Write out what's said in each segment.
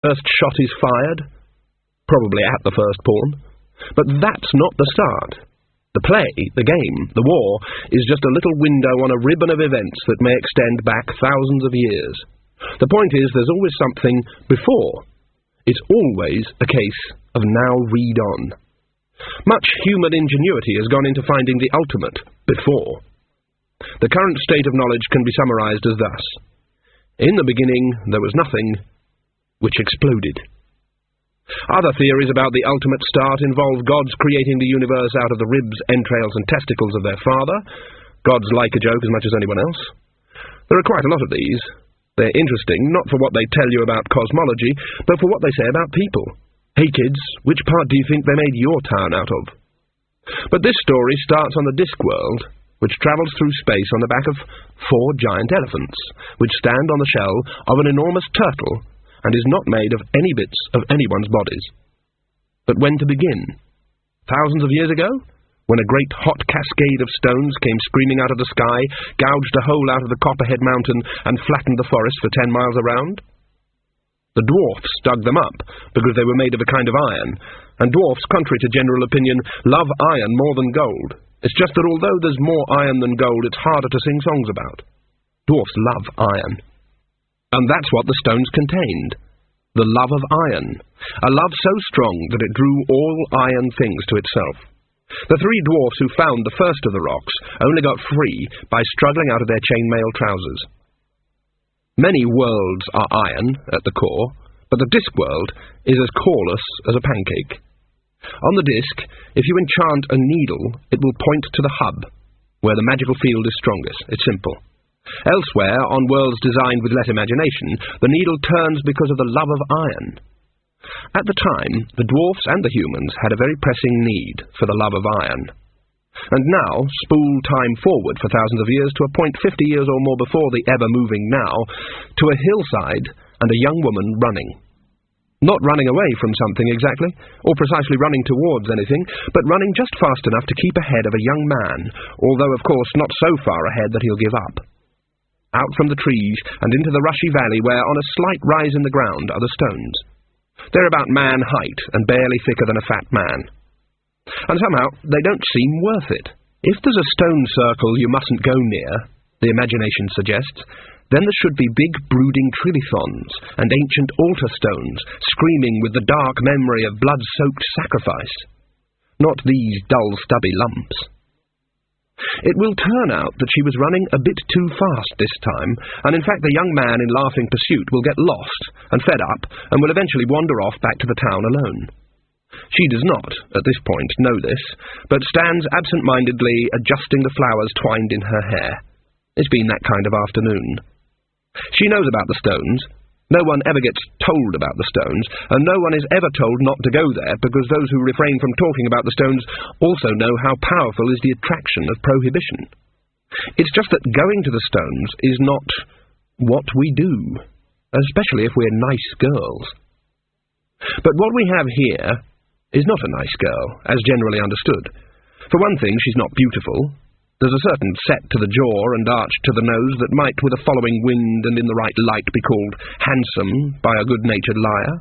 First shot is fired, probably at the first pawn, but that's not the start. The play, the game, the war, is just a little window on a ribbon of events that may extend back thousands of years. The point is, there's always something before. It's always a case of now read on. Much human ingenuity has gone into finding the ultimate before. The current state of knowledge can be summarized as thus. In the beginning, there was nothing, which exploded. Other theories about the ultimate start involve gods creating the universe out of the ribs, entrails, and testicles of their father. Gods like a joke as much as anyone else. There are quite a lot of these. They're interesting, not for what they tell you about cosmology, but for what they say about people. Hey kids, which part do you think they made your town out of? But this story starts on the Discworld, which travels through space on the back of 4 giant elephants, which stand on the shell of an enormous turtle, and is not made of any bits of anyone's bodies. But when to begin? Thousands of years ago? When a great hot cascade of stones came screaming out of the sky, gouged a hole out of the Copperhead Mountain, and flattened the forest for 10 miles around? The dwarfs dug them up, because they were made of a kind of iron, and dwarfs, contrary to general opinion, love iron more than gold. It's just that although there's more iron than gold, it's harder to sing songs about. Dwarfs love iron. And that's what the stones contained. The love of iron. A love so strong that it drew all iron things to itself. The 3 dwarfs who found the first of the rocks only got free by struggling out of their chainmail trousers. Many worlds are iron at the core, but the Discworld is as coreless as a pancake. On the disc, if you enchant a needle, it will point to the hub, where the magical field is strongest. It's simple. Elsewhere, on worlds designed with less imagination, the needle turns because of the love of iron. At the time, the dwarfs and the humans had a very pressing need for the love of iron. And now, spool time forward for thousands of years to a point 50 years or more before the ever-moving now, to a hillside and a young woman running. Not running away from something exactly, or precisely running towards anything, but running just fast enough to keep ahead of a young man, although of course not so far ahead that he'll give up. Out from the trees and into the rushy valley where, on a slight rise in the ground, are the stones. They're about man height and barely thicker than a fat man. And somehow they don't seem worth it. If there's a stone circle you mustn't go near, the imagination suggests, then there should be big brooding trilithons and ancient altar stones screaming with the dark memory of blood-soaked sacrifice. Not these dull stubby lumps. It will turn out that she was running a bit too fast this time, and in fact the young man in laughing pursuit will get lost and fed up, and will eventually wander off back to the town alone. She does not, at this point, know this, but stands absent-mindedly adjusting the flowers twined in her hair. It's been that kind of afternoon. She knows about the stones. No one ever gets told about the stones, and no one is ever told not to go there, because those who refrain from talking about the stones also know how powerful is the attraction of prohibition. It's just that going to the stones is not what we do, especially if we're nice girls. But what we have here is not a nice girl, as generally understood. For one thing, she's not beautiful. There's a certain set to the jaw and arch to the nose that might, with a following wind and in the right light, be called handsome by a good-natured liar.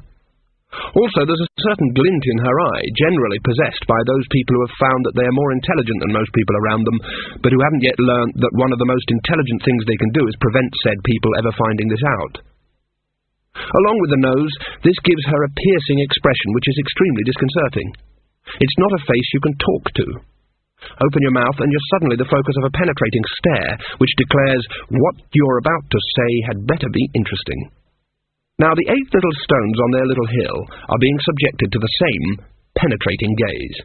Also, there's a certain glint in her eye, generally possessed by those people who have found that they are more intelligent than most people around them, but who haven't yet learnt that one of the most intelligent things they can do is prevent said people ever finding this out. Along with the nose, this gives her a piercing expression which is extremely disconcerting. It's not a face you can talk to. Open your mouth and you're suddenly the focus of a penetrating stare which declares what you're about to say had better be interesting. Now the 8 little stones on their little hill are being subjected to the same penetrating gaze.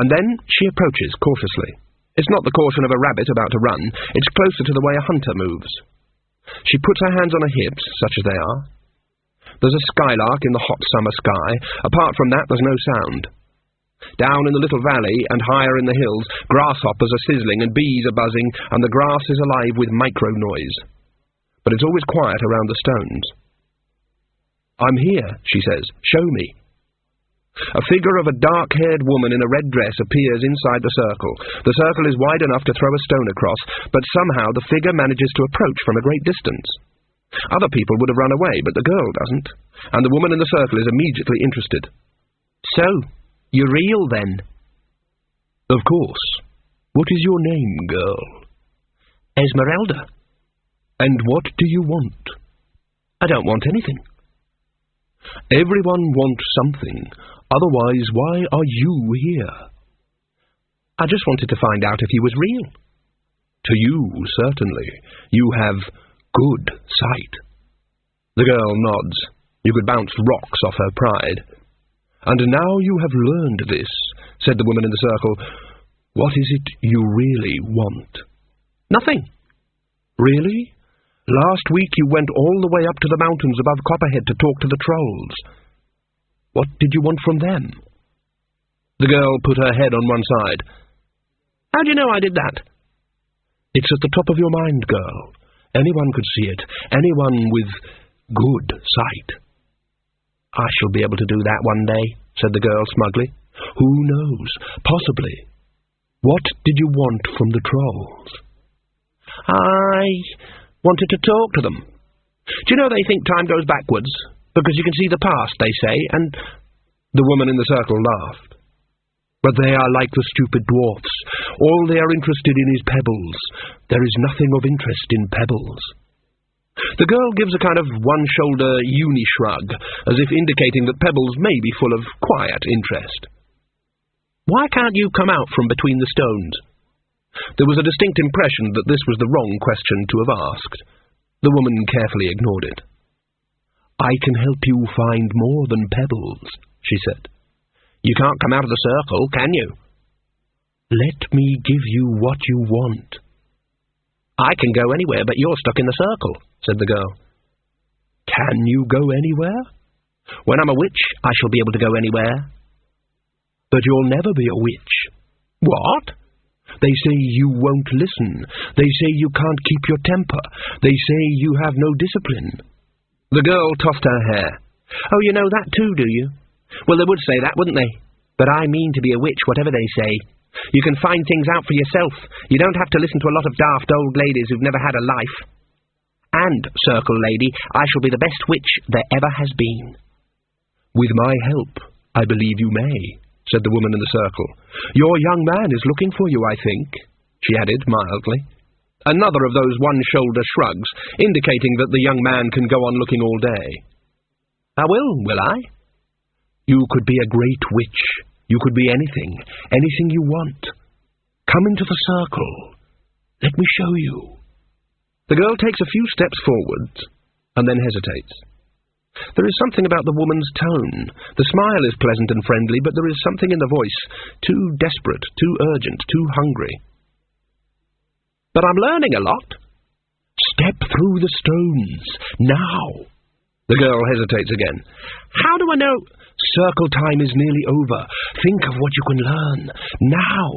And then she approaches cautiously. It's not the caution of a rabbit about to run, it's closer to the way a hunter moves. She puts her hands on her hips, such as they are. There's a skylark in the hot summer sky. Apart from that, there's no sound. Down in the little valley and higher in the hills, grasshoppers are sizzling and bees are buzzing, and the grass is alive with micro-noise. But it's always quiet around the stones. "I'm here," she says. "Show me." A figure of a dark-haired woman in a red dress appears inside the circle. The circle is wide enough to throw a stone across, but somehow the figure manages to approach from a great distance. Other people would have run away, but the girl doesn't, and the woman in the circle is immediately interested. So, you're real, then? Of course. What is your name, girl? Esmeralda. And what do you want? I don't want anything. Everyone wants something. Otherwise, why are you here? I just wanted to find out if he was real. To you, certainly. You have good sight. The girl nods. You could bounce rocks off her pride. And now you have learned this, said the woman in the circle. What is it you really want? Nothing. Really? Last week you went all the way up to the mountains above Copperhead to talk to the trolls. What did you want from them? The girl put her head on one side. How do you know I did that? It's at the top of your mind, girl. Anyone could see it. Anyone with good sight. I shall be able to do that one day, said the girl smugly. Who knows? Possibly. What did you want from the trolls? I wanted to talk to them. Do you know they think time goes backwards? Because you can see the past, they say, and... The woman in the circle laughed. But they are like the stupid dwarfs. All they are interested in is pebbles. There is nothing of interest in pebbles. The girl gives a kind of one-shoulder uni-shrug, as if indicating that pebbles may be full of quiet interest. Why can't you come out from between the stones? There was a distinct impression that this was the wrong question to have asked. The woman carefully ignored it. I can help you find more than pebbles, she said. You can't come out of the circle, can you? Let me give you what you want. I can go anywhere, but you're stuck in the circle, said the girl. Can you go anywhere? When I'm a witch, I shall be able to go anywhere. But you'll never be a witch. What? They say you won't listen. They say you can't keep your temper. They say you have no discipline. The girl tossed her hair. Oh, you know that too, do you? Well, they would say that, wouldn't they? But I mean to be a witch, whatever they say. You can find things out for yourself. You don't have to listen to a lot of daft old ladies who've never had a life. And, Circle Lady, I shall be the best witch there ever has been. With my help, I believe you may, said the woman in the circle. Your young man is looking for you, I think, she added mildly. Another of those one-shoulder shrugs, indicating that the young man can go on looking all day. I will I? You could be a great witch. You could be anything you want. Come into the circle. Let me show you. The girl takes a few steps forwards, and then hesitates. There is something about the woman's tone. The smile is pleasant and friendly, but there is something in the voice, too desperate, too urgent, too hungry. But I'm learning a lot. Step through the stones, now. The girl hesitates again. How do I know? Circle time is nearly over. Think of what you can learn, now.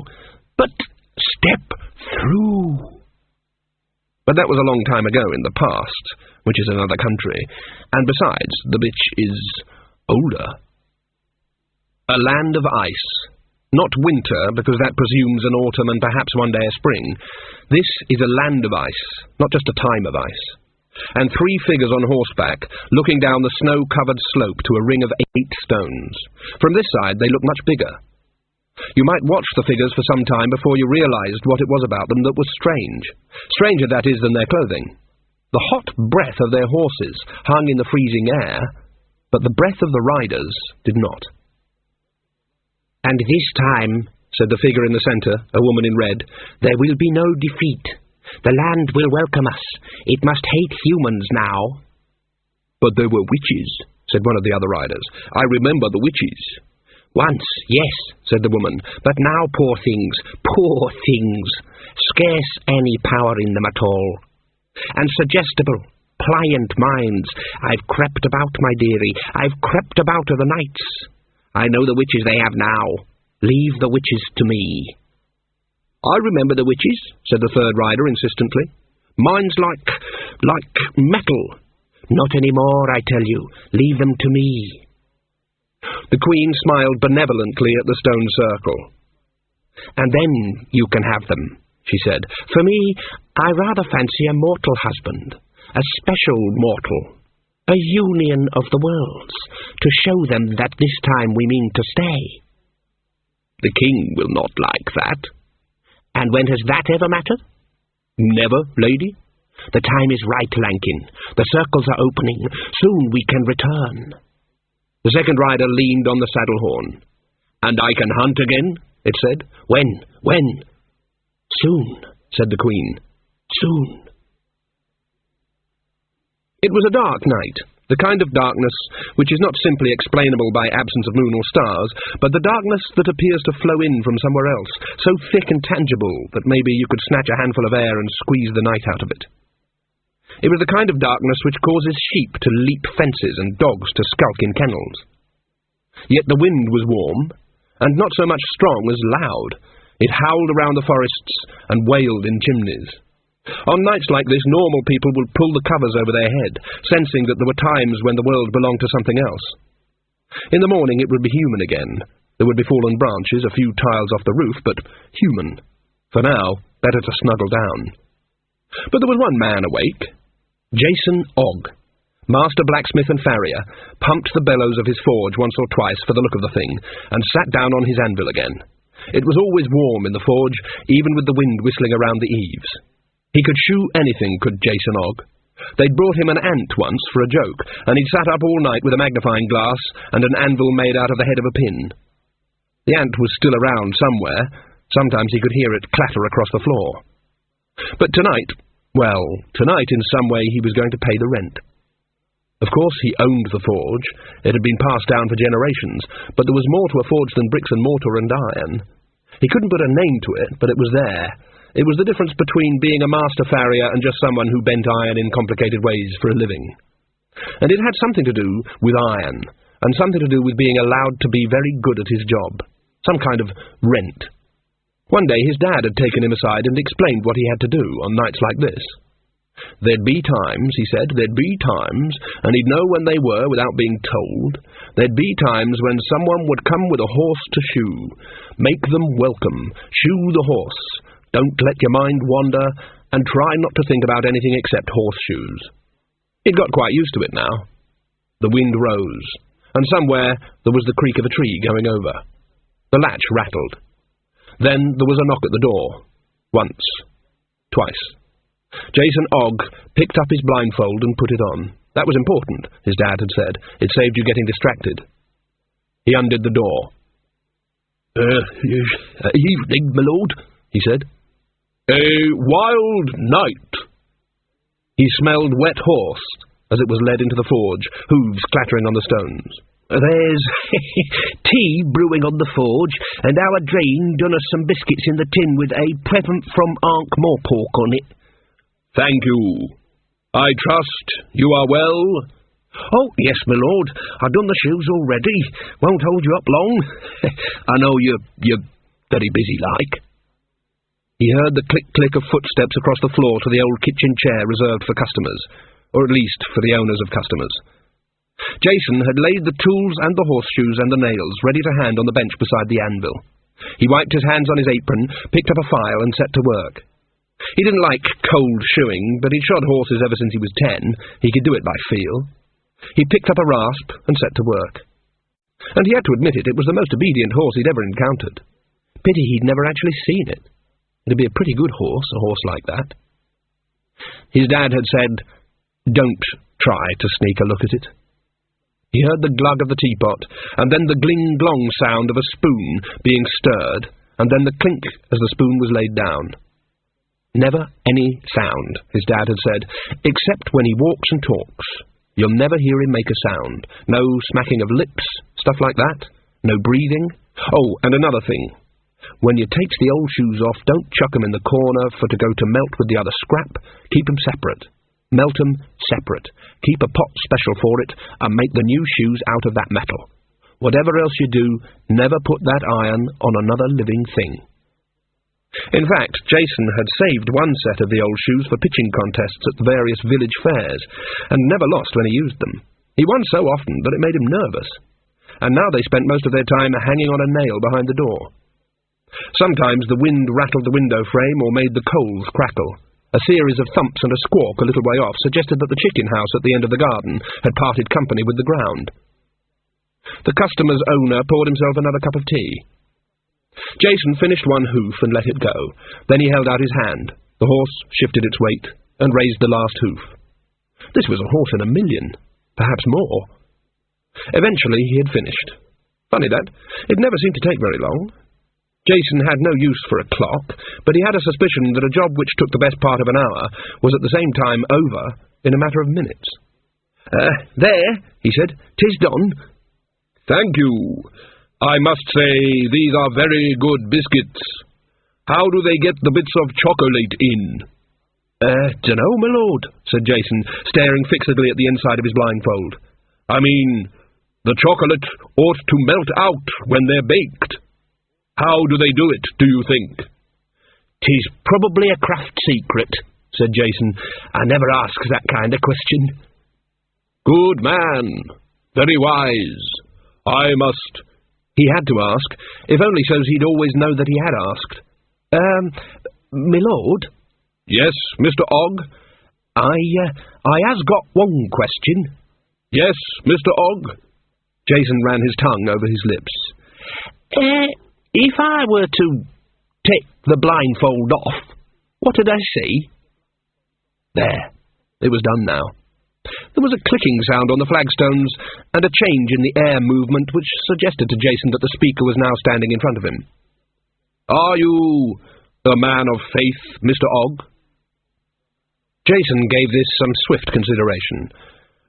But step through. But that was a long time ago in the past, which is another country, and besides, the bitch is older. A land of ice. Not winter, because that presumes an autumn and perhaps one day a spring. This is a land of ice, not just a time of ice. And 3 figures on horseback, looking down the snow-covered slope to a ring of 8 stones. From this side, they look much bigger. You might watch the figures for some time before you realized what it was about them that was strange. Stranger, that is, than their clothing. The hot breath of their horses hung in the freezing air, but the breath of the riders did not. And this time, said the figure in the centre, a woman in red, there will be no defeat. The land will welcome us. It must hate humans now. But there were witches, said one of the other riders. I remember the witches. Once, yes, said the woman, but now poor things, scarce any power in them at all. And suggestible, pliant minds, I've crept about, my dearie, I've crept about of the nights. I know the witches they have now. Leave the witches to me. I remember the witches, said the third rider insistently. Mine's like metal. Not any more, I tell you. Leave them to me. The Queen smiled benevolently at the stone circle. And then you can have them, she said. For me, I rather fancy a mortal husband. a special mortal, a union of the worlds, to show them that this time we mean to stay. The king will not like that. And when has that ever mattered? Never, lady. The time is right, Lankin. The circles are opening. Soon we can return. The second rider leaned on the saddle horn. And I can hunt again, it said. When? Soon, said the queen. Soon. It was a dark night, the kind of darkness which is not simply explainable by absence of moon or stars, but the darkness that appears to flow in from somewhere else, so thick and tangible that maybe you could snatch a handful of air and squeeze the night out of it. It was the kind of darkness which causes sheep to leap fences and dogs to skulk in kennels. Yet the wind was warm, and not so much strong as loud. It howled around the forests and wailed in chimneys. On nights like this, normal people would pull the covers over their head, sensing that there were times when the world belonged to something else. In the morning it would be human again. There would be fallen branches, a few tiles off the roof, but human. For now, better to snuggle down. But there was one man awake. Jason Ogg, master blacksmith and farrier, pumped the bellows of his forge once or twice for the look of the thing, and sat down on his anvil again. It was always warm in the forge, even with the wind whistling around the eaves. He could shoe anything, could Jason Ogg. They'd brought him an ant once for a joke, and he'd sat up all night with a magnifying glass and an anvil made out of the head of a pin. The ant was still around somewhere. Sometimes he could hear it clatter across the floor. But tonight in some way he was going to pay the rent. Of course he owned the forge. It had been passed down for generations, but there was more to a forge than bricks and mortar and iron. He couldn't put a name to it, but it was there. It was the difference between being a master farrier and just someone who bent iron in complicated ways for a living. And it had something to do with iron, and something to do with being allowed to be very good at his job. Some kind of rent. One day his dad had taken him aside and explained what he had to do on nights like this. There'd be times, he said, there'd be times, and he'd know when they were without being told. There'd be times when someone would come with a horse to shoe. Make them welcome. Shoe the horse. Don't let your mind wander, and try not to think about anything except horseshoes. He'd got quite used to it now. The wind rose, and somewhere there was the creak of a tree going over. The latch rattled. Then there was a knock at the door. Once. Twice. Jason Ogg picked up his blindfold and put it on. That was important, his dad had said. It saved you getting distracted. He undid the door. Evening, my lord, he said. A wild night. He smelled wet horse as it was led into the forge, hooves clattering on the stones. There's tea brewing on the forge, and our drain done us some biscuits in the tin with a present from Ankh-Morpork on it. Thank you. I trust you are well? Oh, yes, my lord. I've done the shoes already. Won't hold you up long. I know you're very busy like. He heard the click-click of footsteps across the floor to the old kitchen chair reserved for customers, or at least for the owners of customers. Jason had laid the tools and the horseshoes and the nails ready to hand on the bench beside the anvil. He wiped his hands on his apron, picked up a file, and set to work. He didn't like cold shoeing, but he'd shod horses ever since he was 10. He could do it by feel. He picked up a rasp and set to work. And he had to admit it was the most obedient horse he'd ever encountered. Pity he'd never actually seen it. It'd be a pretty good horse, a horse like that. His dad had said, "Don't try to sneak a look at it." He heard the glug of the teapot, and then the gling-glong sound of a spoon being stirred, and then the clink as the spoon was laid down. Never any sound, his dad had said, except when he walks and talks. You'll never hear him make a sound. No smacking of lips, stuff like that. No breathing. Oh, and another thing. When you takes the old shoes off, don't chuck 'em in the corner for to go to melt with the other scrap. Keep 'em separate. Melt 'em separate. Keep a pot special for it, and make the new shoes out of that metal. Whatever else you do, never put that iron on another living thing. In fact, Jason had saved one set of the old shoes for pitching contests at the various village fairs, and never lost when he used them. He won so often that it made him nervous. And now they spent most of their time hanging on a nail behind the door. Sometimes the wind rattled the window frame or made the coals crackle. A series of thumps and a squawk a little way off suggested that the chicken house at the end of the garden had parted company with the ground. The customer's owner poured himself another cup of tea. Jason finished one hoof and let it go. Then he held out his hand. The horse shifted its weight and raised the last hoof. This was a horse in a million, perhaps more. Eventually he had finished. Funny that. It never seemed to take very long. Jason had no use for a clock, but he had a suspicion that a job which took the best part of an hour was at the same time over in a matter of minutes. There, he said, 'tis done. Thank you. I must say these are very good biscuits. How do they get the bits of chocolate in? Dunno, my lord, said Jason, staring fixedly at the inside of his blindfold. I mean, the chocolate ought to melt out when they're baked. How do they do it, do you think? 'Tis probably a craft secret, said Jason. I never asks that kind of question. Good man. Very wise. I must... He had to ask, if only so's he'd always know that he had asked. My lord? Yes, Mr. Ogg? I has got one question. Yes, Mr. Ogg? Jason ran his tongue over his lips. If I were to take the blindfold off, what did I see? There. It was done now. There was a clicking sound on the flagstones, and a change in the air movement which suggested to Jason that the speaker was now standing in front of him. Are you a man of faith, Mr. Ogg? Jason gave this some swift consideration.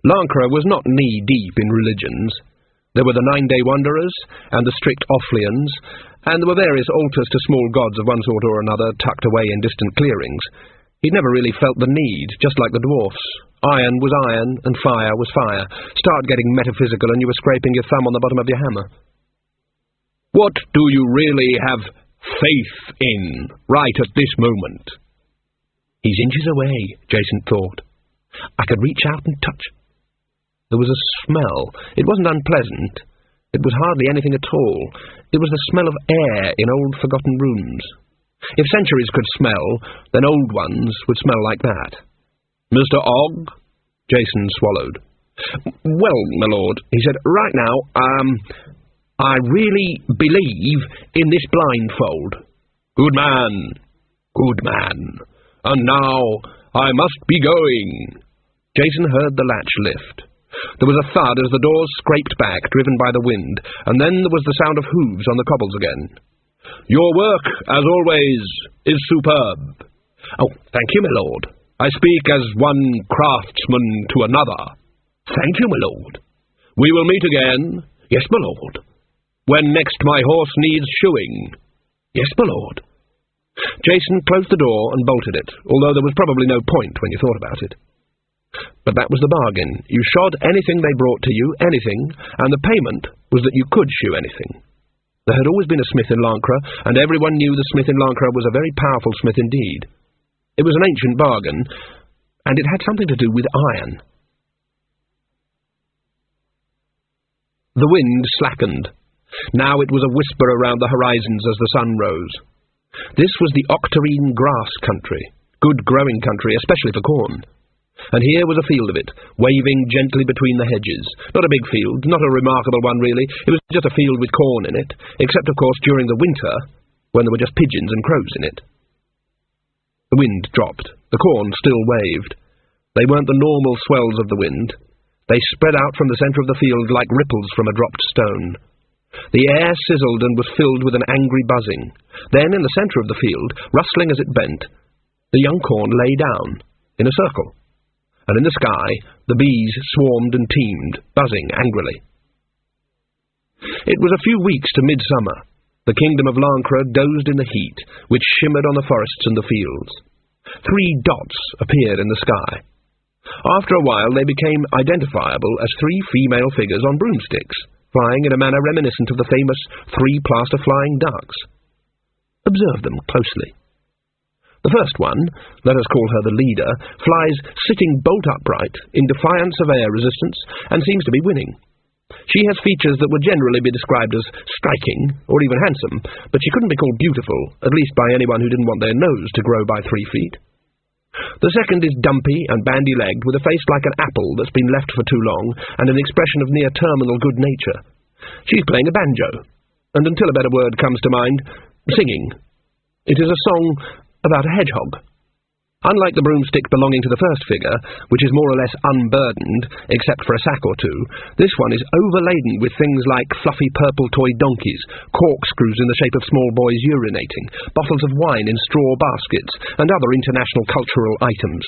Lancre was not knee-deep in religions. There were the 9-day wanderers, and the strict Offlians, and there were various altars to small gods of one sort or another tucked away in distant clearings. He'd never really felt the need, just like the dwarfs. Iron was iron, and fire was fire. Start getting metaphysical and you were scraping your thumb on the bottom of your hammer. What do you really have faith in, right at this moment? He's inches away, Jason thought. I could reach out and touch. There was a smell. It wasn't unpleasant. It was hardly anything at all. It was the smell of air in old forgotten rooms. If centuries could smell, then old ones would smell like that. Mr. Ogg? Jason swallowed. Well, my lord, he said, right now, I really believe in this blindfold. Good man. Good man. And now I must be going. Jason heard the latch lift. There was a thud as the doors scraped back, driven by the wind, and then there was the sound of hooves on the cobbles again. Your work, as always, is superb. Oh, thank you, my lord. I speak as one craftsman to another. Thank you, my lord. We will meet again. Yes, my lord. When next my horse needs shoeing. Yes, my lord. Jason closed the door and bolted it, although there was probably no point when you thought about it. But that was the bargain. You shod anything they brought to you, anything, and the payment was that you could shoe anything. There had always been a smith in Lancre, and everyone knew the smith in Lancre was a very powerful smith indeed. It was an ancient bargain, and it had something to do with iron. The wind slackened. Now it was a whisper around the horizons as the sun rose. This was the octarine grass country, good growing country, especially for corn. And here was a field of it, waving gently between the hedges. Not a big field, not a remarkable one really. It was just a field with corn in it, except of course during the winter, when there were just pigeons and crows in it. The wind dropped. The corn still waved. They weren't the normal swells of the wind. They spread out from the centre of the field like ripples from a dropped stone. The air sizzled and was filled with an angry buzzing. Then, in the centre of the field, rustling as it bent, the young corn lay down, in a circle. And in the sky, the bees swarmed and teemed, buzzing angrily. It was a few weeks to midsummer. The kingdom of Lancre dozed in the heat, which shimmered on the forests and the fields. 3 dots appeared in the sky. After a while they became identifiable as 3 female figures on broomsticks, flying in a manner reminiscent of the famous 3 plaster flying ducks. Observe them closely. The first one, let us call her the leader, flies sitting bolt upright, in defiance of air resistance, and seems to be winning. She has features that would generally be described as striking, or even handsome, but she couldn't be called beautiful, at least by anyone who didn't want their nose to grow by 3 feet. The second is dumpy and bandy-legged, with a face like an apple that's been left for too long, and an expression of near-terminal good nature. She's playing a banjo, and until a better word comes to mind, singing. It is a song about a hedgehog. Unlike the broomstick belonging to the first figure, which is more or less unburdened, except for a sack or two, this one is overladen with things like fluffy purple toy donkeys, corkscrews in the shape of small boys urinating, bottles of wine in straw baskets, and other international cultural items.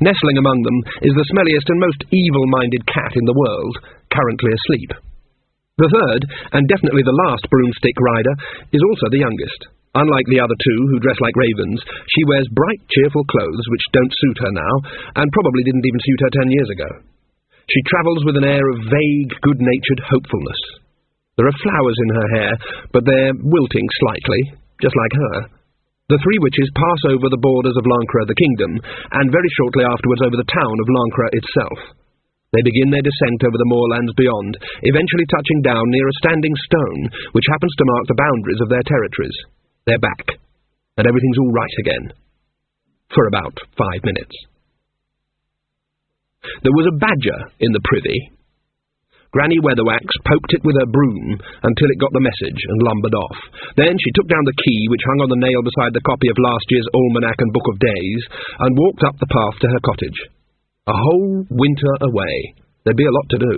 Nestling among them is the smelliest and most evil-minded cat in the world, currently asleep. The third, and definitely the last broomstick rider, is also the youngest. Unlike the other two, who dress like ravens, she wears bright, cheerful clothes which don't suit her now, and probably didn't even suit her 10 years ago. She travels with an air of vague, good-natured hopefulness. There are flowers in her hair, but they're wilting slightly, just like her. The three witches pass over the borders of Lancre, the kingdom, and very shortly afterwards over the town of Lancre itself. They begin their descent over the moorlands beyond, eventually touching down near a standing stone, which happens to mark the boundaries of their territories. They're back, and everything's all right again. For about 5 minutes. There was a badger in the privy. Granny Weatherwax poked it with her broom until it got the message and lumbered off. Then she took down the key which hung on the nail beside the copy of last year's almanac and book of days, and walked up the path to her cottage. A whole winter away. There'd be a lot to do.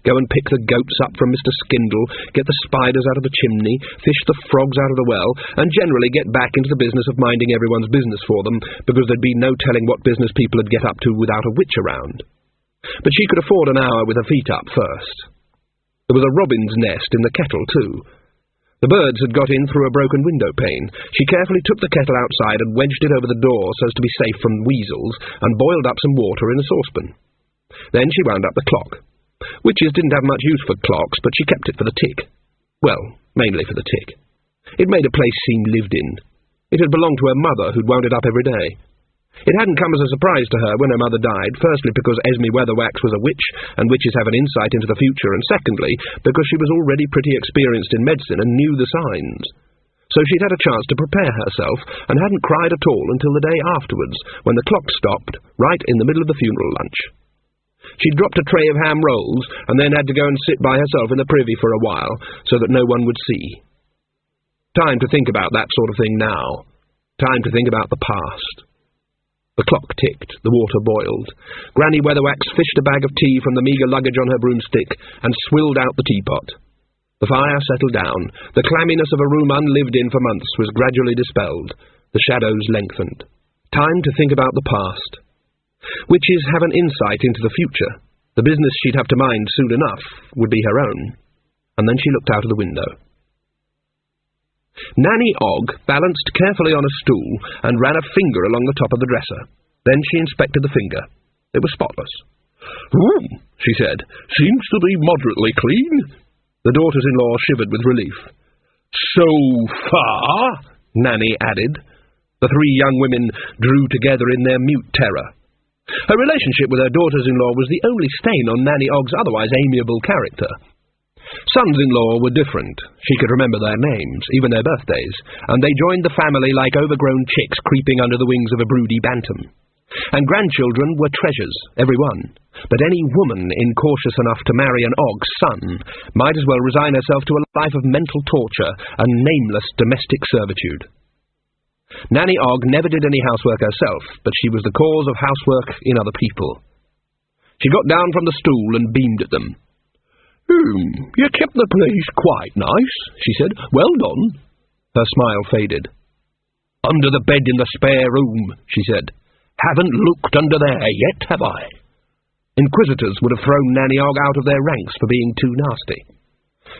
Go and pick the goats up from Mr. Skindle, get the spiders out of the chimney, fish the frogs out of the well, and generally get back into the business of minding everyone's business for them, because there'd be no telling what business people would get up to without a witch around. But she could afford an hour with her feet up first. There was a robin's nest in the kettle, too. The birds had got in through a broken window pane. She carefully took the kettle outside and wedged it over the door so as to be safe from weasels, and boiled up some water in a saucepan. Then she wound up the clock. Witches didn't have much use for clocks, but she kept it for the tick. Well, mainly for the tick. It made a place seem lived in. It had belonged to her mother, who'd wound it up every day. It hadn't come as a surprise to her when her mother died, firstly because Esme Weatherwax was a witch, and witches have an insight into the future, and secondly because she was already pretty experienced in medicine and knew the signs. So she'd had a chance to prepare herself, and hadn't cried at all until the day afterwards, when the clock stopped, right in the middle of the funeral lunch. She'd dropped a tray of ham rolls, and then had to go and sit by herself in the privy for a while, so that no one would see. Time to think about that sort of thing now. Time to think about the past. The clock ticked, the water boiled. Granny Weatherwax fished a bag of tea from the meagre luggage on her broomstick, and swilled out the teapot. The fire settled down. The clamminess of a room unlived in for months was gradually dispelled. The shadows lengthened. Time to think about the past. Witches have an insight into the future. The business she'd have to mind soon enough would be her own. And then she looked out of the window. Nanny Og balanced carefully on a stool and ran a finger along the top of the dresser. Then she inspected the finger. It was spotless. She said. Seems to be moderately clean. The daughters-in-law shivered with relief. So far, Nanny added. The three young women drew together in their mute terror. Her relationship with her daughters-in-law was the only stain on Nanny Og's otherwise amiable character. Sons-in-law were different. She could remember their names, even their birthdays, and they joined the family like overgrown chicks creeping under the wings of a broody bantam. And grandchildren were treasures, every one. But any woman incautious enough to marry an Og's son might as well resign herself to a life of mental torture and nameless domestic servitude. Nanny Og never did any housework herself, but she was the cause of housework in other people. She got down from the stool and beamed at them. You kept the place quite nice, she said. Well done. Her smile faded. Under the bed in the spare room, she said. Haven't looked under there yet, have I? Inquisitors would have thrown Nanny Og out of their ranks for being too nasty.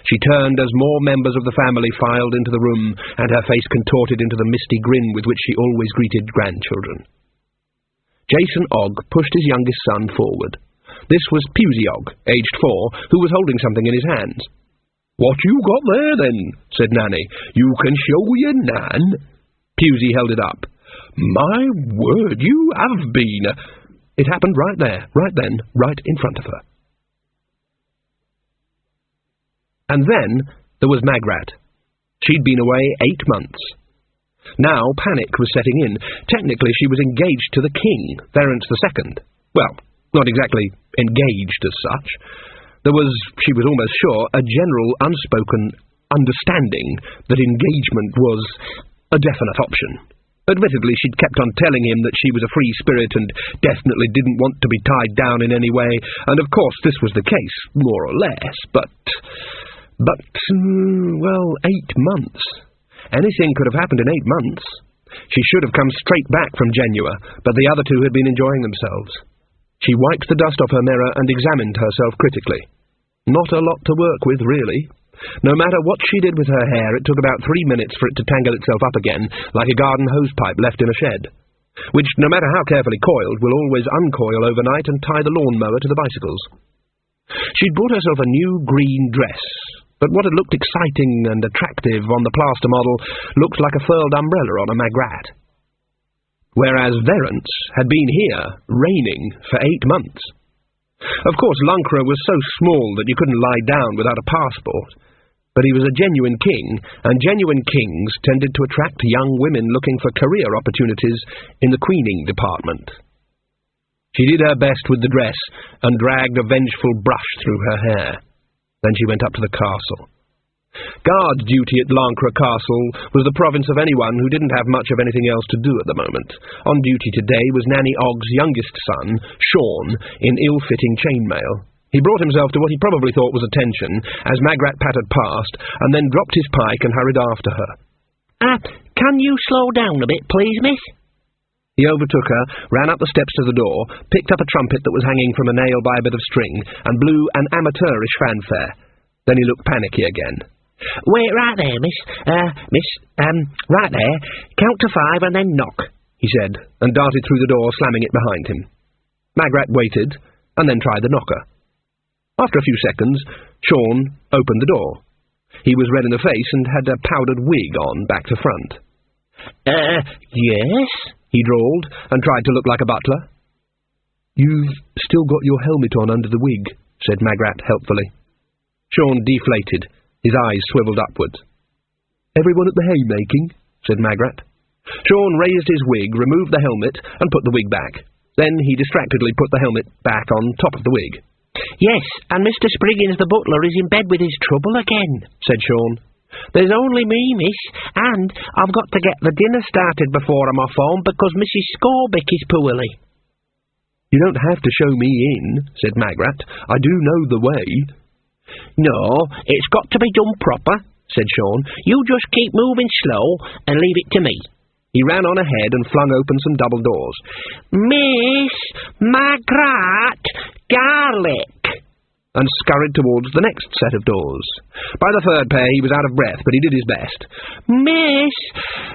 She turned as more members of the family filed into the room, and her face contorted into the misty grin with which she always greeted grandchildren. Jason Og pushed his youngest son forward. This was Pusey Og, aged 4, who was holding something in his hands. What you got there, then? Said Nanny. You can show your Nan. Pusey held it up. My word, you have been... It happened right there, right then, right in front of her. And then there was Magrat. She'd been away 8 months. Now panic was setting in. Technically she was engaged to the king, Verence II. Well, not exactly engaged as such. There was, she was almost sure, a general unspoken understanding that engagement was a definite option. Admittedly, she'd kept on telling him that she was a free spirit and definitely didn't want to be tied down in any way, and of course this was the case, more or less, but, well, 8 months. Anything could have happened in 8 months. She should have come straight back from Genua, but the other two had been enjoying themselves. She wiped the dust off her mirror and examined herself critically. Not a lot to work with, really. No matter what she did with her hair, it took about 3 minutes for it to tangle itself up again, like a garden hosepipe left in a shed, which, no matter how carefully coiled, will always uncoil overnight and tie the lawnmower to the bicycles. She'd bought herself a new green dress, but what had looked exciting and attractive on the plaster model looked like a furled umbrella on a magrat. Whereas Verence had been here, reigning, for 8 months. Of course, Lancre was so small that you couldn't lie down without a passport, but he was a genuine king, and genuine kings tended to attract young women looking for career opportunities in the queening department. She did her best with the dress, and dragged a vengeful brush through her hair. Then she went up to the castle. Guard duty at Lancre Castle was the province of anyone who didn't have much of anything else to do at the moment. On duty today was Nanny Ogg's youngest son, Sean, in ill-fitting chainmail. He brought himself to what he probably thought was attention, as Magrat pattered past, and then dropped his pike and hurried after her. Can you slow down a bit, please, miss? He overtook her, ran up the steps to the door, picked up a trumpet that was hanging from a nail by a bit of string, and blew an amateurish fanfare. Then he looked panicky again. Wait right there, miss. Right there. Count to 5 and then knock, he said, and darted through the door, slamming it behind him. Magrat waited, and then tried the knocker. After a few seconds, Sean opened the door. He was red in the face and had a powdered wig on back to front. Yes, he drawled, and tried to look like a butler. You've still got your helmet on under the wig, said Magrat helpfully. Sean deflated. His eyes swiveled upwards. Everyone at the haymaking, said Magrat. Sean raised his wig, removed the helmet, and put the wig back. Then he distractedly put the helmet back on top of the wig. Yes, and Mr. Spriggins the butler is in bed with his trouble again, said Sean. There's only me, miss, and I've got to get the dinner started before I'm off home because Mrs. Scorbick is poorly. You don't have to show me in, said Magrat. I do know the way. No, it's got to be done proper, said Sean. You just keep moving slow and leave it to me. He ran on ahead and flung open some double doors. Miss Magrat Garlic, and scurried towards the next set of doors. By the third pair he was out of breath, but he did his best. Miss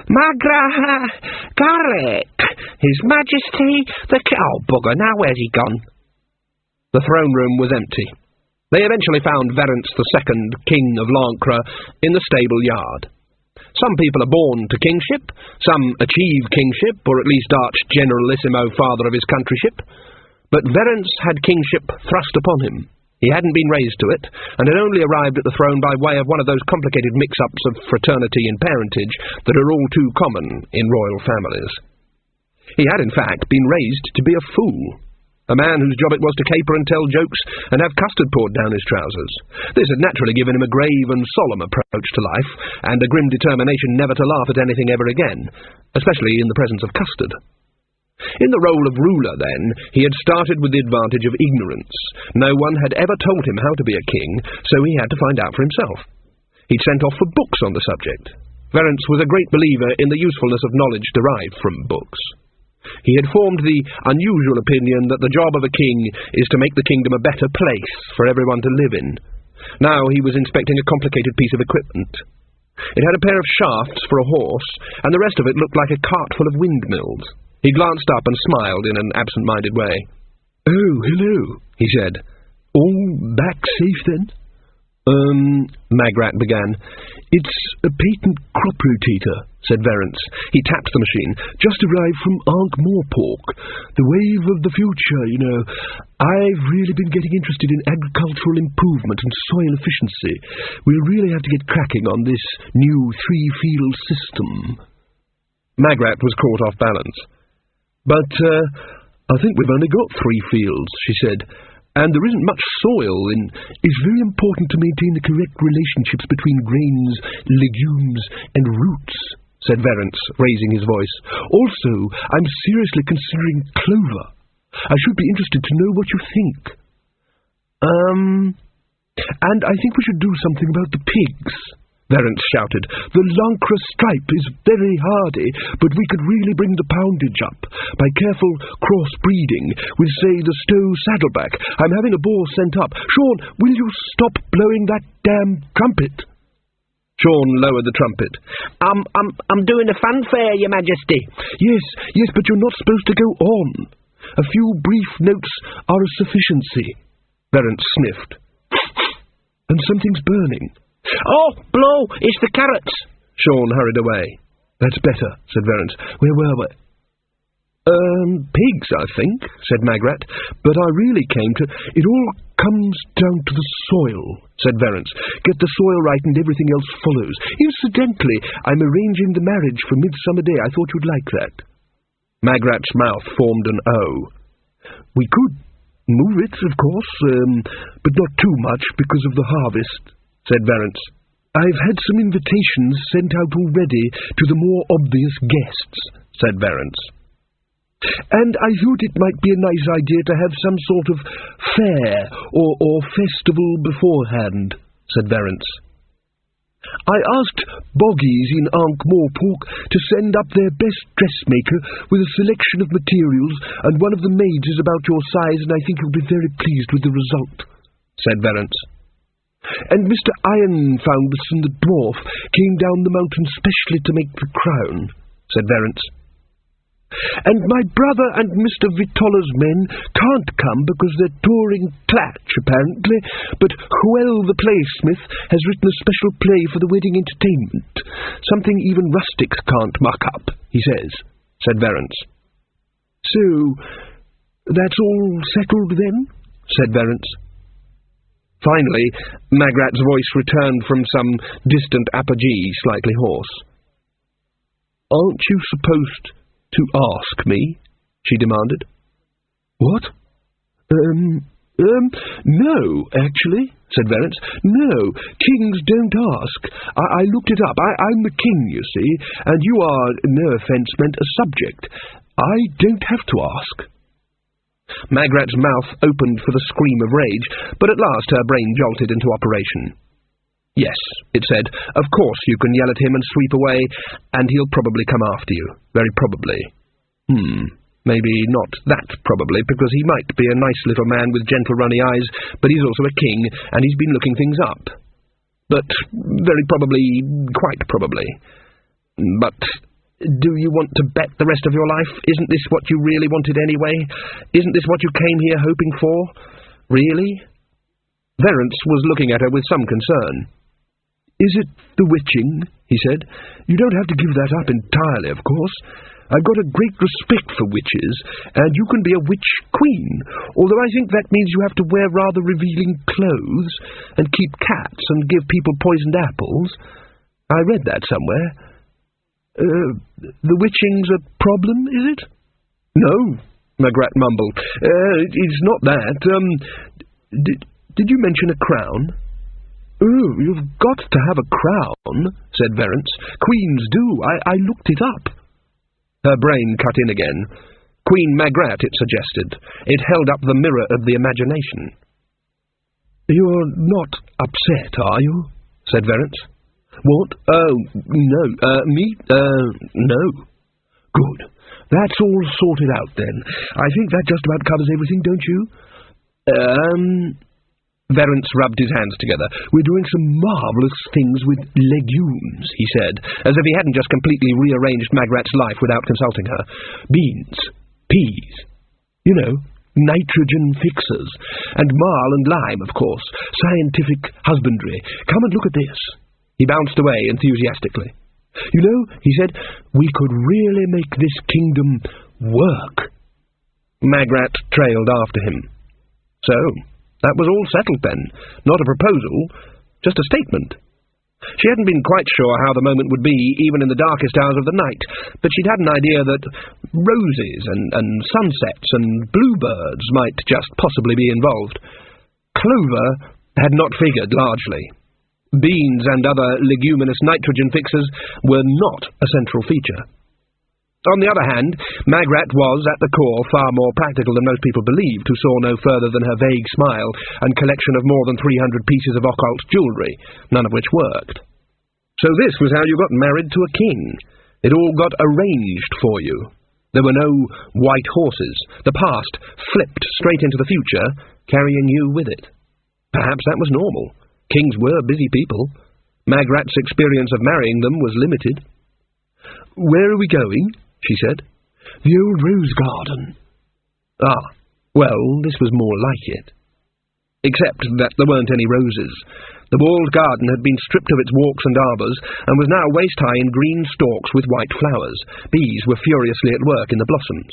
Magrat Garlic, His Majesty the Oh, bugger, now where's he gone? The throne room was empty. They eventually found Verence II, King of Lancre, in the stable yard. Some people are born to kingship, some achieve kingship, or at least arch-generalissimo father of his countryship. But Verence had kingship thrust upon him. He hadn't been raised to it, and had only arrived at the throne by way of one of those complicated mix-ups of fraternity and parentage that are all too common in royal families. He had, in fact, been raised to be a fool. A man whose job it was to caper and tell jokes and have custard poured down his trousers. This had naturally given him a grave and solemn approach to life, and a grim determination never to laugh at anything ever again, especially in the presence of custard. In the role of ruler, then, he had started with the advantage of ignorance. No one had ever told him how to be a king, so he had to find out for himself. He'd sent off for books on the subject. Verence was a great believer in the usefulness of knowledge derived from books. He had formed the unusual opinion that the job of a king is to make the kingdom a better place for everyone to live in. Now he was inspecting a complicated piece of equipment. It had a pair of shafts for a horse, and the rest of it looked like a cart full of windmills. He glanced up and smiled in an absent-minded way. "Oh, hello," he said. "All back safe, then?" Magrat began. "It's a patent crop rotator," said Verence. He tapped the machine. "Just arrived from Ankh-Morpork. The wave of the future, you know. I've really been getting interested in agricultural improvement and soil efficiency. We'll really have to get cracking on this new three-field system." Magrat was caught off balance. "But, I think we've only got 3 fields," she said, "and there isn't much soil in... It's very important to maintain the correct relationships between grains, legumes, and roots," said Verence, raising his voice. "Also, I'm seriously considering clover. I should be interested to know what you think. And I think we should do something about the pigs," Verence shouted. "The Lancre stripe is very hardy, but we could really bring the poundage up by careful cross-breeding with, say, the Stow Saddleback. I'm having a boar sent up. Sean, will you stop blowing that damn trumpet?" Sean lowered the trumpet. I'm doing a fanfare, Your Majesty." Yes, but you're not supposed to go on. A few brief notes are a sufficiency." Verence sniffed. "And something's burning." "Oh, blow! It's the carrots!" Sean hurried away. "That's better," said Verence. "Where were we?" Pigs, I think," said Magrat. "But I really came to... It all comes down to the soil," said Verence. "Get the soil right and everything else follows. Incidentally, I'm arranging the marriage for Midsummer Day. I thought you'd like that." Magrat's mouth formed an O. "We could move it, of course, but not too much because of the harvest," said Verence. "I've had some invitations sent out already to the more obvious guests," said Verence. "And I thought it might be a nice idea to have some sort of fair or festival beforehand," said Verence. "I asked Boggies in Ankh-Morpork to send up their best dressmaker with a selection of materials, and one of the maids is about your size, and I think you'll be very pleased with the result," said Verence. "And Mr. Ironfounderson the dwarf came down the mountain specially to make the crown," said Verence. "And my brother and Mr. Vitolla's men can't come because they're touring Clatch, apparently, but Huel the playsmith has written a special play for the wedding entertainment. Something even rustics can't muck up, he says," said Verence. "So, that's all settled then?" said Verence. Finally, Magrat's voice returned from some distant apogee, slightly hoarse. "Aren't you supposed to ask me?" she demanded. "What? No, actually," said Verence. "No, kings don't ask. I looked it up. I'm the king, you see, and you are, no offence meant, a subject. I don't have to ask." Magrat's mouth opened for the scream of rage, but at last her brain jolted into operation. "Yes," it said, "of course you can yell at him and sweep away, and he'll probably come after you. Very probably. Maybe not that probably, because he might be a nice little man with gentle runny eyes, but he's also a king, and he's been looking things up. But very probably, quite probably. But do you want to bet the rest of your life? Isn't this what you really wanted anyway? Isn't this what you came here hoping for? Really?" Verence was looking at her with some concern. "Is it the witching?" he said. "You don't have to give that up entirely, of course. I've got a great respect for witches, and you can be a witch queen, although I think that means you have to wear rather revealing clothes, and keep cats, and give people poisoned apples. I read that somewhere. The witching's a problem, is it?" "No," Magrat mumbled. It's not that. Did you mention a crown?" "Oh, you've got to have a crown," said Verence. "Queens do. I looked it up." Her brain cut in again. Queen Magrat, it suggested. It held up the mirror of the imagination. "You're not upset, are you?" said Verence. "What? Oh, no. Me? No." "Good. That's all sorted out, then. I think that just about covers everything, don't you?" Verence rubbed his hands together. "We're doing some marvellous things with legumes," he said, as if he hadn't just completely rearranged Magrat's life without consulting her. "Beans, peas, you know, nitrogen fixers, and marl and lime, of course, scientific husbandry. Come and look at this." He bounced away enthusiastically. "You know," he said, "we could really make this kingdom work." Magrat trailed after him. So, that was all settled then. Not a proposal, just a statement. She hadn't been quite sure how the moment would be, even in the darkest hours of the night, but she'd had an idea that roses and sunsets and bluebirds might just possibly be involved. Clover had not figured largely. Beans and other leguminous nitrogen fixers were not a central feature. On the other hand, Magrat was, at the core, far more practical than most people believed, who saw no further than her vague smile and collection of more than 300 pieces of occult jewellery, none of which worked. So this was how you got married to a king. It all got arranged for you. There were no white horses. The past flipped straight into the future, carrying you with it. Perhaps that was normal. Kings were busy people. Magrat's experience of marrying them was limited. "Where are we going?" she said. "The old rose garden." Ah, well, this was more like it. Except that there weren't any roses. The walled garden had been stripped of its walks and arbours, and was now waist-high in green stalks with white flowers. Bees were furiously at work in the blossoms.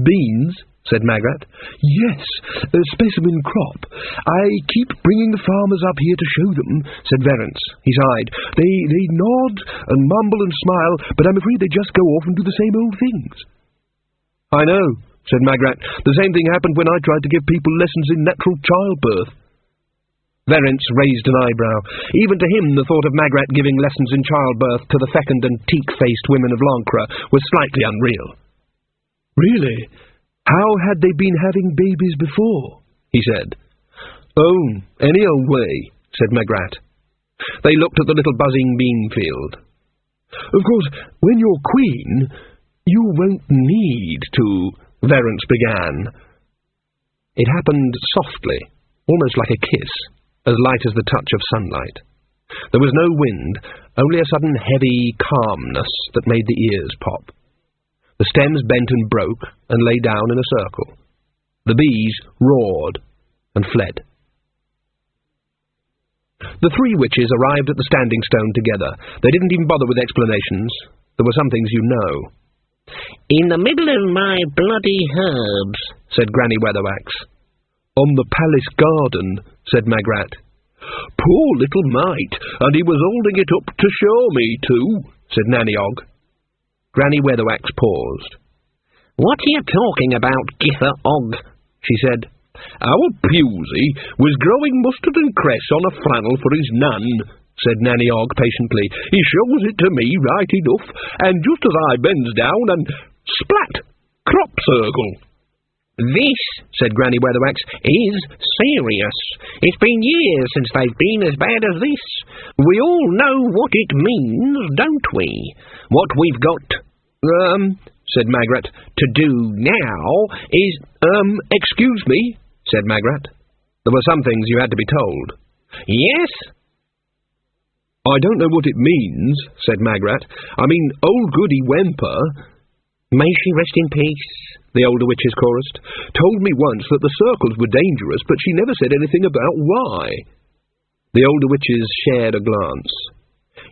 "Beans?" said Magrat. "Yes, a specimen crop. I keep bringing the farmers up here to show them," said Verence. He sighed. They nod and mumble and smile, but I'm afraid they just go off and do the same old things." "I know," said Magrat. "The same thing happened when I tried to give people lessons in natural childbirth." Verence raised an eyebrow. Even to him the thought of Magrat giving lessons in childbirth to the fecund and teak-faced women of Lancre was slightly unreal. "Really? How had they been having babies before?" he said. "Oh, any old way," said Magrat. They looked at the little buzzing bean field. "Of course, when you're queen, you won't need to," Verence began. It happened softly, almost like a kiss, as light as the touch of sunlight. There was no wind, only a sudden heavy calmness that made the ears pop. The stems bent and broke and lay down in a circle. The bees roared and fled. The three witches arrived at the Standing Stone together. They didn't even bother with explanations. There were some things you know. "In the middle of my bloody herbs," said Granny Weatherwax. "On the palace garden," said Magrat. "Poor little mite, and he was holding it up to show me too," said Nanny Og. Granny Weatherwax paused. "What are you talking about, Gither Og?" she said. "Our Pusey was growing mustard and cress on a flannel for his nun," said Nanny Og patiently. "He shows it to me right enough, and just as I bends down and splat! Crop circle!" "This," said Granny Weatherwax, "is serious. It's been years since they've been as bad as this. We all know what it means, don't we? What we've got, said Magrat, to do now is, excuse me, said Magrat. There were some things you had to be told. Yes? I don't know what it means, said Magrat. I mean, old Goody Whemper, may she rest in peace, the older witches chorused, told me once that the circles were dangerous, but she never said anything about why. The older witches shared a glance.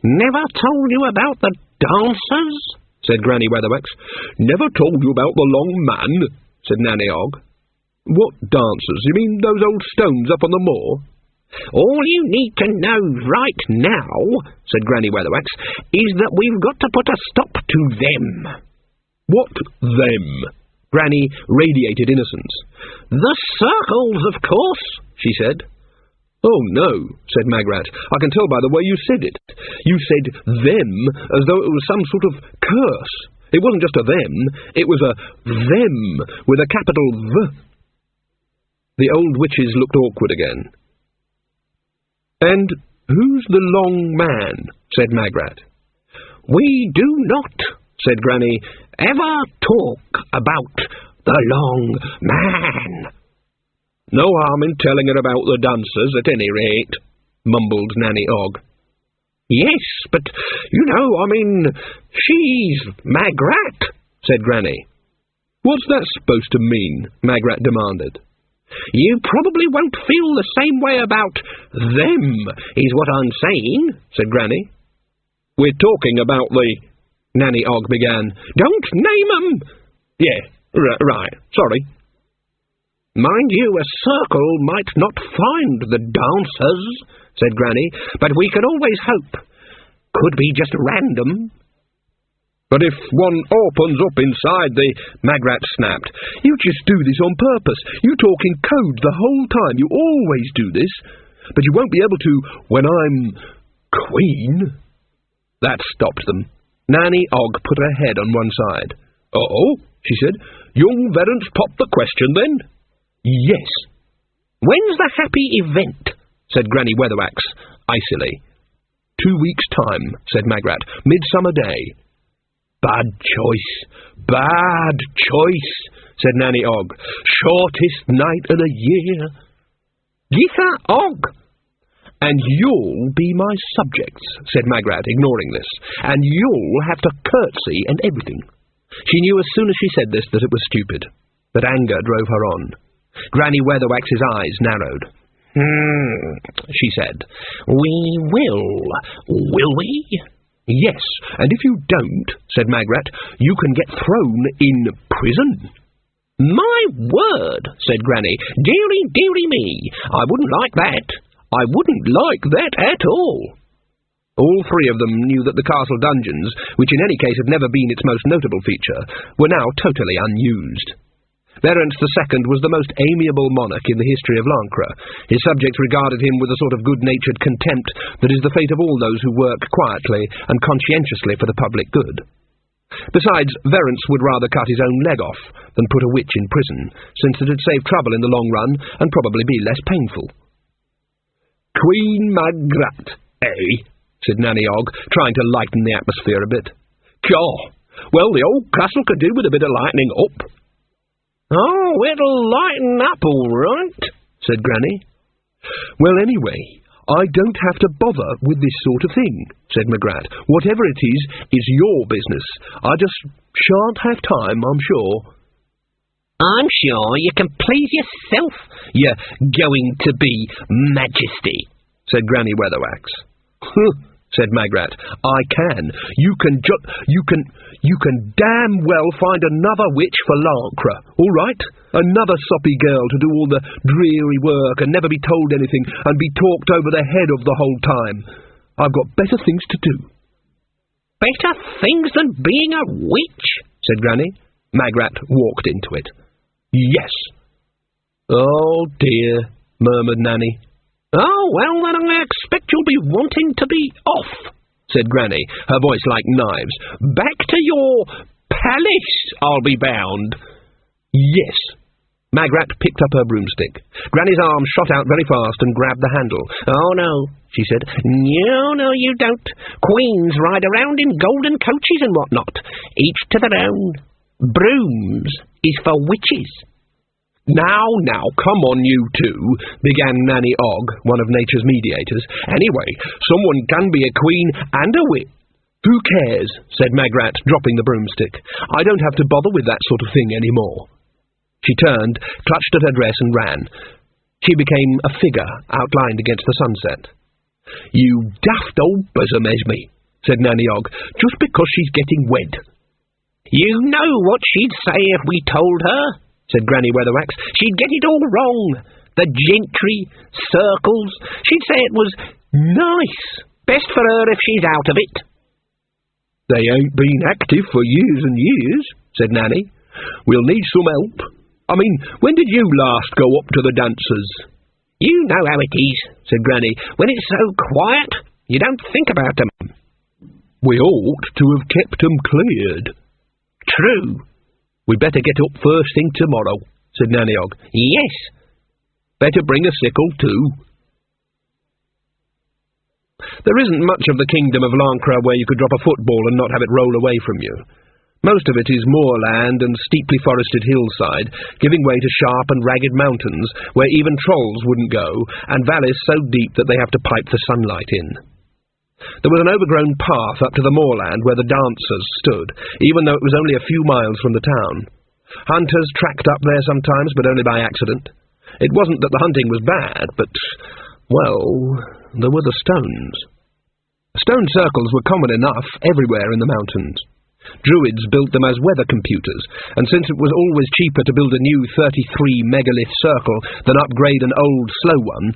Never told you about the dancers? Said Granny Weatherwax. Never told you about the long man, said Nanny Og. What dancers? You mean those old stones up on the moor? All you need to know right now, said Granny Weatherwax, is that we've got to put a stop to them. What them? Granny radiated innocence. The circles, of course, she said. Oh, no, said Magrat. I can tell by the way you said it. You said them as though it was some sort of curse. It wasn't just a them, it was a them with a capital V. The old witches looked awkward again. And who's the long man? Said Magrat. We do not, said Granny, ever talk about the long man. No harm in telling her about the dancers, at any rate, mumbled Nanny Og. Yes, but, you know, I mean, she's Magrat, said Granny. What's that supposed to mean? Magrat demanded. You probably won't feel the same way about them, is what I'm saying, said Granny. We're talking about the... Nanny Og began. Don't name 'em! Yeah, right, sorry. "Mind you, a circle might not find the dancers," said Granny, "but we can always hope. Could be just random." "But if one opens up inside the—" Magrat snapped. "You just do this on purpose. You talk in code the whole time. You always do this. But you won't be able to when I'm Queen." That stopped them. Nanny Og put her head on one side. "Oh," she said. "Young Verence popped the question, then?" "Yes." "When's the happy event?" said Granny Weatherwax, icily. 2 weeks' time, said Magrat. Midsummer Day. "Bad choice, bad choice," said Nanny Og. "Shortest night of the year." "Githa Og!" "And you'll be my subjects," said Magrat, ignoring this. "And you'll have to curtsy and everything." She knew as soon as she said this that it was stupid, but anger drove her on. Granny Weatherwax's eyes narrowed. She said. "We will we?" "Yes, and if you don't," said Magrat, "you can get thrown in prison." "My word," said Granny. "Dearie, dearie me, I wouldn't like that. I wouldn't like that at all." All three of them knew that the castle dungeons, which in any case had never been its most notable feature, were now totally unused. Verence II was the most amiable monarch in the history of Lancre. His subjects regarded him with a sort of good-natured contempt that is the fate of all those who work quietly and conscientiously for the public good. Besides, Verence would rather cut his own leg off than put a witch in prison, since it would save trouble in the long run and probably be less painful. "Queen Magrat, eh?" said Nanny Og, trying to lighten the atmosphere a bit. "Caw, well, the old castle could do with a bit of lightening up." "Oh, it'll lighten up all right," said Granny. "Well, anyway, I don't have to bother with this sort of thing," said Magrat. "Whatever it is your business. I just shan't have time, I'm sure." "I'm sure you can please yourself, you're going to be Majesty," said Granny Weatherwax. "Huh," said Magrat. "I can. You can damn well find another witch for Lancre, all right? Another soppy girl to do all the dreary work and never be told anything and be talked over the head of the whole time. I've got better things to do." "Better things than being a witch?" said Granny. Magrat walked into it. "Yes." "Oh, dear," murmured Nanny. "Oh, well, then I expect you'll be wanting to be off," said Granny, her voice like knives. "Back to your palace, I'll be bound." "Yes." Magrat picked up her broomstick. Granny's arm shot out very fast and grabbed the handle. "Oh, no," she said. No, you don't. Queens ride around in golden coaches and whatnot, each to their own. Brooms is for witches." Now, come on, you two," began Nanny Og, one of nature's mediators. "Anyway, someone can be a queen and a witch." "Who cares?" said Magrat, dropping the broomstick. "I don't have to bother with that sort of thing any more." She turned, clutched at her dress and ran. She became a figure outlined against the sunset. "You daft old bosom, Esme," said Nanny Og, "just because she's getting wed." "You know what she'd say if we told her," said Granny Weatherwax. "She'd get it all wrong. The gentry, circles. She'd say it was nice. Best for her if she's out of it." "They ain't been active for years and years," said Nanny. "We'll need some help. I mean, when did you last go up to the dancers?" "You know how it is," said Granny. "When it's so quiet, you don't think about them." "We ought to have kept 'em cleared." "True." "We'd better get up first thing tomorrow," said Nanny Og. "Yes." "Better bring a sickle, too." There isn't much of the kingdom of Lancre where you could drop a football and not have it roll away from you. Most of it is moorland and steeply forested hillside, giving way to sharp and ragged mountains where even trolls wouldn't go, and valleys so deep that they have to pipe the sunlight in. There was an overgrown path up to the moorland where the dancers stood, even though it was only a few miles from the town. Hunters tracked up there sometimes, but only by accident. It wasn't that the hunting was bad, but, well, there were the stones. Stone circles were common enough everywhere in the mountains. Druids built them as weather computers, and since it was always cheaper to build a new 33-megalith circle than upgrade an old, slow one,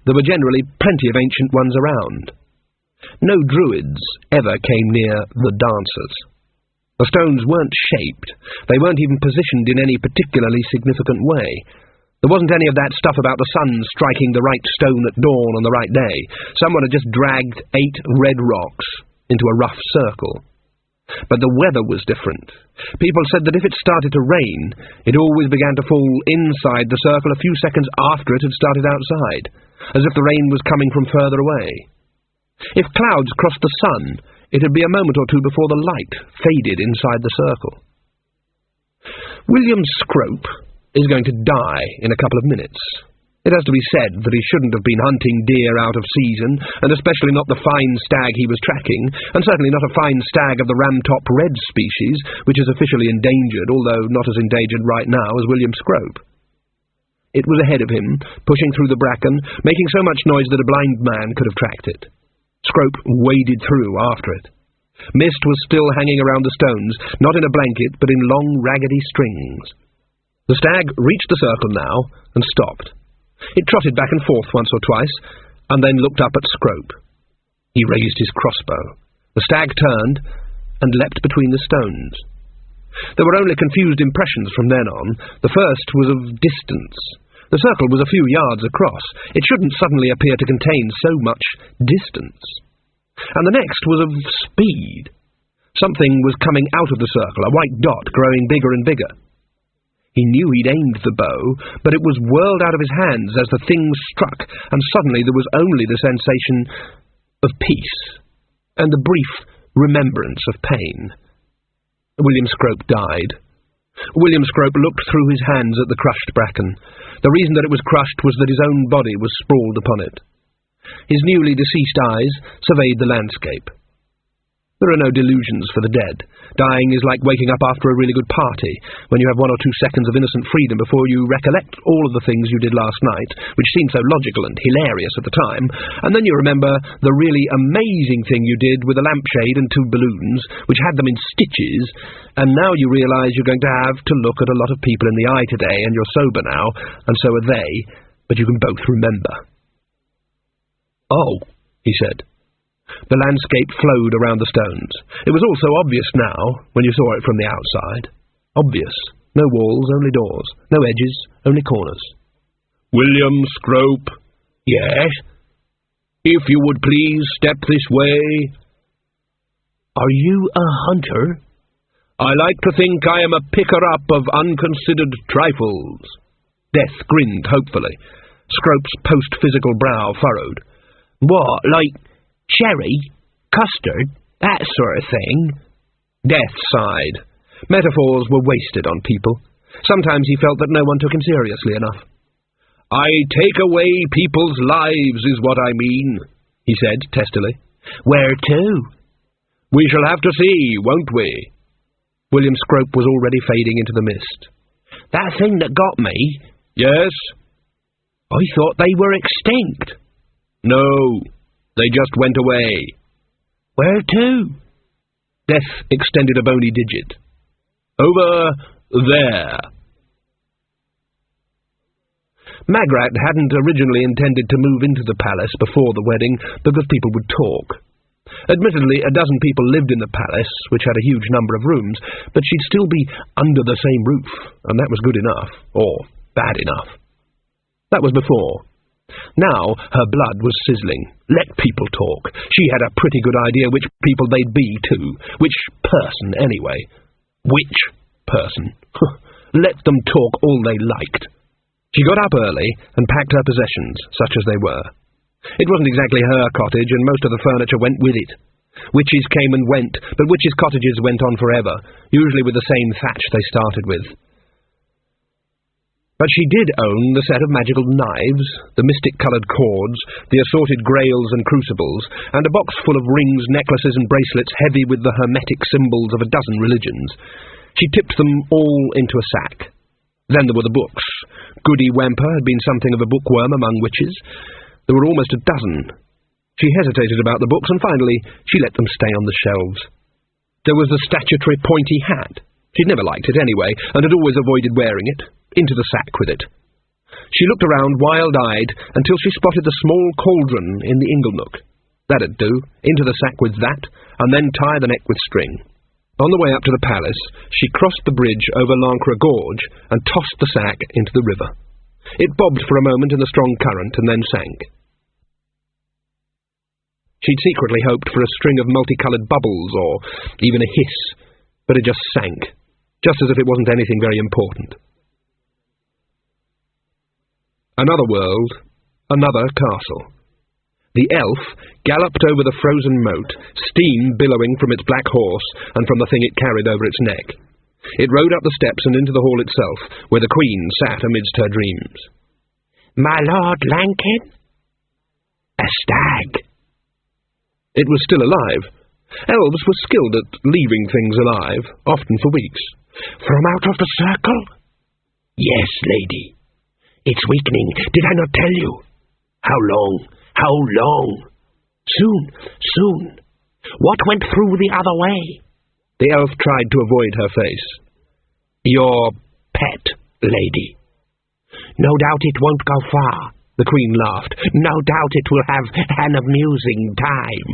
there were generally plenty of ancient ones around. No druids ever came near the dancers. The stones weren't shaped. They weren't even positioned in any particularly significant way. There wasn't any of that stuff about the sun striking the right stone at dawn on the right day. Someone had just dragged 8 red rocks into a rough circle. But the weather was different. People said that if it started to rain, it always began to fall inside the circle a few seconds after it had started outside, as if the rain was coming from further away. If clouds crossed the sun, it would be a moment or two before the light faded inside the circle. William Scrope is going to die in a couple of minutes. It has to be said that he shouldn't have been hunting deer out of season, and especially not the fine stag he was tracking, and certainly not a fine stag of the ram-top red species, which is officially endangered, although not as endangered right now as William Scrope. It was ahead of him, pushing through the bracken, making so much noise that a blind man could have tracked it. Scrope waded through after it. Mist was still hanging around the stones, not in a blanket, but in long, raggedy strings. The stag reached the circle now, and stopped. It trotted back and forth once or twice, and then looked up at Scrope. He raised his crossbow. The stag turned, and leapt between the stones. There were only confused impressions from then on. The first was of distance. The circle was a few yards across. It shouldn't suddenly appear to contain so much distance. And the next was of speed. Something was coming out of the circle, a white dot growing bigger and bigger. He knew he'd aimed the bow, but it was whirled out of his hands as the thing struck, and suddenly there was only the sensation of peace, and the brief remembrance of pain. William Scrope died. William Scrope looked through his hands at the crushed bracken. The reason that it was crushed was that his own body was sprawled upon it. His newly deceased eyes surveyed the landscape. There are no delusions for the dead. Dying is like waking up after a really good party, when you have 1 or 2 seconds of innocent freedom before you recollect all of the things you did last night, which seemed so logical and hilarious at the time, and then you remember the really amazing thing you did with a lampshade and 2 balloons, which had them in stitches, and now you realise you're going to have to look at a lot of people in the eye today, and you're sober now, and so are they, but you can both remember. "Oh," he said. The landscape flowed around the stones. It was also obvious now, when you saw it from the outside. Obvious. No walls, only doors. No edges, only corners. "William Scrope." "Yes?" "If you would please step this way." "Are you a hunter?" "I like to think I am a picker-up of unconsidered trifles." Death grinned hopefully. Scrope's post-physical brow furrowed. "What, like cherry? Custard? That sort of thing?" Death sighed. Metaphors were wasted on people. Sometimes he felt that no one took him seriously enough. "I take away people's lives is what I mean," he said testily. "Where to?" "We shall have to see, won't we?" William Scrope was already fading into the mist. "That thing that got me?" "Yes?" "I thought they were extinct." "No. They just went away." "Where to?" Death extended a bony digit. "Over there." Magrat hadn't originally intended to move into the palace before the wedding because people would talk. Admittedly, 12 people lived in the palace, which had a huge number of rooms, but she'd still be under the same roof, and that was good enough, or bad enough. That was before. Now her blood was sizzling. Let people talk. She had a pretty good idea which people they'd be, too. Which person, anyway. Which person? Let them talk all they liked. She got up early and packed her possessions, such as they were. It wasn't exactly her cottage, and most of the furniture went with it. Witches came and went, but witches' cottages went on forever, usually with the same thatch they started with. But she did own the set of magical knives, the mystic-coloured cords, the assorted grails and crucibles, and a box full of rings, necklaces and bracelets heavy with the hermetic symbols of 12 religions. She tipped them all into a sack. Then there were the books. Goody Whamper had been something of a bookworm among witches. There were almost 12. She hesitated about the books, and finally she let them stay on the shelves. There was the statutory pointy hat. She'd never liked it anyway, and had always avoided wearing it. Into the sack with it. She looked around wild-eyed until she spotted the small cauldron in the inglenook. That'd do. Into the sack with that, and then tie the neck with string. On the way up to the palace, she crossed the bridge over Lancre Gorge and tossed the sack into the river. It bobbed for a moment in the strong current and then sank. She'd secretly hoped for a string of multicoloured bubbles or even a hiss, but it just sank, just as if it wasn't anything very important. Another world, another castle. The elf galloped over the frozen moat, steam billowing from its black horse and from the thing it carried over its neck. It rode up the steps and into the hall itself, where the queen sat amidst her dreams. My lord Lankin? A stag. It was still alive. Elves were skilled at leaving things alive, often for weeks. From out of the circle? Yes, lady. It's weakening. Did I not tell you? How long? How long? Soon. What went through the other way? The elf tried to avoid her face. Your pet, lady. No doubt it won't go far. The queen laughed. No doubt it will have an amusing time.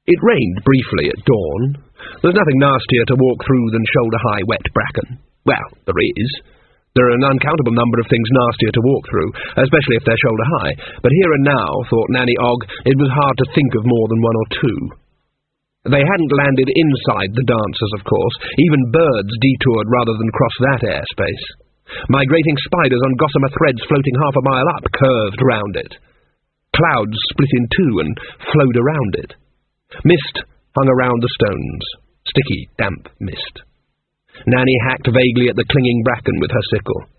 It rained briefly at dawn. There's nothing nastier to walk through than shoulder-high wet bracken. Well, there is. There are an uncountable number of things nastier to walk through, especially if they're shoulder-high. But here and now, thought Nanny Og, it was hard to think of more than one or two. They hadn't landed inside the dancers, of course. Even birds detoured rather than cross that airspace. Migrating spiders on gossamer threads floating half a mile up curved round it. Clouds split in two and flowed around it. Mist hung around the stones. Sticky, damp mist. Nanny hacked vaguely at the clinging bracken with her sickle.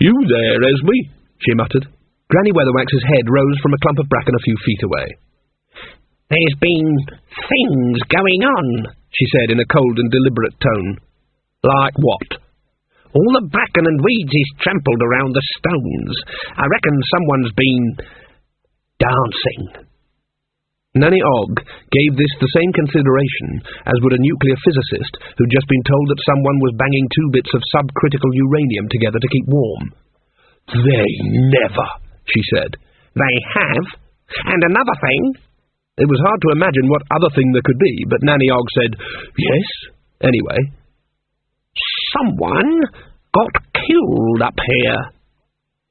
"You there, Esme?" she muttered. Granny Weatherwax's head rose from a clump of bracken a few feet away. There's been things going on, she said in a cold and deliberate tone. Like what? All the bracken and weeds is trampled around the stones. I reckon someone's been dancing. Nanny Og gave this the same consideration as would a nuclear physicist who'd just been told that someone was banging 2 bits of subcritical uranium together to keep warm. They never, she said. They have. And another thing. It was hard to imagine what other thing there could be, but Nanny Og said, yes, anyway. Someone got killed up here.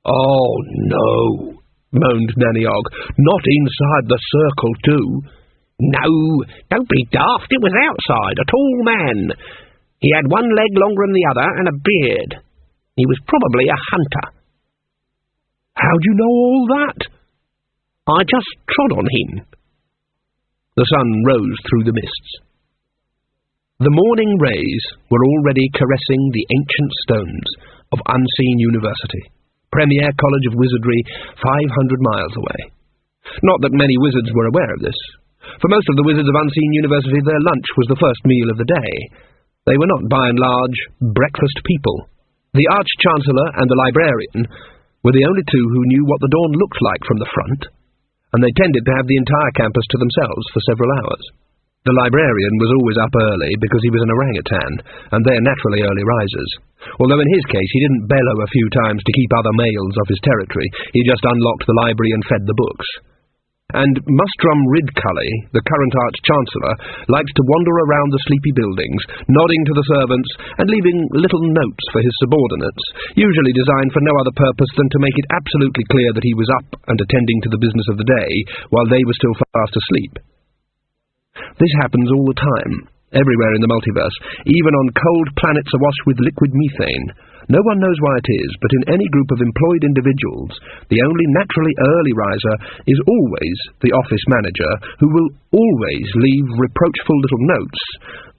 Oh, no, moaned Nanny Og. Not inside the circle, too. No, don't be daft. It was outside, a tall man. He had one leg longer than the other and a beard. He was probably a hunter. How'd you know all that? I just trod on him. The sun rose through the mists. The morning rays were already caressing the ancient stones of Unseen University, premier college of wizardry 500 miles away. Not that many wizards were aware of this. For most of the wizards of Unseen University, their lunch was the first meal of the day. They were not, by and large, breakfast people. The Arch-Chancellor and the Librarian were the only two who knew what the dawn looked like from the front, and they tended to have the entire campus to themselves for several hours. The librarian was always up early because he was an orangutan, and they're naturally early risers. Although in his case he didn't bellow a few times to keep other males off his territory, he just unlocked the library and fed the books. And Mustrum Ridcully, the current Arch-Chancellor, liked to wander around the sleepy buildings, nodding to the servants and leaving little notes for his subordinates, usually designed for no other purpose than to make it absolutely clear that he was up and attending to the business of the day, while they were still fast asleep. This happens all the time, everywhere in the multiverse, even on cold planets awash with liquid methane. No one knows why it is, but in any group of employed individuals, the only naturally early riser is always the office manager, who will always leave reproachful little notes,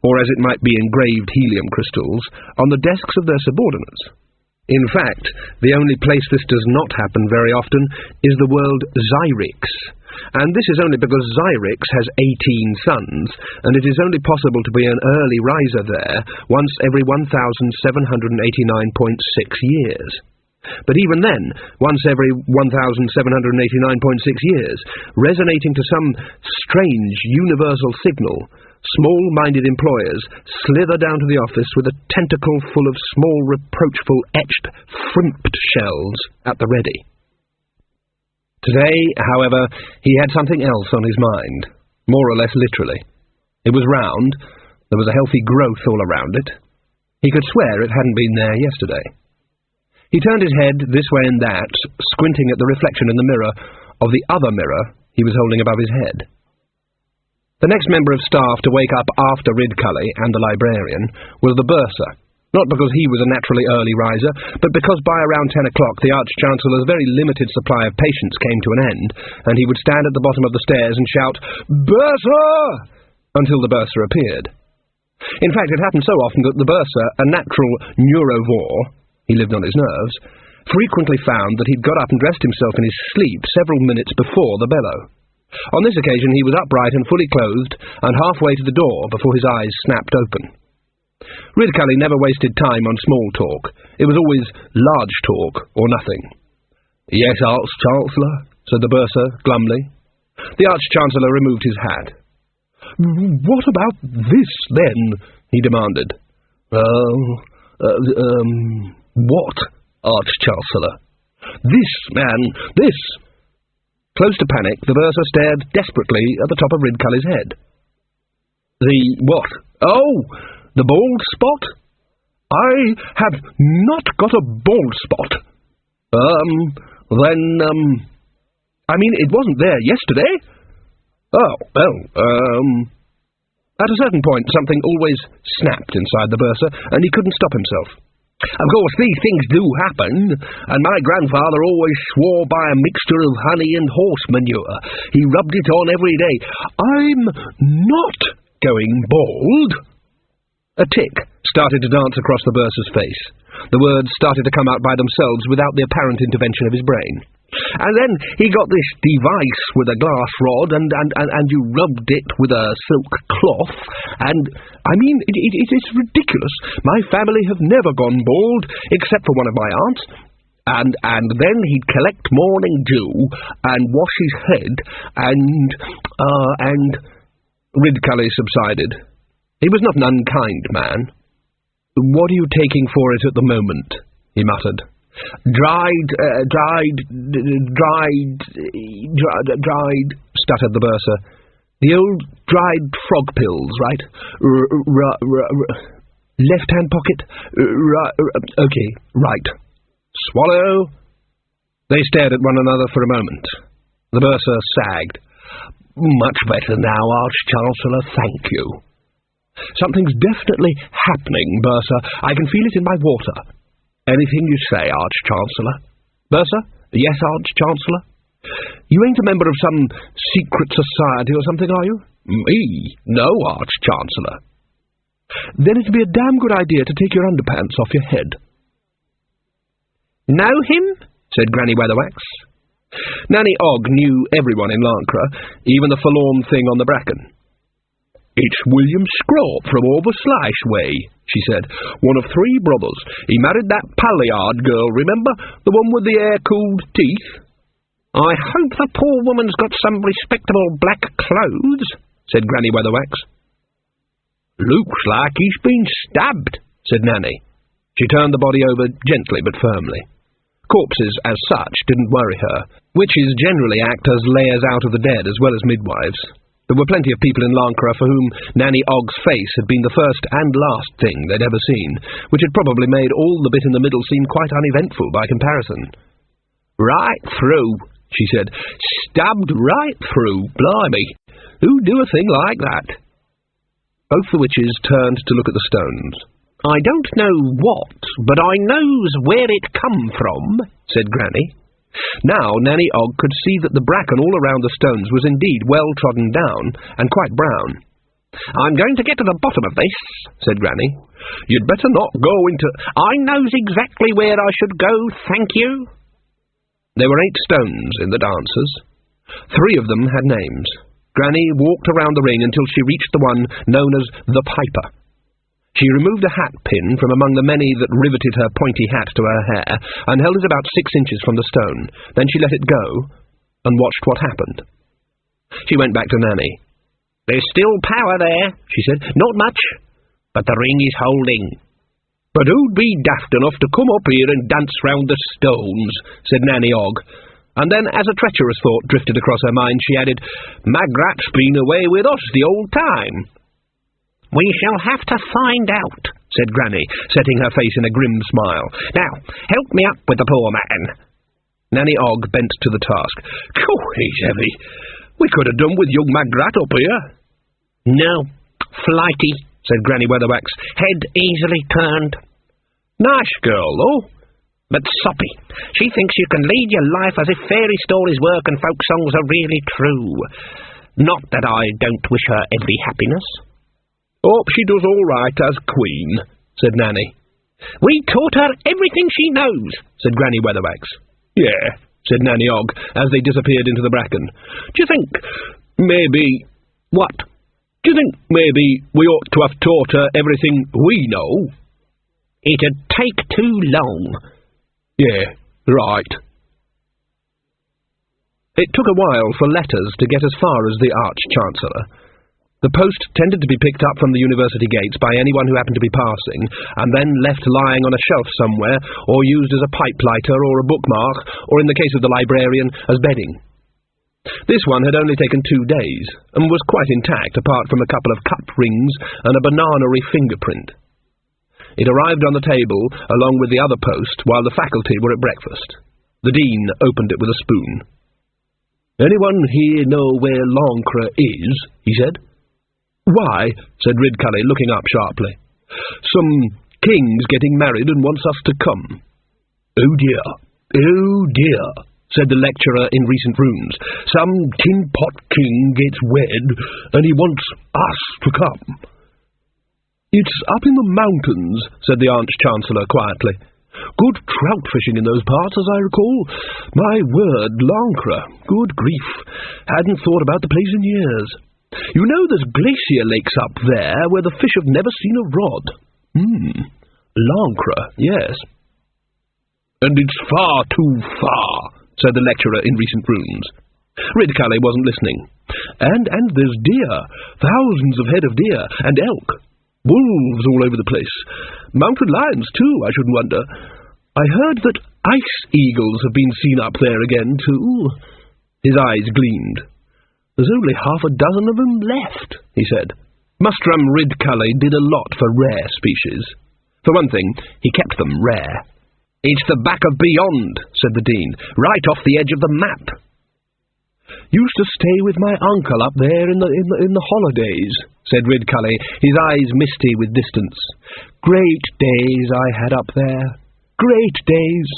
or as it might be engraved helium crystals, on the desks of their subordinates. In fact, the only place this does not happen very often is the world Zyrix, and this is only because Zyrix has 18 suns, and it is only possible to be an early riser there once every 1,789.6 years. But even then, once every 1,789.6 years, resonating to some strange universal signal, small-minded employers slither down to the office with a tentacle full of small, reproachful, etched, frimped shells at the ready. Today, however, he had something else on his mind, more or less literally. It was round, there was a healthy growth all around it. He could swear it hadn't been there yesterday. He turned his head this way and that, squinting at the reflection in the mirror of the other mirror he was holding above his head. The next member of staff to wake up after Ridcully and the librarian was the bursar, not because he was a naturally early riser, but because by around 10 o'clock the Arch-Chancellor's very limited supply of patience came to an end, and he would stand at the bottom of the stairs and shout, "Bursar!" until the bursar appeared. In fact, it happened so often that the bursar, a natural neurovore, he lived on his nerves, frequently found that he'd got up and dressed himself in his sleep several minutes before the bellow. On this occasion he was upright and fully clothed, and halfway to the door before his eyes snapped open. Ridcully never wasted time on small talk. It was always large talk or nothing. "Yes, Arch-Chancellor," said the bursar glumly. The Arch-Chancellor removed his hat. "What about this, then?" he demanded. What, Arch-Chancellor?" "This, man, this!" Close to panic, the bursar stared desperately at the top of Ridcully's head. "The what? Oh, the bald spot? I have not got a bald spot. I mean, it wasn't there yesterday." "Oh, well, At a certain point, something always snapped inside the bursar, and he couldn't stop himself. "Of course, these things do happen, and my grandfather always swore by a mixture of honey and horse manure. He rubbed it on every day. I'm not going bald." A tic started to dance across the bursar's face. The words started to come out by themselves without the apparent intervention of his brain. "And then he got this device with a glass rod, and you rubbed it with a silk cloth, and, I mean, it is ridiculous. My family have never gone bald, except for one of my aunts, and then he'd collect morning dew, and wash his head, and Ridcully subsided. He was not an unkind man. "What are you taking for it at the moment?" he muttered. Dried, stuttered the bursar. "The old dried frog pills, right? Left-hand pocket? Okay, right. Swallow." They stared at one another for a moment. The bursar sagged. "Much better now, Arch-Chancellor, thank you." "Something's definitely happening, bursar. I can feel it in my water." "Anything you say, Arch-Chancellor." "Bursar?" "Yes, Arch-Chancellor." "You ain't a member of some secret society or something, are you?" "Me? No, Arch-Chancellor." "Then it'd be a damn good idea to take your underpants off your head." "Know him?" said Granny Weatherwax. Nanny Ogg knew everyone in Lancre, even the forlorn thing on the bracken. "It's William Scrope from over Slice way," she said. "One of 3 brothers. He married that Palliard girl, remember? The one with the air-cooled teeth." "I hope the poor woman's got some respectable black clothes," said Granny Weatherwax. "Looks like he's been stabbed," said Nanny. She turned the body over gently but firmly. Corpses, as such, didn't worry her. Witches generally act as layers out of the dead as well as midwives. There were plenty of people in Lancre for whom Nanny Ogg's face had been the first and last thing they'd ever seen, which had probably made all the bit in the middle seem quite uneventful by comparison. "Right through," she said. "Stabbed right through, blimey. Who'd do a thing like that?" Both the witches turned to look at the stones. "I don't know what, but I knows where it come from," said Granny. Now Nanny Ogg could see that the bracken all around the stones was indeed well trodden down, and quite brown. "I'm going to get to the bottom of this," said Granny. "You'd better not go into—" "I knows exactly where I should go, thank you." There were 8 stones in the dancers. 3 of them had names. Granny walked around the ring until she reached the one known as the Piper. She removed a hat pin from among the many that riveted her pointy hat to her hair, and held it about 6 inches from the stone. Then she let it go, and watched what happened. She went back to Nanny. "There's still power there," she said. "Not much, but the ring is holding." "But who'd be daft enough to come up here and dance round the stones?" said Nanny Og. And then, as a treacherous thought drifted across her mind, she added, "Magrat's been away with us the whole time." "We shall have to find out," said Granny, setting her face in a grim smile. "Now, help me up with the poor man." Nanny Og bent to the task. "Cool, he's heavy. We could have done with young Magrat up here." "No, flighty," said Granny Weatherwax. "Head easily turned." "Nice girl, though." "But soppy. She thinks you can lead your life as if fairy stories work and folk songs are really true. Not that I don't wish her every happiness." "Hope she does all right as queen," said Nanny. "We taught her everything she knows," said Granny Weatherwax. "Yeah," said Nanny Og, as they disappeared into the bracken. "Do you think, maybe—" "What?" "Do you think, maybe, we ought to have taught her everything we know?" "It'd take too long." "Yeah, right." It took a while for letters to get as far as the Arch-Chancellor. The post tended to be picked up from the university gates by anyone who happened to be passing, and then left lying on a shelf somewhere, or used as a pipe lighter or a bookmark, or in the case of the librarian, as bedding. This one had only taken 2 days, and was quite intact apart from a couple of cup rings and a banana-y fingerprint. It arrived on the table, along with the other post, while the faculty were at breakfast. The Dean opened it with a spoon. "Anyone here know where Lancre is?" he said. "Why?" said Ridcully, looking up sharply. "Some king's getting married and wants us to come." "Oh dear," said the lecturer in recent runes. "Some tin-pot king gets wed, and he wants us to come." "It's up in the mountains," said the Arch-Chancellor quietly. "Good trout fishing in those parts, as I recall. My word, Lancre, good grief. Hadn't thought about the place in years. You know there's glacier lakes up there where the fish have never seen a rod. Lancre, yes." "And it's far too far," said the lecturer in recent runes. Ridcully wasn't listening. And there's deer, thousands of head of deer, and elk. Wolves all over the place. Mountain lions, too, I shouldn't wonder. I heard that ice eagles have been seen up there again, too. His eyes gleamed. "There's only half a dozen of them left," he said. Mustrum Ridcully did a lot for rare species. For one thing, he kept them rare. "It's the back of beyond," said the Dean, "right off the edge of the map." "Used to stay with my uncle up there in the holidays," said Ridcully, his eyes misty with distance. "Great days I had up there. Great days.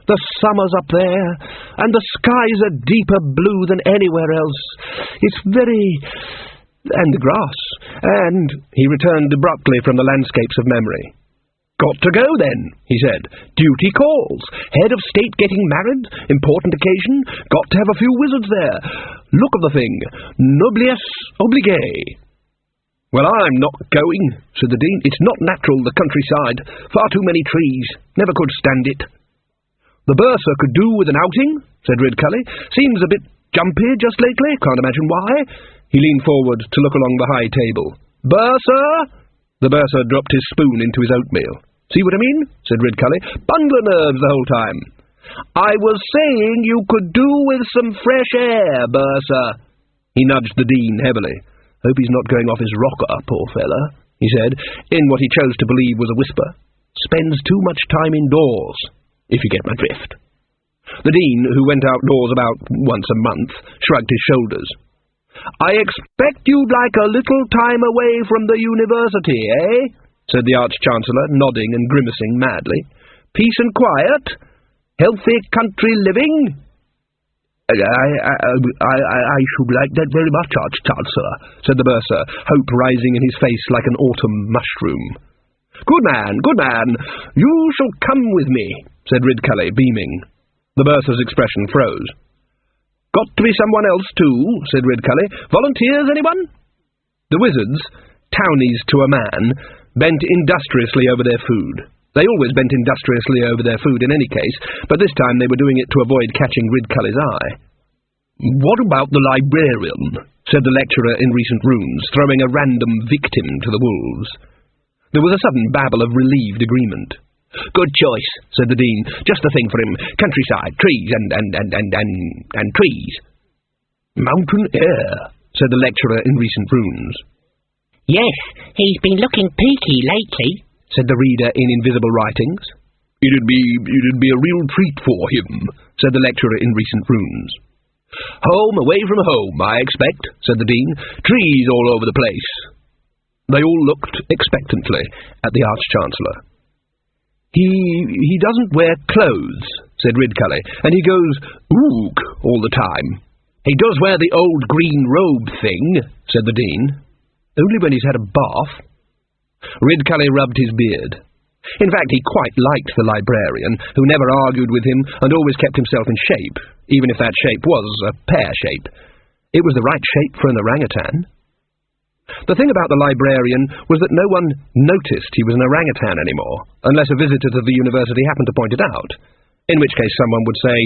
The summer's up there, and the skies are deeper blue than anywhere else. It's very... and the grass, and..." He returned abruptly from the landscapes of memory. "Got to go, then," he said. "Duty calls. Head of state getting married, important occasion, got to have a few wizards there. Look of the thing, noblesse oblige." "Well, I'm not going," said the Dean. "It's not natural, the countryside. Far too many trees. Never could stand it." "The bursar could do with an outing," said Ridcully. "Seems a bit jumpy just lately. Can't imagine why." He leaned forward to look along the high table. "Bursar!" The bursar dropped his spoon into his oatmeal. "See what I mean?" said Ridcully. "Bungler nerves the whole time." "I was saying you could do with some fresh air, bursar." He nudged the Dean heavily. "Hope he's not going off his rocker, poor fella," he said, in what he chose to believe was a whisper. "Spends too much time indoors, if you get my drift." The Dean, who went outdoors about once a month, shrugged his shoulders. "I expect you'd like a little time away from the university, eh?" said the Arch-Chancellor, nodding and grimacing madly. "Peace and quiet? Healthy country living?" I should like that very much, Arch-Chancellor," said the bursar, hope rising in his face like an autumn mushroom. Good man, you shall come with me," said Ridcully, beaming. The bursar's expression froze. "Got to be someone else, too," said Ridcully. "Volunteers, anyone?" The wizards, townies to a man, bent industriously over their food. They always bent industriously over their food in any case, but this time they were doing it to avoid catching Ridcully's eye. "What about the librarian?" said the lecturer in recent runes, throwing a random victim to the wolves. There was a sudden babble of relieved agreement. "Good choice," said the dean. "Just the thing for him. Countryside, trees, and trees." "Mountain air," said the lecturer in recent runes. "Yes, he's been looking peaky lately," said the reader in invisible writings. It'd be a real treat for him," said the lecturer in recent runes. "Home away from home, I expect," said the dean. "Trees all over the place." They all looked expectantly at the Arch-Chancellor. He doesn't wear clothes," said Ridcully, "and he goes ook all the time." "He does wear the old green robe thing," said the dean. "Only when he's had a bath." Ridcully rubbed his beard. In fact, he quite liked the librarian, who never argued with him and always kept himself in shape, even if that shape was a pear shape. It was the right shape for an orangutan. The thing about the librarian was that no one noticed he was an orangutan anymore, unless a visitor to the university happened to point it out, in which case someone would say,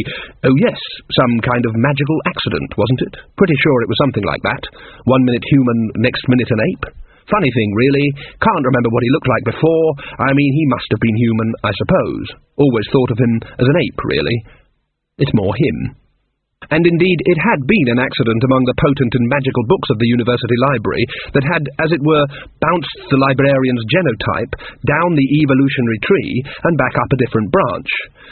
"Oh yes, some kind of magical accident, wasn't it? Pretty sure it was something like that. 1 minute human, next minute an ape. Funny thing, really. Can't remember what he looked like before. I mean, he must have been human, I suppose. Always thought of him as an ape, really. It's more him." And indeed, it had been an accident among the potent and magical books of the university library that had, as it were, bounced the librarian's genotype down the evolutionary tree and back up a different branch,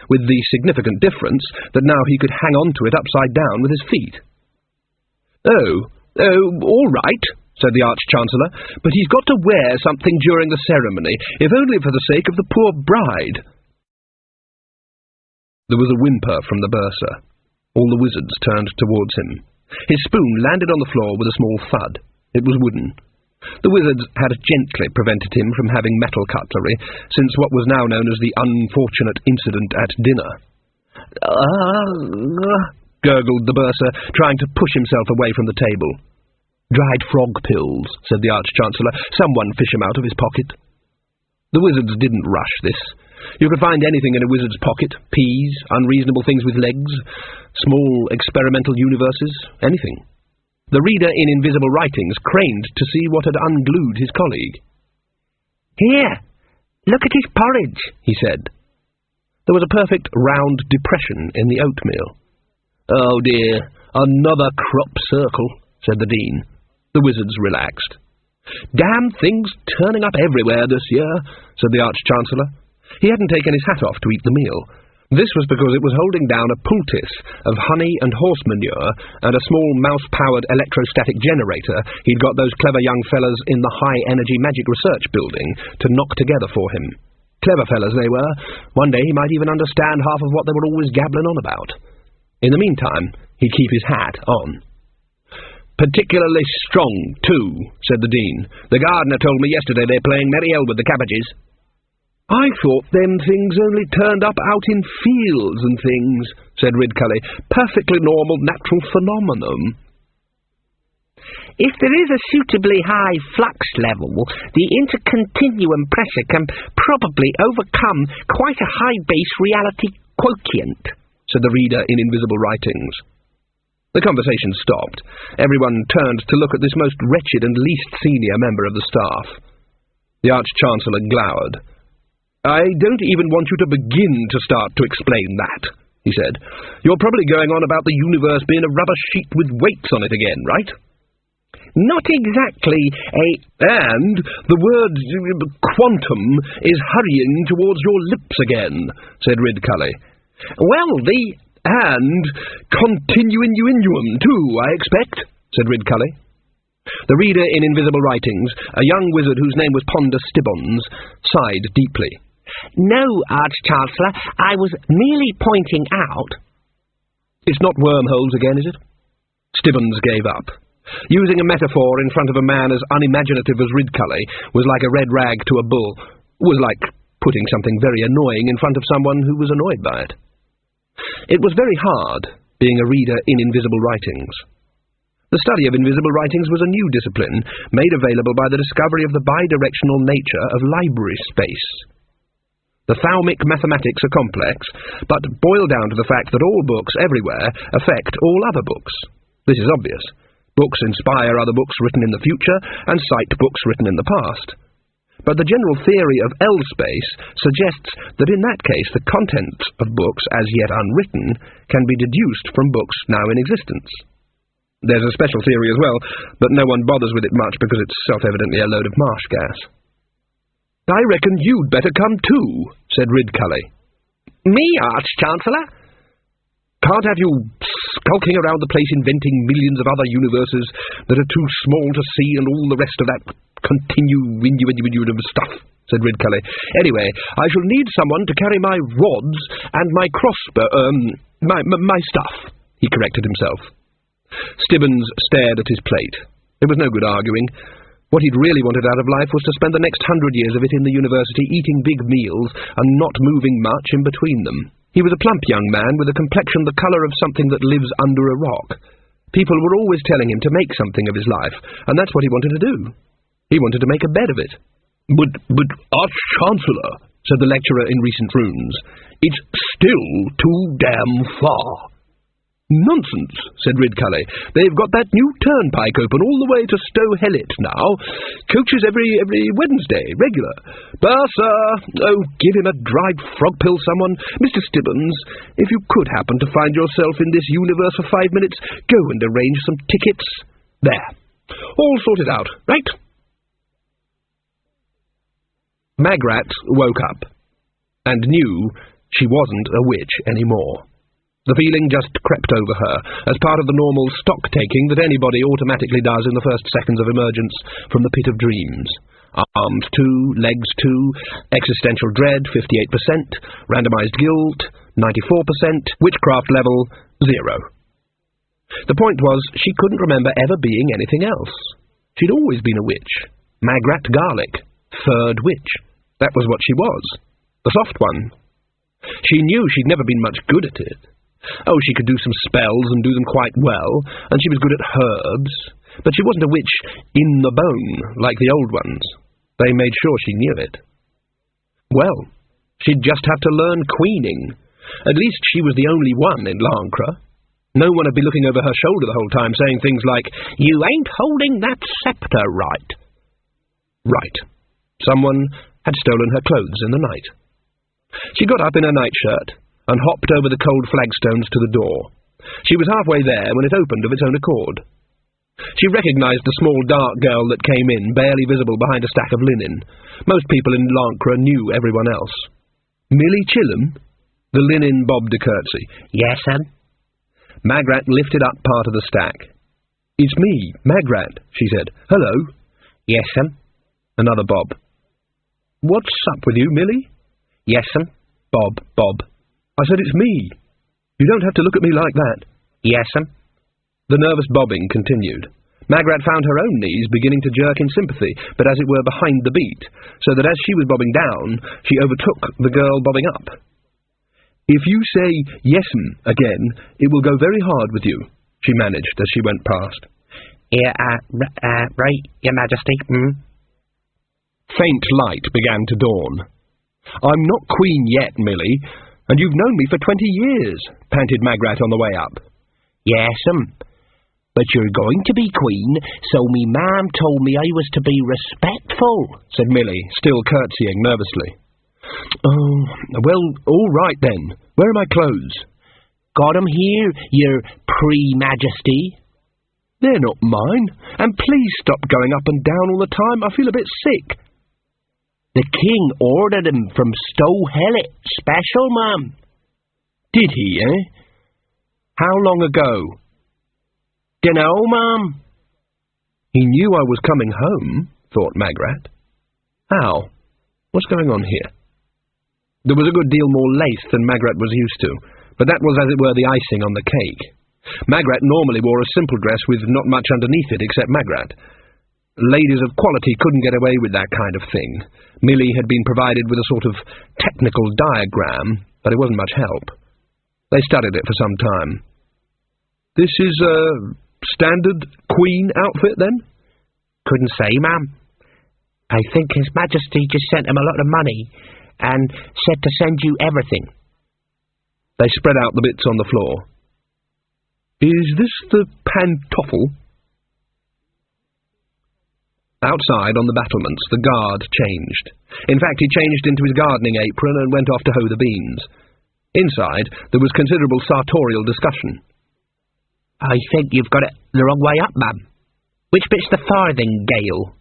with the significant difference that now he could hang on to it upside down with his feet. Oh, all right," said the Arch-Chancellor, "but he's got to wear something during the ceremony, if only for the sake of the poor bride." There was a whimper from the bursar. All the wizards turned towards him. His spoon landed on the floor with a small thud. It was wooden. The wizards had gently prevented him from having metal cutlery since what was now known as the unfortunate incident at dinner. Gurgled the bursar, trying to push himself away from the table. "Dried frog pills," said the Arch-Chancellor. "Someone fish 'em out of his pocket." The wizards didn't rush this. You could find anything in a wizard's pocket. Peas, unreasonable things with legs, small experimental universes, anything. The reader in invisible writings craned to see what had unglued his colleague. "Here, look at his porridge," he said. There was a perfect round depression in the oatmeal. "Oh dear, another crop circle," said the dean. The wizards relaxed. "Damn things turning up everywhere this year," said the Arch-Chancellor. He hadn't taken his hat off to eat the meal. This was because it was holding down a poultice of honey and horse manure and a small mouse-powered electrostatic generator he'd got those clever young fellas in the high-energy magic research building to knock together for him. Clever fellas they were. One day he might even understand half of what they were always gabbling on about. In the meantime, he'd keep his hat on. "Particularly strong, too," said the dean. "The gardener told me yesterday they're playing Merry Hell with the cabbages." "I thought them things only turned up out in fields and things," said Ridcully. "Perfectly normal natural phenomenon." "If there is a suitably high flux level, the intercontinuum pressure can probably overcome quite a high base reality quotient," said the reader in invisible writings. The conversation stopped. Everyone turned to look at this most wretched and least senior member of the staff. The Arch-Chancellor glowered. "I don't even want you to begin to start to explain that," he said. "You're probably going on about the universe being a rubber sheet with weights on it again, right?" "Not exactly And the word quantum is hurrying towards your lips again," said Ridcully. "Well, And continuum too, I expect," said Ridcully. The reader in invisible writings, a young wizard whose name was Ponder Stibbons, sighed deeply. "No, Arch-Chancellor, I was merely pointing out—" "It's not wormholes again, is it?" Stibbons gave up. Using a metaphor in front of a man as unimaginative as Ridcully was like a red rag to a bull, was like putting something very annoying in front of someone who was annoyed by it. It was very hard, being a reader in invisible writings. The study of invisible writings was a new discipline, made available by the discovery of the bidirectional nature of library space. The Thaumic mathematics are complex, but boil down to the fact that all books everywhere affect all other books. This is obvious. Books inspire other books written in the future, and cite books written in the past. But the general theory of L-space suggests that in that case the contents of books as yet unwritten can be deduced from books now in existence. There's a special theory as well, but no one bothers with it much because it's self-evidently a load of marsh gas. "I reckon you'd better come too," said Ridcully. "Me, Arch-Chancellor?" "Can't have you skulking around the place inventing millions of other universes that are too small to see and all the rest of that continuum stuff," said Ridcully. "Anyway, I shall need someone to carry my rods and my crossbow, my stuff," he corrected himself. Stibbons stared at his plate. It was no good arguing. What he'd really wanted out of life was to spend the next 100 years of it in the university eating big meals and not moving much in between them. He was a plump young man with a complexion the colour of something that lives under a rock. People were always telling him to make something of his life, and that's what he wanted to do. He wanted to make a bed of it. But Arch-Chancellor," said the lecturer in recent runes, "it's still too damn far." "Nonsense," said Ridcully. "They've got that new turnpike open all the way to Stow-Hellet now. Coaches every Wednesday, regular. Bursar! Oh, give him a dried frog pill, someone. Mr. Stibbons, if you could happen to find yourself in this universe for 5 minutes, go and arrange some tickets. There. All sorted out, right?" Magrat woke up, and knew she wasn't a witch anymore. The feeling just crept over her, as part of the normal stock-taking that anybody automatically does in the first seconds of emergence from the pit of dreams. Arms 2, legs 2, existential dread 58%, randomized guilt 94%, witchcraft level 0. The point was, she couldn't remember ever being anything else. She'd always been a witch. Magrat Garlic, third witch. That was what she was. The soft one. She knew she'd never been much good at it. Oh, she could do some spells and do them quite well, and she was good at herbs, but she wasn't a witch in the bone, like the old ones. They made sure she knew it. Well, she'd just have to learn queening. At least she was the only one in Lancre. No one would be looking over her shoulder the whole time, saying things like, "You ain't holding that sceptre right." Right. Someone had stolen her clothes in the night. She got up in her nightshirt and hopped over the cold flagstones to the door. She was halfway there when it opened of its own accord. She recognised the small dark girl that came in, barely visible behind a stack of linen. Most people in Lancre knew everyone else. "Millie Chilham?" The linen bobbed a curtsy. "Yes'm." Magrat lifted up part of the stack. "It's me, Magrat," she said. "Hello." "Yes'm." Another bob. "What's up with you, Millie?" "Yes'm." Bob. "I said it's me. You don't have to look at me like that." "Yes'm." The nervous bobbing continued. Magrat found her own knees beginning to jerk in sympathy, but as it were behind the beat, so that as she was bobbing down, she overtook the girl bobbing up. "If you say yes'm again, it will go very hard with you," she managed as she went past. Right, Your Majesty." Faint light began to dawn. "I'm not queen yet, Millie, and you've known me for 20 years, panted Magrat on the way up. "Yes'm. But you're going to be queen, so me mam told me I was to be respectful," said Millie, still curtsying nervously. "Oh, well, all right then. Where are my clothes?" "Got 'em here, your pre-majesty." "They're not mine, and please stop going up and down all the time. I feel a bit sick." "The king ordered 'em from Stow-Hellet, special, ma'am." "Did he, eh? How long ago?" "Dunno, ma'am." He knew I was coming home, thought Magrat. How? What's going on here? There was a good deal more lace than Magrat was used to, but that was, as it were, the icing on the cake. Magrat normally wore a simple dress with not much underneath it except Magrat. Ladies of quality couldn't get away with that kind of thing. Millie had been provided with a sort of technical diagram, but it wasn't much help. They studied it for some time. "This is, standard queen outfit, then? Couldn't say, ma'am. I think His Majesty just sent him a lot of money and said to send you everything. They spread out the bits on the floor. Is this the pantoffel? Outside, on the battlements, the guard changed. In fact, he changed into his gardening apron and went off to hoe the beans. Inside, there was considerable sartorial discussion. I think you've got it the wrong way up, ma'am. Which bit's the farthingale?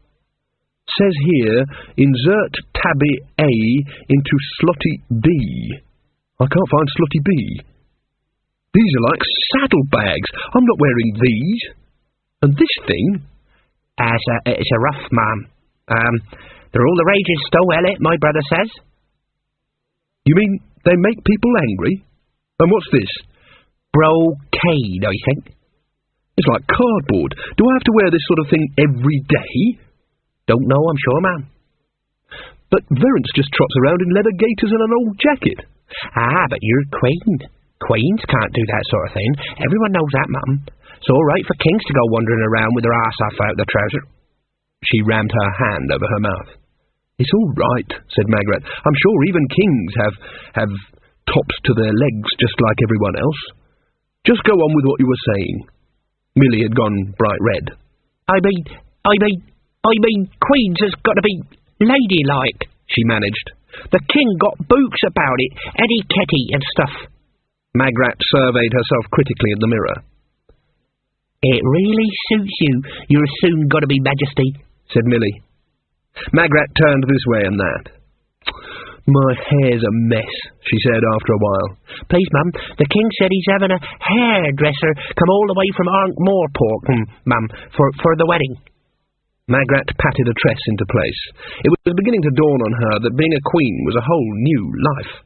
Says here, insert tabby A into slotty B. I can't find slotty B. These are like saddlebags. I'm not wearing these. And this thing? It's a rough, ma'am. They're all the rages still, Elliot, my brother says. You mean they make people angry? And what's this? Brocade, I think. It's like cardboard. Do I have to wear this sort of thing every day? Don't know, I'm sure, ma'am. But Verence just trots around in leather gaiters and an old jacket. Ah, but you're queen. Queens can't do that sort of thing. Everyone knows that, ma'am. It's all right for kings to go wandering around with their arse off out their trouser. She rammed her hand over her mouth. It's all right, said Margaret. I'm sure even kings have tops to their legs just like everyone else. Just go on with what you were saying. Millie had gone bright red. I mean, queens has got to be ladylike, she managed. The king got books about it, etiquette and stuff. Magrat surveyed herself critically in the mirror. It really suits you. You're soon got to be Majesty, said Millie. Magrat turned this way and that. My hair's a mess, she said after a while. Please, ma'am, the king said he's having a hairdresser come all the way from Ankh-Morpork, ma'am, for the wedding. Magrat patted a tress into place. It was beginning to dawn on her that being a queen was a whole new life.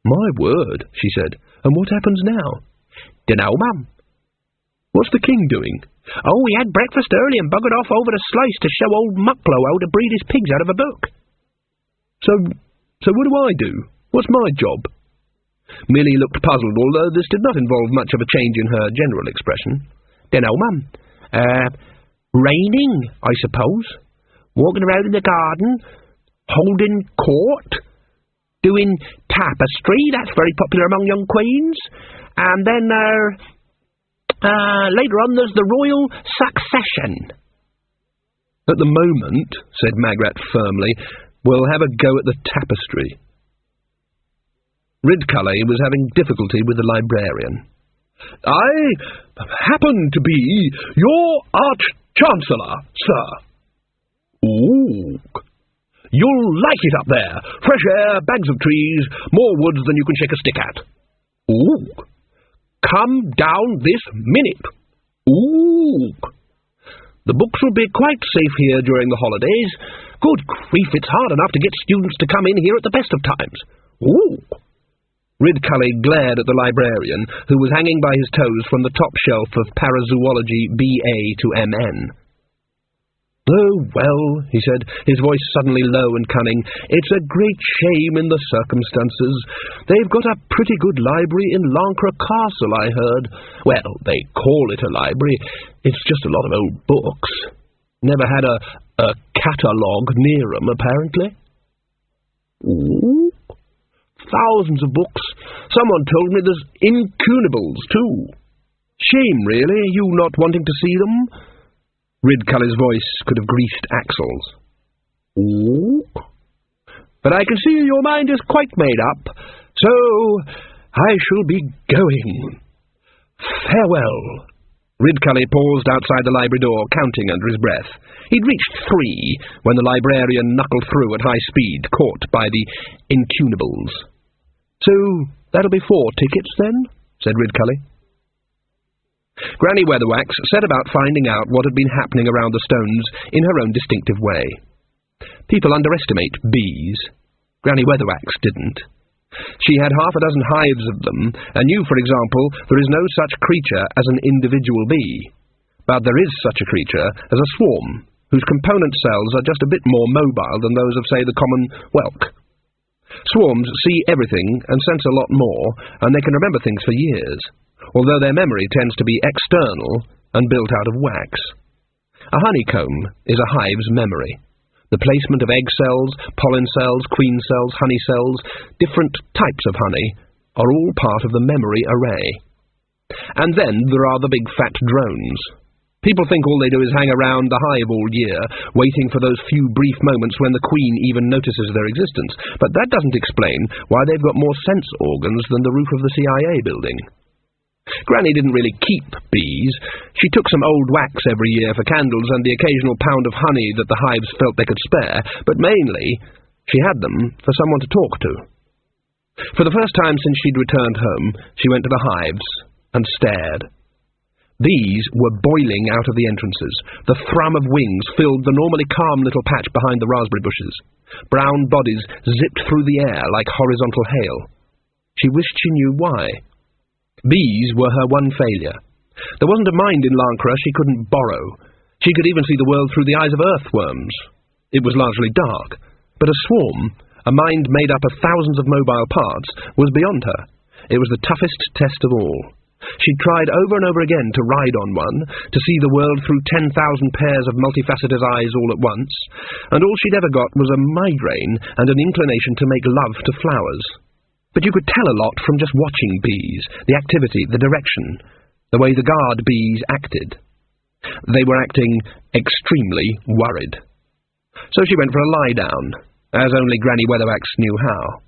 My word, she said. And what happens now? Dunno, ma'am. What's the king doing? Oh, he had breakfast early and buggered off over to Slice to show old Mucklow how to breed his pigs out of a book. So what do I do? What's my job? Millie looked puzzled, although this did not involve much of a change in her general expression. Dunno, ma'am. Raining, I suppose. Walking around in the garden, holding court, doing tapestry, that's very popular among young queens, and then, later on there's the royal succession. At the moment, said Magrat firmly, we'll have a go at the tapestry. Ridcully was having difficulty with the librarian. I happen to be your Arch-Chancellor, sir. Ooh. You'll like it up there. Fresh air, bags of trees, more woods than you can shake a stick at. Ooh. Come down this minute. Ooh. The books will be quite safe here during the holidays. Good grief, it's hard enough to get students to come in here at the best of times. Ooh. Ridcully glared at the librarian, who was hanging by his toes from the top shelf of Parazoology BA to MN. Oh, well, he said, his voice suddenly low and cunning, it's a great shame in the circumstances. They've got a pretty good library in Lancre Castle, I heard. Well, they call it a library. It's just a lot of old books. Never had a catalogue near 'em, apparently. Ooh. Thousands of books. Someone told me there's incunables, too. Shame, really, you not wanting to see them. Ridcully's voice could have greased axles. Ooh. But I can see your mind is quite made up, so I shall be going. Farewell. Ridcully paused outside the library door, counting under his breath. He'd reached 3 when the librarian knuckled through at high speed, caught by the incunables. So that'll be 4 tickets, then? Said Ridcully. Granny Weatherwax set about finding out what had been happening around the stones in her own distinctive way. People underestimate bees. Granny Weatherwax didn't. She had 6 hives of them, and knew, for example, there is no such creature as an individual bee. But there is such a creature as a swarm, whose component cells are just a bit more mobile than those of, say, the common whelk. Swarms see everything and sense a lot more, and they can remember things for years. although their memory tends to be external and built out of wax. A honeycomb is a hive's memory. The placement of egg cells, pollen cells, queen cells, honey cells, different types of honey, are all part of the memory array. And then there are the big fat drones. People think all they do is hang around the hive all year, waiting for those few brief moments when the queen even notices their existence, but that doesn't explain why they've got more sense organs than the roof of the CIA building. Granny didn't really keep bees. She took some old wax every year for candles and the occasional pound of honey that the hives felt they could spare, but mainly she had them for someone to talk to. For the first time since she'd returned home, she went to the hives and stared. Bees were boiling out of the entrances. The thrum of wings filled the normally calm little patch behind the raspberry bushes. Brown bodies zipped through the air like horizontal hail. She wished she knew why. Bees were her one failure. There wasn't a mind in Lancre she couldn't borrow. She could even see the world through the eyes of earthworms. It was largely dark, but a swarm, a mind made up of thousands of mobile parts, was beyond her. It was the toughest test of all. She'd tried over and over again to ride on one, to see the world through 10,000 pairs of multifaceted eyes all at once, and all she'd ever got was a migraine and an inclination to make love to flowers. But you could tell a lot from just watching bees, the activity, the direction, the way the guard bees acted. They were acting extremely worried. So she went for a lie-down, as only Granny Weatherwax knew how.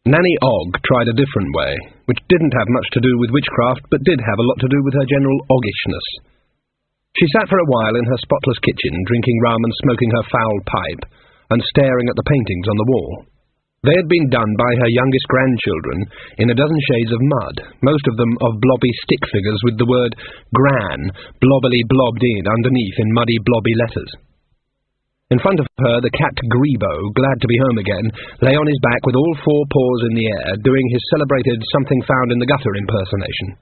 Nanny Og tried a different way, which didn't have much to do with witchcraft, but did have a lot to do with her general oggishness. She sat for a while in her spotless kitchen, drinking rum and smoking her foul pipe, and staring at the paintings on the wall. They had been done by her youngest grandchildren in a dozen shades of mud, most of them of blobby stick figures with the word Gran blobbily blobbed in underneath in muddy blobby letters. In front of her, the cat Grebo, glad to be home again, lay on his back with all four paws in the air, doing his celebrated something-found-in-the-gutter impersonation.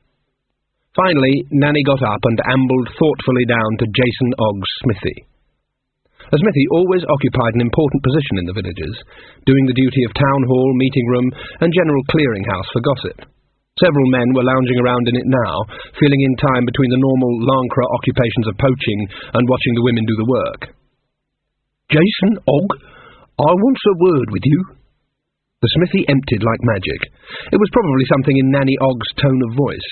Finally, Nanny got up and ambled thoughtfully down to Jason Ogg's smithy. A smithy always occupied an important position in the villages, doing the duty of town hall, meeting room, and general clearinghouse for gossip. Several men were lounging around in it now, filling in time between the normal Lancre occupations of poaching and watching the women do the work. "Jason Ogg, I wants a word with you." The smithy emptied like magic. It was probably something in Nanny Ogg's tone of voice,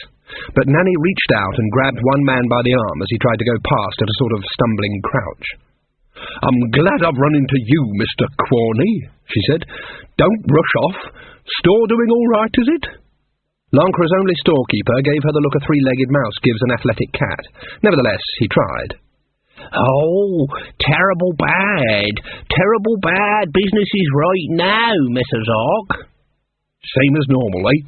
but Nanny reached out and grabbed one man by the arm as he tried to go past at a sort of stumbling crouch. "I'm glad I've run into you, Mr. Quorney," she said. "Don't rush off. Store doing all right, is it?" Lancre's only storekeeper gave her the look a three-legged mouse gives an athletic cat. Nevertheless, he tried. "Oh, terrible bad business is right now, Mrs. Ogg." "Same as normal, eh?"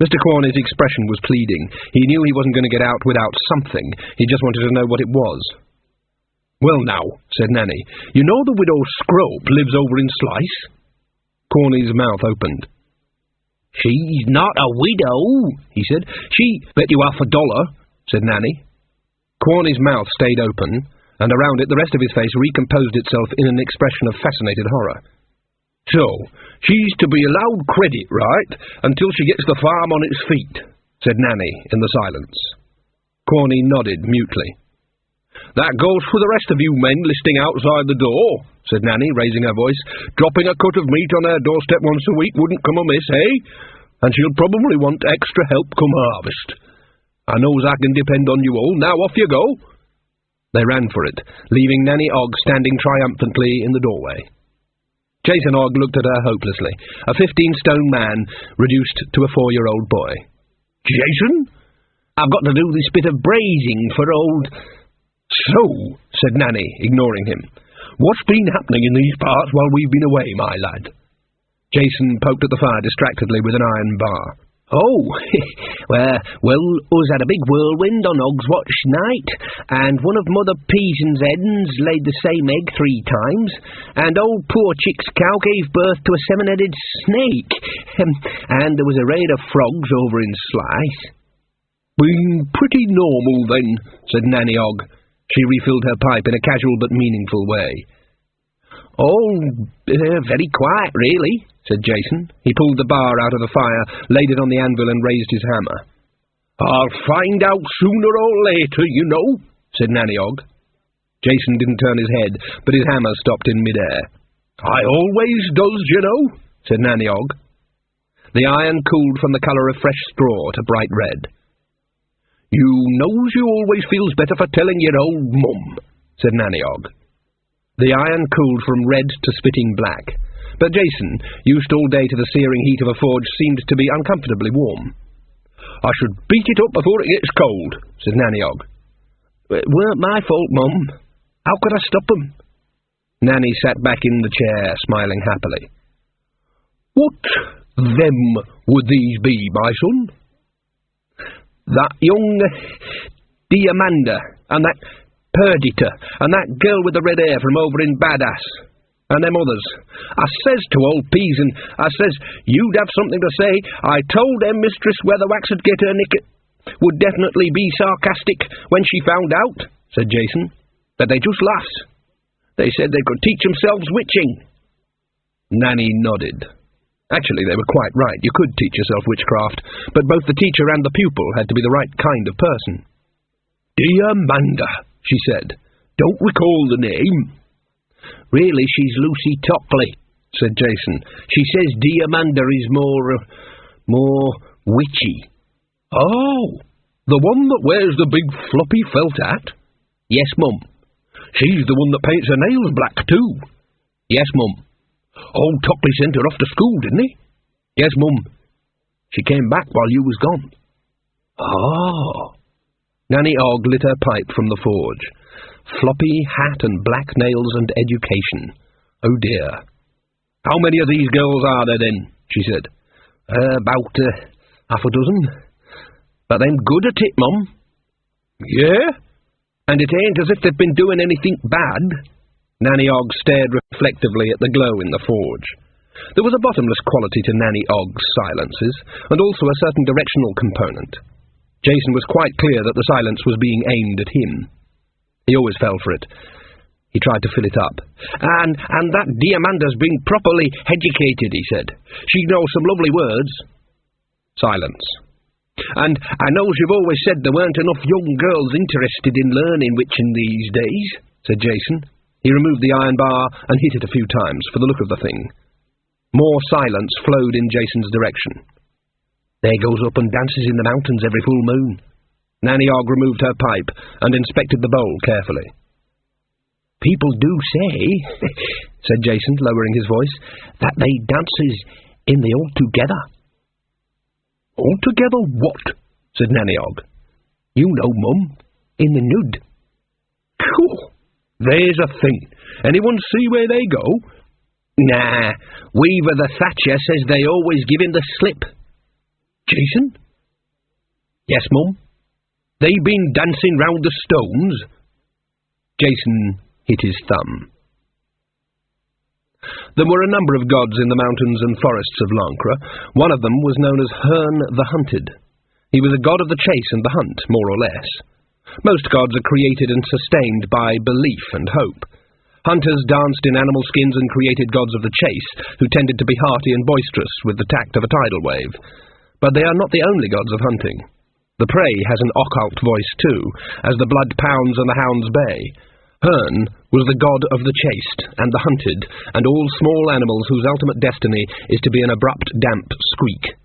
Mr. Quorney's expression was pleading. He knew he wasn't going to get out without something. He just wanted to know what it was. "Well now," said Nanny, "you know the widow Scrope lives over in Slice?" Corney's mouth opened. "She's not a widow," he said. "She bet you $50," said Nanny. Corney's mouth stayed open, and around it the rest of his face recomposed itself in an expression of fascinated horror. "So, she's to be allowed credit, right, until she gets the farm on its feet," said Nanny in the silence. Corney nodded mutely. "That goes for the rest of you men listing outside the door," said Nanny, raising her voice. "Dropping a cut of meat on her doorstep once a week wouldn't come amiss, eh? And she'll probably want extra help come harvest. I knows I can depend on you all. Now off you go." They ran for it, leaving Nanny Ogg standing triumphantly in the doorway. Jason Ogg looked at her hopelessly, a 15-stone man reduced to a 4-year-old boy. "Jason, I've got to do this bit of brazing for old—" "So," said Nanny, ignoring him, "what's been happening in these parts while we've been away, my lad?" Jason poked at the fire distractedly with an iron bar. "Oh, well, us had a big whirlwind on Ogg's watch night, and one of Mother Peason's hens laid the same egg 3 times, and old poor Chick's cow gave birth to a 7-headed snake, and there was a raid of frogs over in Slice." "Been pretty normal, then," said Nanny Ogg. She refilled her pipe in a casual but meaningful way. Very quiet, really," said Jason. He pulled the bar out of the fire, laid it on the anvil and raised his hammer. "I'll find out sooner or later, you know," said Nanny-Og. Jason didn't turn his head, but his hammer stopped in mid-air. "I always does, you know," said Nanny-Og. The iron cooled from the colour of fresh straw to bright red. "You knows you always feels better for telling your old mum," said Nanny-Og. The iron cooled from red to spitting black, but Jason, used all day to the searing heat of a forge, seemed to be uncomfortably warm. "I should beat it up before it gets cold," said Nanny-Og. "It weren't my fault, Mum. How could I stop 'em?" Nanny sat back in the chair, smiling happily. "What them would these be, my son?" "That young Diamanda, and that Perdita, and that girl with the red hair from over in Badass, and them others. I says to old Peason, I says, you'd have something to say. I told them Mistress Weatherwax would get her nick would definitely be sarcastic when she found out," said Jason, "but they just laughed. They said they could teach themselves witching." Nanny nodded. Actually, they were quite right. You could teach yourself witchcraft, but both the teacher and the pupil had to be the right kind of person. "Diamanda," she said. "Don't recall the name." "Really, she's Lucy Tockley," said Jason. "She says Diamanda is more witchy." "Oh, the one that wears the big floppy felt hat?" "Yes, Mum." "She's the one that paints her nails black, too?" "Yes, Mum." "Old Tockley sent her off to school, didn't he?" "Yes, Mum. She came back while you was gone." "Ah." Nanny-Og lit her pipe from the forge. Floppy hat and black nails and education. Oh dear. "How many of these girls are there, then?" she said. About half a dozen. But they'm good at it, Mum." "Yeah? And it ain't as if they've been doing anything bad." Nanny-Og stared reflectively at the glow in the forge. There was a bottomless quality to Nanny-Og's silences, and also a certain directional component. Jason was quite clear that the silence was being aimed at him. He always fell for it. He tried to fill it up. And that Diamanda's been properly educated," he said. "She knows some lovely words." Silence. "And I knows you've always said there weren't enough young girls interested in learning witching these days," said Jason. He removed the iron bar and hit it a few times for the look of the thing. More silence flowed in Jason's direction. "There goes up and dances in the mountains every full moon." Nanny-Og removed her pipe and inspected the bowl carefully. "People do say," said Jason, lowering his voice, "that they dances in the altogether." "Altogether what?" said Nanny-Og. "You know, Mum, in the nude." "Phew, there's a thing. Anyone see where they go?" "Nah, Weaver the Thatcher says they always give him the slip." "Jason?" "Yes, Mum." "They been dancing round the stones?" Jason hit his thumb. There were a number of gods in the mountains and forests of Lancre. One of them was known as Herne the Hunted. He was a god of the chase and the hunt, more or less. Most gods are created and sustained by belief and hope. Hunters danced in animal skins and created gods of the chase, who tended to be hearty and boisterous with the tact of a tidal wave. But they are not the only gods of hunting. The prey has an occult voice too, as the blood pounds and the hounds bay. Herne was the god of the chased and the hunted, and all small animals whose ultimate destiny is to be an abrupt, damp squeak.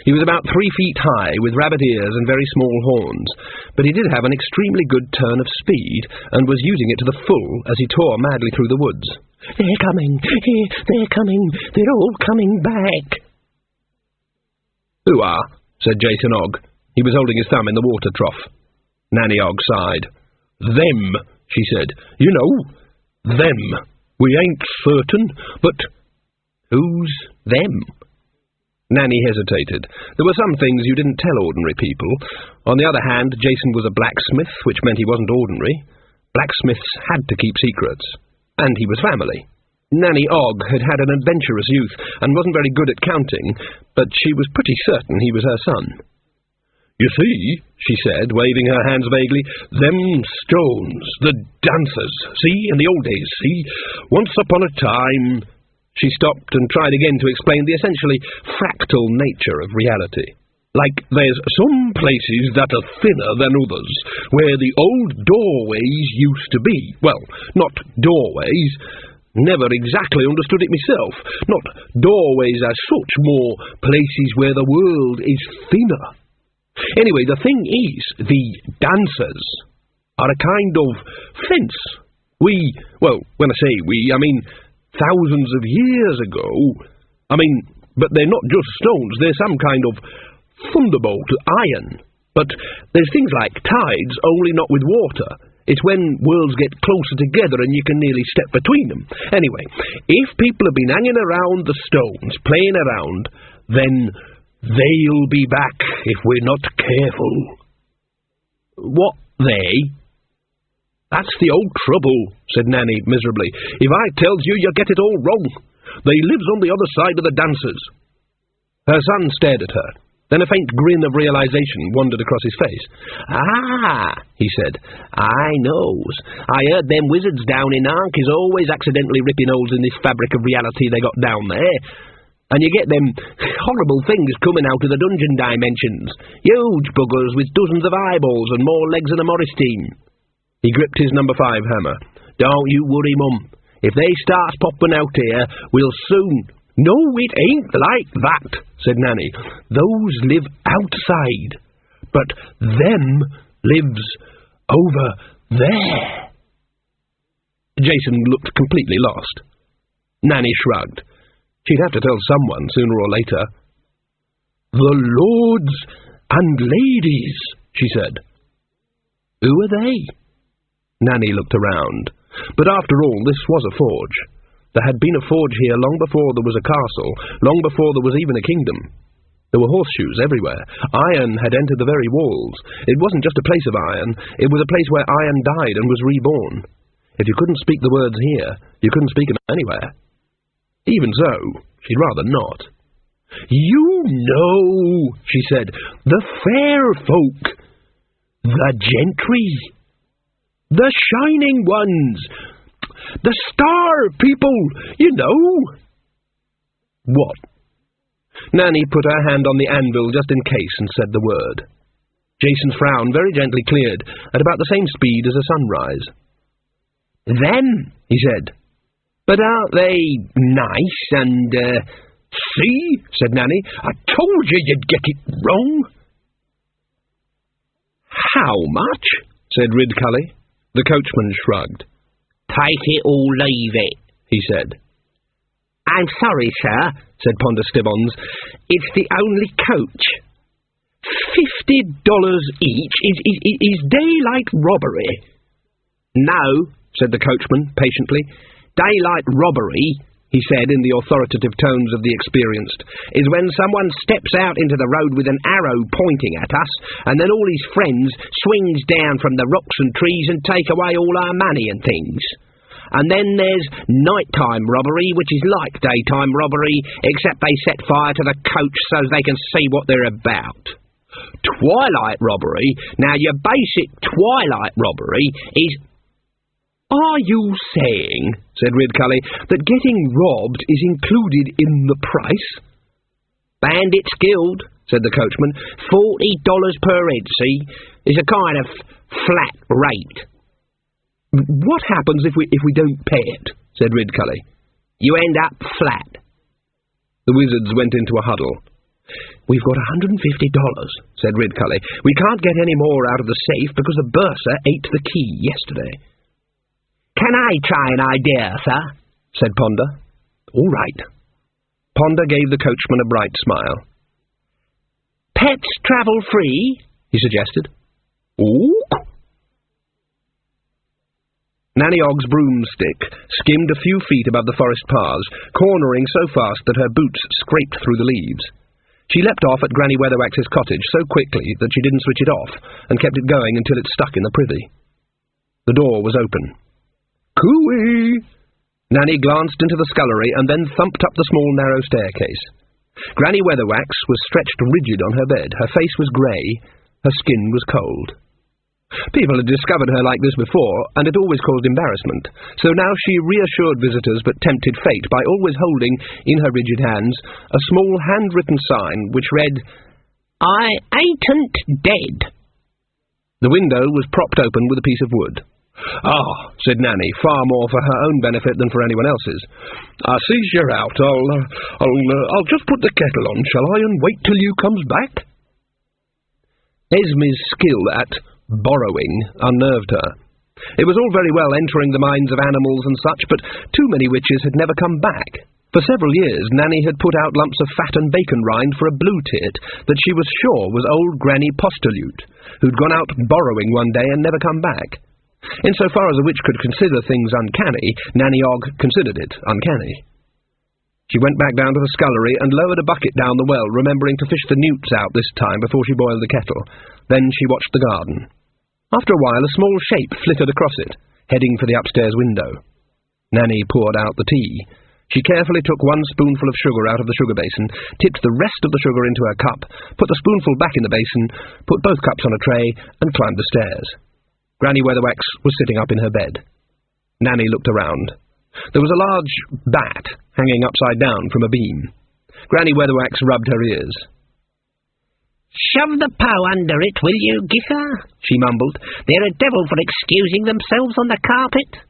He was about 3 feet high, with rabbit ears and very small horns, but he did have an extremely good turn of speed, and was using it to the full as he tore madly through the woods. "They're coming! They're coming! They're all coming back!" "Who are?" said Jason Og. He was holding his thumb in the water trough. Nanny-Og sighed. "Them," she said. "You know, them. We ain't certain, but—" "Who's them?" Nanny hesitated. There were some things you didn't tell ordinary people. On the other hand, Jason was a blacksmith, which meant he wasn't ordinary. Blacksmiths had to keep secrets. And he was family. Nanny-Og had had an adventurous youth, and wasn't very good at counting, but she was pretty certain he was her son. You see, she said, waving her hands vaguely, them stones, the dancers, see, in the old days, see, once upon a time... She stopped and tried again to explain the essentially fractal nature of reality. Like there's some places that are thinner than others, where the old doorways used to be. Well, not doorways. Never exactly understood it myself. Not doorways as such, more places where the world is thinner. Anyway, the thing is, the dancers are a kind of fence. Well, when I say we, I mean thousands of years ago. But they're not just stones, they're some kind of thunderbolt, iron. But there's things like tides, only not with water. It's when worlds get closer together and you can nearly step between them. Anyway, if people have been hanging around the stones, playing around, then they'll be back if we're not careful. What, they? That's the old trouble, said Nanny miserably. If I tells you, you get it all wrong. They lives on the other side of the dancers. Her son stared at her. Then a faint grin of realization wandered across his face. Ah, he said, I knows. I heard them wizards down in Ark is always accidentally ripping holes in this fabric of reality they got down there. And you get them horrible things coming out of the dungeon dimensions. Huge buggers with dozens of eyeballs and more legs than a Morris team. He gripped his number 5 hammer. Don't you worry, Mum. If they starts popping out here, we'll soon... No, it ain't like that, said Nanny. Those live outside, but them lives over there. Jason looked completely lost. Nanny shrugged. She'd have to tell someone sooner or later. The lords and ladies, she said. Who are they? Nanny looked around. But after all, this was a forge. There had been a forge here long before there was a castle, long before there was even a kingdom. There were horseshoes everywhere. Iron had entered the very walls. It wasn't just a place of iron, it was a place where iron died and was reborn. If you couldn't speak the words here, you couldn't speak them anywhere. Even so, she'd rather not. You know, she said, the fair folk, the gentry, the shining ones, the star people, you know. What? Nanny put her hand on the anvil just in case and said the word. Jason's frown very gently cleared at about the same speed as a sunrise. Them, he said. But aren't they nice and, See, said Nanny, I told you you'd get it wrong. How much? Said Ridcully. The coachman shrugged. Take it or leave it, he said. I'm sorry, sir, said Ponder Stibbons. It's the only coach. $50 each is daylight robbery. No, said the coachman patiently. Daylight robbery, he said in the authoritative tones of the experienced, is when someone steps out into the road with an arrow pointing at us, and then all his friends swings down from the rocks and trees and take away all our money and things. And then there's nighttime robbery, which is like daytime robbery, except they set fire to the coach so they can see what they're about. Twilight robbery, now your basic twilight robbery is... Are you saying, said Ridcully, that getting robbed is included in the price? Bandits Guild, said the coachman. $40 per head, see? Is a kind of flat rate. What happens if we don't pay it? Said Ridcully. You end up flat. The wizards went into a huddle. We've got $150, said Ridcully. We can't get any more out of the safe because the bursar ate the key yesterday. Can I try an idea, sir? Said Ponder. All right. Ponder gave the coachman a bright smile. Pets travel free, he suggested. Ooh. Nanny Ogg's broomstick skimmed a few feet above the forest paths, cornering so fast that her boots scraped through the leaves. She leapt off at Granny Weatherwax's cottage so quickly that she didn't switch it off, and kept it going until it stuck in the privy. The door was open. Cooey! Nanny glanced into the scullery and then thumped up the small narrow staircase. Granny Weatherwax was stretched rigid on her bed. Her face was grey, Her skin was cold. People had discovered her like this before, and it always caused embarrassment, so now she reassured visitors but tempted fate by always holding, in her rigid hands, a small handwritten sign which read, "I ain't dead." The window was propped open with a piece of wood. "Ah," said Nanny, far more for her own benefit than for anyone else's. "I sees you're out. I'll just put the kettle on, shall I, and wait till you comes back?" Esme's skill at borrowing unnerved her. It was all very well entering the minds of animals and such, but too many witches had never come back. For several years Nanny had put out lumps of fat and bacon rind for a blue tit that she was sure was old Granny Postulute, who'd gone out borrowing one day and never come back. Insofar as a witch could consider things uncanny, Nanny Og considered it uncanny. She went back down to the scullery and lowered a bucket down the well, remembering to fish the newts out this time before she boiled the kettle. Then she watched the garden. After a while, a small shape flitted across it, heading for the upstairs window. Nanny poured out the tea. She carefully took 1 spoonful of sugar out of the sugar basin, tipped the rest of the sugar into her cup, put the spoonful back in the basin, put both cups on a tray, and climbed the stairs. Granny Weatherwax was sitting up in her bed. Nanny looked around. There was a large bat hanging upside down from a beam. Granny Weatherwax rubbed her ears. "Shove the paw under it, will you, Gither?" she mumbled. "They're a devil for excusing themselves on the carpet."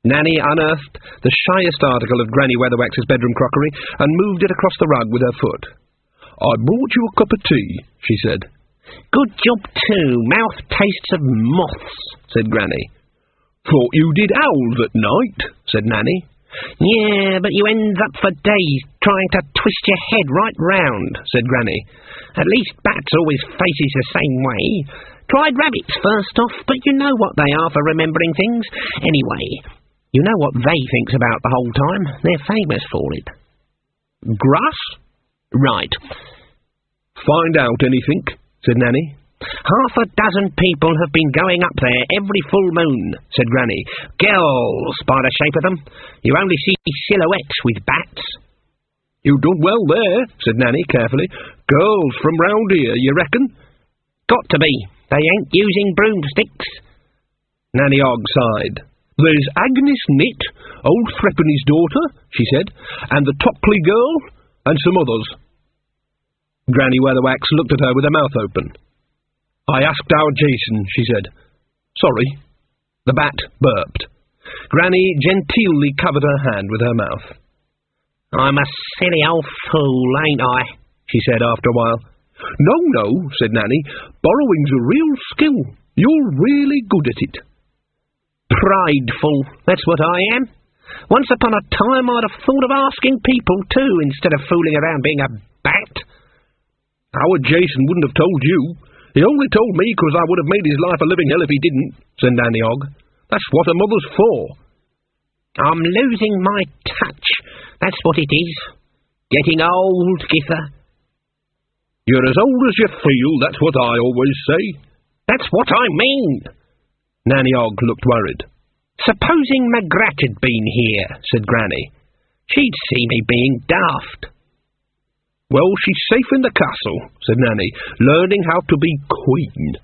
Nanny unearthed the shyest article of Granny Weatherwax's bedroom crockery and moved it across the rug with her foot. "I brought you a cup of tea," she said. "Good job, too. Mouth tastes of moths," said Granny. "Thought you did owls at night," said Nanny. "Yeah, but you ends up for days trying to twist your head right round," said Granny. "At least bats always faces the same way. Tried rabbits first off, but you know what they are for remembering things. Anyway, you know what they thinks about the whole time. They're famous for it." "Grass?" "Right." "Find out anything?" said Nanny. "Half a dozen people have been going up there every full moon," said Granny. "Girls, by the shape of them. You only see silhouettes with bats." "You done well there," said Nanny carefully. "Girls from round here, you reckon?" "Got to be. They ain't using broomsticks." Nanny Og sighed. "There's Agnes Knit, old Threepenny's daughter," she said, "and the Tockley girl, and some others." Granny Weatherwax looked at her with her mouth open. "I asked our Jason," she said. "Sorry." The bat burped. Granny genteelly covered her hand with her mouth. "I'm a silly old fool, ain't I?" she said after a while. No, said Nanny. "Borrowing's a real skill. You're really good at it." "Prideful, that's what I am. Once upon a time I'd have thought of asking people too, instead of fooling around being a bat." "Our Jason wouldn't have told you. He only told me 'cause I would have made his life a living hell if he didn't," said Nanny Og. "That's what a mother's for." "I'm losing my touch, that's what it is. Getting old, Gither." "You're as old as you feel, that's what I always say." "That's what I mean." Nanny Og looked worried. "Supposing Magrat had been here," said Granny. "She'd see me being daft." "Well, she's safe in the castle," said Nanny, "learning how to be queen."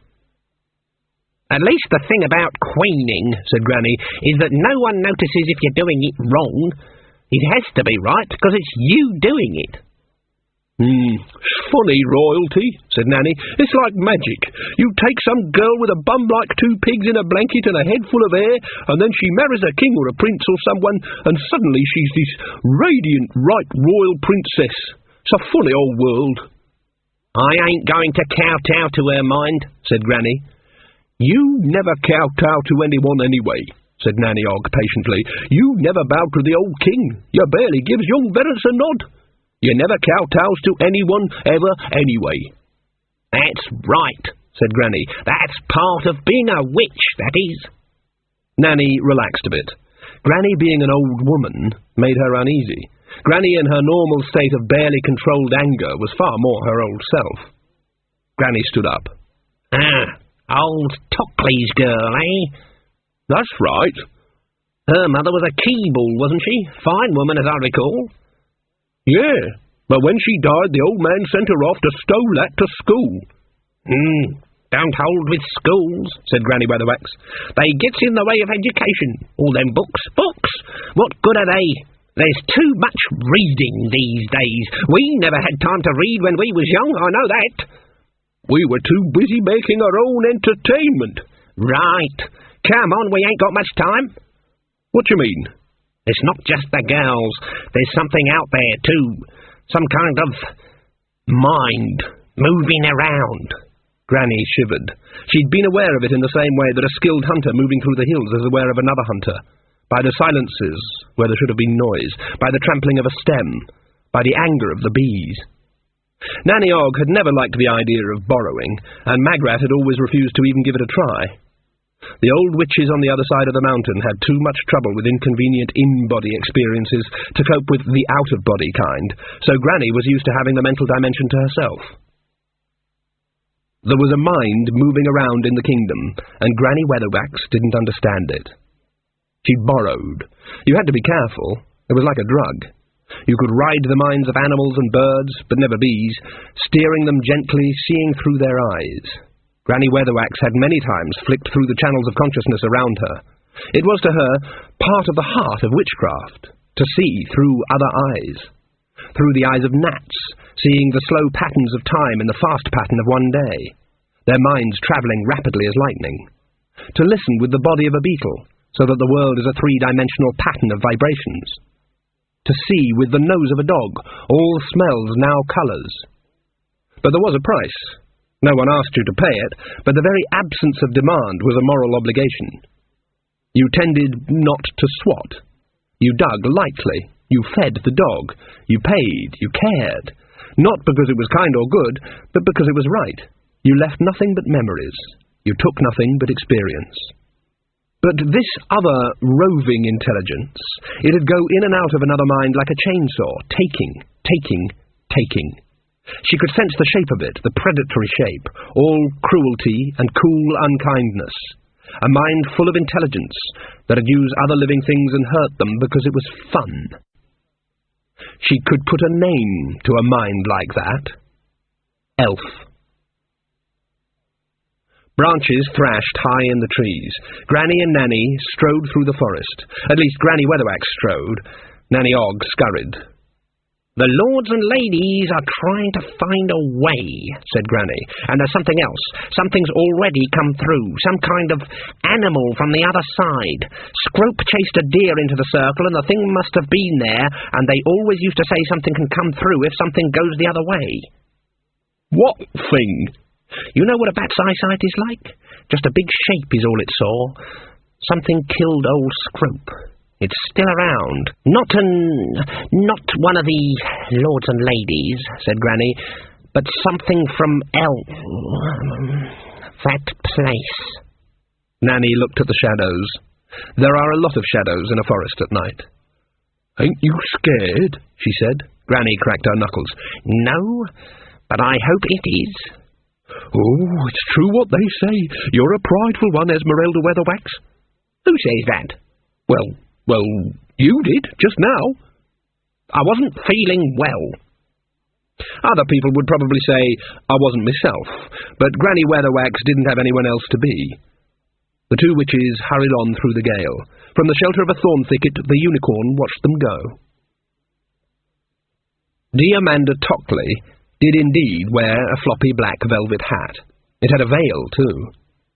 "At least the thing about queening," said Granny, "is that no one notices if you're doing it wrong. It has to be right, because it's you doing it." "Funny, royalty," said Nanny. "It's like magic. You take some girl with a bum like 2 pigs in a blanket and a head full of hair, and then she marries a king or a prince or someone, and suddenly she's this radiant, right royal princess. It's a funny old world." "I ain't going to kowtow to her, mind," said Granny. "You never kowtow to anyone anyway," said Nanny Og patiently. "You never bow to the old king. You barely gives young Verus a nod. You never kowtows to anyone ever anyway." "That's right," said Granny. "That's part of being a witch, that is." Nanny relaxed a bit. Granny, being an old woman, made her uneasy. Granny, in her normal state of barely controlled anger, was far more her old self. Granny stood up. Old Tockley's girl, eh?" "That's right." "Her mother was a Keeble, wasn't she? Fine woman, as I recall." "Yeah, but when she died, the old man sent her off to Stolat to school." Don't hold with schools, said Granny Weatherwax. They gets in the way of education. All them books. What good are they? There's too much reading these days. We never had time to read when we was young, I know that. We were too busy making our own entertainment. Right. Come on, we ain't got much time. What do you mean? It's not just the girls. There's something out there, too. Some kind of mind moving around. Granny shivered. She'd been aware of it in the same way that a skilled hunter moving through the hills is aware of another hunter. By the silences, where there should have been noise, by the trampling of a stem, by the anger of the bees. Nanny Og had never liked the idea of borrowing, and Magrat had always refused to even give it a try. The old witches on the other side of the mountain had too much trouble with inconvenient in-body experiences to cope with the out-of-body kind, so Granny was used to having the mental dimension to herself. There was a mind moving around in the kingdom, and Granny Weatherwax didn't understand it. She borrowed. You had to be careful. It was like a drug. You could ride the minds of animals and birds, but never bees, steering them gently, seeing through their eyes. Granny Weatherwax had many times flicked through the channels of consciousness around her. It was to her part of the heart of witchcraft, to see through other eyes. Through the eyes of gnats, seeing the slow patterns of time in the fast pattern of one day, their minds travelling rapidly as lightning. To listen with the body of a beetle, so that the world is a three-dimensional pattern of vibrations. To see with the nose of a dog, all smells now colours. But there was a price. No one asked you to pay it, but the very absence of demand was a moral obligation. You tended not to swat. You dug lightly. You fed the dog. You paid. You cared. Not because it was kind or good, but because it was right. You left nothing but memories. You took nothing but experience. But this other roving intelligence, it'd go in and out of another mind like a chainsaw, taking. She could sense the shape of it, the predatory shape, all cruelty and cool unkindness. A mind full of intelligence that'd use other living things and hurt them because it was fun. She could put a name to a mind like that. Elf. Branches thrashed high in the trees. Granny and Nanny strode through the forest. At least Granny Weatherwax strode. Nanny Og scurried. The lords and ladies are trying to find a way, said Granny. And there's something else. Something's already come through. Some kind of animal from the other side. Scrope chased a deer into the circle, and the thing must have been there, and they always used to say something can come through if something goes the other way. What thing? You know what a bat's eyesight is like? Just a big shape is all it saw. Something killed old Scrope. It's still around. Not one of the lords and ladies, said Granny, but something from that place. Nanny looked at the shadows. There are a lot of shadows in a forest at night. Ain't you scared? She said. Granny cracked her knuckles. No, but I hope it is. Oh, it's true what they say. You're a prideful one, Esmeralda Weatherwax. Who says that? Well, you did, just now. I wasn't feeling well. Other people would probably say I wasn't myself, but Granny Weatherwax didn't have anyone else to be. The two witches hurried on through the gale. From the shelter of a thorn thicket, the unicorn watched them go. Diamanda Tockley did indeed wear a floppy black velvet hat. It had a veil, too.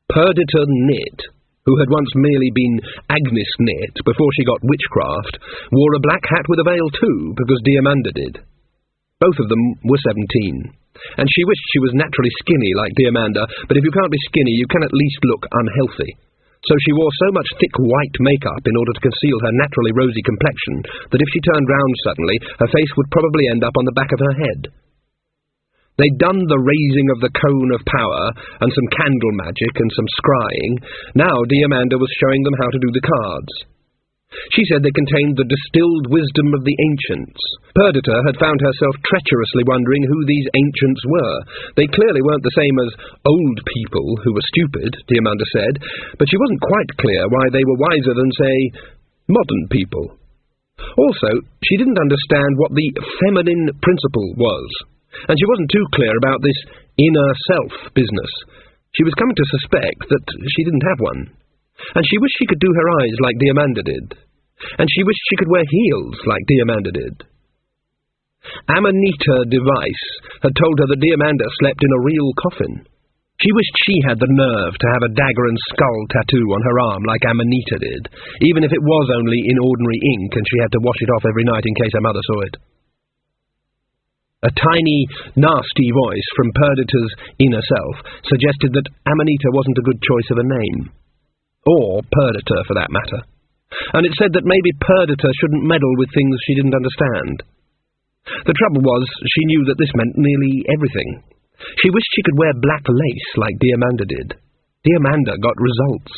Perdita Knit, who had once merely been Agnes Knit before she got witchcraft, wore a black hat with a veil, too, because Diamanda did. Both of them were 17, and she wished she was naturally skinny like Diamanda, but if you can't be skinny, you can at least look unhealthy. So she wore so much thick white makeup in order to conceal her naturally rosy complexion that if she turned round suddenly, her face would probably end up on the back of her head. They'd done the raising of the cone of power, and some candle magic, and some scrying. Now Diamanda was showing them how to do the cards. She said they contained the distilled wisdom of the ancients. Perdita had found herself treacherously wondering who these ancients were. They clearly weren't the same as old people who were stupid, Diamanda said, but she wasn't quite clear why they were wiser than, say, modern people. Also, she didn't understand what the feminine principle was. And she wasn't too clear about this inner self business. She was coming to suspect that she didn't have one. And she wished she could do her eyes like Diamanda did. And she wished she could wear heels like Diamanda did. Amanita Device had told her that Diamanda slept in a real coffin. She wished she had the nerve to have a dagger and skull tattoo on her arm like Amanita did, even if it was only in ordinary ink and she had to wash it off every night in case her mother saw it. A tiny, nasty voice from Perdita's inner self suggested that Amanita wasn't a good choice of a name. Or Perdita, for that matter. And it said that maybe Perdita shouldn't meddle with things she didn't understand. The trouble was, she knew that this meant nearly everything. She wished she could wear black lace like Diamanda did. Diamanda got results.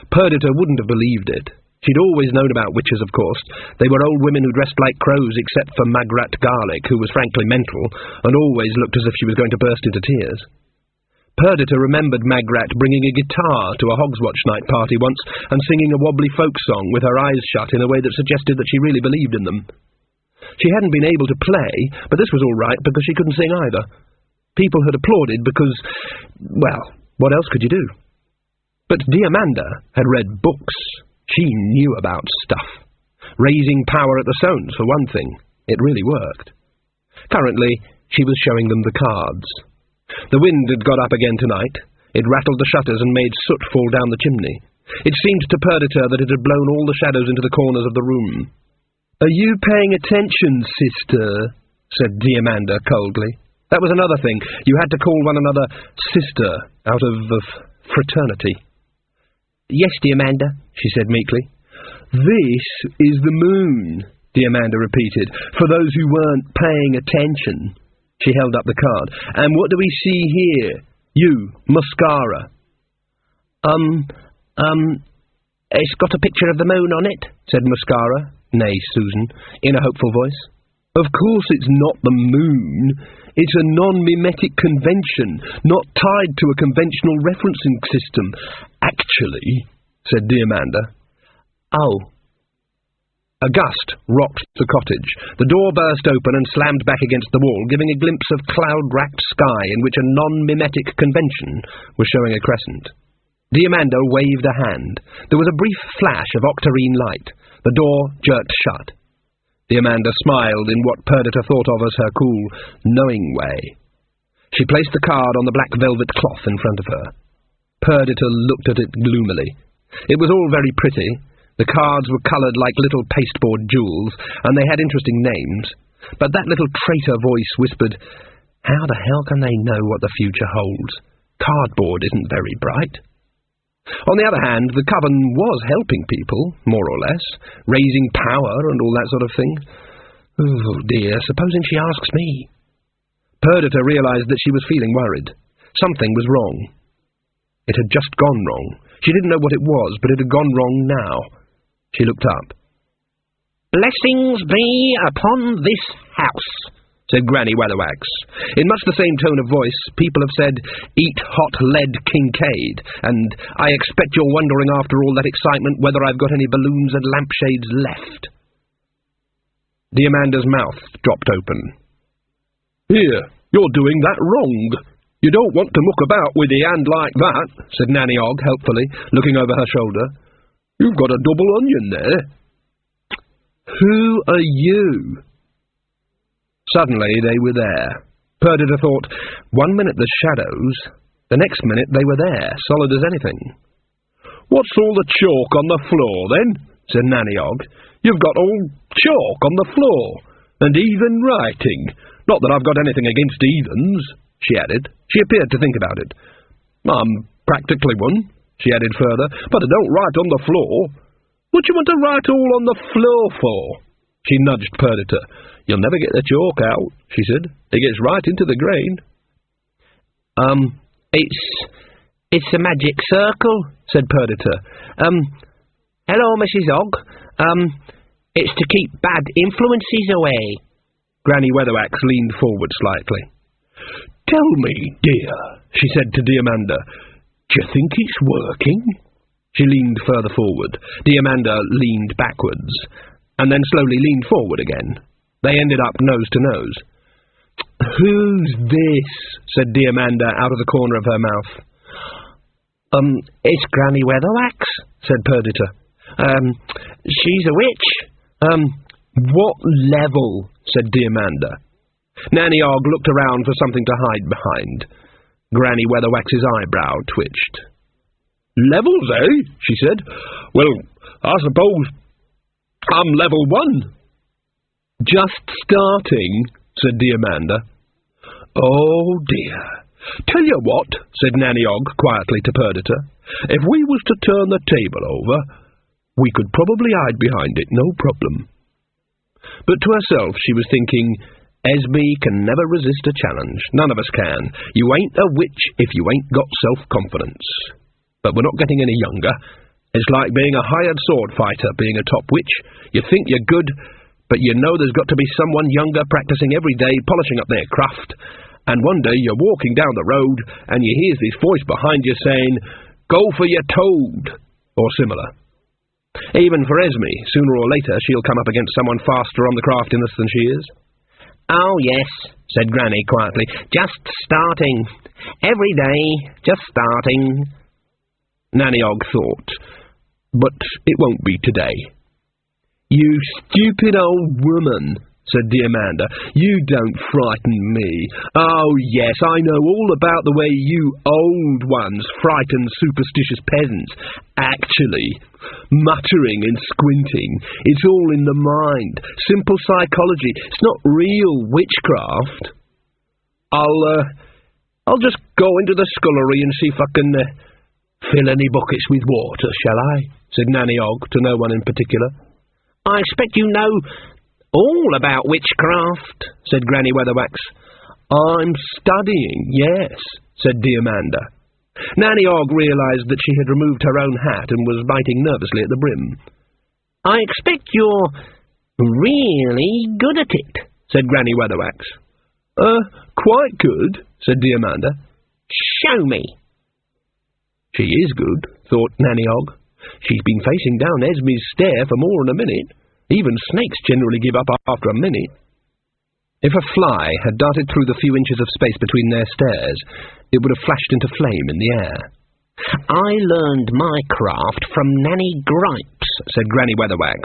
Perdita wouldn't have believed it. She'd always known about witches, of course. They were old women who dressed like crows except for Magrat Garlic, who was frankly mental, and always looked as if she was going to burst into tears. Perdita remembered Magrat bringing a guitar to a Hogswatch night party once and singing a wobbly folk song with her eyes shut in a way that suggested that she really believed in them. She hadn't been able to play, but this was all right because she couldn't sing either. People had applauded because, well, what else could you do? But Diamanda had read books. She knew about stuff. Raising power at the Stones, for one thing. It really worked. Currently, she was showing them the cards. The wind had got up again tonight. It rattled the shutters and made soot fall down the chimney. It seemed to Perdita that it had blown all the shadows into the corners of the room. "Are you paying attention, sister?" said Diamanda coldly. That was another thing. You had to call one another sister out of fraternity. "Yes, Diamanda," she said meekly. "This is the moon," Diamanda repeated, "for those who weren't paying attention." She held up the card. "And what do we see here? You, Mascara." It's got a picture of the moon on it," said Mascara, nay Susan, in a hopeful voice. "Of course it's not the moon. It's a non-mimetic convention, not tied to a conventional referencing system. Actually," said Diamanda. "Oh." A gust rocked the cottage. The door burst open and slammed back against the wall, giving a glimpse of cloud-wrapped sky in which a non-mimetic convention was showing a crescent. Diamanda waved a hand. There was a brief flash of octarine light. The door jerked shut. Diamanda smiled in what Perdita thought of as her cool, knowing way. She placed the card on the black velvet cloth in front of her. Perdita looked at it gloomily. It was all very pretty. The cards were coloured like little pasteboard jewels, and they had interesting names. But that little traitor voice whispered, "How the hell can they know what the future holds? Cardboard isn't very bright." On the other hand, the coven was helping people, more or less, raising power and all that sort of thing. Oh dear, supposing she asks me? Perdita realised that she was feeling worried. Something was wrong. It had just gone wrong. She didn't know what it was, but it had gone wrong now. She looked up. "Blessings be upon this house," said Granny Weatherwax. In much the same tone of voice, people have said, "Eat hot lead, Kincaid," and "I expect you're wondering after all that excitement whether I've got any balloons and lampshades left." Diamanda's mouth dropped open. "Here, you're doing that wrong. You don't want to muck about with your hand like that," said Nanny Og helpfully, looking over her shoulder. "You've got a double onion there." "Who are you?" Suddenly they were there. Perdita thought, 1 minute the shadows, the next minute they were there, solid as anything. "What's all the chalk on the floor, then?" said Nanny Og. "You've got all chalk on the floor, and heathen writing. Not that I've got anything against heathens," she added. She appeared to think about it. "I'm practically one," she added further, "but I don't write on the floor." "What do you want to write all on the floor for?" She nudged Perdita. "You'll never get the chalk out," she said. "It gets right into the grain." It's a magic circle," said Perdita. Hello, Mrs. Og. It's to keep bad influences away." Granny Weatherwax leaned forward slightly. "Tell me, dear," she said to Diamanda, "do you think it's working?" She leaned further forward. Diamanda leaned backwards, and then slowly leaned forward again. They ended up nose to nose. "Who's this?" said Diamanda out of the corner of her mouth. It's Granny Weatherwax," said Perdita. She's a witch." "What level?" said Diamanda. Nanny Og looked around for something to hide behind. Granny Weatherwax's eyebrow twitched. "Levels, eh?" she said. "Well, I suppose I'm level 1. "Just starting," said Diamanda. "Oh, dear. Tell you what," said Nanny Og quietly to Perdita, "if we was to turn the table over, we could probably hide behind it, no problem." But to herself she was thinking, Esme can never resist a challenge. None of us can. You ain't a witch if you ain't got self-confidence. But we're not getting any younger. It's like being a hired sword fighter, being a top witch. You think you're good, but you know there's got to be someone younger practicing every day, polishing up their craft. And one day you're walking down the road, and you hear this voice behind you saying, "Go for your toad," or similar. Even for Esme, sooner or later she'll come up against someone faster on the craftiness than she is. "Oh, yes," said Granny quietly. "Just starting. Every day, just starting." Nanny Og thought, "But it won't be today." "You stupid old woman," said Diamanda. "You don't frighten me. Oh, yes, I know all about the way you old ones frighten superstitious peasants. Actually, muttering and squinting, it's all in the mind. Simple psychology. It's not real witchcraft. I'll just go into the scullery and see if I can fill any buckets with water, shall I?" said Nanny Og to no one in particular. "I expect you know all about witchcraft," said Granny Weatherwax. "I'm studying, yes," said Diamanda. Nanny Og realised that she had removed her own hat and was biting nervously at the brim. "I expect you're really good at it," said Granny Weatherwax. Quite good," said Diamanda. "Show me." "She is good," thought Nanny Og. "She's been facing down Esme's stare for more than a minute. Even snakes generally give up after a minute." If a fly had darted through the few inches of space between their stares, it would have flashed into flame in the air. "I learned my craft from Nanny Gripes," said Granny Weatherwax,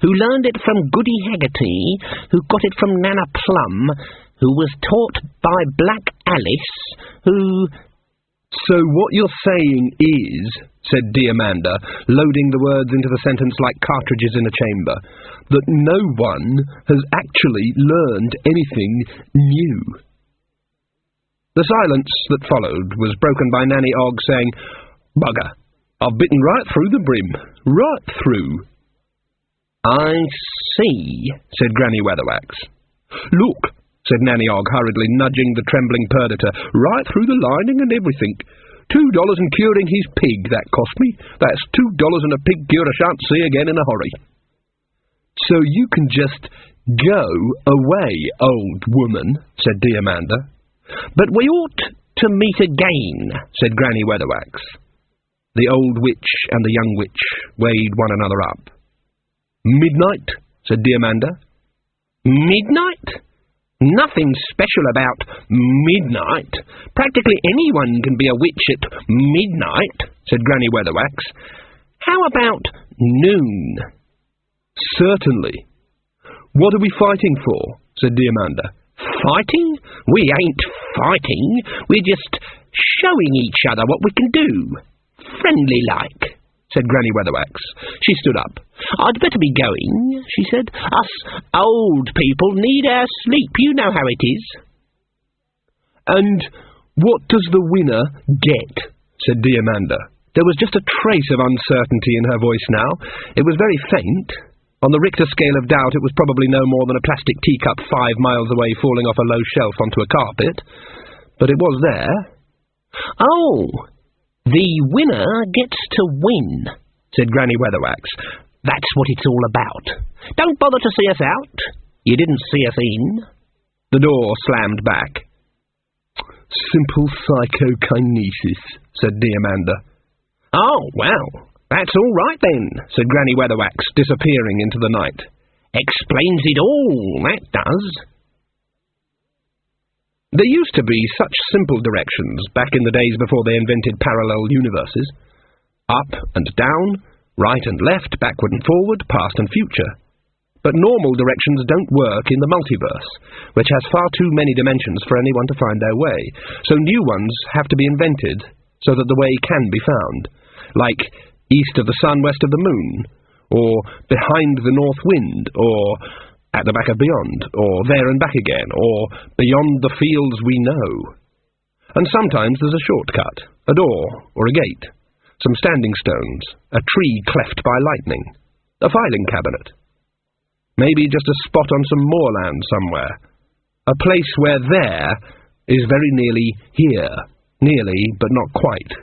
"who learned it from Goody Haggerty, who got it from Nana Plum, who was taught by Black Alice, who—" "So what you're saying is," said Diamanda, loading the words into the sentence like cartridges in a chamber, "that no one has actually learned anything new." The silence that followed was broken by Nanny Og saying, "Bugger, I've bitten right through the brim, right through." "I see," said Granny Weatherwax. "Look," said Nanny Og hurriedly, nudging the trembling Perdita, "right through the lining and everything. $2 in curing his pig, that cost me. That's $2 in a pig cure I shan't see again in a hurry." "So you can just go away, old woman," said Diamanda. "But we ought to meet again," said Granny Weatherwax. The old witch and the young witch weighed one another up. "Midnight," said Diamanda. "Midnight? Nothing special about midnight. Practically anyone can be a witch at midnight," said Granny Weatherwax. "How about noon?" "Certainly. What are we fighting for?" said Diamanda. "Fighting? We ain't fighting. We're just showing each other what we can do. Friendly-like," said Granny Weatherwax. She stood up. "I'd better be going," she said. "Us old people need our sleep. You know how it is." "And what does the winner get?" said Diamanda. There was just a trace of uncertainty in her voice now. It was very faint. On the Richter scale of doubt, it was probably no more than a plastic teacup 5 miles away falling off a low shelf onto a carpet. But it was there. "Oh, the winner gets to win," said Granny Weatherwax. "That's what it's all about. Don't bother to see us out. You didn't see us in." The door slammed back. "Simple psychokinesis," said Diamanda. "Oh, well, that's all right then," said Granny Weatherwax, disappearing into the night. "Explains it all, that does." There used to be such simple directions back in the days before they invented parallel universes. Up and down, right and left, backward and forward, past and future. But normal directions don't work in the multiverse, which has far too many dimensions for anyone to find their way, so new ones have to be invented so that the way can be found, like east of the sun, west of the moon, or behind the north wind, or at the back of beyond, or there and back again, or beyond the fields we know. And sometimes there's a shortcut, a door, or a gate, some standing stones, a tree cleft by lightning, a filing cabinet. Maybe just a spot on some moorland somewhere. A place where there is very nearly here. Nearly, but not quite.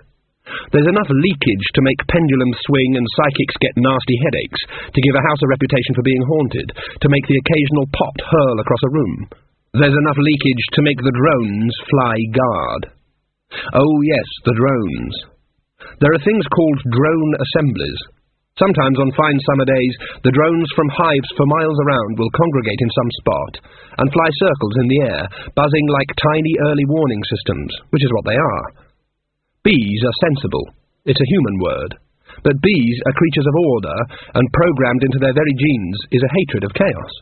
There's enough leakage to make pendulums swing and psychics get nasty headaches, to give a house a reputation for being haunted, to make the occasional pot hurl across a room. There's enough leakage to make the drones fly guard. Oh yes, the drones. There are things called drone assemblies. Sometimes on fine summer days, the drones from hives for miles around will congregate in some spot and fly circles in the air, buzzing like tiny early warning systems, which is what they are. Bees are sensible. It's a human word. But bees are creatures of order, and programmed into their very genes is a hatred of chaos.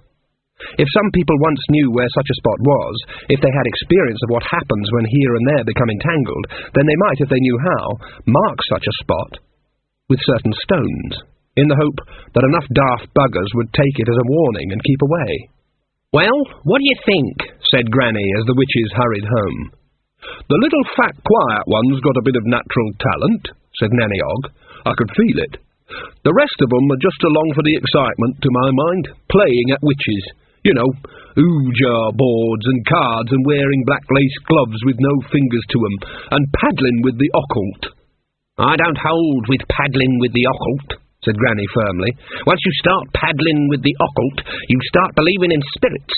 If some people once knew where such a spot was, if they had experience of what happens when here and there become entangled, then they might, if they knew how, mark such a spot with certain stones, in the hope that enough daft buggers would take it as a warning and keep away. "Well, what do you think?" said Granny as the witches hurried home. "The little fat quiet one's got a bit of natural talent," said Nanny Og. "I could feel it. The rest of 'em are just along for the excitement, to my mind, playing at witches. You know, ooh-jar boards and cards and wearing black lace gloves with no fingers to 'em, and paddling with the occult." "I don't hold with paddling with the occult," said Granny firmly. "Once you start paddling with the occult, you start believing in spirits.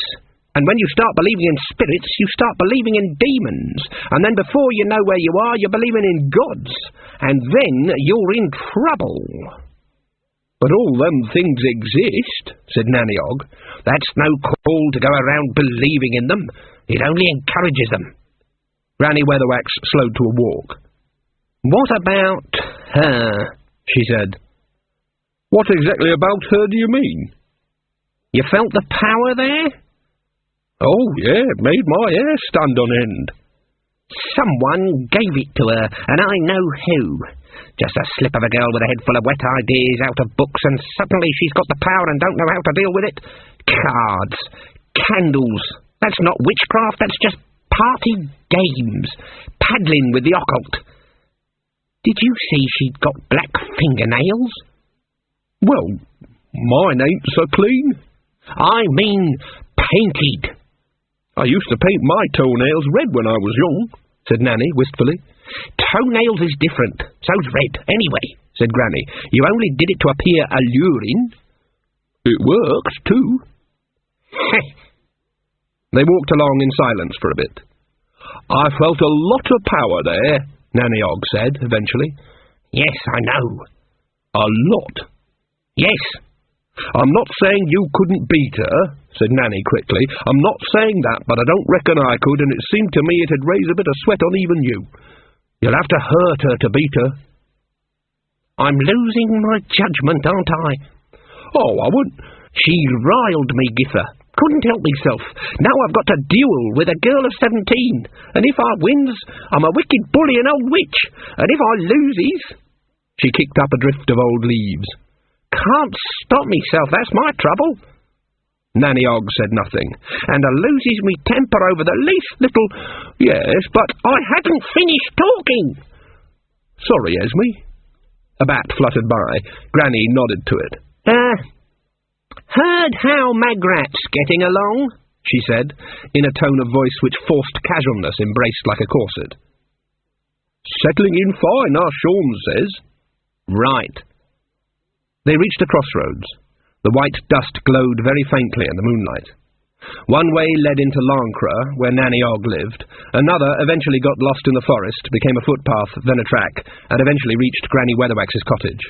And when you start believing in spirits, you start believing in demons. And then before you know where you are, you're believing in gods. And then you're in trouble." "But all them things exist," said Nanny Og. "That's no call to go around believing in them. It only encourages them." Granny Weatherwax slowed to a walk. "What about her?" she said. "What exactly about her do you mean?" "You felt the power there?" "Oh, yeah, it made my hair stand on end." "Someone gave it to her, and I know who. Just a slip of a girl with a head full of wet ideas out of books, and suddenly she's got the power and don't know how to deal with it. Cards, candles, that's not witchcraft, that's just party games, paddling with the occult. Did you see she'd got black fingernails?" "Well, mine ain't so clean." "I mean painted." "I used to paint my toenails red when I was young," said Nanny wistfully. "Toenails is different. So's red, anyway," said Granny. "You only did it to appear alluring." "It works, too." They walked along in silence for a bit. "I felt a lot of power there," Nanny Og said, eventually. "Yes, I know." "A lot." "Yes." "I'm not saying you couldn't beat her," said Nanny quickly. "I'm not saying that, but I don't reckon I could, and it seemed to me it'd raise a bit of sweat on even you. You'll have to hurt her to beat her." "I'm losing my judgment, aren't I?" "Oh, I wouldn't—" "She riled me, Gither. Couldn't help myself. Now I've got to duel with a girl of 17, and if I wins, I'm a wicked bully and old witch, and if I loses—" She kicked up a drift of old leaves. "Can't stop myself, that's my trouble." Nanny Og said nothing. "And I loses me temper over the least little—" "Yes, but I hadn't finished talking." "Sorry, Esme." A bat fluttered by. Granny nodded to it. "Heard how Magrat's getting along?" she said, in a tone of voice which forced casualness embraced like a corset. "Settling in fine, our Sean says." "Right." They reached a crossroads. The white dust glowed very faintly in the moonlight. One way led into Lancre, where Nanny Og lived. Another eventually got lost in the forest, became a footpath, then a track, and eventually reached Granny Weatherwax's cottage.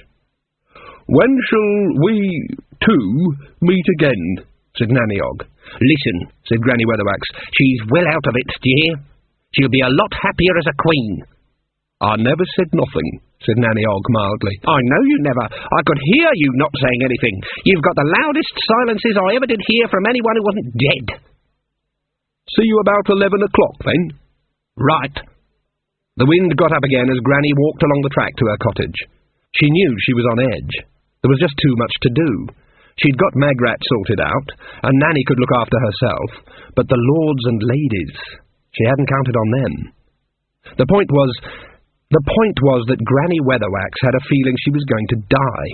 "When shall we two meet again?" said Nanny Og. Listen, said Granny Weatherwax, she's well out of it, d'ye hear? She'll be a lot happier as a queen. I never said nothing, said Nanny Og mildly. I know you never. I could hear you not saying anything. You've got the loudest silences I ever did hear from anyone who wasn't dead. See you about 11 o'clock, then? Right. The wind got up again as Granny walked along the track to her cottage. She knew she was on edge. There was just too much to do. She'd got Magrat sorted out, and Nanny could look after herself, but the lords and ladies, she hadn't counted on them. The point was that Granny Weatherwax had a feeling she was going to die.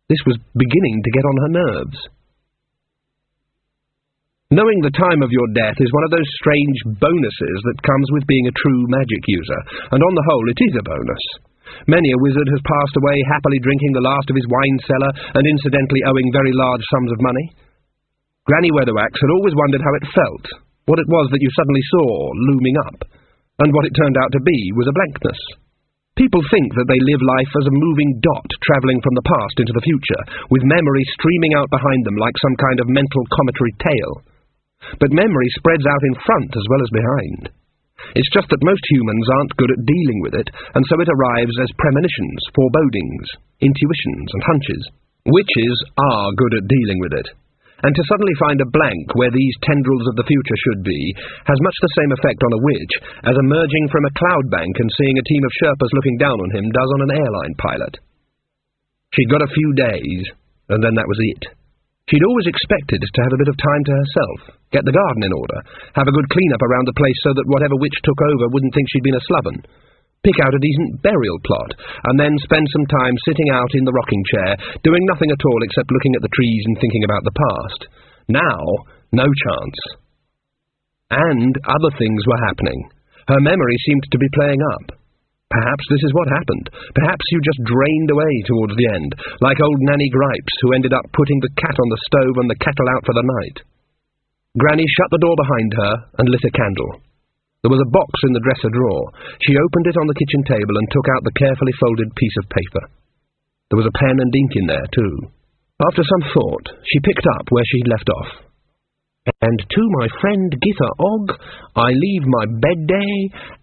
This was beginning to get on her nerves. Knowing the time of your death is one of those strange bonuses that comes with being a true magic user, and on the whole it is a bonus. Many a wizard has passed away happily drinking the last of his wine cellar and incidentally owing very large sums of money. Granny Weatherwax had always wondered how it felt, what it was that you suddenly saw looming up, and what it turned out to be was a blankness. People think that they live life as a moving dot travelling from the past into the future, with memory streaming out behind them like some kind of mental cometary tale. But memory spreads out in front as well as behind. It's just that most humans aren't good at dealing with it, and so it arrives as premonitions, forebodings, intuitions and hunches. Witches are good at dealing with it, and to suddenly find a blank where these tendrils of the future should be has much the same effect on a witch as emerging from a cloud bank and seeing a team of Sherpas looking down on him does on an airline pilot. She'd got a few days, and then that was it. She'd always expected to have a bit of time to herself, get the garden in order, have a good clean-up around the place so that whatever witch took over wouldn't think she'd been a sloven, pick out a decent burial plot, and then spend some time sitting out in the rocking chair, doing nothing at all except looking at the trees and thinking about the past. Now, no chance. And other things were happening. Her memory seemed to be playing up. Perhaps this is what happened. Perhaps you just drained away towards the end, like old Nanny Gripes, who ended up putting the cat on the stove and the kettle out for the night. Granny shut the door behind her and lit a candle. There was a box in the dresser drawer. She opened it on the kitchen table and took out the carefully folded piece of paper. There was a pen and ink in there, too. After some thought, she picked up where she'd left off. And to my friend Githa Og, I leave my bed day,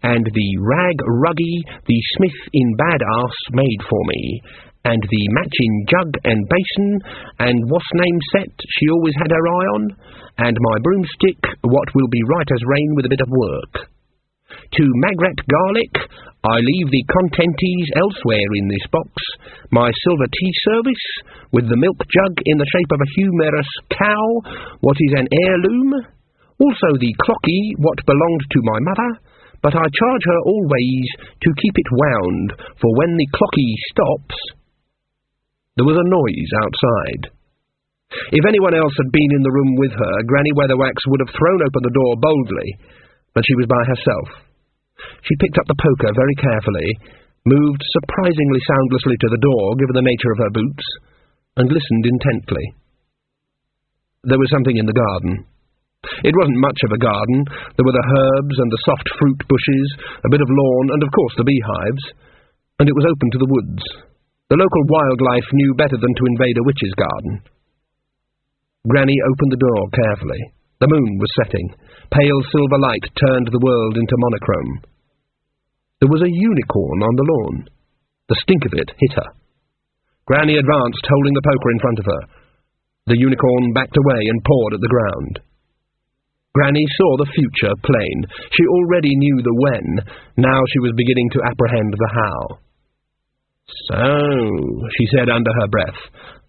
and the rag ruggy the smith in bad arse made for me, and the matching jug and basin, and what's name set she always had her eye on, and my broomstick, what will be right as rain with a bit of work. To Magrat Garlic, I leave the contentees elsewhere in this box, my silver tea service, with the milk jug in the shape of a humorous cow, what is an heirloom, also the clocky, what belonged to my mother, but I charge her always to keep it wound, for when the clocky stops... There was a noise outside. If anyone else had been in the room with her, Granny Weatherwax would have thrown open the door boldly, but she was by herself. She picked up the poker very carefully, moved surprisingly soundlessly to the door, given the nature of her boots, and listened intently. There was something in the garden. It wasn't much of a garden. There were the herbs and the soft fruit bushes, a bit of lawn, and of course the beehives, and it was open to the woods. The local wildlife knew better than to invade a witch's garden. Granny opened the door carefully. The moon was setting. Pale silver light turned the world into monochrome. There was a unicorn on the lawn. The stink of it hit her. Granny advanced, holding the poker in front of her. The unicorn backed away and pawed at the ground. Granny saw the future plain. She already knew the when. Now she was beginning to apprehend the how. "So," she said under her breath,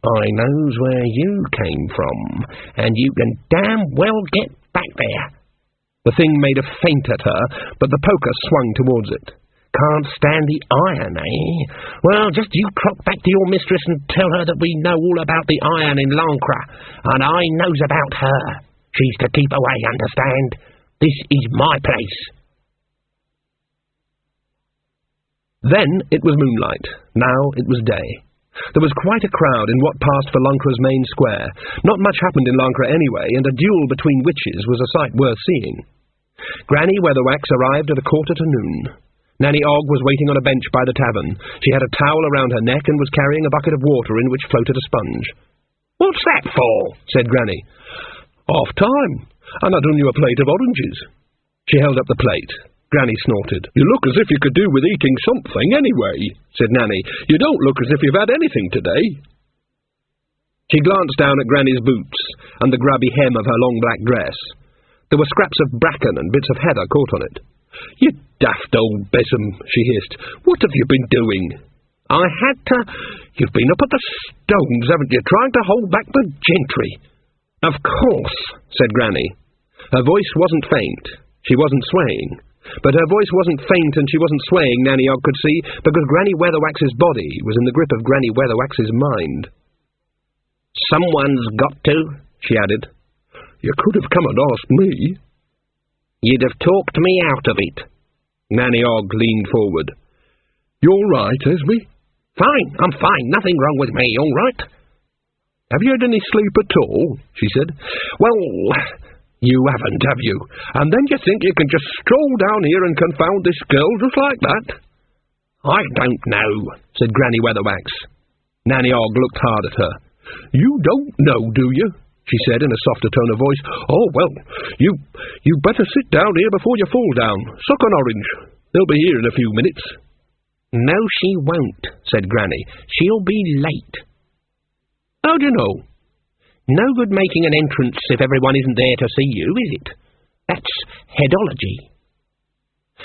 "I knows where you came from, and you can damn well get back there." The thing made a feint at her, but the poker swung towards it. "Can't stand the iron, eh? Well, just you crop back to your mistress and tell her that we know all about the iron in Lancre, and I knows about her. She's to keep away, understand? This is my place." Then it was moonlight. Now it was day. There was quite a crowd in what passed for Lancre's main square. Not much happened in Lancre anyway, and a duel between witches was a sight worth seeing. Granny Weatherwax arrived at 1:45. Nanny Og was waiting on a bench by the tavern. She had a towel around her neck and was carrying a bucket of water in which floated a sponge. "What's that for?" said Granny. "Half time, and I done you a plate of oranges." She held up the plate. Granny snorted. "You look as if you could do with eating something anyway," said Nanny. "You don't look as if you've had anything today." She glanced down at Granny's boots and the grubby hem of her long black dress. There were scraps of bracken and bits of heather caught on it. "You daft old besom," she hissed. "What have you been doing?" "I had to—" "You've been up at the stones, haven't you, trying to hold back the gentry?" "Of course," said Granny. Her voice wasn't faint. She wasn't swaying. But her voice wasn't faint and she wasn't swaying, Nanny Ogg could see, because Granny Weatherwax's body was in the grip of Granny Weatherwax's mind. "Someone's got to," she added. "You could have come and asked me." "You'd have talked me out of it." Nanny Ogg leaned forward. "You're right, Esme?" "Fine, I'm fine. Nothing wrong with me, all right." "Have you had any sleep at all?" she said. "Well, you haven't, have you? And then you think you can just stroll down here and confound this girl just like that?" "I don't know," said Granny Weatherwax. Nanny Ogg looked hard at her. "You don't know, do you?" she said in a softer tone of voice. "Oh, well, you better sit down here before you fall down. Suck an orange. They'll be here in a few minutes." "No, she won't," said Granny. "She'll be late." "How do you know?" "No good making an entrance if everyone isn't there to see you, is it? That's headology."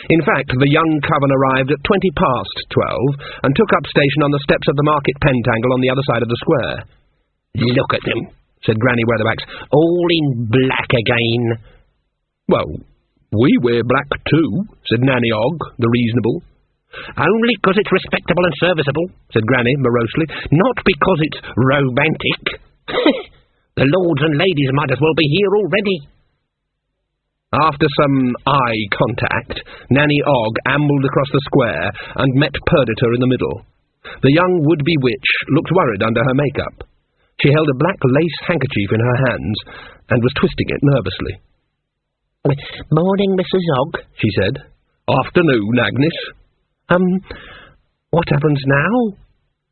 In fact, the young coven arrived at 12:20 and took up station on the steps of the market pentangle on the other side of the square. "Look at them," said Granny Weatherwax, "all in black again." "Well, we wear black too," said Nanny Ogg, the reasonable. "Only 'cause it's respectable and serviceable," said Granny morosely, "not because it's romantic." "The lords and ladies might as well be here already." After some eye contact, Nanny Ogg ambled across the square and met Perdita in the middle. The young would-be witch looked worried under her makeup. She held a black lace handkerchief in her hands and was twisting it nervously. "Morning, Mrs. Ogg," she said. "Afternoon, Agnes." What happens now?"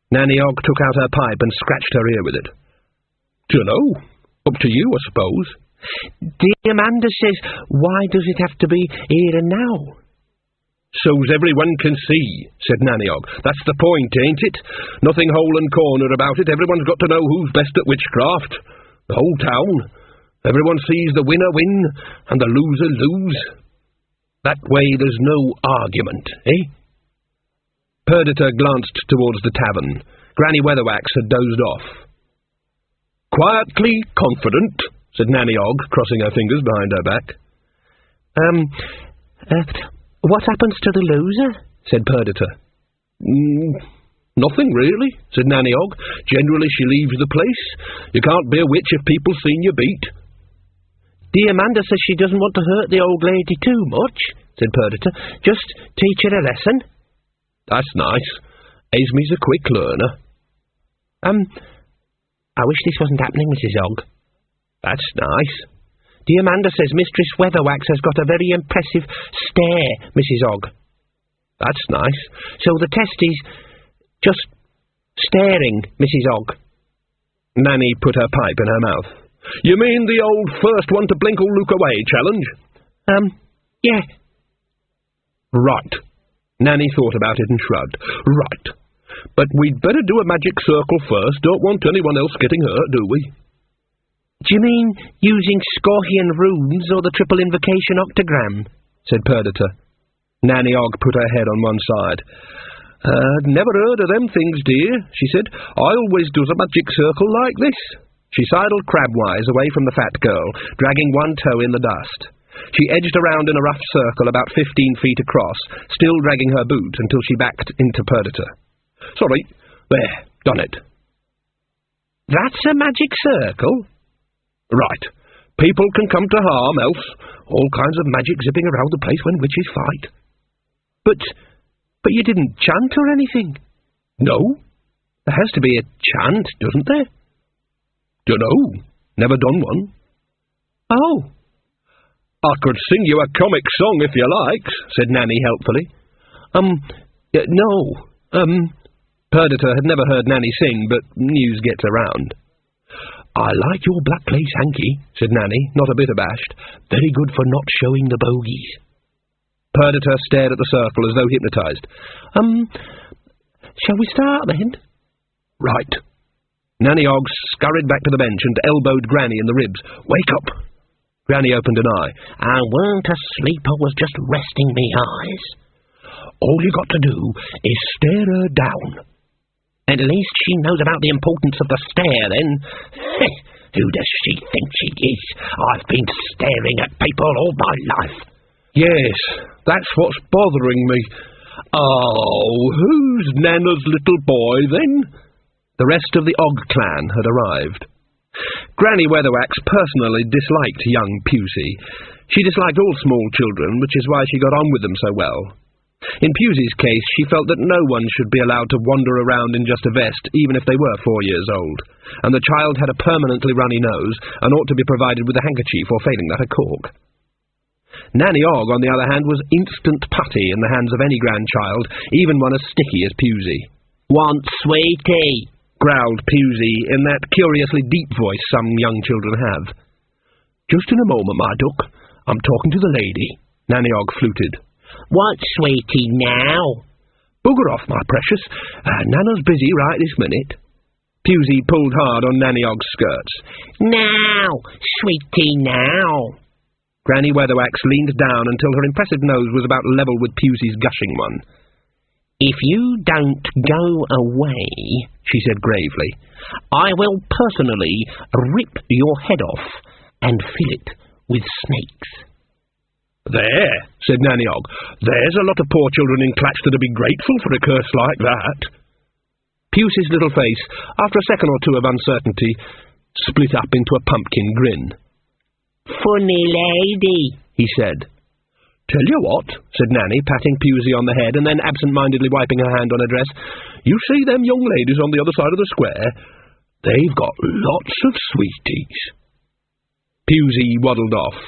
Nanny Ogg took out her pipe and scratched her ear with it. "Dunno. Up to you, I suppose." "Dear Amanda says, why does it have to be here and now?" "So's everyone can see," said Nanny Ogg. "That's the point, ain't it? Nothing hole and corner about it. Everyone's got to know who's best at witchcraft. The whole town. Everyone sees the winner win and the loser lose. That way there's no argument, eh?" Perdita glanced towards the tavern. Granny Weatherwax had dozed off. "Quietly confident," said Nanny Ogg, crossing her fingers behind her back. What happens to the loser?" said Perdita. "Nothing, really," said Nanny Ogg. "Generally she leaves the place. You can't be a witch if people seen you beat." "Dear Amanda says she doesn't want to hurt the old lady too much," said Perdita. "Just teach her a lesson." "That's nice. Esme's a quick learner." I wish this wasn't happening, Mrs. Ogg." "That's nice." "Dear Amanda says Mistress Weatherwax has got a very impressive stare, Mrs. Ogg." "That's nice." "So the test is just staring, Mrs. Ogg." Nanny put her pipe in her mouth. "You mean the old first one to blink or look away challenge?" Yeah." "Right." Nanny thought about it and shrugged. "Right. But we'd better do a magic circle first. Don't want anyone else getting hurt, do we?" "Do you mean using Scorpion runes or the triple invocation octagram?" said Perdita. Nanny Ogg put her head on one side. "Never heard of them things, dear," she said. "I always does a magic circle like this." She sidled crabwise away from the fat girl, dragging one toe in the dust. She edged around in a rough circle about 15 feet across, still dragging her boot until she backed into Perdita. "Sorry. There, done it." "That's a magic circle?" "Right. People can come to harm, else. All kinds of magic zipping around the place when witches fight." But you didn't chant or anything?" "No. There has to be a chant, doesn't there?" "Dunno. Never done one." "Oh." "I could sing you a comic song if you likes," said Nanny helpfully. No. Perdita had never heard Nanny sing, but news gets around. "I like your black lace hanky," said Nanny, not a bit abashed. "Very good for not showing the bogies." Perdita stared at the circle as though hypnotised. Shall we start then? "Right." Nanny Og scurried back to the bench and elbowed Granny in the ribs. "Wake up!" Granny opened an eye. "I weren't asleep, I was just resting me eyes." "All you got to do is stare her down." "At least she knows about the importance of the stare, then." "Who does she think she is? I've been staring at people all my life." "Yes, that's what's bothering me. Oh, who's Nana's little boy, then?" The rest of the Og clan had arrived. Granny Weatherwax personally disliked young Pusey. She disliked all small children, which is why she got on with them so well. In Pusey's case, she felt that no one should be allowed to wander around in just a vest, even if they were 4 years old, and the child had a permanently runny nose and ought to be provided with a handkerchief or failing that a cork. Nanny Og, on the other hand, was instant putty in the hands of any grandchild, even one as sticky as Pusey. "Want sweetie?" growled Pusey in that curiously deep voice some young children have. "Just in a moment, my duck. I'm talking to the lady," Nanny Og fluted. "Want sweetie now?" "Bugger off, my precious. Nana's busy right this minute." Pusey pulled hard on Nanny Og's skirts. "Now, sweetie, now." Granny Weatherwax leaned down until her impressive nose was about level with Pusey's gushing one. "If you don't go away," she said gravely, "I will personally rip your head off and fill it with snakes." "There," said Nanny Og. "There's a lot of poor children in Clacton to be grateful for a curse like that." Pusey's little face, after a second or two of uncertainty, split up into a pumpkin grin. "Funny lady," he said. "Tell you what," said Nanny, patting Pusey on the head and then absent-mindedly wiping her hand on her dress, "you see them young ladies on the other side of the square? They've got lots of sweeties." Pusey waddled off.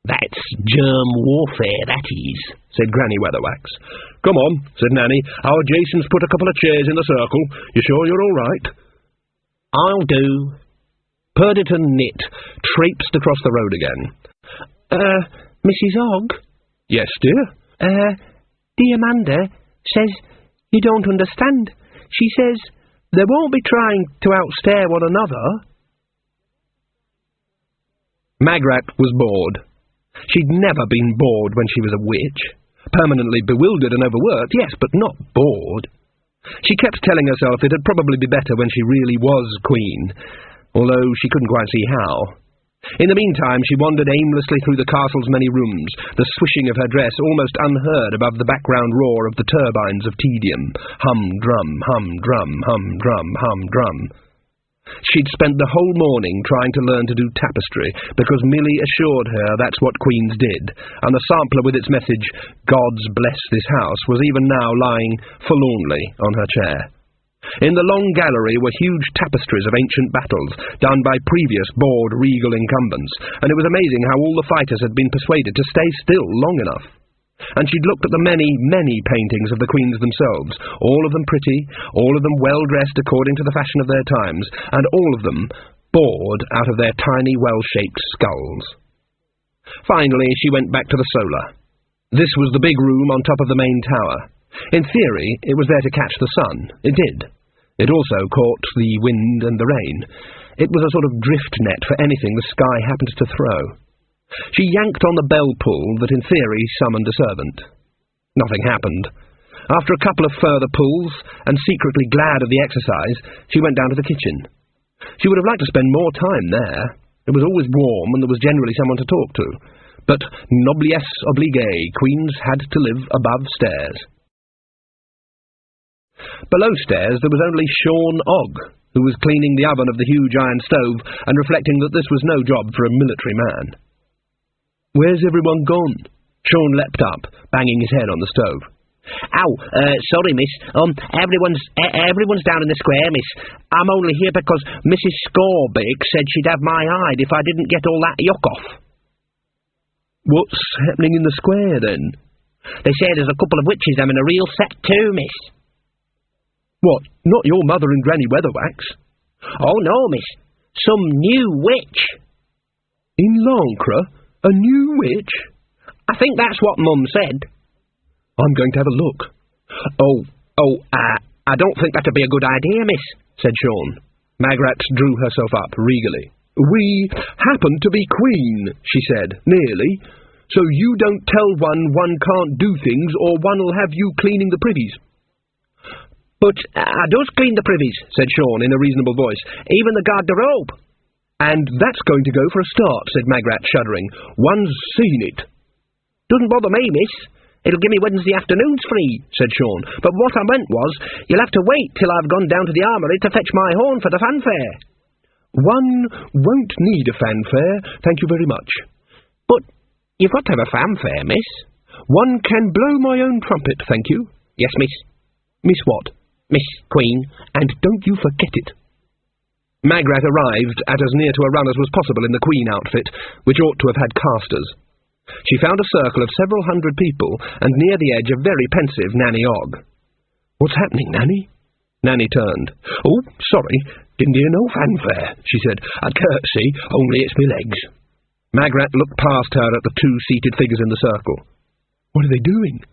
"That's germ warfare, that is," said Granny Weatherwax. "Come on," said Nanny. "Our Jason's put a couple of chairs in the circle. You sure you're all right?" "I'll do." Perdita Knit traipsed across the road again. Mrs. Og?" "Yes, dear?" Dear Amanda says you don't understand. She says they won't be trying to outstare one another." Magrat was bored. She'd never been bored when she was a witch. Permanently bewildered and overworked, yes, but not bored. She kept telling herself it'd probably be better when she really was queen, although she couldn't quite see how. In the meantime, she wandered aimlessly through the castle's many rooms, the swishing of her dress almost unheard above the background roar of the turbines of tedium. Hum, drum, hum, drum, hum, drum, hum, drum. She'd spent the whole morning trying to learn to do tapestry, because Millie assured her that's what queens did, and the sampler with its message, "Gods bless this house," was even now lying forlornly on her chair. In the long gallery were huge tapestries of ancient battles, done by previous bored regal incumbents, and it was amazing how all the fighters had been persuaded to stay still long enough. And she'd looked at the many, many paintings of the queens themselves, all of them pretty, all of them well-dressed according to the fashion of their times, and all of them bored out of their tiny, well-shaped skulls. Finally, she went back to the solar. This was the big room on top of the main tower. In theory, it was there to catch the sun. It did. It also caught the wind and the rain. It was a sort of drift net for anything the sky happened to throw. She yanked on the bell pull that in theory summoned a servant. Nothing happened. After a couple of further pulls, and secretly glad of the exercise, she went down to the kitchen. She would have liked to spend more time there. It was always warm, and there was generally someone to talk to. But noblesse oblige, queens had to live above stairs. Below stairs there was only Sean Og, who was cleaning the oven of the huge iron stove and reflecting that this was no job for a military man. "Where's everyone gone?" Sean leapt up, banging his head on the stove. Sorry, miss. Everyone's down in the square, miss. I'm only here because Mrs. Scorbick said she'd have my hide if I didn't get all that yuck off." "What's happening in the square, then?" "They say there's a couple of witches having a real set too, miss." "What, not your mother and Granny Weatherwax?" "Oh, no, miss. Some new witch. In Lancre? A new witch? I think that's what Mum said. I'm going to have a look. I don't think that'd be a good idea, miss, said Sean. Magrat drew herself up regally. We happen to be queen, she said, nearly. So you don't tell one can't do things, or one'll have you cleaning the privies. But I does clean the privies, said Sean in a reasonable voice. Even the garde-robe. And that's going to go for a start, said Magrat, shuddering. One's seen it. Doesn't bother me, miss. It'll give me Wednesday afternoons free, said Sean. But what I meant was, you'll have to wait till I've gone down to the armoury to fetch my horn for the fanfare. One won't need a fanfare, thank you very much. But you've got to have a fanfare, miss. One can blow my own trumpet, thank you. Yes, miss. Miss what? Miss Queen. And don't you forget it. Magrat arrived at as near to a run as was possible in the Queen outfit, which ought to have had casters. She found a circle of several hundred people, and near the edge a very pensive Nanny Og. What's happening, Nanny? Nanny turned. Oh, sorry, didn't hear no fanfare, she said. I'd curtsy, only it's me legs. Magrat looked past her at the two seated figures in the circle. What are they doing?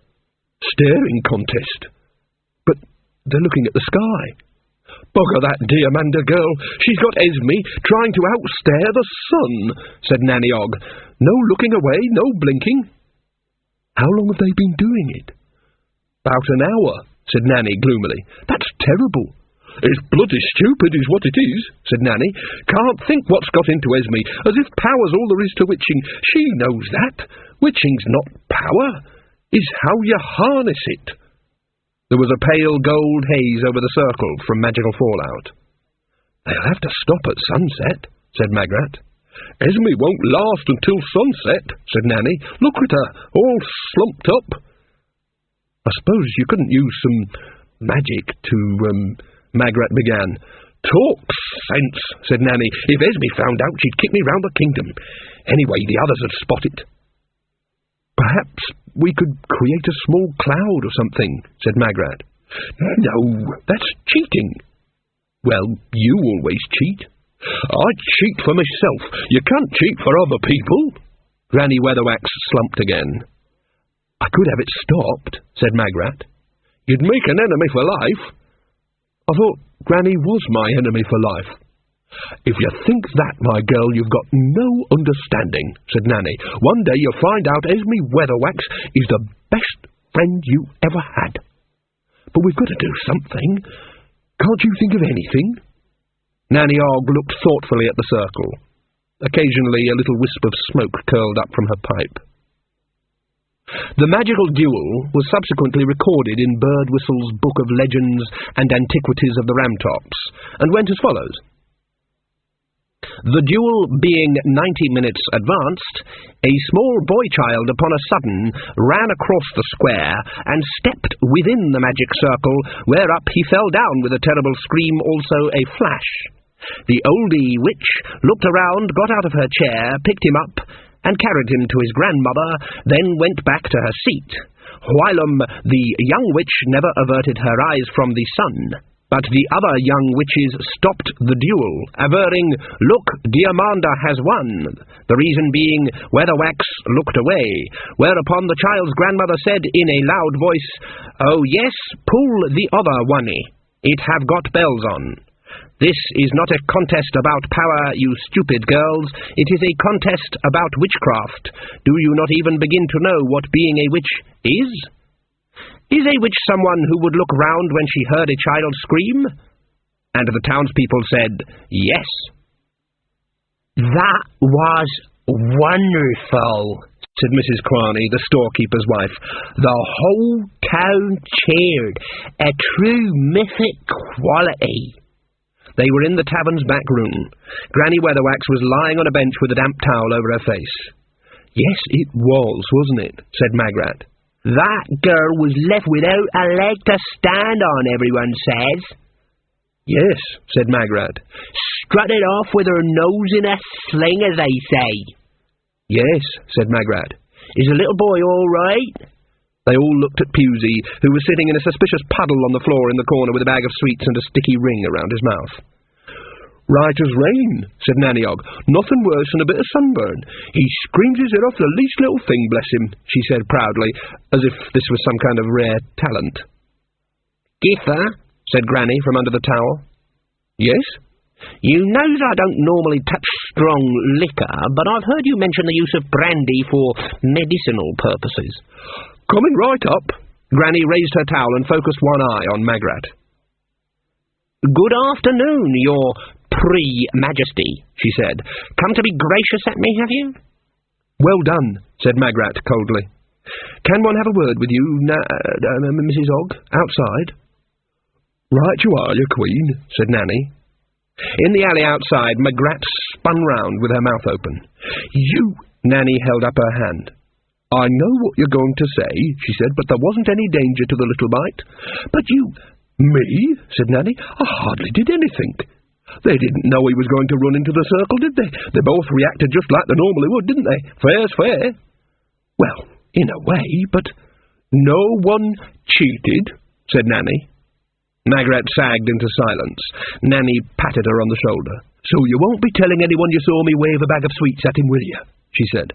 Staring contest. But they're looking at the sky. Bugger that Diamanda girl. She's got Esme trying to outstare the sun, said Nanny Og. No looking away, no blinking. How long have they been doing it? About an hour, said Nanny gloomily. That's terrible. It's bloody stupid is what it is, said Nanny. Can't think what's got into Esme, as if power's all there is to witching. She knows that. Witching's not power, is how you harness it. There was a pale gold haze over the circle from magical fallout. They'll have to stop at sunset, said Magrat. Esme won't last until sunset, said Nanny. Look at her, all slumped up. I suppose you couldn't use some magic to, Magrat began. Talk sense, said Nanny. If Esme found out, she'd kick me round the kingdom. Anyway, the others would spot it. Perhaps we could create a small cloud or something, said Magrat. No, that's cheating. Well, you always cheat. I cheat for myself. You can't cheat for other people. Granny Weatherwax slumped again. I could have it stopped, said Magrat. You'd make an enemy for life. I thought Granny was my enemy for life. If you think that, my girl, you've got no understanding, said Nanny. One day you'll find out Esme Weatherwax is the best friend you ever had. But we've got to do something. Can't you think of anything? Nanny Og looked thoughtfully at the circle. Occasionally a little wisp of smoke curled up from her pipe. The magical duel was subsequently recorded in Birdwhistle's Book of Legends and Antiquities of the Ramtops, and went as follows. The duel being 90 minutes advanced, a small boy-child upon a sudden ran across the square and stepped within the magic circle, whereup he fell down with a terrible scream, also a flash. The oldie witch looked around, got out of her chair, picked him up, and carried him to his grandmother, then went back to her seat. Whilom the young witch never averted her eyes from the sun. But the other young witches stopped the duel, averring, "Look, Diamanda has won," the reason being Weatherwax looked away, whereupon the child's grandmother said in a loud voice, "Oh yes, pull the other oney. It have got bells on. This is not a contest about power, you stupid girls. It is a contest about witchcraft. Do you not even begin to know what being a witch is? Is a witch someone who would look round when she heard a child scream?" And the townspeople said, "Yes." "That was wonderful," said Mrs. Craney, the storekeeper's wife. "The whole town cheered. A true mythic quality." They were in the tavern's back room. Granny Weatherwax was lying on a bench with a damp towel over her face. "Yes, it was, wasn't it?" said Magrat. "That girl was left without a leg to stand on, everyone says." "Yes," said Magrat. "Strutted off with her nose in a sling, as they say." "Yes," said Magrat. "Is the little boy all right?" They all looked at Pusey, who was sitting in a suspicious puddle on the floor in the corner with a bag of sweets and a sticky ring around his mouth. Right as rain, said Nanny Og. Nothing worse than a bit of sunburn. He screams his head off the least little thing, bless him, she said proudly, as if this was some kind of rare talent. Giffer, said Granny from under the towel. Yes? You knows I don't normally touch strong liquor, but I've heard you mention the use of brandy for medicinal purposes. Coming right up. Granny raised her towel and focused one eye on Magrat. Good afternoon, your pre-majesty, she said. Come to be gracious at me, have you? Well done, said Magrat coldly. Can one have a word with you, Mrs. Og, outside? Right you are, your queen, said Nanny. In the alley outside, Magrat spun round with her mouth open. You! Nanny held up her hand. I know what you're going to say, she said, but there wasn't any danger to the little bite. But you... Me? Said Nanny. I hardly did anything. They didn't know he was going to run into the circle, did they? They both reacted just like they normally would, didn't they? Fair's fair. Well, in a way, but... No one cheated, said Nanny. Magrat sagged into silence. Nanny patted her on the shoulder. So you won't be telling anyone you saw me wave a bag of sweets at him, will you? She said.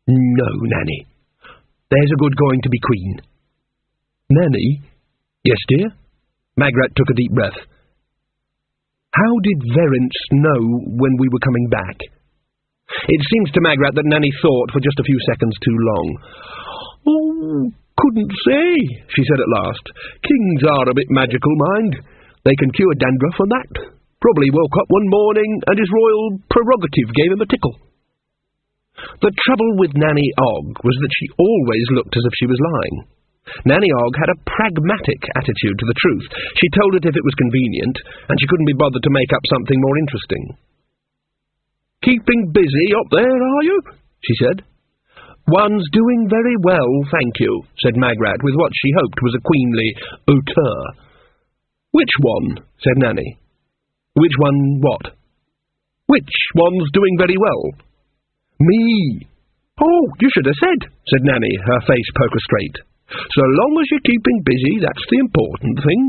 No, Nanny. There's a good going to be queen. Nanny? Yes, dear? Magrat took a deep breath. How did Verence know when we were coming back? It seems to Magrat that Nanny thought for just a few seconds too long. Oh, couldn't say, she said at last. Kings are a bit magical, mind. They can cure dandruff and that. Probably woke up one morning and his royal prerogative gave him a tickle. The trouble with Nanny Og was that she always looked as if she was lying. Nanny Og had a pragmatic attitude to the truth. She told it if it was convenient, and she couldn't be bothered to make up something more interesting. Keeping busy up there, are you? She said. One's doing very well, thank you, said Magrat, with what she hoped was a queenly hauteur. Which one? Said Nanny. Which one what? Which one's doing very well? Me. Oh, you should have said Nanny, her face poker straight. So long as you're keeping busy, that's the important thing.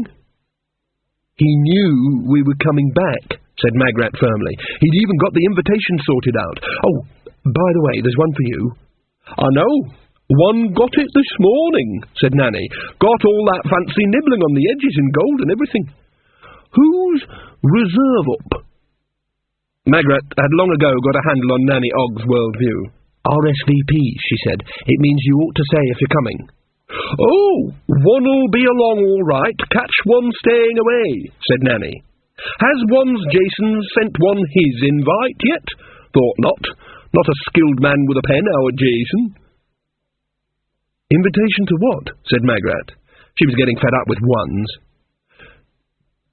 He knew we were coming back, said Magrat firmly. He'd even got the invitation sorted out. Oh, by the way, there's one for you. I know. One got it this morning, said Nanny. Got all that fancy nibbling on the edges in gold and everything. Who's reserve up? Magrat had long ago got a handle on Nanny Og's worldview. RSVP, she said. It means you ought to say if you're coming. Oh, one'll be along all right. Catch one staying away, said Nanny. Has one's Jason sent one his invite yet? Thought not. Not a skilled man with a pen, our Jason. Invitation to what? Said Magrat. She was getting fed up with ones.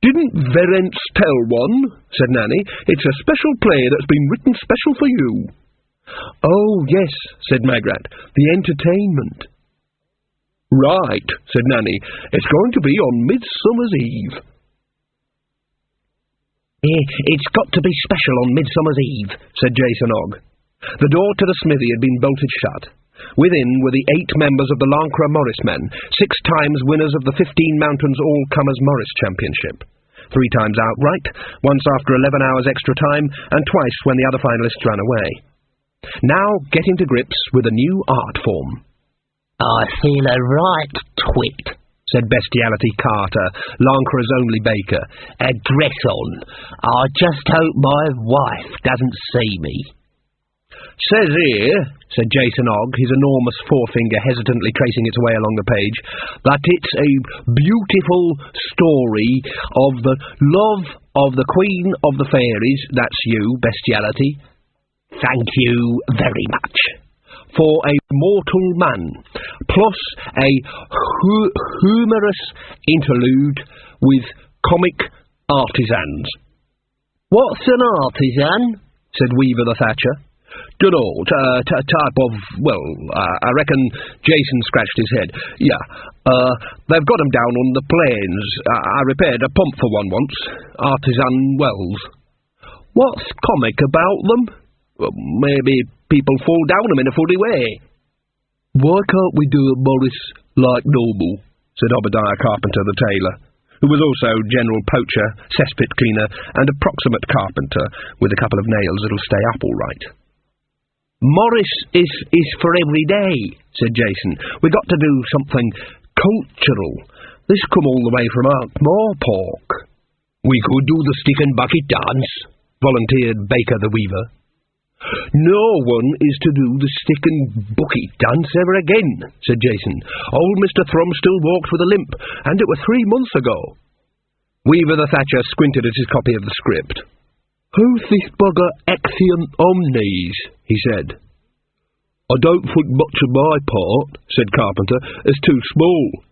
Didn't Verence tell one? Said Nanny. It's a special play that's been written special for you. Oh, yes, said Magrat. The entertainment. Right, said Nanny. It's going to be on Midsummer's Eve. It's got to be special on Midsummer's Eve, said Jason Og. The door to the smithy had been bolted shut. Within were the 8 members of the Lancre Morris men, 6 times winners of the 15 Mountains All-Comers Morris Championship. 3 times outright, once after 11 hours extra time, and twice when the other finalists ran away. Now getting to grips with a new art form. I feel a right twit, said Bestiality Carter, Lancre's only baker. A dress on. I just hope my wife doesn't see me. Says here, said Jason Og, his enormous forefinger hesitantly tracing its way along the page, that it's a beautiful story of the love of the Queen of the Fairies, that's you, Bestiality. Thank you very much. For a mortal man, plus a humorous interlude with comic artisans. What's an artisan? Said Weaver the Thatcher. Dunno, type of, well, I reckon Jason scratched his head. Yeah, they've got 'em down on the plains. I repaired a pump for one once. Artisan wells. What's comic about them? Well, maybe people fall down 'em in a funny way. Why can't we do it, Morris, like normal? Said Obadiah Carpenter the tailor. who was also general poacher, cesspit cleaner, and approximate carpenter, with a couple of nails that'll stay up all right. Morris is for every day, said Jason. We got to do something cultural. This come all the way from Ankh-Morpork. We could do the stick and bucket dance, volunteered Baker the Weaver. No one is to do the stick and bucket dance ever again, said Jason. Old Mr. Thrum still walked with a limp, and it was 3 months ago. Weaver the Thatcher squinted at his copy of the script. Who's this bugger hey-nonny-nonny, he said. I don't think much of my part, said Carpenter. It's too small.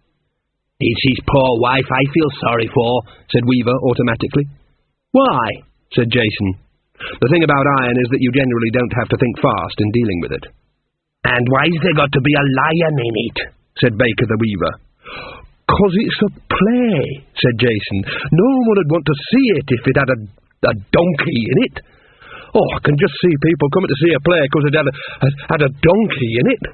It's his poor wife I feel sorry for, said Weaver automatically. Why? said Jason. The thing about iron is that you generally don't have to think fast in dealing with it. And why's there got to be a lion in it? said Baker the Weaver. 'Cause it's a play, said Jason. No one would want to see it if it had a donkey in it. Oh, I can just see people coming to see a play 'cause it had a donkey in it.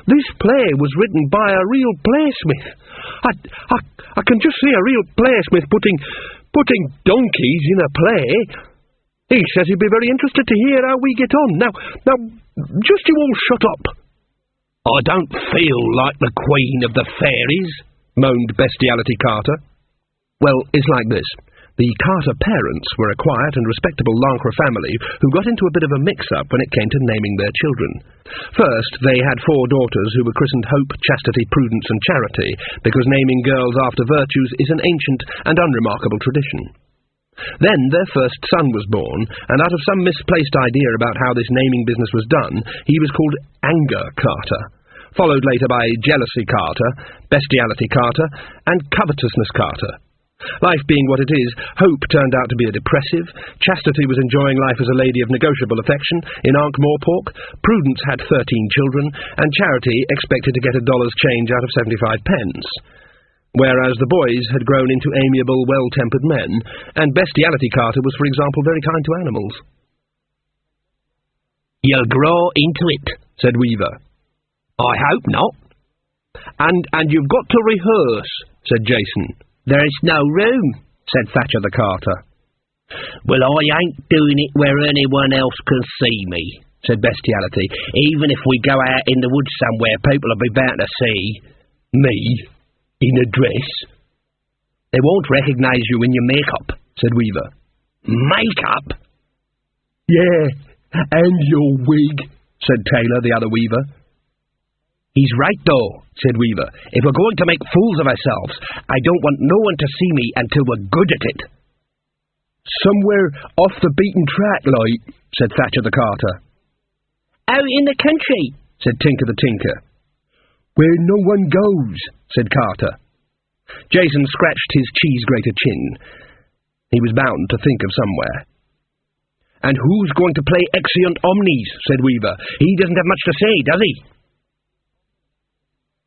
This play was written by a real playsmith. I can just see a real playsmith putting donkeys in a play. He says he'd be very interested to hear how we get on. Now, just you all shut up. I don't feel like the Queen of the Fairies, moaned Bestiality Carter. Well, it's like this. The Carter parents were a quiet and respectable Lancre family who got into a bit of a mix-up when it came to naming their children. First, they had 4 daughters who were christened Hope, Chastity, Prudence and Charity, because naming girls after virtues is an ancient and unremarkable tradition. Then their first son was born, and out of some misplaced idea about how this naming business was done, he was called Anger Carter, followed later by Jealousy Carter, Bestiality Carter, and Covetousness Carter. Life being what it is, Hope turned out to be a depressive, Chastity was enjoying life as a lady of negotiable affection in Ankh-Morpork, Prudence had 13 children, and Charity expected to get a dollar's change out of 75 pence. Whereas the boys had grown into amiable, well-tempered men, and Bestiality Carter was, for example, very kind to animals. You'll grow into it, said Weaver. I hope not. And you've got to rehearse, said Jason. There's no room, said Thatcher the Carter. Well, I ain't doing it where anyone else can see me, said Bestiality. Even if we go out in the woods somewhere, people will be bound to see me. In a dress? They won't recognise you in your makeup, said Weaver. Makeup? Yeah, and your wig, said Taylor, the other Weaver. He's right, though, said Weaver. If we're going to make fools of ourselves, I don't want no one to see me until we're good at it. Somewhere off the beaten track, like, said Thatcher the Carter. Out in the country, said Tinker the Tinker. Where no one goes, said Carter. Jason scratched his cheese-grater chin. He was bound to think of somewhere. And who's going to play Exeunt Omnes, said Weaver. He doesn't have much to say, does he?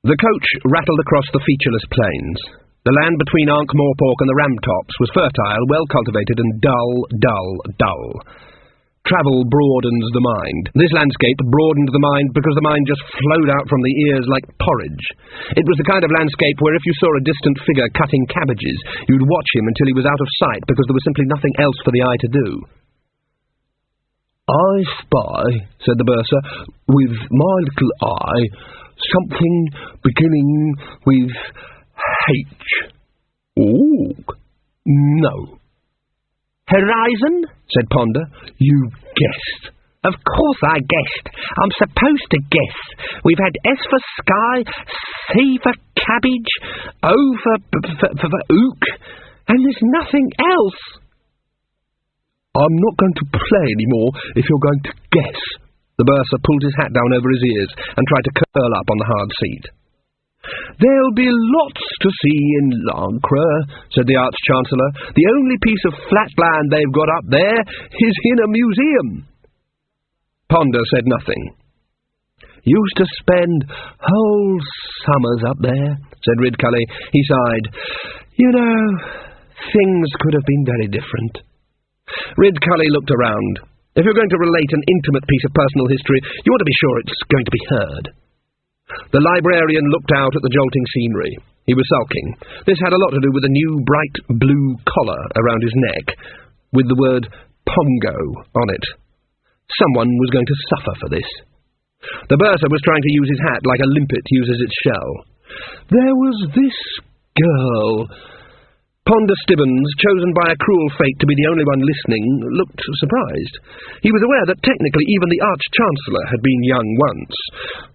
The coach rattled across the featureless plains. The land between Ankh-Morpork and the Ramtops was fertile, well-cultivated, and dull, dull, dull. Travel broadens the mind. This landscape broadened the mind because the mind just flowed out from the ears like porridge. It was the kind of landscape where if you saw a distant figure cutting cabbages, you'd watch him until he was out of sight because there was simply nothing else for the eye to do. I spy, said the bursar, with my little eye, something beginning with H. Oh, no. Horizon? said Ponder. You guessed. Of course I guessed. I'm supposed to guess. We've had S for sky, C for cabbage, O for ook, and there's nothing else. I'm not going to play any more if you're going to guess. The bursar pulled his hat down over his ears and tried to curl up on the hard seat. There'll be lots to see in Lancre, said the Arch-Chancellor. The only piece of flat land they've got up there is in a museum. Ponder said nothing. Used to spend whole summers up there, said Ridcully. He sighed. You know, things could have been very different. Ridcully looked around. If you're going to relate an intimate piece of personal history, you want to be sure it's going to be heard. The librarian looked out at the jolting scenery. He was sulking. This had a lot to do with a new bright blue collar around his neck, with the word Pongo on it. Someone was going to suffer for this. The bursar was trying to use his hat like a limpet uses its shell. There was this girl. Ponder Stibbons, chosen by a cruel fate to be the only one listening, looked surprised. He was aware that technically even the Arch-Chancellor had been young once.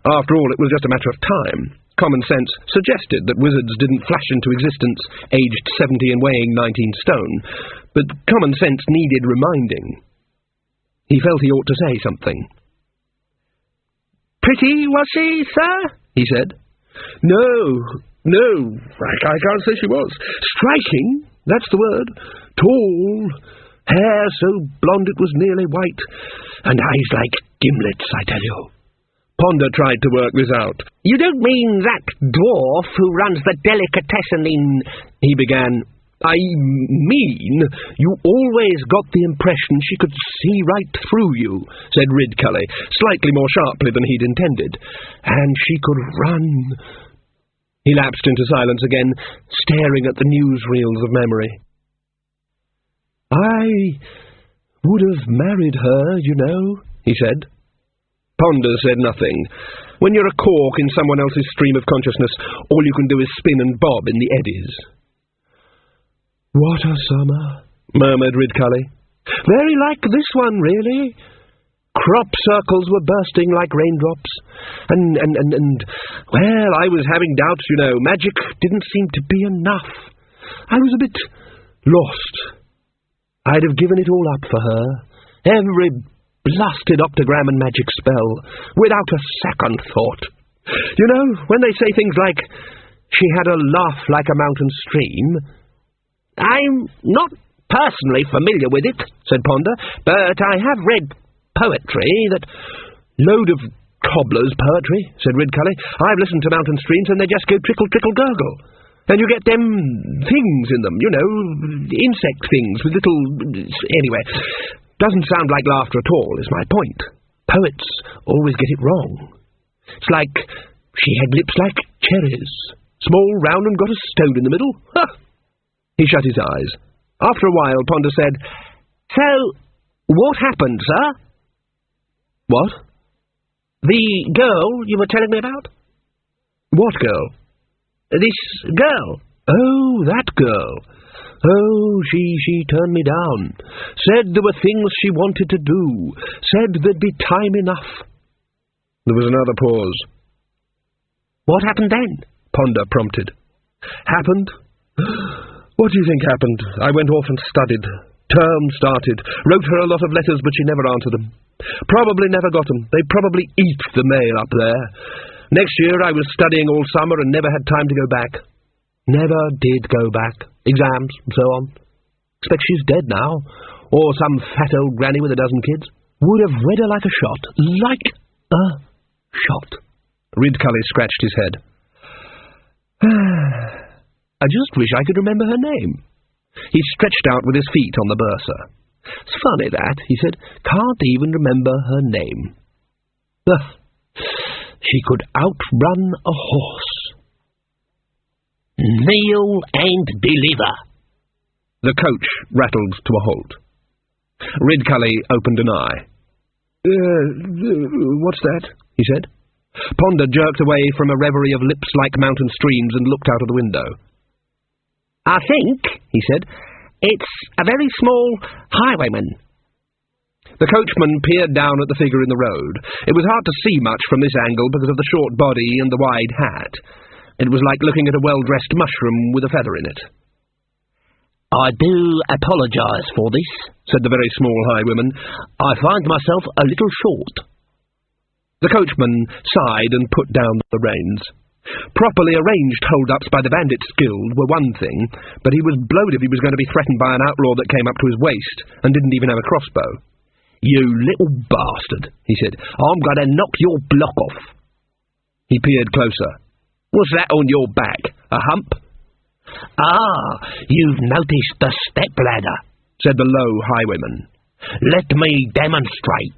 After all, it was just a matter of time. Common sense suggested that wizards didn't flash into existence aged 70 and weighing 19 stone, but common sense needed reminding. He felt he ought to say something. "Pretty, was she, sir?" he said. No, I can't say she was. Striking, that's the word. Tall, hair so blonde it was nearly white, and eyes like gimlets, I tell you. Ponder tried to work this out. "You don't mean that dwarf who runs the delicatessen in—" he began. "I mean, you always got the impression she could see right through you," said Ridcully, slightly more sharply than he'd intended. "And she could run." He lapsed into silence again, staring at the newsreels of memory. "I would have married her, you know," he said. Ponder said nothing. When you're a cork in someone else's stream of consciousness, all you can do is spin and bob in the eddies. "What a summer," murmured Ridcully. "Very like this one, really. Crop circles were bursting like raindrops, and well, I was having doubts, you know. Magic didn't seem to be enough. I was a bit lost. I'd have given it all up for her, every blasted octogram and magic spell, without a second thought. You know, when they say things like, 'She had a laugh like a mountain stream'..." "I'm not personally familiar with it," said Ponder, "but I have read poetry that—" "Load of cobbler's poetry," said Ridcully. "I've listened to mountain streams and they just go trickle, trickle, gurgle. And you get them things in them, you know, insect things with little... Anyway, doesn't sound like laughter at all, is my point. Poets always get it wrong. It's like she had lips like cherries, small, round, and got a stone in the middle. Ha!" He shut his eyes. After a while, Ponder said, "So, what happened, sir?" "What?" "The girl you were telling me about." "What girl?" "This girl." "Oh, that girl. Oh, she turned me down. Said there were things she wanted to do. Said there'd be time enough." There was another pause. "What happened then?" Ponder prompted. "Happened? What do you think happened? I went off and studied. Term started. Wrote her a lot of letters, but she never answered them. Probably never got them. They probably eat the mail up there. Next year I was studying all summer and never had time to go back. Never did go back. Exams and so on. Expect she's dead now. Or some fat old granny with a dozen kids. Would have read her like a shot. Like a shot." Ridcully scratched his head. "I just wish I could remember her name." He stretched out with his feet on the bursar. "It's funny that," he said. "Can't even remember her name. She could outrun a horse." "Kneel and deliver." The coach rattled to a halt. Ridcully opened an eye. What's that?" he said. Ponder jerked away from a reverie of lips like mountain streams and looked out of the window. "I think," he said, "it's a very small highwayman." The coachman peered down at the figure in the road. It was hard to see much from this angle because of the short body and the wide hat. It was like looking at a well-dressed mushroom with a feather in it. "I do apologise for this," said the very small highwayman. "I find myself a little short." The coachman sighed and put down the reins. Properly arranged hold-ups by the Bandits Guild were one thing, but he was blowed if he was going to be threatened by an outlaw that came up to his waist and didn't even have a crossbow. "You little bastard," he said. "I'm going to knock your block off." He peered closer. "What's that on your back? A hump?" "Ah, you've noticed the step-ladder," said the low highwayman. "Let me demonstrate."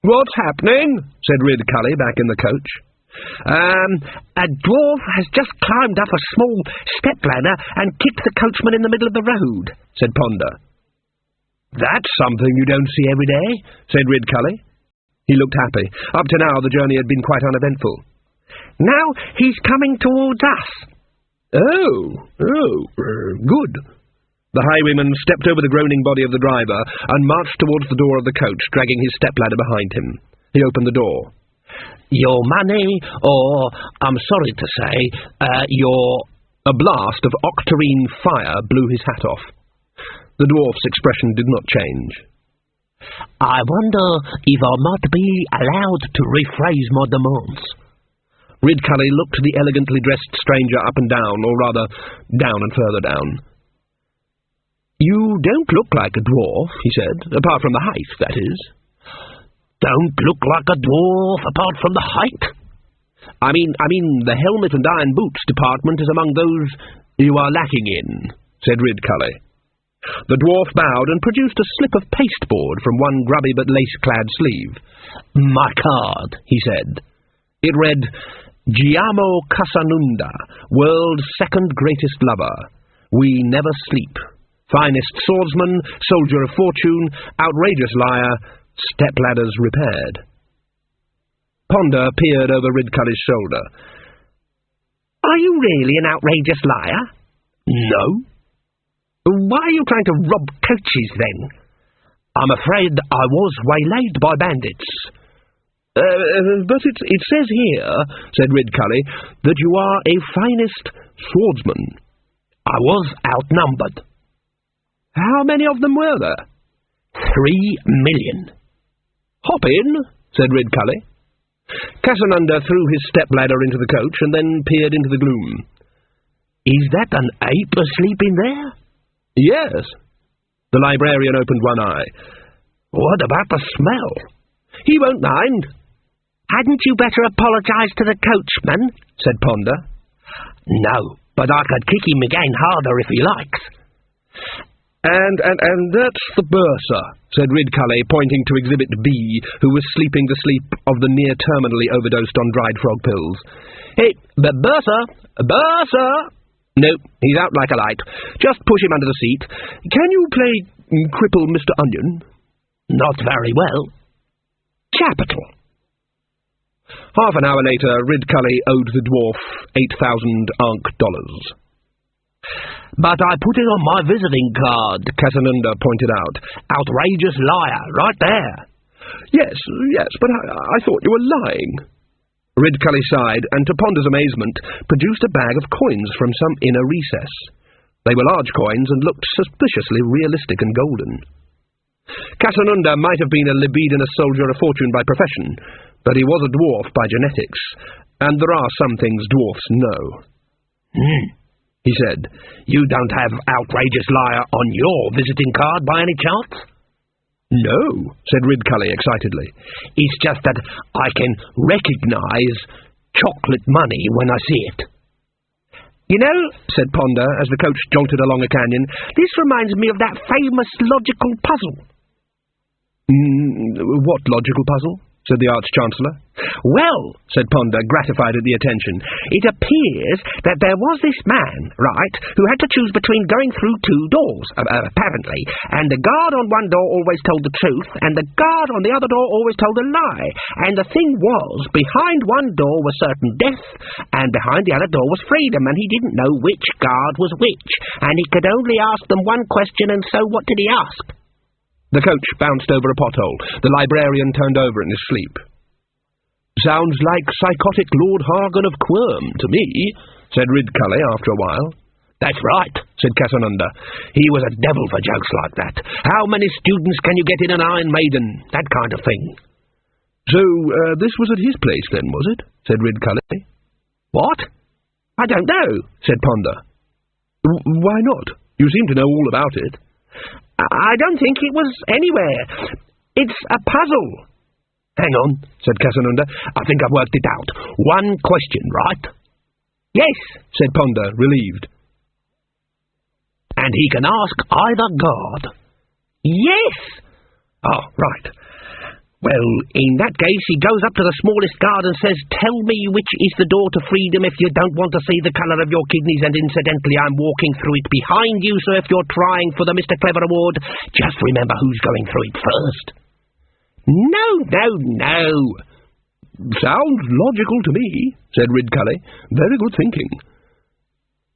"What's happening?" said Ridcully back in the coach. A dwarf has just climbed up a small step-ladder and kicked the coachman in the middle of the road, said Ponder. That's something you don't see every day, said Ridcully. He looked happy. Up to now the journey had been quite uneventful. Now he's coming towards us. Good. The highwayman stepped over the groaning body of the driver and marched towards the door of the coach, dragging his stepladder behind him. He opened the door. Your money, or, I'm sorry to say, your... A blast of octarine fire blew his hat off. The dwarf's expression did not change. I wonder if I might be allowed to rephrase my demands. Ridcully looked the elegantly dressed stranger up and down, or rather, down and further down. You don't look like a dwarf, he said, apart from the height, that is. Don't look like a dwarf apart from the height? I mean, the helmet and iron boots department is among those you are lacking in, said Ridcully. The dwarf bowed and produced a slip of pasteboard from one grubby but lace-clad sleeve. My card, he said. It read, Giamo Casanunda, world's second greatest lover. We never sleep. Finest swordsman, soldier of fortune, outrageous liar, stepladders repaired. Ponder peered over Ridcully's shoulder. Are you really an outrageous liar? No. Why are you trying to rob coaches, then? I'm afraid I was waylaid by bandits. But it says here, said Ridcully, that you are a finest swordsman. I was outnumbered. How many of them were there? 3 million. Hop in, said Ridcully. Casanunda threw his stepladder into the coach and then peered into the gloom. Is that an ape asleep in there? Yes. The librarian opened one eye. What about the smell? He won't mind. Hadn't you better apologise to the coachman? Said Ponder. No, but I could kick him again harder if he likes. And that's the bursar, said Ridcully, pointing to Exhibit B, who was sleeping the sleep of the near-terminally overdosed on dried frog pills. Hey, the bursar! No, he's out like a light. Just push him under the seat. Can you play Cripple Mr. Onion? Not very well. Capital. Half an hour later, Ridcully owed the dwarf 8,000 Ankh dollars. But I put it on my visiting card, Casanunda pointed out. Outrageous liar, right there. Yes, but I thought you were lying. Ridcully sighed, and to Ponder's amazement, produced a bag of coins from some inner recess. They were large coins and looked suspiciously realistic and golden. Casanunda might have been a libidinous soldier of fortune by profession, but he was a dwarf by genetics, and there are some things dwarfs know. He said, You don't have outrageous liar on your visiting card by any chance? No, said Ridcully excitedly. It's just that I can recognise chocolate money when I see it. You know, said Ponder, as the coach jolted along a canyon, this reminds me of that famous logical puzzle. What logical puzzle? Said the Arch-Chancellor. Well, said Ponder, gratified at the attention, it appears that there was this man, right, who had to choose between going through 2 doors, apparently, and the guard on one door always told the truth, and the guard on the other door always told a lie. And the thing was, behind one door was certain death, and behind the other door was freedom, and he didn't know which guard was which, and he could only ask them one question, and so what did he ask? The coach bounced over a pothole. The librarian turned over in his sleep. Sounds like psychotic Lord Hargan of Quirm to me, said Ridcully after a while. That's right, said Casanunda. He was a devil for jokes like that. How many students can you get in an Iron Maiden? That kind of thing. So, this was at his place then, was it? Said Ridcully. What? I don't know, said Ponder. Why not? You seem to know all about it. I don't think it was anywhere. It's a puzzle. Hang on, said Casanunda. I think I've worked it out. One question, right? Yes, said Ponder, relieved. And he can ask either god. Yes. Oh, right. Well, in that case, he goes up to the smallest guard and says, "Tell me which is the door to freedom if you don't want to see the colour of your kidneys, and incidentally I'm walking through it behind you, so if you're trying for the Mr. Clever Award, just remember who's going through it first." "No, no, no." "Sounds logical to me," said Ridcully. "Very good thinking."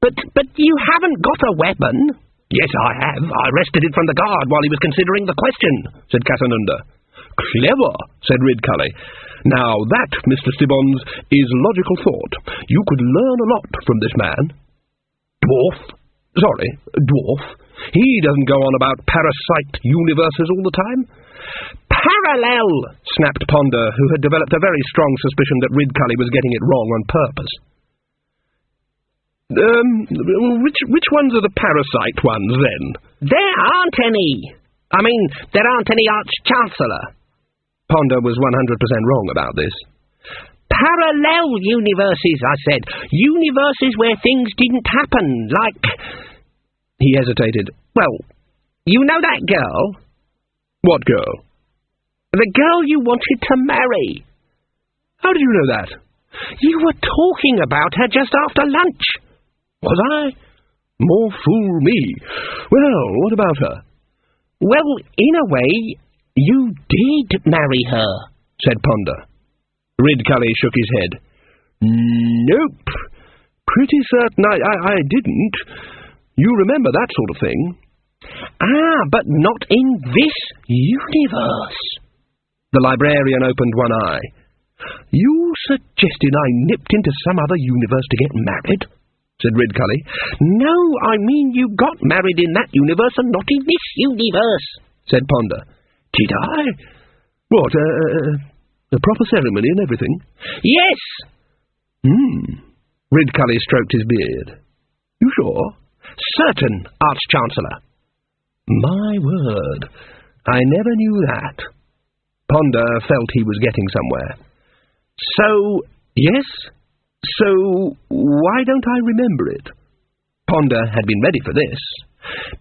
But you haven't got a weapon." "Yes, I have. I wrested it from the guard while he was considering the question," said Casanunda. "Clever," said Ridcully. "Now that, Mr. Stibbons, is logical thought. You could learn a lot from this man. Dwarf. He doesn't go on about parasite universes all the time." "Parallel," snapped Ponder, who had developed a very strong suspicion that Ridcully was getting it wrong on purpose. Which ones are the parasite ones, then?" "There aren't any. I mean, there aren't any Arch-Chancellor." Ponder was 100% wrong about this. "Parallel universes, I said. Universes where things didn't happen, like..." He hesitated. "Well, you know that girl?" "What girl?" "The girl you wanted to marry." "How did you know that?" "You were talking about her just after lunch." "Was I? More fool me. Well, what about her?" "Well, in a way, you did marry her," said Ponder. Ridcully shook his head. "Nope. Pretty certain I didn't. You remember that sort of thing." "Ah, but not in this universe." The librarian opened one eye. "You suggesting I nipped into some other universe to get married?" said Ridcully. "No, I mean you got married in that universe and not in this universe," said Ponder. "Did I? What, a proper ceremony and everything?" "Yes." Ridcully stroked his beard. "You sure?" "Certain, Arch-Chancellor." "My word, I never knew that." Ponder felt he was getting somewhere. "So, yes? So, why don't I remember it?" Ponder had been ready for this.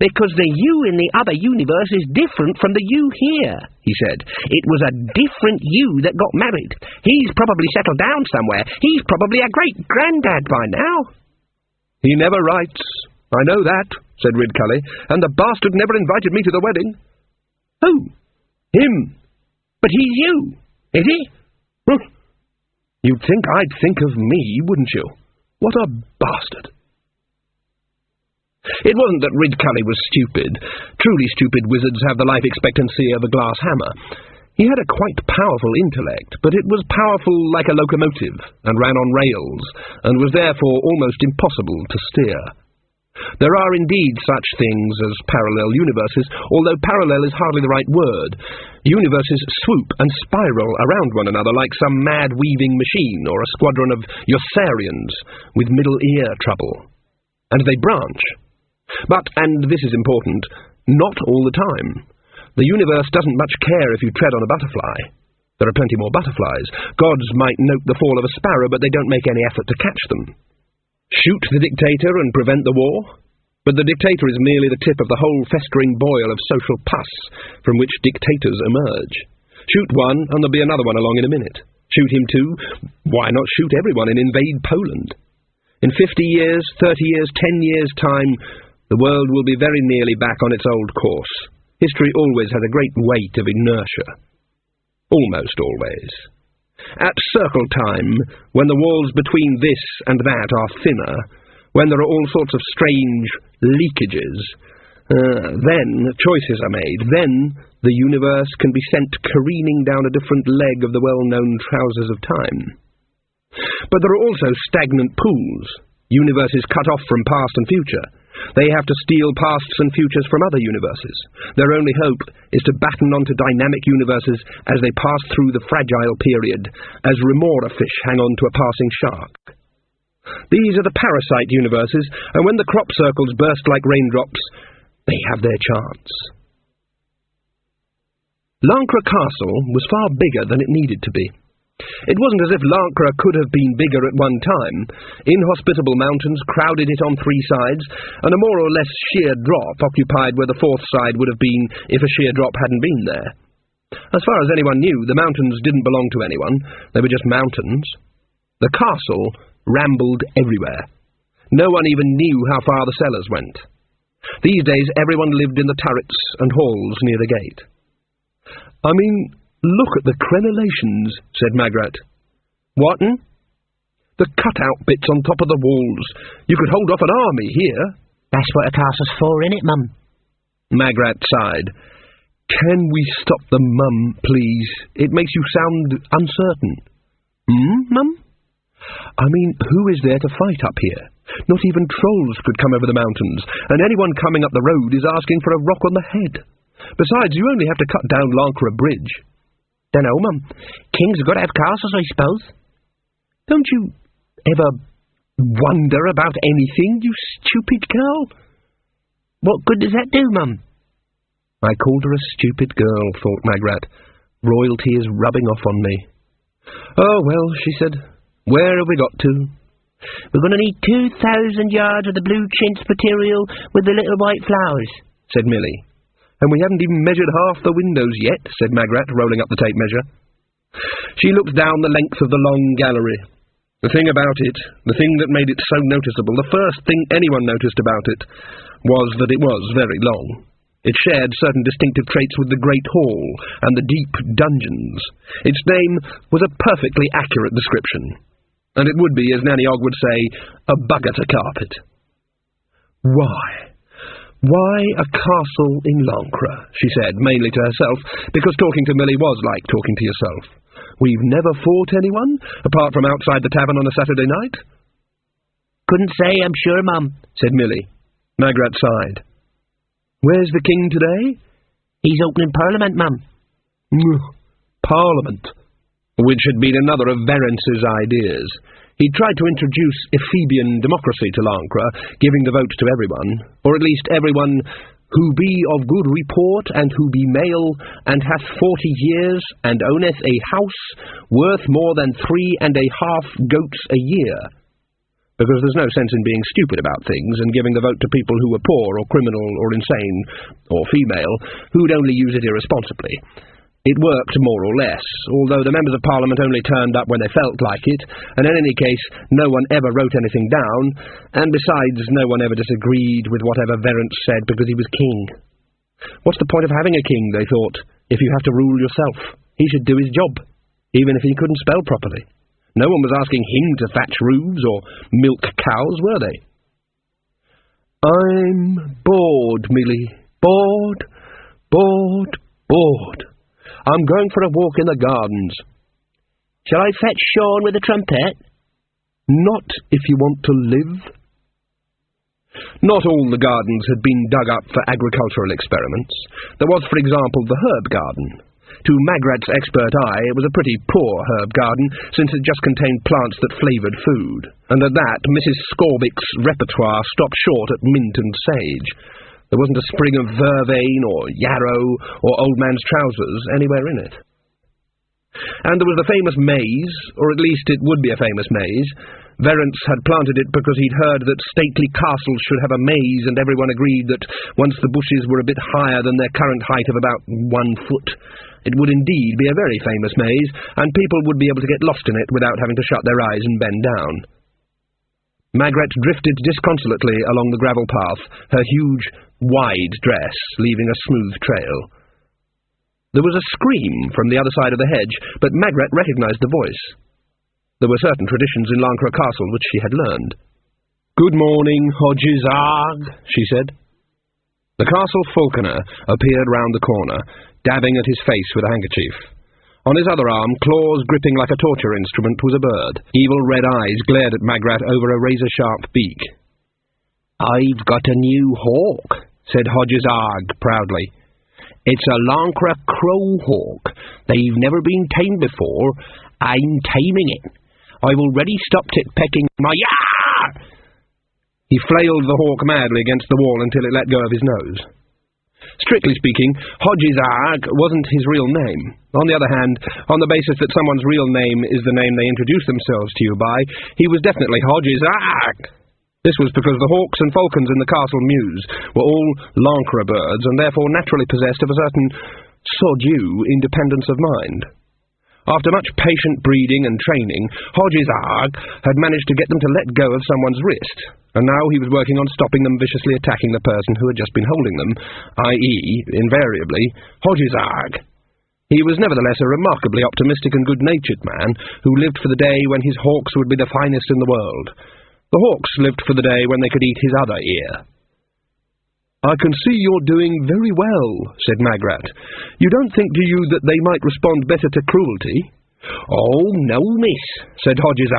"Because the you in the other universe is different from the you here," he said. "It was a different you that got married. He's probably settled down somewhere. He's probably a great-granddad by now." "He never writes. I know that," said Ridcully, "and the bastard never invited me to the wedding." "Who?" "Him." "But he's you, is he?" "You'd think I'd think of me, wouldn't you? What a bastard." It wasn't that Ridcully was stupid. Truly stupid wizards have the life expectancy of a glass hammer. He had a quite powerful intellect, but it was powerful like a locomotive, and ran on rails, and was therefore almost impossible to steer. There are indeed such things as parallel universes, although parallel is hardly the right word. Universes swoop and spiral around one another like some mad weaving machine or a squadron of Yossarians with middle ear trouble. And they branch. But, and this is important, not all the time. The universe doesn't much care if you tread on a butterfly. There are plenty more butterflies. Gods might note the fall of a sparrow, but they don't make any effort to catch them. Shoot the dictator and prevent the war? But the dictator is merely the tip of the whole festering boil of social pus from which dictators emerge. Shoot one, and there'll be another one along in a minute. Shoot him too? Why not shoot everyone and invade Poland? In 50 years, 30 years, 10 years' time, the world will be very nearly back on its old course. History always has a great weight of inertia. Almost always. At circle time, when the walls between this and that are thinner, when there are all sorts of strange leakages, then choices are made. Then the universe can be sent careening down a different leg of the well-known trousers of time. But there are also stagnant pools, universes cut off from past and future. They have to steal pasts and futures from other universes. Their only hope is to batten onto dynamic universes as they pass through the fragile period, as remora fish hang on to a passing shark. These are the parasite universes, and when the crop circles burst like raindrops, they have their chance. Lancre Castle was far bigger than it needed to be. It wasn't as if Lancre could have been bigger at one time. Inhospitable mountains crowded it on three sides, and a more or less sheer drop occupied where the fourth side would have been if a sheer drop hadn't been there. As far as anyone knew, the mountains didn't belong to anyone. They were just mountains. The castle rambled everywhere. No one even knew how far the cellars went. These days, everyone lived in the turrets and halls near the gate. "I mean, look at the crenellations," said Magrat. "What'n?" "The cut-out bits on top of the walls. You could hold off an army here." "That's what a castle's for, innit, Mum?" Magrat sighed. "Can we stop them, Mum, please? It makes you sound uncertain." Mum?" "I mean, who is there to fight up here? Not even trolls could come over the mountains, and anyone coming up the road is asking for a rock on the head. Besides, you only have to cut down Lancre Bridge." "Dunno, Mum. Kings have got to have castles, I suppose." "Don't you ever wonder about anything, you stupid girl?" "What good does that do, Mum?" I called her a stupid girl, thought Magrat. Royalty is rubbing off on me. "Oh, well," she said. "Where have we got to?" "We're going to need 2,000 yards of the blue chintz material with the little white flowers," said Millie. "And we haven't even measured half the windows yet," said Magrat, rolling up the tape measure. She looked down the length of the long gallery. The thing about it, the thing that made it so noticeable, the first thing anyone noticed about it, was that it was very long. It shared certain distinctive traits with the Great Hall and the deep dungeons. Its name was a perfectly accurate description. And it would be, as Nanny Og would say, a bugger carpet. Why a castle in Lancre, she said, mainly to herself, because talking to Millie was like talking to yourself. We've never fought anyone, apart from outside the tavern on a Saturday night. "Couldn't say, I'm sure, Mum," said Millie. Magrat sighed. "Where's the king today?" "He's opening Parliament, Mum." Parliament, which had been another of Verence's ideas. He'd tried to introduce Ephebian democracy to Lancre, giving the vote to everyone, or at least everyone who be of good report, and who be male, and hath 40 years, and owneth a house worth more than 3.5 goats a year. Because there's no sense in being stupid about things and giving the vote to people who were poor or criminal or insane or female, who'd only use it irresponsibly. It worked more or less, although the members of Parliament only turned up when they felt like it, and in any case no one ever wrote anything down, and besides no one ever disagreed with whatever Verence said because he was king. What's the point of having a king, they thought, if you have to rule yourself? He should do his job, even if he couldn't spell properly. No one was asking him to thatch roofs or milk cows, were they? "I'm bored, Millie. Bored. I'm going for a walk in the gardens." "Shall I fetch Sean with a trumpet?" "Not if you want to live." Not all the gardens had been dug up for agricultural experiments. There was, for example, the herb garden. To Magrat's expert eye, it was a pretty poor herb garden, since it just contained plants that flavoured food, and at that Mrs. Scorbick's repertoire stopped short at mint and sage. There wasn't a sprig of vervain or yarrow or old man's trousers anywhere in it. And there was the famous maze, or at least it would be a famous maze. Verence had planted it because he'd heard that stately castles should have a maze, and everyone agreed that once the bushes were a bit higher than their current height of about 1 foot, it would indeed be a very famous maze, and people would be able to get lost in it without having to shut their eyes and bend down. Magrat drifted disconsolately along the gravel path, her huge, wide dress leaving a smooth trail. There was a scream from the other side of the hedge, but Magrat recognised the voice. There were certain traditions in Lancre Castle which she had learned. "Good morning, Hodges Arg," she said. The castle falconer appeared round the corner, dabbing at his face with a handkerchief. On his other arm, claws gripping like a torture instrument, was a bird. Evil red eyes glared at Magrat over a razor-sharp beak. "I've got a new hawk," said Hodges Arg proudly. "It's a Lancre crow hawk. They've never been tamed before. I'm taming it. I've already stopped it pecking my yah!" He flailed the hawk madly against the wall until it let go of his nose. Strictly speaking, Hodges Arg wasn't his real name. On the other hand, on the basis that someone's real name is the name they introduce themselves to you by, he was definitely Hodges Arg. This was because the hawks and falcons in the castle mews were all Lancre birds, and therefore naturally possessed of a certain saw due independence of mind. After much patient breeding and training, Hodges had managed to get them to let go of someone's wrist, and now he was working on stopping them viciously attacking the person who had just been holding them, i.e., invariably, Hodges. He was nevertheless a remarkably optimistic and good-natured man who lived for the day when his hawks would be the finest in the world. The hawks lived for the day when they could eat his other ear. "I can see you're doing very well," said Magrat. "You don't think, do you, that they might respond better to cruelty?" "Oh, no, miss," said Hodges.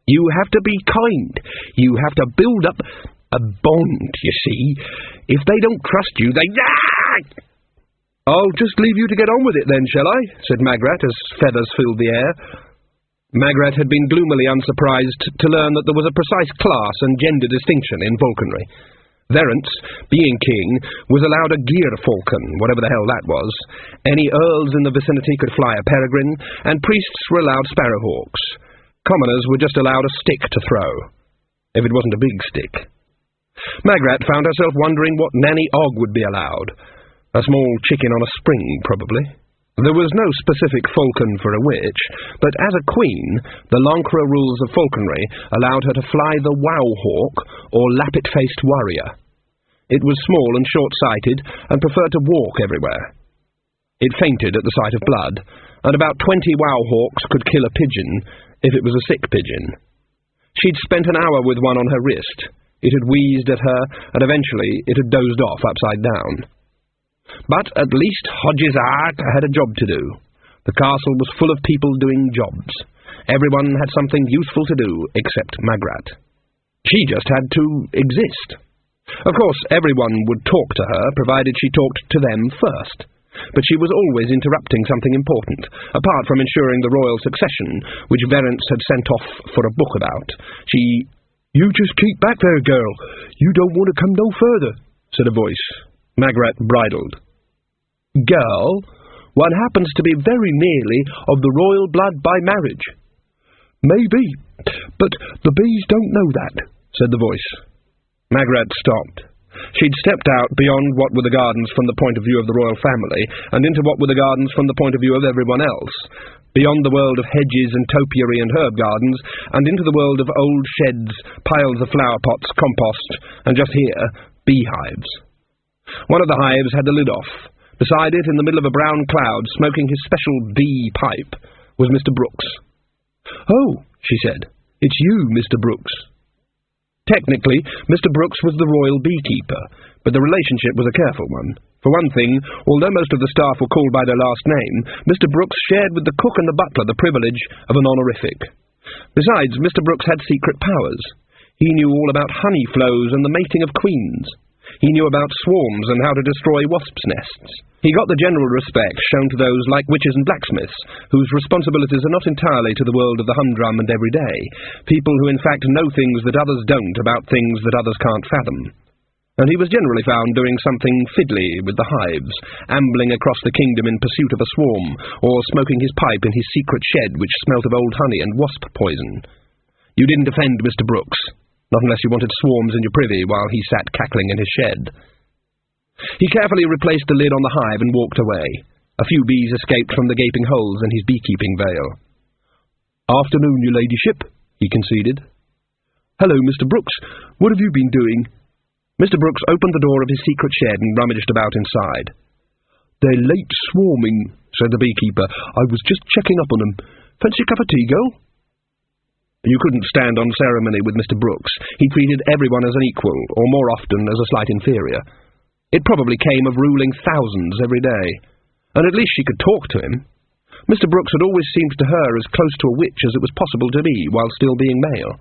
"You have to be kind. You have to build up a bond, you see. If they don't trust you, they... "I'll just leave you to get on with it then, shall I?" said Magrat as feathers filled the air. Magrat had been gloomily unsurprised to learn that there was a precise class and gender distinction in falconry. Verence, being king, was allowed a gear falcon, whatever the hell that was. Any earls in the vicinity could fly a peregrine, and priests were allowed sparrowhawks. Commoners were just allowed a stick to throw, if it wasn't a big stick. Magrat found herself wondering what nanny-og would be allowed. A small chicken on a spring, probably. There was no specific falcon for a witch, but as a queen, the Lancre rules of falconry allowed her to fly the wow-hawk, or lappet-faced warrior. It was small and short-sighted, and preferred to walk everywhere. It fainted at the sight of blood, and about 20 wow-hawks could kill a pigeon, if it was a sick pigeon. She'd spent an hour with one on her wrist. It had wheezed at her, and eventually it had dozed off upside down. But at least Hodges had a job to do. The castle was full of people doing jobs. Everyone had something useful to do, except Magrat. She just had to exist. Of course, everyone would talk to her, provided she talked to them first. But she was always interrupting something important, apart from ensuring the royal succession, which Verence had sent off for a book about. "You just keep back there, girl. You don't want to come no further," said a voice. Magrat bridled. "Girl, one happens to be very nearly of the royal blood by marriage." "Maybe, but the bees don't know that," said the voice. Magrat stopped. She'd stepped out beyond what were the gardens from the point of view of the royal family, and into what were the gardens from the point of view of everyone else, beyond the world of hedges and topiary and herb gardens, and into the world of old sheds, piles of flower pots, compost, and just here, beehives. One of the hives had the lid off. Beside it, in the middle of a brown cloud, smoking his special bee pipe, was Mr. Brooks. "Oh," she said, "it's you, Mr. Brooks." Technically, Mr. Brooks was the royal beekeeper, but the relationship was a careful one. For one thing, although most of the staff were called by their last name, Mr. Brooks shared with the cook and the butler the privilege of an honorific. Besides, Mr. Brooks had secret powers. He knew all about honey flows and the mating of queens. He knew about swarms and how to destroy wasps' nests. He got the general respect shown to those like witches and blacksmiths, whose responsibilities are not entirely to the world of the humdrum and everyday, people who in fact know things that others don't about things that others can't fathom. And he was generally found doing something fiddly with the hives, ambling across the kingdom in pursuit of a swarm, or smoking his pipe in his secret shed which smelt of old honey and wasp poison. You didn't offend Mr. Brooks. Not unless you wanted swarms in your privy while he sat cackling in his shed. He carefully replaced the lid on the hive and walked away. A few bees escaped from the gaping holes in his beekeeping veil. "Afternoon, your ladyship," he conceded. "Hello, Mr. Brooks. What have you been doing?" Mr. Brooks opened the door of his secret shed and rummaged about inside. "They're late swarming," said the beekeeper. "I was just checking up on them. Fancy a cup of tea, girl?" You couldn't stand on ceremony with Mr. Brooks. He treated everyone as an equal, or more often as a slight inferior. It probably came of ruling thousands every day. And at least she could talk to him. Mr. Brooks had always seemed to her as close to a witch as it was possible to be while still being male.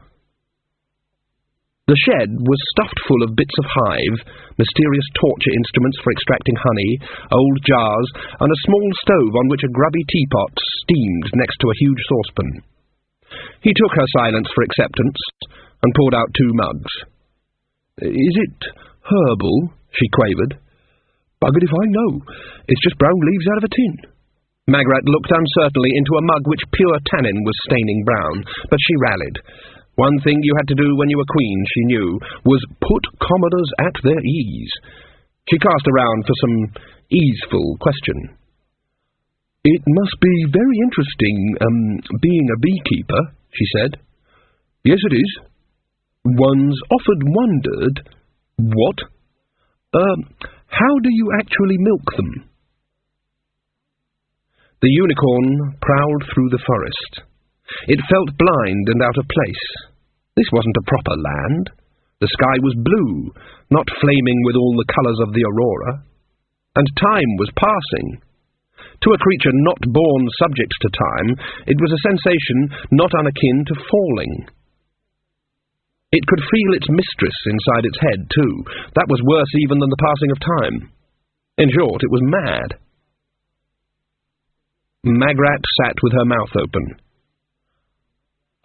The shed was stuffed full of bits of hive, mysterious torture instruments for extracting honey, old jars, and a small stove on which a grubby teapot steamed next to a huge saucepan. He took her silence for acceptance, and poured out 2 mugs. "Is it herbal?" she quavered. "Buggered if I know. It's just brown leaves out of a tin." Magrat looked uncertainly into a mug which pure tannin was staining brown, but she rallied. One thing you had to do when you were queen, she knew, was put commoners at their ease. She cast around for some easeful question. "It must be very interesting, being a beekeeper," she said. "Yes, it is. One's often wondered—" "What?" "How do you actually milk them?" The unicorn prowled through the forest. It felt blind and out of place. This wasn't a proper land. The sky was blue, not flaming with all the colours of the aurora. And time was passing. To a creature not born subject to time, it was a sensation not unakin to falling. It could feel its mistress inside its head, too. That was worse even than the passing of time. In short, it was mad. Magrat sat with her mouth open.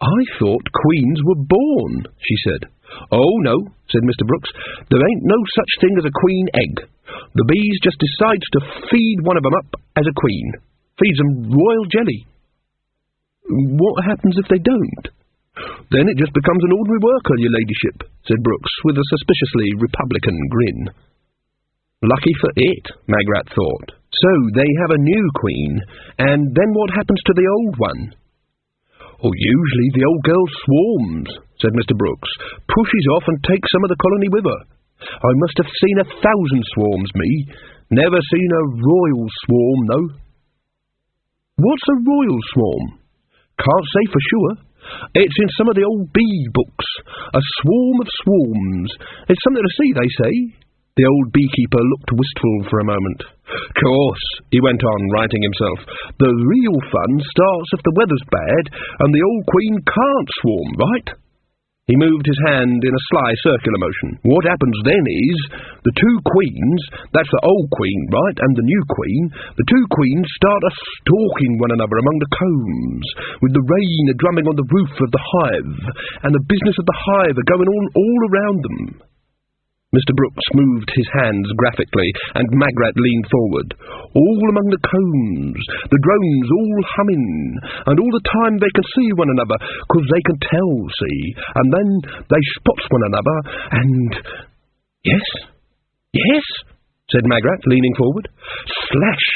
"I thought queens were born," she said. "Oh, no," said Mr. Brooks. "There ain't no such thing as a queen egg. The bees just decides to feed one of them up as a queen. Feeds them royal jelly." "What happens if they don't?" "Then it just becomes an ordinary worker, your ladyship," said Brooks, with a suspiciously republican grin. Lucky for it, Magrat thought. So they have a new queen, and then what happens to the old one? "Oh, usually the old girl swarms," said Mr. Brooks, "pushes off and takes some of the colony with her. I must have seen 1,000 swarms, me. Never seen a royal swarm, though." "What's a royal swarm?" "Can't say for sure. It's in some of the old bee books. A swarm of swarms. It's something to see, they say." The old beekeeper looked wistful for a moment. "Course," he went on, righting himself, "the real fun starts if the weather's bad and the old queen can't swarm, right?" He moved his hand in a sly circular motion. "What happens then is, the two queens, that's the old queen, right, and the new queen, the two queens start a-stalking one another among the combs, with the rain a-drumming on the roof of the hive, and the business of the hive a-going on all around them." Mr. Brooks moved his hands graphically, and Magrat leaned forward. "All among the combs, the drones all humming, and all the time they can see one another, 'cause they can tell, see, and then they spots one another, and—" "Yes, yes," said Magrat, leaning forward. "Slash!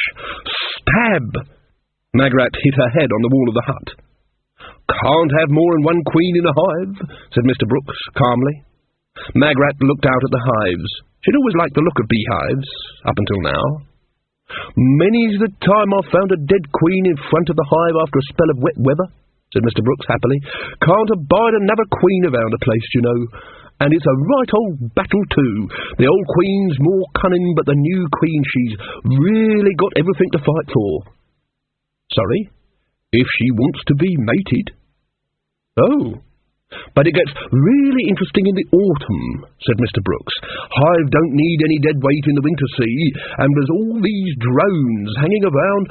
Stab!" Magrat hit her head on the wall of the hut. "Can't have more than one queen in a hive," said Mr. Brooks, calmly. Magrat looked out at the hives. She'd always liked the look of beehives, up until now. "Many's the time I've found a dead queen in front of the hive after a spell of wet weather," said Mr. Brooks happily. "Can't abide another queen around a place, you know. And it's a right old battle, too. The old queen's more cunning, but the new queen, she's really got everything to fight for." "Sorry? If she wants to be mated." "Oh. But it gets really interesting in the autumn," said Mr. Brooks. "Hive don't need any dead weight in the winter, see, and there's all these drones hanging around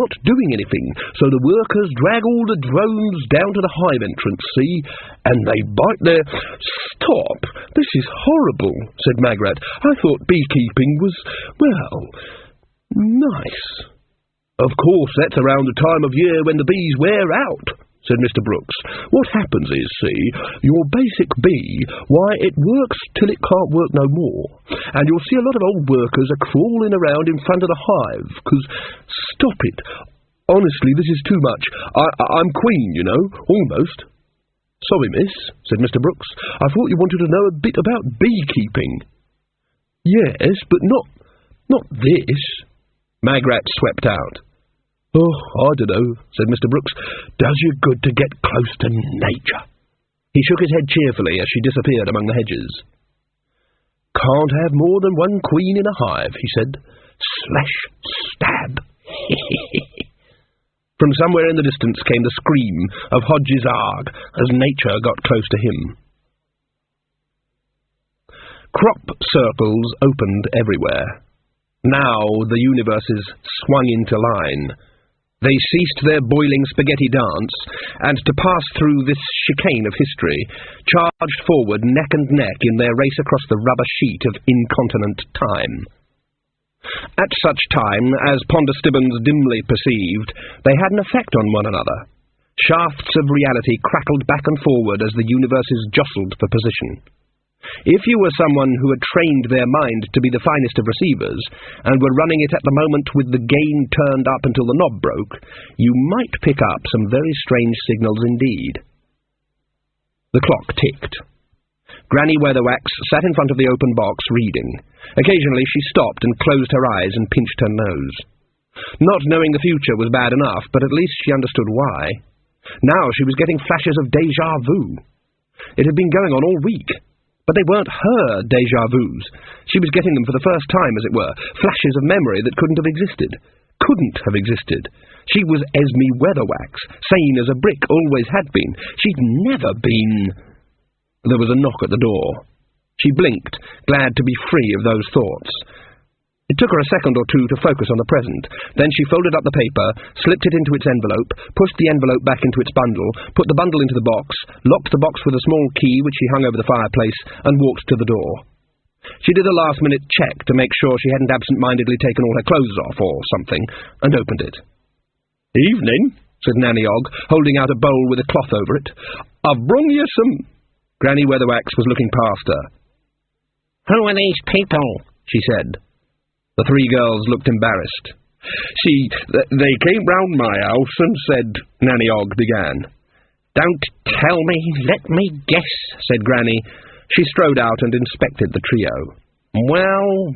not doing anything, so the workers drag all the drones down to the hive entrance, see, and they bite their—" "Stop! This is horrible," said Magrat. "I thought beekeeping was, well, nice." "Of course, that's around the time of year when the bees wear out," said Mr. Brooks. "What happens is, see, your basic bee, why, it works till it can't work no more, and you'll see a lot of old workers a-crawling around in front of the hive, 'cause, stop it, honestly, this is too much. I'm queen, you know, almost." "Sorry, miss," said Mr. Brooks. "I thought you wanted to know a bit about beekeeping." "Yes, but not this." Magrat swept out. "Oh, I dunno," said Mr. Brooks. "Does you good to get close to nature." He shook his head cheerfully as she disappeared among the hedges. "Can't have more than one queen in a hive," he said. "Slash! Stab!" From somewhere in the distance came the scream of Hodge's Arg as nature got close to him. Crop circles opened everywhere. Now the universes swung into line. They ceased their boiling spaghetti dance, and to pass through this chicane of history, charged forward neck and neck in their race across the rubber sheet of incontinent time. At such time, as Ponder Stibbons dimly perceived, they had an effect on one another. Shafts of reality crackled back and forward as the universes jostled for position. If you were someone who had trained their mind to be the finest of receivers, and were running it at the moment with the gain turned up until the knob broke, you might pick up some very strange signals indeed. The clock ticked. Granny Weatherwax sat in front of the open box, reading. Occasionally she stopped and closed her eyes and pinched her nose. Not knowing the future was bad enough, but at least she understood why. Now she was getting flashes of déjà vu. It had been going on all week. But they weren't her déjà vus. She was getting them for the first time, as it were, flashes of memory that couldn't have existed. Couldn't have existed. She was Esme Weatherwax, sane as a brick, always had been. She'd never been... There was a knock at the door. She blinked, glad to be free of those thoughts. It took her a second or two to focus on the present. Then she folded up the paper, slipped it into its envelope, pushed the envelope back into its bundle, put the bundle into the box, locked the box with a small key which she hung over the fireplace, and walked to the door. She did a last-minute check to make sure she hadn't absent-mindedly taken all her clothes off or something, and opened it. "Evening," said Nanny-Og, holding out a bowl with a cloth over it. "I've brung you some—" Granny Weatherwax was looking past her. "Who are these people?" she said. The three girls looked embarrassed. "See, they came round my house and said," Nanny-Og began. "Don't tell me, let me guess," said Granny. She strode out and inspected the trio. Well,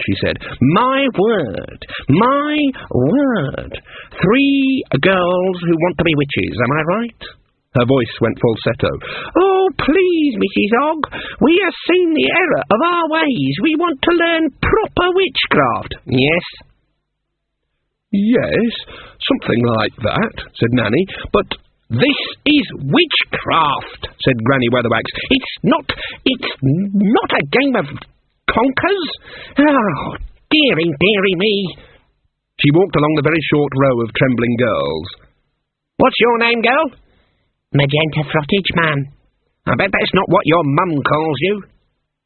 she said. My word. 3 girls who want to be witches, am I right? Her voice went falsetto. "Oh, please, Mrs. Og, we have seen the error of our ways. We want to learn proper witchcraft." "Yes?" "Yes, something like that," said Nanny, "but—" "This is witchcraft," said Granny Weatherwax. It's not a game of conkers. Oh, dearie me." She walked along the very short row of trembling girls. "What's your name, girl?" "Magenta Frottage, ma'am." "I bet that's not what your mum calls you."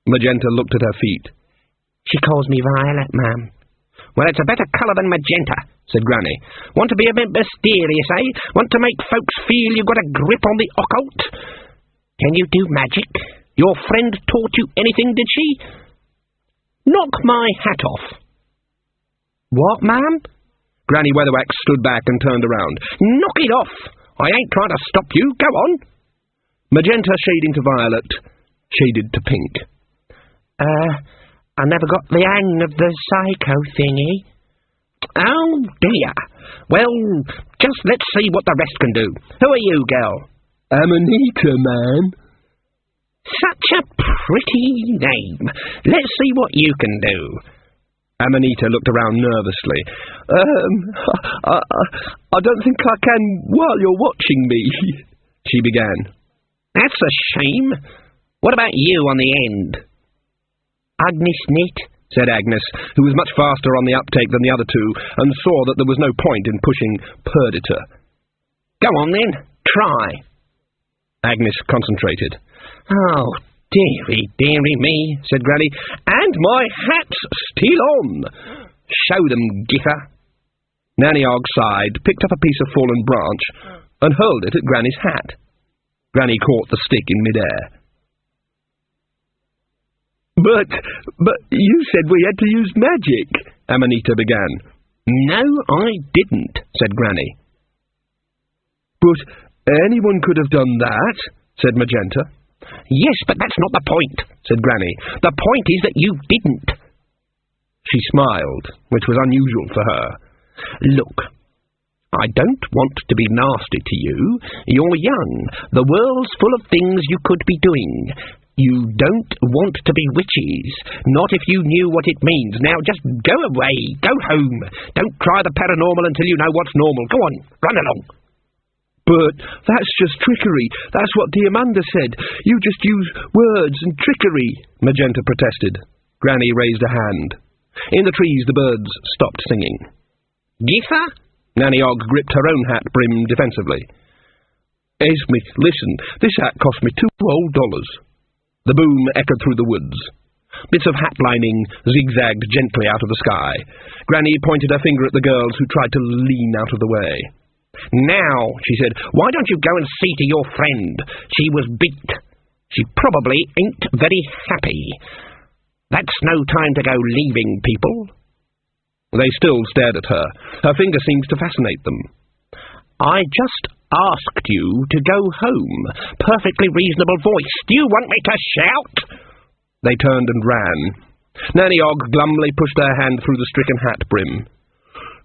Magenta looked at her feet. "She calls me Violet, ma'am." "Well, it's a better colour than magenta," said Granny. "Want to be a bit mysterious, eh? Want to make folks feel you've got a grip on the occult? Can you do magic? Your friend taught you anything, did she?" "Knock my hat off." "What, ma'am?" Granny Weatherwax stood back and turned around. "Knock it off! I ain't trying to stop you. Go on." Magenta, shading to violet, shaded to pink. I never got the hang of the psycho thingy." "Oh, dear. Well, just let's see what the rest can do. Who are you, girl?" "Amanita, ma'am." "Such a pretty name. Let's see what you can do." Amanita looked around nervously. I don't think I can while you're watching me," she began. "That's a shame. What about you on the end?" "Agnes Knit," said Agnes, who was much faster on the uptake than the other two, and saw that there was no point in pushing Perdita. "Go on, then. Try." Agnes concentrated. "Oh, dearie me," said Granny. "And my hat's still on. Show them, Giffer." Nanny-Og sighed, picked up a piece of fallen branch, and hurled it at Granny's hat. Granny caught the stick in midair. But you said we had to use magic," Amanita began. "No, I didn't," said Granny. "But anyone could have done that," said Magenta. "Yes, but that's not the point," said Granny. "The point is that you didn't." She smiled, which was unusual for her. "Look, I don't want to be nasty to you. You're young. The world's full of things you could be doing. You don't want to be witches, not if you knew what it means. Now just go away, go home. Don't try the paranormal until you know what's normal. Go on, run along." "But that's just trickery. That's what Diamanda said. You just use words and trickery," Magenta protested. Granny raised a hand. In the trees the birds stopped singing. "Giffer?" Nanny-Og gripped her own hat brim defensively. "Esme, listen, this hat cost me $2 whole." The boom echoed through the woods. Bits of hat lining zigzagged gently out of the sky. Granny pointed her finger at the girls who tried to lean out of the way. "Now," she said, "why don't you go and see to your friend? She was beat." She probably ain't very happy. That's no time to go leaving people." They still stared at her. Her finger seemed to fascinate them. "I just asked you to go home. Perfectly reasonable voice. Do you want me to shout?" They turned and ran. Nanny-Og glumly pushed her hand through the stricken hat brim.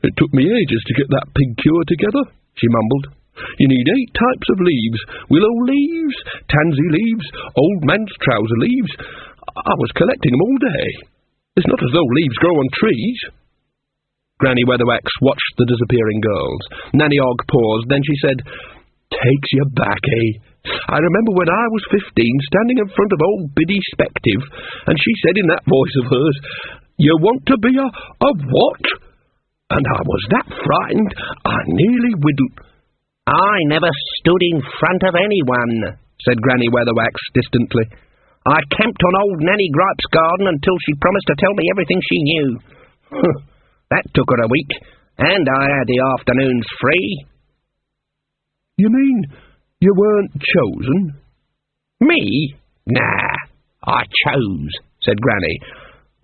"It took me ages to get that pig cure together," she mumbled. "You need 8 types of leaves. Willow leaves, tansy leaves, old man's trouser leaves. I was collecting them all day. It's not as though leaves grow on trees." Granny Weatherwax watched the disappearing girls. Nanny-Og paused, then she said, "Takes you back, eh? I remember when I was 15, standing in front of old Biddy Spective, and she said in that voice of hers, 'You want to be a what?' And I was that frightened, I nearly wouldn't." "I never stood in front of anyone," said Granny Weatherwax distantly. "I camped on old Nanny Gripe's garden until she promised to tell me everything she knew. That took her a week, and I had the afternoons free." "You mean you weren't chosen?" "Me? Nah, I chose," said Granny.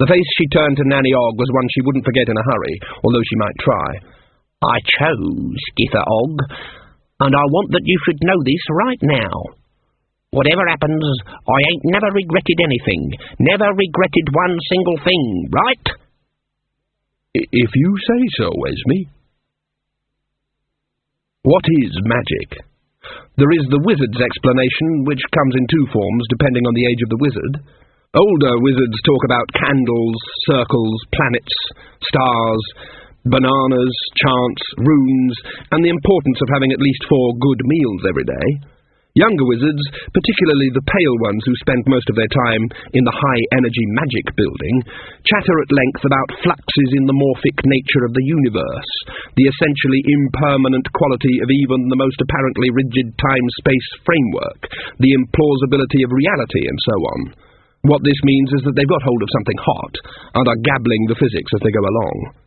The face she turned to Nanny-Og was one she wouldn't forget in a hurry, although she might try. "I chose, Gither-Og, and I want that you should know this right now. Whatever happens, I ain't never regretted anything, never regretted one single thing, right?" "If you say so, Esme." What is magic? There is the wizard's explanation, which comes in 2 forms, depending on the age of the wizard. Older wizards talk about candles, circles, planets, stars, bananas, chants, runes, and the importance of having at least 4 good meals every day. Younger wizards, particularly the pale ones who spend most of their time in the high-energy magic building, chatter at length about fluxes in the morphic nature of the universe, the essentially impermanent quality of even the most apparently rigid time-space framework, the implausibility of reality, and so on. What this means is that they've got hold of something hot, and are gabbling the physics as they go along.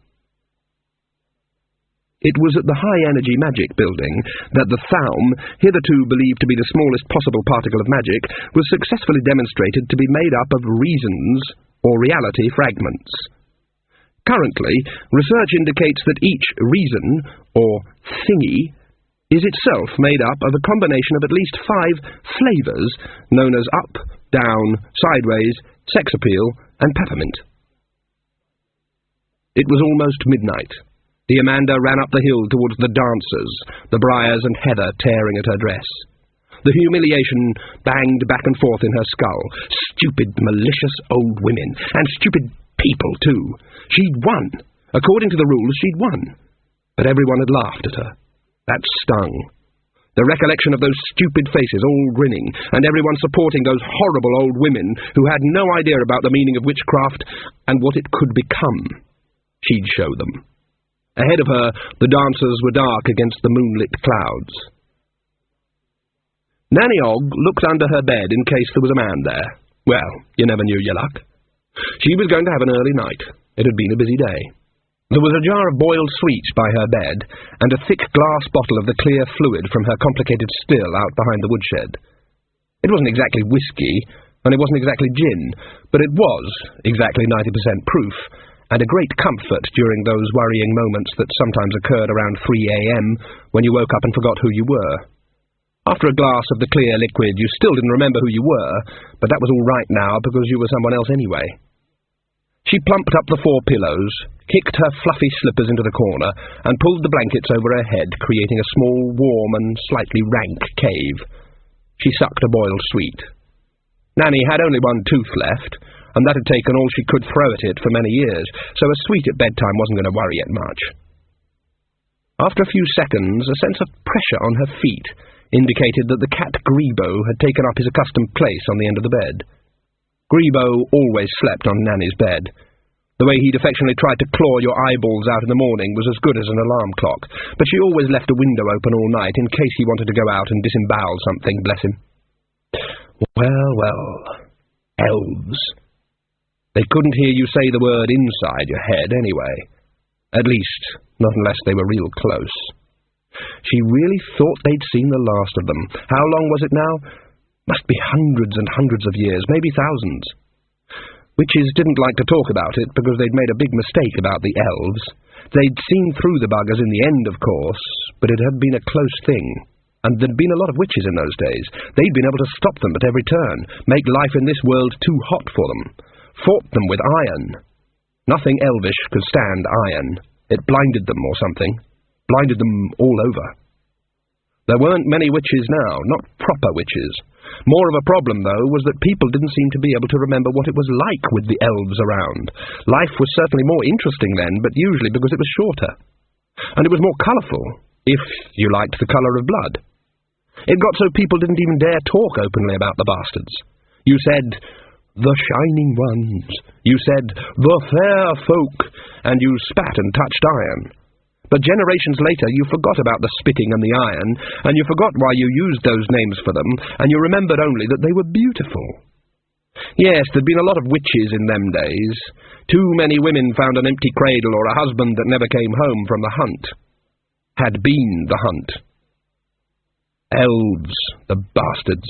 It was at the high-energy magic building that the Thaum, hitherto believed to be the smallest possible particle of magic, was successfully demonstrated to be made up of reasons or reality fragments. Currently, research indicates that each reason, or thingy, is itself made up of a combination of at least 5 flavours known as up, down, sideways, sex appeal, and peppermint. It was almost midnight. The Amanda ran up the hill towards the dancers, the briars and heather tearing at her dress. The humiliation banged back and forth in her skull. Stupid, malicious old women, and stupid people, too. She'd won. According to the rules, she'd won. But everyone had laughed at her. That stung. The recollection of those stupid faces all grinning, and everyone supporting those horrible old women who had no idea about the meaning of witchcraft and what it could become. She'd show them. Ahead of her, the dancers were dark against the moonlit clouds. Nanny-Og looked under her bed in case there was a man there. Well, you never knew your luck. She was going to have an early night. It had been a busy day. There was a jar of boiled sweet by her bed, and a thick glass bottle of the clear fluid from her complicated still out behind the woodshed. It wasn't exactly whiskey, and it wasn't exactly gin, but it was exactly 90% proof, and a great comfort during those worrying moments that sometimes occurred around 3 a.m. when you woke up and forgot who you were. After a glass of the clear liquid, you still didn't remember who you were, but that was all right now because you were someone else anyway. She plumped up the 4 pillows, kicked her fluffy slippers into the corner, and pulled the blankets over her head, creating a small, warm, and slightly rank cave. She sucked a boiled sweet. Nanny had only 1 tooth left, and that had taken all she could throw at it for many years, so a sweet at bedtime wasn't going to worry it much. After a few seconds, a sense of pressure on her feet indicated that the cat Grebo had taken up his accustomed place on the end of the bed. Grebo always slept on Nanny's bed. The way he'd affectionately tried to claw your eyeballs out in the morning was as good as an alarm clock, but she always left a window open all night in case he wanted to go out and disembowel something, bless him. Well, well, elves. They couldn't hear you say the word inside your head, anyway. At least, not unless they were real close. She really thought they'd seen the last of them. How long was it now? Must be hundreds and hundreds of years, maybe thousands. Witches didn't like to talk about it because they'd made a big mistake about the elves. They'd seen through the buggers in the end, of course, but it had been a close thing. And there'd been a lot of witches in those days. They'd been able to stop them at every turn, make life in this world too hot for them, fought them with iron. Nothing elvish could stand iron. It blinded them or something. Blinded them all over. There weren't many witches now, not proper witches. More of a problem, though, was that people didn't seem to be able to remember what it was like with the elves around. Life was certainly more interesting then, but usually because it was shorter. And it was more colourful, if you liked the colour of blood. It got so people didn't even dare talk openly about the bastards. You said, "the shining ones." You said, "the fair folk," and you spat and touched iron. But generations later you forgot about the spitting and the iron, and you forgot why you used those names for them, and you remembered only that they were beautiful. Yes, there'd been a lot of witches in them days. Too many women found an empty cradle or a husband that never came home from the hunt. Had been the hunt. Elves, the bastards.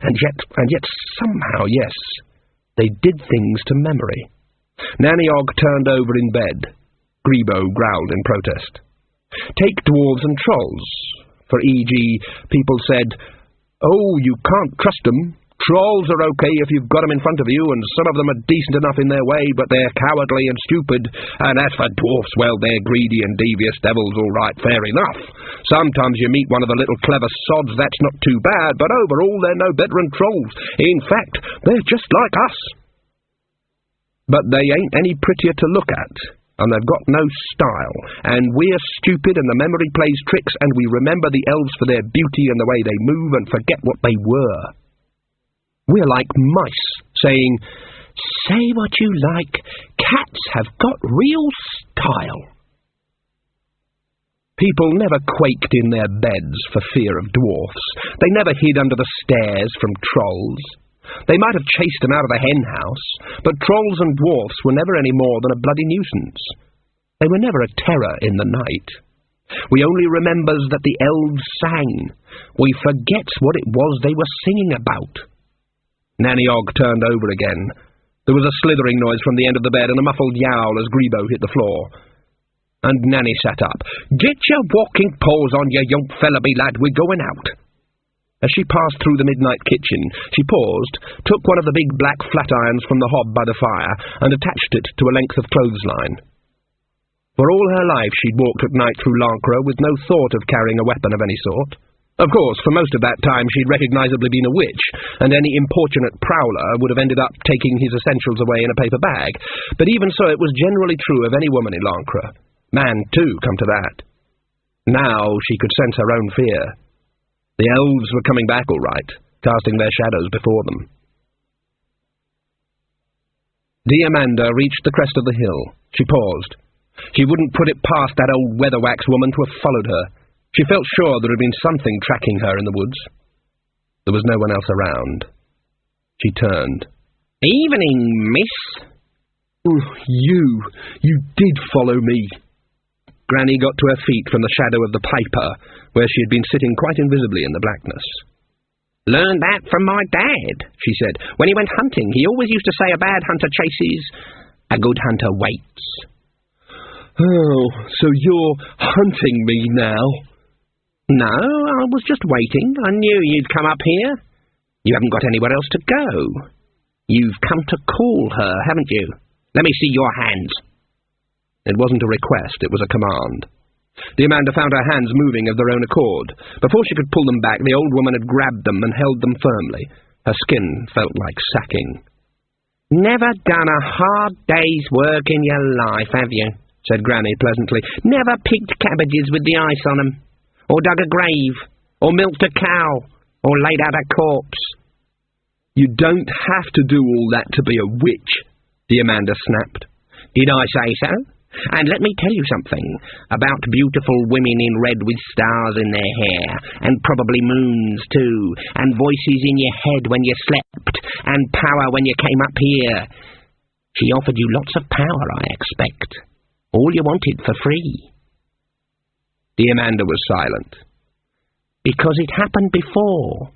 And yet somehow, yes, they did things to memory. Nanny-Og turned over in bed. Grebo growled in protest. Take dwarves and trolls. For e.g., people said, "Oh, you can't trust them. Trolls are okay if you've got them in front of you, and some of them are decent enough in their way, but they're cowardly and stupid. And as for dwarfs, well, they're greedy and devious devils, all right, fair enough. Sometimes you meet one of the little clever sods, that's not too bad, but overall they're no better than trolls. In fact, they're just like us. But they ain't any prettier to look at, and they've got no style, and we're stupid and the memory plays tricks, and we remember the elves for their beauty and the way they move and forget what they were. We're like mice, saying, 'Say what you like, cats have got real style.' People never quaked in their beds for fear of dwarfs. They never hid under the stairs from trolls. They might have chased them out of the hen-house, but trolls and dwarfs were never any more than a bloody nuisance. They were never a terror in the night. We only remembers that the elves sang. We forgets what it was they were singing about." Nanny-Og turned over again. There was a slithering noise from the end of the bed and a muffled yowl as Grebo hit the floor. And Nanny sat up. "Get your walking paws on, you young fellaby lad, we're going out." As she passed through the midnight kitchen, she paused, took one of the big black flat irons from the hob by the fire, and attached it to a length of clothesline. For all her life she'd walked at night through Lancre with no thought of carrying a weapon of any sort. Of course, for most of that time she'd recognisably been a witch, and any importunate prowler would have ended up taking his essentials away in a paper bag. But even so, it was generally true of any woman in Lancre. Man, too, come to that. Now she could sense her own fear. The elves were coming back all right, casting their shadows before them. Diamanda reached the crest of the hill. She paused. She wouldn't put it past that old Weatherwax woman to have followed her. She felt sure there had been something tracking her in the woods. There was no one else around. She turned. "Evening, miss." You did follow me." Granny got to her feet from the shadow of the piper, where she had been sitting quite invisibly in the blackness. "Learned that from my dad," she said. "When he went hunting, he always used to say a bad hunter chases, a good hunter waits." "Oh, so you're hunting me now?" "No, I was just waiting. I knew you'd come up here. You haven't got anywhere else to go. You've come to call her, haven't you? Let me see your hands." It wasn't a request, it was a command. Diamanda found her hands moving of their own accord. Before she could pull them back, the old woman had grabbed them and held them firmly. Her skin felt like sacking. "Never done a hard day's work in your life, have you?" said Granny pleasantly. "Never picked cabbages with the ice on 'em, or dug a grave, or milked a cow, or laid out a corpse." "You don't have to do all that to be a witch," Diamanda snapped. "Did I say so? And let me tell you something about beautiful women in red with stars in their hair, and probably moons too, and voices in your head when you slept, and power when you came up here. She offered you lots of power, I expect. All you wanted for free." Diamanda was silent. "Because it happened before.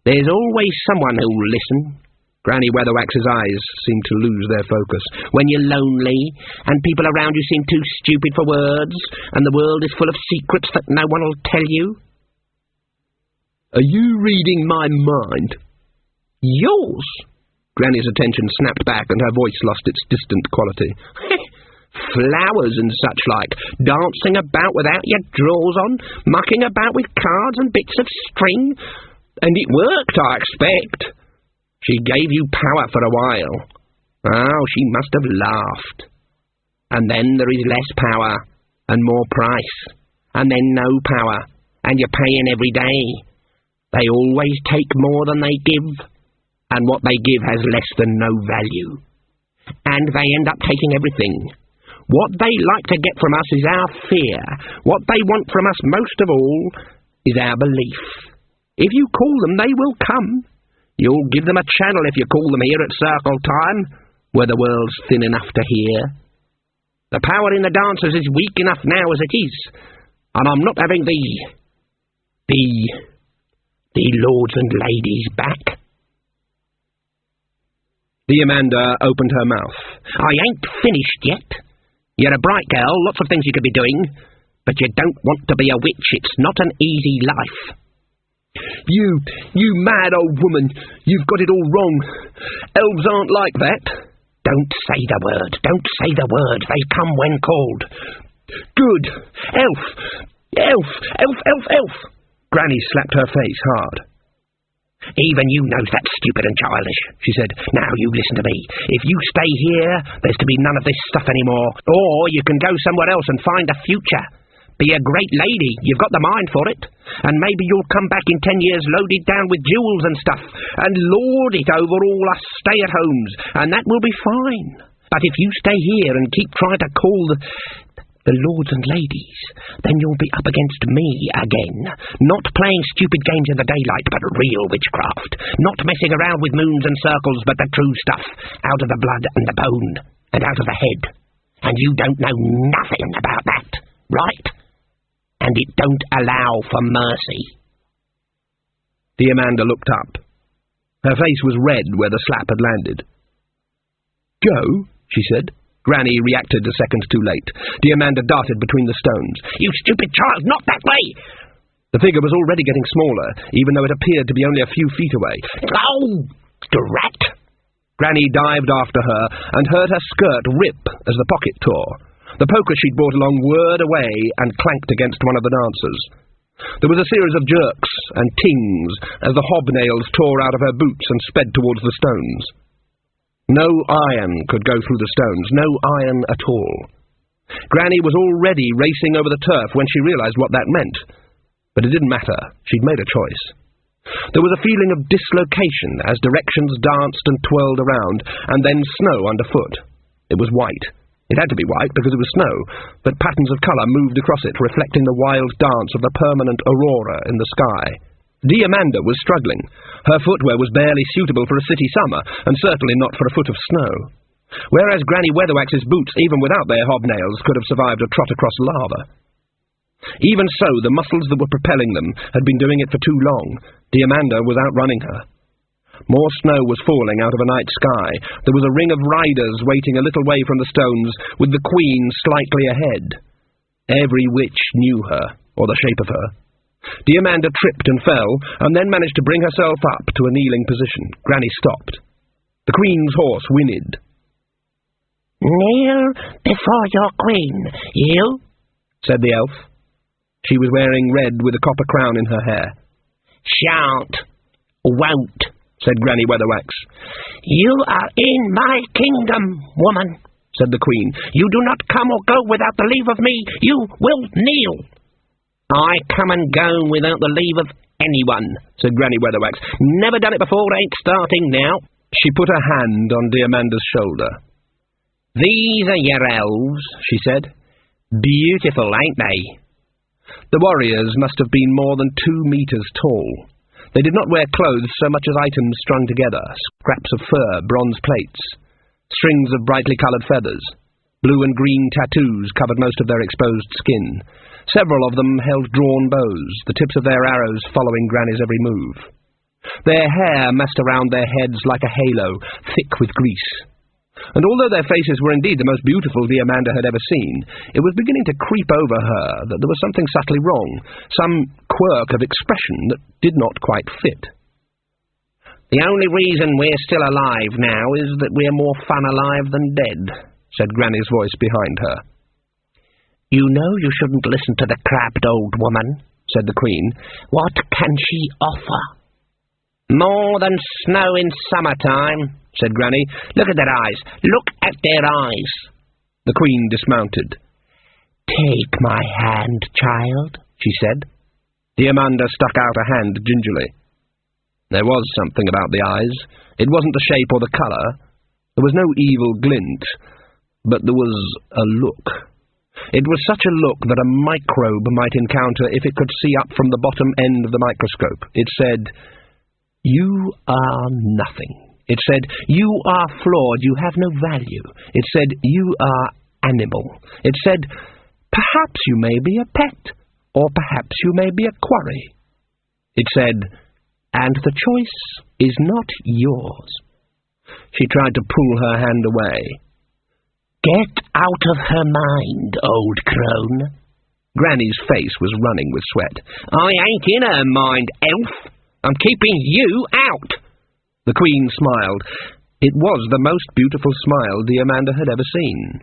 There's always someone who'll listen. Granny Weatherwax's eyes seemed to lose their focus. When you're lonely, and people around you seem too stupid for words, and the world is full of secrets that no one will tell you. Are you reading my mind? Yours? Granny's attention snapped back, and her voice lost its distant quality. Flowers and such like, dancing about without your drawers on, mucking about with cards and bits of string. And it worked, I expect. She gave you power for a while. Oh, she must have laughed. And then there is less power, and more price, and then no power, and you're paying every day. They always take more than they give, and what they give has less than no value. And they end up taking everything. What they like to get from us is our fear. What they want from us most of all is our belief. If you call them, they will come. You'll give them a channel if you call them here at circle time, where the world's thin enough to hear. The power in the dancers is weak enough now as it is, and I'm not having the lords and ladies back. Amanda opened her mouth. I ain't finished yet. You're a bright girl, lots of things you could be doing, but you don't want to be a witch. It's not an easy life. You mad old woman, you've got it all wrong. Elves aren't like that. Don't say the word, don't say the word. They come when called. Good. Elf. Granny slapped her face hard. Even you knows that's stupid and childish, she said. Now you listen to me. If you stay here, there's to be none of this stuff anymore. Or you can go somewhere else and find a future. Be a great lady, you've got the mind for it. And maybe you'll come back in 10 years loaded down with jewels and stuff, and lord it over all us stay-at-homes, and that will be fine. But if you stay here and keep trying to call the lords and ladies, then you'll be up against me again. Not playing stupid games in the daylight, but real witchcraft. Not messing around with moons and circles, but the true stuff, out of the blood and the bone, and out of the head. And you don't know nothing about that, right? And it don't allow for mercy. Amanda looked up. Her face was red where the slap had landed. Go, she said. Granny reacted a second too late. Amanda darted between the stones. You stupid child, not that way! The figure was already getting smaller, even though it appeared to be only a few feet away. Oh, drat! Granny dived after her and heard her skirt rip as the pocket tore. The poker she'd brought along whirred away and clanked against one of the dancers. There was a series of jerks and tings as the hobnails tore out of her boots and sped towards the stones. No iron could go through the stones, no iron at all. Granny was already racing over the turf when she realized what that meant. But it didn't matter. She'd made a choice. There was a feeling of dislocation as directions danced and twirled around, and then snow underfoot. It was white. It had to be white because it was snow, but patterns of colour moved across it, reflecting the wild dance of the permanent aurora in the sky. Amanda was struggling. Her footwear was barely suitable for a city summer, and certainly not for a foot of snow. Whereas Granny Weatherwax's boots, even without their hobnails, could have survived a trot across lava. Even so, the muscles that were propelling them had been doing it for too long. Amanda was outrunning her. More snow was falling out of a night sky. There was a ring of riders waiting a little way from the stones, with the queen slightly ahead. Every witch knew her, or the shape of her. Amanda tripped and fell, and then managed to bring herself up to a kneeling position. Granny stopped. The queen's horse whinnied. "Kneel before your queen, you," said the elf. She was wearing red with a copper crown in her hair. "Shan't, won't," said Granny Weatherwax. "You are in my kingdom, woman," said the queen. "You do not come or go without the leave of me. You will kneel." "I come and go without the leave of anyone," said Granny Weatherwax. "Never done it before, ain't starting now." She put a hand on Amanda's shoulder. "These are your elves," she said. "Beautiful, ain't they?" The warriors must have been more than 2 meters tall. They did not wear clothes so much as items strung together, scraps of fur, bronze plates, strings of brightly coloured feathers. Blue and green tattoos covered most of their exposed skin. Several of them held drawn bows, the tips of their arrows following Granny's every move. Their hair messed around their heads like a halo, thick with grease. And although their faces were indeed the most beautiful Diamanda had ever seen, it was beginning to creep over her that there was something subtly wrong, some quirk of expression that did not quite fit. "The only reason we're still alive now is that we're more fun alive than dead," said Granny's voice behind her. "You know you shouldn't listen to the crabbed old woman," said the Queen. "What can she offer?" "More than snow in summertime," said Granny. "Look at their eyes. Look at their eyes." The Queen dismounted. "Take my hand, child," she said. Diamanda stuck out a hand gingerly. There was something about the eyes. It wasn't the shape or the colour. There was no evil glint, but there was a look. It was such a look that a microbe might encounter if it could see up from the bottom end of the microscope. It said, "You are nothing." It said, "You are flawed, you have no value." It said, "You are animal." It said, "Perhaps you may be a pet, or perhaps you may be a quarry." It said, "And the choice is not yours." She tried to pull her hand away. "Get out of her mind, old crone." Granny's face was running with sweat. "I ain't in her mind, elf. I'm keeping you out." The Queen smiled. It was the most beautiful smile Diamanda had ever seen.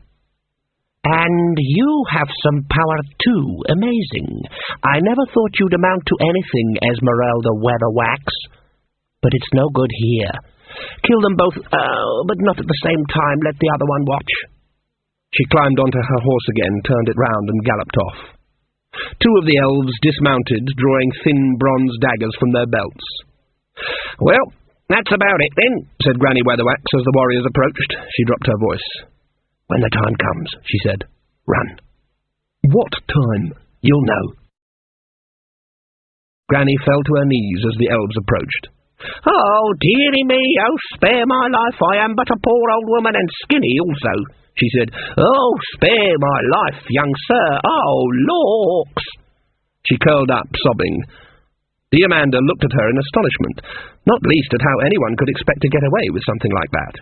"And you have some power too, amazing. I never thought you'd amount to anything, Esmeralda Weatherwax. But it's no good here. Kill them both, but not at the same time. Let the other one watch." She climbed onto her horse again, turned it round, and galloped off. Two of the elves dismounted, drawing thin bronze daggers from their belts. "Well, that's about it, then," said Granny Weatherwax as the warriors approached. She dropped her voice. "When the time comes," she said, "run." "What time?" "You'll know." Granny fell to her knees as the elves approached. "Oh, dearie me, oh, spare my life, I am but a poor old woman, and skinny also," she said. "Oh, spare my life, young sir, oh, lorks." She curled up, sobbing. Diamanda looked at her in astonishment, not least at how anyone could expect to get away with something like that.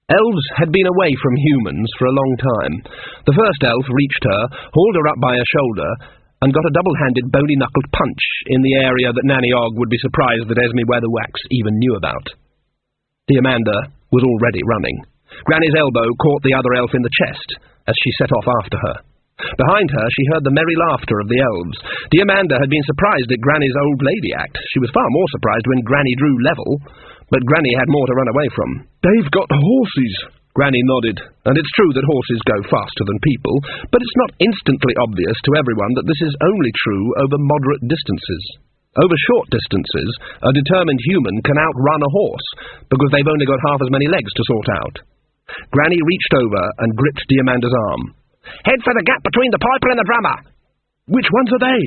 Elves had been away from humans for a long time. The first elf reached her, hauled her up by her shoulder, and got a double-handed, bony-knuckled punch in the area that Nanny Og would be surprised that Esme Weatherwax even knew about. Diamanda was already running. Granny's elbow caught the other elf in the chest as she set off after her. Behind her she heard the merry laughter of the elves. Diamanda had been surprised at Granny's old lady act. She was far more surprised when Granny drew level, but Granny had more to run away from. "They've got horses." Granny nodded, and it's true that horses go faster than people, but it's not instantly obvious to everyone that this is only true over moderate distances. Over short distances, a determined human can outrun a horse, because they've only got half as many legs to sort out. Granny reached over and gripped Diamanda's arm. "Head for the gap between the piper and the drummer." "Which ones are they?"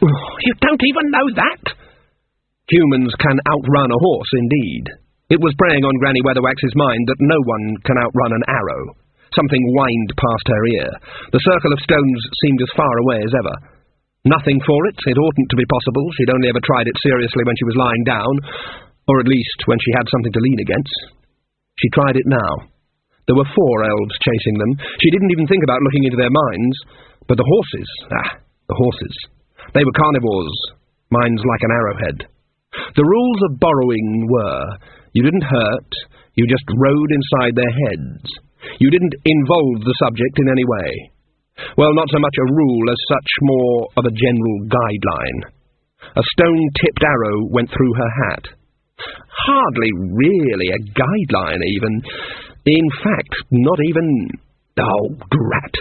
"Oh, you don't even know that?" Humans can outrun a horse, indeed. It was preying on Granny Weatherwax's mind that no one can outrun an arrow. Something whined past her ear. The circle of stones seemed as far away as ever. Nothing for it. It oughtn't to be possible. She'd only ever tried it seriously when she was lying down, or at least when she had something to lean against. She tried it now. There were 4 elves chasing them. She didn't even think about looking into their minds. But the horses, the horses. They were carnivores, minds like an arrowhead. The rules of borrowing were, you didn't hurt, you just rode inside their heads. You didn't involve the subject in any way. Well, not so much a rule as such, more of a general guideline. A stone-tipped arrow went through her hat. Hardly really a guideline, even. In fact, not even... Oh, drat!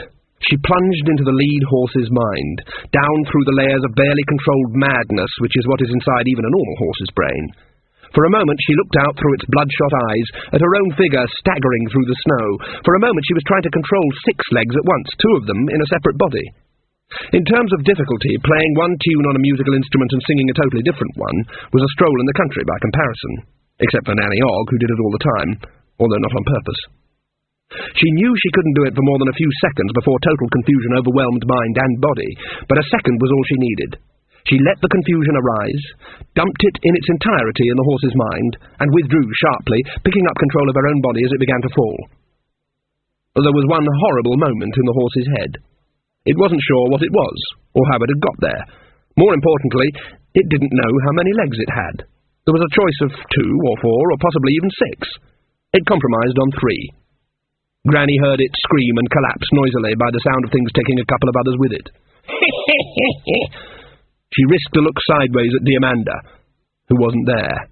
She plunged into the lead horse's mind, down through the layers of barely controlled madness, which is what is inside even a normal horse's brain. For a moment she looked out through its bloodshot eyes, at her own figure staggering through the snow. For a moment she was trying to control 6 legs at once, 2 of them in a separate body. In terms of difficulty, playing one tune on a musical instrument and singing a totally different one was a stroll in the country by comparison, except for Nanny Og, who did it all the time, although not on purpose. She knew she couldn't do it for more than a few seconds before total confusion overwhelmed mind and body, but a second was all she needed. She let the confusion arise, dumped it in its entirety in the horse's mind, and withdrew sharply, picking up control of her own body as it began to fall. There was one horrible moment in the horse's head. It wasn't sure what it was, or how it had got there. More importantly, it didn't know how many legs it had. There was a choice of 2 or 4, or possibly even 6. It compromised on 3. Granny heard it scream and collapse noisily by the sound of things taking a couple of others with it. She risked a look sideways at Diamanda, who wasn't there.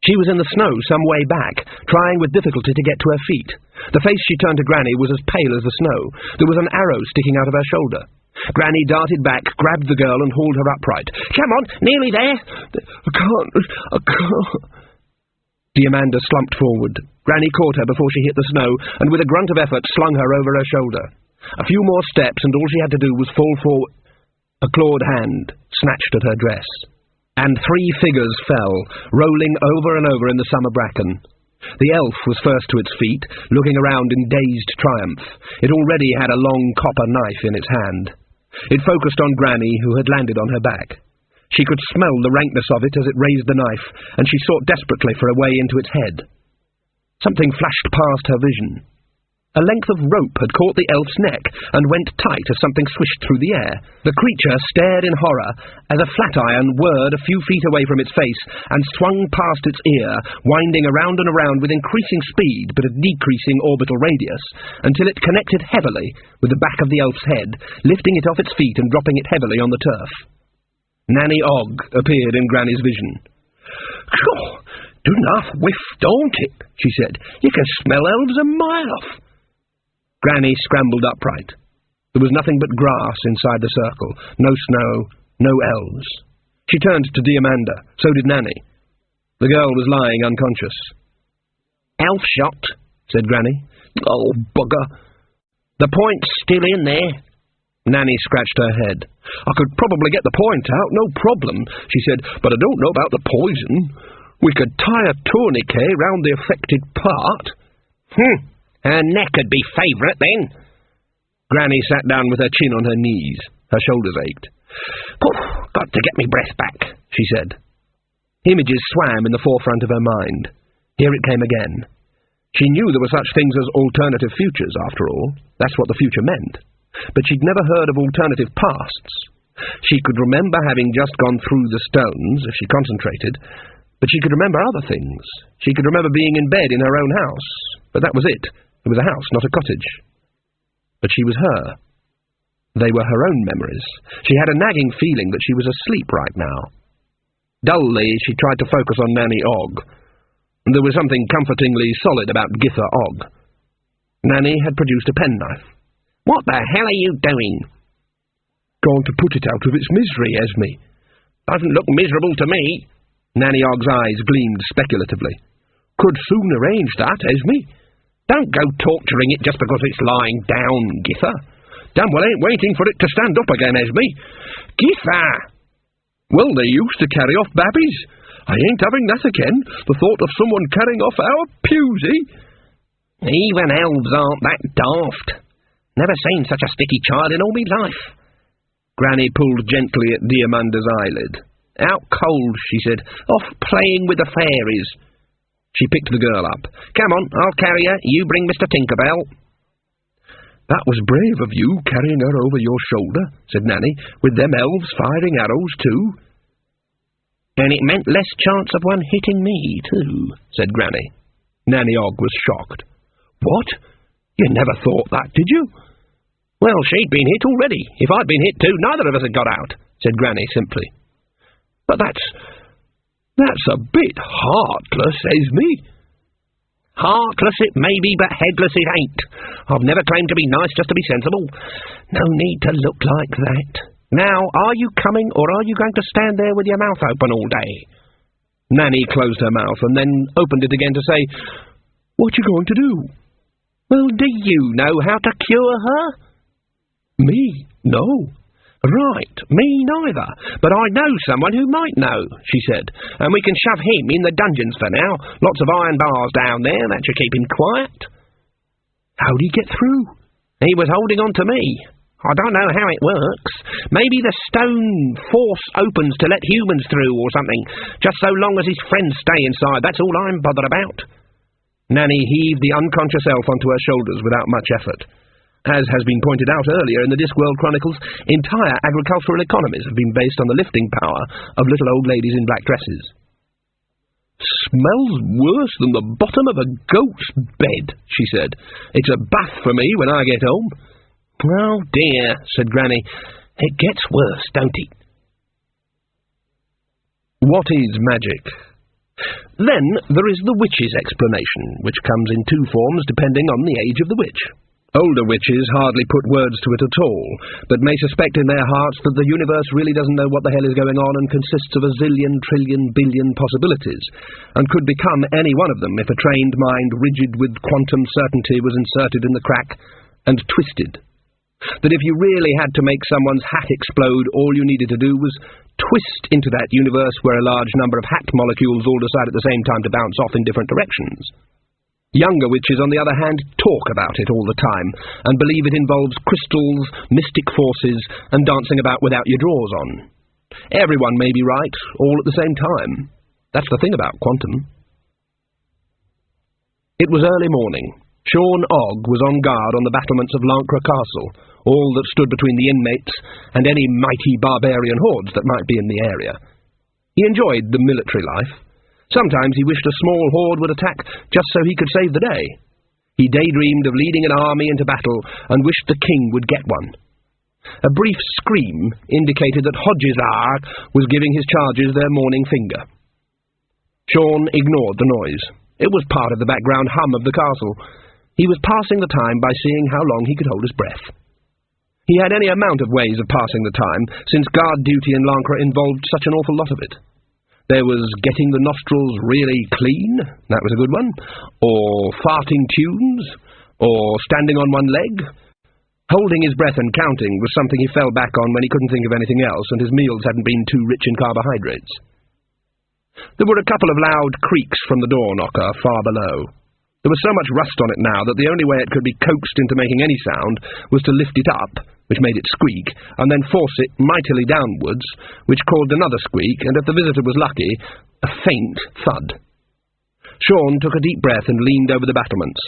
She was in the snow some way back, trying with difficulty to get to her feet. The face she turned to Granny was as pale as the snow. There was an arrow sticking out of her shoulder. Granny darted back, grabbed the girl and hauled her upright. "Come on, nearly there." I can't. Diamanda slumped forward. Granny caught her before she hit the snow, and with a grunt of effort slung her over her shoulder. A few more steps, and all she had to do was fall forward. A clawed hand snatched at her dress, and 3 figures fell, rolling over and over in the summer bracken. The elf was first to its feet, looking around in dazed triumph. It already had a long copper knife in its hand. It focused on Granny, who had landed on her back. She could smell the rankness of it as it raised the knife, and she sought desperately for a way into its head. Something flashed past her vision. A length of rope had caught the elf's neck and went tight as something swished through the air. The creature stared in horror as a flat iron whirred a few feet away from its face and swung past its ear, winding around and around with increasing speed but a decreasing orbital radius, until it connected heavily with the back of the elf's head, lifting it off its feet and dropping it heavily on the turf. Nanny Og appeared in Granny's vision. "Oh, do enough whiff, don't it?" she said. "You can smell elves a mile off." Granny scrambled upright. There was nothing but grass inside the circle, no snow, no elves. She turned to Diamanda, so did Nanny. The girl was lying unconscious. "Elf shot," said Granny. "Oh, bugger." "The point's still in there." Nanny scratched her head. "I could probably get the point out, no problem," she said, "but I don't know about the poison. We could tie a tourniquet round the affected part." Her neck would be favourite, then." Granny sat down with her chin on her knees. Her shoulders ached. "Got to get me breath back," she said. Images swam in the forefront of her mind. Here it came again. She knew there were such things as alternative futures, after all. That's what the future meant. But she'd never heard of alternative pasts. She could remember having just gone through the stones, if she concentrated, but she could remember other things. She could remember being in bed in her own house, but that was it. It was a house, not a cottage. But she was her. They were her own memories. She had a nagging feeling that she was asleep right now. Dully, she tried to focus on Nanny Og. There was something comfortingly solid about Githa Og. Nanny had produced a penknife. "What the hell are you doing?" "Going to put it out of its misery, Esme." "Doesn't look miserable to me." Nanny Og's eyes gleamed speculatively. "Could soon arrange that, Esme." "Don't go torturing it just because it's lying down, Githa." "Damn well ain't waiting for it to stand up again, Esme." "Githa!" "Well, they used to carry off babbies. I ain't having that again. The thought of someone carrying off our Pusey." "Even elves aren't that daft. Never seen such a sticky child in all me life." Granny pulled gently at Diamanda's eyelid. "Out cold," she said. "Off playing with the fairies." She picked the girl up. "Come on, I'll carry her. You bring Mr. Tinkerbell." "That was brave of you, carrying her over your shoulder," said Nanny, "with them elves firing arrows too." "And it meant less chance of one hitting me, too," said Granny. Nanny Og was shocked. "What? You never thought that, did you?" "Well, she'd been hit already. If I'd been hit too, neither of us had got out," said Granny simply. "But that's a bit heartless, Esme." "Heartless it may be, but headless it ain't. I've never claimed to be nice just to be sensible. No need to look like that. Now, are you coming, or are you going to stand there with your mouth open all day?" Nanny closed her mouth and then opened it again to say, "What you going to do?" "Well, do you know how to cure her?" "Me? No." "Right, me neither, but I know someone who might know," she said, "and we can shove him in the dungeons for now. Lots of iron bars down there, that should keep him quiet." "How'd he get through?" "He was holding on to me." I don't know how it works. Maybe the stone force opens to let humans through or something, just so long as his friends stay inside. That's all I'm bothered about. Nanny heaved the unconscious elf onto her shoulders without much effort. As has been pointed out earlier in the Discworld Chronicles, entire agricultural economies have been based on the lifting power of little old ladies in black dresses. Smells worse than the bottom of a goat's bed, she said. It's a bath for me when I get home. Oh dear, said Granny. It gets worse, don't it? What is magic? Then there is the witch's explanation, which comes in two forms depending on the age of the witch. Older witches hardly put words to it at all, but may suspect in their hearts that the universe really doesn't know what the hell is going on and consists of a zillion, trillion, billion possibilities, and could become any one of them if a trained mind rigid with quantum certainty was inserted in the crack and twisted. That if you really had to make someone's hat explode, all you needed to do was twist into that universe where a large number of hat molecules all decide at the same time to bounce off in different directions. Younger witches, on the other hand, talk about it all the time, and believe it involves crystals, mystic forces, and dancing about without your drawers on. Everyone may be right, all at the same time. That's the thing about quantum. It was early morning. Sean Ogg was on guard on the battlements of Lancre Castle, all that stood between the inmates and any mighty barbarian hordes that might be in the area. He enjoyed the military life. Sometimes he wished a small horde would attack just so he could save the day. He daydreamed of leading an army into battle and wished the king would get one. A brief scream indicated that Hodgesar was giving his charges their morning finger. Sean ignored the noise. It was part of the background hum of the castle. He was passing the time by seeing how long he could hold his breath. He had any amount of ways of passing the time, since guard duty in Lancre involved such an awful lot of it. There was getting the nostrils really clean, that was a good one, or farting tunes, or standing on one leg. Holding his breath and counting was something he fell back on when he couldn't think of anything else and his meals hadn't been too rich in carbohydrates. There were a couple of loud creaks from the door knocker far below. There was so much rust on it now that the only way it could be coaxed into making any sound was to lift it up, which made it squeak, and then force it mightily downwards, which caused another squeak, and if the visitor was lucky, a faint thud. Sean took a deep breath and leaned over the battlements.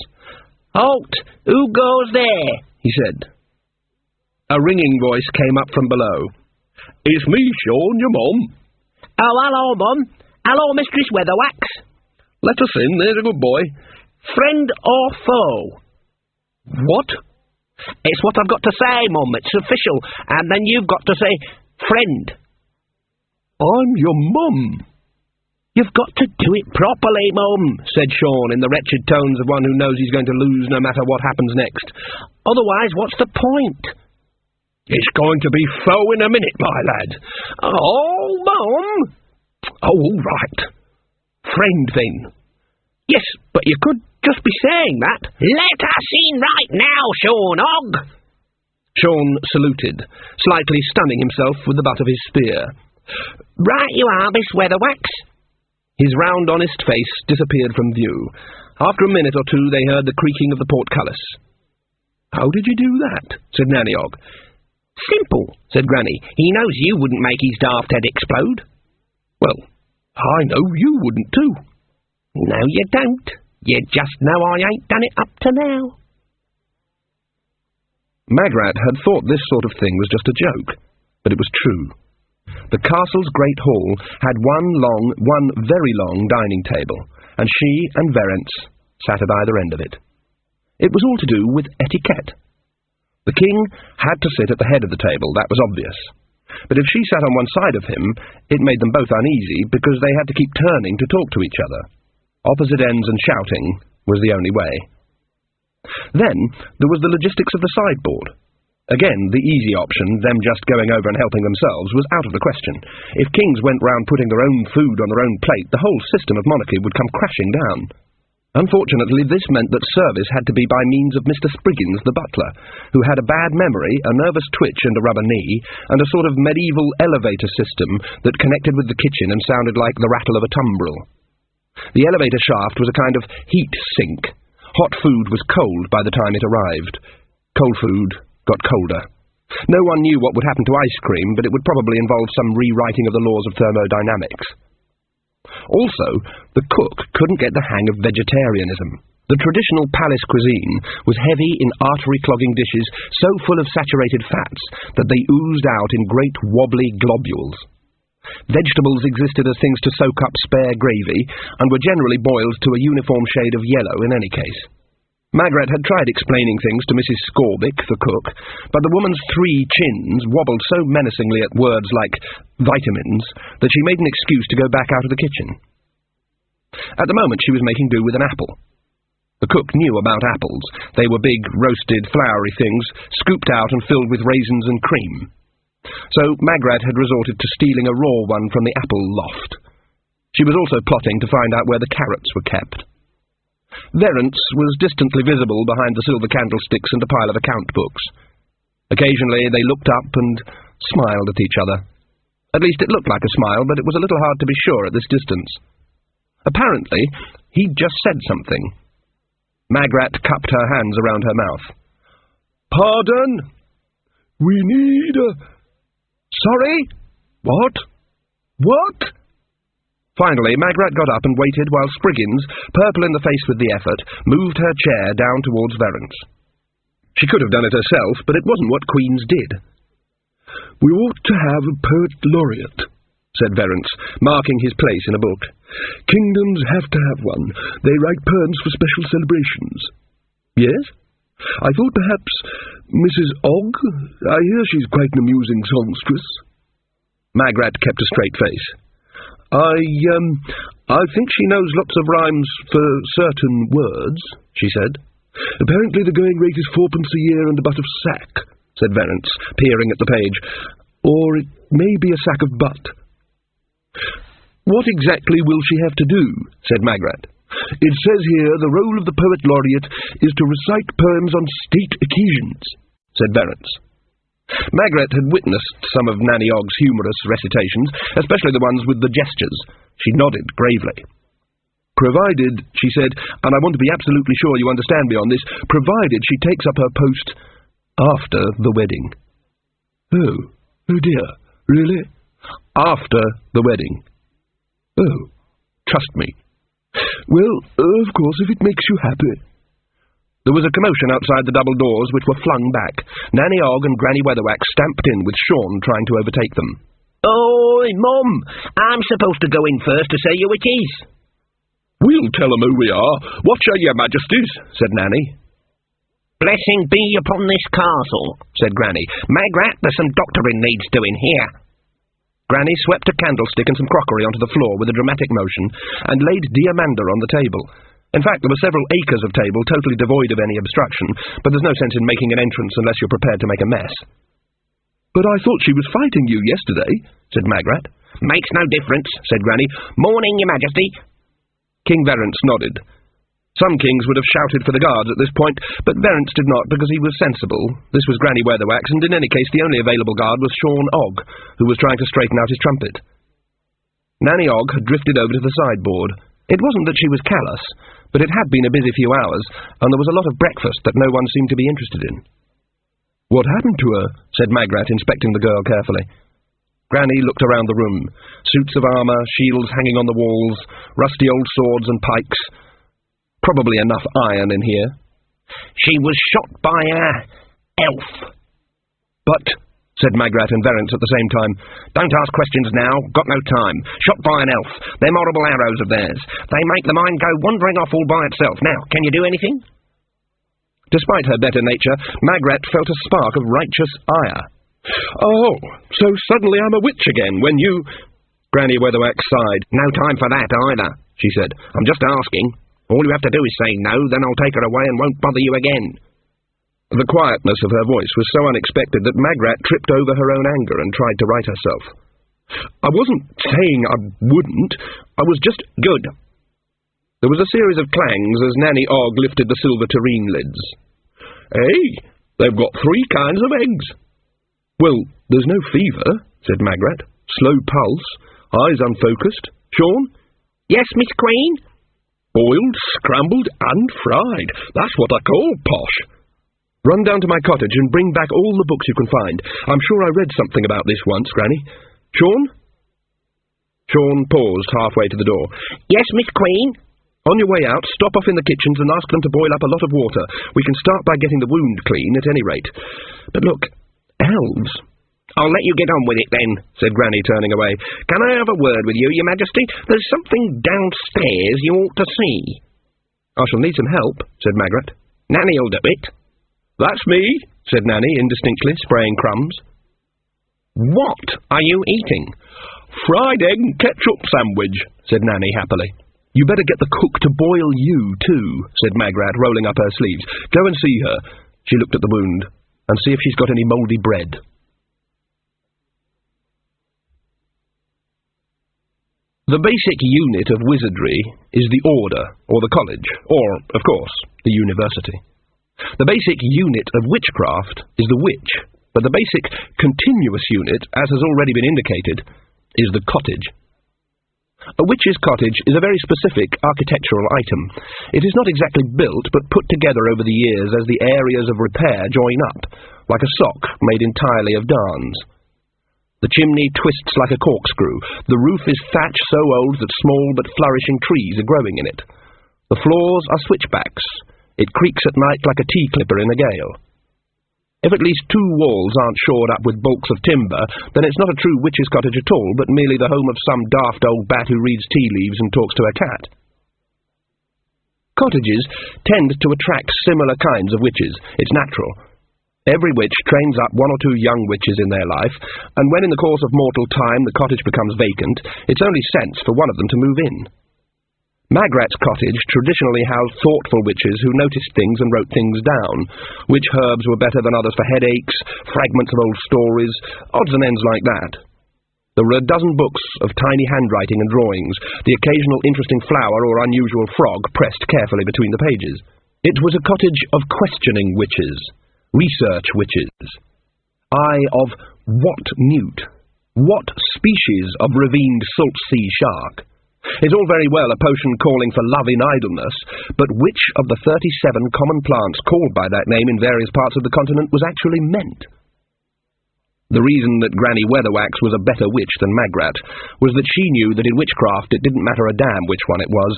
"Halt! Who goes there?" he said. A ringing voice came up from below. "It's me, Sean, your mum." "Oh, hello, Mum. Hello, Mistress Weatherwax." "Let us in, there's a good boy." "Friend or foe?" "What?" "It's what I've got to say, Mum. It's official. And then you've got to say, friend." "I'm your mum." "You've got to do it properly, Mum," said Sean in the wretched tones of one who knows he's going to lose no matter what happens next. "Otherwise, what's the point?" "It's going to be foe in a minute, my lad." "Oh, Mum." "Oh, all right. Friend, then." "Yes, but you could just be saying that." "Let us in right now, Sean Ogg." Sean saluted, slightly stunning himself with the butt of his spear. "Right you are, Miss Weatherwax." His round, honest face disappeared from view. After a minute or two they heard the creaking of the portcullis. "How did you do that?" said Nanny Ogg. "Simple," said Granny. "He knows you wouldn't make his daft head explode." "Well, I know you wouldn't too." "No, you don't. You just know I ain't done it up to now." Magrat had thought this sort of thing was just a joke, but it was true. The castle's great hall had one very long dining table, and she and Verence sat at either end of it. It was all to do with etiquette. The king had to sit at the head of the table, that was obvious. But if she sat on one side of him, it made them both uneasy, because they had to keep turning to talk to each other. Opposite ends and shouting was the only way. Then there was the logistics of the sideboard. Again, the easy option, them just going over and helping themselves, was out of the question. If kings went round putting their own food on their own plate, the whole system of monarchy would come crashing down. Unfortunately, this meant that service had to be by means of Mr. Spriggins, the butler, who had a bad memory, a nervous twitch and a rubber knee, and a sort of medieval elevator system that connected with the kitchen and sounded like the rattle of a tumbril. The elevator shaft was a kind of heat sink. Hot food was cold by the time it arrived. Cold food got colder. No one knew what would happen to ice cream, but it would probably involve some rewriting of the laws of thermodynamics. Also, the cook couldn't get the hang of vegetarianism. The traditional palace cuisine was heavy in artery-clogging dishes so full of saturated fats that they oozed out in great wobbly globules. Vegetables existed as things to soak up spare gravy, and were generally boiled to a uniform shade of yellow in any case. Magrat had tried explaining things to Mrs. Scorbick, the cook, but the woman's 3 chins wobbled so menacingly at words like vitamins that she made an excuse to go back out of the kitchen. At the moment she was making do with an apple. The cook knew about apples. They were big, roasted, floury things, scooped out and filled with raisins and cream. So Magrat had resorted to stealing a raw one from the apple loft. She was also plotting to find out where the carrots were kept. Verence was distantly visible behind the silver candlesticks and a pile of account books. Occasionally they looked up and smiled at each other. At least it looked like a smile, but it was a little hard to be sure at this distance. Apparently, he'd just said something. Magrat cupped her hands around her mouth. "Pardon? We need a... Sorry? What? What?" Finally, Magrat got up and waited while Spriggins, purple in the face with the effort, moved her chair down towards Verence. She could have done it herself, but it wasn't what queens did. "We ought to have a poet laureate," said Verence, marking his place in a book. "Kingdoms have to have one. They write poems for special celebrations." "Yes? I thought perhaps Mrs. Ogg? I hear she's quite an amusing songstress." Magrat kept a straight face. I think she knows lots of rhymes for certain words," she said. "Apparently the going rate is 4pence a year and a butt of sack," said Verence, peering at the page. "Or it may be a sack of butt." "What exactly will she have to do?" said Magrat. "It says here the role of the poet laureate is to recite poems on state occasions," said Verence. Magrat had witnessed some of Nanny Ogg's humorous recitations, especially the ones with the gestures. She nodded gravely. "Provided," she said, "and I want to be absolutely sure you understand me on this, provided she takes up her post after the wedding." Oh dear, really? After the wedding. "Oh, trust me." "Well, of course, if it makes you happy." There was a commotion outside the double doors, which were flung back. Nanny Ogg and Granny Weatherwax stamped in, with Sean trying to overtake them. "Oi, Mum! I'm supposed to go in first to say who it is." "We'll tell 'em who we are. Watch her, your majesties," said Nanny. "Blessing be upon this castle," said Granny. "Magrat, there's some doctoring needs doing here." Granny swept a candlestick and some crockery onto the floor with a dramatic motion, and laid Diamanda on the table. In fact, there were several acres of table totally devoid of any obstruction, but there's no sense in making an entrance unless you're prepared to make a mess. "But I thought she was fighting you yesterday," said Magrat. "Makes no difference," said Granny. "Morning, your majesty." King Verence nodded. Some kings would have shouted for the guards at this point, but Verence did not because he was sensible. This was Granny Weatherwax, and in any case the only available guard was Sean Ogg, who was trying to straighten out his trumpet. Nanny Ogg had drifted over to the sideboard. It wasn't that she was callous, but it had been a busy few hours, and there was a lot of breakfast that no one seemed to be interested in. "What happened to her?" said Magrat, inspecting the girl carefully. Granny looked around the room. Suits of armour, shields hanging on the walls, rusty old swords and pikes. Probably enough iron in here. "She was shot by a elf." "But," said Magrat and Verence at the same time. "Don't ask questions now. Got no time. Shot by an elf. Them horrible arrows of theirs. They make the mind go wandering off all by itself. Now, can you do anything?" Despite her better nature, Magrat felt a spark of righteous ire. "Oh, so suddenly I'm a witch again, when you—" Granny Weatherwax sighed. "No time for that, either," she said. "I'm just asking. All you have to do is say no, then I'll take her away and won't bother you again." The quietness of her voice was so unexpected that Magrat tripped over her own anger and tried to right herself. "I wasn't saying I wouldn't. I was just—" "Good." There was a series of clangs as Nanny Ogg lifted the silver tureen lids. "Hey, they've got 3 kinds of eggs." "Well, there's no fever," said Magrat. "Slow pulse, eyes unfocused. Sean?" "Yes, Miss Queen?" "Boiled, scrambled, and fried. That's what I call posh." Run down to my cottage and bring back all the books you can find. I'm sure I read something about this once, Granny. Sean? Sean paused halfway to the door. Yes, Miss Queen? On your way out, stop off in the kitchens and ask them to boil up a lot of water. We can start by getting the wound clean, at any rate. But look, elves. I'll let you get on with it, then, said Granny, turning away. Can I have a word with you, Your Majesty? There's something downstairs you ought to see. I shall need some help, said Magrat. Nanny'll do it. That's me, said Nanny indistinctly, spraying crumbs. What are you eating? Fried egg and ketchup sandwich, said Nanny happily. You better get the cook to boil you, too, said Magrat, rolling up her sleeves. Go and see her. She looked at the wound. And see if she's got any mouldy bread. The basic unit of wizardry is the order, or the college, or, of course, the university. The basic unit of witchcraft is the witch, but the basic continuous unit, as has already been indicated, is the cottage. A witch's cottage is a very specific architectural item. It is not exactly built, but put together over the years as the areas of repair join up, like a sock made entirely of darns. The chimney twists like a corkscrew. The roof is thatch so old that small but flourishing trees are growing in it. The floors are switchbacks. It creaks at night like a tea-clipper in a gale. If at least 2 walls aren't shored up with bulks of timber, then it's not a true witch's cottage at all, but merely the home of some daft old bat who reads tea leaves and talks to a cat. Cottages tend to attract similar kinds of witches. It's natural. Every witch trains up 1 or 2 young witches in their life, and when in the course of mortal time the cottage becomes vacant, it's only sense for one of them to move in. Magrat's cottage traditionally housed thoughtful witches who noticed things and wrote things down. Which herbs were better than others for headaches, fragments of old stories, odds and ends like that. There were a dozen books of tiny handwriting and drawings, the occasional interesting flower or unusual frog pressed carefully between the pages. It was a cottage of questioning witches, research witches. Of what newt? What species of ravined salt sea shark? It's all very well a potion calling for love in idleness, but which of the 37 common plants called by that name in various parts of the continent was actually meant? The reason that Granny Weatherwax was a better witch than Magrat was that she knew that in witchcraft it didn't matter a damn which one it was,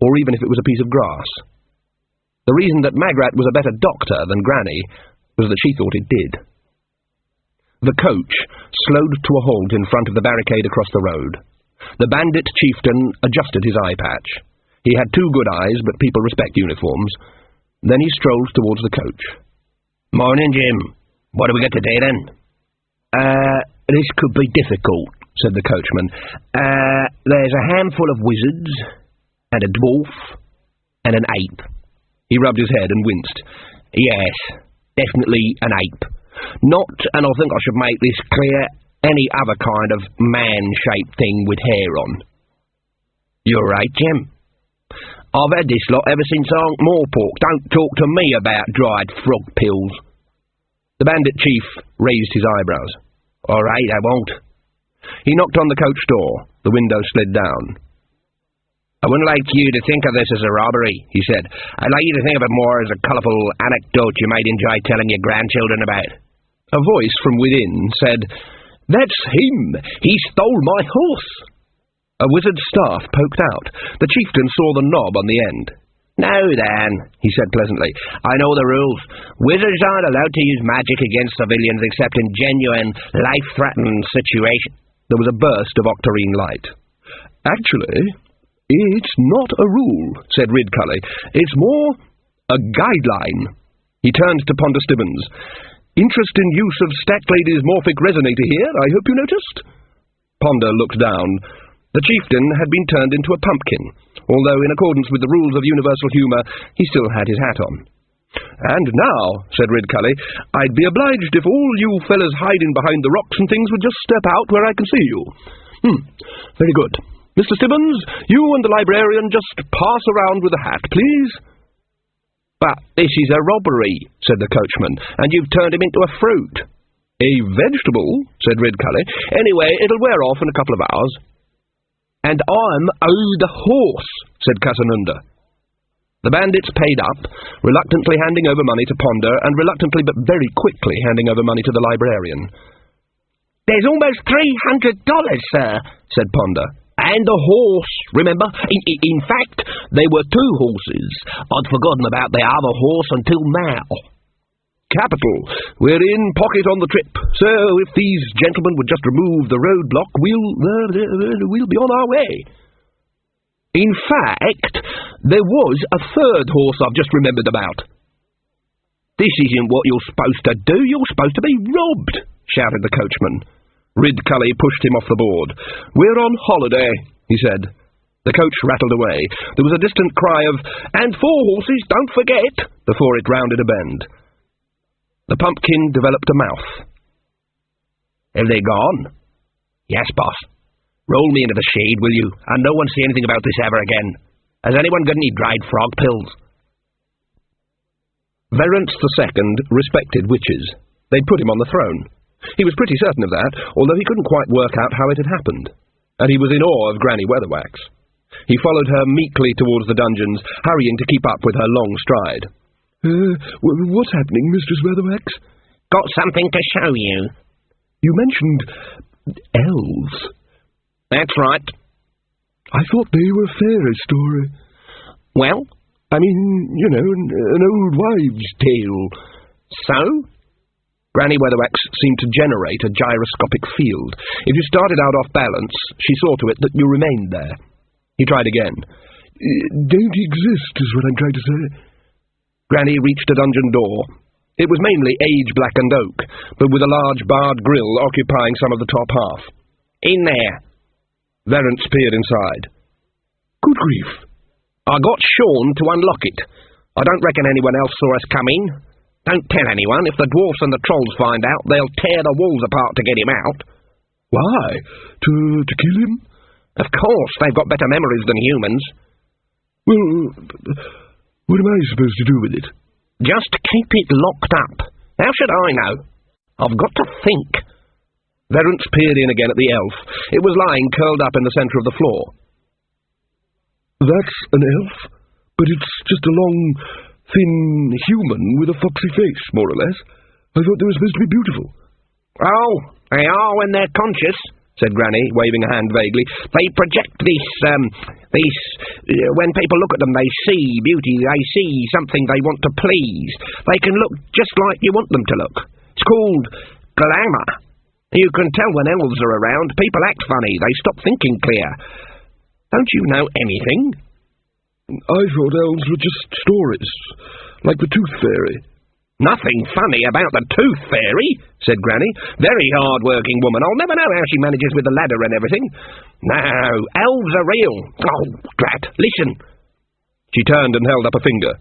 or even if it was a piece of grass. The reason that Magrat was a better doctor than Granny was that she thought it did. The coach slowed to a halt in front of the barricade across the road. The bandit chieftain adjusted his eye patch. He had 2 good eyes, but people respect uniforms. Then he strolled towards the coach. Morning, Jim. What do we got today, then? This could be difficult, said the coachman. There's a handful of wizards, and a dwarf, and an ape. He rubbed his head and winced. Yes, definitely an ape. Not, and I think I should make this clear, any other kind of man-shaped thing with hair on. You're right, Jim. I've had this lot ever since Aunt Moorpork. Don't talk to me about dried frog pills. The bandit chief raised his eyebrows. All right, I won't. He knocked on the coach door. The window slid down. I wouldn't like you to think of this as a robbery, he said. I'd like you to think of it more as a colourful anecdote you might enjoy telling your grandchildren about. A voice from within said, "That's him! He stole my horse!" A wizard's staff poked out. The chieftain saw the knob on the end. "Now then," he said pleasantly, "I know the rules. Wizards aren't allowed to use magic against civilians except in genuine, life-threatening situations." There was a burst of octarine light. "Actually, it's not a rule," said Ridcully. "It's more a guideline." He turned to Ponder Stibbons. "Interest in use of Stack-Lady's morphic resonator here, I hope you noticed?" Ponder looked down. The chieftain had been turned into a pumpkin, although in accordance with the rules of universal humour, he still had his hat on. "And now," said Ridcully, "I'd be obliged if all you fellas hiding behind the rocks and things would just step out where I can see you. Very good. Mr. Stibbons, you and the librarian just pass around with the hat, please." "But this is a robbery," said the coachman, "and you've turned him into a fruit." "A vegetable," said Ridcully. "Anyway, it'll wear off in a couple of hours." "And I'm the horse," said Casanunda. The bandits paid up, reluctantly handing over money to Ponder, and reluctantly but very quickly handing over money to the librarian. "There's almost $300, sir," said Ponder. "And a horse, remember? In fact, there were 2 horses. I'd forgotten about the other horse until now." "Capital. We're in pocket on the trip, so if these gentlemen would just remove the roadblock, we'll be on our way. In fact, there was a 3rd horse I've just remembered about." "This isn't what you're supposed to do. You're supposed to be robbed," shouted the coachman. Ridcully pushed him off the board. "We're on holiday," he said. The coach rattled away. There was a distant cry of, "And 4 horses, don't forget," before it rounded a bend. The pumpkin developed a mouth. "Have they gone?" "Yes, boss. Roll me into the shade, will you, and no one say anything about this ever again. Has anyone got any dried frog pills?" Verence II respected witches. They'd put him on the throne. He was pretty certain of that, although he couldn't quite work out how it had happened. And he was in awe of Granny Weatherwax. He followed her meekly towards the dungeons, hurrying to keep up with her long stride. What's happening, Mistress Weatherwax?" "Got something to show you." "You mentioned elves." "That's right." "I thought they were a fairy story." "Well?" "I mean, you know, an old wives' tale." "So?" Granny Weatherwax seemed to generate a gyroscopic field. If you started out off balance, she saw to it that you remained there. He tried again. "Don't exist, is what I'm trying to say." Granny reached a dungeon door. It was mainly age-blackened oak, but with a large barred grille occupying some of the top half. "In there." Verence peered inside. "Good grief." "I got Sean to unlock it. I don't reckon anyone else saw us come in. Don't tell anyone. If the dwarfs and the trolls find out, they'll tear the walls apart to get him out." "Why? To kill him?" "Of course, they've got better memories than humans." "Well, what am I supposed to do with it?" "Just keep it locked up. How should I know? I've got to think." Verence peered in again at the elf. It was lying curled up in the centre of the floor. "That's an elf, but it's just a long, thin human with a foxy face, more or less. I thought they were supposed to be beautiful." "Oh, they are when they're conscious," said Granny, waving a hand vaguely. "They project this, when people look at them, they see beauty, they see something they want to please. They can look just like you want them to look. It's called glamour. You can tell when elves are around, people act funny, they stop thinking clear. Don't you know anything?" "I thought elves were just stories, like the Tooth Fairy." "Nothing funny about the Tooth Fairy," said Granny. "Very hard-working woman. I'll never know how she manages with the ladder and everything. No, elves are real. Oh, drat, listen." She turned and held up a finger.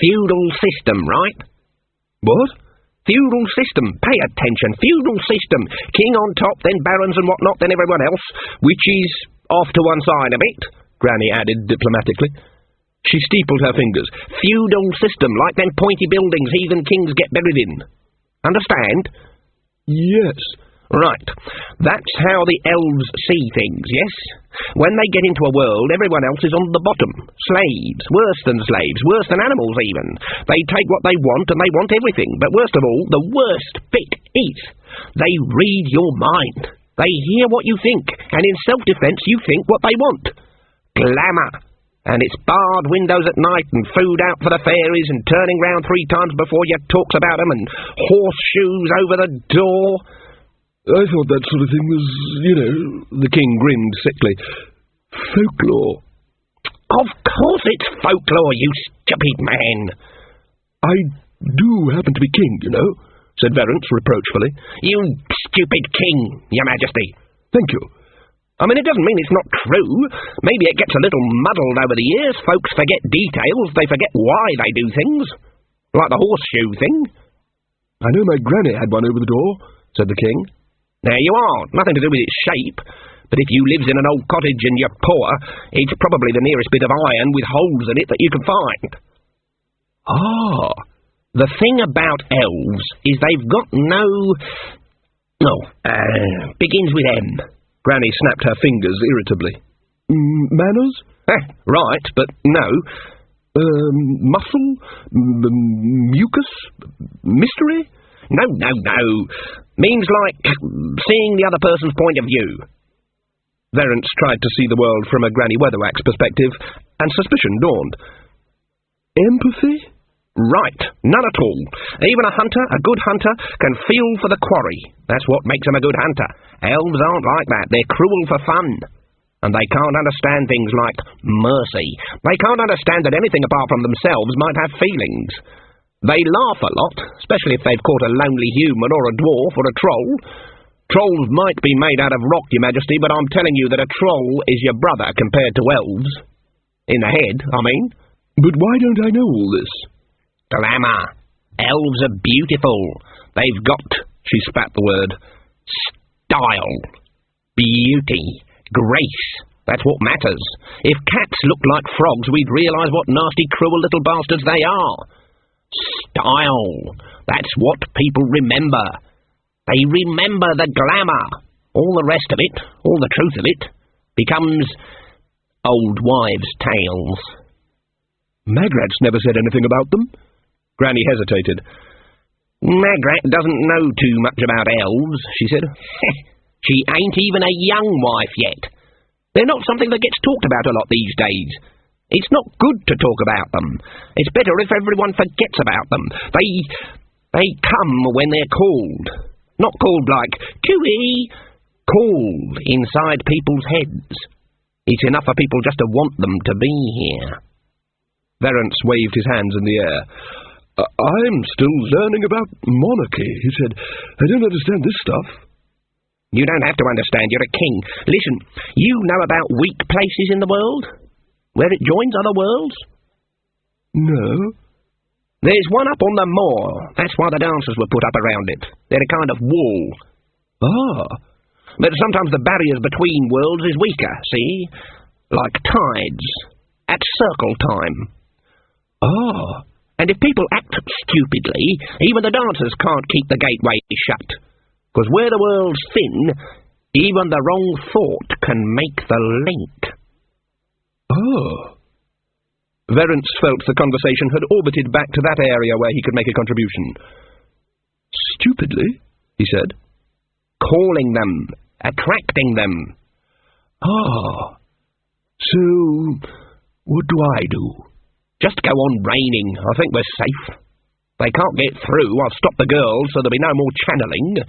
"Feudal system, right?" "What?" "Feudal system. Pay attention. Feudal system. King on top, then barons and whatnot, then everyone else. Witches off to one side a bit," Granny added diplomatically. She steepled her fingers. "Feudal system, like them pointy buildings heathen kings get buried in. Understand?" "Yes." "Right. That's how the elves see things, yes? When they get into a world, everyone else is on the bottom. Slaves, worse than animals even. They take what they want, and they want everything. But worst of all, the worst bit is, they read your mind. They hear what you think, and in self-defense you think what they want. Glamour. And it's barred windows at night, and food out for the fairies, and turning round 3 times before you talks about them, and horseshoes over the door." "I thought that sort of thing was, you know," the king grinned sickly, "folklore." "Of course it's folklore, you stupid man." "I do happen to be king, you know," said Verence reproachfully. "You stupid king, your majesty." "Thank you." "I mean, it doesn't mean it's not true. Maybe it gets a little muddled over the years. Folks forget details. They forget why they do things. Like the horseshoe thing." "I know my granny had one over the door," said the king. "There you are. Nothing to do with its shape. But if you lives in an old cottage and you're poor, it's probably the nearest bit of iron with holes in it that you can find." "Ah." "The thing about elves is they've got begins with M." Granny snapped her fingers irritably. "Manners?" Right, but no. Muscle? Mucus? Mystery? No. Means like seeing the other person's point of view. Verence tried to see the world from a Granny Weatherwax perspective, and suspicion dawned. Empathy? Right, none at all. Even a good hunter, can feel for the quarry. That's what makes him a good hunter. Elves aren't like that. They're cruel for fun. And they can't understand things like mercy. They can't understand that anything apart from themselves might have feelings. They laugh a lot, especially if they've caught a lonely human or a dwarf or a troll. Trolls might be made out of rock, Your Majesty, but I'm telling you that a troll is your brother compared to elves. In the head, I mean. But why don't I know all this? Glamour. Elves are beautiful. They've got, she spat the word, style, beauty, grace. That's what matters. If cats looked like frogs, we'd realise what nasty, cruel little bastards they are. Style. That's what people remember. They remember the glamour. All the rest of it, all the truth of it, becomes old wives' tales. Magrat's never said anything about them. Granny hesitated. Magrat doesn't know too much about elves, she said. She ain't even a young wife yet. They're not something that gets talked about a lot these days. It's not good to talk about them. It's better if everyone forgets about them. They come when they're called. Not called like, cooey, called inside people's heads. It's enough for people just to want them to be here. Verence waved his hands in the air. I'm still learning about monarchy, he said. I don't understand this stuff. You don't have to understand, you're a king. Listen, you know about weak places in the world? Where it joins other worlds? No. There's one up on the moor. That's why the dancers were put up around it. They're a kind of wall. Ah. But sometimes the barriers between worlds is weaker, see? Like tides. At circle time. Ah. And if people act stupidly, even the dancers can't keep the gateway shut. Because where the world's thin, even the wrong thought can make the link. Oh. Verence felt the conversation had orbited back to that area where he could make a contribution. Stupidly, he said. Calling them. Attracting them. Ah. So, what do I do? Just go on raining. I think we're safe. They can't get through. I'll stop the girls so there'll be no more channeling.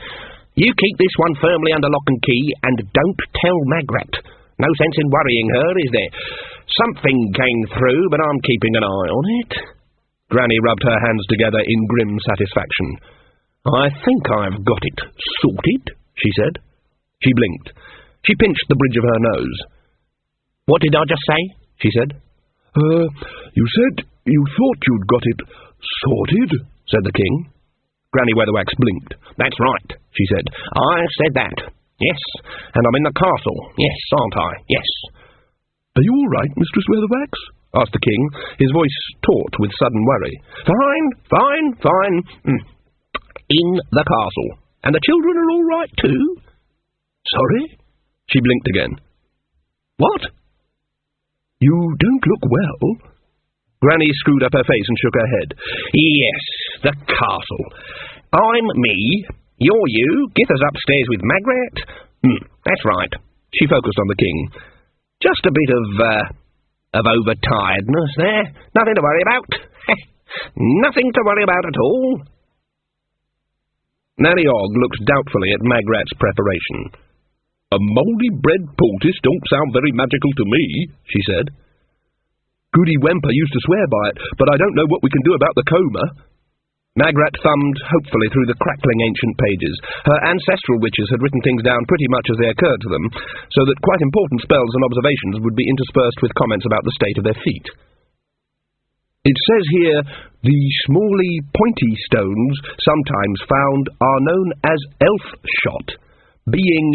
You keep this one firmly under lock and key, and don't tell Magrat. No sense in worrying her, is there? Something came through, but I'm keeping an eye on it. Granny rubbed her hands together in grim satisfaction. I think I've got it sorted, she said. She blinked. She pinched the bridge of her nose. What did I just say? She said. You said you thought you'd got it sorted, said the king. Granny Weatherwax blinked. That's right, she said. I said that. Yes, and I'm in the castle. Yes, aren't I? Yes. Are you all right, Mistress Weatherwax? Asked the king, his voice taut with sudden worry. Fine. In the castle. And the children are all right, too? Sorry? She blinked again. What? You don't look well. Granny screwed up her face and shook her head. Yes, the castle. I'm me. You're you. Githa's upstairs with Magrat. That's right. She focused on the king. Just a bit of overtiredness there. Nothing to worry about. Nothing to worry about at all. Nanny-Og looked doubtfully at Magrat's preparation. A mouldy bread poultice don't sound very magical to me, she said. Goody Wemper used to swear by it, but I don't know what we can do about the coma. Magrat thumbed hopefully through the crackling ancient pages. Her ancestral witches had written things down pretty much as they occurred to them, so that quite important spells and observations would be interspersed with comments about the state of their feet. It says here, the smally pointy stones sometimes found are known as elf-shot, being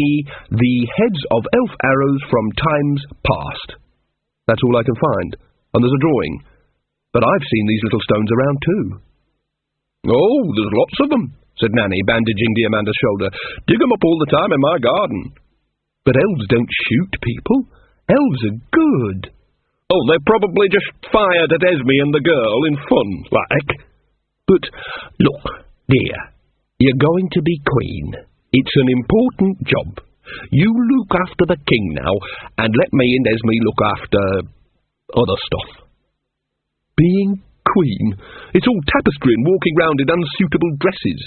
the heads of elf arrows from times past. That's all I can find, and there's a drawing. But I've seen these little stones around too. Oh, there's lots of them, said Nanny, bandaging Diamanda's shoulder. Dig 'em up all the time in my garden. But elves don't shoot people. Elves are good. Oh, they probably just fired at Esme and the girl in fun, like. But, look, dear, you're going to be queen. It's an important job. You look after the king now, and let me and Esme look after other stuff. Being queen? It's all tapestry and walking round in unsuitable dresses.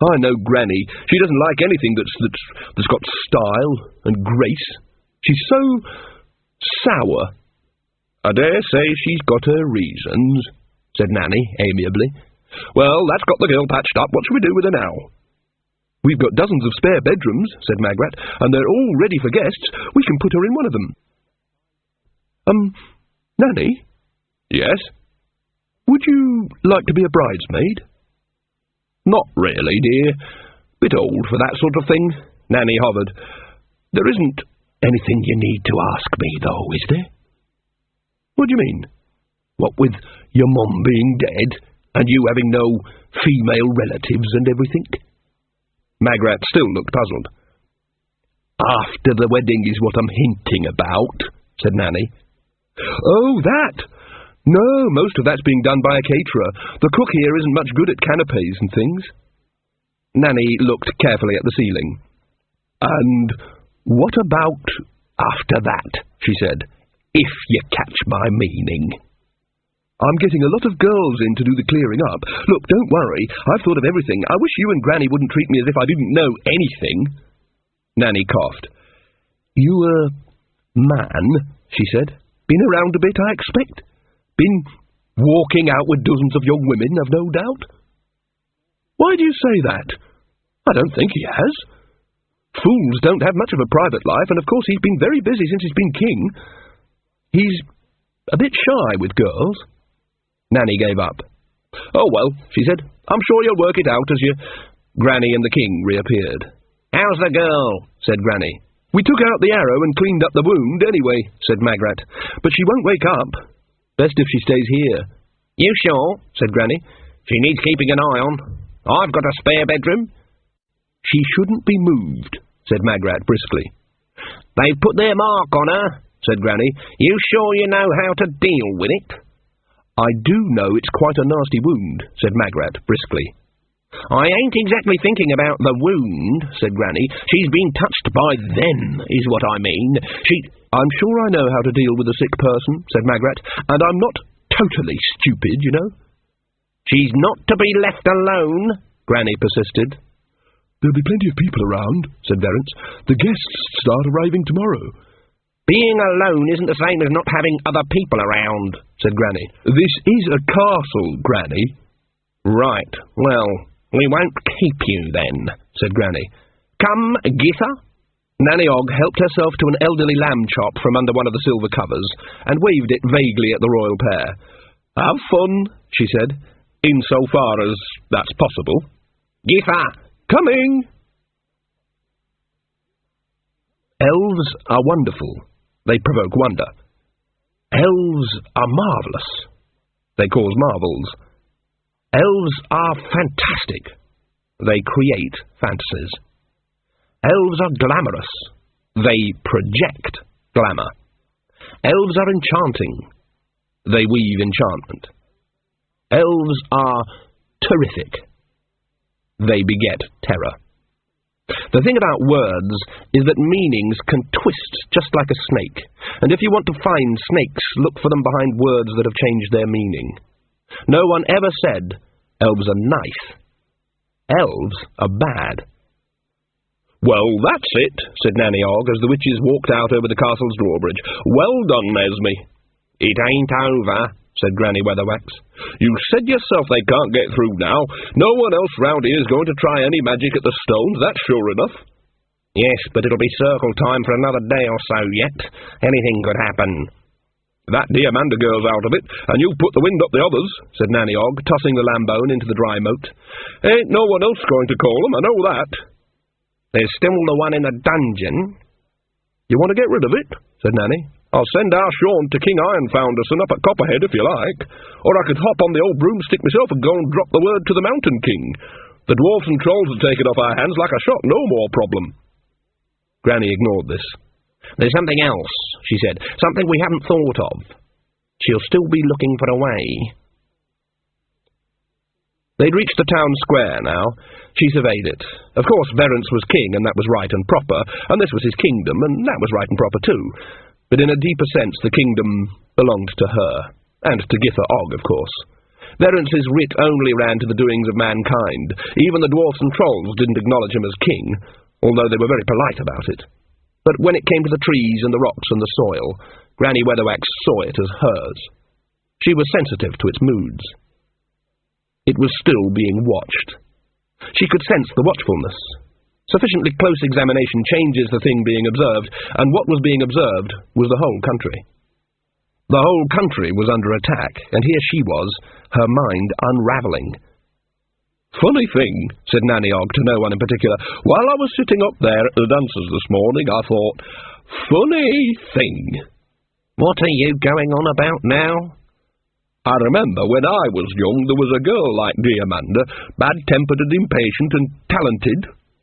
I know Granny. She doesn't like anything that's got style and grace. She's so sour. I dare say she's got her reasons, said Nanny amiably. Well, that's got the girl patched up. What shall we do with her now? We've got dozens of spare bedrooms, said Magrat, and they're all ready for guests. We can put her in one of them. Nanny? Yes? Would you like to be a bridesmaid? Not really, dear. Bit old for that sort of thing. Nanny hovered. There isn't anything you need to ask me, though, is there? What do you mean? What with your mum being dead, and you having no female relatives and everything? Magrat still looked puzzled. After the wedding is what I'm hinting about, said Nanny. Oh, that! No, most of that's being done by a caterer. The cook here isn't much good at canapes and things. Nanny looked carefully at the ceiling. And what about after that, she said, if you catch my meaning. I'm getting a lot of girls in to do the clearing up. Look, don't worry, I've thought of everything. I wish you and Granny wouldn't treat me as if I didn't know anything. Nanny coughed. You man, she said. Been around a bit, I expect. Been walking out with dozens of young women, I've no doubt. Why do you say that? I don't think he has. Fools don't have much of a private life, and of course he's been very busy since he's been king. He's a bit shy with girls. Nanny gave up. Oh, well, she said, I'm sure you'll work it out as you... Granny and the king reappeared. How's the girl? Said Granny. We took out the arrow and cleaned up the wound anyway, said Magrat. But she won't wake up. Best if she stays here. You sure? Said Granny. She needs keeping an eye on. I've got a spare bedroom. She shouldn't be moved, said Magrat briskly. They've put their mark on her, said Granny. You sure you know how to deal with it? I do know it's quite a nasty wound, said Magrat briskly. I ain't exactly thinking about the wound, said Granny. She's been touched by them, is what I mean. I'm sure I know how to deal with a sick person, said Magrat, and I'm not totally stupid, you know. She's not to be left alone, Granny persisted. There'll be plenty of people around, said Verence. The guests start arriving tomorrow. Being alone isn't the same as not having other people around, said Granny. This is a castle, Granny. Right, well, we won't keep you then, said Granny. Come, Githa. Nanny Og helped herself to an elderly lamb chop from under one of the silver covers, and waved it vaguely at the royal pair. Have fun, she said, insofar as that's possible. Githa, coming! Elves are wonderful. They provoke wonder. Elves are marvellous. They cause marvels. Elves are fantastic. They create fantasies. Elves are glamorous. They project glamour. Elves are enchanting. They weave enchantment. Elves are terrific. They beget terror. The thing about words is that meanings can twist just like a snake, and if you want to find snakes, look for them behind words that have changed their meaning. No one ever said, elves are nice. Elves are bad. Well, that's it, said Nanny Og as the witches walked out over the castle's drawbridge. Well done, Esme. It ain't over, said Granny Weatherwax. You said yourself they can't get through now. No one else round here is going to try any magic at the stones, that's sure enough. Yes, but it'll be circle time for another day or so yet. Anything could happen. That Diamanda girl's out of it, and you put the wind up the others, said Nanny Og, tossing the lambone into the dry moat. Ain't no one else going to call them, I know that. There's still the one in the dungeon. You want to get rid of it? Said Nanny. I'll send our Sean to King Ironfounderson up at Copperhead if you like, or I could hop on the old broomstick myself and go and drop the word to the Mountain King. The dwarfs and trolls would take it off our hands like a shot, no more problem. Granny ignored this. There's something else, she said, something we haven't thought of. She'll still be looking for a way. They'd reached the town square now. She surveyed it. Of course, Verence was king, and that was right and proper, and this was his kingdom, and that was right and proper too. But in a deeper sense, the kingdom belonged to her, and to Githa Og, of course. Verence's writ only ran to the doings of mankind. Even the dwarfs and trolls didn't acknowledge him as king, although they were very polite about it. But when it came to the trees and the rocks and the soil, Granny Weatherwax saw it as hers. She was sensitive to its moods. It was still being watched. She could sense the watchfulness. Sufficiently close examination changes the thing being observed, and what was being observed was the whole country. The whole country was under attack, and here she was, her mind unravelling. "Funny thing," said Nanny Og to no one in particular. "While I was sitting up there at the dances this morning, I thought, funny thing." "What are you going on about now?" "I remember when I was young there was a girl like Diamanda, bad-tempered and impatient and talented,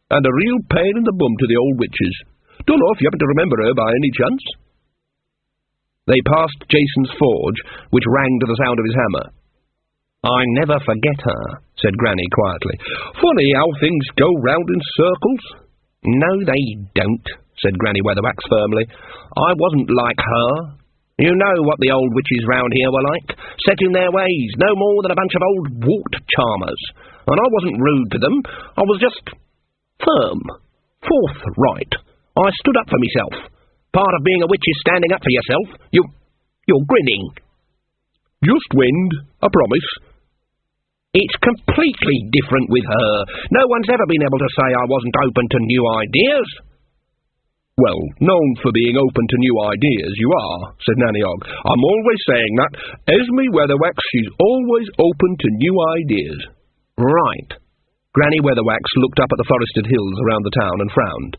and a real pain in the bum to the old witches. Don't know if you happen to remember her by any chance?" They passed Jason's forge, which rang to the sound of his hammer. "I never forget her," said Granny quietly. "Funny how things go round in circles." "No, they don't," said Granny Weatherwax firmly. "I wasn't like her. You know what the old witches round here were like, set in their ways, no more than a bunch of old wart-charmers. And I wasn't rude to them, I was just firm, forthright. I stood up for myself. Part of being a witch is standing up for yourself. You're grinning." "Just wind, I promise." "It's completely different with her. No one's ever been able to say I wasn't open to new ideas." "Well, known for being open to new ideas, you are," said Nanny Og. "I'm always saying that. Esme Weatherwax, she's always open to new ideas." "Right." Granny Weatherwax looked up at the forested hills around the town and frowned.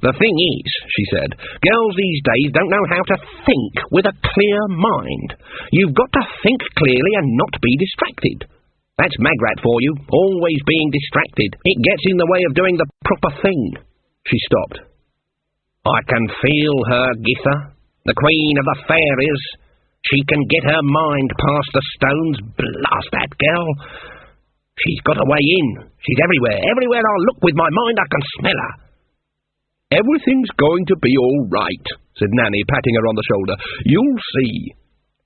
"The thing is," she said, "girls these days don't know how to think with a clear mind. You've got to think clearly and not be distracted. That's Magrat for you, always being distracted. It gets in the way of doing the proper thing." She stopped. "I can feel her, Githa, the queen of the fairies. She can get her mind past the stones. Blast that girl. She's got a way in. She's everywhere. Everywhere I look with my mind I can smell her." "Everything's going to be all right," said Nanny, patting her on the shoulder. "You'll see."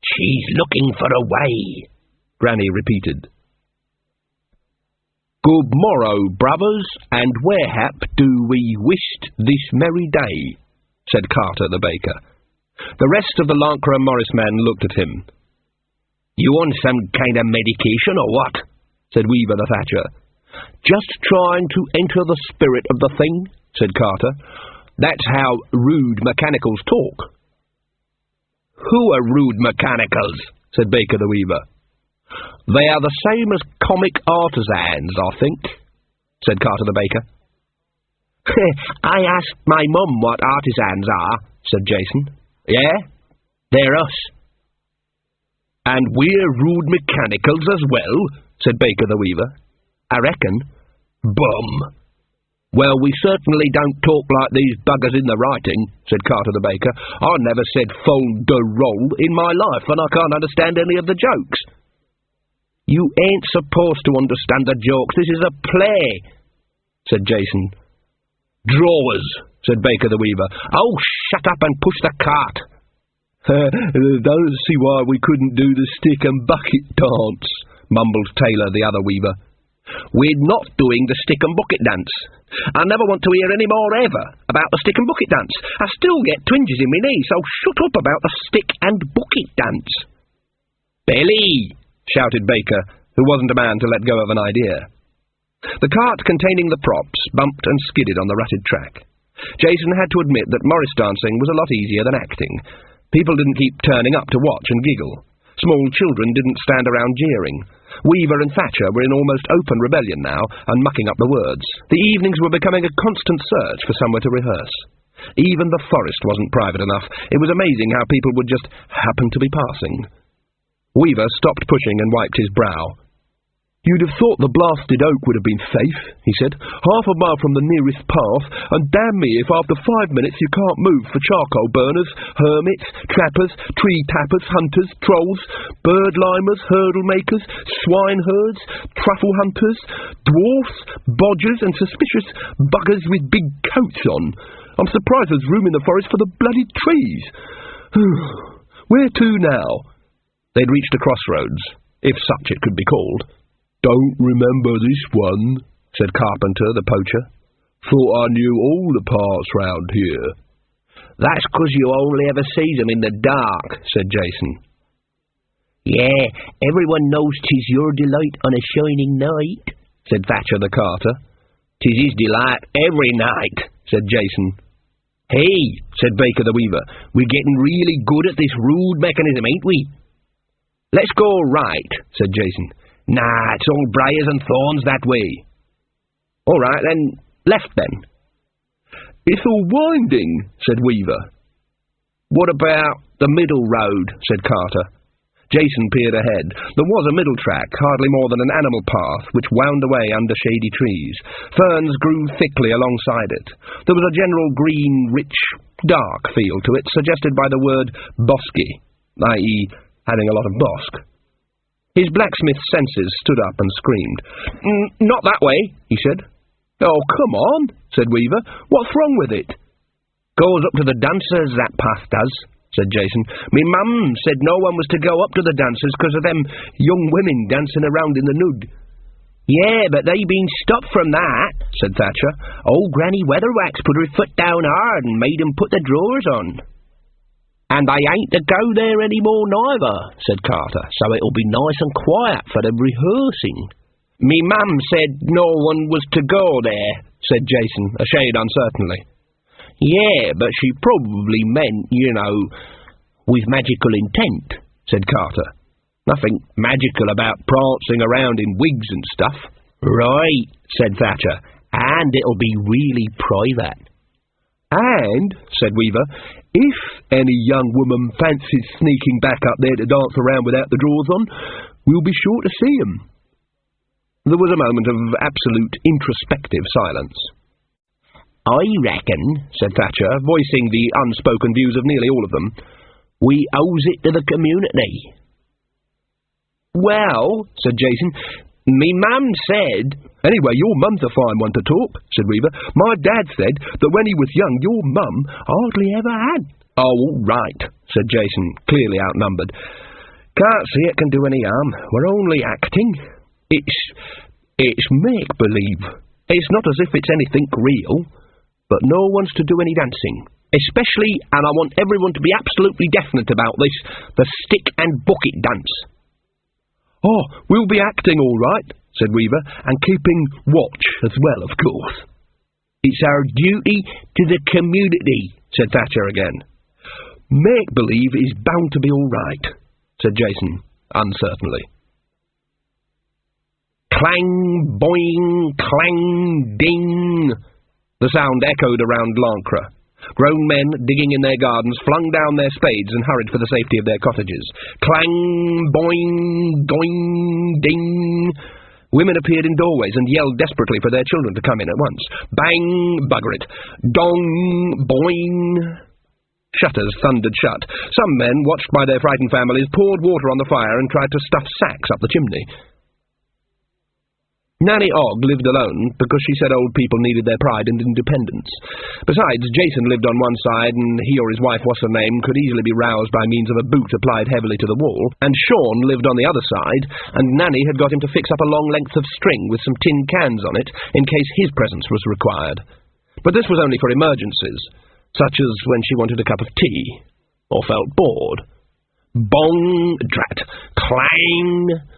"She's looking for a way," Granny repeated. "Good morrow, brothers, and wherehap do we wist this merry day?" said Carter the baker. The rest of the Lancre Morris men looked at him. "You on some kind of medication or what?" said Weaver the Thatcher. "Just trying to enter the spirit of the thing," said Carter. "That's how rude mechanicals talk." "Who are rude mechanicals?" said Baker the Weaver. "They are the same as comic artisans, I think," said Carter the baker. "I asked my mum what artisans are," said Jason. "Yeah? They're us." "And we're rude mechanicals as well," said Baker the Weaver. "I reckon." "Bum." "Well, we certainly don't talk like these buggers in the writing," said Carter the baker. "I never said fold de roll in my life, and I can't understand any of the jokes." "You ain't supposed to understand the jokes. This is a play," said Jason. "Drawers," said Baker the Weaver. "Oh, shut up and push the cart." "Don't see why we couldn't do the stick and bucket dance," mumbled Taylor the other Weaver. "We're not doing the stick and bucket dance. I never want to hear any more ever about the stick and bucket dance. I still get twinges in my knee, so shut up about the stick and bucket dance." "Billy!" shouted Baker, who wasn't a man to let go of an idea. The cart containing the props bumped and skidded on the rutted track. Jason had to admit that Morris dancing was a lot easier than acting. People didn't keep turning up to watch and giggle. Small children didn't stand around jeering. Weaver and Thatcher were in almost open rebellion now, and mucking up the words. The evenings were becoming a constant search for somewhere to rehearse. Even the forest wasn't private enough. It was amazing how people would just happen to be passing. Weaver stopped pushing and wiped his brow. "You'd have thought the blasted oak would have been safe," he said. "Half a mile from the nearest path, and damn me if after 5 minutes you can't move for charcoal burners, hermits, trappers, tree tappers, hunters, trolls, bird limers, hurdle makers, swineherds, truffle hunters, dwarfs, bodgers, and suspicious buggers with big coats on. I'm surprised there's room in the forest for the bloody trees. Where to now?" They'd reached a crossroads, if such it could be called. "Don't remember this one," said Carpenter, the poacher. "Thought I knew all the parts round here." "That's 'cause you only ever sees 'em in the dark," said Jason. "Yeah, everyone knows 'tis your delight on a shining night," said Thatcher the carter. "'Tis his delight every night," said Jason. "Hey," said Baker the weaver, "we're getting really good at this rude mechanism, ain't we?" "Let's go right," said Jason. "Nah, it's all briars and thorns that way." "All right, then, left then." "It's all winding," said Weaver. "What about the middle road?" said Carter. Jason peered ahead. There was a middle track, hardly more than an animal path, which wound away under shady trees. Ferns grew thickly alongside it. There was a general green, rich, dark feel to it, suggested by the word bosky, i.e., having a lot of bosk. His blacksmith's senses stood up and screamed. "Not that way," he said. "Oh, come on," said Weaver. "What's wrong with it?" "Goes up to the dancers, that path does," said Jason. "Me mum said no one was to go up to the dancers 'cause of them young women dancing around in the nud." "Yeah, but they been stopped from that," said Thatcher. "Old Granny Weatherwax put her foot down hard and made 'em put the drawers on." "And they ain't to go there any more neither," said Carter, "so it'll be nice and quiet for the rehearsing." "Me mum said no one was to go there," said Jason, a shade uncertainly. "Yeah, but she probably meant, with magical intent," said Carter. "Nothing magical about prancing around in wigs and stuff." "Right," said Thatcher, "and it'll be really private." "And," said Weaver, "if any young woman fancies sneaking back up there to dance around without the drawers on, we'll be sure to see 'em." There was a moment of absolute introspective silence. "I reckon," said Thatcher, voicing the unspoken views of nearly all of them, "we owes it to the community." "Well," said Jason, "me mum said—" "Anyway, your mum's a fine one to talk," said Weaver. "My dad said that when he was young, your mum hardly ever had." "Oh, all right," said Jason, clearly outnumbered. "Can't see it can do any harm. We're only acting. It's make-believe. It's not as if it's anything real, but no one's to do any dancing. Especially, and I want everyone to be absolutely definite about this, the stick and bucket dance." "Oh, we'll be acting all right," said Weaver, "and keeping watch as well, of course." "It's our duty to the community," said Thatcher again. "Make-believe is bound to be all right," said Jason, uncertainly. Clang, boing, clang, ding. The sound echoed around Lancre. Grown men, digging in their gardens, flung down their spades and hurried for the safety of their cottages. Clang, boing, doing, ding. Women appeared in doorways and yelled desperately for their children to come in at once. Bang, bugger it. Dong, boing. Shutters thundered shut. Some men, watched by their frightened families, poured water on the fire and tried to stuff sacks up the chimney. Nanny Ogg lived alone because she said old people needed their pride and independence. Besides, Jason lived on one side, and he or his wife, what's her name, could easily be roused by means of a boot applied heavily to the wall, and Sean lived on the other side, and Nanny had got him to fix up a long length of string with some tin cans on it in case his presence was required. But this was only for emergencies, such as when she wanted a cup of tea, or felt bored. Bong, drat, clang.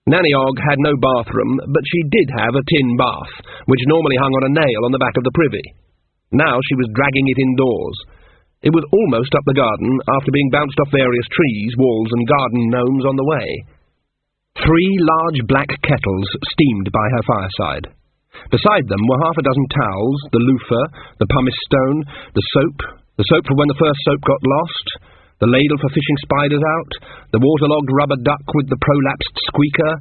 Nanny Ogg had no bathroom, but she did have a tin bath, which normally hung on a nail on the back of the privy. Now she was dragging it indoors. It was almost up the garden, after being bounced off various trees, walls, and garden gnomes on the way. 3 large black kettles steamed by her fireside. Beside them were half a dozen towels, the loofah, the pumice stone, the soap for when the first soap got lost, the ladle for fishing spiders out, the waterlogged rubber duck with the prolapsed squeaker,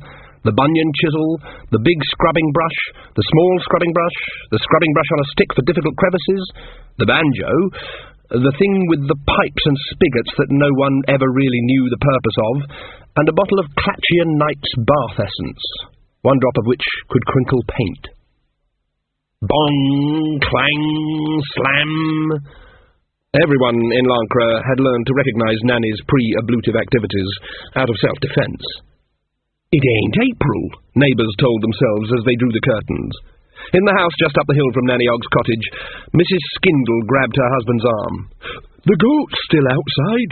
the bunion chisel, the big scrubbing brush, the small scrubbing brush, the scrubbing brush on a stick for difficult crevices, the banjo, the thing with the pipes and spigots that no one ever really knew the purpose of, and a bottle of Clatchian Knight's bath essence, one drop of which could crinkle paint. Bong, clang, slam. Everyone in Lancre had learned to recognise Nanny's pre-ablutive activities out of self-defence. "It ain't April," neighbours told themselves as they drew the curtains. In the house just up the hill from Nanny Ogg's cottage, Mrs. Skindle grabbed her husband's arm. "The goat's still outside."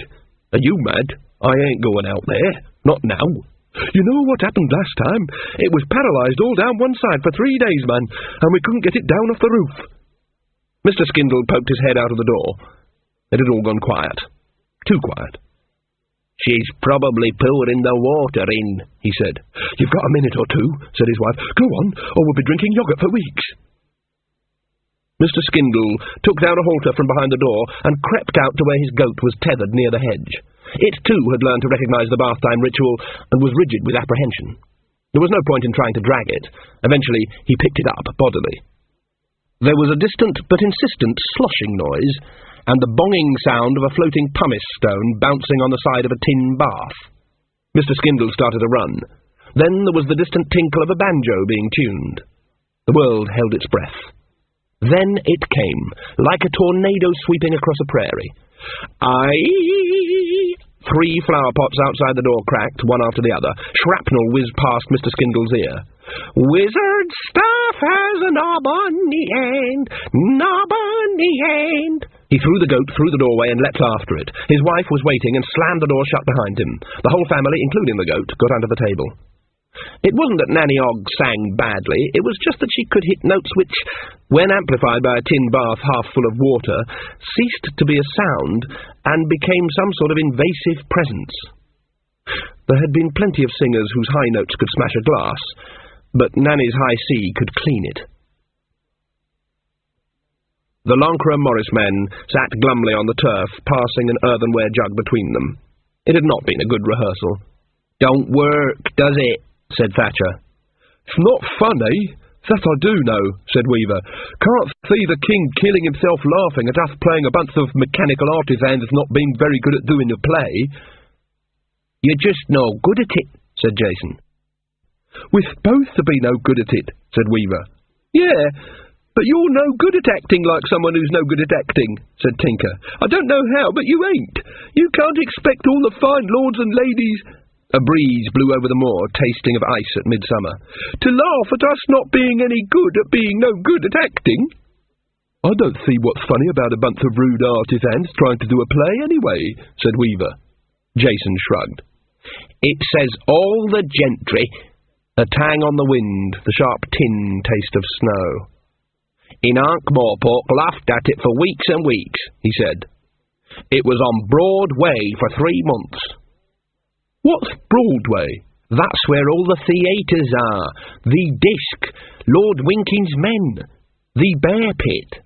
"Are you mad? I ain't going out there. Not now. You know what happened last time? It was paralysed all down one side for 3 days, man, and we couldn't get it down off the roof." Mr. Skindle poked his head out of the door. It had all gone quiet. Too quiet. "She's probably pouring the water in," he said. "You've got a minute or two," said his wife. "Go on, or we'll be drinking yoghurt for weeks." Mr. Skindle took down a halter from behind the door and crept out to where his goat was tethered near the hedge. It, too, had learned to recognise the bath-time ritual and was rigid with apprehension. There was no point in trying to drag it. Eventually, he picked it up bodily. There was a distant but insistent sloshing noise, and the bonging sound of a floating pumice stone bouncing on the side of a tin bath. Mr. Skindle started a run. Then there was the distant tinkle of a banjo being tuned. The world held its breath. Then it came, like a tornado sweeping across a prairie. Aye! 3 flower pots outside the door cracked, one after the other. Shrapnel whizzed past Mr. Skindle's ear. "Wizard's staff has a knob on the end, knob on the end." He threw the goat through the doorway and leapt after it. His wife was waiting and slammed the door shut behind him. The whole family, including the goat, got under the table. It wasn't that Nanny Ogg sang badly, it was just that she could hit notes which, when amplified by a tin bath half full of water, ceased to be a sound and became some sort of invasive presence. There had been plenty of singers whose high notes could smash a glass, but Nanny's high C could clean it. The Lancre Morris men sat glumly on the turf, passing an earthenware jug between them. It had not been a good rehearsal. "Don't work, does it?" said Thatcher. "It's not funny, that I do know," said Weaver. "Can't see the king killing himself laughing at us playing a bunch of mechanical artisans not being very good at doing a play." "You're just no good at it," said Jason. "We're supposed to be no good at it," said Weaver. "Yeah, but you're no good at acting like someone who's no good at acting," said Tinker. "I don't know how, but you ain't. You can't expect all the fine lords and ladies—" A breeze blew over the moor, tasting of ice at Midsummer. "To laugh at us not being any good at being no good at acting." "I don't see what's funny about a bunch of rude artisans trying to do a play anyway," said Weaver. Jason shrugged. "It says all the gentry." A tang on the wind, the sharp tin taste of snow. "In Ankh-Morpork laughed at it for weeks and weeks," he said. "It was on Broadway for 3 months." "What's Broadway?" "That's where all the theatres are. The Disc, Lord Winking's Men, the Bear Pit."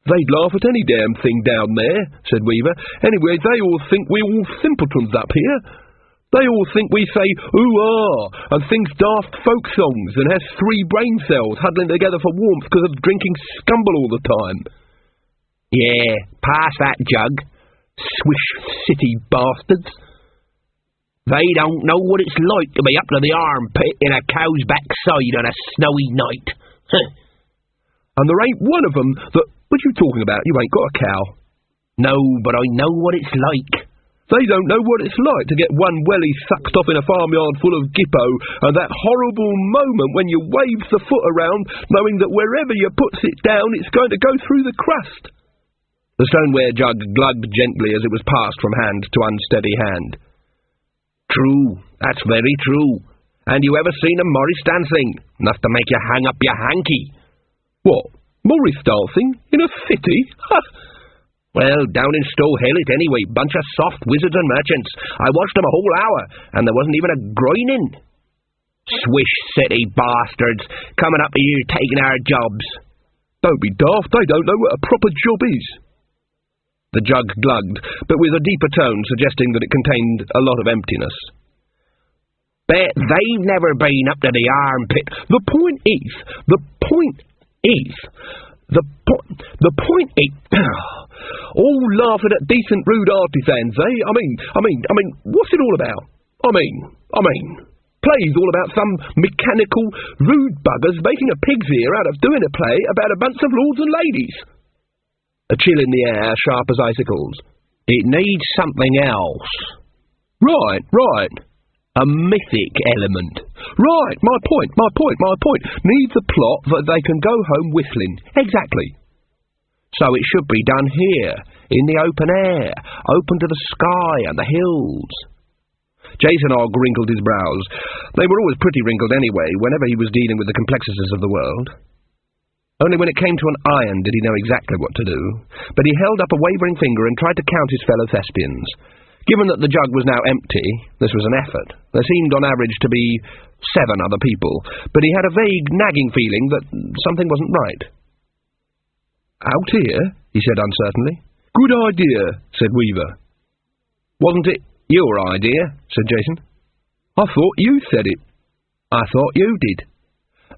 "They'd laugh at any damn thing down there," said Weaver. "Anyway, they all think we're all simpletons up here. They all think we say ooh-ah and sings daft folk songs and has 3 brain cells huddling together for warmth because of drinking scumble all the time." "Yeah, pass that jug, Swish City bastards. They don't know what it's like to be up to the armpit in a cow's backside on a snowy night." "And there ain't one of them that—" "What are you talking about? You ain't got a cow." "No, but I know what it's like." "They don't know what it's like to get one welly sucked off in a farmyard full of gippo, and that horrible moment when you waves the foot around, knowing that wherever you puts it down, it's going to go through the crust." The stoneware jug glugged gently as it was passed from hand to unsteady hand. "True, that's very true. And you ever seen a Morris dancing? Enough to make you hang up your hanky." "What, Morris dancing? In a city? Ha!" "Well, down in Stow Hill it anyway, bunch of soft wizards and merchants. I watched them a whole hour, and there wasn't even a groining. Swish City bastards, coming up here taking our jobs." "Don't be daft, they don't know what a proper job is." The jug glugged, but with a deeper tone suggesting that it contained a lot of emptiness. Bet they've never been up to the armpit. The point is... all laughing at decent rude artisans, eh? I mean, what's it all about? I mean, play's all about some mechanical rude buggers making a pig's ear out of doing a play about a bunch of lords and ladies. A chill in the air, sharp as icicles. It needs something else. Right. A mythic element. Right, my point. Needs a plot that they can go home whistling. Exactly. So it should be done here, in the open air, open to the sky and the hills. Jason Ogg wrinkled his brows. They were always pretty wrinkled anyway, whenever he was dealing with the complexities of the world. Only when it came to an iron did he know exactly what to do, but he held up a wavering finger and tried to count his fellow thespians. Given that the jug was now empty, this was an effort. There seemed on average to be 7 other people, but he had a vague, nagging feeling that something wasn't right. Out here? He said uncertainly. Good idea, said Weaver. Wasn't it your idea? Said Jason. I thought you said it. I thought you did.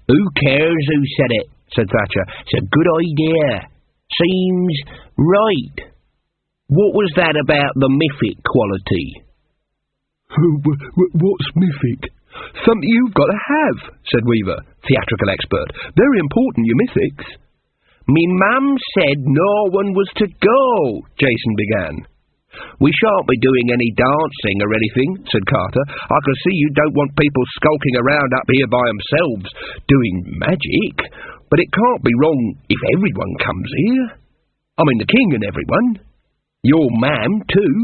Who cares who said it? Said Thatcher. It's a good idea. Seems right. What was that about the mythic quality? What's mythic? Something you've got to have, said Weaver, theatrical expert. Very important, your mythics. Me mum said no one was to go, Jason began. We shan't be doing any dancing or anything, said Carter. I can see you don't want people skulking around up here by themselves, doing magic. But it can't be wrong if everyone comes here. I mean, the king and everyone. Your mam, too.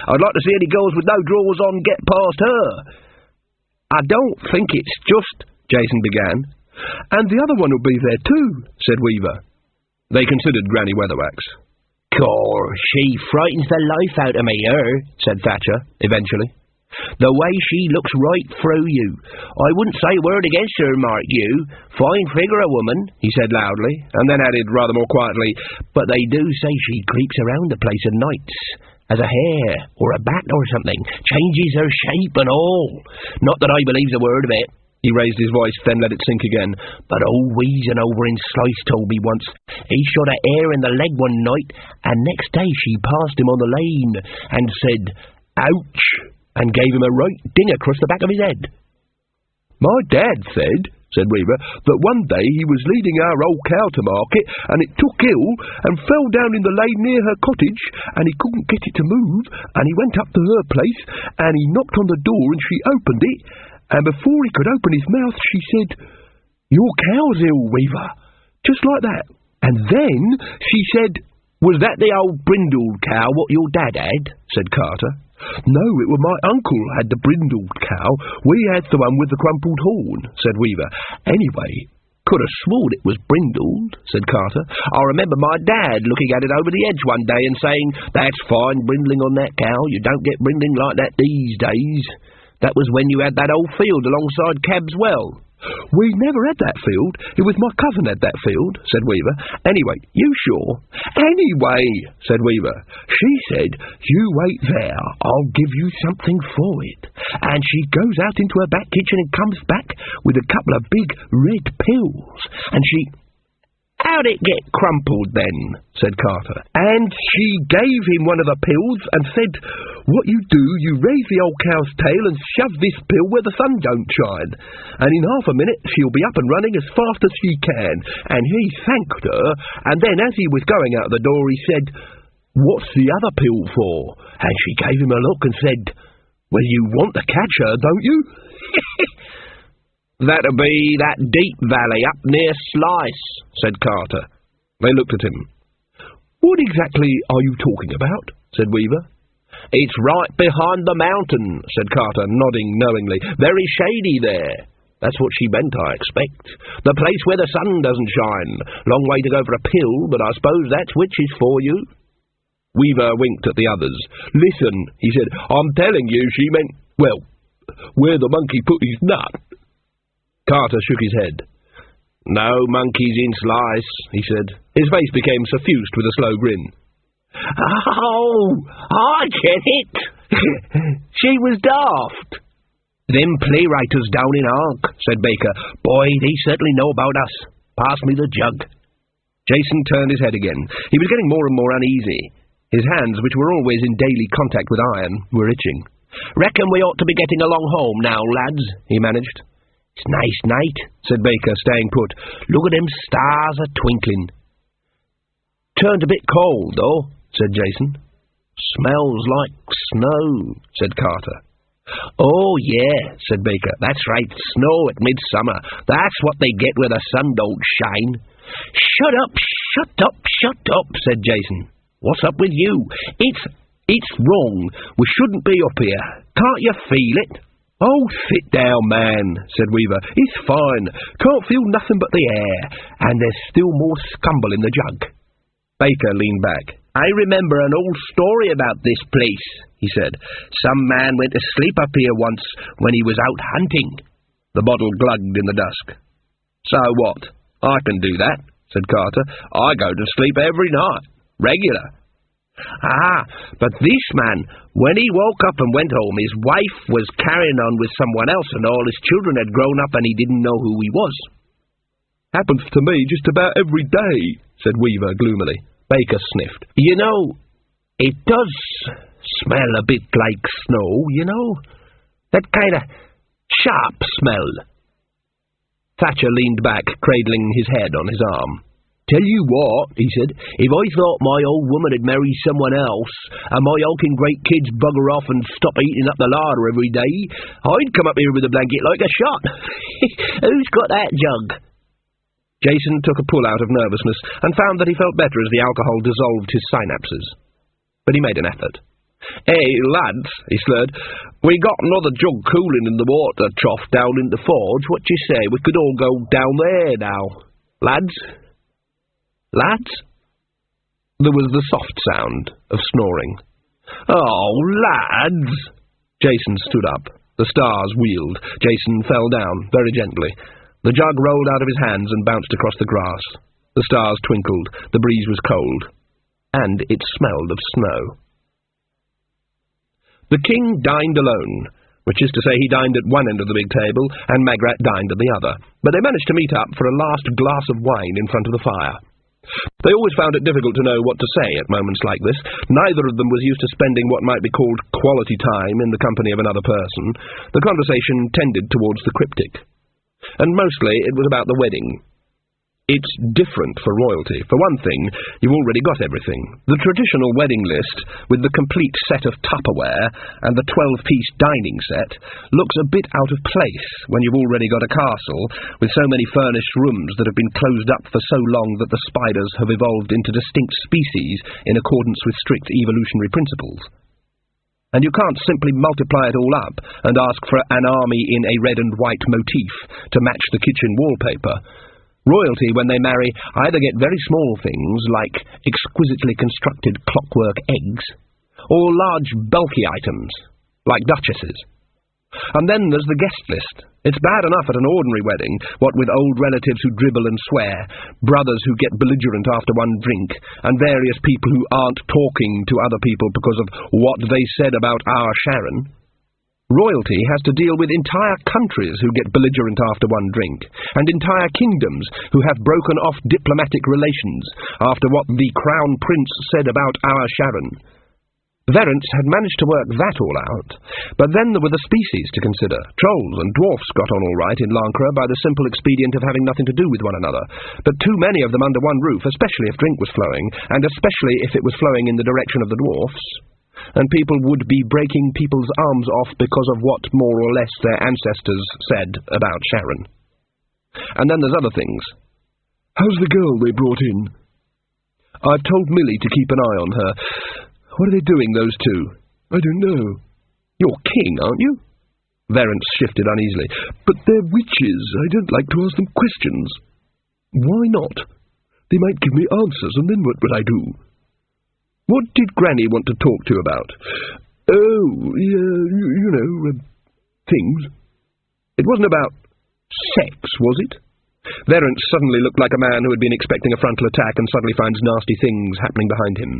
I'd like to see any girls with no drawers on get past her. I don't think it's just, Jason began. And the other one will be there, too, said Weaver. They considered Granny Weatherwax. Cor, she frightens the life out of me, said Thatcher, eventually. The way she looks right through you. I wouldn't say a word against her, mark you. Fine figure of woman, he said loudly, and then added rather more quietly, but they do say she creeps around the place at nights, as a hare or a bat or something, changes her shape and all. Not that I believes a word of it. He raised his voice, then let it sink again. But old Weezen over in Slice told me once he shot a hare in the leg one night, and next day she passed him on the lane and said, "Ouch," and gave him a right ding across the back of his head. My dad said Weaver, that one day he was leading our old cow to market, and it took ill, and fell down in the lane near her cottage, and he couldn't get it to move, and he went up to her place, and he knocked on the door, and she opened it, and before he could open his mouth, she said, "Your cow's ill, Weaver," just like that. And then she said, "Was that the old brindled cow what your dad had?" said Carter. "No, it was my uncle had the brindled cow. We had the one with the crumpled horn," said Weaver. "Anyway, could have sworn it was brindled," said Carter. "I remember my dad looking at it over the edge one day and saying, 'That's fine brindling on that cow. You don't get brindling like that these days.' That was when you had that old field alongside Cab's well." "We never had that field. It was my cousin had that field," said Weaver. "Anyway, you sure?" "Anyway," said Weaver, "she said, 'You wait there, I'll give you something for it.' And she goes out into her back kitchen and comes back with a couple of big red pills. And she..." "How'd it get crumpled then?" said Carter. "And she gave him one of the pills and said, 'What you do, you raise the old cow's tail and shove this pill where the sun don't shine. And in half a minute she'll be up and running as fast as she can.' And he thanked her, and then as he was going out the door he said, 'What's the other pill for?' And she gave him a look and said, 'Well, you want to catch her, don't you?'" "That'll be that deep valley up near Slice," said Carter. They looked at him. "What exactly are you talking about?" said Weaver. "It's right behind the mountain," said Carter, nodding knowingly. "Very shady there." That's what she meant, I expect. "The place where the sun doesn't shine. Long way to go for a pill, but I suppose that's witches for you." Weaver winked at the others. "Listen," he said, "I'm telling you she meant, well, where the monkey put his nut." Carter shook his head. "No monkeys in Slice," he said. His face became suffused with a slow grin. "Oh, I get it. She was daft." "Them playwriters down in Ark," said Baker. "Boy, they certainly know about us. Pass me the jug." Jason turned his head again. He was getting more and more uneasy. His hands, which were always in daily contact with iron, were itching. "Reckon we ought to be getting along home now, lads," he managed. "It's nice night," said Baker, staying put. "Look at them stars a-twinkling." "Turned a bit cold, though," said Jason. "Smells like snow," said Carter. "Oh, yeah," said Baker. "That's right, snow at Midsummer. That's what they get where the sun don't shine." "Shut up, shut up, shut up," said Jason. "What's up with you? It's wrong. We shouldn't be up here. Can't you feel it?" "Oh, sit down, man," said Weaver. "It's fine. Can't feel nothing but the air, and there's still more scumble in the jug." Baker leaned back. "I remember an old story about this place," he said. "Some man went to sleep up here once when he was out hunting." The bottle glugged in the dusk. "So what? I can do that," said Carter. "I go to sleep every night. Regular." "Ah, but this man, when he woke up and went home, his wife was carrying on with someone else and all his children had grown up and he didn't know who he was." "Happens to me just about every day," said Weaver gloomily. Baker sniffed. "You know, it does smell a bit like snow, you know? That kind of sharp smell." Thatcher leaned back, cradling his head on his arm. "Tell you what," he said, "if I thought my old woman had married someone else, and my hulking great kids bugger off and stop eating up the larder every day, I'd come up here with a blanket like a shot. Who's got that jug?" Jason took a pull out of nervousness and found that he felt better as the alcohol dissolved his synapses. But he made an effort. "Hey, lads," he slurred, "we got another jug cooling in the water trough down in the forge. What do you say? We could all go down there now. Lads? Lads?" There was the soft sound of snoring. "Oh, lads!" Jason stood up. The stars wheeled. Jason fell down, very gently. The jug rolled out of his hands and bounced across the grass. The stars twinkled. The breeze was cold. And it smelled of snow. The king dined alone, which is to say he dined at one end of the big table, and Magrat dined at the other. But they managed to meet up for a last glass of wine in front of the fire. They always found it difficult to know what to say at moments like this. Neither of them was used to spending what might be called quality time in the company of another person. The conversation tended towards the cryptic. And mostly it was about the wedding. It's different for royalty. For one thing, you've already got everything. The traditional wedding list, with the complete set of Tupperware and the 12-piece dining set, looks a bit out of place when you've already got a castle with so many furnished rooms that have been closed up for so long that the spiders have evolved into distinct species in accordance with strict evolutionary principles. And you can't simply multiply it all up and ask for an army in a red and white motif to match the kitchen wallpaper. Royalty, when they marry, either get very small things like exquisitely constructed clockwork eggs, or large bulky items like duchesses. And then there's the guest list. It's bad enough at an ordinary wedding, what with old relatives who dribble and swear, brothers who get belligerent after one drink, and various people who aren't talking to other people because of what they said about our Sharon. Royalty has to deal with entire countries who get belligerent after one drink, and entire kingdoms who have broken off diplomatic relations after what the Crown Prince said about our Sharon. Verence had managed to work that all out, but then there were the species to consider. Trolls and dwarfs got on all right in Lancre by the simple expedient of having nothing to do with one another, but too many of them under one roof, especially if drink was flowing, and especially if it was flowing in the direction of the dwarfs, and people would be breaking people's arms off because of what more or less their ancestors said about Sharon. And then there's other things. "How's the girl they brought in?" "I've told Millie to keep an eye on her. What are they doing, those two?" "I don't know." "You're king, aren't you?" Verence shifted uneasily. "But they're witches. I don't like to ask them questions." "Why not?" "They might give me answers, and then what would I do?" "What did Granny want to talk to you about?" "Oh, you know, things." "It wasn't about sex, was it?" Verence suddenly looked like a man who had been expecting a frontal attack and suddenly finds nasty things happening behind him.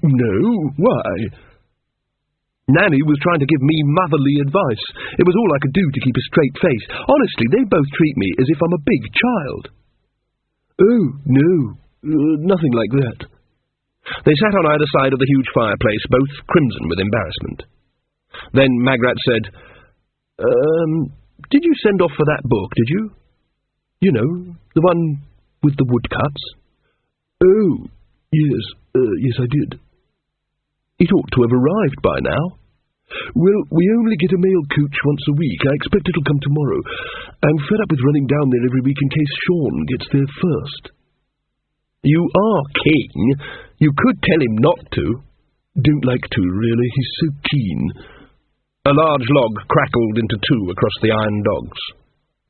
"No, why?" Nanny was trying to give me motherly advice. It was all I could do to keep a straight face. Honestly, they both treat me as if I'm a big child. Oh, no, nothing like that. They sat on either side of the huge fireplace, both crimson with embarrassment. Then Magrat said, did you send off for that book, did you? You know, the one with the woodcuts? Oh, yes, I did. It ought to have arrived by now. Well, we only get a mail coach once a week. I expect it'll come tomorrow. I'm fed up with running down there every week in case Sean gets there first. You are king. You could tell him not to. Don't like to, really. He's so keen. A large log crackled into two across the iron dogs.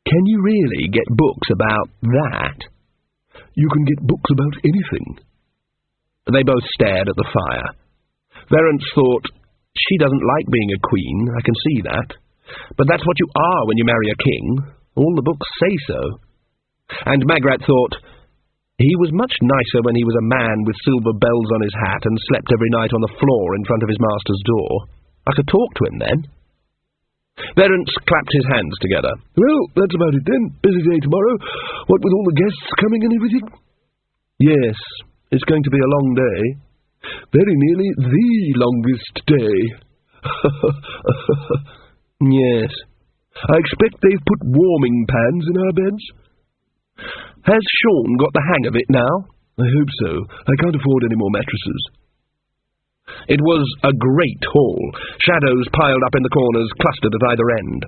Can you really get books about that? You can get books about anything. They both stared at the fire. Verence thought, she doesn't like being a queen, I can see that. But that's what you are when you marry a king. All the books say so. And Magrat thought, he was much nicer when he was a man with silver bells on his hat and slept every night on the floor in front of his master's door. I could talk to him then. Verence clapped his hands together. Well, that's about it then. Busy day tomorrow. What with all the guests coming and everything? Yes, it's going to be a long day. Very nearly the longest day. Yes. I expect they've put warming pans in our beds. Has Sean got the hang of it now? I hope so. I can't afford any more mattresses. It was a great hall. Shadows piled up in the corners, clustered at either end.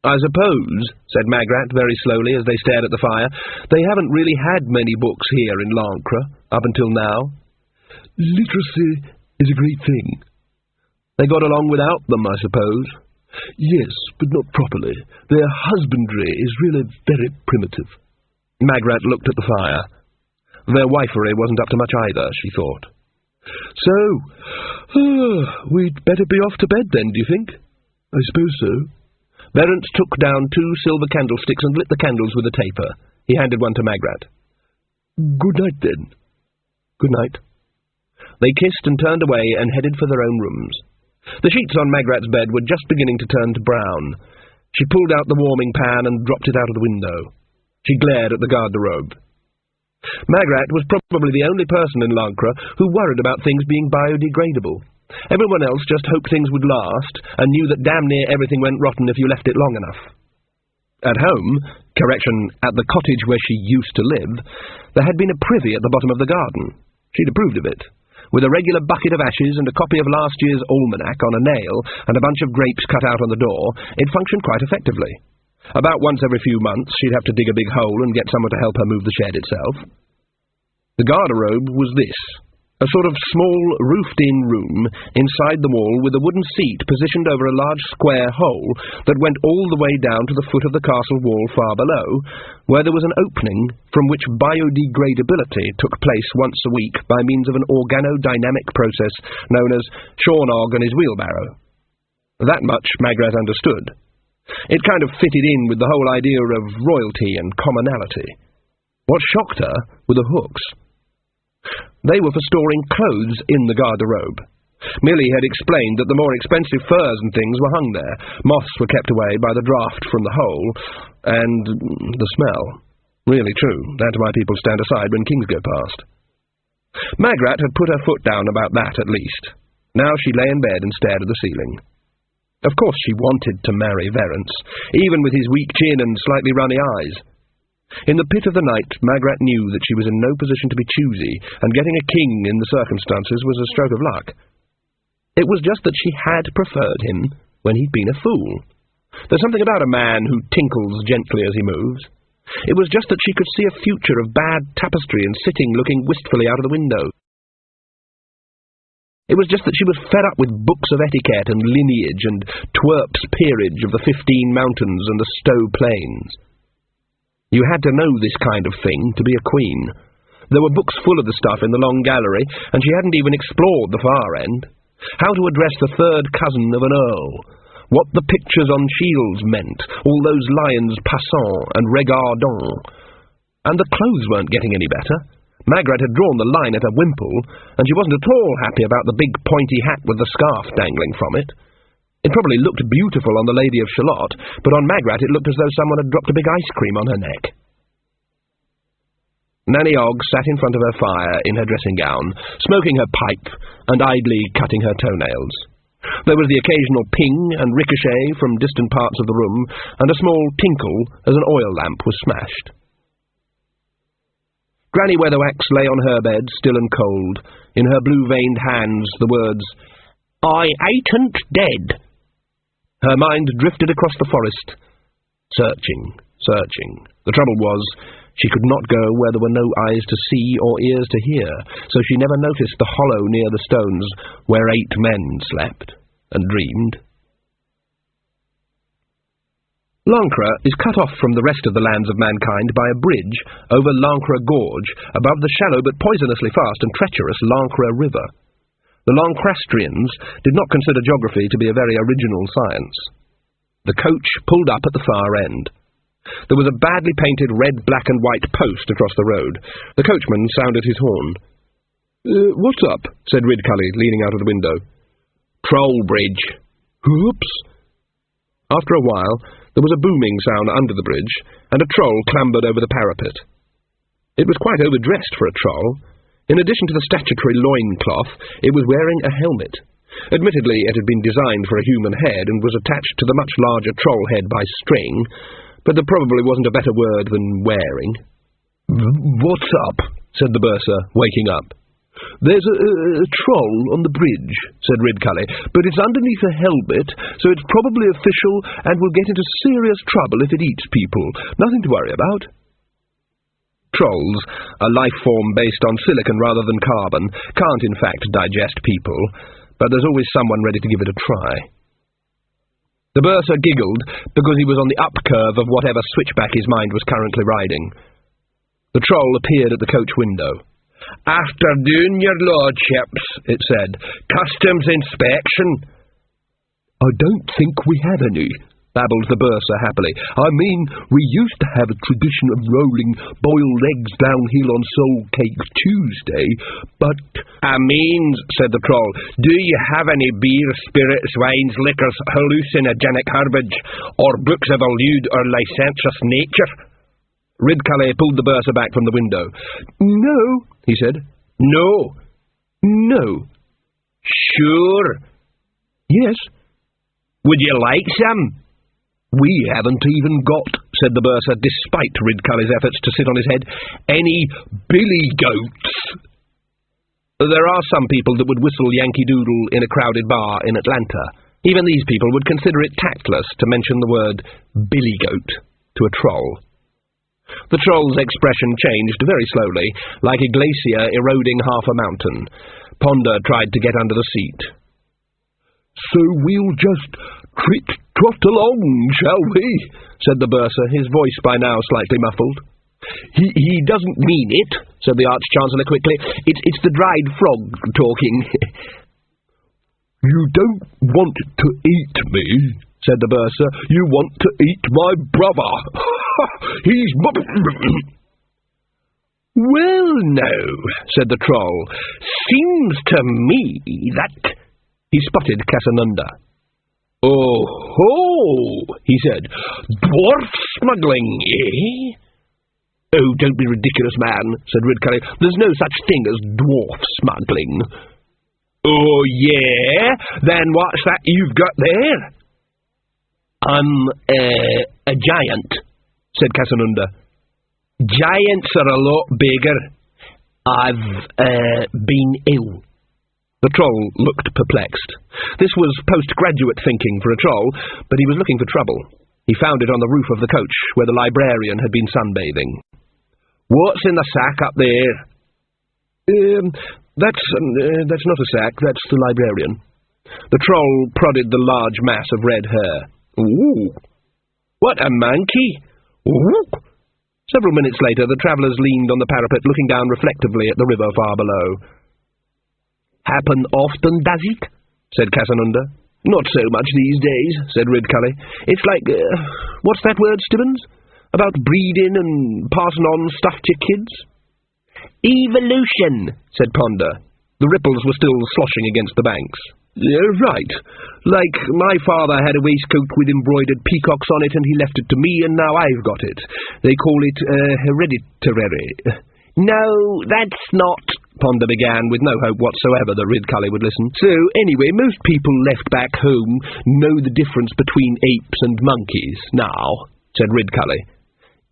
I suppose, said Magrat very slowly as they stared at the fire, they haven't really had many books here in Lancre, up until now. Literacy is a great thing. They got along without them, I suppose. Yes, but not properly. Their husbandry is really very primitive. Magrat looked at the fire. Their wifery wasn't up to much either, she thought. So, we'd better be off to bed then, do you think? I suppose so. Verence took down 2 silver candlesticks and lit the candles with a taper. He handed one to Magrat. Good night, then. Good night. They kissed and turned away and headed for their own rooms. The sheets on Magrat's bed were just beginning to turn to brown. She pulled out the warming pan and dropped it out of the window. She glared at the garde-robe. Magrat was probably the only person in Lancre who worried about things being biodegradable. Everyone else just hoped things would last and knew that damn near everything went rotten if you left it long enough. At home, at the cottage where she used to live, there had been a privy at the bottom of the garden. She'd approved of it. With a regular bucket of ashes and a copy of last year's almanac on a nail and a bunch of grapes cut out on the door, it functioned quite effectively. About once every few months, she'd have to dig a big hole and get someone to help her move the shed itself. The garde-robe was this, a sort of small, roofed-in room inside the wall with a wooden seat positioned over a large square hole that went all the way down to the foot of the castle wall far below, where there was an opening from which biodegradability took place once a week by means of an organodynamic process known as Sean-og and his wheelbarrow. That much Magrat understood. It kind of fitted in with the whole idea of royalty and commonality. What shocked her were the hooks. They were for storing clothes in the garde-robe. Millie had explained that the more expensive furs and things were hung there. Moths were kept away by the draught from the hole, and the smell. Really true. That's why people stand aside when kings go past. Magrat had put her foot down about that, at least. Now she lay in bed and stared at the ceiling. Of course she wanted to marry Verence, even with his weak chin and slightly runny eyes. In the pit of the night, Magrat knew that she was in no position to be choosy, and getting a king in the circumstances was a stroke of luck. It was just that she had preferred him when he'd been a fool. There's something about a man who tinkles gently as he moves. It was just that she could see a future of bad tapestry and sitting looking wistfully out of the window. It was just that she was fed up with books of etiquette and lineage and Twerp's peerage of the 15 mountains and the Stowe plains. You had to know this kind of thing to be a queen. There were books full of the stuff in the long gallery, and she hadn't even explored the far end. How to address the third cousin of an earl, what the pictures on shields meant, all those lions passant and regardant. And the clothes weren't getting any better. Magrat had drawn the line at a wimple, and she wasn't at all happy about the big pointy hat with the scarf dangling from it. It probably looked beautiful on the Lady of Shalott, but on Magrat it looked as though someone had dropped a big ice cream on her neck. Nanny Og sat in front of her fire in her dressing gown, smoking her pipe and idly cutting her toenails. There was the occasional ping and ricochet from distant parts of the room, and a small tinkle as an oil lamp was smashed. Granny Weatherwax lay on her bed, still and cold, in her blue-veined hands the words, "I ain't dead." Her mind drifted across the forest, searching. The trouble was, she could not go where there were no eyes to see or ears to hear, so she never noticed the hollow near the stones where 8 men slept and dreamed. Lancre is cut off from the rest of the lands of mankind by a bridge over Lancre Gorge above the shallow but poisonously fast and treacherous Lancre River. The Lancrastrians did not consider geography to be a very original science. The coach pulled up at the far end. There was a badly painted red, black and white post across the road. The coachman sounded his horn. "What's up?" said Ridcully, leaning out of the window. "Troll bridge." "Oops." After a while, there was a booming sound under the bridge, and a troll clambered over the parapet. It was quite overdressed for a troll. In addition to the statutory loincloth, it was wearing a helmet. Admittedly, it had been designed for a human head and was attached to the much larger troll head by string, but there probably wasn't a better word than wearing. "What's up?" said the bursar, waking up. "There's a troll on the bridge," said Ridcully, "but it's underneath a helmet, so it's probably official and will get into serious trouble if it eats people. Nothing to worry about." Trolls, a life form based on silicon rather than carbon, can't in fact digest people, but there's always someone ready to give it a try. The bursar giggled because he was on the up-curve of whatever switchback his mind was currently riding. The troll appeared at the coach window. "Afternoon, your lordships," it said. "Customs inspection." "I don't think we have any," babbled the bursar happily. "I mean, we used to have a tradition of rolling boiled eggs downhill on Soul Cake Tuesday, but—" "I mean," said the troll, "do you have any beer, spirits, wines, liquors, hallucinogenic herbage, or books of a lewd or licentious nature?" Ridcully pulled the bursar back from the window. "No," he said. "No." "No." "Sure." "Yes." "Would you like some?" "We haven't even got," said the bursar, despite Ridcully's efforts to sit on his head, "any billy goats." There are some people that would whistle Yankee Doodle in a crowded bar in Atlanta. Even these people would consider it tactless to mention the word billy goat to a troll. The troll's expression changed very slowly, like a glacier eroding half a mountain. Ponder tried to get under the seat. "So we'll just trot along, shall we?" said the bursar, his voice by now slightly muffled. He doesn't mean it," said the Arch-Chancellor quickly. It's the dried frog talking." "You don't want to eat me," said the bursar. "You want to eat my brother. He's "Well, no," said the troll. "Seems to me that—" He spotted Casanunda. "Oh-ho," he said. "Dwarf smuggling, eh?" "Oh, don't be ridiculous, man," said Ridcully. "There's no such thing as dwarf smuggling." "Oh, yeah? Then what's that you've got there?" "I'm a giant," said Casanunda. "Giants are a lot bigger. I've been ill." The troll looked perplexed. This was postgraduate thinking for a troll, but he was looking for trouble. He found it on the roof of the coach, where the librarian had been sunbathing. "What's in the sack up there?" That's not a sack, that's the librarian." The troll prodded the large mass of red hair. "Ooh! What a monkey! Ooh!" Several minutes later, the travellers leaned on the parapet, looking down reflectively at the river far below. "Happen often, does it?" said Casanunda. "Not so much these days," said Ridcully. "It's like, what's that word, Stibbons? About breeding and passing on stuff to your kids?" Evolution, said Ponder. The ripples were still sloshing against the banks. Right. Like my father had a waistcoat with embroidered peacocks on it and he left it to me and now I've got it. They call it hereditary. No, that's not, Ponder began, with no hope whatsoever that Ridcully would listen. So, anyway, most people left back home know the difference between apes and monkeys now, said Ridcully.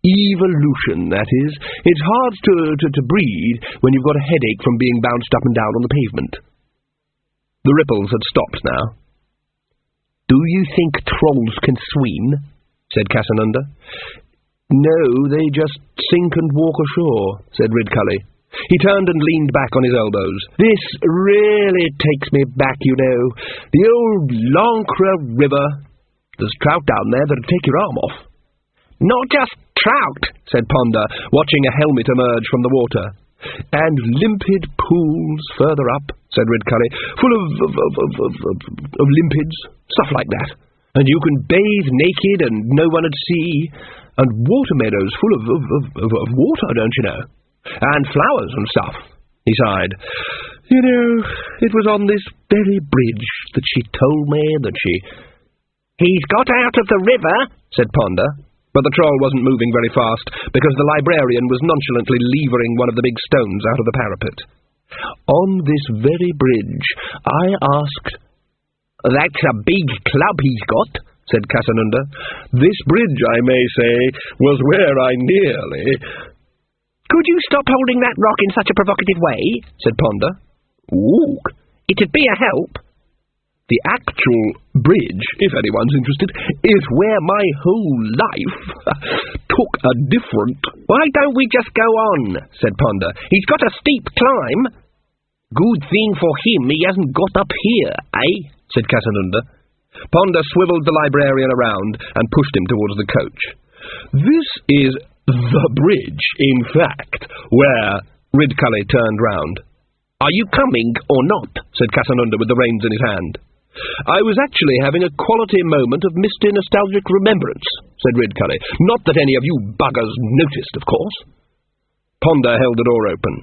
Evolution, that is. It's hard to breathe when you've got a headache from being bounced up and down on the pavement. The ripples had stopped now. Do you think trolls can swim? Said Casanunda. No, they just sink and walk ashore, said Ridcully. He turned and leaned back on his elbows. This really takes me back, you know. The old Lancre River. There's trout down there that'd take your arm off. Not just trout, said Ponder, watching a helmet emerge from the water. And limpid pools further up, said Ridcully, full of limpids, stuff like that. And you can bathe naked and no one would see. And water meadows full of water, don't you know? And flowers and stuff, he sighed. You know, it was on this very bridge that she told me that she... He's got out of the river, said Ponder. But the troll wasn't moving very fast, because the librarian was nonchalantly levering one of the big stones out of the parapet. On this very bridge, I asked... That's a big club he's got, said Casanunda. This bridge, I may say, was where I nearly... Could you stop holding that rock in such a provocative way? Said Ponder. Ooh. It'd be a help. The actual bridge, if anyone's interested, is where my whole life took a different... Why don't we just go on, said Ponder. He's got a steep climb. Good thing for him he hasn't got up here, eh? Said Casanunda. Ponder swiveled the librarian around and pushed him towards the coach. This is the bridge, in fact, where... Ridcully turned round. Are you coming or not? Said Casanunda with the reins in his hand. I was actually having a quality moment of misty nostalgic remembrance, said Ridcully. Not that any of you buggers noticed, of course. Ponder held the door open.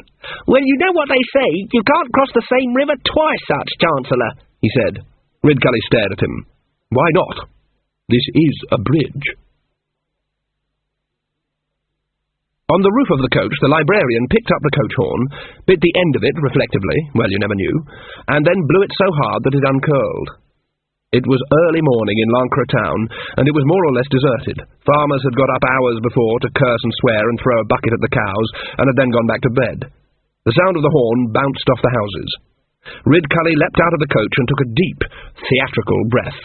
Well, you know what they say, you can't cross the same river twice, Arch-Chancellor, he said. Ridcully stared at him. Why not? This is a bridge. On the roof of the coach, the librarian picked up the coach horn, bit the end of it reflectively, well, you never knew, and then blew it so hard that it uncurled. It was early morning in Lancre town, and it was more or less deserted. Farmers had got up hours before to curse and swear and throw a bucket at the cows, and had then gone back to bed. The sound of the horn bounced off the houses. Ridcully leapt out of the coach and took a deep, theatrical breath.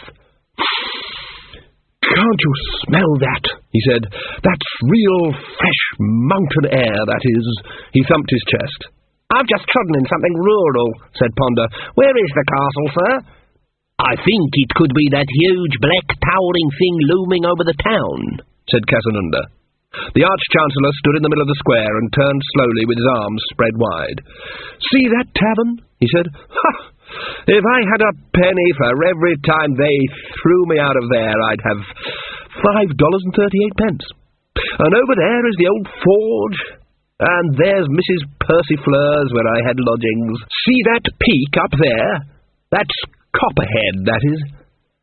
Can't you smell that? He said. That's real, fresh mountain air, that is. He thumped his chest. I've just trodden in something rural, said Ponder. Where is the castle, sir? I think it could be that huge, black, towering thing looming over the town, said Casanunda. The Arch-Chancellor stood in the middle of the square and turned slowly with his arms spread wide. See that tavern? He said. Ha! If I had a penny for every time they threw me out of there, I'd have $5.38. And over there is the old forge, and there's Mrs. Persifleur's where I had lodgings. See that peak up there? That's Copperhead, that is.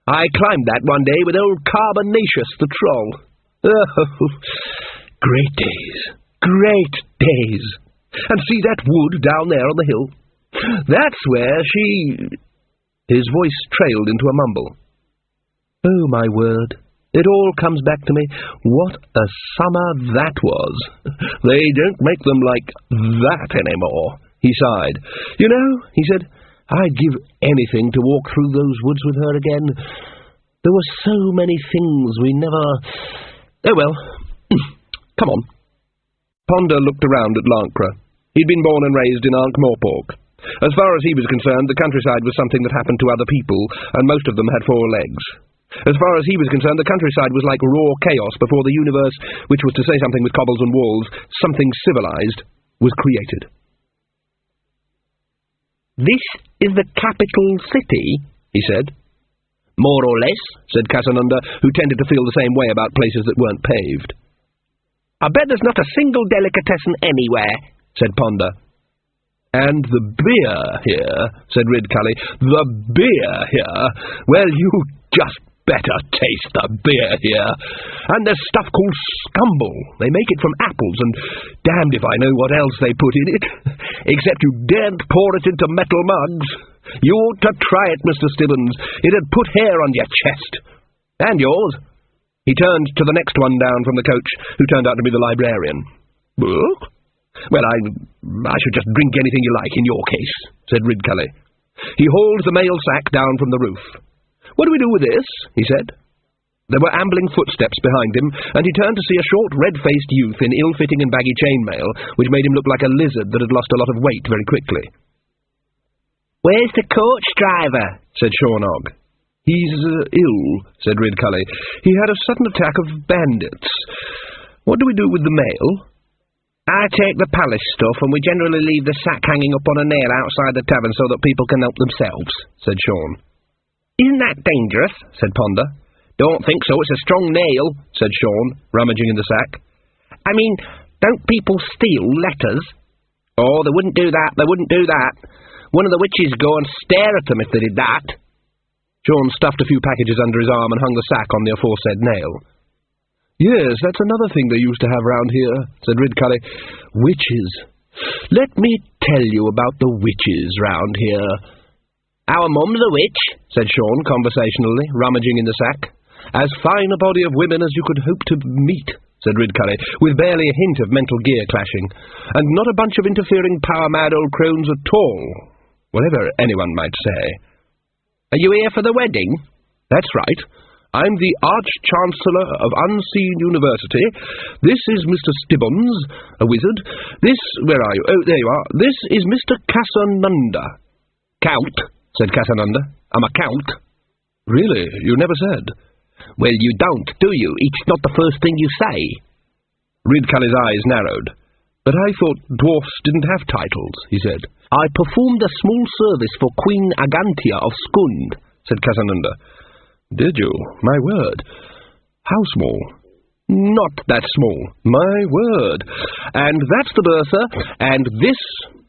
I climbed that one day with old Carbonaceous the troll. Oh, great days, great days. And see that wood down there on the hill? That's where she... His voice trailed into a mumble. Oh, my word. It all comes back to me. What a summer that was. They don't make them like that anymore. He sighed. You know, he said, I'd give anything to walk through those woods with her again. There were so many things we never... Oh, well. Come on. Ponder looked around at Lancre. He'd been born and raised in Ankh-Morpork. As far as he was concerned, the countryside was something that happened to other people, and most of them had 4 legs. As far as he was concerned, the countryside was like raw chaos before the universe, which was to say something with cobbles and walls, something civilized, was created. This is the capital city, he said. More or less, said Casanunda, who tended to feel the same way about places that weren't paved. I bet there's not a single delicatessen anywhere, said Ponder. "And the beer here," said Ridcully. "The beer here! Well, you just better taste the beer here. And there's stuff called scumble. They make it from apples, and damned if I know what else they put in it. Except you daren't pour it into metal mugs. You ought to try it, Mr. Stibbons. It'd put hair on your chest. And yours." He turned to the next one down from the coach, who turned out to be the librarian. "Book? Well, I should just drink anything you like in your case," said Ridcully. He hauled the mail sack down from the roof. "What do we do with this?" he said. There were ambling footsteps behind him, and he turned to see a short, red-faced youth in ill-fitting and baggy chainmail, which made him look like a lizard that had lost a lot of weight very quickly. "Where's the coach driver?" said Shornog. "He's ill," said Ridcully. "He had a sudden attack of bandits. What do we do with the mail?" "I take the palace stuff, and we generally leave the sack hanging up on a nail outside the tavern so that people can help themselves," said Sean. "Isn't that dangerous?" said Ponder. "Don't think so, it's a strong nail," said Sean, rummaging in the sack. "I mean, don't people steal letters?" "Oh, they wouldn't do that, they wouldn't do that. One of the witches go and stare at them if they did that." Sean stuffed a few packages under his arm and hung the sack on the aforesaid nail. "Yes, that's another thing they used to have round here," said Ridcully. "Witches. Let me tell you about the witches round here." "Our mum's a witch," said Sean conversationally, rummaging in the sack. "As fine a body of women as you could hope to meet," said Ridcully, with barely a hint of mental gear clashing, "and not a bunch of interfering power-mad old crones at all, whatever anyone might say." "Are you here for the wedding?" "That's right. I'm the Arch-Chancellor of Unseen University. This is Mr. Stibbons, a wizard. This, where are you? Oh, there you are. This is Mr. Casanunda." "Count," said Casanunda. "I'm a count." "Really? You never said." "Well, you don't, do you? It's not the first thing you say." Ridcully's eyes narrowed. "But I thought dwarfs didn't have titles," he said. "I performed a small service for Queen Agantia of Skund," said Casanunda. "Did you? My word. How small?" "Not that small." "My word. And that's the bursar, and this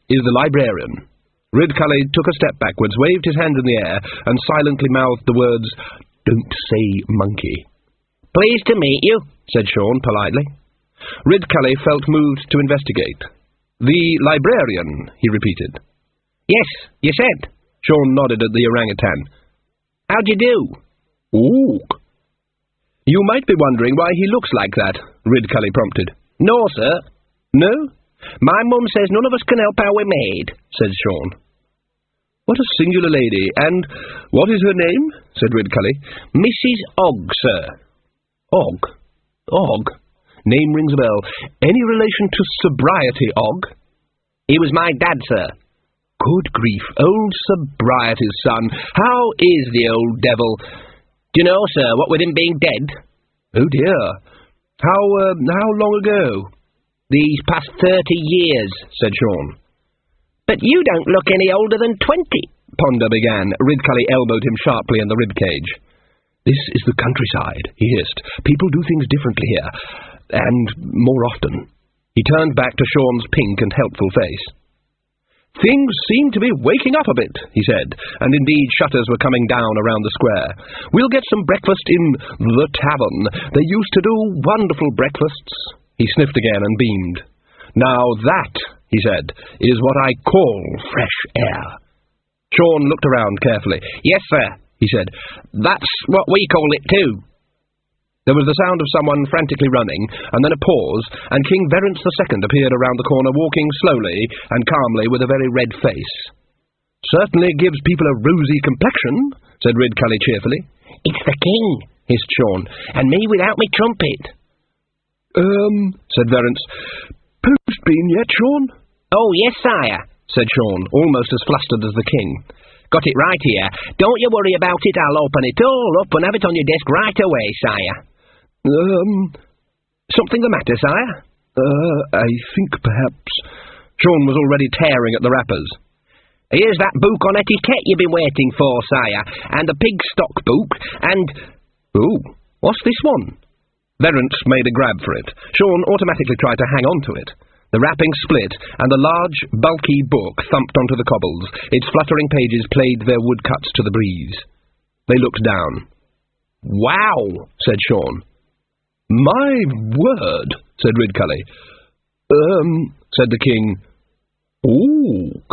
is the librarian." Ridcully took a step backwards, waved his hand in the air, and silently mouthed the words, "Don't say monkey." "Pleased to meet you," said Sean politely. Ridcully felt moved to investigate. "The librarian," he repeated. "Yes, you said." Sean nodded at the orangutan. "How'd you do?" "Ook." "You might be wondering why he looks like that," Ridcully prompted. "No, sir." "No?" "My mum says none of us can help how we're made," said Sean. "What a singular lady. And what is her name?" said Ridcully. "Mrs. Ogg, sir." Ogg? Ogg? Name rings a bell. Any relation to Sobriety Ogg? "He was my dad, sir." "Good grief, old Sobriety's son. How is the old devil?" "Do you know, sir, what with him being dead?" "Oh, dear. How long ago?" "These past 30 years, said Sean. "But you don't look any older than 20, Ponder began. Ridcully elbowed him sharply in the ribcage. "This is the countryside," he hissed. "People do things differently here, and more often." He turned back to Sean's pink and helpful face. "Things seem to be waking up a bit," he said, and indeed shutters were coming down around the square. "We'll get some breakfast in the tavern. They used to do wonderful breakfasts." He sniffed again and beamed. "Now that," he said, "is what I call fresh air." Sean looked around carefully. "Yes, sir," he said. "That's what we call it, too." There was the sound of someone frantically running, and then a pause, and King Verence II appeared around the corner, walking slowly and calmly with a very red face. "Certainly gives people a rosy complexion," said Ridcully cheerfully. "It's the king," hissed Sean, "and me without me trumpet." Said Verence. "Post been yet, Sean?" "Oh, yes, sire," said Sean, almost as flustered as the king. "Got it right here. Don't you worry about it, I'll open it all up and have it on your desk right away, sire." Something the matter, sire?" I think perhaps..." Sean was already tearing at the wrappers. "Here's that book on etiquette you've been waiting for, sire, and the pig stock book, and..." "Ooh, what's this one?" Verence made a grab for it. Sean automatically tried to hang on to it. The wrapping split, and the large, bulky book thumped onto the cobbles. Its fluttering pages played their woodcuts to the breeze. They looked down. "Wow," said Sean. "My word," said Ridcully. Said the king. "Ook."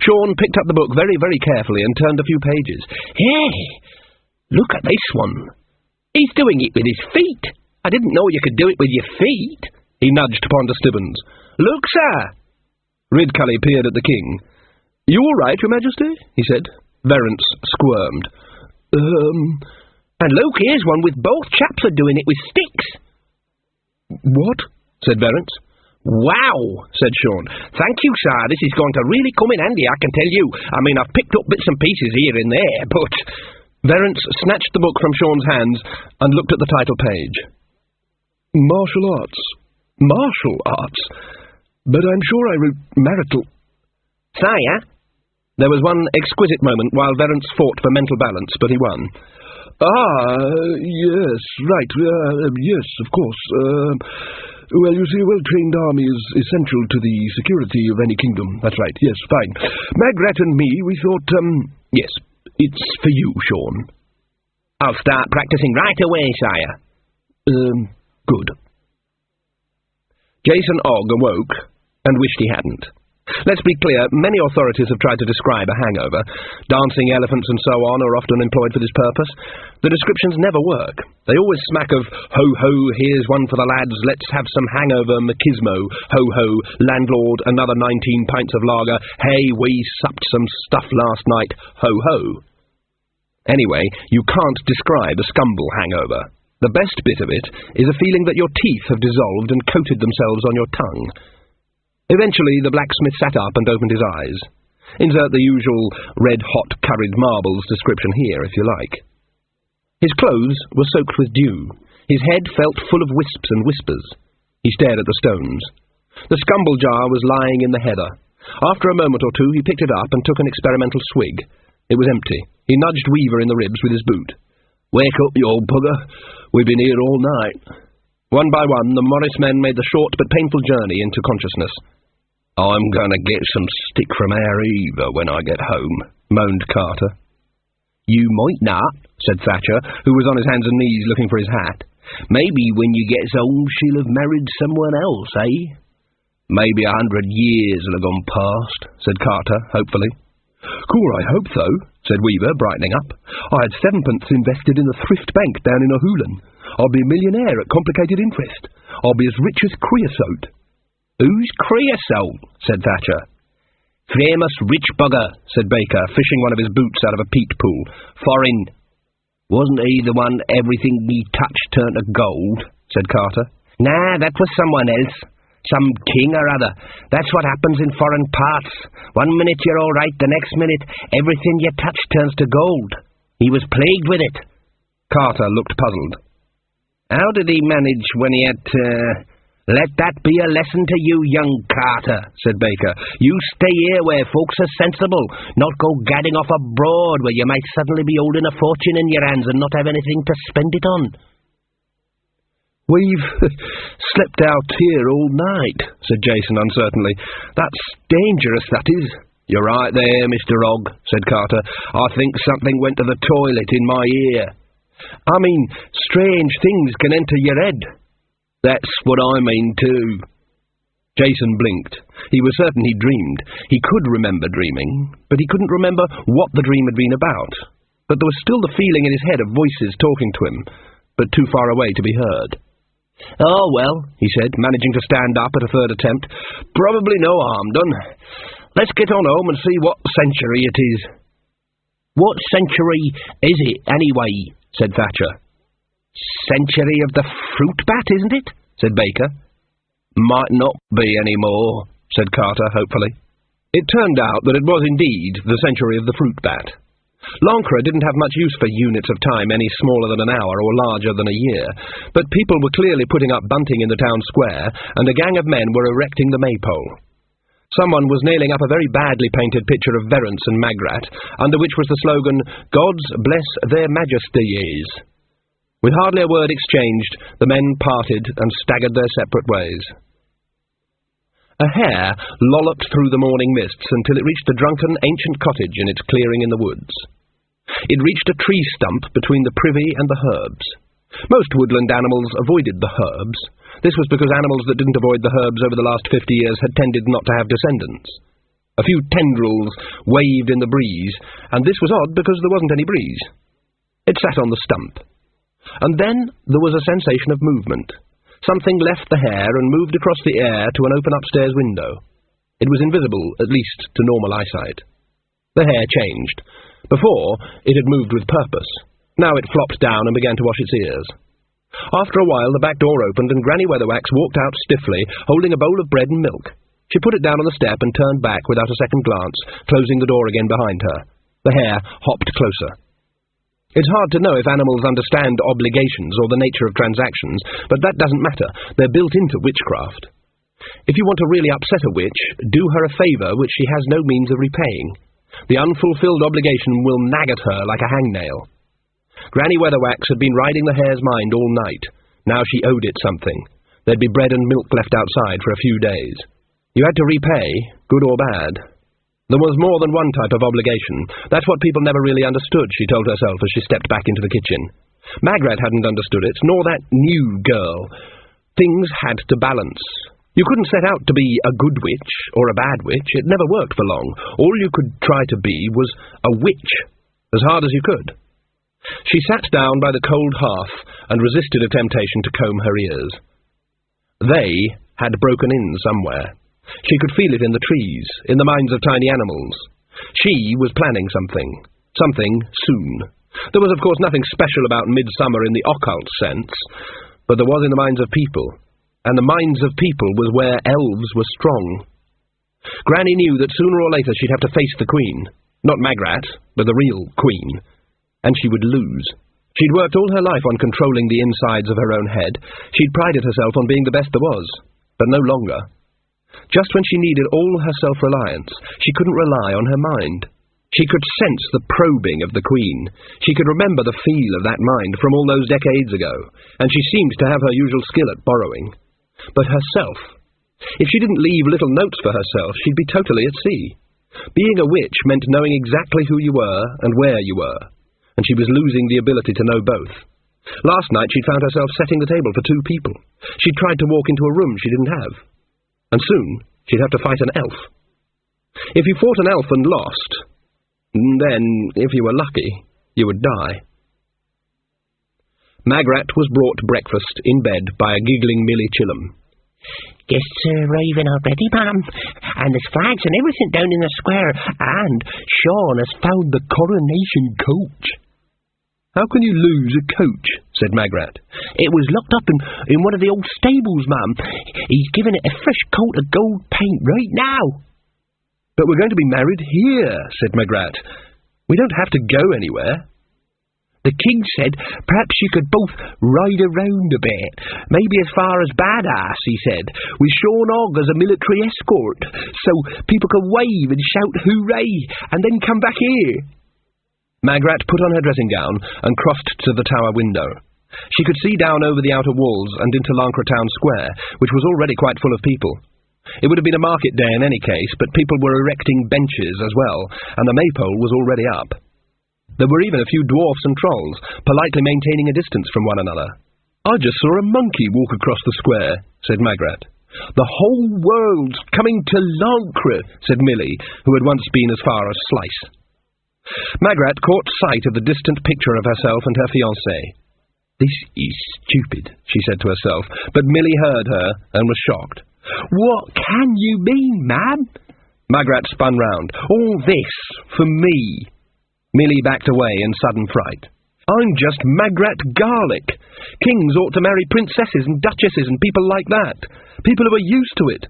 Sean picked up the book very, very carefully and turned a few pages. "Hey, look at this one. He's doing it with his feet. I didn't know you could do it with your feet." He nudged Ponder Stibbons. "Look, sir." Ridcully peered at the king. "You all right, Your Majesty?" he said. Verence squirmed. And look, here's one with both chaps are doing it with sticks." "What?" said Verence. "Wow," said Sean. "Thank you, sir. This is going to really come in handy, I can tell you. I mean, I've picked up bits and pieces here and there, but—" Verence snatched the book from Sean's hands and looked at the title page. "Martial arts. Martial arts. But I'm sure I wrote marital—" "Sire?" There was one exquisite moment while Verence fought for mental balance, but he won. Yes, right, yes, of course. Well, you see, a well-trained army is essential to the security of any kingdom. That's right, yes, fine. Magrat and me, we thought, yes, it's for you, Sean." "I'll start practicing right away, sire." Good." Jason Ogg awoke and wished he hadn't. Let's be clear, many authorities have tried to describe a hangover. Dancing elephants and so on are often employed for this purpose. The descriptions never work. They always smack of, "Ho, ho, here's one for the lads, let's have some hangover machismo. Ho, ho, landlord, another 19 pints of lager. Hey, we supped some stuff last night. Ho, ho." Anyway, you can't describe a scumble hangover. The best bit of it is a feeling that your teeth have dissolved and coated themselves on your tongue. Eventually, the blacksmith sat up and opened his eyes. Insert the usual red-hot curried marbles description here, if you like. His clothes were soaked with dew. His head felt full of wisps and whispers. He stared at the stones. The scumble jar was lying in the heather. After a moment or two, he picked it up and took an experimental swig. It was empty. He nudged Weaver in the ribs with his boot. "Wake up, you old bugger. We've been here all night." One by one, the Morris men made the short but painful journey into consciousness. "I'm going to get some stick from our Eva when I get home," moaned Carter. "You might not," said Thatcher, who was on his hands and knees looking for his hat. "Maybe when you gets home she'll have married someone else, eh?" "Maybe 100 years will have gone past," said Carter, hopefully. "Cool, I hope so," said Weaver, brightening up. "I had 7pence invested in the Thrift Bank down in O'Hulan. I'll be a millionaire at complicated interest. I'll be as rich as creosote." "Who's creosote?" said Thatcher. "Famous rich bugger," said Baker, fishing one of his boots out of a peat pool. "Foreign." "Wasn't he the one everything he touched turned to gold?" said Carter. "Nah, that was someone else. Some king or other. That's what happens in foreign parts. One minute you're all right, the next minute everything you touch turns to gold. He was plagued with it." Carter looked puzzled. "How did he manage when he had to—" "Let that be a lesson to you, young Carter," said Baker. "You stay here where folks are sensible, not go gadding off abroad where you might suddenly be holding a fortune in your hands and not have anything to spend it on." "We've slept out here all night," said Jason uncertainly. "That's dangerous, that is." "You're right there, Mr. Ogg," said Carter. "I think something went to the toilet in my ear." "I mean, strange things can enter your head." "That's what I mean, too." Jason blinked. He was certain he dreamed. He could remember dreaming, but he couldn't remember what the dream had been about. But there was still the feeling in his head of voices talking to him, but too far away to be heard. "Oh, well," he said, Managing to stand up at a third attempt. "Probably no harm done. Let's get on home and see what century it is." "What century is it, anyway?" said Thatcher. "Century of the fruit bat, isn't it?" said Baker. "Might not be any more," said Carter, hopefully. It turned out that it was indeed the century of the fruit bat. Lancre didn't have much use for units of time any smaller than an hour or larger than a year, but people were clearly putting up bunting in the town square, and a gang of men were erecting the maypole. Someone was nailing up a very badly painted picture of Verence and Magrat, under which was the slogan, "Gods bless their majesties." With hardly a word exchanged, the men parted and staggered their separate ways. A hare lolloped through the morning mists until it reached the drunken ancient cottage in its clearing in the woods. It reached a tree stump between the privy and the herbs. Most woodland animals avoided the herbs. This was because animals that didn't avoid the herbs over the last 50 years had tended not to have descendants. A few tendrils waved in the breeze, and this was odd because there wasn't any breeze. It sat on the stump. And then there was a sensation of movement. Something left the hare and moved across the air to an open upstairs window. It was invisible, at least to normal eyesight. The hare changed. Before, it had moved with purpose. Now it flopped down and began to wash its ears. After a while, the back door opened and Granny Weatherwax walked out stiffly, holding a bowl of bread and milk. She put it down on the step and turned back without a second glance, closing the door again behind her. The hare hopped closer. It's hard to know if animals understand obligations or the nature of transactions, but that doesn't matter. They're built into witchcraft. If you want to really upset a witch, do her a favour which she has no means of repaying. The unfulfilled obligation will nag at her like a hangnail. Granny Weatherwax had been riding the hare's mind all night. Now she owed it something. There'd be bread and milk left outside for a few days. You had to repay, good or bad. There was more than one type of obligation. That's what people never really understood, she told herself as she stepped back into the kitchen. Magrat hadn't understood it, nor that new girl. Things had to balance. You couldn't set out to be a good witch or a bad witch. It never worked for long. All you could try to be was a witch, as hard as you could. She sat down by the cold hearth and resisted a temptation to comb her ears. They had broken in somewhere. She could feel it in the trees, in the minds of tiny animals. She was planning something. Something soon. There was, of course, nothing special about Midsummer in the occult sense, but there was in the minds of people, and the minds of people was where elves were strong. Granny knew that sooner or later she'd have to face the Queen. Not Magrat, but the real Queen. And she would lose. She'd worked all her life on controlling the insides of her own head. She'd prided herself on being the best there was, but no longer. Just when she needed all her self-reliance, she couldn't rely on her mind. She could sense the probing of the Queen. She could remember the feel of that mind from all those decades ago, and she seemed to have her usual skill at borrowing. But herself, if she didn't leave little notes for herself, she'd be totally at sea. Being a witch meant knowing exactly who you were and where you were, and she was losing the ability to know both. Last night she'd found herself setting the table for 2 people. She'd tried to walk into a room she didn't have. And soon she'd have to fight an elf. If you fought an elf and lost, then, if you were lucky, you would die. Magrat was brought breakfast in bed by a giggling Millie Chillum. "Guests are arriving already, ma'am, and there's flags and everything down in the square, and Sean has found the coronation coach." "How can you lose a coach?" said Magrat. "It was locked up in one of the old stables, ma'am. He's given it a fresh coat of gold paint right now." "But we're going to be married here," said Magrat. "We don't have to go anywhere." "The king said perhaps you could both ride around a bit, maybe as far as Badass," he said, "with Sean Hogg as a military escort, so people could wave and shout hooray, and then come back here." Magrat put on her dressing gown and crossed to the tower window. She could see down over the outer walls and into Lancre Town Square, which was already quite full of people. It would have been a market day in any case, but people were erecting benches as well, and the maypole was already up. There were even a few dwarfs and trolls, politely maintaining a distance from one another. "I just saw a monkey walk across the square," said Magrat. "The whole world's coming to Lancre," said Millie, who had once been as far as Slice. Magrat caught sight of the distant picture of herself and her fiancé. "This is stupid," she said to herself, but Millie heard her and was shocked. "What can you mean, ma'am?" Magrat spun round. "All this for me." Millie backed away in sudden fright. "I'm just Magrat Garlic. Kings ought to marry princesses and duchesses and people like that. People who are used to it.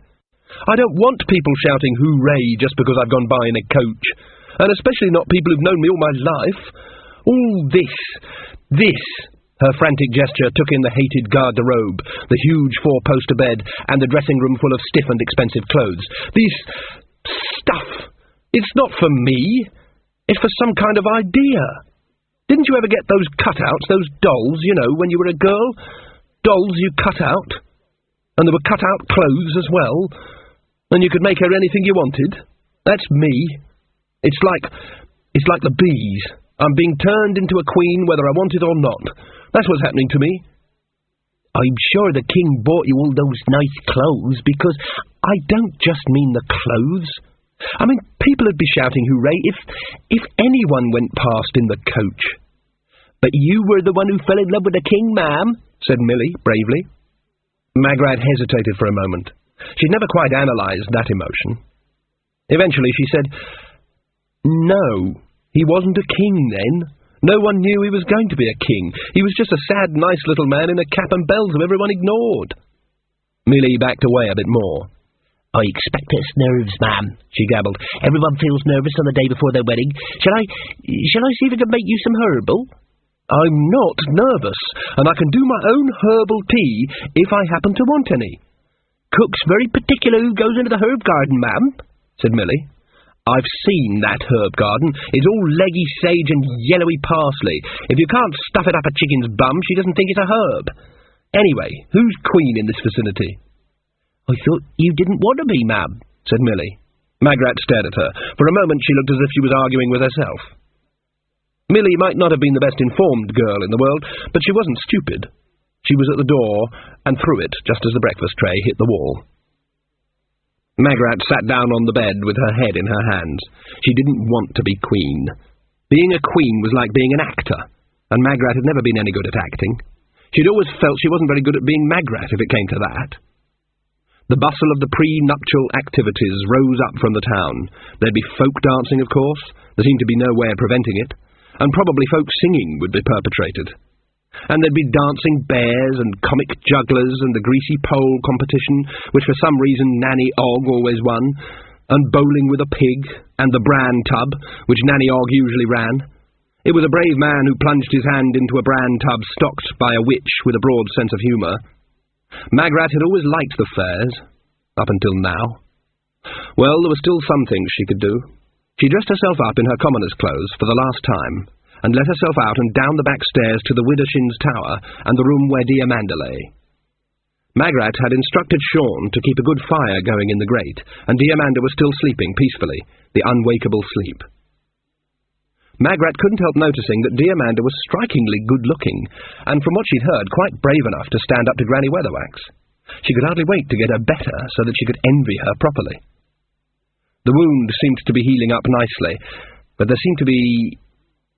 I don't want people shouting hooray just because I've gone by in a coach. And especially not people who've known me all my life. All this, her frantic gesture took in the hated garde-robe, the huge 4-poster bed, and the dressing room full of stiff and expensive clothes. This stuff, it's not for me. It's for some kind of idea. Didn't you ever get those cutouts, those dolls, you know, when you were a girl? Dolls you cut out? And there were cut-out clothes as well. And you could make her anything you wanted. That's me. It's like the bees. I'm being turned into a queen whether I want it or not. That's what's happening to me. I'm sure the king bought you all those nice clothes, because I don't just mean the clothes. I mean, people would be shouting hooray if anyone went past in the coach. But you were the one who fell in love with the king, ma'am, said Milly, bravely. Magrat hesitated for a moment. She'd never quite analysed that emotion. Eventually she said, "No, he wasn't a king then. No one knew he was going to be a king. He was just a sad, nice little man in a cap and bells who everyone ignored." Milly backed away a bit more. "I expect it's nerves, ma'am," she gabbled. "Everyone feels nervous on the day before their wedding. Shall I see if I can make you some herbal?" "I'm not nervous, and I can do my own herbal tea if I happen to want any." "Cook's very particular who goes into the herb garden, ma'am," said Milly. "I've seen that herb garden. It's all leggy sage and yellowy parsley. If you can't stuff it up a chicken's bum, she doesn't think it's a herb. Anyway, who's queen in this vicinity?" "I thought you didn't want to be, ma'am," said Milly. Magrat stared at her. For a moment she looked as if she was arguing with herself. Milly might not have been the best informed girl in the world, but she wasn't stupid. She was at the door, and threw it just as the breakfast tray hit the wall. Magrat sat down on the bed with her head in her hands. She didn't want to be queen. Being a queen was like being an actor, and Magrat had never been any good at acting. She'd always felt she wasn't very good at being Magrat, if it came to that. The bustle of the pre-nuptial activities rose up from the town. There'd be folk dancing, of course. There seemed to be no way of preventing it. And probably folk singing would be perpetrated. And there'd be dancing bears and comic jugglers and the greasy pole competition, which for some reason Nanny Og always won, and bowling with a pig, and the bran tub, which Nanny Og usually ran. It was a brave man who plunged his hand into a bran tub stocked by a witch with a broad sense of humour. Magrat had always liked the fairs, up until now. Well, there were still some things she could do. She dressed herself up in her commoner's clothes for the last time, and let herself out and down the back stairs to the Widdershins Tower and the room where Diamanda lay. Magrat had instructed Sean to keep a good fire going in the grate, and Diamanda was still sleeping peacefully, the unwakeable sleep. Magrat couldn't help noticing that Diamanda was strikingly good-looking, and from what she'd heard, quite brave enough to stand up to Granny Weatherwax. She could hardly wait to get her better, so that she could envy her properly. The wound seemed to be healing up nicely, but there seemed to be...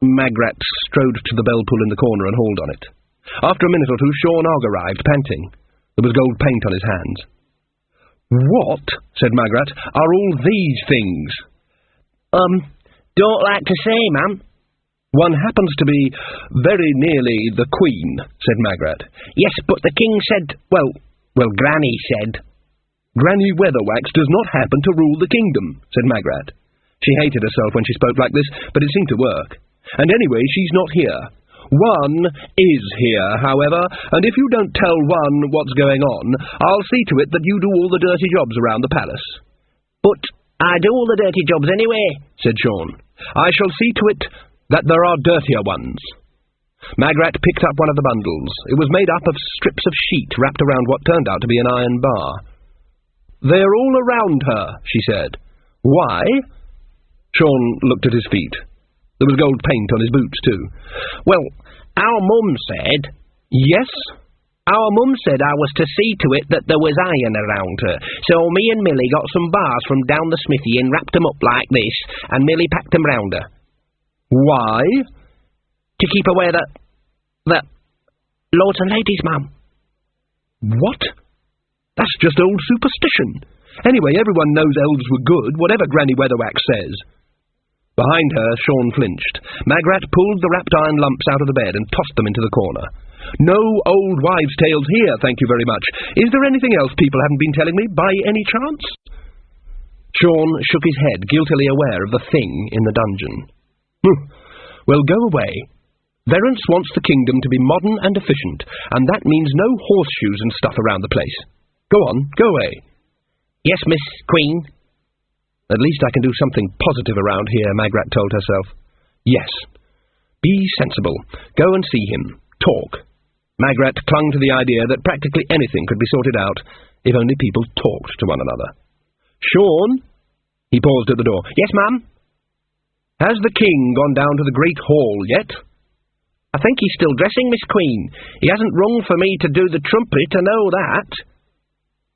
Magrat strode to the bell pull in the corner and hauled on it. After a minute or two, Sean Og arrived, panting. There was gold paint on his hands. "What," said Magrat, "are all these things?" Don't like to say, ma'am." "One happens to be very nearly the queen," said Magrat. "Yes, but the king said, well, Granny said." "Granny Weatherwax does not happen to rule the kingdom," said Magrat. She hated herself when she spoke like this, but it seemed to work. "And anyway, she's not here. One is here, however, and if you don't tell one what's going on, I'll see to it that you do all the dirty jobs around the palace." "But I do all the dirty jobs anyway," said Sean. "I shall see to it that there are dirtier ones." Magrat picked up one of the bundles. It was made up of strips of sheet wrapped around what turned out to be an iron bar. "They're all around her," she said. "Why?" Sean looked at his feet. There was gold paint on his boots, too. "Well, our mum said..." "Yes?" "Our mum said I was to see to it that there was iron around her, so me and Milly got some bars from down the smithy and wrapped them up like this, and Milly packed them round her." "Why?" "To keep away the lords and ladies, ma'am." "What? That's just old superstition. Anyway, everyone knows elves were good, whatever Granny Weatherwax says." Behind her, Sean flinched. Magrat pulled the wrapped iron lumps out of the bed and tossed them into the corner. "No old wives' tales here, thank you very much. Is there anything else people haven't been telling me, by any chance?" Sean shook his head, guiltily aware of the thing in the dungeon. "Well, go away. Verence wants the kingdom to be modern and efficient, and that means no horseshoes and stuff around the place. Go on, go away." "Yes, Miss Queen." "At least I can do something positive around here," Magrat told herself. "Yes. Be sensible. Go and see him. Talk." Magrat clung to the idea that practically anything could be sorted out if only people talked to one another. Sean?" He paused at the door. "Yes, ma'am?" "Has the king gone down to the Great Hall yet?" "I think he's still dressing, Miss Queen. He hasn't rung for me to do the trumpet, I know that."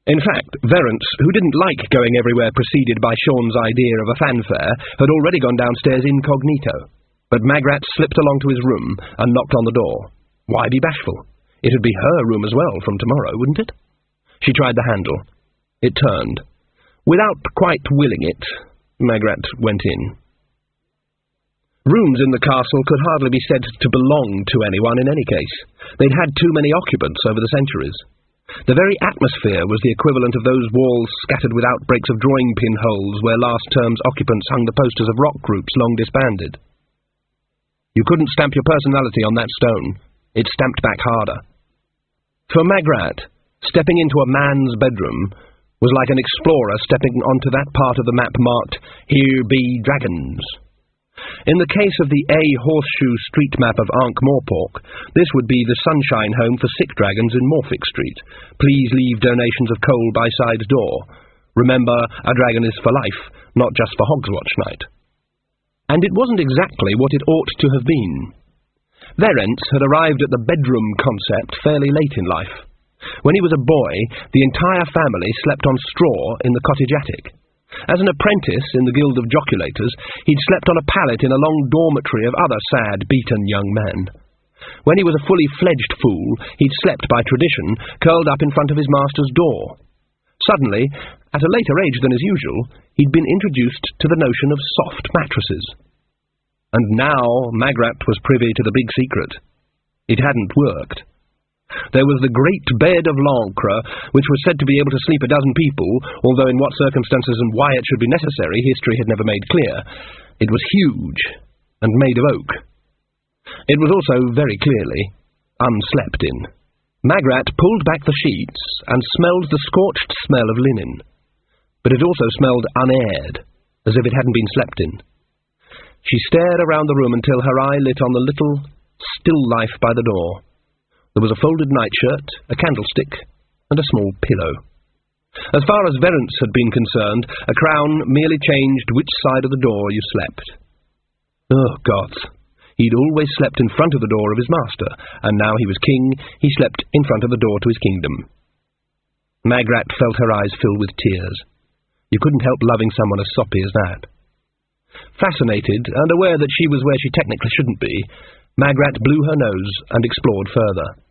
In fact, Verence, who didn't like going everywhere preceded by Sean's idea of a fanfare, had already gone downstairs incognito. But Magrat slipped along to his room and knocked on the door. Why be bashful? It would be her room as well from tomorrow, wouldn't it? She tried the handle. It turned. Without quite willing it, Magrat went in. Rooms in the castle could hardly be said to belong to anyone in any case. They'd had too many occupants over the centuries. The very atmosphere was the equivalent of those walls scattered with outbreaks of drawing pin holes where last term's occupants hung the posters of rock groups long disbanded. You couldn't stamp your personality on that stone. It stamped back harder. For Magrat, stepping into a man's bedroom was like an explorer stepping onto that part of the map marked, "Here be dragons." In the case of the A horseshoe street map of Ankh-Morpork, this would be the sunshine home for sick dragons in Morphic Street. Please leave donations of coal by side door. Remember, a dragon is for life, not just for Hogswatch night. And it wasn't exactly what it ought to have been. Verence had arrived at the bedroom concept fairly late in life. When he was a boy, the entire family slept on straw in the cottage attic. As an apprentice in the Guild of Joculators, he'd slept on a pallet in a long dormitory of other sad, beaten young men. When he was a fully fledged fool, he'd slept by tradition, curled up in front of his master's door. Suddenly, at a later age than is usual, he'd been introduced to the notion of soft mattresses. And now Magrat was privy to the big secret. It hadn't worked. There was the great bed of Lancre, which was said to be able to sleep a dozen people, although in what circumstances and why it should be necessary history had never made clear. It was huge, and made of oak. It was also very clearly unslept in. Magrat pulled back the sheets and smelled the scorched smell of linen, but it also smelled unaired, as if it hadn't been slept in. She stared around the room until her eye lit on the little, still life by the door. There was a folded nightshirt, a candlestick, and a small pillow. As far as Verence had been concerned, a crown merely changed which side of the door you slept. Oh, gods! He'd always slept in front of the door of his master, and now he was king, he slept in front of the door to his kingdom. Magrat felt her eyes fill with tears. You couldn't help loving someone as soppy as that. Fascinated, and aware that she was where she technically shouldn't be, Magrat blew her nose and explored further.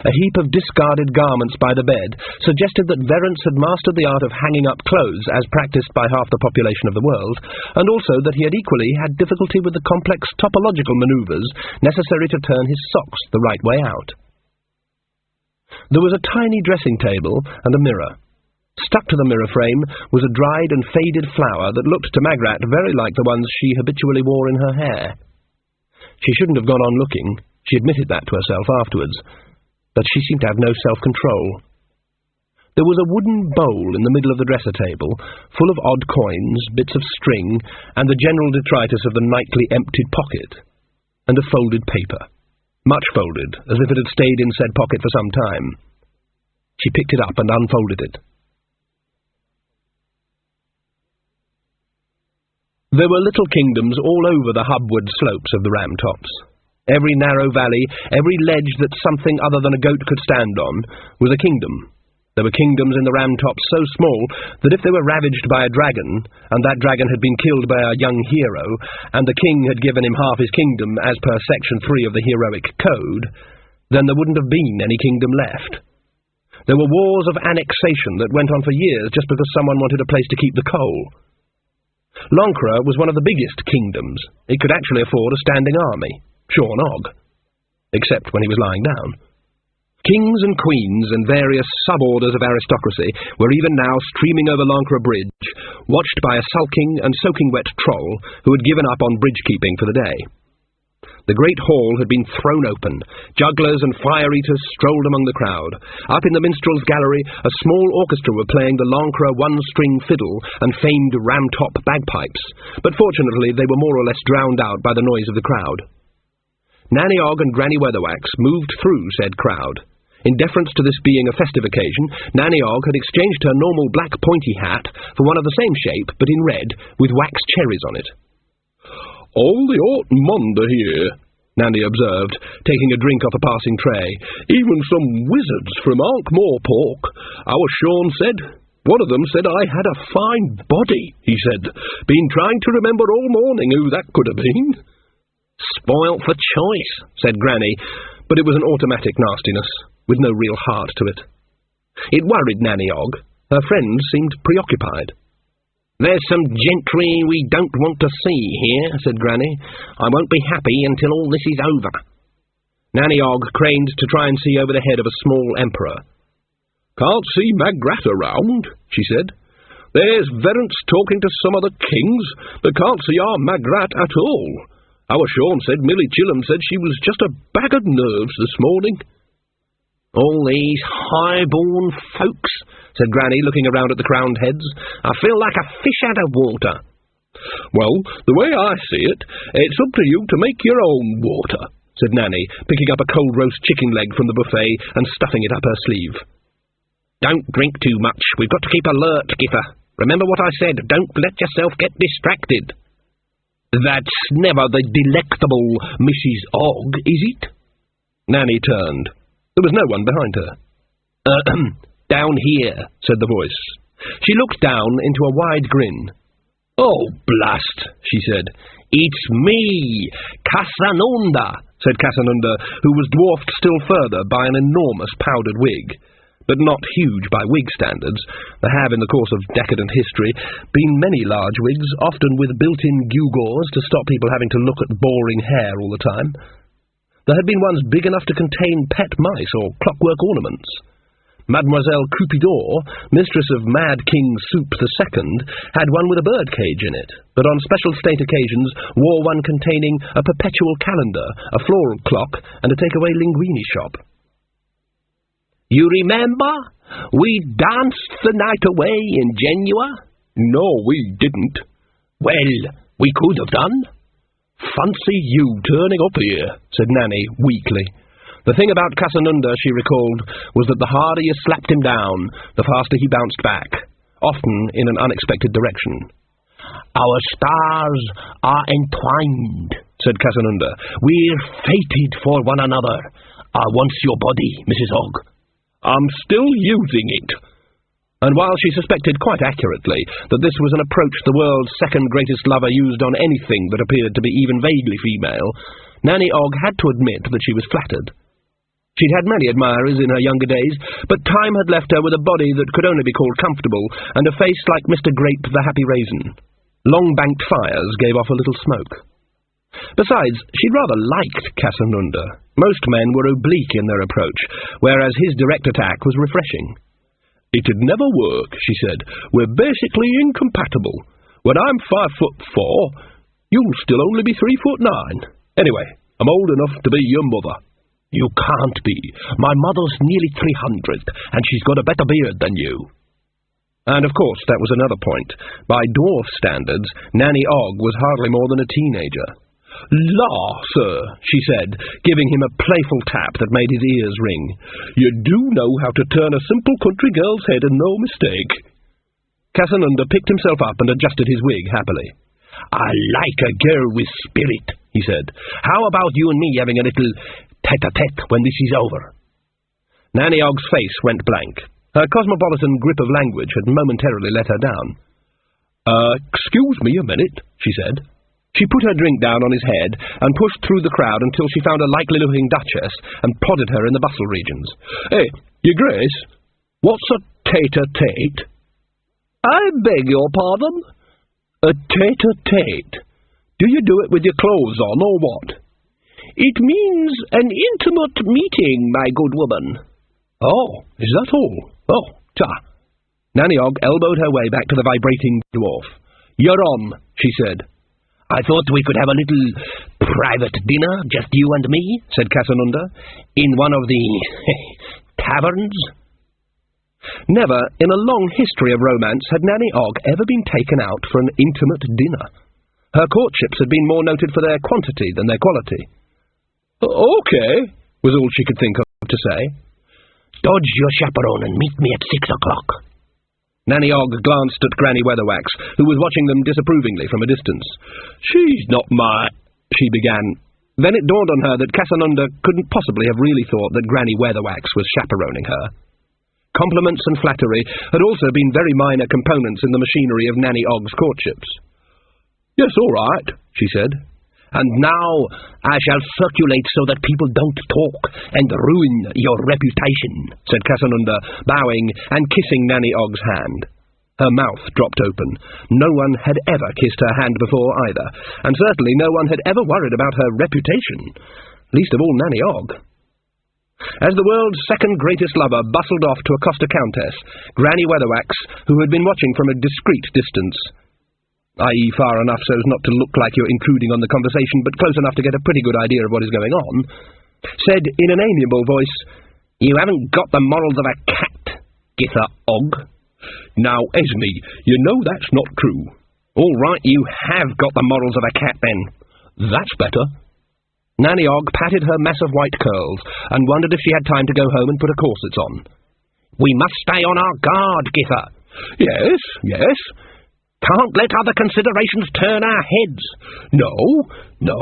A heap of discarded garments by the bed suggested that Verence had mastered the art of hanging up clothes as practiced by half the population of the world, and also that he had equally had difficulty with the complex topological manoeuvres necessary to turn his socks the right way out. There was a tiny dressing table and a mirror. Stuck to the mirror frame was a dried and faded flower that looked to Magrat very like the ones she habitually wore in her hair. She shouldn't have gone on looking. She admitted that to herself afterwards. But she seemed to have no self-control. There was a wooden bowl in the middle of the dresser table, full of odd coins, bits of string, and the general detritus of the nightly emptied pocket, and a folded paper, much folded, as if it had stayed in said pocket for some time. She picked it up and unfolded it. There were little kingdoms all over the hubward slopes of the ram tops. Every narrow valley, every ledge that something other than a goat could stand on, was a kingdom. There were kingdoms in the ram tops so small that if they were ravaged by a dragon, and that dragon had been killed by a young hero, and the king had given him half his kingdom as per Section 3 of the Heroic Code, then there wouldn't have been any kingdom left. There were wars of annexation that went on for years just because someone wanted a place to keep the coal. Lancre was one of the biggest kingdoms. It could actually afford a standing army. Sure nog. Except when he was lying down. Kings and queens and various sub-orders of aristocracy were even now streaming over Lancre Bridge, watched by a sulking and soaking wet troll who had given up on bridge-keeping for the day. The great hall had been thrown open. Jugglers and fire-eaters strolled among the crowd. Up in the minstrel's gallery, a small orchestra were playing the Lancre one-string fiddle and famed ram-top bagpipes, but fortunately they were more or less drowned out by the noise of the crowd. Nanny Og and Granny Weatherwax moved through said crowd. In deference to this being a festive occasion, Nanny-Og had exchanged her normal black pointy hat for one of the same shape, but in red, with wax cherries on it. "All the autumn wonder here," Nanny observed, taking a drink off a passing tray. "Even some wizards from Ankh-Morpork. Our Sean said. One of them said I had a fine body, he said. Been trying to remember all morning who that could have been." "Spoilt for choice," said Granny, but it was an automatic nastiness, with no real heart to it. It worried Nanny-Og. Her friends seemed preoccupied. "There's some gentry we don't want to see here," said Granny. "I won't be happy until all this is over." Nanny-Og craned to try and see over the head of a small emperor. "Can't see Magrat around," she said. "There's Verence talking to some of the kings, but can't see our Magrat at all. Our Sean said Millie Chilham said she was just a bag of nerves this morning." "All these high-born folks," said Granny, looking around at the crowned heads. "I feel like a fish out of water." "Well, the way I see it, it's up to you to make your own water," said Nanny, picking up a cold roast chicken leg from the buffet and stuffing it up her sleeve. "Don't drink too much. We've got to keep alert, Giffer. Remember what I said. Don't let yourself get distracted." "That's never the delectable Mrs. Og, is it?" Nanny turned. There was no one behind her. "Down here," said the voice. She looked down into a wide grin. "Oh, blast," she said. "It's me, Casanunda," said Casanunda, who was dwarfed still further by an enormous powdered wig. But not huge by wig standards. There have, in the course of decadent history, been many large wigs, often with built-in gewgaws to stop people having to look at boring hair all the time. There had been ones big enough to contain pet mice or clockwork ornaments. Mademoiselle Cupidor, mistress of Mad King Soup II, had one with a birdcage in it, but on special state occasions wore one containing a perpetual calendar, a floral clock, and a takeaway linguine shop. "You remember? We danced the night away in Genua?" "No, we didn't." "Well, we could have done." "Fancy you turning up here," said Nanny weakly. The thing about Casanunda, she recalled, was that the harder you slapped him down, the faster he bounced back, often in an unexpected direction. "Our stars are entwined," said Casanunda. "We're fated for one another. I want your body, Mrs. Og." "I'm still using it." And while she suspected quite accurately that this was an approach the world's second greatest lover used on anything that appeared to be even vaguely female, Nanny-Og had to admit that she was flattered. She'd had many admirers in her younger days, but time had left her with a body that could only be called comfortable, and a face like Mr. Grape the Happy Raisin. Long-banked fires gave off a little smoke. Besides, she'd rather liked Casanunda. Most men were oblique in their approach, whereas his direct attack was refreshing. "It'd never work," she said. "We're basically incompatible. When I'm 5'4", you'll still only be 3'9". Anyway, I'm old enough to be your mother." "You can't be. My mother's nearly 300, and she's got a better beard than you." And of course that was another point. By dwarf standards, Nanny-Og was hardly more than a teenager. "La, sir," she said, giving him a playful tap that made his ears ring. "You do know how to turn a simple country girl's head and no mistake." Casanunda picked himself up and adjusted his wig happily. "I like a girl with spirit," he said. "How about you and me having a little tete-a-tete when this is over?" Nanny-Og's face went blank. Her cosmopolitan grip of language had momentarily let her down. "Excuse me a minute," she said. She put her drink down on his head and pushed through the crowd until she found a likely-looking duchess and prodded her in the bustle regions. "Hey, your grace, what's a tete-a-tete?" "I beg your pardon?" "A tete-a-tete. Do you do it with your clothes on, or what?" "It means an intimate meeting, my good woman." "Oh, is that all? Oh, ta." Nanny-Og elbowed her way back to the vibrating dwarf. "You're on," she said. "I thought we could have a little private dinner, just you and me," said Casanunda, "in one of the taverns." Never, in a long history of romance, had Nanny-Og ever been taken out for an intimate dinner. Her courtships had been more noted for their quantity than their quality. "Okay," was all she could think of to say. Dodge your chaperone and meet me at 6 o'clock. Nanny Og glanced at Granny Weatherwax, who was watching them disapprovingly from a distance. She's not my... she began. Then it dawned on her that Casanunda couldn't possibly have really thought that Granny Weatherwax was chaperoning her. Compliments and flattery had also been very minor components in the machinery of Nanny Og's courtships. Yes, all right, she said. And now I shall circulate so that people don't talk and ruin your reputation, said Casanunda, bowing and kissing Nanny Og's hand. Her mouth dropped open. No one had ever kissed her hand before either, and certainly no one had ever worried about her reputation, least of all Nanny Og. As the world's second greatest lover bustled off to accost a countess, Granny Weatherwax, who had been watching from a discreet distance, i.e. far enough so as not to look like you're intruding on the conversation, but close enough to get a pretty good idea of what is going on, said in an amiable voice, "You haven't got the morals of a cat, Githa Og." "Now, Esme, you know that's not true." "All right, you have got the morals of a cat, then." "That's better." Nanny Og patted her mass of white curls and wondered if she had time to go home and put her corsets on. "We must stay on our guard, Githa." "Yes, yes." "Can't let other considerations turn our heads." "No, no."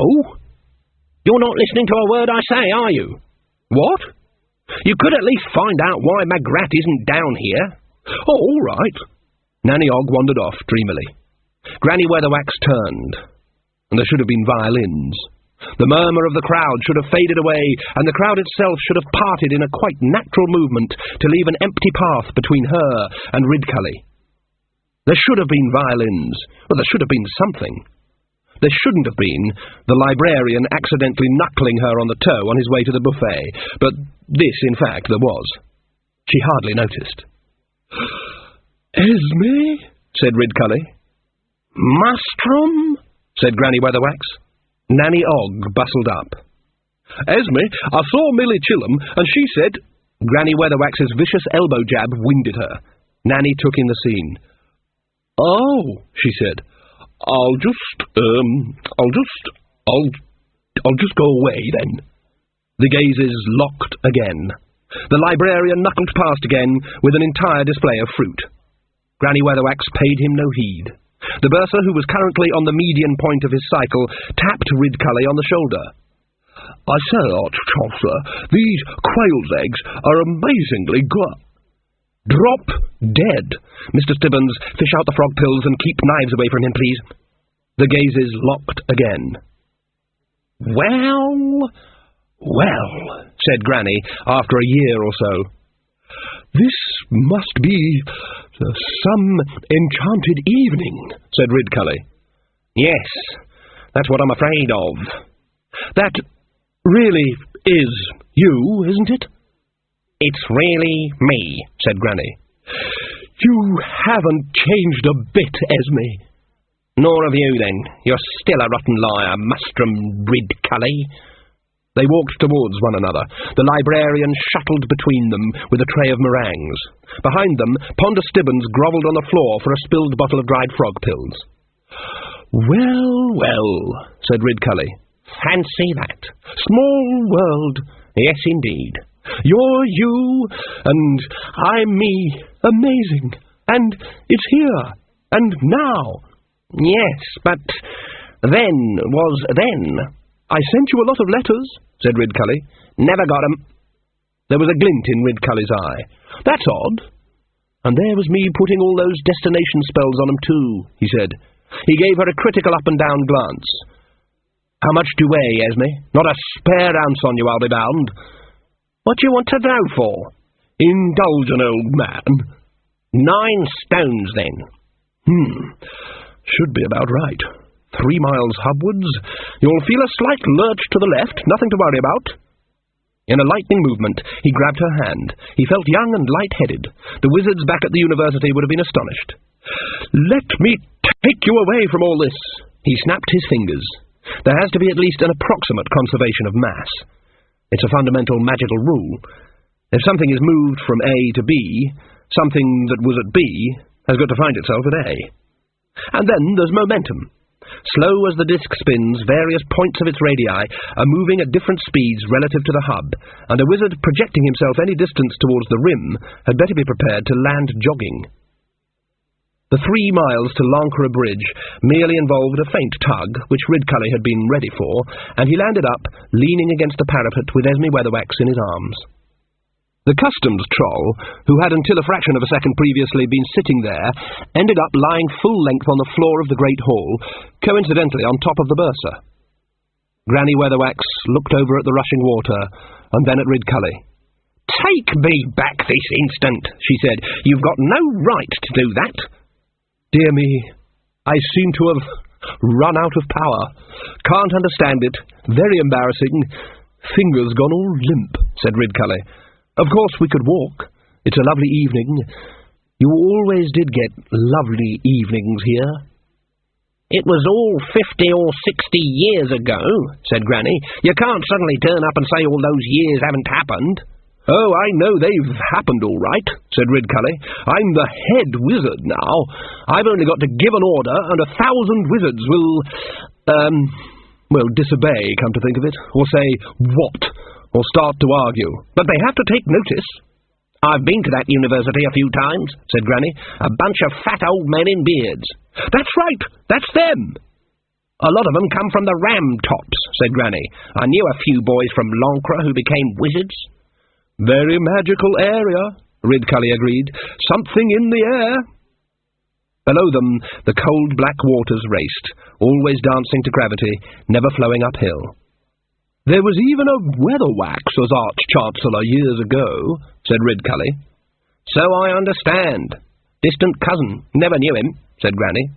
"You're not listening to a word I say, are you?" "What?" "You could at least find out why Magrat isn't down here." "Oh, all right." Nanny Og wandered off dreamily. Granny Weatherwax turned, and there should have been violins. The murmur of the crowd should have faded away, and the crowd itself should have parted in a quite natural movement to leave an empty path between her and Ridcully. There should have been violins. Well, there should have been something. There shouldn't have been the librarian accidentally knuckling her on the toe on his way to the buffet, but this, in fact, there was. She hardly noticed. "Esme?" said Ridcully. "Mastrum?" said Granny Weatherwax. Nanny Og bustled up. "Esme, I saw Millie Chilham, and she said—" Granny Weatherwax's vicious elbow jab winded her. Nanny took in the scene. "Oh," she said, I'll just go away, then." The gazes locked again. The librarian knuckled past again with an entire display of fruit. Granny Weatherwax paid him no heed. The bursar, who was currently on the median point of his cycle, tapped Ridcully on the shoulder. "I say, Arch-Chancellor, these quail's eggs are amazingly good." "Drop dead. Mr. Stibbons, fish out the frog pills and keep knives away from him, please." The gazes locked again. Well, said Granny, after a year or so. "This must be some enchanted evening," said Ridcully. "Yes, that's what I'm afraid of. That really is you, isn't it?" "It's really me," said Granny. "You haven't changed a bit, Esme." "Nor have you, then. You're still a rotten liar, Mastrum Ridcully." They walked towards one another. The librarian shuttled between them with a tray of meringues. Behind them, Ponder Stibbons grovelled on the floor for a spilled bottle of dried frog pills. Well, said Ridcully. "Fancy that. Small world. Yes, indeed. You're you, and I'm me. Amazing. And it's here. And now." "Yes, but then was then." "I sent you a lot of letters," said Ridcully. "Never got 'em." There was a glint in Ridcully's eye. "That's odd. And there was me putting all those destination spells on 'em too," he said. He gave her a critical up-and-down glance. "How much do you weigh, Esme? Not a spare ounce on you, I'll be bound." "What do you want to know for?" "Indulge an old man." 9 stones, then." Should be about right. 3 miles hubwards. You'll feel a slight lurch to the left, nothing to worry about." In a lightning movement, he grabbed her hand. He felt young and light-headed. The wizards back at the university would have been astonished. "Let me take you away from all this." He snapped his fingers. There has to be at least an approximate conservation of mass. It's a fundamental magical rule. If something is moved from A to B, something that was at B has got to find itself at A. And then there's momentum. Slow as the disk spins, various points of its radii are moving at different speeds relative to the hub, and a wizard projecting himself any distance towards the rim had better be prepared to land jogging. The 3 miles to Lancre Bridge merely involved a faint tug, which Ridcully had been ready for, and he landed up, leaning against the parapet with Esme Weatherwax in his arms. The customs troll, who had until a fraction of a second previously been sitting there, ended up lying full length on the floor of the great hall, coincidentally on top of the bursar. Granny Weatherwax looked over at the rushing water, and then at Ridcully. "Take me back this instant," she said. "You've got no right to do that." "Dear me, I seem to have run out of power. Can't understand it. Very embarrassing. Fingers gone all limp," said Ridcully. "Of course we could walk. It's a lovely evening. You always did get lovely evenings here." "It was all 50 or 60 years ago," said Granny. "You can't suddenly turn up and say all those years haven't happened." "Oh, I know they've happened all right," said Ridcully. "I'm the head wizard now. I've only got to give an order, and 1,000 wizards will disobey, come to think of it, or say, 'What?' or start to argue. But they have to take notice." "I've been to that university a few times," said Granny. "A bunch of fat old men in beards." "That's right, that's them." "A lot of them come from the Ram Tops," said Granny. "I knew a few boys from Lancre who became wizards." "Very magical area," Ridcully agreed. "Something in the air." Below them, the cold black waters raced, always dancing to gravity, never flowing uphill. "There was even a Weatherwax as Arch-Chancellor years ago," said Ridcully. "So I understand. Distant cousin. Never knew him," said Granny.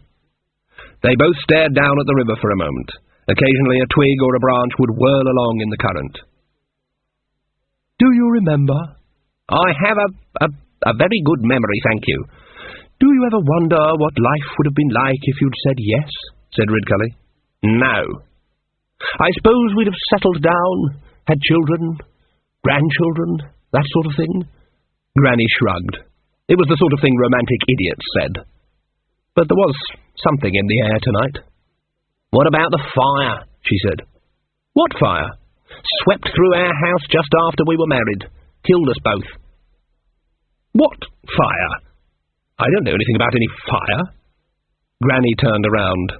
They both stared down at the river for a moment. Occasionally a twig or a branch would whirl along in the current. "Do you remember?" "I have a very good memory, thank you." "Do you ever wonder what life would have been like if you'd said yes?" said Ridcully. "No." "I suppose we'd have settled down, had children, grandchildren, that sort of thing?" Granny shrugged. It was the sort of thing romantic idiots said. But there was something in the air tonight. "What about the fire?" she said. "What fire?" "Swept through our house just after we were married. Killed us both." "What fire? I don't know anything about any fire." Granny turned around.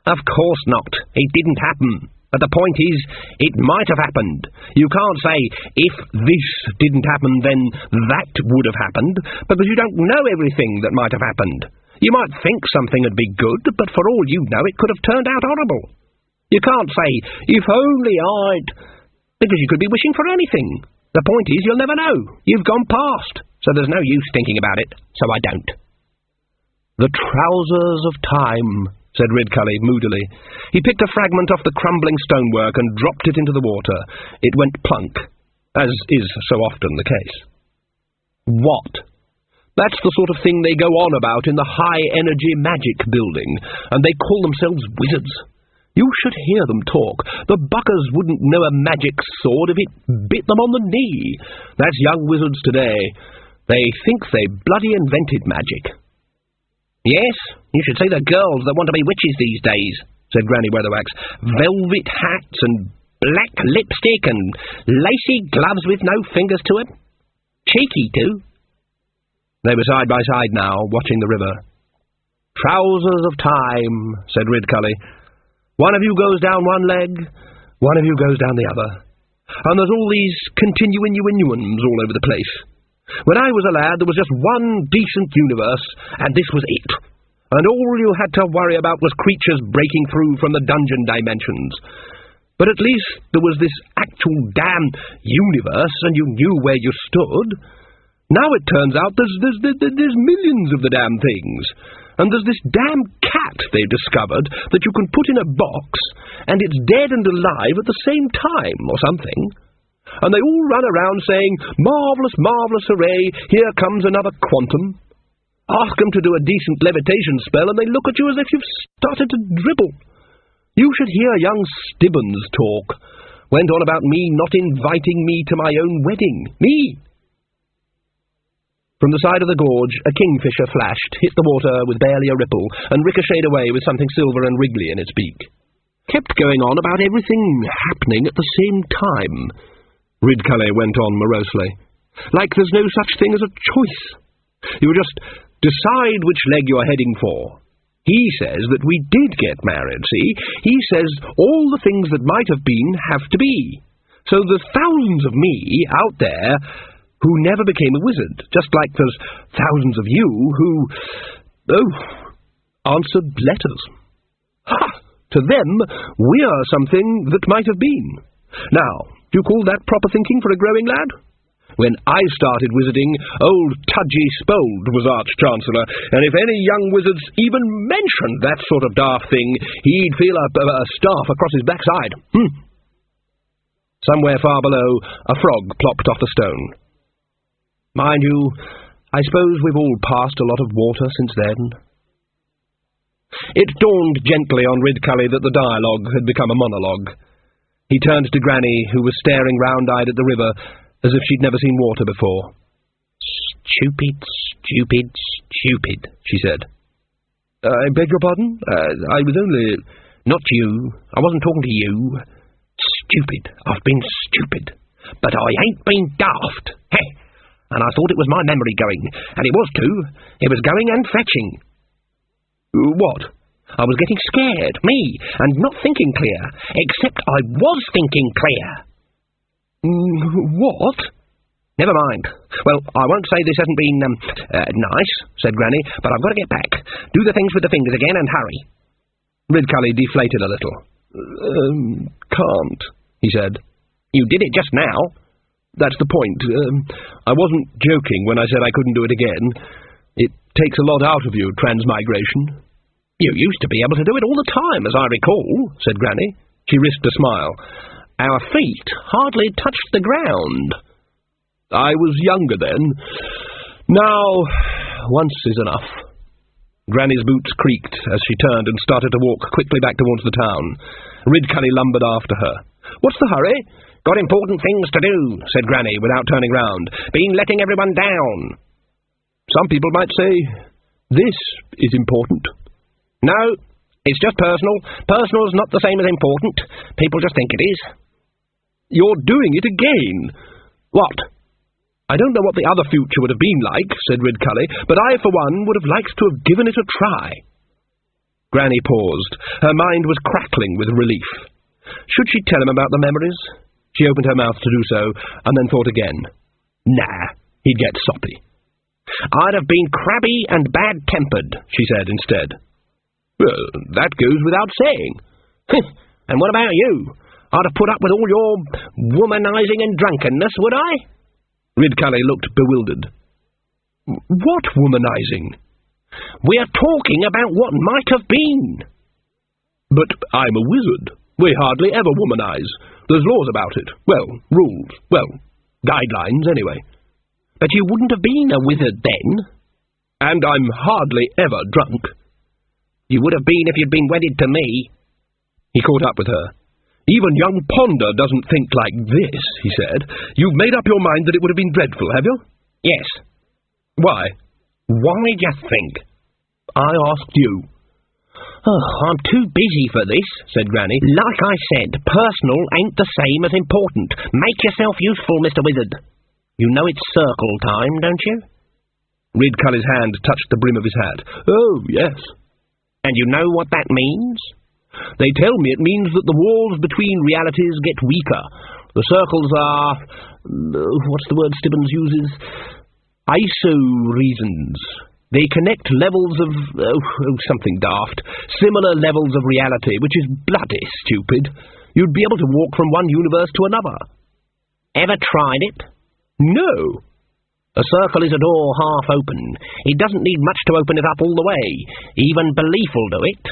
"Of course not. It didn't happen. But the point is, it might have happened. You can't say, if this didn't happen, then that would have happened, because you don't know everything that might have happened. You might think something would be good, but for all you know, it could have turned out horrible. You can't say, if only I'd... because you could be wishing for anything. The point is, you'll never know. You've gone past, so there's no use thinking about it, so I don't." "The trousers of time," said Ridcully moodily. He picked a fragment off the crumbling stonework and dropped it into the water. It went plunk, as is so often the case. "What?" "That's the sort of thing they go on about in the high-energy magic building, and they call themselves wizards. You should hear them talk. The buckers wouldn't know a magic sword if it bit them on the knee. That's young wizards today. They think they bloody invented magic." "Yes, you should see the girls that want to be witches these days," said Granny Weatherwax. "Velvet hats and black lipstick and lacy gloves with no fingers to them. Cheeky, too." They were side by side now, watching the river. "Trousers of time," said Ridcully. "One of you goes down one leg, one of you goes down the other. And there's all these continuinuums all over the place. When I was a lad, there was just one decent universe, and this was it. And all you had to worry about was creatures breaking through from the dungeon dimensions. But at least there was this actual damn universe, and you knew where you stood. Now it turns out there's millions of the damn things. And there's this damn cat they've discovered that you can put in a box, and it's dead and alive at the same time, or something. And they all run around saying, 'Marvellous, marvellous, hooray, here comes another quantum.' Ask them to do a decent levitation spell, and they look at you as if you've started to dribble. You should hear young Stibbons talk. Went on about me not inviting me to my own wedding. Me! From the side of the gorge, a kingfisher flashed, hit the water with barely a ripple, and ricocheted away with something silver and wriggly in its beak. Kept going on about everything happening at the same time, Ridcully went on morosely. Like there's no such thing as a choice. You just decide which leg you're heading for. He says that we did get married, see? He says all the things that might have been have to be. So there's thousands of me out there who never became a wizard, just like there's thousands of you who, answered letters. Ha! To them, we're something that might have been. Now, do you call that proper thinking for a growing lad? When I started wizarding, old Tudgy Spold was Arch-Chancellor, and if any young wizards even mentioned that sort of daft thing, he'd feel a staff across his backside. Somewhere far below, a frog plopped off the stone. Mind you, I suppose we've all passed a lot of water since then. It dawned gently on Ridcully that the dialogue had become a monologue. He turned to Granny, who was staring round-eyed at the river, as if she'd never seen water before. "Stupid, stupid, stupid," she said. "I beg your pardon? I was only—" "Not you. I wasn't talking to you. Stupid. I've been stupid. But I ain't been daft. Heh! And I thought it was my memory going, and it was too. It was going and fetching." "What?" "I was getting scared, me, and not thinking clear, except I was thinking clear." "What?" "Never mind. Well, I won't say this hasn't been, nice," said Granny, "but I've got to get back. Do the things with the fingers again and hurry." Ridcully deflated a little. Can't," he said. "You did it just now." "That's the point. I wasn't joking when I said I couldn't do it again. It takes a lot out of you, transmigration." "You used to be able to do it all the time, as I recall," said Granny. She risked a smile. "Our feet hardly touched the ground." "I was younger then. Now, once is enough." Granny's boots creaked as she turned and started to walk quickly back towards the town. Ridcully lumbered after her. "What's the hurry?" "Got important things to do," said Granny without turning round. "Been letting everyone down." "Some people might say this is important." "No, it's just personal. Personal's not the same as important. People just think it is." "You're doing it again." "What?" "I don't know what the other future would have been like," said Ridcully, "but I, for one, would have liked to have given it a try." Granny paused. Her mind was crackling with relief. Should she tell him about the memories? She opened her mouth to do so, and then thought again. Nah, he'd get soppy. "I'd have been crabby and bad-tempered," she said instead. "Well, that goes without saying." "And what about you? I'd have put up with all your womanizing and drunkenness, would I?" Ridcully looked bewildered. "What womanizing?" "We're talking about what might have been." "But I'm a wizard. We hardly ever womanize. There's laws about it. Well, rules. Well, guidelines, anyway." "But you wouldn't have been a wizard then." "And I'm hardly ever drunk." "You would have been if you'd been wedded to me." He caught up with her. "Even young Ponder doesn't think like this," he said. "You've made up your mind that it would have been dreadful, have you?" "Yes." "Why?" "Why do you think?" "I asked you." "Oh, I'm too busy for this," said Granny. "Like I said, personal ain't the same as important. Make yourself useful, Mr. Wizard. You know it's circle time, don't you?" Ridcully's hand touched the brim of his hat. "Oh, yes." "And you know what that means?" "They tell me it means that the walls between realities get weaker. The circles are... what's the word Stibbons uses? Iso-reasons. They connect levels of... something daft. Similar levels of reality, which is bloody stupid. You'd be able to walk from one universe to another." "Ever tried it?" "No." "A circle is a door half open. It doesn't need much to open it up all the way. Even belief will do it.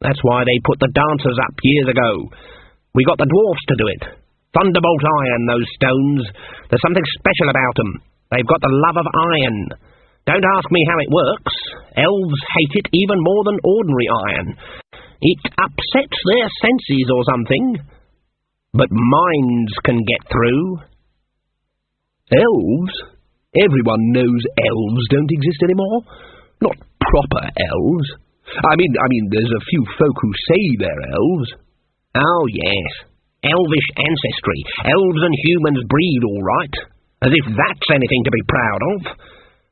That's why they put the dancers up years ago. We got the dwarfs to do it. Thunderbolt iron, those stones. There's something special about them. They've got the love of iron. Don't ask me how it works. Elves hate it even more than ordinary iron. It upsets their senses or something. But minds can get through." "Elves?" Everyone knows elves don't exist anymore. Not proper elves. I mean, there's a few folk who say they're elves. Oh, yes. Elvish ancestry. Elves and humans breed all right. As if that's anything to be proud of.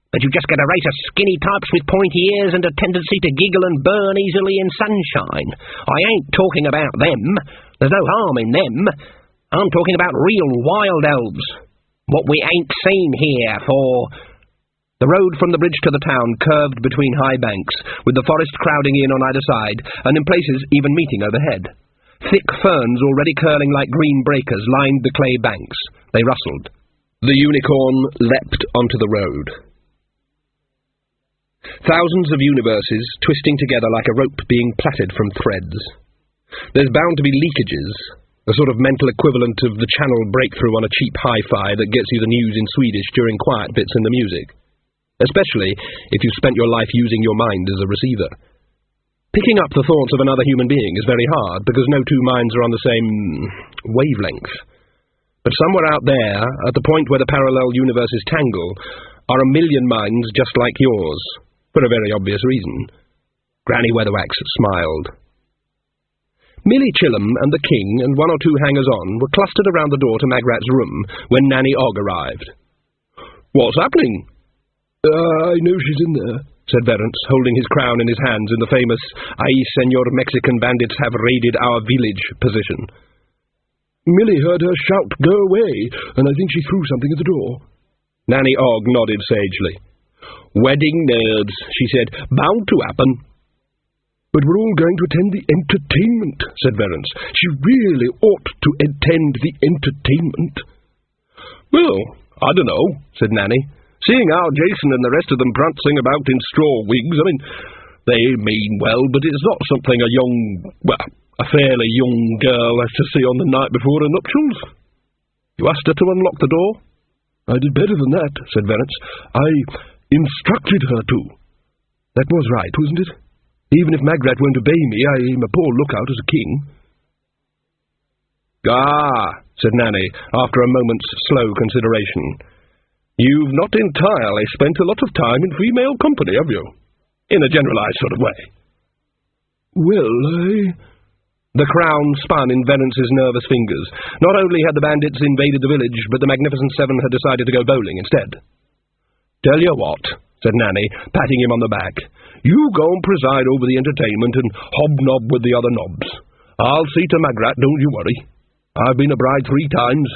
But you just get a race of skinny types with pointy ears and a tendency to giggle and burn easily in sunshine. I ain't talking about them. There's no harm in them. I'm talking about real wild elves. What we ain't seen here for... The road from the bridge to the town curved between high banks, with the forest crowding in on either side, and in places even meeting overhead. Thick ferns already curling like green breakers lined the clay banks. They rustled. The unicorn leapt onto the road. Thousands of universes twisting together like a rope being plaited from threads. There's bound to be leakages, a sort of mental equivalent of the channel breakthrough on a cheap hi-fi that gets you the news in Swedish during quiet bits in the music. Especially if you've spent your life using your mind as a receiver. Picking up the thoughts of another human being is very hard, because no two minds are on the same wavelength. But somewhere out there, at the point where the parallel universes tangle, are a million minds just like yours, for a very obvious reason. Granny Weatherwax smiled. Millie Chillum and the king and one or two hangers-on were clustered around the door to Magrat's room when Nanny Og arrived. "What's happening?" "I know she's in there," said Verence, holding his crown in his hands in the famous "Ay, senor, Mexican bandits have raided our village" position. "Millie heard her shout, 'Go away,' and I think she threw something at the door." Nanny Og nodded sagely. "Wedding nerves," she said. "Bound to happen." "But we're all going to attend the entertainment," said Verence. "She really ought to attend the entertainment." "Well, I don't know," said Nanny. "Seeing how Jason and the rest of them prancing about in straw wigs, I mean, they mean well, but it's not something a fairly young girl has to see on the night before her nuptials." "You asked her to unlock the door?" "I did better than that," said Verence. "I instructed her to." "That was right, wasn't it? Even if Magrat won't obey me, I'm a poor lookout as a king." "Ah," said Nanny, after a moment's slow consideration. "You've not entirely spent a lot of time in female company, have you? In a generalised sort of way." "Well, The crown spun in Verence's nervous fingers. Not only had the bandits invaded the village, but the Magnificent Seven had decided to go bowling instead. "Tell you what," said Nanny, patting him on the back. "You go and preside over the entertainment and hobnob with the other knobs. I'll see to Magrat, don't you worry. I've been a bride 3 times,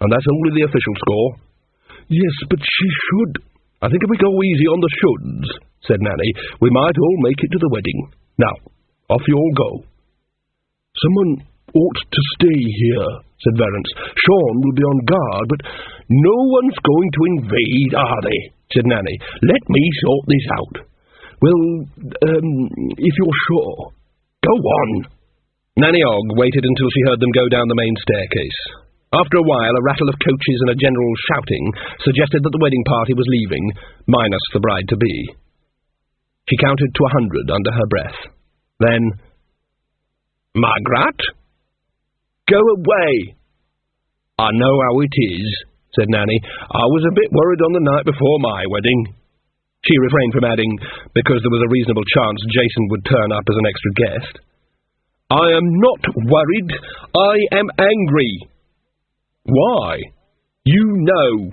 and that's only the official score." "Yes, but she should—" "I think if we go easy on the shoulds," said Nanny, "we might all make it to the wedding. Now, off you all go." "Someone ought to stay here," said Verence. "Sean will be on guard, but—" "No one's going to invade, are they?" said Nanny. "Let me sort this out." "Well, if you're sure." "Go on." Nanny Og waited until she heard them go down the main staircase. After a while, a rattle of coaches and a general shouting suggested that the wedding party was leaving, minus the bride-to-be. She counted to 100 under her breath. Then, "Magrat? Go away." "I know how it is," said Nanny. "I was a bit worried on the night before my wedding." She refrained from adding, because there was a reasonable chance Jason would turn up as an extra guest. "I am not worried. I am angry." "Why?" "You know."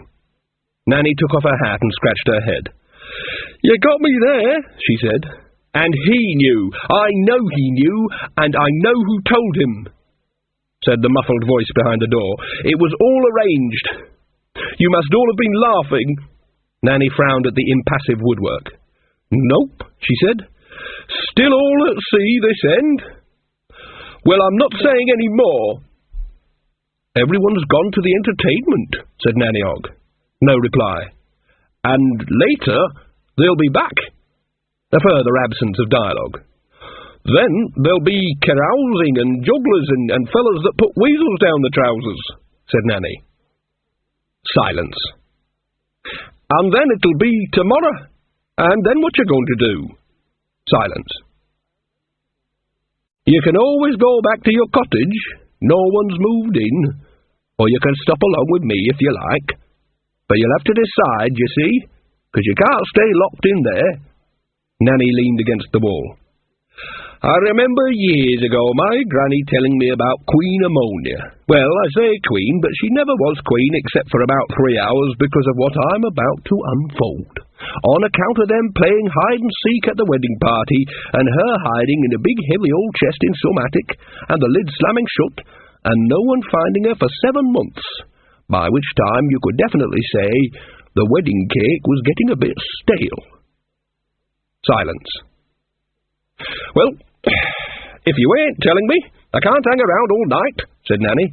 Nanny took off her hat and scratched her head. "You got me there," she said. "And he knew. I know he knew, and I know who told him," said the muffled voice behind the door. "It was all arranged. You must all have been laughing." Nanny frowned at the impassive woodwork. "Nope," she said. "Still all at sea this end. Well, I'm not saying any more." "Everyone's gone to the entertainment," said Nanny Og. No reply. "And later they'll be back." A further absence of dialogue. "Then there'll be carousing and jugglers and fellas that put weasels down the trousers," said Nanny. Silence. "And then it'll be tomorrow. And then what you going to do?" Silence. "You can always go back to your cottage. No one's moved in. Or you can stop along with me if you like." But you'll have to decide, you see, 'cause you can't stay locked in there." Nanny leaned against the wall. "I remember years ago my granny telling me about Queen Ammonia. Well, I say queen, but she never was queen except for about 3 hours because of what I'm about to unfold. On account of them playing hide-and-seek at the wedding party, and her hiding in a big heavy old chest in some attic, and the lid slamming shut, and no one finding her for 7 months, by which time you could definitely say the wedding cake was getting a bit stale." Silence. "Well, if you ain't telling me, I can't hang around all night," said Nanny.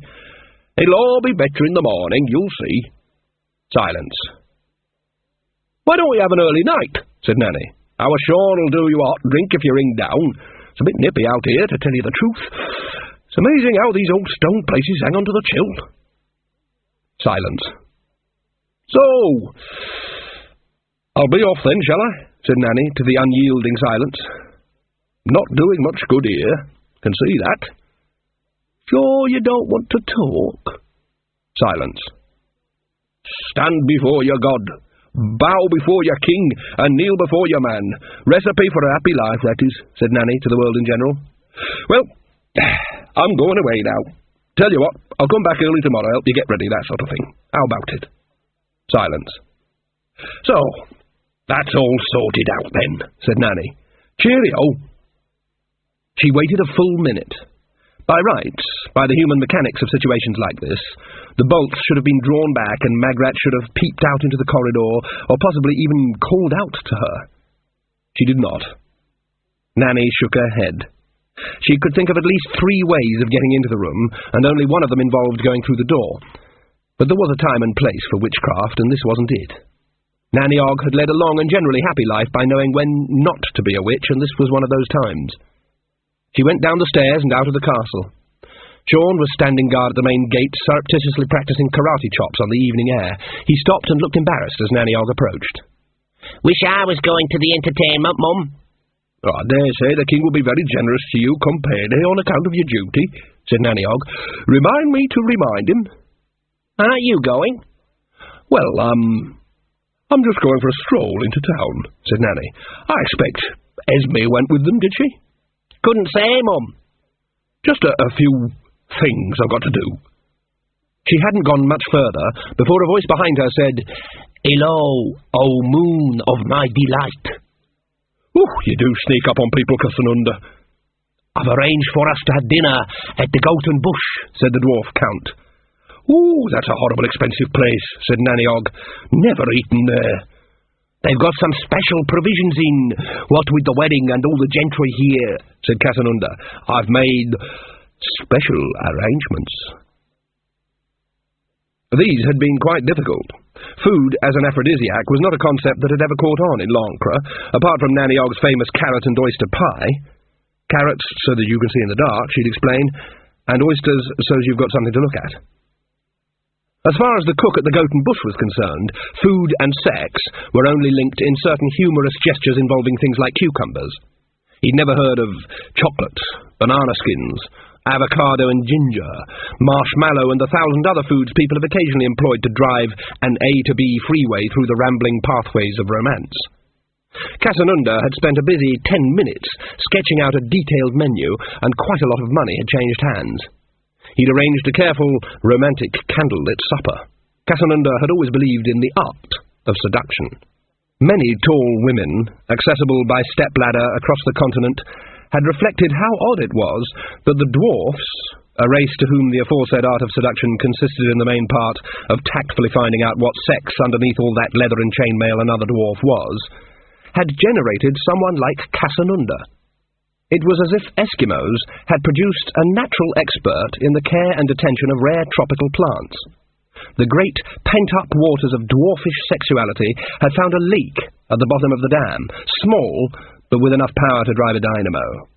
"It'll all be better in the morning, you'll see." Silence. "Why don't we have an early night?" said Nanny. "Our Sean'll do you a hot drink if you ring down. It's a bit nippy out here, to tell you the truth. It's amazing how these old stone places hang on to the chill." Silence. "So, I'll be off then, shall I?" said Nanny to the unyielding silence. "Not doing much good here, can see that. Sure you don't want to talk?" Silence. "Stand before your God, bow before your king, and kneel before your man. Recipe for a happy life, that is," said Nanny to the world in general. "Well, I'm going away now. Tell you what, I'll come back early tomorrow, help you get ready, that sort of thing. How about it?" Silence. "So, that's all sorted out then," said Nanny. "Cheerio." She waited a full minute. By rights, by the human mechanics of situations like this, the bolts should have been drawn back and Magrat should have peeped out into the corridor, or possibly even called out to her. She did not. Nanny shook her head. She could think of at least 3 ways of getting into the room, and only one of them involved going through the door. But there was a time and place for witchcraft, and this wasn't it. Nanny Og had led a long and generally happy life by knowing when not to be a witch, and this was one of those times. She went down the stairs and out of the castle. Sean was standing guard at the main gate, surreptitiously practicing karate chops on the evening air. He stopped and looked embarrassed as Nanny Og approached. "Wish I was going to the entertainment, Mum." "I dare say the king will be very generous to you come payday on account of your duty," said Nanny Og. "Remind me to remind him." "Aren't you going?" "Well, I'm just going for a stroll into town," said Nanny. "I expect Esme went with them, did she?" "Couldn't say, Mum." "Just a few things I've got to do." She hadn't gone much further before a voice behind her said, "Hello, O moon of my delight." You do sneak up on people, Cassanunda." "I've arranged for us to have dinner at the Golden Bush," said the dwarf count. That's a horrible expensive place," said Nanny Og. "Never eaten there." "They've got some special provisions in, what with the wedding and all the gentry here," said Cassanunda. "I've made special arrangements." These had been quite difficult. Food as an aphrodisiac was not a concept that had ever caught on in Lancre, apart from Nanny Og's famous carrot and oyster pie. Carrots so that you can see in the dark, she'd explain, and oysters so as you've got something to look at. As far as the cook at the Goaten Bush was concerned, food and sex were only linked in certain humorous gestures involving things like cucumbers. He'd never heard of chocolate, banana skins, avocado and ginger, marshmallow and the 1,000 other foods people have occasionally employed to drive an A to B freeway through the rambling pathways of romance. Cassanunda had spent a busy 10 minutes sketching out a detailed menu, and quite a lot of money had changed hands. He'd arranged a careful, romantic, candlelit supper. Cassanunda had always believed in the art of seduction. Many tall women, accessible by stepladder across the continent, had reflected how odd it was that the dwarfs, a race to whom the aforesaid art of seduction consisted in the main part of tactfully finding out what sex underneath all that leather and chainmail another dwarf was, had generated someone like Cassanunda. It was as if Eskimos had produced a natural expert in the care and attention of rare tropical plants. The great pent-up waters of dwarfish sexuality had found a leak at the bottom of the dam, small, but with enough power to drive a dynamo.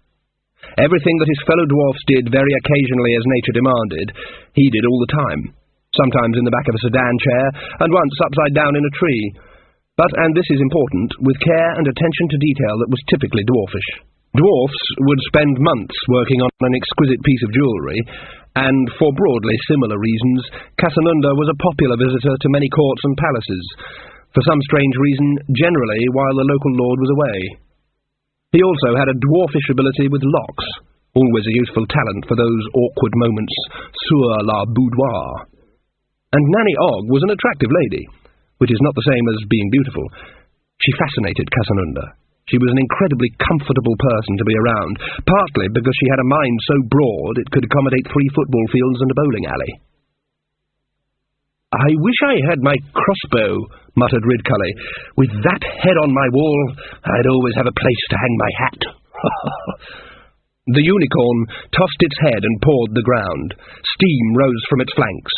Everything that his fellow dwarfs did very occasionally as nature demanded, he did all the time, sometimes in the back of a sedan chair, and once upside down in a tree. But, and this is important, with care and attention to detail that was typically dwarfish. Dwarfs would spend months working on an exquisite piece of jewellery, and for broadly similar reasons, Casanunda was a popular visitor to many courts and palaces, for some strange reason, generally while the local lord was away. He also had a dwarfish ability with locks, always a useful talent for those awkward moments sur la boudoir. And Nanny Og was an attractive lady, which is not the same as being beautiful. She fascinated Casanunda. She was an incredibly comfortable person to be around, partly because she had a mind so broad it could accommodate 3 football fields and a bowling alley. "I wish I had my crossbow," muttered Ridcully. "With that head on my wall, I'd always have a place to hang my hat." The unicorn tossed its head and pawed the ground. Steam rose from its flanks.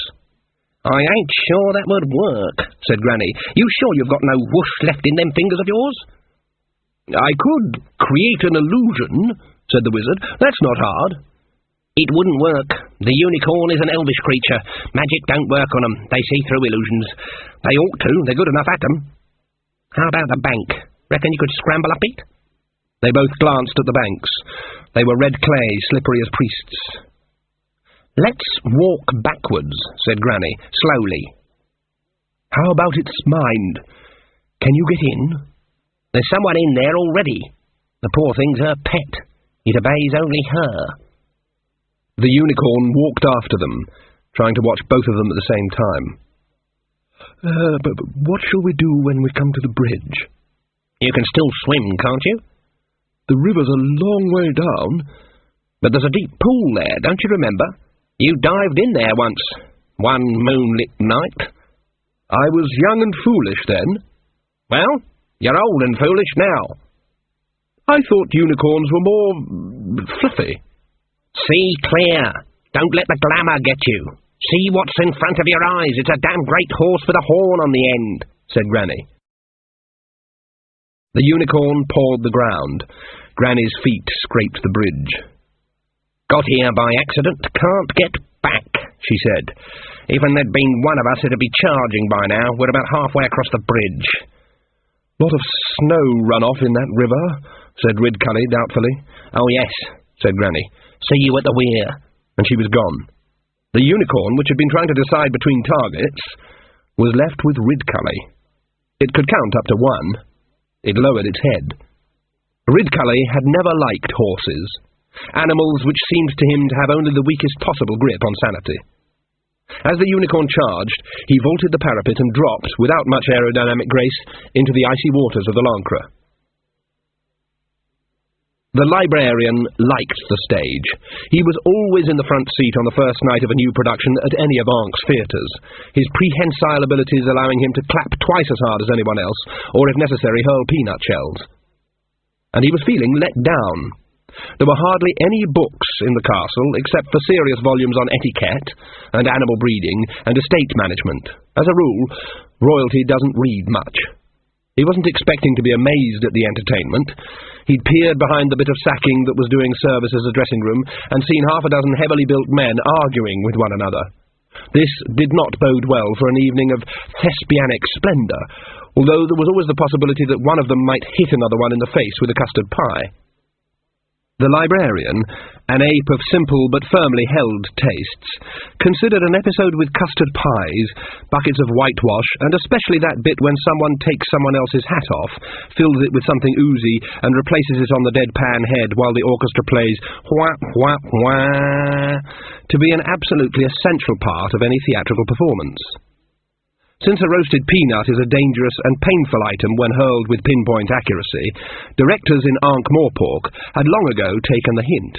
"I ain't sure that would work," said Granny. "You sure you've got no whoosh left in them fingers of yours?" "I could create an illusion," said the wizard. "That's not hard." "It wouldn't work. The unicorn is an elvish creature. Magic don't work on 'em. They see through illusions. They ought to. They're good enough at 'em. How about the bank? Reckon you could scramble up it?" They both glanced at the banks. They were red clay, slippery as priests. "Let's walk backwards," said Granny, slowly. "How about its mind? Can you get in?" "There's someone in there already. The poor thing's her pet. It obeys only her." The unicorn walked after them, trying to watch both of them at the same time. But what shall we do when we come to the bridge?" "You can still swim, can't you?" "The river's a long way down." "But there's a deep pool there, don't you remember? You dived in there once, one moonlit night." "I was young and foolish then." "Well, you're old and foolish now." "I thought unicorns were more fluffy." "See clear. Don't let the glamour get you. See what's in front of your eyes. It's a damn great horse with a horn on the end," said Granny. The unicorn pawed the ground. Granny's feet scraped the bridge. "Got here by accident, can't get back," she said. "Even there'd been one of us, it'd be charging by now. We're about halfway across the bridge." "Lot of snow runoff in that river," said Ridcully doubtfully. "Oh yes," said Granny. "See you at the weir." And she was gone. The unicorn, which had been trying to decide between targets, was left with Ridcully. It could count up to 1. It lowered its head. Ridcully had never liked horses, animals which seemed to him to have only the weakest possible grip on sanity. As the unicorn charged, he vaulted the parapet and dropped, without much aerodynamic grace, into the icy waters of the Lancre. The librarian liked the stage. He was always in the front seat on the first night of a new production at any of Ank's theatres, his prehensile abilities allowing him to clap twice as hard as anyone else, or if necessary hurl peanut shells. And he was feeling let down. There were hardly any books in the castle, except for serious volumes on etiquette, and animal breeding, and estate management. As a rule, royalty doesn't read much. He wasn't expecting to be amazed at the entertainment. He'd peered behind the bit of sacking that was doing service as a dressing room, and seen 6 heavily built men arguing with one another. This did not bode well for an evening of thespianic splendour, although there was always the possibility that one of them might hit another one in the face with a custard pie. The librarian, an ape of simple but firmly held tastes, considered an episode with custard pies, buckets of whitewash, and especially that bit when someone takes someone else's hat off, fills it with something oozy, and replaces it on the deadpan head while the orchestra plays whap, whap, wah, to be an absolutely essential part of any theatrical performance. Since a roasted peanut is a dangerous and painful item when hurled with pinpoint accuracy, directors in Ankh-Morpork had long ago taken the hint.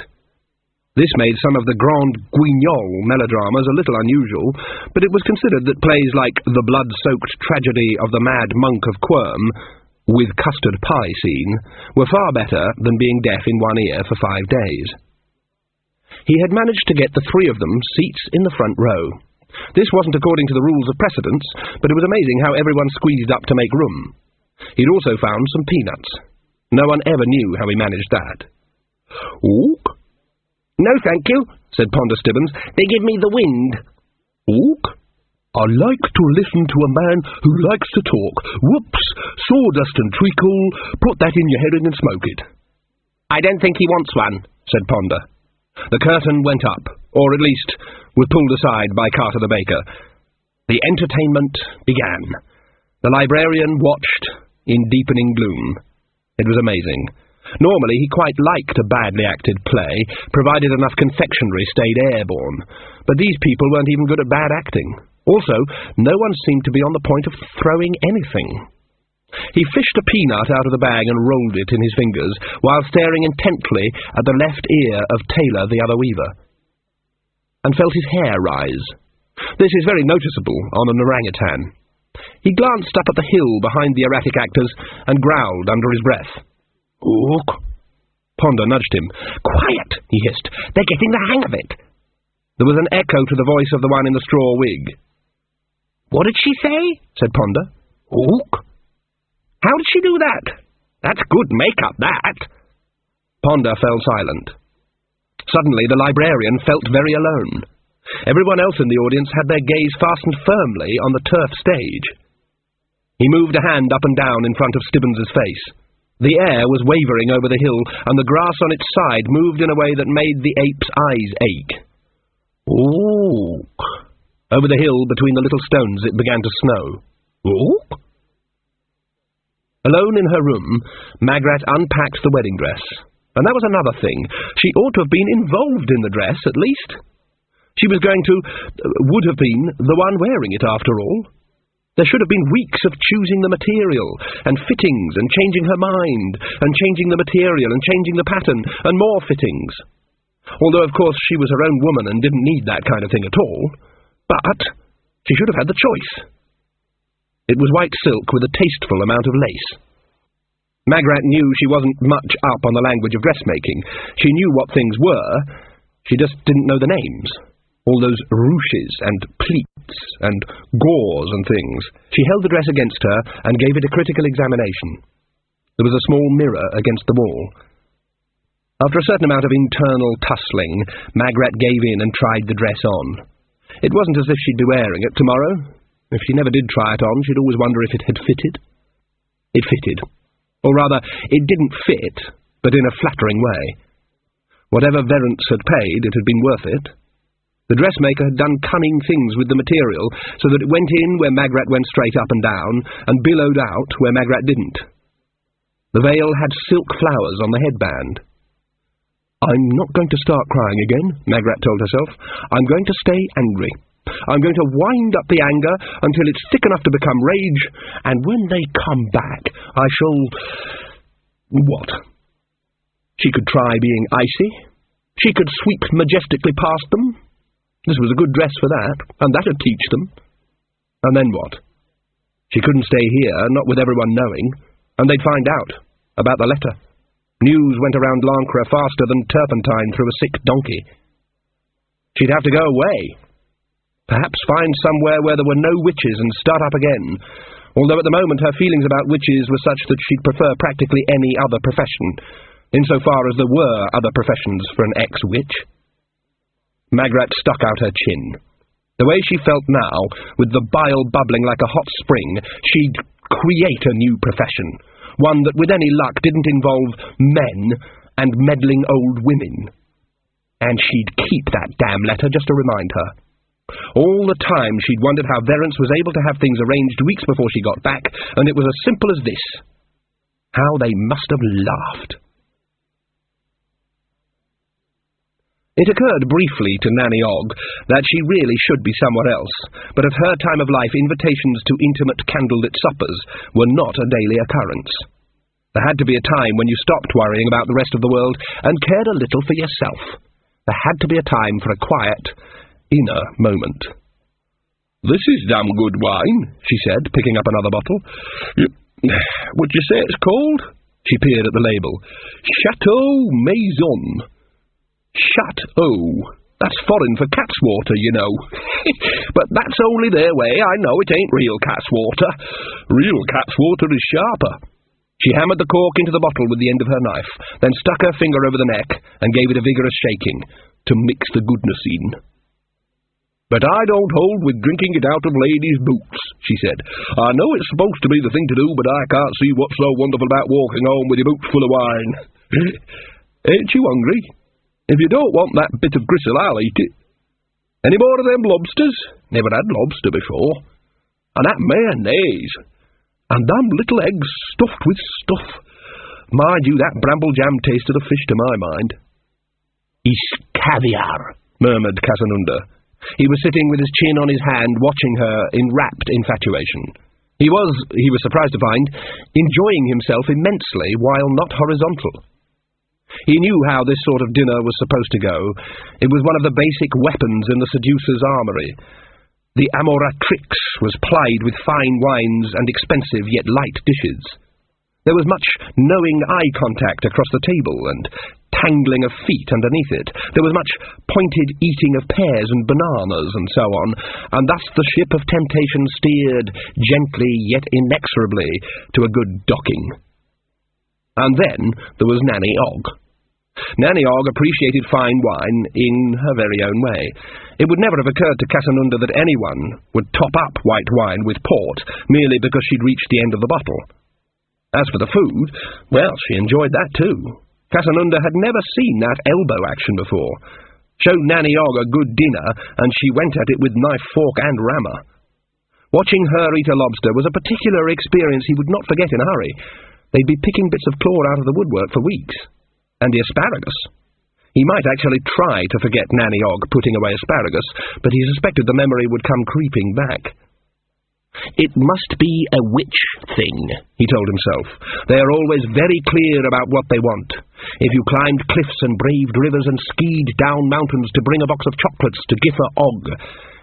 This made some of the Grand Guignol melodramas a little unusual, but it was considered that plays like The Blood-Soaked Tragedy of the Mad Monk of Quirm, with custard pie scene, were far better than being deaf in one ear for 5 days. He had managed to get the 3 of them seats in the front row. This wasn't according to the rules of precedence, but it was amazing how everyone squeezed up to make room. He'd also found some peanuts. No one ever knew how he managed that. "Ook?" "No, thank you," said Ponder Stibbons. "They give me the wind." "Ook? I like to listen to a man who likes to talk. Whoops, sawdust and treacle. Put that in your herring and smoke it." "I don't think he wants one," said Ponder. The curtain went up, or at least was pulled aside by Carter the baker. The entertainment began. The librarian watched in deepening gloom. It was amazing. Normally he quite liked a badly acted play, provided enough confectionery stayed airborne. But these people weren't even good at bad acting. Also, no one seemed to be on the point of throwing anything. He fished a peanut out of the bag and rolled it in his fingers, while staring intently at the left ear of Taylor the other weaver, and felt his hair rise. This is very noticeable on an orangutan. He glanced up at the hill behind the erratic actors and growled under his breath. "Ook!" Ponder nudged him. "Quiet!" he hissed. "They're getting the hang of it." There was an echo to the voice of the one in the straw wig. "What did she say?" said Ponder. "Ook." "How did she do that?" "That's good make-up, that." Ponder fell silent. Suddenly the librarian felt very alone. Everyone else in the audience had their gaze fastened firmly on the turf stage. He moved a hand up and down in front of Stibbons's face. The air was wavering over the hill, and the grass on its side moved in a way that made the ape's eyes ache. Ooh! Over the hill, between the little stones, it began to snow. Ooh! Alone in her room, Magrat unpacked the wedding dress. And that was another thing. She ought to have been involved in the dress, at least. She was going to, would have been, the one wearing it, after all. There should have been weeks of choosing the material, and fittings, and changing her mind, and changing the material, and changing the pattern, and more fittings. Although, of course, she was her own woman and didn't need that kind of thing at all. But she should have had the choice. It was white silk with a tasteful amount of lace. Magrat knew she wasn't much up on the language of dressmaking. She knew what things were, she just didn't know the names. All those ruches and pleats and gauze and things. She held the dress against her and gave it a critical examination. There was a small mirror against the wall. After a certain amount of internal tussling, Magrat gave in and tried the dress on. It wasn't as if she'd be wearing it tomorrow. If she never did try it on, she'd always wonder if it had fitted. It fitted. Or rather, it didn't fit, but in a flattering way. Whatever Verence had paid, it had been worth it. The dressmaker had done cunning things with the material, so that it went in where Magrat went straight up and down, and billowed out where Magrat didn't. The veil had silk flowers on the headband. "I'm not going to start crying again," Magrat told herself. "I'm going to stay angry. I'm going to wind up the anger until it's thick enough to become rage, and when they come back, I shall... What? She could try being icy. She could sweep majestically past them. This was a good dress for that, and that'd teach them. And then what? She couldn't stay here, not with everyone knowing, and they'd find out about the letter. News went around Lancre faster than turpentine through a sick donkey. She'd have to go away. Perhaps find somewhere where there were no witches and start up again, although at the moment her feelings about witches were such that she'd prefer practically any other profession, insofar as there were other professions for an ex-witch. Magrat stuck out her chin. The way she felt now, with the bile bubbling like a hot spring, she'd create a new profession, one that with any luck didn't involve men and meddling old women. And she'd keep that damn letter just to remind her. All the time she'd wondered how Verence was able to have things arranged weeks before she got back, and it was as simple as this. How they must have laughed. It occurred briefly to Nanny Ogg that she really should be somewhere else, but at her time of life invitations to intimate candlelit suppers were not a daily occurrence. There had to be a time when you stopped worrying about the rest of the world and cared a little for yourself. There had to be a time for a quiet, inner moment. "This is damn good wine," she said, picking up another bottle. "Would you say it's called?" She peered at the label. "Chateau Maison." Chateau. That's foreign for cat's water, you know. But that's only their way. I know it ain't real cat's water. Real cat's water is sharper. She hammered the cork into the bottle with the end of her knife, then stuck her finger over the neck and gave it a vigorous shaking to mix the goodness in. "But I don't hold with drinking it out of ladies' boots," she said. "I know it's supposed to be the thing to do, but I can't see what's so wonderful about walking home with your boots full of wine. Ain't you hungry?" If you don't want that bit of gristle, I'll eat it. Any more of them lobsters? Never had lobster before. And that mayonnaise. And them little eggs stuffed with stuff. Mind you, that bramble jam tasted of fish to my mind. It's caviar, murmured Casanunda. He was sitting with his chin on his hand, watching her in rapt infatuation. He was surprised to find, enjoying himself immensely while not horizontal. He knew how this sort of dinner was supposed to go. It was one of the basic weapons in the seducer's armoury. The amoratrix was plied with fine wines and expensive yet light dishes. There was much knowing eye contact across the table and tangling of feet underneath it. There was much pointed eating of pears and bananas and so on, and thus the ship of temptation steered gently yet inexorably to a good docking. And then there was Nanny Og. Nanny Og appreciated fine wine in her very own way. It would never have occurred to Casanunda that anyone would top up white wine with port merely because she'd reached the end of the bottle. As for the food, well, she enjoyed that too. Casanunda had never seen that elbow action before. Show Nanny Og a good dinner, and she went at it with knife, fork, and rammer. Watching her eat a lobster was a particular experience he would not forget in a hurry. They'd be picking bits of claw out of the woodwork for weeks. And the asparagus. He might actually try to forget Nanny Og putting away asparagus, but he suspected the memory would come creeping back. It must be a witch thing, he told himself. They are always very clear about what they want. If you climbed cliffs and braved rivers and skied down mountains to bring a box of chocolates to Giffer Og,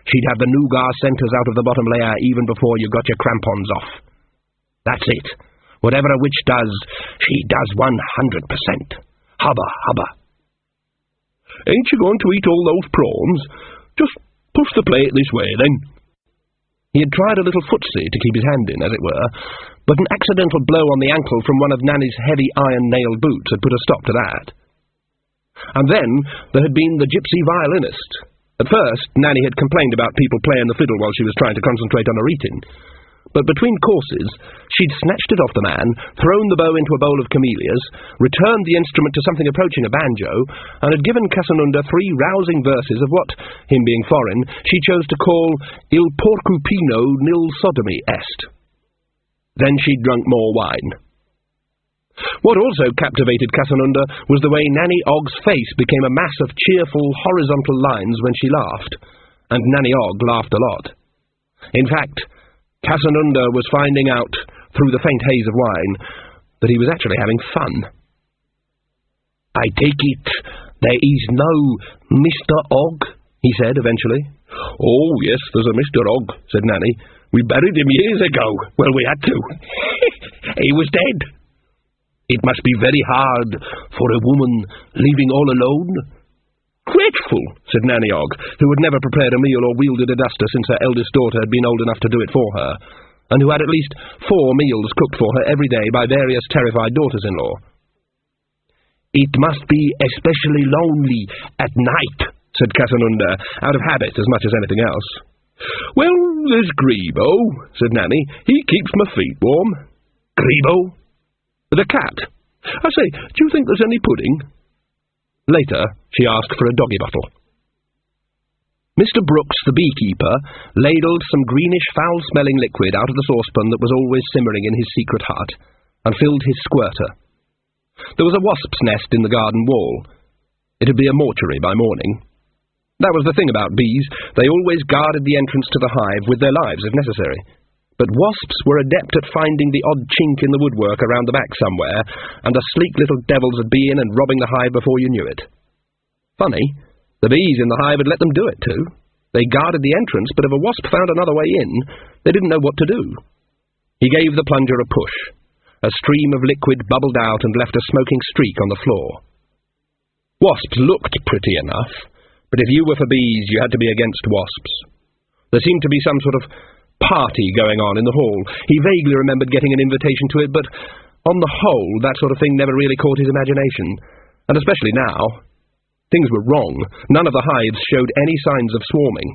she'd have the nougat centres out of the bottom layer even before you got your crampons off. That's it. Whatever a witch does, she does 100%. Hubba, hubba. Ain't you going to eat all those prawns? Just push the plate this way, then. He had tried a little footsie to keep his hand in, as it were, but an accidental blow on the ankle from one of Nanny's heavy iron-nailed boots had put a stop to that. And then there had been the gypsy violinist. At first, Nanny had complained about people playing the fiddle while she was trying to concentrate on her eating. But between courses, she'd snatched it off the man, thrown the bow into a bowl of camellias, returned the instrument to something approaching a banjo, and had given Casanunda 3 rousing verses of what, him being foreign, she chose to call Il porcupino nil sodomy est. Then she'd drunk more wine. What also captivated Casanunda was the way Nanny Og's face became a mass of cheerful horizontal lines when she laughed, and Nanny Og laughed a lot. In fact, Casanunda was finding out, through the faint haze of wine, that he was actually having fun. I take it there is no Mr. Og, he said eventually. Oh, yes, there's a Mr. Og, said Nanny. We buried him years ago. Well, we had to. He was dead. It must be very hard for a woman living all alone. Grateful, said Nanny Og, who had never prepared a meal or wielded a duster since her eldest daughter had been old enough to do it for her, and who had at least 4 meals cooked for her every day by various terrified daughters-in-law. It must be especially lonely at night, said Casanunda, out of habit as much as anything else. Well, there's Grebo, said Nanny. He keeps my feet warm. Grebo? The cat. I say, do you think there's any pudding? Later, she asked for a doggy bottle. Mr. Brooks, the beekeeper, ladled some greenish, foul-smelling liquid out of the saucepan that was always simmering in his secret hut, and filled his squirter. There was a wasp's nest in the garden wall. It'd be a mortuary by morning. That was the thing about bees. They always guarded the entrance to the hive with their lives, if necessary. But wasps were adept at finding the odd chink in the woodwork around the back somewhere, and the sleek little devils would be in and robbing the hive before you knew it. Funny, the bees in the hive had let them do it too. They guarded the entrance, but if a wasp found another way in, they didn't know what to do. He gave the plunger a push. A stream of liquid bubbled out and left a smoking streak on the floor. Wasps looked pretty enough, but if you were for bees, you had to be against wasps. There seemed to be some sort of party going on in the hall. He vaguely remembered getting an invitation to it, but on the whole, that sort of thing never really caught his imagination. And especially now. Things were wrong. None of the hives showed any signs of swarming.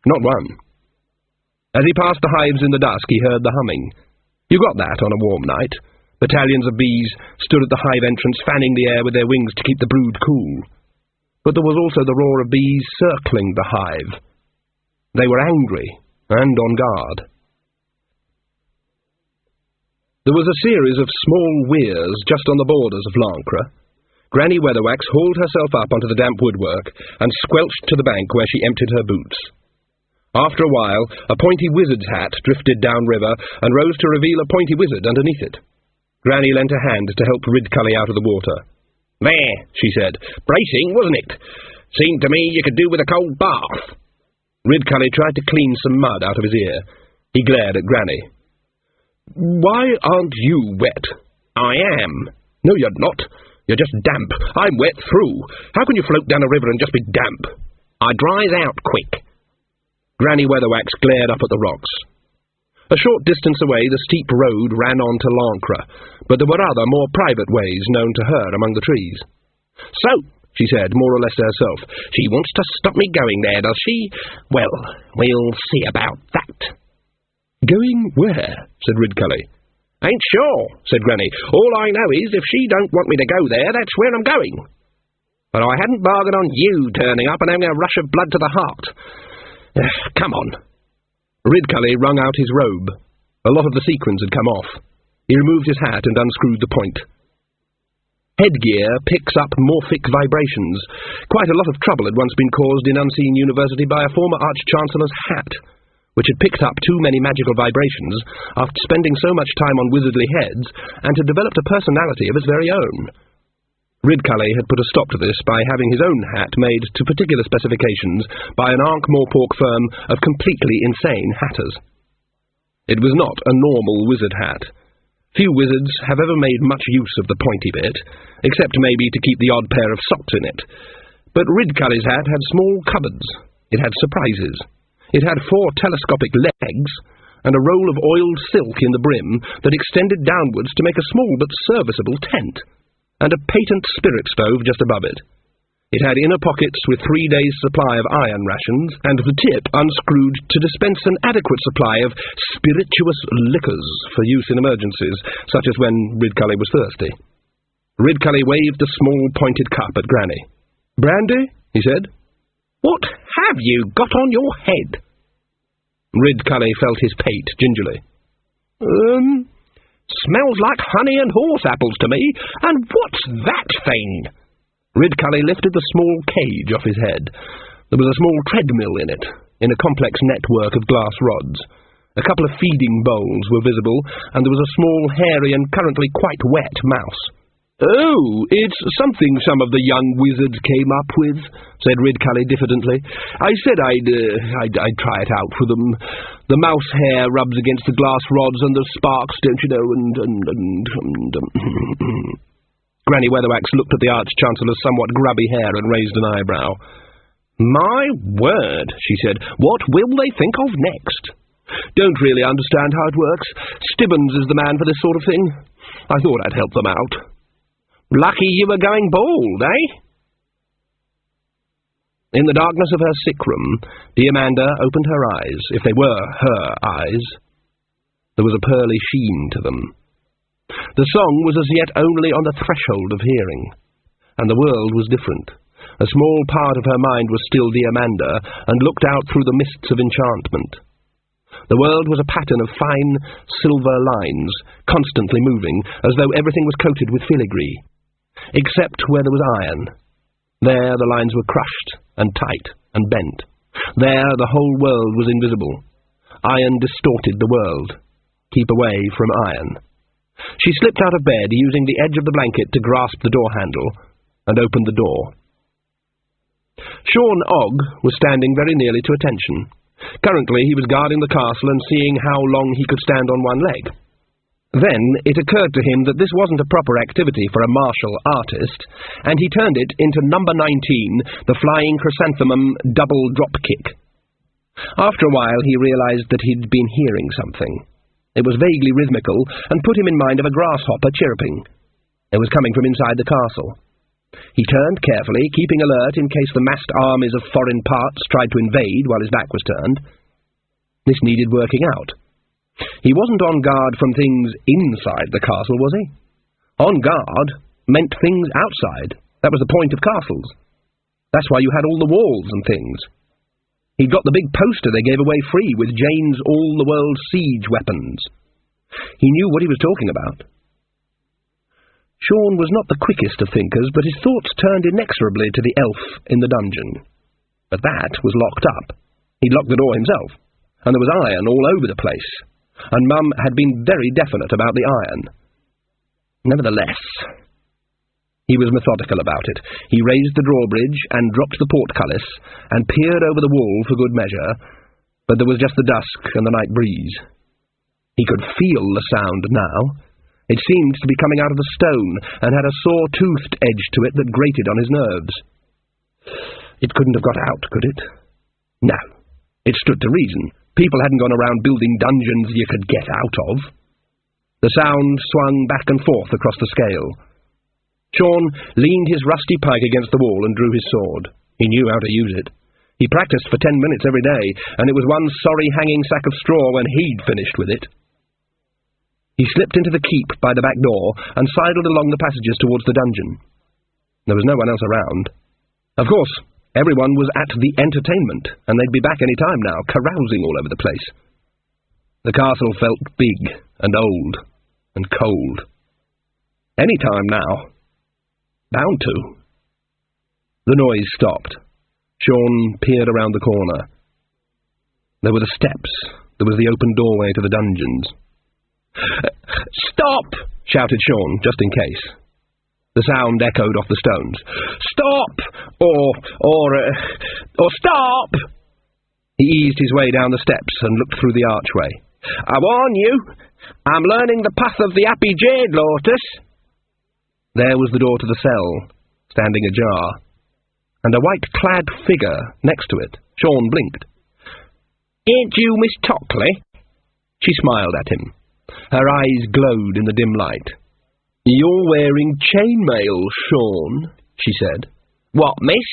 Not one. As he passed the hives in the dusk, he heard the humming. You got that on a warm night. Battalions of bees stood at the hive entrance, fanning the air with their wings to keep the brood cool. but there was also the roar of bees circling the hive. They were angry and on guard. There was a series of small weirs just on the borders of Lancre. Granny Weatherwax hauled herself up onto the damp woodwork and squelched to the bank where she emptied her boots. After a while, a pointy wizard's hat drifted downriver and rose to reveal a pointy wizard underneath it. Granny lent a hand to help Ridcully out of the water. "There," she said. "Bracing, wasn't it? Seemed to me you could do with a cold bath." Ridcully tried to clean some mud out of his ear. He glared at Granny. "Why aren't you wet?" "I am." "No, you're not. You're just damp. I'm wet through. How can you float down a river and just be damp?" "I dries out quick." Granny Weatherwax glared up at the rocks. A short distance away the steep road ran on to Lancre, but there were other, more private ways known to her among the trees. "So," she said, more or less to herself, "she wants to stop me going there, does she? Well, we'll see about that." "Going where?" said Ridcully. "Ain't sure," said Granny. "All I know is if she don't want me to go there, that's where I'm going. But I hadn't bargained on you turning up and having a rush of blood to the heart. Come on." Ridcully wrung out his robe. A lot of the sequins had come off. He removed his hat and unscrewed the point. Headgear picks up morphic vibrations. Quite a lot of trouble had once been caused in Unseen University by a former Arch-Chancellor's hat, which had picked up too many magical vibrations after spending so much time on wizardly heads, and had developed a personality of its very own. Ridcully had put a stop to this by having his own hat made to particular specifications by an Ankh-Morpork firm of completely insane hatters. It was not a normal wizard hat. Few wizards have ever made much use of the pointy bit, except maybe to keep the odd pair of socks in it. But Ridcully's hat had small cupboards. It had surprises. It had 4 telescopic legs, and a roll of oiled silk in the brim that extended downwards to make a small but serviceable tent, and a patent spirit stove just above it. It had inner pockets with 3 days' supply of iron rations, and the tip unscrewed to dispense an adequate supply of spirituous liquors for use in emergencies, such as when Ridcully was thirsty. Ridcully waved the small pointed cup at Granny. "Brandy?" he said. "What have you got on your head?" Ridcully felt his pate gingerly. Smells like honey and horse apples to me, and what's that thing?" Ridcully lifted the small cage off his head. There was a small treadmill in it, in a complex network of glass rods. A couple of feeding bowls were visible, and there was a small, hairy, and currently quite wet mouse. "Oh, it's something some of the young wizards came up with," said Ridcully diffidently. "I said I'd try it out for them. The mouse hair rubs against the glass rods and the sparks, don't you know, and Granny Weatherwax looked at the Arch-Chancellor's somewhat grubby hair and raised an eyebrow. "My word," she said, "what will they think of next? Don't really understand how it works. Stibbons is the man for this sort of thing. I thought I'd help them out." "Lucky you were going bald, eh?" In the darkness of her sick room, Diamanda opened her eyes, if they were her eyes. There was a pearly sheen to them. The song was as yet only on the threshold of hearing, and the world was different. A small part of her mind was still Diamanda, and looked out through the mists of enchantment. The world was a pattern of fine silver lines, constantly moving, as though everything was coated with filigree, except where there was iron. There the lines were crushed, and tight, and bent. There the whole world was invisible. Iron distorted the world. Keep away from iron. She slipped out of bed, using the edge of the blanket to grasp the door handle, and opened the door. Sean Ogg was standing very nearly to attention. Currently he was guarding the castle and seeing how long he could stand on one leg. Then it occurred to him that this wasn't a proper activity for a martial artist, and he turned it into number 19, the flying chrysanthemum double drop kick. After a while he realized that he'd been hearing something. It was vaguely rhythmical, and put him in mind of a grasshopper chirruping. It was coming from inside the castle. He turned carefully, keeping alert in case the massed armies of foreign parts tried to invade while his back was turned. This needed working out. He wasn't on guard from things inside the castle, was he? On guard meant things outside. That was the point of castles. That's why you had all the walls and things. He'd got the big poster they gave away free with Jane's all-the-world siege weapons. He knew what he was talking about. Sean was not the quickest of thinkers, but his thoughts turned inexorably to the elf in the dungeon. But that was locked up. He'd locked the door himself, and there was iron all over the place, and Mum had been very definite about the iron. Nevertheless, he was methodical about it. He raised the drawbridge and dropped the portcullis and peered over the wall for good measure, but there was just the dusk and the night breeze. He could feel the sound now. It seemed to be coming out of the stone and had a saw-toothed edge to it that grated on his nerves. It couldn't have got out, could it? No. It stood to reason. People hadn't gone around building dungeons you could get out of. The sound swung back and forth across the scale. Sean leaned his rusty pike against the wall and drew his sword. He knew how to use it. He practiced for 10 minutes every day, and it was one sorry hanging sack of straw when he'd finished with it. He slipped into the keep by the back door and sidled along the passages towards the dungeon. There was no one else around. Of course, everyone was at the entertainment, and they'd be back any time now, carousing all over the place. The castle felt big and old and cold. Any time now. Bound to. The noise stopped. Sean peered around the corner. There were the steps. There was the open doorway to the dungeons. "Stop!" shouted Sean, just in case. The sound echoed off the stones. "Stop! Or stop!" He eased his way down the steps and looked through the archway. "I warn you, I'm learning the path of the happy jade lotus." There was the door to the cell, standing ajar, and a white-clad figure next to it. Sean blinked. "Ain't you Miss Tockley?" She smiled at him. Her eyes glowed in the dim light. "You're wearing chainmail, Sean," she said. "What, miss?"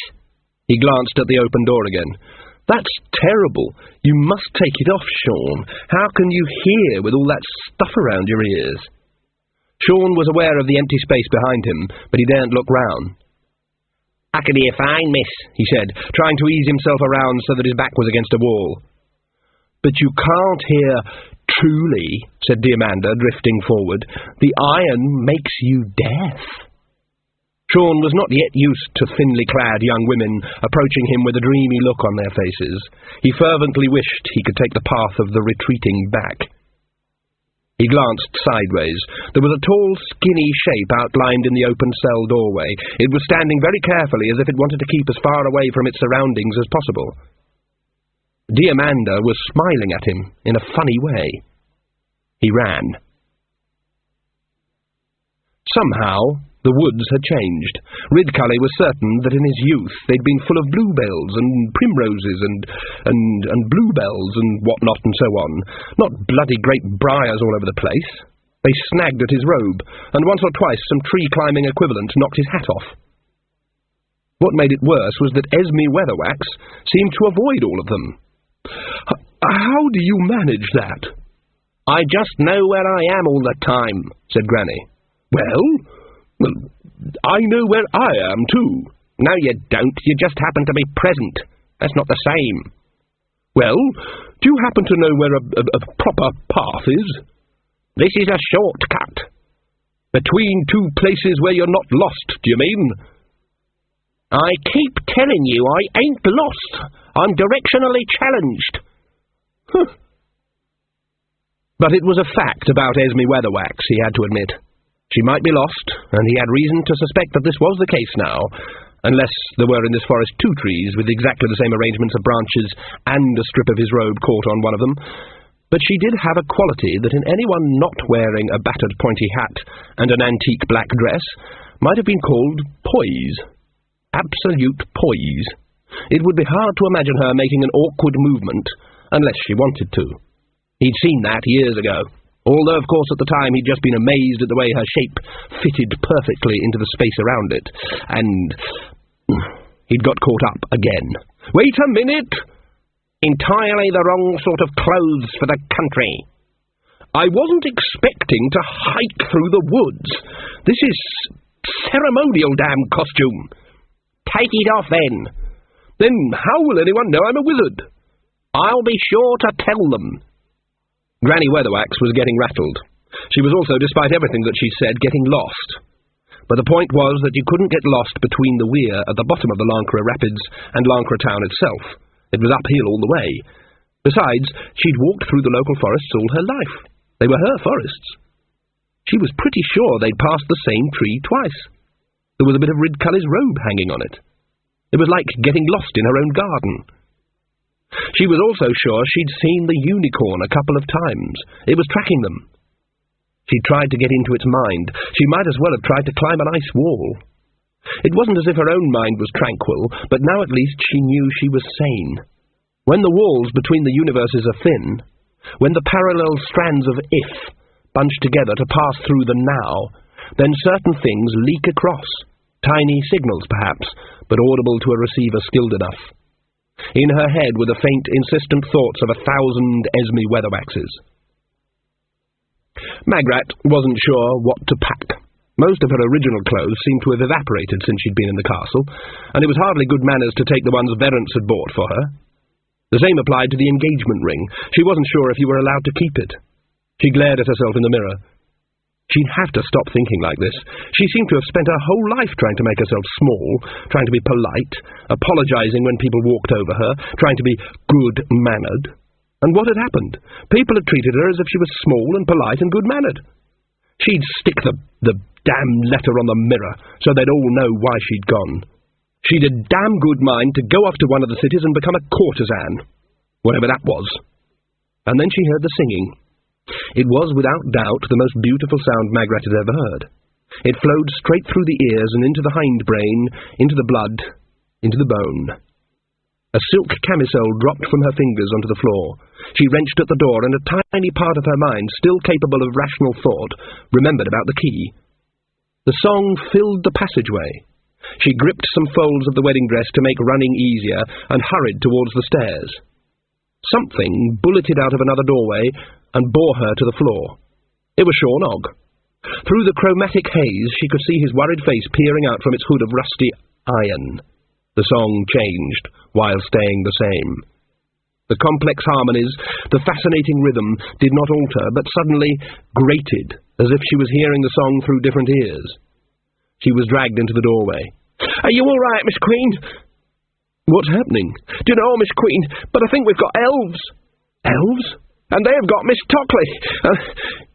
He glanced at the open door again. "That's terrible. You must take it off, Sean. How can you hear with all that stuff around your ears?" Sean was aware of the empty space behind him, but he daren't look round. "I can hear fine, miss," he said, trying to ease himself around so that his back was against a wall. "But you can't hear truly," said Diamanda, drifting forward. "The iron makes you deaf." Sean was not yet used to thinly clad young women approaching him with a dreamy look on their faces. He fervently wished he could take the path of the retreating back. He glanced sideways. There was a tall, skinny shape outlined in the open cell doorway. It was standing very carefully, as if it wanted to keep as far away from its surroundings as possible. Diamanda was smiling at him in a funny way. He ran. Somehow, the woods had changed. Ridcully was certain that in his youth they'd been full of bluebells and primroses and bluebells and whatnot and so on. Not bloody great briars all over the place. They snagged at his robe, and once or twice some tree-climbing equivalent knocked his hat off. What made it worse was that Esme Weatherwax seemed to avoid all of them. "How do you manage that?" "I just know where I am all the time," said Granny. Well, I know where I am, too." "No, you don't. You just happen to be present. That's not the same." "Well, do you happen to know where a proper path is?" "This is a shortcut." "Between two places where you're not lost, do you mean?" "I keep telling you I ain't lost. I'm directionally challenged." Huh. But it was a fact about Esme Weatherwax, he had to admit. She might be lost, and he had reason to suspect that this was the case now, unless there were in this forest two trees with exactly the same arrangements of branches and a strip of his robe caught on one of them. But she did have a quality that in anyone not wearing a battered pointy hat and an antique black dress might have been called poise. Absolute poise. It would be hard to imagine her making an awkward movement, unless she wanted to. He'd seen that years ago, although, of course, at the time he'd just been amazed at the way her shape fitted perfectly into the space around it, and he'd got caught up again. "Wait a minute!" "Entirely the wrong sort of clothes for the country." "I wasn't expecting to hike through the woods. This is ceremonial damn costume." Take it off, then. Then how will anyone know I'm a wizard? I'll be sure to tell them. Granny Weatherwax was getting rattled. She was also, despite everything that she said, getting lost. But the point was that you couldn't get lost between the weir at the bottom of the Lancre Rapids and Lancre town itself. It was uphill all the way. Besides, she'd walked through the local forests all her life. They were her forests. She was pretty sure they'd passed the same tree twice. There was a bit of Ridcully's robe hanging on it. It was like getting lost in her own garden. She was also sure she'd seen the unicorn a couple of times. It was tracking them. She tried to get into its mind. She might as well have tried to climb an ice wall. It wasn't as if her own mind was tranquil, but now at least she knew she was sane. When the walls between the universes are thin, when the parallel strands of if bunch together to pass through the now, then certain things leak across, tiny signals perhaps, but audible to a receiver skilled enough. In her head were the faint, insistent thoughts of 1,000 Esme Weatherwaxes. Magrat wasn't sure what to pack. Most of her original clothes seemed to have evaporated since she'd been in the castle, and it was hardly good manners to take the ones Verence had bought for her. The same applied to the engagement ring. She wasn't sure if you were allowed to keep it. She glared at herself in the mirror. She'd have to stop thinking like this. She seemed to have spent her whole life trying to make herself small, trying to be polite, apologizing when people walked over her, trying to be good-mannered. And what had happened? People had treated her as if she was small and polite and good-mannered. She'd stick the damn letter on the mirror, so they'd all know why she'd gone. She'd a damn good mind to go off to one of the cities and become a courtesan, whatever that was. And then she heard the singing. It was, without doubt, the most beautiful sound Magrat had ever heard. It flowed straight through the ears and into the hindbrain, into the blood, into the bone. A silk camisole dropped from her fingers onto the floor. She wrenched at the door, and a tiny part of her mind, still capable of rational thought, remembered about the key. The song filled the passageway. She gripped some folds of the wedding dress to make running easier, and hurried towards the stairs. Something bulleted out of another doorway and bore her to the floor. It was Sean Ogg. Through the chromatic haze she could see his worried face peering out from its hood of rusty iron. The song changed, while staying the same. The complex harmonies, the fascinating rhythm, did not alter, but suddenly grated, as if she was hearing the song through different ears. She was dragged into the doorway. "Are you all right, Miss Queen?" "What's happening?" "Do you know, Miss Queen, but I think we've got elves." "Elves?" "And they've got Miss Tockley.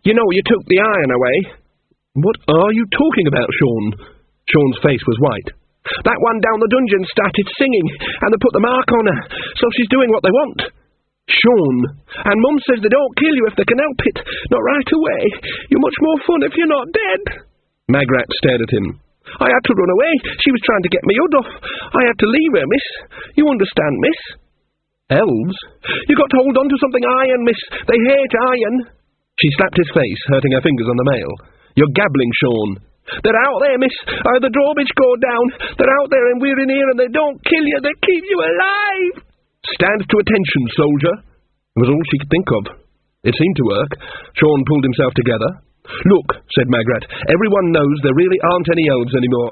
You know, you took the iron away." "What are you talking about, Sean?" Sean's face was white. "That one down the dungeon started singing, and they put the mark on her, so she's doing what they want." "Sean, and Mum says they don't kill you if they can help it. Not right away. You're much more fun if you're not dead." Magrat stared at him. "I had to run away. She was trying to get me hood off. I had to leave her, miss. You understand, miss?" "Elves? You got to hold on to something iron, miss. They hate iron." She slapped his face, hurting her fingers on the mail. "You're gabbling, Sean." "They're out there, miss. The drawbridge go down. They're out there and we're in here, and they don't kill you. They keep you alive." "Stand to attention, soldier." It was all she could think of. It seemed to work. Sean pulled himself together. "Look," said Magrat, "everyone knows there really aren't any elves anymore."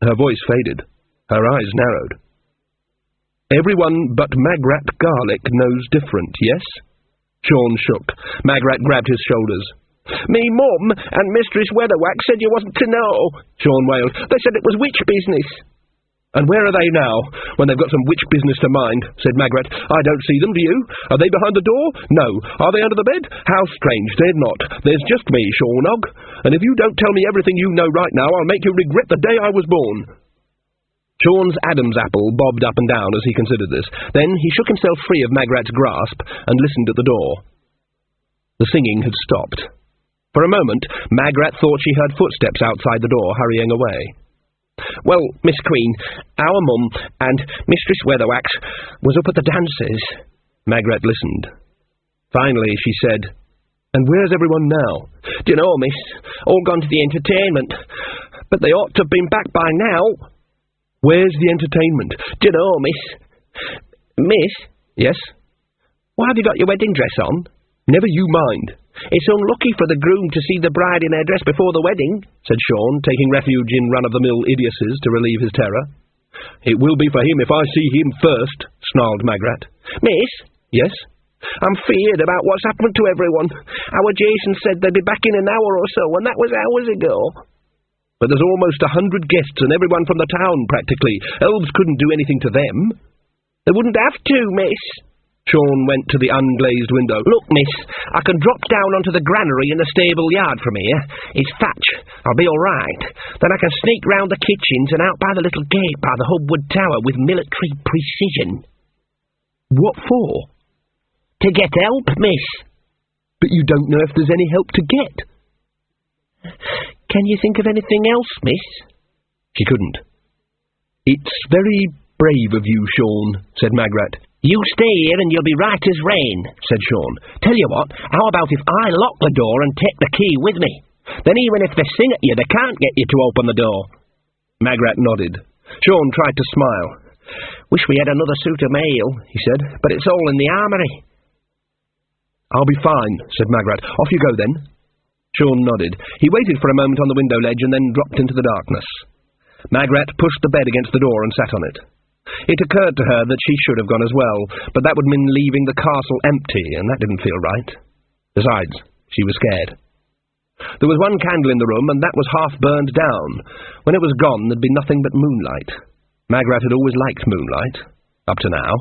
Her voice faded. Her eyes narrowed. "Everyone but Magrat Garlic knows different, yes?" Sean shook. Magrat grabbed his shoulders. "Me mum and Mistress Weatherwax said you wasn't to know," Sean wailed. "They said it was witch business." "And where are they now, when they've got some witch business to mind?" said Magrat. "I don't see them, do you? Are they behind the door? No. Are they under the bed? How strange, they're not. There's just me, Sean Ogg, and if you don't tell me everything you know right now, I'll make you regret the day I was born." Sean's Adam's apple bobbed up and down as he considered this. Then he shook himself free of Magrat's grasp and listened at the door. The singing had stopped. For a moment, Magrat thought she heard footsteps outside the door hurrying away. "Well, Miss Queen, our mum and Mistress Weatherwax was up at the dances." Magrat listened. Finally, she said, "And where's everyone now?" "Do you know, miss? All gone to the entertainment. But they ought to have been back by now." "Where's the entertainment?" "Do you know, miss?" "Miss?" "Yes?" "Why have you got your wedding dress on?" "Never you mind." "It's unlucky for the groom to see the bride in her dress before the wedding," said Sean, taking refuge in run-of-the-mill idiocies to relieve his terror. "It will be for him if I see him first," snarled Magrat. "Miss?" "Yes?" "I'm feared about what's happened to everyone. Our Jason said they'd be back in an hour or so, and that was hours ago." "But there's almost 100 guests and everyone from the town, practically. Elves couldn't do anything to them." "They wouldn't have to, miss." Sean went to the unglazed window. "Look, miss, I can drop down onto the granary in the stable yard from here. It's thatch. I'll be all right. Then I can sneak round the kitchens and out by the little gate by the hubwood tower with military precision." "What for?" "To get help, miss." "But you don't know if there's any help to get." "Can you think of anything else, miss?" She couldn't. "It's very brave of you, Sean," said Magrat. "You stay here and you'll be right as rain," said Sean. "Tell you what, how about if I lock the door and take the key with me? Then even if they sing at you, they can't get you to open the door." Magrat nodded. Sean tried to smile. "Wish we had another suit of mail," he said, "but it's all in the armoury." "I'll be fine," said Magrat. "Off you go, then." Sean nodded. He waited for a moment on the window ledge and then dropped into the darkness. Magrat pushed the bed against the door and sat on it. It occurred to her that she should have gone as well, but that would mean leaving the castle empty, and that didn't feel right. Besides, she was scared. There was one candle in the room, and that was half burned down. When it was gone, there'd be nothing but moonlight. Magrat had always liked moonlight, up to now.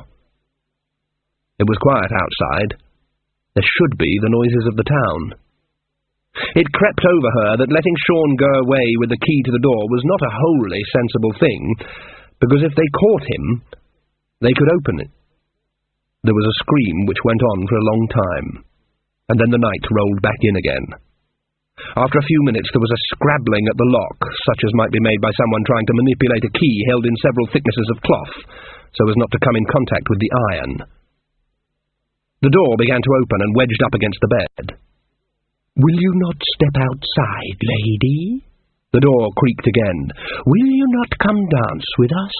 It was quiet outside. There should be the noises of the town. It crept over her that letting Sean go away with the key to the door was not a wholly sensible thing, because if they caught him, they could open it. There was a scream which went on for a long time, and then the night rolled back in again. After a few minutes there was a scrabbling at the lock, such as might be made by someone trying to manipulate a key held in several thicknesses of cloth, so as not to come in contact with the iron. The door began to open and wedged up against the bed. "Will you not step outside, lady?" The door creaked again. "Will you not come dance with us,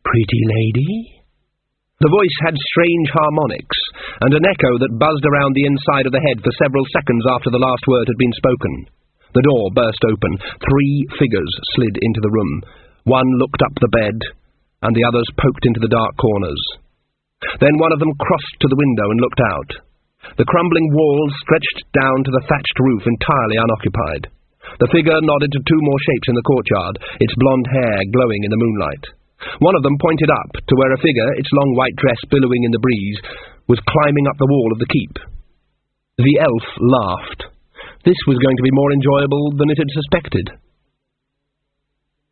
pretty lady?" The voice had strange harmonics, and an echo that buzzed around the inside of the head for several seconds after the last word had been spoken. The door burst open. 3 figures slid into the room. One looked up the bed, and the others poked into the dark corners. Then one of them crossed to the window and looked out. The crumbling walls stretched down to the thatched roof entirely unoccupied. The figure nodded to 2 more shapes in the courtyard, its blonde hair glowing in the moonlight. One of them pointed up to where a figure, its long white dress billowing in the breeze, was climbing up the wall of the keep. The elf laughed. This was going to be more enjoyable than it had suspected.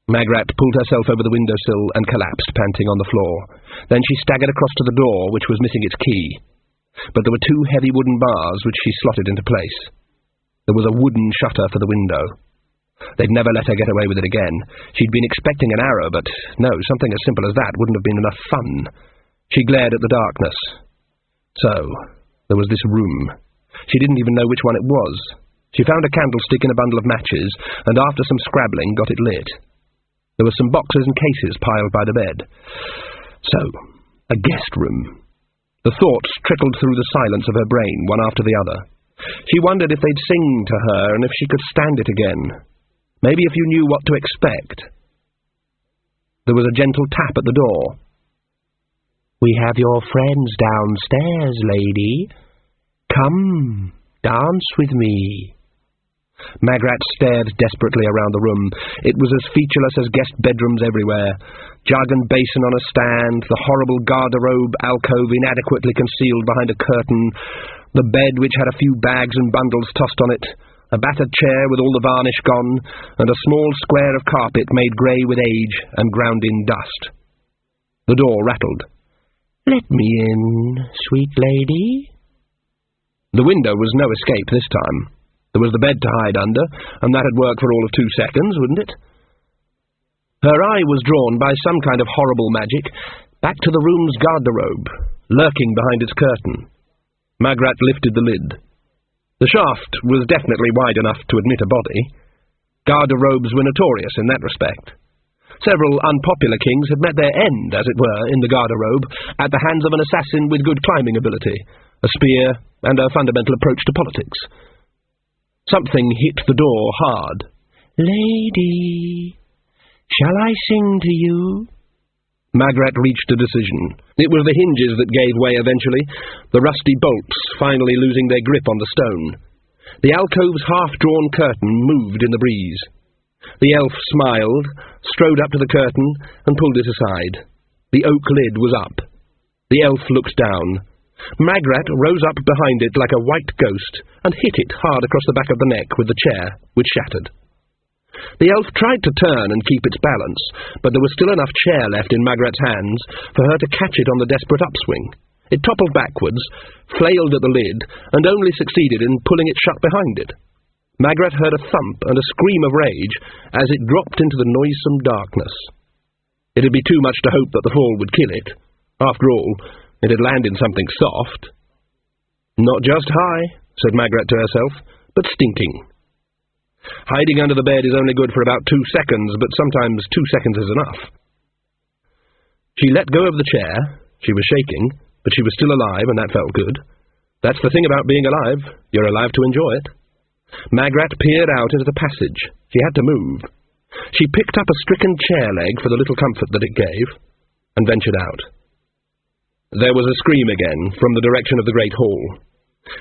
Magrat pulled herself over the windowsill and collapsed, panting on the floor. Then she staggered across to the door, which was missing its key. But there were 2 heavy wooden bars which she slotted into place. There was a wooden shutter for the window. They'd never let her get away with it again. She'd been expecting an arrow, but no, something as simple as that wouldn't have been enough fun. She glared at the darkness. So, there was this room. She didn't even know which one it was. She found a candlestick in a bundle of matches, and after some scrabbling got it lit. There were some boxes and cases piled by the bed. So, a guest room. The thoughts trickled through the silence of her brain, one after the other. She wondered if they'd sing to her and if she could stand it again. Maybe if you knew what to expect. There was a gentle tap at the door. "We have your friends downstairs, lady. Come, dance with me." Magrat stared desperately around the room. It was as featureless as guest bedrooms everywhere. Jug and basin on a stand, the horrible garderobe alcove inadequately concealed behind a curtain, the bed which had a few bags and bundles tossed on it, a battered chair with all the varnish gone, and a small square of carpet made grey with age and ground in dust. The door rattled. "Let me in, sweet lady." The window was no escape this time. There was the bed to hide under, and that had worked for all of 2 seconds, wouldn't it? Her eye was drawn by some kind of horrible magic back to the room's garderobe, lurking behind its curtain. Magrat lifted the lid. The shaft was definitely wide enough to admit a body. Garderobes were notorious in that respect. Several unpopular kings had met their end, as it were, in the garderobe, at the hands of an assassin with good climbing ability, a spear, and a fundamental approach to politics. Something hit the door hard. "Lady, shall I sing to you?" Magrat reached a decision. It was the hinges that gave way eventually, the rusty bolts finally losing their grip on the stone. The alcove's half-drawn curtain moved in the breeze. The elf smiled, strode up to the curtain, and pulled it aside. The oak lid was up. The elf looked down. Magrat rose up behind it like a white ghost and hit it hard across the back of the neck with the chair, which shattered. The elf tried to turn and keep its balance, but there was still enough chair left in Magrat's hands for her to catch it on the desperate upswing. It toppled backwards, flailed at the lid, and only succeeded in pulling it shut behind it. Magrat heard a thump and a scream of rage as it dropped into the noisome darkness. It'd be too much to hope that the fall would kill it. After all, it had landed something soft. Not just high, said Magrat to herself, but stinking. Hiding under the bed is only good for about 2 seconds, but sometimes 2 seconds is enough. She let go of the chair. She was shaking, but she was still alive, and that felt good. That's the thing about being alive. You're alive to enjoy it. Magrat peered out into the passage. She had to move. She picked up a stricken chair leg for the little comfort that it gave, and ventured out. There was a scream again, from the direction of the great hall.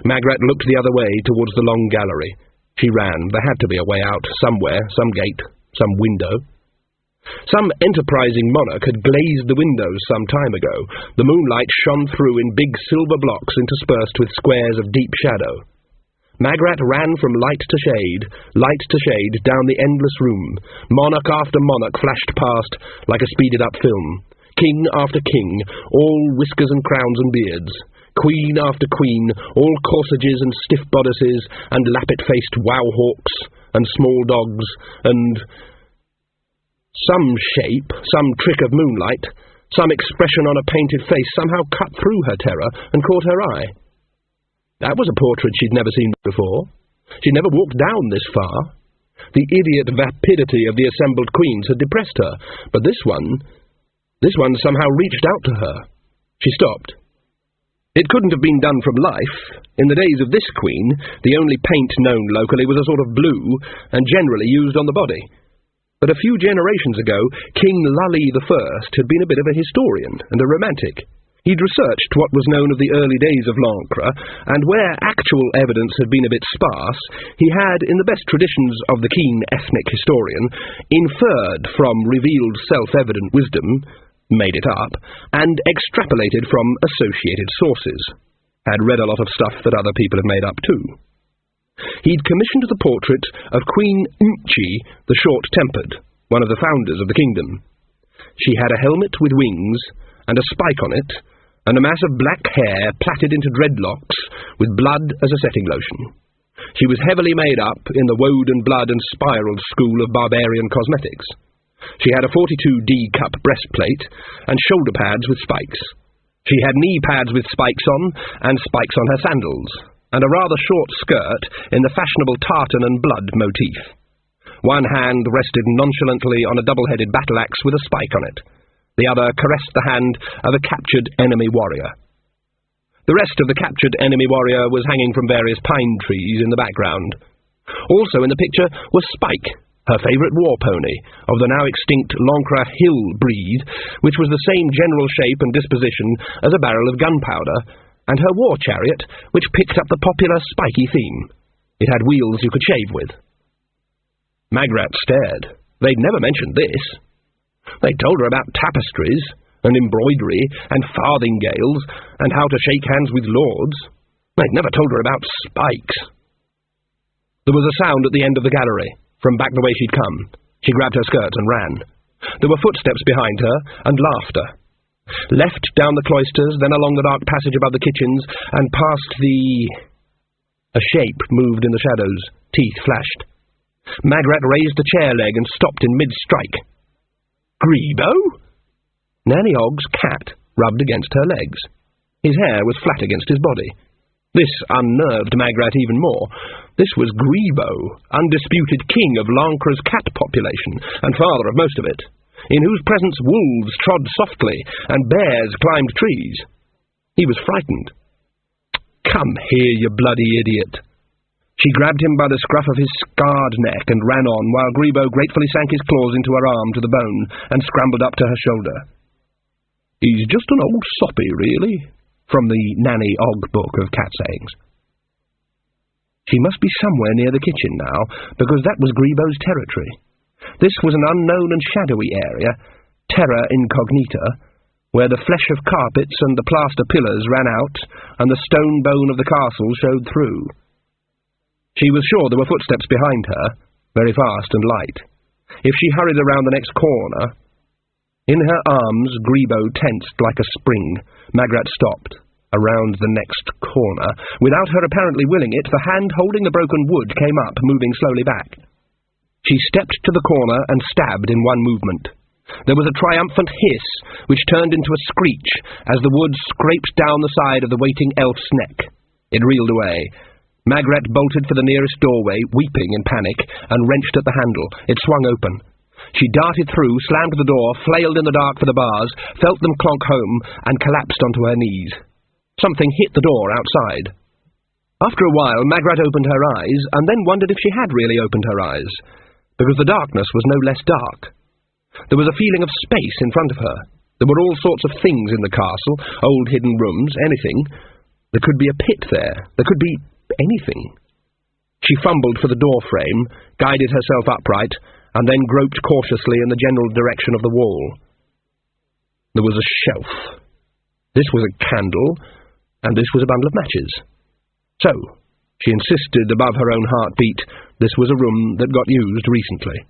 Magrat looked the other way, towards the long gallery. She ran. There had to be a way out, somewhere, some gate, some window. Some enterprising monarch had glazed the windows some time ago. The moonlight shone through in big silver blocks interspersed with squares of deep shadow. Magrat ran from light to shade, down the endless room. Monarch after monarch flashed past like a speeded-up film. King after king, all whiskers and crowns and beards. Queen after queen, all corsages and stiff bodices, and lappet-faced wow-hawks, and small dogs, and some shape, some trick of moonlight, some expression on a painted face somehow cut through her terror and caught her eye. That was a portrait she'd never seen before. She'd never walked down this far. The idiot vapidity of the assembled queens had depressed her, but this one somehow reached out to her. She stopped. It couldn't have been done from life. In the days of this queen, the only paint known locally was a sort of blue, and generally used on the body. But a few generations ago, King Lully I had been a bit of a historian and a romantic. He'd researched what was known of the early days of Lancre, and where actual evidence had been a bit sparse, he had, in the best traditions of the keen ethnic historian, inferred from revealed self-evident wisdom, made it up, and extrapolated from associated sources. Had read a lot of stuff that other people had made up too. He'd commissioned the portrait of Queen Unchi, the Short-Tempered, one of the founders of the kingdom. She had a helmet with wings, and a spike on it, and a mass of black hair plaited into dreadlocks, with blood as a setting lotion. She was heavily made up in the woad and blood and spiraled school of barbarian cosmetics. She had a 42D cup breastplate and shoulder pads with spikes. She had knee pads with spikes on, and spikes on her sandals, and a rather short skirt in the fashionable tartan and blood motif. One hand rested nonchalantly on a double-headed battle-axe with a spike on it. The other caressed the hand of a captured enemy warrior. The rest of the captured enemy warrior was hanging from various pine trees in the background. Also in the picture was Spike, her favourite war pony, of the now-extinct Lancre Hill breed, which was the same general shape and disposition as a barrel of gunpowder, and her war chariot, which picked up the popular spiky theme. It had wheels you could shave with. Magrat stared. They'd never mentioned this. They told her about tapestries, and embroidery, and farthingales, and how to shake hands with lords. They'd never told her about spikes. There was a sound at the end of the gallery, from back the way she'd come. She grabbed her skirts and ran. There were footsteps behind her, and laughter. Left down the cloisters, then along the dark passage above the kitchens, and past the... A shape moved in the shadows. Teeth flashed. Magrat raised a chair leg and stopped in mid-strike. Grebo? Nanny-Ogg's cat rubbed against her legs. His hair was flat against his body. This unnerved Magrat even more. This was Grebo, undisputed king of Lancre's cat population, and father of most of it, in whose presence wolves trod softly, and bears climbed trees. He was frightened. "Come here, you bloody idiot!" She grabbed him by the scruff of his scarred neck and ran on, while Grebo gratefully sank his claws into her arm to the bone and scrambled up to her shoulder. He's just an old soppy, really, from the Nanny-Og book of cat sayings. She must be somewhere near the kitchen now, because that was Grebo's territory. This was an unknown and shadowy area, terra incognita, where the flesh of carpets and the plaster pillars ran out, and the stone bone of the castle showed through. She was sure there were footsteps behind her, very fast and light. If she hurried around the next corner... In her arms, Grebo tensed like a spring. Magrat stopped. Around the next corner. Without her apparently willing it, the hand holding the broken wood came up, moving slowly back. She stepped to the corner and stabbed in one movement. There was a triumphant hiss, which turned into a screech, as the wood scraped down the side of the waiting elf's neck. It reeled away. Magrat bolted for the nearest doorway, weeping in panic, and wrenched at the handle. It swung open. She darted through, slammed the door, flailed in the dark for the bars, felt them clonk home, and collapsed onto her knees. Something hit the door outside. After a while, Magrat opened her eyes, and then wondered if she had really opened her eyes, because the darkness was no less dark. There was a feeling of space in front of her. There were all sorts of things in the castle, old hidden rooms, anything. There could be a pit there. There could be anything. She fumbled for the door frame, guided herself upright, and then groped cautiously in the general direction of the wall. There was a shelf. This was a candle, and this was a bundle of matches. So, she insisted above her own heartbeat, this was a room that got used recently.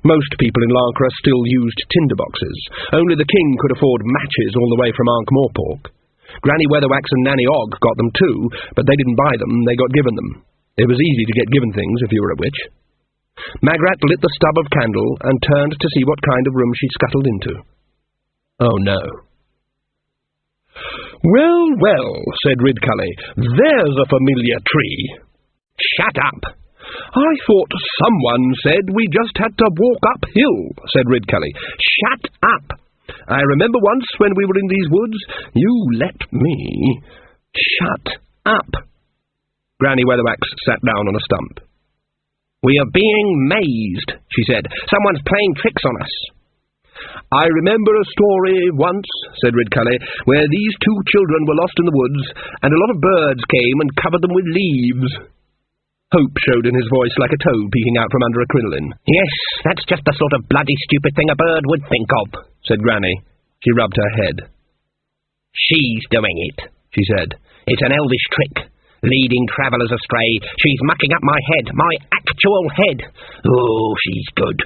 Most people in Lancre still used tinderboxes. Only the king could afford matches all the way from Ankh-Morpork. Granny Weatherwax and Nanny Og got them too, but they didn't buy them, they got given them. It was easy to get given things if you were a witch. Magrat lit the stub of candle and turned to see what kind of room she scuttled into. Oh, no. "Well, well," said Ridcully, "there's a familiar tree." "Shut up!" "I thought someone said we just had to walk uphill," said Ridcully. "Shut up!" "I remember once when we were in these woods, you let me." "Shut up!" Granny Weatherwax sat down on a stump. "We are being mazed," she said. "Someone's playing tricks on us." "I remember a story once," said Ridcully, "where these two children were lost in the woods, and a lot of birds came and covered them with leaves." Hope showed in his voice like a toad peeking out from under a crinoline. "Yes, that's just the sort of bloody stupid thing a bird would think of," said Granny. She rubbed her head. "She's doing it," she said. "It's an elvish trick. Leading travellers astray. She's mucking up my head, my actual head. Oh, she's good.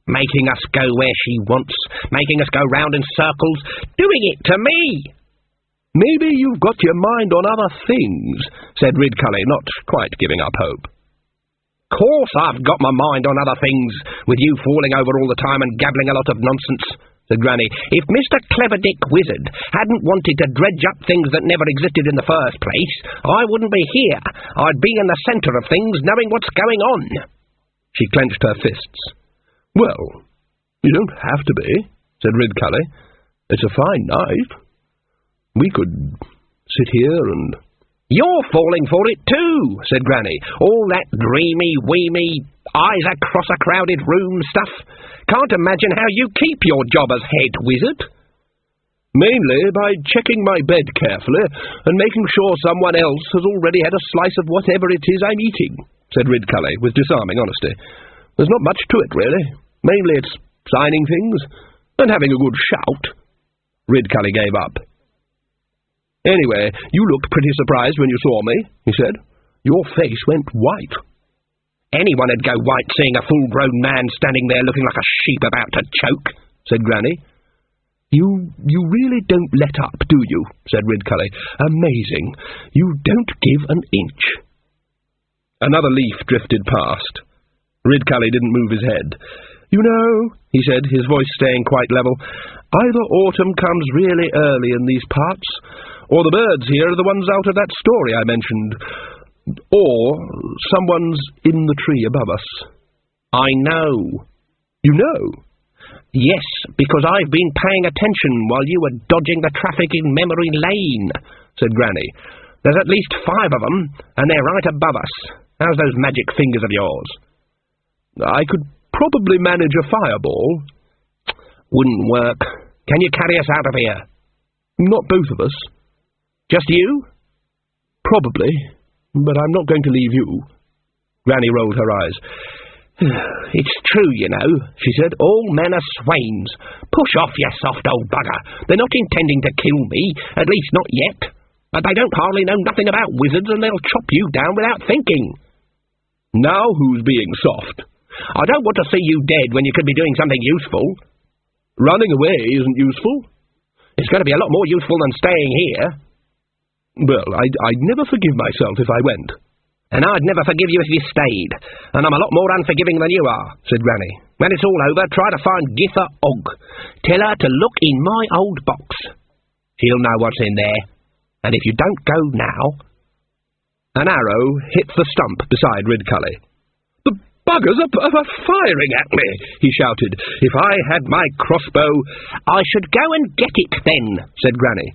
Making us go where she wants, making us go round in circles, doing it to me." "Maybe you've got your mind on other things," said Ridcully, not quite giving up hope. "Course I've got my mind on other things, with you falling over all the time and gabbling a lot of nonsense," said Granny. "If Mr. Cleverdick Wizard hadn't wanted to dredge up things that never existed in the first place, I wouldn't be here. I'd be in the centre of things, knowing what's going on." She clenched her fists. "Well, you don't have to be," said Ridcully. "It's a fine night. We could sit here and—" "You're falling for it too," said Granny. "All that dreamy, weemy, eyes across a crowded room stuff. Can't imagine how you keep your job as head wizard." "Mainly by checking my bed carefully and making sure someone else has already had a slice of whatever it is I'm eating," said Ridcully, with disarming honesty. "There's not much to it, really. Mainly it's signing things and having a good shout." Ridcully gave up. "Anyway, you looked pretty surprised when you saw me," he said. "Your face went white." "Anyone would go white seeing a full-grown man standing there looking like a sheep about to choke," said Granny. You really don't let up, do you?" said Ridcully. "Amazing. You don't give an inch." Another leaf drifted past. Ridcully didn't move his head. "You know," he said, his voice staying quite level, "either autumn comes really early in these parts, or the birds here are the ones out of that story I mentioned, or someone's in the tree above us." "I know." "You know?" "Yes, because I've been paying attention while you were dodging the traffic in Memory Lane," said Granny. "There's at least 5 of them, and they're right above us. How's those magic fingers of yours?" "I could probably manage a fireball." "Wouldn't work. Can you carry us out of here? Not both of us. Just you? Probably, but I'm not going to leave you. Granny rolled her eyes. It's true, you know, she said. All men are swains. Push off, you soft old bugger. They're not intending to kill me, at least not yet. But they don't hardly know nothing about wizards, and they'll chop you down without thinking. Now who's being soft? I don't want to see you dead when you could be doing something useful. Running away isn't useful. It's going to be a lot more useful than staying here. Well, I'd never forgive myself if I went. And I'd never forgive you if you stayed. And I'm a lot more unforgiving than you are, said Granny. When it's all over, try to find Githa Og. Tell her to look in my old box. She'll know what's in there. And if you don't go now... An arrow hit the stump beside Ridcully. The buggers are firing at me, he shouted. If I had my crossbow... I should go and get it then, said Granny.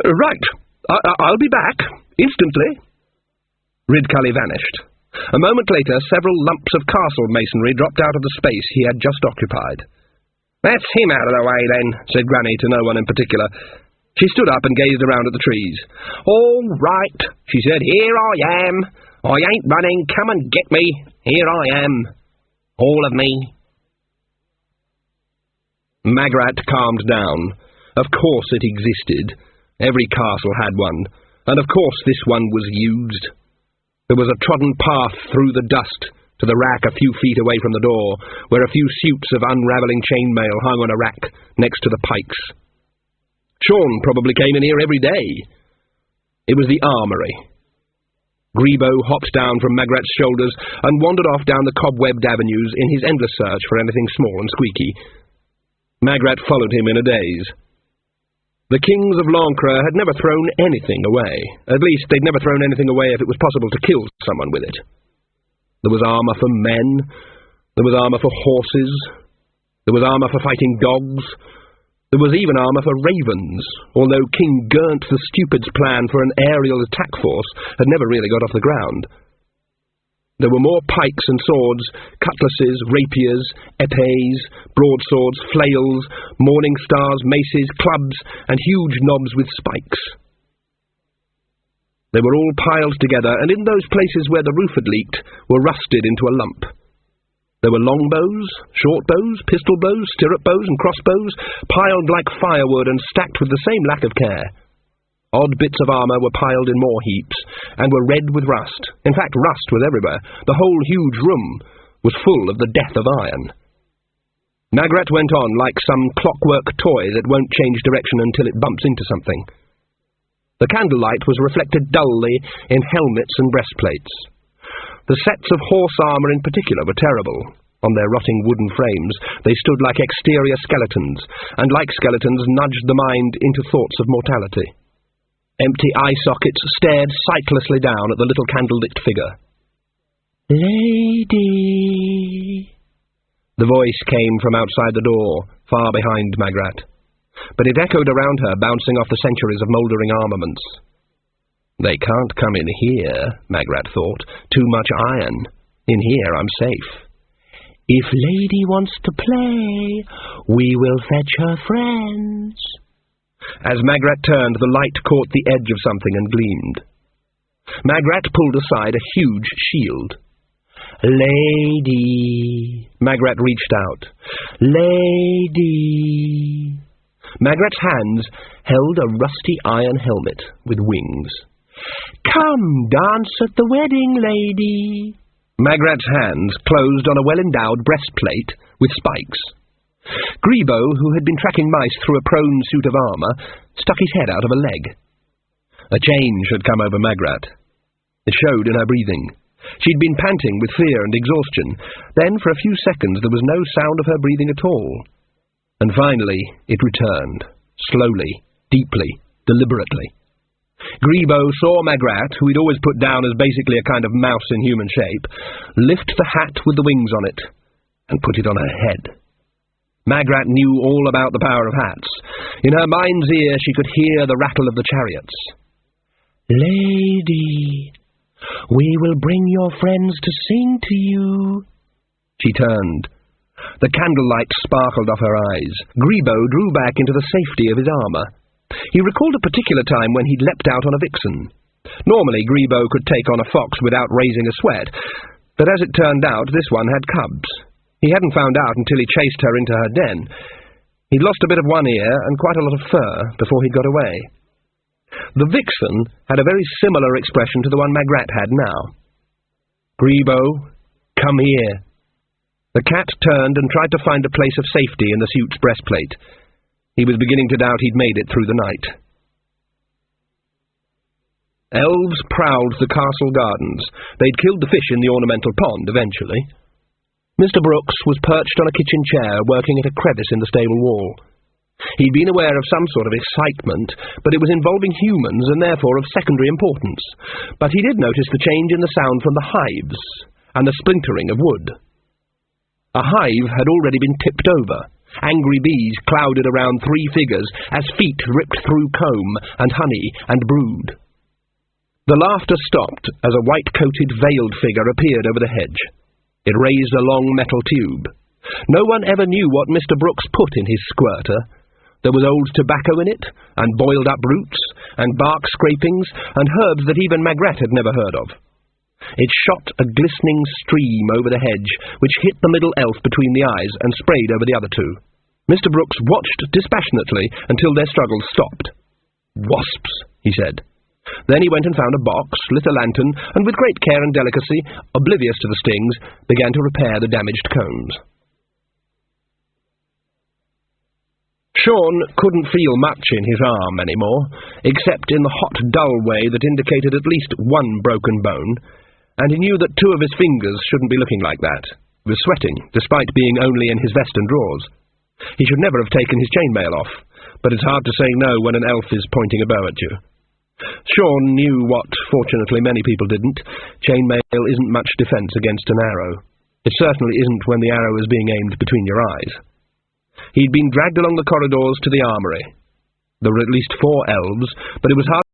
Right. I'll be back. Instantly. Ridcully vanished. A moment later, several lumps of castle masonry dropped out of the space he had just occupied. That's him out of the way, then, said Granny to no one in particular. She stood up and gazed around at the trees. All right, she said, here I am. I ain't running, come and get me. Here I am. All of me. Magrat calmed down. Of course it existed. Every castle had one. And of course this one was used. There was a trodden path through the dust to the rack a few feet away from the door, where a few suits of unravelling chainmail hung on a rack next to the pikes. Sean probably came in here every day. It was the armoury. Grebo hopped down from Magrat's shoulders and wandered off down the cobwebbed avenues in his endless search for anything small and squeaky. Magrat followed him in a daze. The kings of Lancre had never thrown anything away. At least, they'd never thrown anything away if it was possible to kill someone with it. There was armour for men. There was armour for horses. There was armour for fighting dogs. There was even armour for ravens, although King Gurnt the Stupid's plan for an aerial attack force had never really got off the ground. There were more pikes and swords, cutlasses, rapiers, épées, broadswords, flails, morning stars, maces, clubs, and huge knobs with spikes. They were all piled together, and in those places where the roof had leaked were rusted into a lump. There were longbows, short bows, pistol bows, stirrup bows, and crossbows, piled like firewood and stacked with the same lack of care. Odd bits of armour were piled in more heaps, and were red with rust. In fact, rust was everywhere. The whole huge room was full of the death of iron. Magrat went on like some clockwork toy that won't change direction until it bumps into something. The candlelight was reflected dully in helmets and breastplates. The sets of horse armour in particular were terrible. On their rotting wooden frames, they stood like exterior skeletons, and like skeletons nudged the mind into thoughts of mortality. Empty eye sockets stared sightlessly down at the little candle-lit figure. Lady! The voice came from outside the door, far behind Magrat. But it echoed around her, bouncing off the centuries of mouldering armaments. They can't come in here, Magrat thought. Too much iron. In here I'm safe. If Lady wants to play, we will fetch her friends. As Magrat turned, the light caught the edge of something and gleamed. Magrat pulled aside a huge shield. Lady! Magrat reached out. Lady! Magrat's hands held a rusty iron helmet with wings. Come, dance at the wedding, lady! Magrat's hands closed on a well-endowed breastplate with spikes. Grebo, who had been tracking mice through a prone suit of armour, stuck his head out of a leg. A change had come over Magrat. It showed in her breathing. She'd been panting with fear and exhaustion. Then, for a few seconds, there was no sound of her breathing at all. And finally, it returned, slowly, deeply, deliberately. Grebo saw Magrat, who he'd always put down as basically a kind of mouse in human shape, lift the hat with the wings on it and put it on her head. Magrat knew all about the power of hats. In her mind's ear she could hear the rattle of the chariots. Lady, we will bring your friends to sing to you. She turned. The candlelight sparkled off her eyes. Grebo drew back into the safety of his armour. He recalled a particular time when he'd leapt out on a vixen. Normally, Grebo could take on a fox without raising a sweat, but as it turned out, this one had cubs. He hadn't found out until he chased her into her den. He'd lost a bit of one ear and quite a lot of fur before he got away. The vixen had a very similar expression to the one Magrat had now. "Grebo, come here." The cat turned and tried to find a place of safety in the suit's breastplate. He was beginning to doubt he'd made it through the night. Elves prowled the castle gardens. They'd killed the fish in the ornamental pond, eventually. Mr. Brooks was perched on a kitchen chair, working at a crevice in the stable wall. He'd been aware of some sort of excitement, but it was involving humans and therefore of secondary importance. But he did notice the change in the sound from the hives and the splintering of wood. A hive had already been tipped over. Angry bees clouded around 3 figures as feet ripped through comb and honey and brood. The laughter stopped as a white-coated veiled figure appeared over the hedge. It raised a long metal tube. No one ever knew what Mr. Brooks put in his squirter. There was old tobacco in it, and boiled-up roots, and bark scrapings, and herbs that even Magrat had never heard of. It shot a glistening stream over the hedge, which hit the middle elf between the eyes and sprayed over the other 2. Mr. Brooks watched dispassionately until their struggles stopped. "Wasps," he said. Then he went and found a box, lit a lantern, and with great care and delicacy, oblivious to the stings, began to repair the damaged combs. Sean couldn't feel much in his arm anymore, except in the hot, dull way that indicated at least one broken bone, and he knew that 2 of his fingers shouldn't be looking like that. He was sweating, despite being only in his vest and drawers. He should never have taken his chainmail off, but it's hard to say no when an elf is pointing a bow at you. Sean knew what, fortunately, many people didn't. Chainmail isn't much defence against an arrow. It certainly isn't when the arrow is being aimed between your eyes. He'd been dragged along the corridors to the armoury. There were at least 4 elves, but it was hard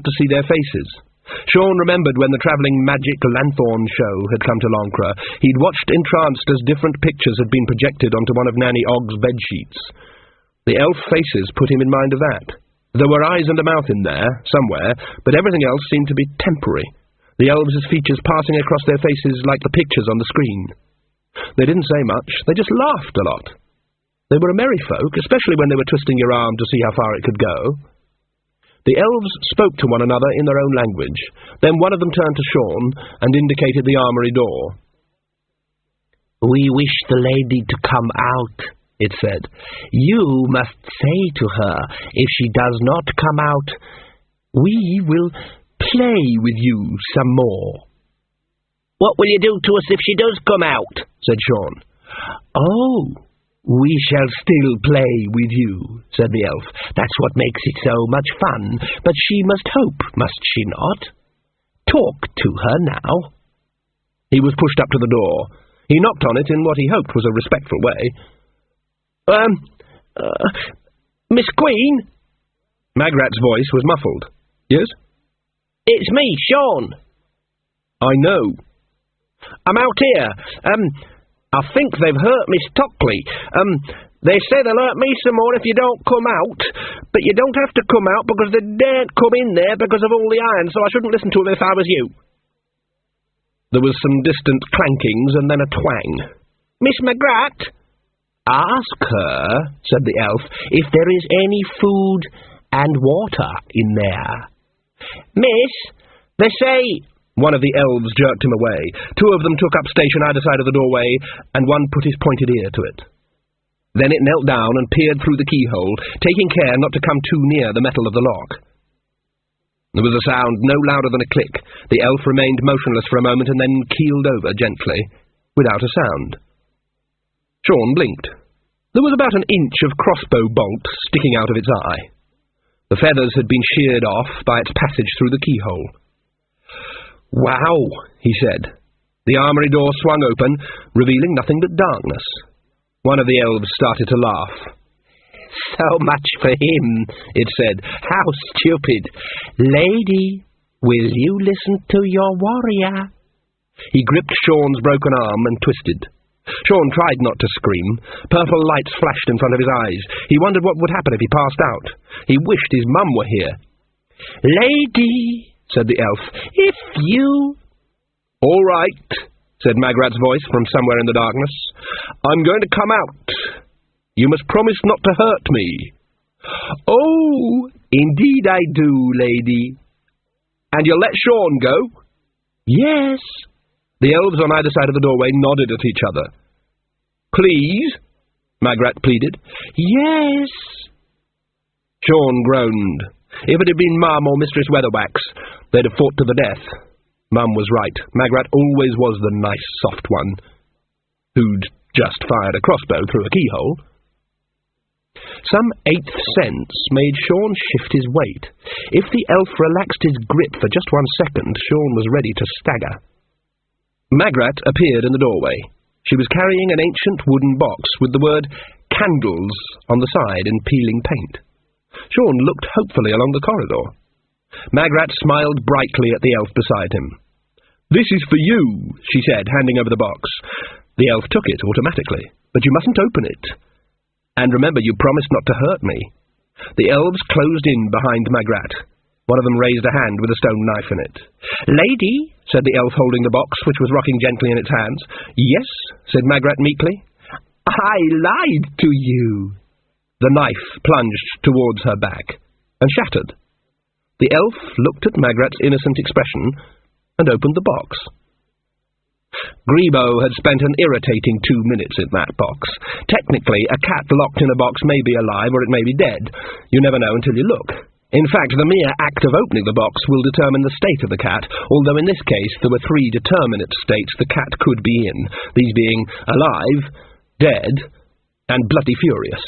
to see their faces. Sean remembered when the travelling magic lanthorn show had come to Loncra. He'd watched entranced as different pictures had been projected onto one of Nanny Ogg's bedsheets. The elf faces put him in mind of that. There were eyes and a mouth in there, somewhere, but everything else seemed to be temporary, the elves' features passing across their faces like the pictures on the screen. They didn't say much, they just laughed a lot. They were a merry folk, especially when they were twisting your arm to see how far it could go. The elves spoke to one another in their own language. Then one of them turned to Sean and indicated the armoury door. "We wish the lady to come out," it said. "You must say to her, if she does not come out, we will play with you some more." "What will you do to us if she does come out?" said Sean. "Oh, we shall still play with you," said the elf. "That's what makes it so much fun. But she must hope, must she not? Talk to her now." He was pushed up to the door. He knocked on it in what he hoped was a respectful way. Miss Queen?" Magrat's voice was muffled. "Yes?" "It's me, Sean." "I know." "I'm out here. I think they've hurt Miss Tockley. They say they'll hurt me some more if you don't come out, but you don't have to come out because they daren't come in there because of all the iron, so I shouldn't listen to them if I was you." There was some distant clankings and then a twang. "Miss Magrat?" "Ask her," said the elf, "if there is any food and water in there." "Miss, they say—" One of the elves jerked him away. Two of them took up station either side of the doorway, and one put his pointed ear to it. Then it knelt down and peered through the keyhole, taking care not to come too near the metal of the lock. There was a sound no louder than a click. The elf remained motionless for a moment and then keeled over gently, without a sound. Sean blinked. There was about an inch of crossbow bolt sticking out of its eye. The feathers had been sheared off by its passage through the keyhole. "Wow," he said. The armoury door swung open, revealing nothing but darkness. One of the elves started to laugh. "So much for him," it said. "How stupid! Lady, will you listen to your warrior?" He gripped Sean's broken arm and twisted. Sean tried not to scream. Purple lights flashed in front of his eyes. He wondered what would happen if he passed out. He wished his mum were here. "Lady," said the elf, "if you—" "All right," said Magrat's voice from somewhere in the darkness. "I'm going to come out. You must promise not to hurt me." "Oh, indeed I do, lady." "And you'll let Sean go?" "Yes." The elves on either side of the doorway nodded at each other. "Please?" Magrat pleaded. "Yes." Sean groaned. If it had been Mum or Mistress Weatherwax, they'd have fought to the death. Mum was right. Magrat always was the nice, soft one, who'd just fired a crossbow through a keyhole. Some eighth sense made Sean shift his weight. If the elf relaxed his grip for just 1 second, Sean was ready to stagger. Magrat appeared in the doorway. She was carrying an ancient wooden box with the word "candles" on the side in peeling paint. Sean looked hopefully along the corridor. Magrat smiled brightly at the elf beside him. "This is for you," she said, handing over the box. The elf took it automatically. "But you mustn't open it. And remember, you promised not to hurt me." The elves closed in behind Magrat. One of them raised a hand with a stone knife in it. "Lady," said the elf holding the box, which was rocking gently in its hands. "Yes," said Magrat meekly. "I lied to you." The knife plunged towards her back and shattered. The elf looked at Magrat's innocent expression and opened the box. Grebo had spent an irritating 2 minutes in that box. Technically, a cat locked in a box may be alive or it may be dead. You never know until you look. In fact, the mere act of opening the box will determine the state of the cat, although in this case there were 3 determinate states the cat could be in, these being alive, dead, and bloody furious.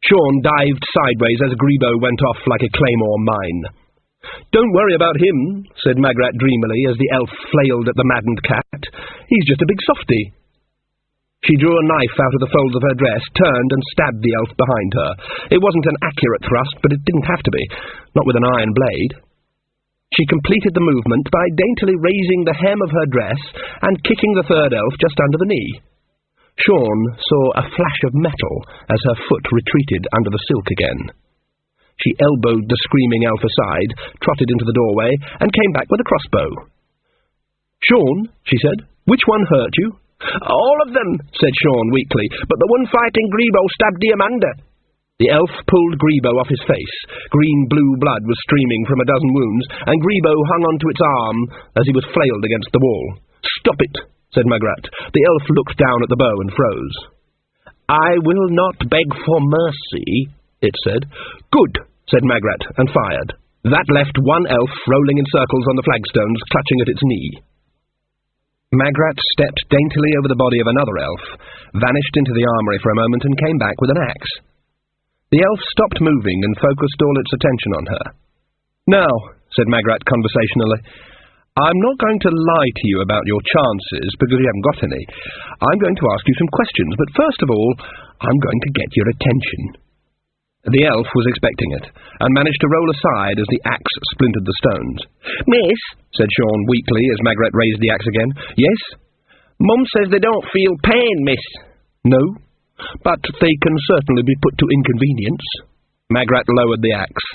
Sean dived sideways as Grebo went off like a claymore mine. "Don't worry about him," said Magrat dreamily as the elf flailed at the maddened cat. "He's just a big softy." She drew a knife out of the folds of her dress, turned and stabbed the elf behind her. It wasn't an accurate thrust, but it didn't have to be, not with an iron blade. She completed the movement by daintily raising the hem of her dress and kicking the third elf just under the knee. Sean saw a flash of metal as her foot retreated under the silk again. She elbowed the screaming elf aside, trotted into the doorway, and came back with a crossbow. "Sean," she said, "which one hurt you?" "All of them," said Sean weakly, "but the one fighting Grebo stabbed Diamanda." The elf pulled Grebo off his face. Green-blue blood was streaming from a dozen wounds, and Grebo hung onto its arm as he was flailed against the wall. "Stop it," said Magrat. The elf looked down at the bow and froze. "I will not beg for mercy," it said. "Good," said Magrat, and fired. That left one elf rolling in circles on the flagstones, clutching at its knee. Magrat stepped daintily over the body of another elf, vanished into the armoury for a moment, and came back with an axe. The elf stopped moving and focused all its attention on her. "Now," said Magrat conversationally, "I'm not going to lie to you about your chances, because you haven't got any. I'm going to ask you some questions, but first of all, I'm going to get your attention." The elf was expecting it, and managed to roll aside as the axe splintered the stones. "Miss," said Sean weakly as Magrat raised the axe again. "Yes?" "Mum says they don't feel pain, miss." "No, but they can certainly be put to inconvenience." Magrat lowered the axe.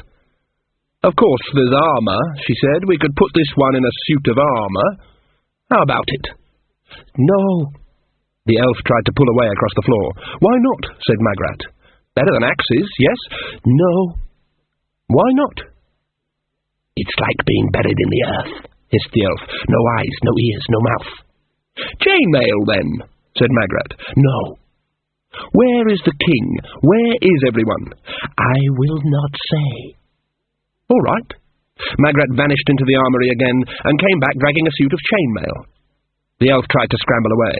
"Of course there's armour," she said. "We could put this one in a suit of armour. How about it?" "No." The elf tried to pull away across the floor. "Why not?" said Magrat. "Better than axes, yes?" "No." "Why not?" "It's like being buried in the earth," hissed the elf. "No eyes, no ears, no mouth." "Chainmail, then," said Magrat. "No." "Where is the king? Where is everyone?" "I will not say." "All right." Magrat vanished into the armoury again, and came back dragging a suit of chainmail. The elf tried to scramble away.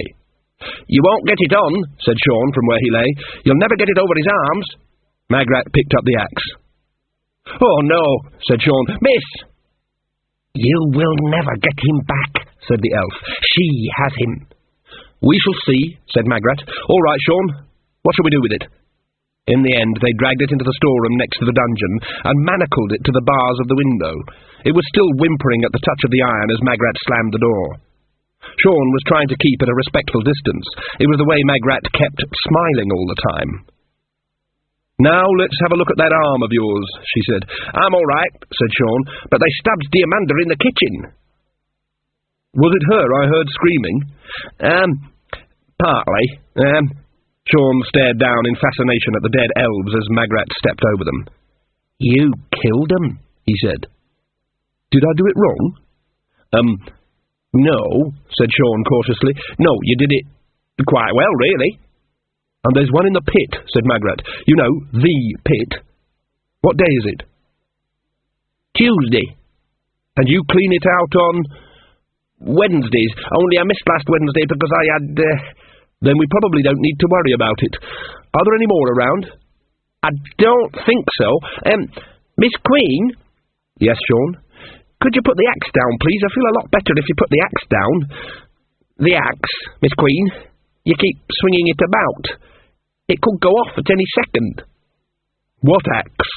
"You won't get it on," said Sean from where he lay. "You'll never get it over his arms." Magrat picked up the axe. "Oh, no," said Sean. "Miss!" "You will never get him back," said the elf. "She has him." "We shall see," said Magrat. "All right, Sean. What shall we do with it?" In the end, they dragged it into the storeroom next to the dungeon, and manacled it to the bars of the window. It was still whimpering at the touch of the iron as Magrat slammed the door. Sean was trying to keep at a respectful distance. It was the way Magrat kept smiling all the time. "Now let's have a look at that arm of yours," she said. "I'm all right," said Sean, "but they stabbed Diamanda in the kitchen." "Was it her I heard screaming?" Partly. Sean stared down in fascination at the dead elves as Magrat stepped over them. "You killed them," he said. "Did I do it wrong?" No," said Sean cautiously. "No, you did it quite well, really." "And there's one in the pit," said Magrat. "You know, the pit. What day is it?" "Tuesday." "And you clean it out on—" "Wednesdays, only I missed last Wednesday because I had, Then we probably don't need to worry about it. Are there any more around?" "I don't think so. Miss Queen?" "Yes, Sean?" "Could you put the axe down, please? I feel a lot better if you put the axe down." "The axe, Miss Queen? You keep swinging it about. It could go off at any second." "What axe?"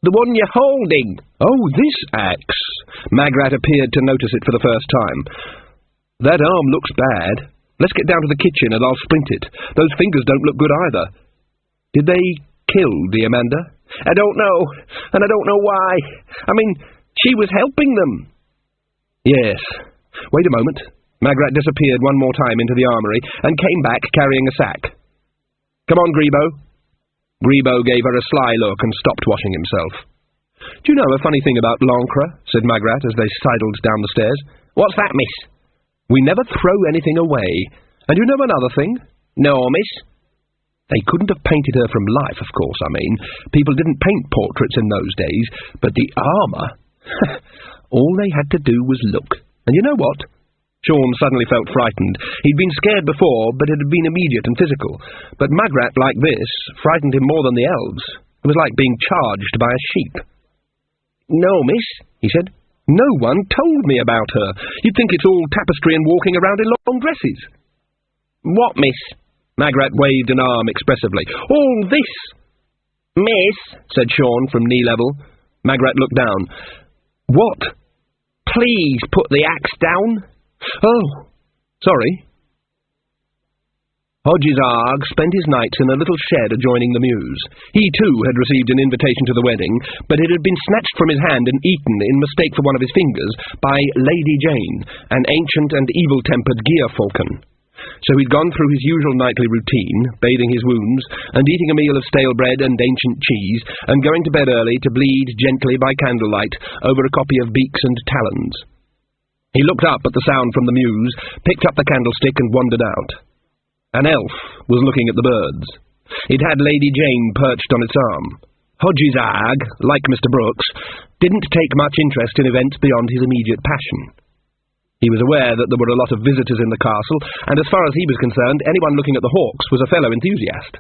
"The one you're holding." "Oh, this axe." Magrat appeared to notice it for the first time. "That arm looks bad. Let's get down to the kitchen and I'll splint it. Those fingers don't look good either. Did they kill Diamanda?" "I don't know, and I don't know why. I mean, she was helping them." "Yes. Wait a moment." Magrat disappeared one more time into the armoury and came back carrying a sack. "Come on, Grebo." Grebo gave her a sly look and stopped washing himself. "Do you know a funny thing about Lancre?" said Magrat as they sidled down the stairs. "What's that, miss?" "We never throw anything away. And you know another thing?" "No, miss." They couldn't have painted her from life, of course, I mean. People didn't paint portraits in those days, but the armour... All they had to do was look. And you know what? Sean suddenly felt frightened. He'd been scared before, but it had been immediate and physical. But Magrat, like this, frightened him more than the elves. It was like being charged by a sheep. "No, miss," he said. "No one told me about her. You'd think it's all tapestry and walking around in long dresses." "What, miss?" Magrat waved an arm expressively. "All this." "Miss," said Sean from knee level. Magrat looked down. "What?" please put the axe down?" "Oh, sorry." Hodges Arg spent his nights in a little shed adjoining the mews. He, too, had received an invitation to the wedding, but it had been snatched from his hand and eaten in mistake for one of his fingers by Lady Jane, an ancient and evil-tempered gear-falcon. So he'd gone through his usual nightly routine, bathing his wounds, and eating a meal of stale bread and ancient cheese, and going to bed early to bleed gently by candlelight over a copy of Beaks and Talons. He looked up at the sound from the mews, picked up the candlestick and wandered out. An elf was looking at the birds. It had Lady Jane perched on its arm. Hodges Arg, like Mr. Brooks, didn't take much interest in events beyond his immediate passion. He was aware that there were a lot of visitors in the castle, and as far as he was concerned, anyone looking at the hawks was a fellow enthusiast.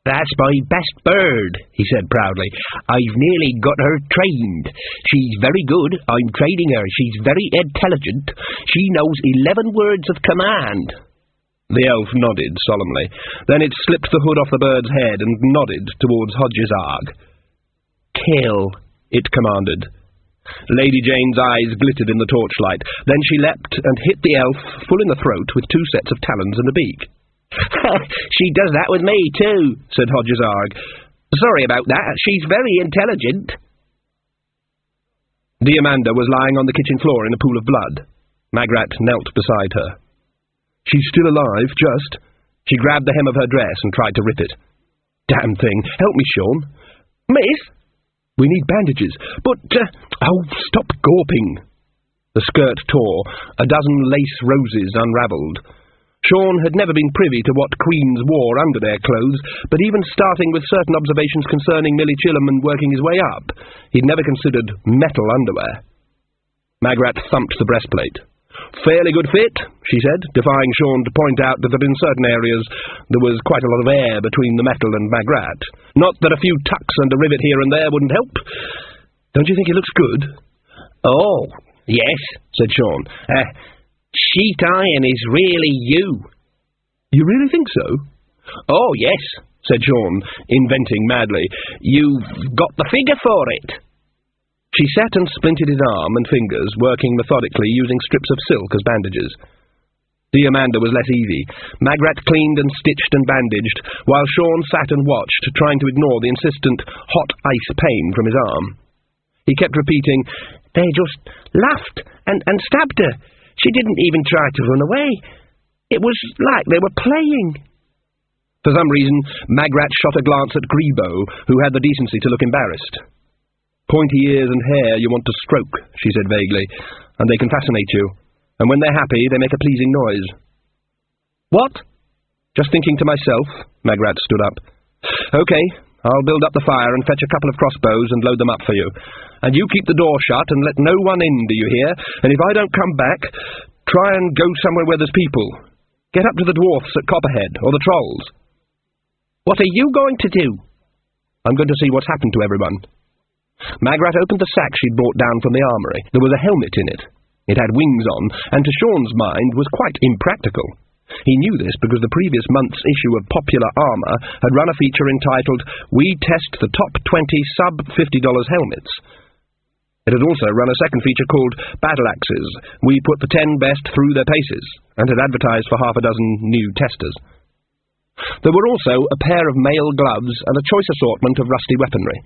"That's my best bird," he said proudly. "I've nearly got her trained. She's very good. I'm training her. She's very intelligent. She knows 11 words of command." The elf nodded solemnly. Then it slipped the hood off the bird's head and nodded towards Hodges Arg. "Kill," it commanded. Lady Jane's eyes glittered in the torchlight. Then she leapt and hit the elf full in the throat with 2 sets of talons and a beak. "She does that with me, too," said Hodges Arg. "Sorry about that. She's very intelligent." Diamanda was lying on the kitchen floor in a pool of blood. Magrat knelt beside her. "She's still alive, just." She grabbed the hem of her dress and tried to rip it. "Damn thing. Help me, Sean." "Miss?" "We need bandages." "But, oh, stop gawping." The skirt tore. A dozen lace roses unravelled. Sean had never been privy to what queens wore under their clothes, but even starting with certain observations concerning Millie Chilham and working his way up, he'd never considered metal underwear. Magrat thumped the breastplate. "Fairly good fit," she said, defying Sean to point out that in certain areas there was quite a lot of air between the metal and Magrat. Not that a few tucks and a rivet here and there wouldn't help. "Don't you think he looks good?" "Oh, yes," said Sean. Sheet iron is really you." "You really think so?" "Oh, yes," said Sean, inventing madly. "You've got the figure for it." She sat and splinted his arm and fingers, working methodically, using strips of silk as bandages. Diamanda was less easy. Magrat cleaned and stitched and bandaged, while Sean sat and watched, trying to ignore the insistent hot ice pain from his arm. He kept repeating, "They just laughed and stabbed her. She didn't even try to run away. It was like they were playing." For some reason, Magrat shot a glance at Grebo, who had the decency to look embarrassed. "Pointy ears and hair you want to stroke," she said vaguely, "and they can fascinate you. And when they're happy, they make a pleasing noise." "What?" "Just thinking to myself." Magrat stood up. "Okay, I'll build up the fire and fetch a couple of crossbows and load them up for you. And you keep the door shut and let no one in, do you hear? And if I don't come back, try and go somewhere where there's people. Get up to the dwarfs at Copperhead, or the trolls." "What are you going to do?" "I'm going to see what's happened to everyone." Magrat opened the sack she'd brought down from the armoury. There was a helmet in it. It had wings on, and to Sean's mind was quite impractical. He knew this because the previous month's issue of Popular Armour had run a feature entitled, "We Test the Top 20 Sub-$50 Helmets." It had also run a second feature called Battle Axes. We put the 10 best through their paces, and had advertised for half a dozen new testers. There were also a pair of mail gloves and a choice assortment of rusty weaponry.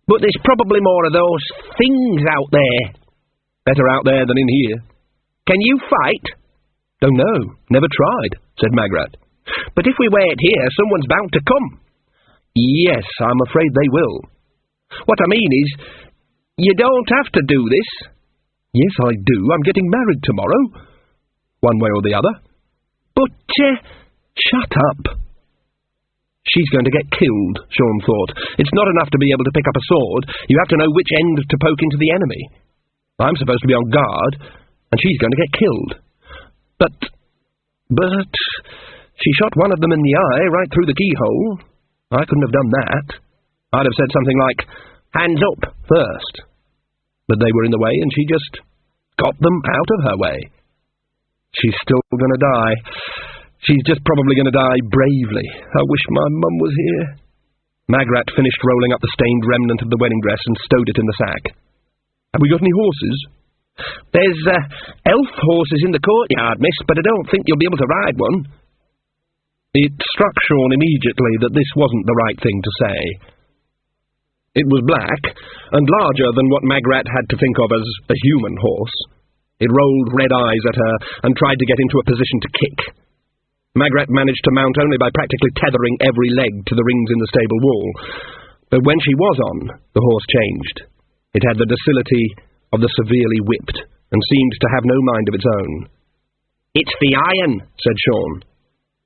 "But there's probably more of those things out there." "Better out there than in here." "Can you fight?" "Don't know. Never tried," said Magrat. "But if we wait here, someone's bound to come." "Yes, I'm afraid they will." "What I mean is, you don't have to do this." "Yes, I do. I'm getting married tomorrow. One way or the other." "But, shut up." She's going to get killed, Sean thought. It's not enough to be able to pick up a sword. You have to know which end to poke into the enemy. I'm supposed to be on guard, and she's going to get killed. But she shot one of them in the eye right through the keyhole. I couldn't have done that. I'd have said something like, "Hands up," first. But they were in the way, and she just got them out of her way. She's still going to die. She's just probably going to die bravely. I wish my mum was here. Magrat finished rolling up the stained remnant of the wedding dress and stowed it in the sack. "Have we got any horses?" There's elf horses in the courtyard, miss, but I don't think you'll be able to ride one. It struck Sean immediately that this wasn't the right thing to say. It was black, and larger than what Magrat had to think of as a human horse. It rolled red eyes at her and tried to get into a position to kick. Magrat managed to mount only by practically tethering every leg to the rings in the stable wall. But when she was on, the horse changed. It had the docility of the severely whipped, and seemed to have no mind of its own. It's the iron, said Sean.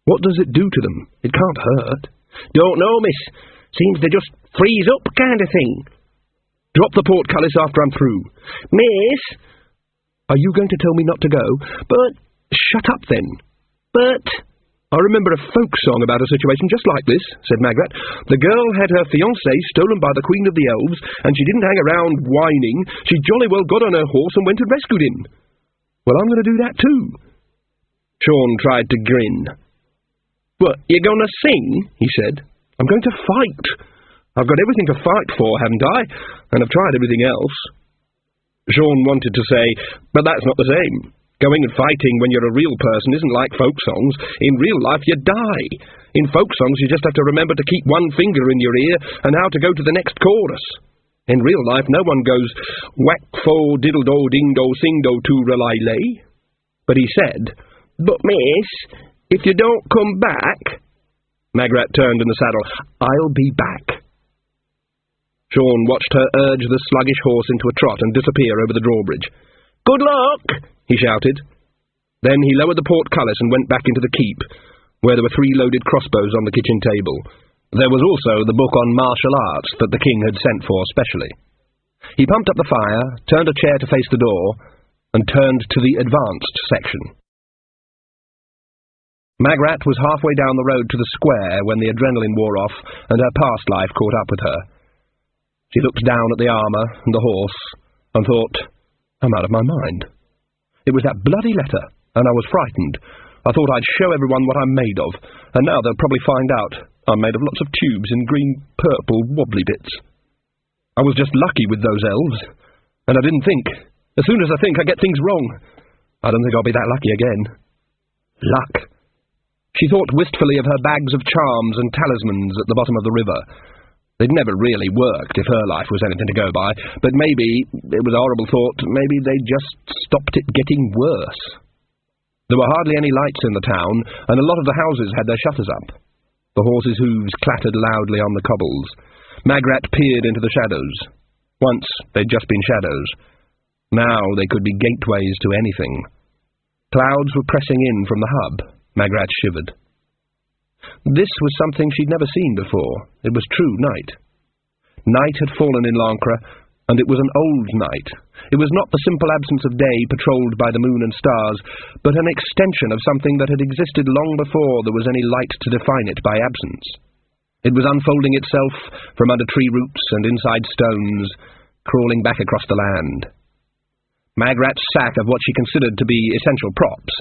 What does it do to them? It can't hurt. Don't know, miss. Seems to just freeze up kind of thing. Drop the portcullis after I'm through. Miss? Are you going to tell me not to go? But... Shut up, then. But... I remember a folk song about a situation just like this, said Magrat. The girl had her fiancé stolen by the Queen of the Elves, and she didn't hang around whining. She jolly well got on her horse and went and rescued him. Well, I'm going to do that too. Sean tried to grin. What, you're going to sing? He said. I'm going to fight. I've got everything to fight for, haven't I? And I've tried everything else. Sean wanted to say, but that's not the same. Going and fighting when you're a real person isn't like folk songs. In real life, you die. In folk songs, you just have to remember to keep one finger in your ear and how to go to the next chorus. In real life, no one goes, whack-fo-diddle-do-ding-do-sing-do-to-relay-lay. But he said, But, miss, if you don't come back... Magrat turned in the saddle. I'll be back. Sean watched her urge the sluggish horse into a trot and disappear over the drawbridge. Good luck! He shouted. Then he lowered the portcullis and went back into the keep, where there were 3 loaded crossbows on the kitchen table. There was also the book on martial arts that the king had sent for specially. He pumped up the fire, turned a chair to face the door, and turned to the advanced section. Magrat was halfway down the road to the square when the adrenaline wore off and her past life caught up with her. She looked down at the armour and the horse and thought, I'm out of my mind. It was that bloody letter, and I was frightened. I thought I'd show everyone what I'm made of, and now they'll probably find out I'm made of lots of tubes in green, purple, wobbly bits. I was just lucky with those elves, and I didn't think. As soon as I think, I get things wrong. I don't think I'll be that lucky again. Luck. She thought wistfully of her bags of charms and talismans at the bottom of the river. They'd never really worked if her life was anything to go by, but maybe, it was a horrible thought, maybe they'd just stopped it getting worse. There were hardly any lights in the town, and a lot of the houses had their shutters up. The horses' hooves clattered loudly on the cobbles. Magrat peered into the shadows. Once they'd just been shadows. Now they could be gateways to anything. Clouds were pressing in from the hub. Magrat shivered. This was something she'd never seen before. It was true night. Night had fallen in Lancre, and it was an old night. It was not the simple absence of day patrolled by the moon and stars, but an extension of something that had existed long before there was any light to define it by absence. It was unfolding itself from under tree roots and inside stones, crawling back across the land. Magrat's sack of what she considered to be essential props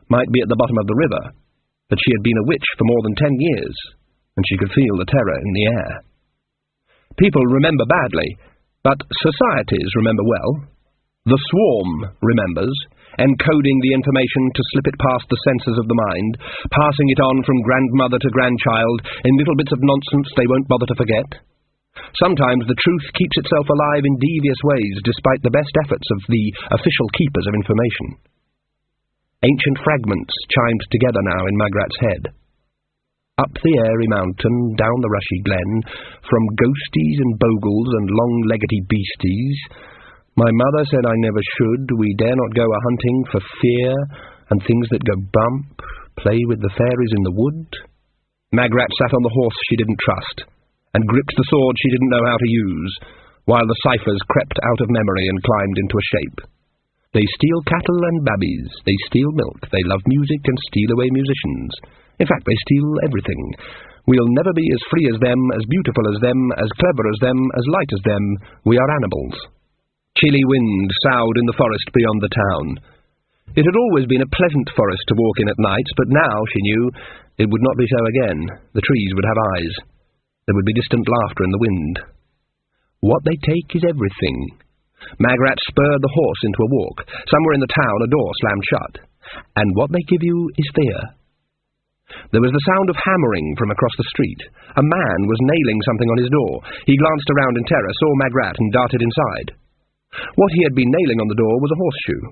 might be at the bottom of the river, but she had been a witch for more than 10 years, and she could feel the terror in the air. People remember badly, but societies remember well. The swarm remembers, encoding the information to slip it past the senses of the mind, passing it on from grandmother to grandchild in little bits of nonsense they won't bother to forget. Sometimes the truth keeps itself alive in devious ways despite the best efforts of the official keepers of information. Ancient fragments chimed together now in Magrat's head. Up the airy mountain, down the rushy glen, from ghosties and bogles and long-leggedy beasties. My mother said I never should, we dare not go a-hunting for fear, and things that go bump, play with the fairies in the wood. Magrat sat on the horse she didn't trust, and gripped the sword she didn't know how to use, while the ciphers crept out of memory and climbed into a shape. They steal cattle and babbies, they steal milk, they love music and steal away musicians. In fact, they steal everything. We'll never be as free as them, as beautiful as them, as clever as them, as light as them. We are animals. Chilly wind soughed in the forest beyond the town. It had always been a pleasant forest to walk in at night, but now, she knew, it would not be so again. The trees would have eyes. There would be distant laughter in the wind. What they take is everything. Magrat spurred the horse into a walk. Somewhere in the town a door slammed shut. And what they give you is fear. There was the sound of hammering from across the street. A man was nailing something on his door. He glanced around in terror, saw Magrat, and darted inside. What he had been nailing on the door was a horseshoe.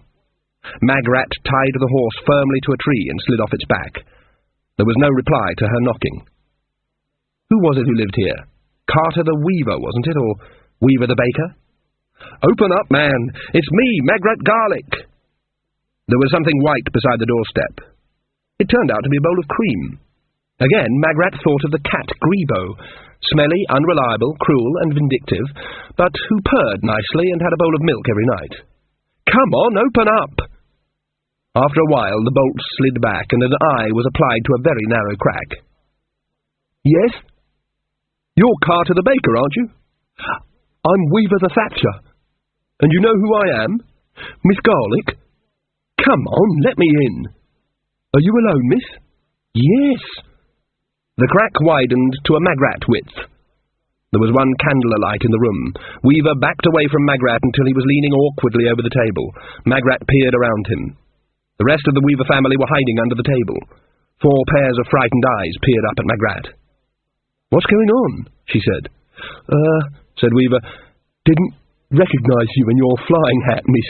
Magrat tied the horse firmly to a tree and slid off its back. There was no reply to her knocking. Who was it who lived here? Carter the Weaver, wasn't it, or Weaver the Baker? "Open up, man! It's me, Magrat Garlic!" There was something white beside the doorstep. It turned out to be a bowl of cream. Again, Magrat thought of the cat Grebo, smelly, unreliable, cruel, and vindictive, but who purred nicely and had a bowl of milk every night. "Come on, open up!" After a while, the bolt slid back, and an eye was applied to a very narrow crack. "Yes? You're Carter the Baker, aren't you?" "I'm Weaver the Thatcher. And you know who I am? Miss Garlic? Come on, let me in. Are you alone, miss?" "Yes." The crack widened to a Magrat width. There was one candle alight in the room. Weaver backed away from Magrat until he was leaning awkwardly over the table. Magrat peered around him. The rest of the Weaver family were hiding under the table. 4 pairs of frightened eyes peered up at Magrat. "What's going on?" she said. Said Weaver. "Didn't recognise you in your flying hat, miss.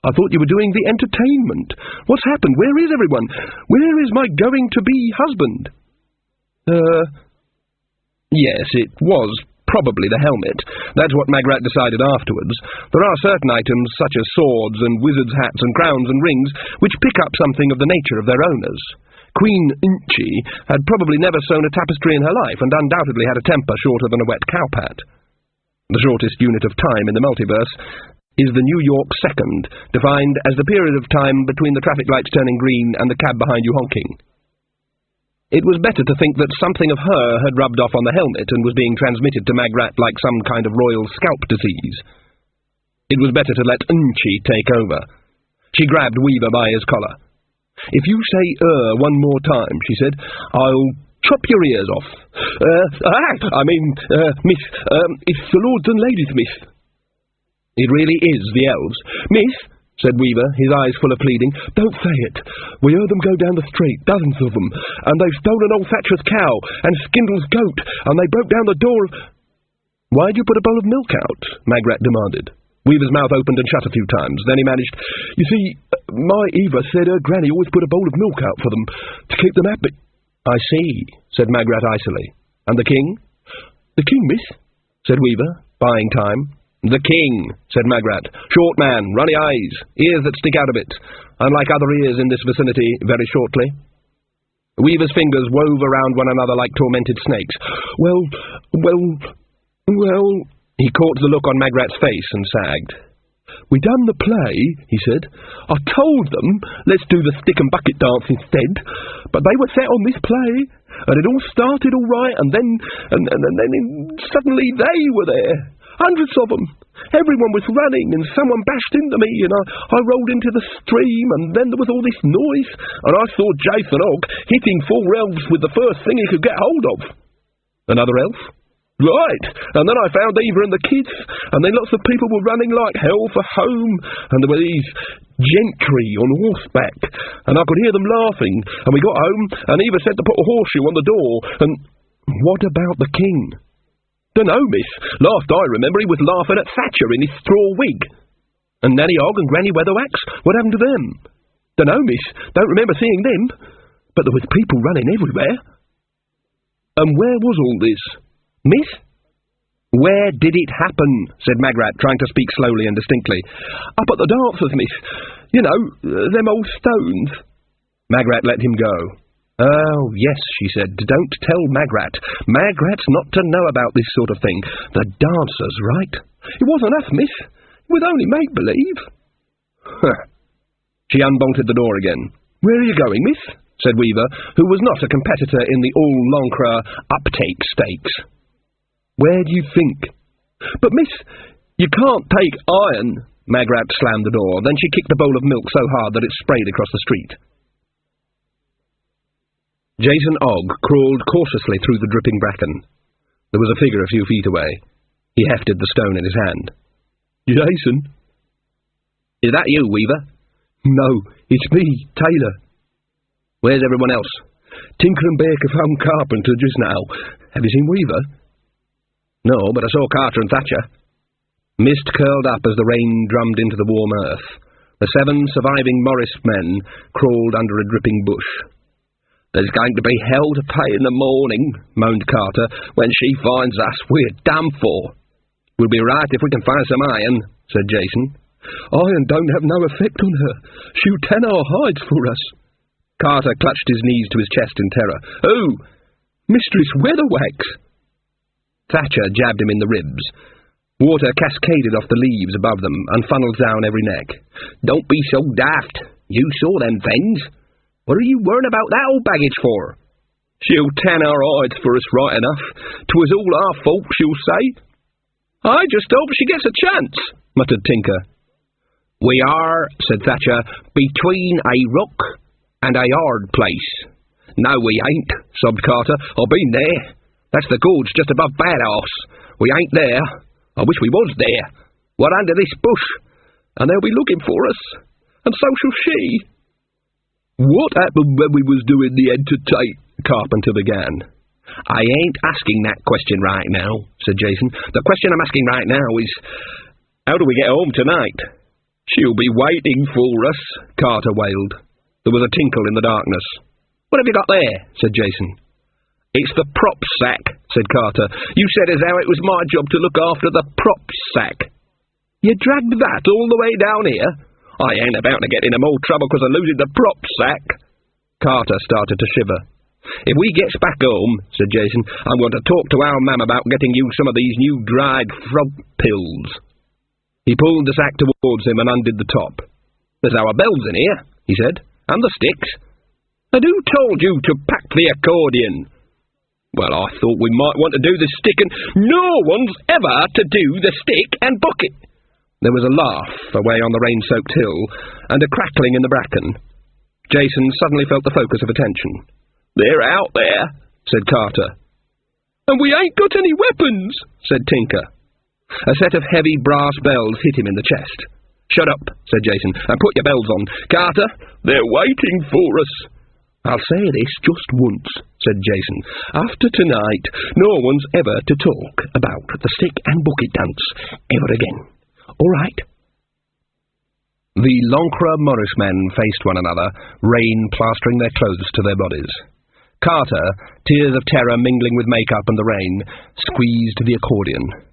I thought you were doing the entertainment. What's happened? Where is everyone? Where is my going-to-be husband?" Yes, it was probably the helmet. That's what Magrat decided afterwards. There are certain items, such as swords and wizards' hats and crowns and rings, which pick up something of the nature of their owners. Queen Inchi had probably never sewn a tapestry in her life, and undoubtedly had a temper shorter than a wet cowpat. The shortest unit of time in the multiverse is the New York second, defined as the period of time between the traffic lights turning green and the cab behind you honking. It was better to think that something of her had rubbed off on the helmet and was being transmitted to Magrat like some kind of royal scalp disease. It was better to let Unchi take over. She grabbed Weaver by his collar. "If you say one more time," she said, "I'll chop your ears off. Miss, it's the lords and ladies, miss." "It really is the elves." "Miss," said Weaver, his eyes full of pleading, "don't say it. We heard them go down the street, dozens of them, and they've stolen old Thatcher's cow and Skindle's goat, and they broke down the door of—" "Why'd you put a bowl of milk out?" Magrat demanded. Weaver's mouth opened and shut a few times. Then he managed, "You see, my Eva said her granny always put a bowl of milk out for them, to keep them happy." "I see," said Magrat icily. "And the king?" "The king, miss," said Weaver, buying time. "The king," said Magrat. "Short man, runny eyes, ears that stick out a bit, unlike other ears in this vicinity, very shortly." Weaver's fingers wove around one another like tormented snakes. Well... He caught the look on Magrat's face and sagged. "We done the play," he said. "I told them, let's do the stick and bucket dance instead, but they were set on this play, and it all started all right, and then suddenly they were there. Hundreds of them. Everyone was running, and someone bashed into me, and I rolled into the stream, and then there was all this noise, and I saw Jason Ogg hitting 4 elves with the first thing he could get hold of." "Another elf?" "Right, and then I found Eva and the kids, and then lots of people were running like hell for home, and there were these gentry on horseback, and I could hear them laughing, and we got home, and Eva said to put a horseshoe on the door, and—" "What about the king?" "Dunno, miss. Last I remember he was laughing at Thatcher in his straw wig." "And Nanny Ogg and Granny Weatherwax? What happened to them?" "Dunno, miss. Don't remember seeing them. But there was people running everywhere." "And where was all this?" "Miss?" "Where did it happen?" said Magrat, trying to speak slowly and distinctly. "Up at the dancers, miss. You know, them old stones." Magrat let him go. "Oh, yes," she said. "Don't tell Magrat. Magrat's not to know about this sort of thing. The dancers, right?" "It wasn't us, miss. It was only make-believe." She unbolted the door again. "Where are you going, miss?" said Weaver, who was not a competitor in the all-Lancre uptake stakes. "Where do you think?" "But, miss, you can't take iron." Magrat slammed the door. Then she kicked a bowl of milk so hard that it sprayed across the street. Jason Ogg crawled cautiously through the dripping bracken. There was a figure a few feet away. He hefted the stone in his hand. Jason? Is that you, Weaver? No, it's me, Taylor. Where's everyone else? Tinker and Baker found Carpenter just now. Have you seen Weaver? No, but I saw Carter and Thatcher. Mist curled up as the rain drummed into the warm earth. The 7 surviving Morris men crawled under a dripping bush. There's going to be hell to pay in the morning, moaned Carter. When she finds us, we're done for. We'll be right if we can find some iron, said Jason. Iron don't have no effect on her. She'll tan our hides for us. Carter clutched his knees to his chest in terror. Oh, Mistress Weatherwax! Thatcher jabbed him in the ribs. Water cascaded off the leaves above them and funneled down every neck. Don't be so daft. You saw them things. What are you worrying about that old baggage for? She'll tan our hides for us right enough. 'Twas all our fault, she'll say. I just hope she gets a chance, muttered Tinker. We are, said Thatcher, between a rock and a hard place. No, we ain't, sobbed Carter. I've been there. That's the gorge just above Bad Arse. We ain't there. I wish we was there. We're under this bush, and they'll be looking for us, and so shall she. What happened when we was doing the entertain? Carpenter began. I ain't asking that question right now, said Jason. The question I'm asking right now is, how do we get home tonight? She'll be waiting for us, Carter wailed. There was a tinkle in the darkness. What have you got there? Said Jason. It's the prop sack, said Carter. You said as how it was my job to look after the prop sack. You dragged that all the way down here? I ain't about to get into more trouble because of losing the prop sack. Carter started to shiver. If we gets back home, said Jason, I'm going to talk to our mam about getting you some of these new dried frog pills. He pulled the sack towards him and undid the top. There's our bells in here, he said, and the sticks. And who told you to pack the accordion? Well, I thought we might want to do the stick and... No one's ever to do the stick and bucket. There was a laugh away on the rain-soaked hill, and a crackling in the bracken. Jason suddenly felt the focus of attention. They're out there, said Carter. And we ain't got any weapons, said Tinker. A set of heavy brass bells hit him in the chest. Shut up, said Jason, and put your bells on. Carter, they're waiting for us. I'll say this just once, said Jason. After tonight, no one's ever to talk about the stick and bucket dance ever again. All right? The Loncre Morris men faced one another, rain plastering their clothes to their bodies. Carter, tears of terror mingling with makeup and the rain, squeezed the accordion.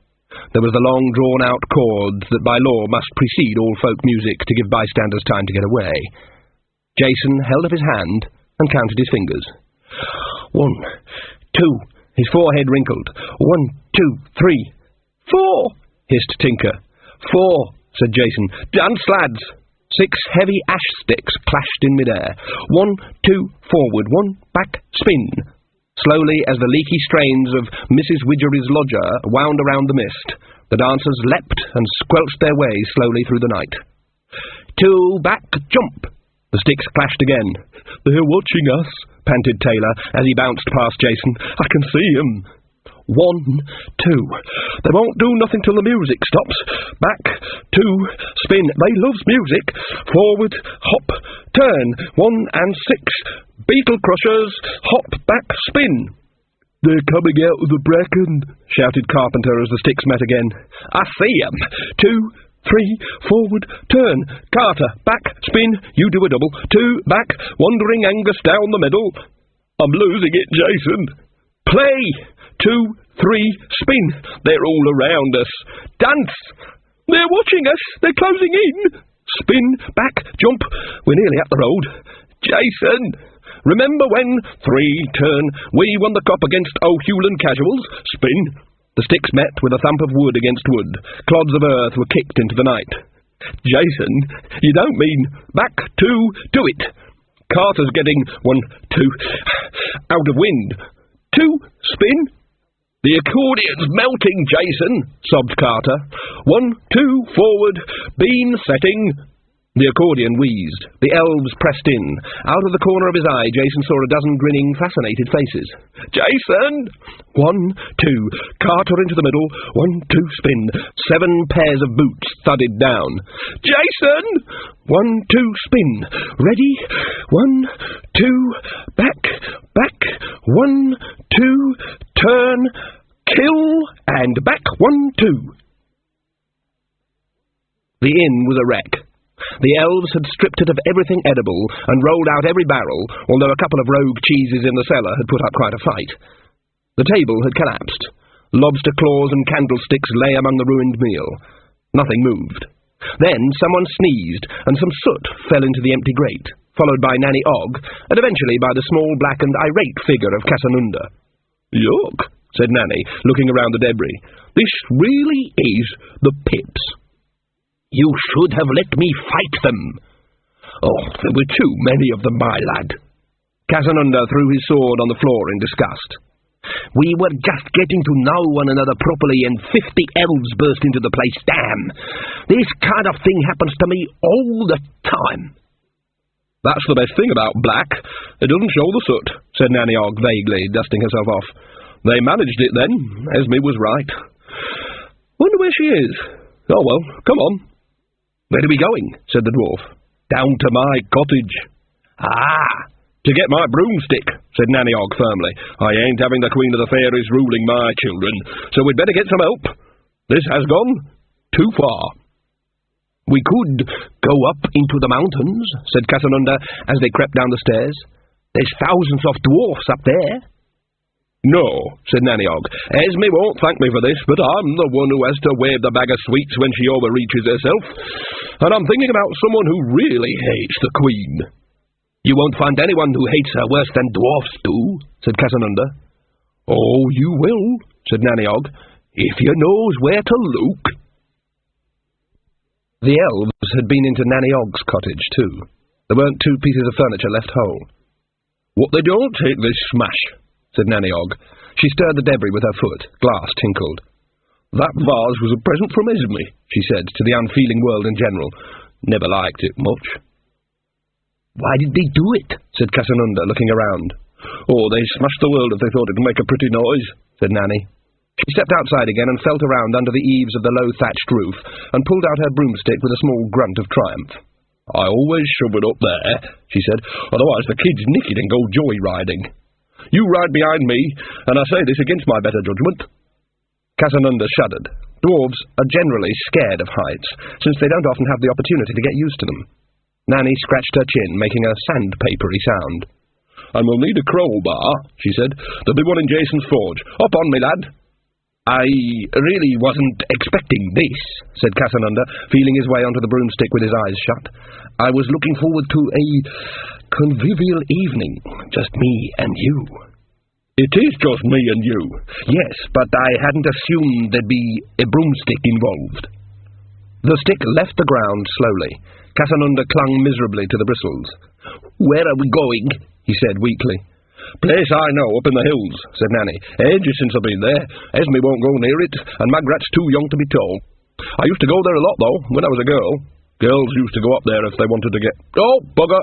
There was the long drawn-out chords that by law must precede all folk music to give bystanders time to get away. Jason held up his hand and counted his fingers. 1, 2, his forehead wrinkled. 1, 2, 3, 4, hissed Tinker. 4, said Jason. Dance, lads! 6 heavy ash sticks clashed in midair. 1, 2, forward, 1, back, spin. Slowly, as the leaky strains of Mrs. Widgery's lodger wound around the mist, the dancers leapt and squelched their way slowly through the night. 2, back, jump! The sticks clashed again. They're watching us, panted Taylor as he bounced past Jason. I can see 'em. 1, 2. They won't do nothing till the music stops. Back, 2, spin. They loves music. Forward, hop, turn. 1 and 6. Beetle crushers, hop, back, spin. They're coming out of the bracken, shouted Carpenter as the sticks met again. I see 'em. 2, 3, forward, turn. Carter, back, spin. You do a double. 2, back, wandering Angus down the middle. I'm losing it, Jason. Play. 2, 3, spin. They're all around us. Dance. They're watching us. They're closing in. Spin, back, jump. We're nearly up the road. Jason, remember when 3, turn, we won the cup against O'Hewland Casuals? Spin. The sticks met with a thump of wood against wood. Clods of earth were kicked into the night. Jason, you don't mean back, 2, do it. Carter's getting 1, 2, out of wind. 2, spin. The accordion's melting, Jason, sobbed Carter. 1, 2, forward, beam setting. The accordion wheezed. The elves pressed in. Out of the corner of his eye, Jason saw a dozen grinning, fascinated faces. "Jason!" 1, 2, cart her into the middle. 1, 2, spin. 7 pairs of boots thudded down. "Jason!" 1, 2, spin. Ready? 1, 2, back, back. 1, 2, turn, kill, and back. 1, 2. The inn was a wreck. The elves had stripped it of everything edible and rolled out every barrel, although a couple of rogue cheeses in the cellar had put up quite a fight. The table had collapsed. Lobster claws and candlesticks lay among the ruined meal. Nothing moved. Then someone sneezed, and some soot fell into the empty grate, followed by Nanny Og, and eventually by the small, black and irate figure of Casanunda. "Yuck," said Nanny, looking around the debris. "This really is the pips." "You should have let me fight them." "Oh, there were too many of them, my lad." Casanunda threw his sword on the floor in disgust. "We were just getting to know one another properly, and 50 elves burst into the place. Damn! This kind of thing happens to me all the time." "That's the best thing about black. It doesn't show the soot," said Nanny Og vaguely, dusting herself off. "They managed it then. Esme was right. Wonder where she is. Oh well, come on." "Where are we going?" said the dwarf. "Down to my cottage." "Ah, to get my broomstick," said Nanny Og firmly. "I ain't having the Queen of the Fairies ruling my children, so we'd better get some help. This has gone too far." "We could go up into the mountains," said Casanunda as they crept down the stairs. "There's thousands of dwarfs up there." "No," said Nanny Og. "Esme won't thank me for this, but I'm the one who has to wave the bag of sweets when she overreaches herself. And I'm thinking about someone who really hates the Queen." "You won't find anyone who hates her worse than dwarfs do," said Casanunda. "Oh, you will," said Nanny Og, "if you knows where to look." The elves had been into Nanny Og's cottage, too. There weren't 2 pieces of furniture left whole. "What they don't take, they smash," said Nanny Og. She stirred the debris with her foot. Glass tinkled. "That vase was a present from Esme," she said, to the unfeeling world in general. "Never liked it much." "Why did they do it?" said Casanunda, looking around. "Oh, they smashed the world if they thought it'd make a pretty noise," said Nanny. She stepped outside again and felt around under the eaves of the low thatched roof and pulled out her broomstick with a small grunt of triumph. "I always shove it up there," she said, "otherwise the kids nick it and go joyriding. You ride behind me, and I say this against my better judgment." Casanunda shuddered. Dwarves are generally scared of heights, since they don't often have the opportunity to get used to them. Nanny scratched her chin, making a sandpapery sound. "And we'll need a crowbar," she said. "There'll be one in Jason's forge. Up on me, lad." "I really wasn't expecting this," said Casanunda, feeling his way onto the broomstick with his eyes shut. "I was looking forward to a convivial evening, just me and you." "It is just me and you." "Yes, but I hadn't assumed there'd be a broomstick involved." The stick left the ground slowly. Casanunda clung miserably to the bristles. "Where are we going?" he said weakly. "Place I know, up in the hills," said Nanny. "Ages since I've been there. Esme won't go near it, and Magrat's too young to be tall. I used to go there a lot, though, when I was a girl. Girls used to go up there if they wanted to get... Oh, bugger!"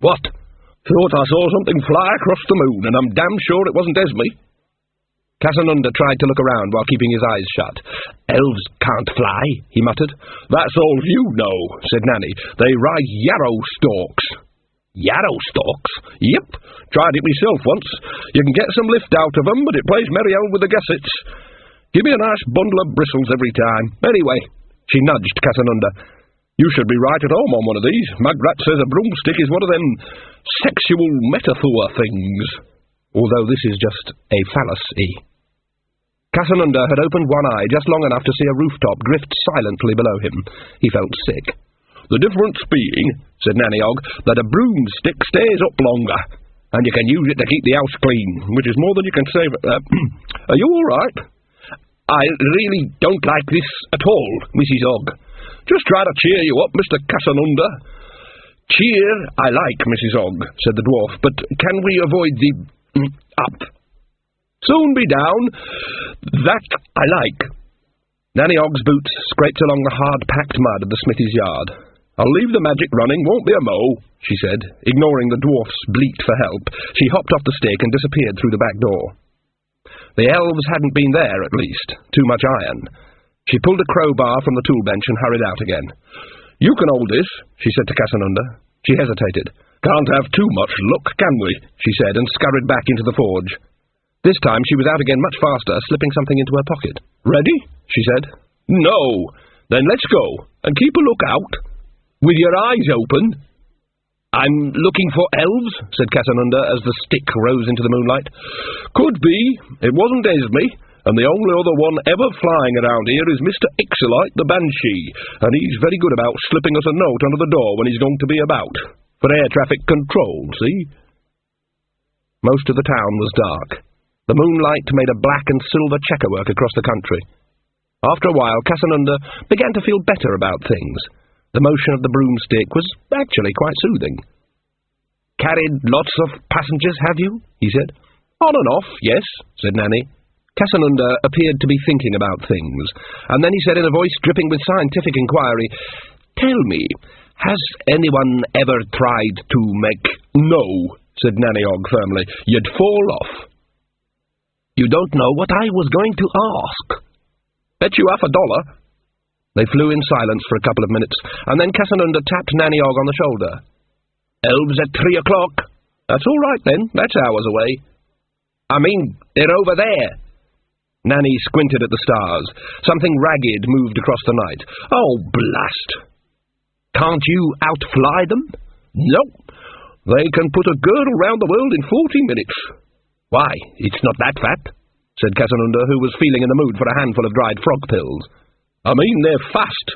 "What?" "Thought I saw something fly across the moon, and I'm damn sure it wasn't Esme." Casanunda tried to look around while keeping his eyes shut. "Elves can't fly," he muttered. "That's all you know," said Nanny. "They ride yarrow stalks." "Yarrow stalks?" "Yep. Tried it myself once. You can get some lift out of 'em, but it plays merry hell with the gussets. Give me a nice bundle of bristles every time. Anyway," she nudged Casanunda, "you should be right at home on one of these. Magrat says a broomstick is one of them sexual metaphor things. Although this is just a fallacy." Casanunda had opened one eye just long enough to see a rooftop drift silently below him. He felt sick. "The difference being," said Nanny Og, "that a broomstick stays up longer, and you can use it to keep the house clean, which is more than you can save. Are you all right?" "I really don't like this at all, Mrs. Og." "Just try to cheer you up, Mr. Casanunda." "Cheer I like, Mrs. Og," said the dwarf, "but can we avoid the up?" "Soon be down. That I like." Nanny Og's boots scraped along the hard-packed mud of the smithy's yard. I'll leave the magic running, won't be a mo, she said, ignoring the dwarf's bleat for help. She hopped off the stick and disappeared through the back door. The elves hadn't been there, at least. Too much iron. She pulled a crowbar from the tool bench and hurried out again. You can hold this, she said to Casanunda. She hesitated. Can't have too much luck, can we? She said, and scurried back into the forge. This time she was out again much faster, slipping something into her pocket. Ready? She said. No. Then let's go, and keep a look out. With your eyes open. I'm looking for elves, said Casanunda as the stick rose into the moonlight. Could be. It wasn't Esme, and the only other one ever flying around here is Mr. Ixolite the Banshee, and he's very good about slipping us a note under the door when he's going to be about. For air traffic control, see? Most of the town was dark. The moonlight made a black and silver checkerwork across the country. After a while, Casanunda began to feel better about things. The motion of the broomstick was actually quite soothing. Carried lots of passengers, have you? He said. On and off, yes, said Nanny. Casanunda appeared to be thinking about things, and then he said in a voice dripping with scientific inquiry, Tell me, has anyone ever tried to make— No, said Nanny Og firmly. You'd fall off. You don't know what I was going to ask. Bet you $50. They flew in silence for a couple of minutes, and then Casanunda tapped Nanny Og on the shoulder. Elves at 3 o'clock. That's all right, then. That's hours away. I mean, they're over there. Nanny squinted at the stars. Something ragged moved across the night. Oh, blast! Can't you outfly them? Nope. They can put a girdle round the world in 40 minutes. Why, it's not that fat, said Casanunda, who was feeling in the mood for a handful of dried frog pills. I mean, they're fast.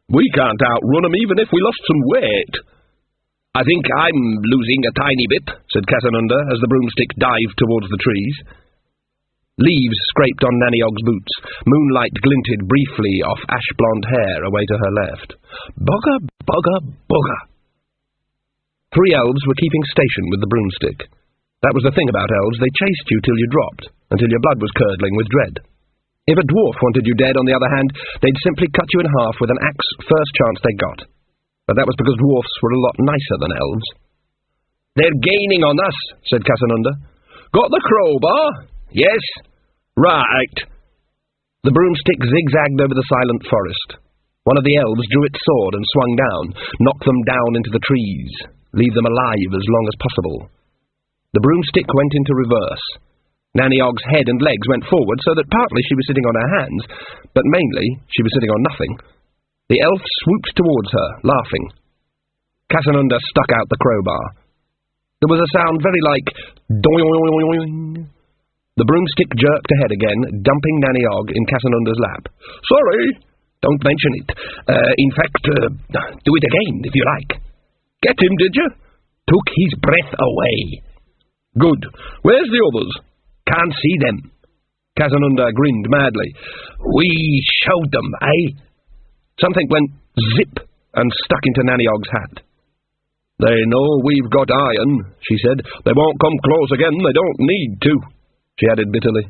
We can't outrun them even if we lost some weight. I think I'm losing a tiny bit, said Casanunda, as the broomstick dived towards the trees. Leaves scraped on Nanny Og's boots. Moonlight glinted briefly off ash-blonde hair away to her left. Bugger, bugger, bugger. 3 elves were keeping station with the broomstick. That was the thing about elves, they chased you till you dropped, until your blood was curdling with dread. If a dwarf wanted you dead, on the other hand, they'd simply cut you in half with an axe first chance they got. But that was because dwarfs were a lot nicer than elves. They're gaining on us, said Casanunda. Got the crowbar? Yes. Right. The broomstick zigzagged over the silent forest. One of the elves drew its sword and swung down, knocked them down into the trees, leave them alive as long as possible. The broomstick went into reverse. Nanny Og's head and legs went forward so that partly she was sitting on her hands, but mainly she was sitting on nothing. The elf swooped towards her, laughing. Casanunda stuck out the crowbar. There was a sound very like doing. The broomstick jerked ahead again, dumping Nanny Og in Casanunda's lap. Sorry, don't mention it. In fact, do it again, if you like. Get him, did you? Took his breath away. Good. Where's the others? Can't see them. Casanunda grinned madly. We showed them, eh? Something went zip and stuck into Nanny Og's hat. They know we've got iron, she said. They won't come close again. They don't need to, she added bitterly.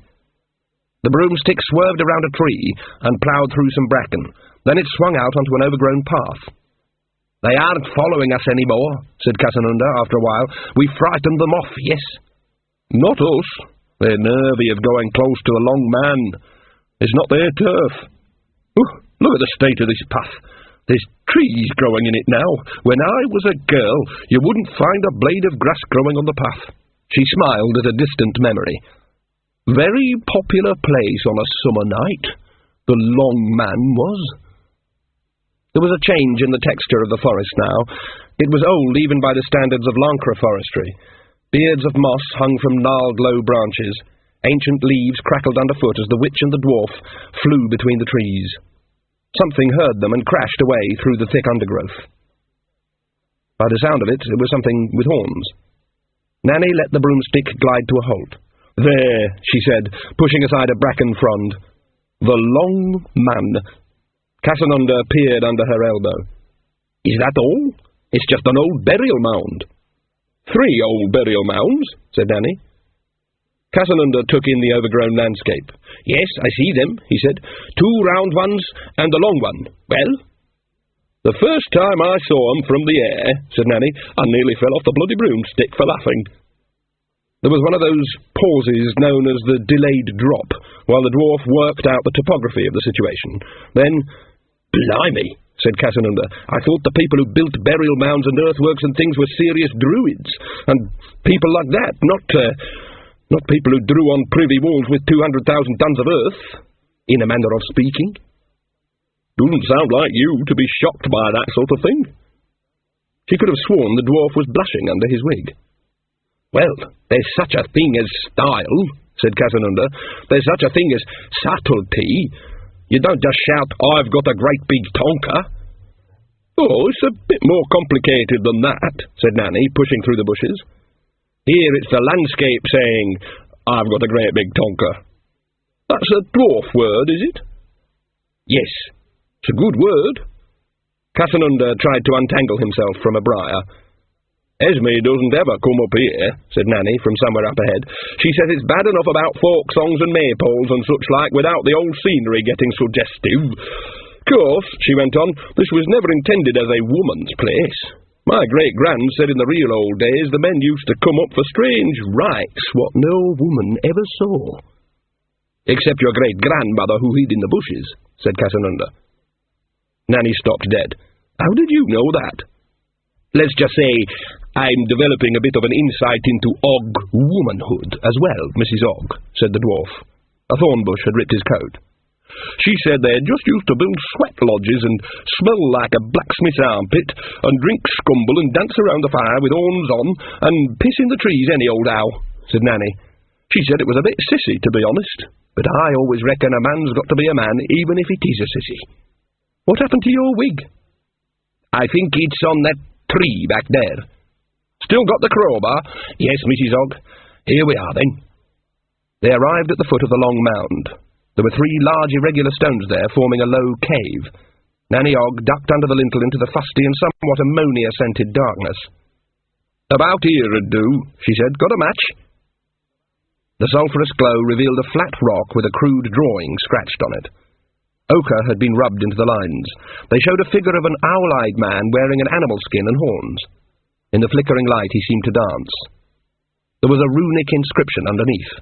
The broomstick swerved around a tree and ploughed through some bracken. Then it swung out onto an overgrown path. They aren't following us anymore, said Casanunda after a while. We frightened them off, yes. Not us. They're nervy of going close to a long man. It's not their turf. Look at the state of this path. There's trees growing in it now. When I was a girl, you wouldn't find a blade of grass growing on the path. She smiled at a distant memory. Very popular place on a summer night, the Long Man was. There was a change in the texture of the forest now. It was old even by the standards of Lancre forestry. Beards of moss hung from gnarled low branches. Ancient leaves crackled underfoot as the witch and the dwarf flew between the trees. Something heard them and crashed away through the thick undergrowth. By the sound of it, it was something with horns. Nanny let the broomstick glide to a halt. There, she said, pushing aside a bracken frond. The Long Man. Casanunda peered under her elbow. Is that all? It's just an old burial mound. 3 old burial mounds, said Nanny. Casanunda took in the overgrown landscape. Yes, I see them, he said. 2 round ones and a long one. Well? "The first time I saw 'em from the air," said Nanny, "I nearly fell off the bloody broomstick for laughing." There was one of those pauses known as the delayed drop, while the dwarf worked out the topography of the situation. Then, "Blimey," said Casanunda, "I thought the people who built burial mounds and earthworks and things were serious druids, and people like that, not people who drew on privy walls with 200,000 tons of earth, in a manner of speaking. Doesn't sound like you to be shocked by that sort of thing." She could have sworn the dwarf was blushing under his wig. "Well, there's such a thing as style," said Casanunda. "There's such a thing as subtlety. You don't just shout, 'I've got a great big tonker.'" "Oh, it's a bit more complicated than that," said Nanny, pushing through the bushes. "Here it's the landscape saying, 'I've got a great big tonker.' That's a dwarf word, is it?" "Yes, it's a good word." Casanunda tried to untangle himself from a briar. "Esme doesn't ever come up here," said Nanny from somewhere up ahead. "She says it's bad enough about folk songs and maypoles and such like without the old scenery getting suggestive. Course," she went on, "this was never intended as a woman's place. My great-gran said in the real old days the men used to come up for strange rites what no woman ever saw." "Except your great-grandmother who hid in the bushes," said Casanunda. Nanny stopped dead. "How did you know that?" "Let's just say I'm developing a bit of an insight into Og womanhood as well, Mrs. Og," said the dwarf. A thorn bush had ripped his coat. "She said they just used to build sweat lodges and smell like a blacksmith's armpit and drink scumble and dance around the fire with horns on and piss in the trees any old how," said Nanny. "She said it was a bit sissy, to be honest, but I always reckon a man's got to be a man even if it is a sissy. What happened to your wig?" "I think it's on that tree back there." "Still got the crowbar?" "Yes, Mrs. Og. Here we are, then." They arrived at the foot of the long mound. There were 3 large irregular stones there, forming a low cave. Nanny Og ducked under the lintel into the fusty and somewhat ammonia-scented darkness. "About here 'ud do," she said. "Got a match?" The sulphurous glow revealed a flat rock with a crude drawing scratched on it. Ochre had been rubbed into the lines. They showed a figure of an owl-eyed man wearing an animal skin and horns. In the flickering light he seemed to dance. There was a runic inscription underneath.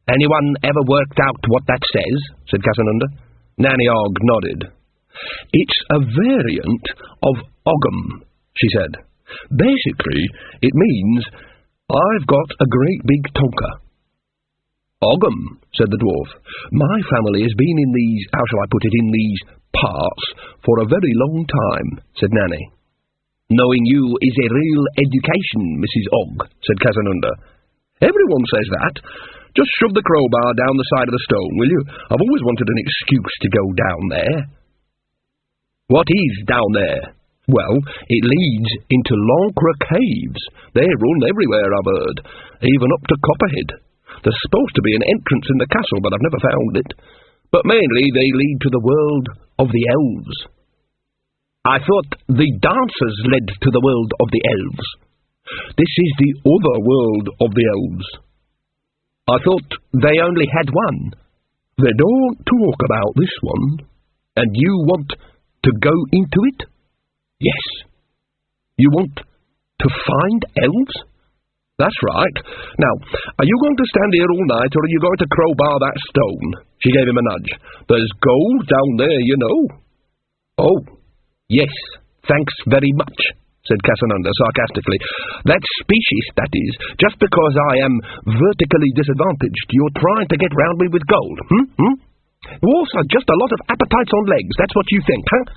"Anyone ever worked out what that says?" said Casanunda. Nanny Og nodded. "It's a variant of Ogham," she said. "Basically, it means, I've got a great big tonker." "Ogham," said the dwarf. "My family has been in these, how shall I put it, in these parts for a very long time," said Nanny. "Knowing you is a real education, Mrs. Og," said Casanunda. "Everyone says that. Just shove the crowbar down the side of the stone, will you? I've always wanted an excuse to go down there." "What is down there?" "Well, it leads into Lancre Caves. They run everywhere, I've heard, even up to Copperhead. There's supposed to be an entrance in the castle, but I've never found it. But mainly they lead to the world of the elves." "I thought the dancers led to the world of the elves." "This is the other world of the elves." "I thought they only had one." "They don't talk about this one." "And you want to go into it?" "Yes." "You want to find elves?" "That's right. Now, are you going to stand here all night, or are you going to crowbar that stone?" She gave him a nudge. "There's gold down there, you know." "Oh, yes, thanks very much," said Casanunda sarcastically. "That's specious, that is. Just because I am vertically disadvantaged, you're trying to get round me with gold, Dwarfs are just a lot of appetites on legs, that's what you think, huh?"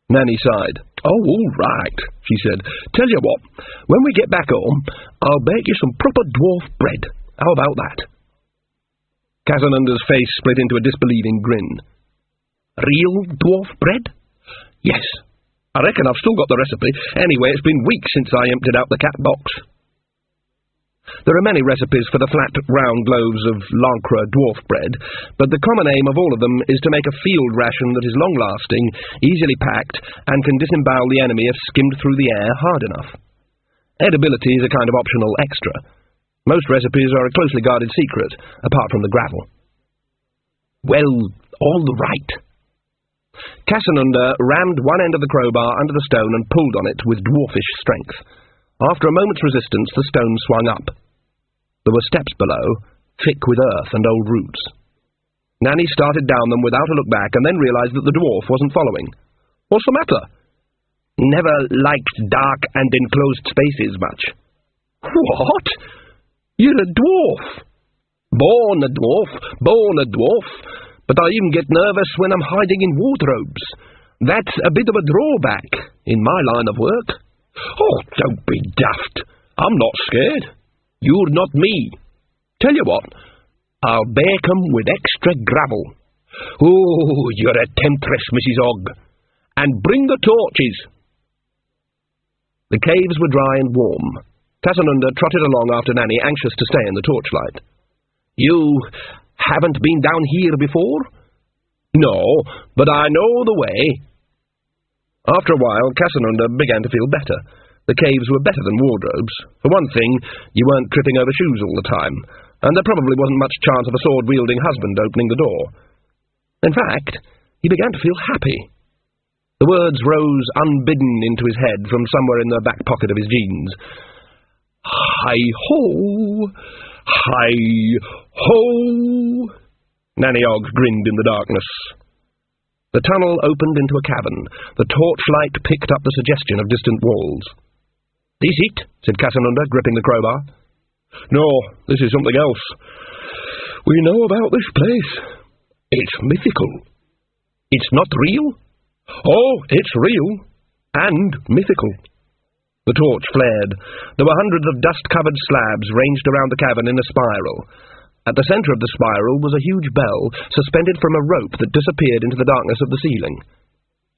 Nanny sighed. "Oh, all right," she said. "Tell you what, when we get back home, I'll bake you some proper dwarf bread. How about that?" Casanunda's face split into a disbelieving grin. "Real dwarf bread?" "Yes. I reckon I've still got the recipe. Anyway, it's been weeks since I emptied out the cat box." There are many recipes for the flat, round loaves of Lancre dwarf bread, but the common aim of all of them is to make a field ration that is long-lasting, easily packed, and can disembowel the enemy if skimmed through the air hard enough. Edibility is a kind of optional extra. Most recipes are a closely guarded secret, apart from the gravel. "Well, all right." Cassanunda rammed one end of the crowbar under the stone and pulled on it with dwarfish strength. After a moment's resistance, the stone swung up. There were steps below, thick with earth and old roots. Nanny started down them without a look back, and then realised that the dwarf wasn't following. "What's the matter?" "Never liked dark and enclosed spaces much." "What? You're a dwarf?" Born a dwarf, but I even get nervous when I'm hiding in wardrobes. That's a bit of a drawback in my line of work." "Oh, don't be daft. I'm not scared. You're not me. Tell you what, I'll bake 'em with extra gravel." "Oh, you're a temptress, Mrs. Ogg. And bring the torches." The caves were dry and warm. Cassanunda trotted along after Nanny, anxious to stay in the torchlight. "You haven't been down here before?" "No, but I know the way." After a while, Cassanunda began to feel better. The caves were better than wardrobes. For one thing, you weren't tripping over shoes all the time, and there probably wasn't much chance of a sword-wielding husband opening the door. In fact, he began to feel happy. The words rose unbidden into his head from somewhere in the back pocket of his jeans. "Hi-ho! Hi-ho!" Nanny Ogg grinned in the darkness. The tunnel opened into a cavern. The torchlight picked up the suggestion of distant walls. "This it?" said Cassanunda, gripping the crowbar. "No, this is something else. We know about this place. It's mythical." "It's not real?" "Oh, it's real. And mythical." The torch flared. There were hundreds of dust-covered slabs ranged around the cavern in a spiral. At the centre of the spiral was a huge bell, suspended from a rope that disappeared into the darkness of the ceiling.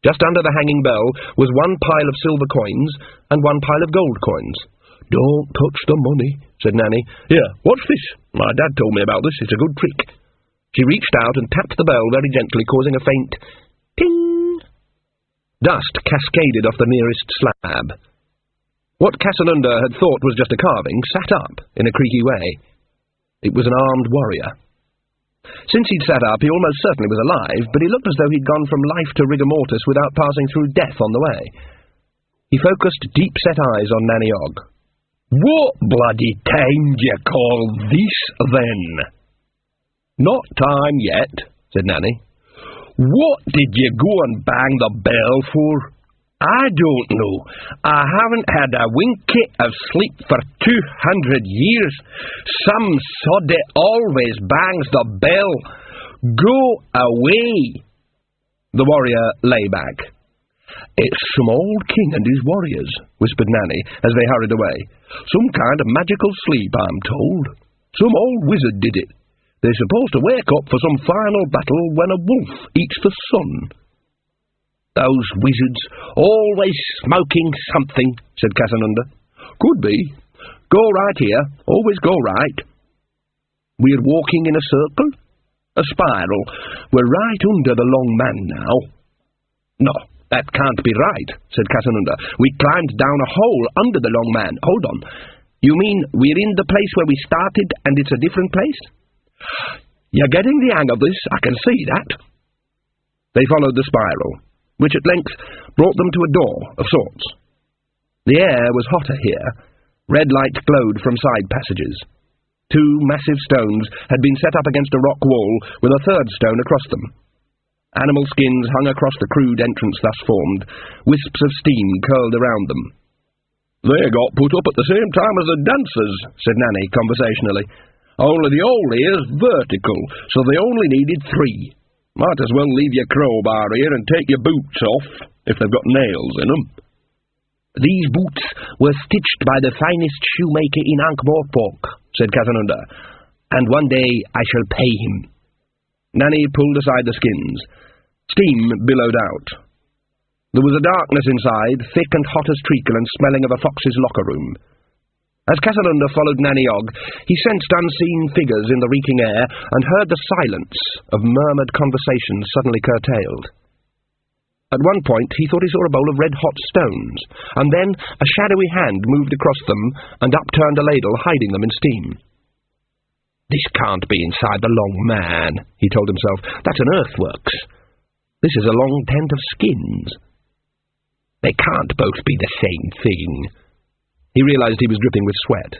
Just under the hanging bell was one pile of silver coins and one pile of gold coins. "Don't touch the money," said Nanny. "Here, watch this. My dad told me about this. It's a good trick." She reached out and tapped the bell very gently, causing a faint ting. Dust cascaded off the nearest slab. What Cassanunda had thought was just a carving sat up in a creaky way. It was an armed warrior. Since he'd sat up, he almost certainly was alive, but he looked as though he'd gone from life to rigor mortis without passing through death on the way. He focused deep-set eyes on Nanny Ogg. "What bloody time d'ye call this, then?" "Not time yet," said Nanny. "What did you go and bang the bell for?" "I don't know. I haven't had a winky of sleep for 200 years. Some soddy always bangs the bell. Go away." The warrior lay back. "It's some old king and his warriors," whispered Nanny as they hurried away. "Some kind of magical sleep, I'm told. Some old wizard did it. They're supposed to wake up for some final battle when a wolf eats the sun." "Those wizards, always smoking something," said Cassanunda. "Could be. Go right here. Always go right." "We're walking in a circle? A spiral. We're right under the long man now." "No, that can't be right," said Cassanunda. "We climbed down a hole under the long man. Hold on. You mean we're in the place where we started and it's a different place?" "You're getting the hang of this, I can see that." They followed the spiral, which at length brought them to a door of sorts. The air was hotter here. Red light glowed from side passages. 2 massive stones had been set up against a rock wall, with a third stone across them. Animal skins hung across the crude entrance thus formed. Wisps of steam curled around them. "They got put up at the same time as the dancers," said Nanny conversationally. "Only the hole here's vertical, so they only needed 3. Might as well leave your crowbar here and take your boots off, if they've got nails in 'em." "These boots were stitched by the finest shoemaker in Ankh-Morpork," said Cassanunda, "and one day I shall pay him." Nanny pulled aside the skins. Steam billowed out. There was a darkness inside, thick and hot as treacle and smelling of a fox's locker room. As Cassanunda followed Nanny Ogg, he sensed unseen figures in the reeking air and heard the silence of murmured conversation suddenly curtailed. At one point he thought he saw a bowl of red-hot stones, and then a shadowy hand moved across them and upturned a ladle, hiding them in steam. "This can't be inside the long man," he told himself. "That's an earthworks. This is a long tent of skins. They can't both be the same thing. He realized he was dripping with sweat.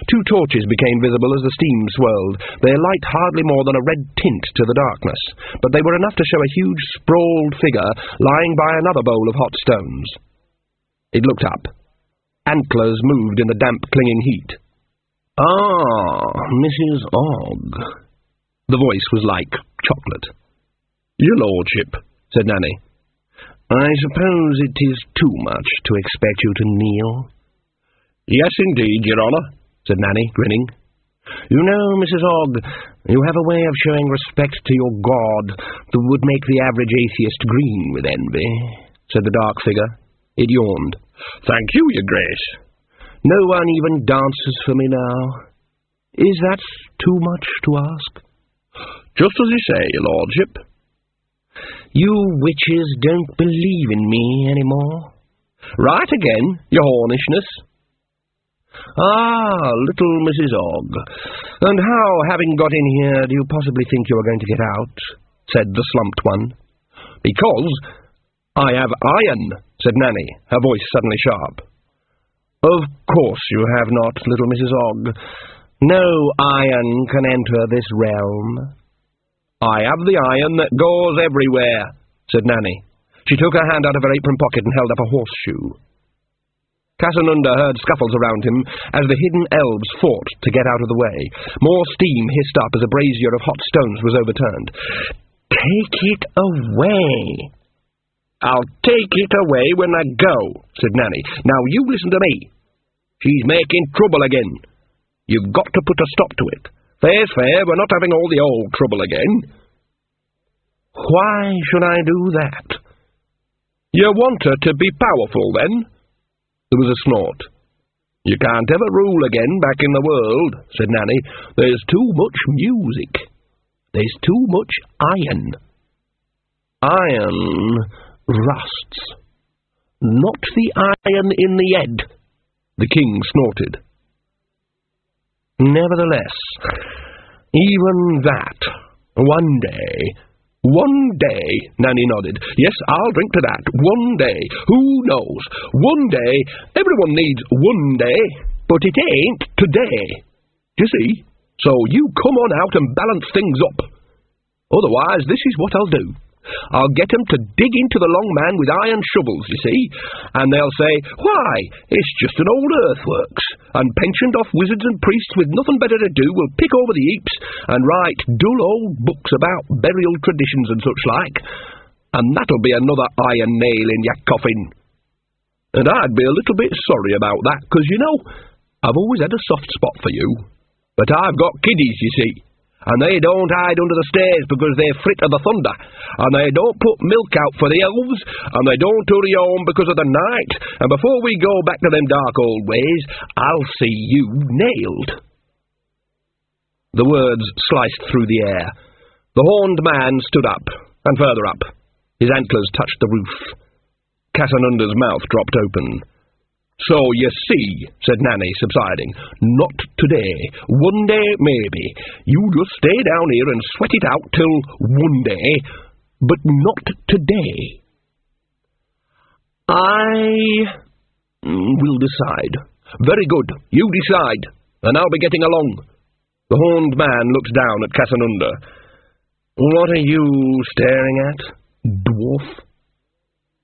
2 torches became visible as the steam swirled, their light hardly more than a red tint to the darkness, but they were enough to show a huge, sprawled figure lying by another bowl of hot stones. It looked up. Antlers moved in the damp, clinging heat. "Ah, Mrs. Ogg." The voice was like chocolate. "Your lordship," said Nanny. "I suppose it is too much to expect you to kneel?" "Yes, indeed, Your Honour," said Nanny, grinning. "You know, Mrs. Ogg, you have a way of showing respect to your God that would make the average atheist green with envy," said the dark figure. It yawned. "Thank you, Your Grace." "No one even dances for me now. Is that too much to ask?" "Just as you say, Your Lordship." "You witches don't believe in me any more?" "Right again, Your Hornishness." "Ah, little Mrs. Ogg. And how, having got in here, do you possibly think you are going to get out?" said the slumped one. "Because I have iron," said Nanny, her voice suddenly sharp. "Of course you have not, little Mrs. Ogg. No iron can enter this realm." "I have the iron that goes everywhere," said Nanny. She took her hand out of her apron pocket and held up a horseshoe. Casanunda heard scuffles around him as the hidden elves fought to get out of the way. More steam hissed up as a brazier of hot stones was overturned. "Take it away." "I'll take it away when I go," said Nanny. "Now you listen to me. She's making trouble again. You've got to put a stop to it. Fair's fair, we're not having all the old trouble again." "Why should I do that?" "You want her to be powerful, then?" There was a snort. "You can't ever rule again back in the world," said Nanny. "There's too much music. There's too much iron. Iron rusts. Not the iron in the head." The king snorted. "Nevertheless, even that, one day," Nanny nodded. "Yes, I'll drink to that. One day. Who knows? One day. Everyone needs one day. But it ain't today. You see? So you come on out and balance things up. Otherwise, this is what I'll do. I'll get 'em to dig into the long man with iron shovels, you see, and they'll say, 'Why, it's just an old earthworks,' and pensioned-off wizards and priests with nothing better to do will pick over the heaps and write dull old books about burial traditions and such like, and that'll be another iron nail in your coffin. And I'd be a little bit sorry about that, 'cause, you know, I've always had a soft spot for you, but I've got kiddies, you see, and they don't hide under the stairs because they're afraid of the thunder, and they don't put milk out for the elves, and they don't hurry home because of the night, and before we go back to them dark old ways, I'll see you nailed." The words sliced through the air. The horned man stood up, and further up. His antlers touched the roof. Casanunda's mouth dropped open. "So, you see," said Nanny, subsiding, "not today. One day, maybe. You just stay down here and sweat it out till one day, but not today." "I will decide." "Very good. You decide, and I'll be getting along." The horned man looked down at Casanunda. "What are you staring at, dwarf?"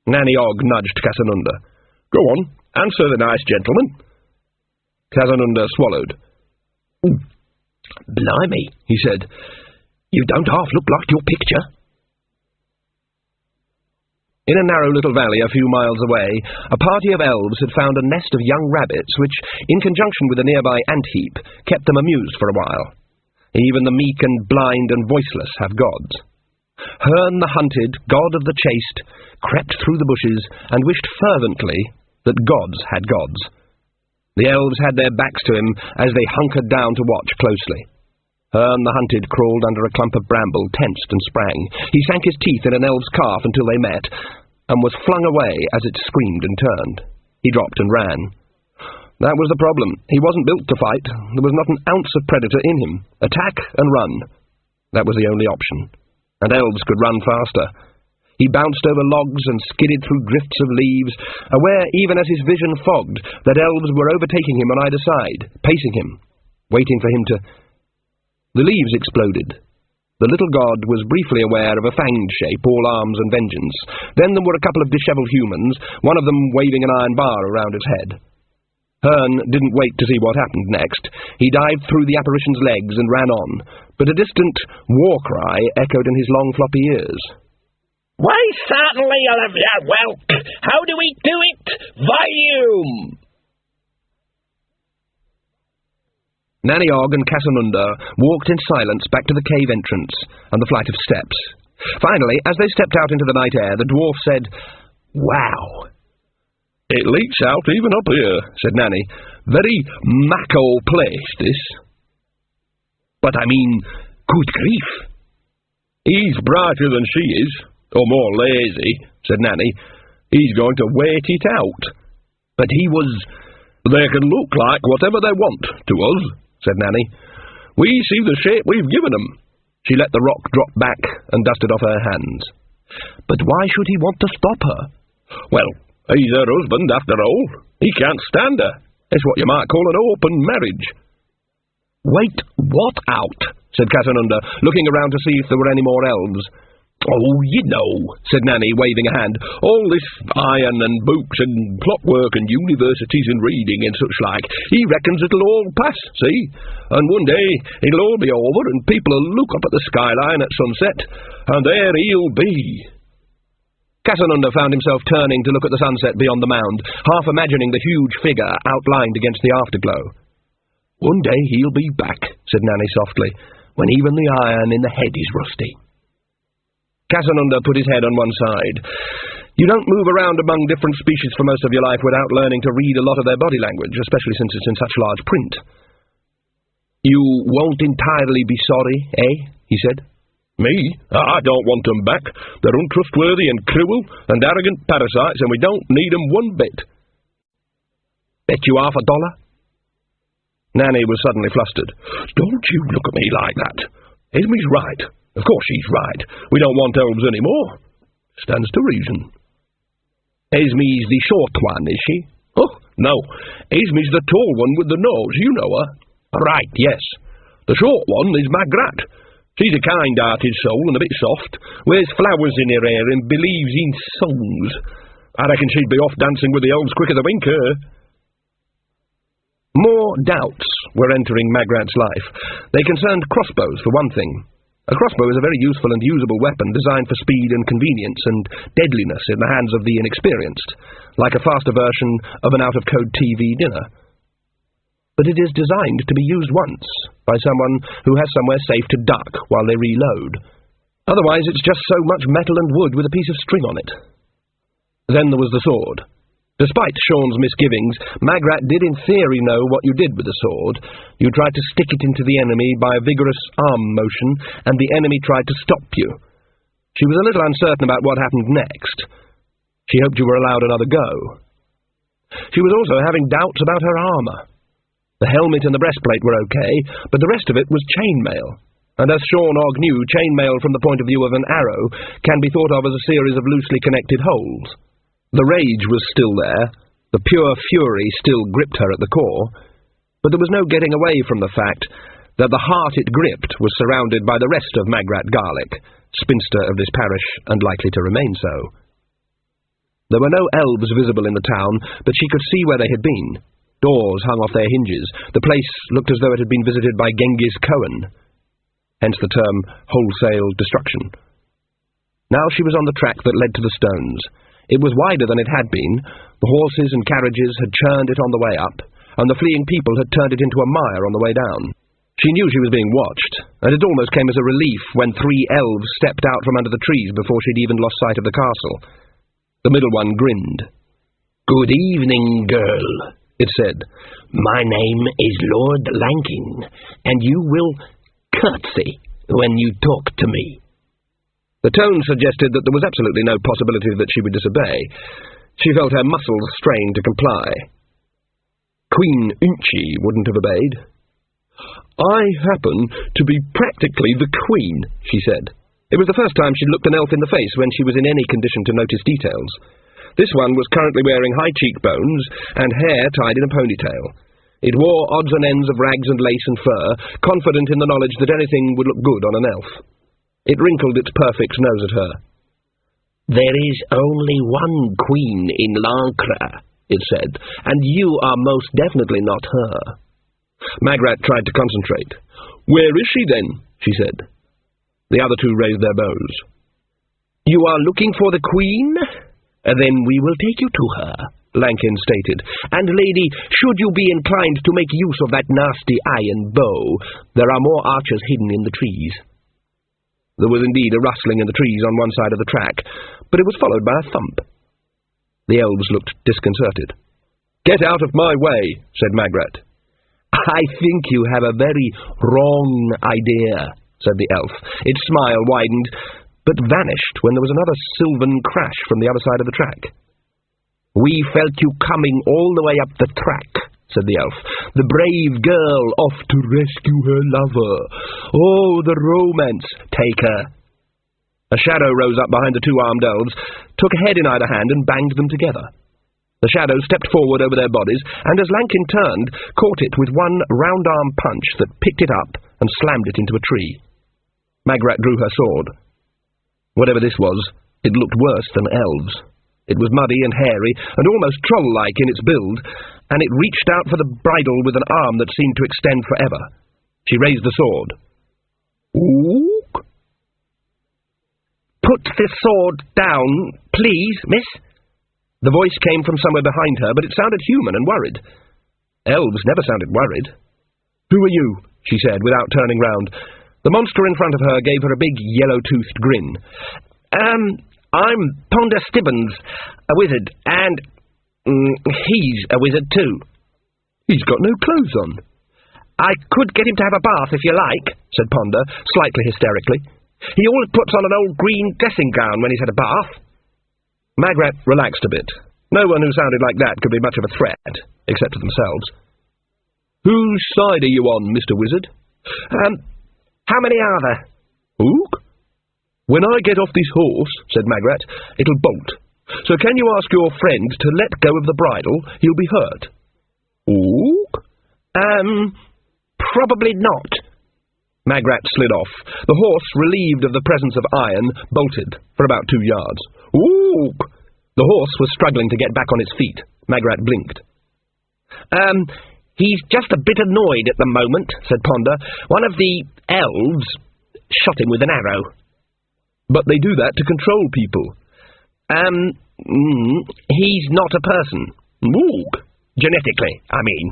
Nanny Ogg nudged Casanunda. "Go on. Answer the nice gentleman." Casanunda swallowed. "Blimey," he said. "You don't half look like your picture." In a narrow little valley a few miles away, a party of elves had found a nest of young rabbits which, in conjunction with a nearby ant heap, kept them amused for a while. Even the meek and blind and voiceless have gods. Herne the hunted, god of the chaste, crept through the bushes and wished fervently that gods had gods. The elves had their backs to him as they hunkered down to watch closely. Herne the hunted crawled under a clump of bramble, tensed and sprang. He sank his teeth in an elf's calf until they met, and was flung away as it screamed and turned. He dropped and ran. That was the problem. He wasn't built to fight. There was not an ounce of predator in him. Attack and run. That was the only option. And elves could run faster. He bounced over logs and skidded through drifts of leaves, aware, even as his vision fogged, that elves were overtaking him on either side, pacing him, waiting for him to... The leaves exploded. The little god was briefly aware of a fanged shape, all arms and vengeance. Then there were a couple of dishevelled humans, one of them waving an iron bar around its head. Hearn didn't wait to see what happened next. He dived through the apparition's legs and ran on, but a distant war cry echoed in his long floppy ears. Why, certainly, Olivia Welk. How do we do it? Volume! Nanny-Og and Casanunda walked in silence back to the cave entrance and the flight of steps. Finally, as they stepped out into the night air, the dwarf said, "Wow!" "It leaks out even up here," said Nanny. "Very macko place, this." "But I mean, good grief." "He's brighter than she is, or more lazy," said Nanny. "He's going to wait it out." "But he was—" "They can look like whatever they want to us," said Nanny. "We see the shape we've given them." She let the rock drop back and dusted off her hands. "But why should he want to stop her?" "Well, he's her husband, after all. He can't stand her. It's what you might call an open marriage." "Wait, what out?" said Casanunda, looking around to see if there were any more elves. "Oh, you know," said Nanny, waving a hand, "all this iron and books and clockwork and universities and reading and such like. He reckons it'll all pass, see? And one day it'll all be over and people'll look up at the skyline at sunset, and there he'll be." Casanunda found himself turning to look at the sunset beyond the mound, half imagining the huge figure outlined against the afterglow. "One day he'll be back," said Nanny softly, "when even the iron in the head is rusty." Casanunda put his head on one side. You don't move around among different species for most of your life without learning to read a lot of their body language, especially since it's in such large print. "You won't entirely be sorry, eh?" he said. "Me? I don't want 'em back. They're untrustworthy and cruel and arrogant parasites, and we don't need 'em one bit." "Bet you $50?" Nanny was suddenly flustered. "Don't you look at me like that. Esme's right. Of course she's right. We don't want elves any more. Stands to reason." "Esme's the short one, is she?" "Oh, no. Esme's the tall one with the nose. You know her." "Right, yes." "The short one is Magrat. She's a kind-hearted soul and a bit soft, wears flowers in her hair and believes in songs. I reckon she'd be off dancing with the elves quicker than wink her." More doubts were entering Magrat's life. They concerned crossbows, for one thing. A crossbow is a very useful and usable weapon designed for speed and convenience and deadliness in the hands of the inexperienced, like a faster version of an out-of-code TV dinner. But it is designed to be used once by someone who has somewhere safe to duck while they reload. Otherwise it's just so much metal and wood with a piece of string on it. Then there was the sword. Despite Sean's misgivings, Magrat did in theory know what you did with the sword. You tried to stick it into the enemy by a vigorous arm motion, and the enemy tried to stop you. She was a little uncertain about what happened next. She hoped you were allowed another go. She was also having doubts about her armour. The helmet and the breastplate were okay, but the rest of it was chainmail. And as Sean Og knew, chainmail from the point of view of an arrow can be thought of as a series of loosely connected holes. The rage was still there, the pure fury still gripped her at the core, but there was no getting away from the fact that the heart it gripped was surrounded by the rest of Magrat Garlic, spinster of this parish and likely to remain so. There were no elves visible in the town, but she could see where they had been. Doors hung off their hinges. The place looked as though it had been visited by Genghis Khan, hence the term wholesale destruction. Now she was on the track that led to the stones. It was wider than it had been. The horses and carriages had churned it on the way up, and the fleeing people had turned it into a mire on the way down. She knew she was being watched, and it almost came as a relief when 3 elves stepped out from under the trees before she'd even lost sight of the castle. The middle one grinned. "Good evening, girl," it said. "My name is Lord Lankin, and you will curtsy when you talk to me." The tone suggested that there was absolutely no possibility that she would disobey. She felt her muscles strain to comply. Queen Unchi wouldn't have obeyed. "I happen to be practically the queen," she said. It was the first time she'd looked an elf in the face when she was in any condition to notice details. This one was currently wearing high cheekbones and hair tied in a ponytail. It wore odds and ends of rags and lace and fur, confident in the knowledge that anything would look good on an elf. It wrinkled its perfect nose at her. "There is only one queen in Lancre," it said, "and you are most definitely not her." Magrat tried to concentrate. "Where is she, then?" she said. The other two raised their bows. "You are looking for the queen? Then we will take you to her," Lankin stated. "And, lady, should you be inclined to make use of that nasty iron bow, there are more archers hidden in the trees." There was indeed a rustling in the trees on one side of the track, but it was followed by a thump. The elves looked disconcerted. "Get out of my way," said Magrat. "I think you have a very wrong idea," said the elf. Its smile widened, but vanished when there was another sylvan crash from the other side of the track. "We felt you coming all the way up the track," said the elf. "The brave girl off to rescue her lover. Oh, the romance. Take her." A shadow rose up behind the two-armed elves, took a head in either hand and banged them together. The shadow stepped forward over their bodies, and as Lankin turned, caught it with one round-arm punch that picked it up and slammed it into a tree. Magrat drew her sword. Whatever this was, it looked worse than elves. It was muddy and hairy, and almost troll-like in its build, and it reached out for the bridle with an arm that seemed to extend forever. She raised the sword. "Ook." "Put the sword down, please, miss." The voice came from somewhere behind her, but it sounded human and worried. Elves never sounded worried. "Who are you?" she said, without turning round. The monster in front of her gave her a big yellow-toothed grin. I'm Ponder Stibbons, a wizard, and he's a wizard too." "He's got no clothes on." "I could get him to have a bath if you like," said Ponder, slightly hysterically. "He always puts on an old green dressing gown when he's had a bath." Magrat relaxed a bit. No one who sounded like that could be much of a threat, except to themselves. "Whose side are you on, Mr. Wizard?" How many are there?" "Ook? When I get off this horse," said Magrat, "it'll bolt. So can you ask your friend to let go of the bridle? He'll be hurt." "Ook? Probably not." Magrat slid off. The horse, relieved of the presence of iron, bolted for about 2 yards. "Ook!" The horse was struggling to get back on its feet. Magrat blinked. He's just a bit annoyed at the moment," said Ponder. "One of the elves shot him with an arrow." "But they do that to control people." He's not a person. Ook. Genetically, I mean."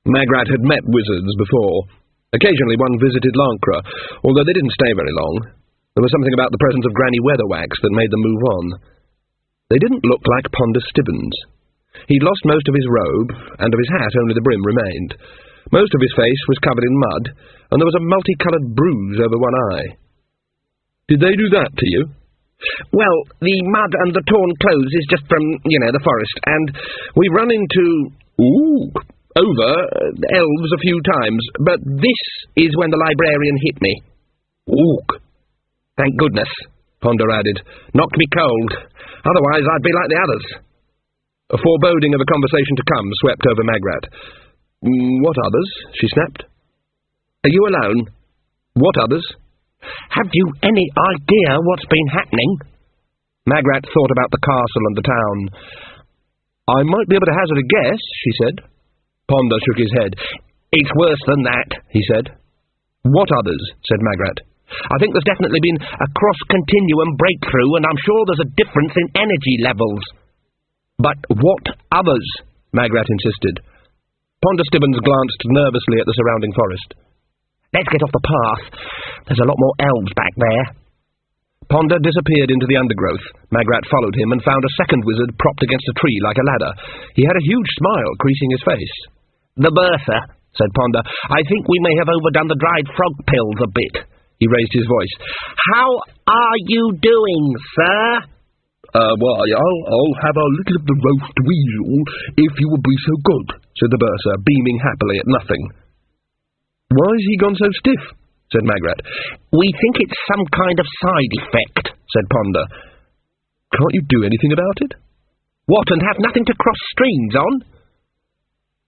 Magrat had met wizards before. Occasionally one visited Lancre, although they didn't stay very long. There was something about the presence of Granny Weatherwax that made them move on. They didn't look like Ponder Stibbons. He'd lost most of his robe, and of his hat only the brim remained. Most of his face was covered in mud, and there was a multicoloured bruise over one eye. "Did they do that to you?" "Well, the mud and the torn clothes is just from, the forest, and we run into elves a few times, but this is when the librarian hit me." "Ook." "Thank goodness," Ponder added. "Knocked me cold. Otherwise I'd be like the others." A foreboding of a conversation to come swept over Magrat. "What others?" she snapped. "Are you alone?" "What others?" "Have you any idea what's been happening?" Magrat thought about the castle and the town. "I might be able to hazard a guess," she said. Ponder shook his head. "It's worse than that," he said. "What others?" said Magrat. "I think there's definitely been a cross-continuum breakthrough, and I'm sure there's a difference in energy levels." "But what others?" Magrat insisted. Ponder Stibbons glanced nervously at the surrounding forest. "Let's get off the path. There's a lot more elves back there." Ponder disappeared into the undergrowth. Magrat followed him and found a second wizard propped against a tree like a ladder. He had a huge smile creasing his face. "The Bertha," said Ponder. "I think we may have overdone the dried frog pills a bit." He raised his voice. "How are you doing, sir?" "Why, I'll have a little of the roast weasel, if you will be so good," said the bursar, beaming happily at nothing. "Why's he gone so stiff?" said Magrat. We think it's some kind of side effect, said Ponder. Can't you do anything about it? What, and have nothing to cross streams on?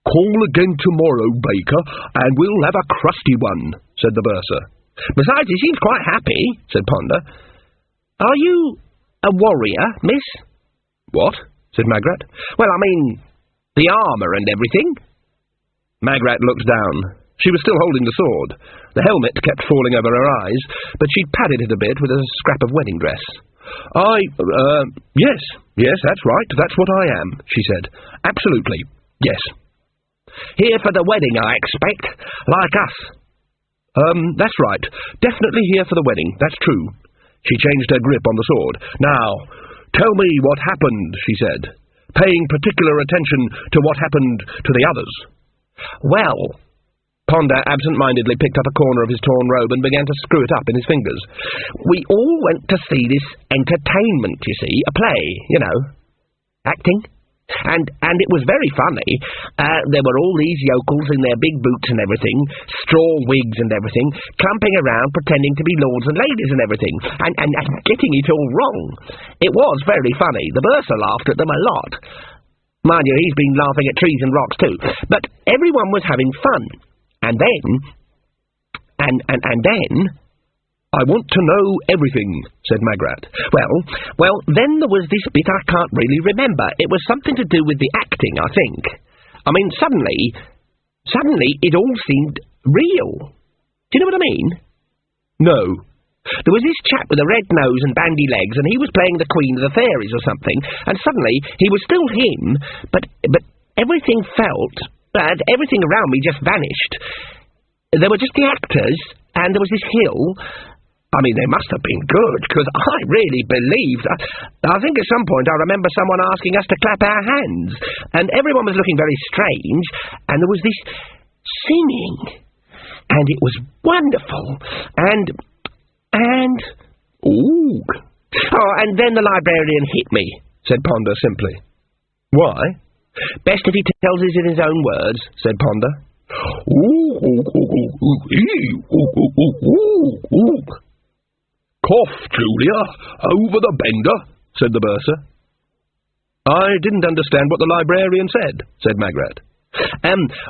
Call again tomorrow, Baker, and we'll have a crusty one, said the bursar. Besides, he seems quite happy, said Ponder. Are you a warrior, miss? What? said Magrat. Well, I mean, the armour and everything. Magrat looked down. She was still holding the sword. The helmet kept falling over her eyes, but she'd padded it a bit with a scrap of wedding dress. Yes, that's right, that's what I am, she said. Absolutely, yes. Here for the wedding, I expect, like us. That's right. Definitely here for the wedding, that's true. She changed her grip on the sword. Now, tell me what happened, she said, paying particular attention to what happened to the others. Well, Ponder absent-mindedly picked up a corner of his torn robe and began to screw it up in his fingers. We all went to see this entertainment, you see, a play, you know, acting. And it was very funny. There were all these yokels in their big boots and everything, straw wigs and everything, clumping around pretending to be lords and ladies and everything, and getting it all wrong. It was very funny. The bursar laughed at them a lot. Mind you, he's been laughing at trees and rocks too. But everyone was having fun. And then... And then... I want to know everything, said Magrat. Well, then there was this bit I can't really remember. It was something to do with the acting, I think. I mean, suddenly it all seemed real. Do you know what I mean? No. There was this chap with a red nose and bandy legs, and he was playing the Queen of the Fairies or something, and suddenly he was still him, but everything felt bad. Everything around me just vanished. There were just the actors, and there was this hill. I mean, they must have been good, because I really believed... I think at some point I remember someone asking us to clap our hands, and everyone was looking very strange, and there was this singing, and it was wonderful, and... Ooh! Oh, and then the librarian hit me, said Ponder simply. Why? Best if he tells us in his own words, said Ponder. Cough, Julia, over the bender, said the bursar. I didn't understand what the librarian said Magrat.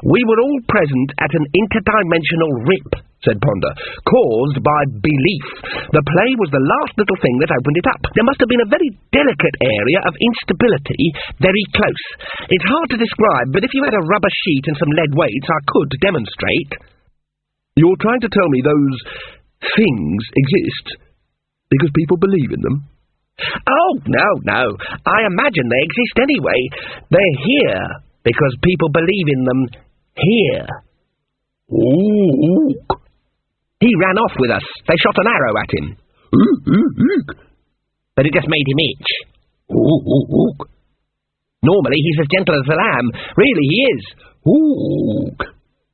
We were all present at an interdimensional rip, said Ponder, caused by belief. The play was the last little thing that opened it up. There must have been a very delicate area of instability very close. It's hard to describe, but if you had a rubber sheet and some lead weights, I could demonstrate. You're trying to tell me those things exist because people believe in them? Oh, no. I imagine they exist anyway. They're here because people believe in them here. Ooh! He ran off with us. They shot an arrow at him. But it just made him itch. Normally he's as gentle as a lamb. Really, he is.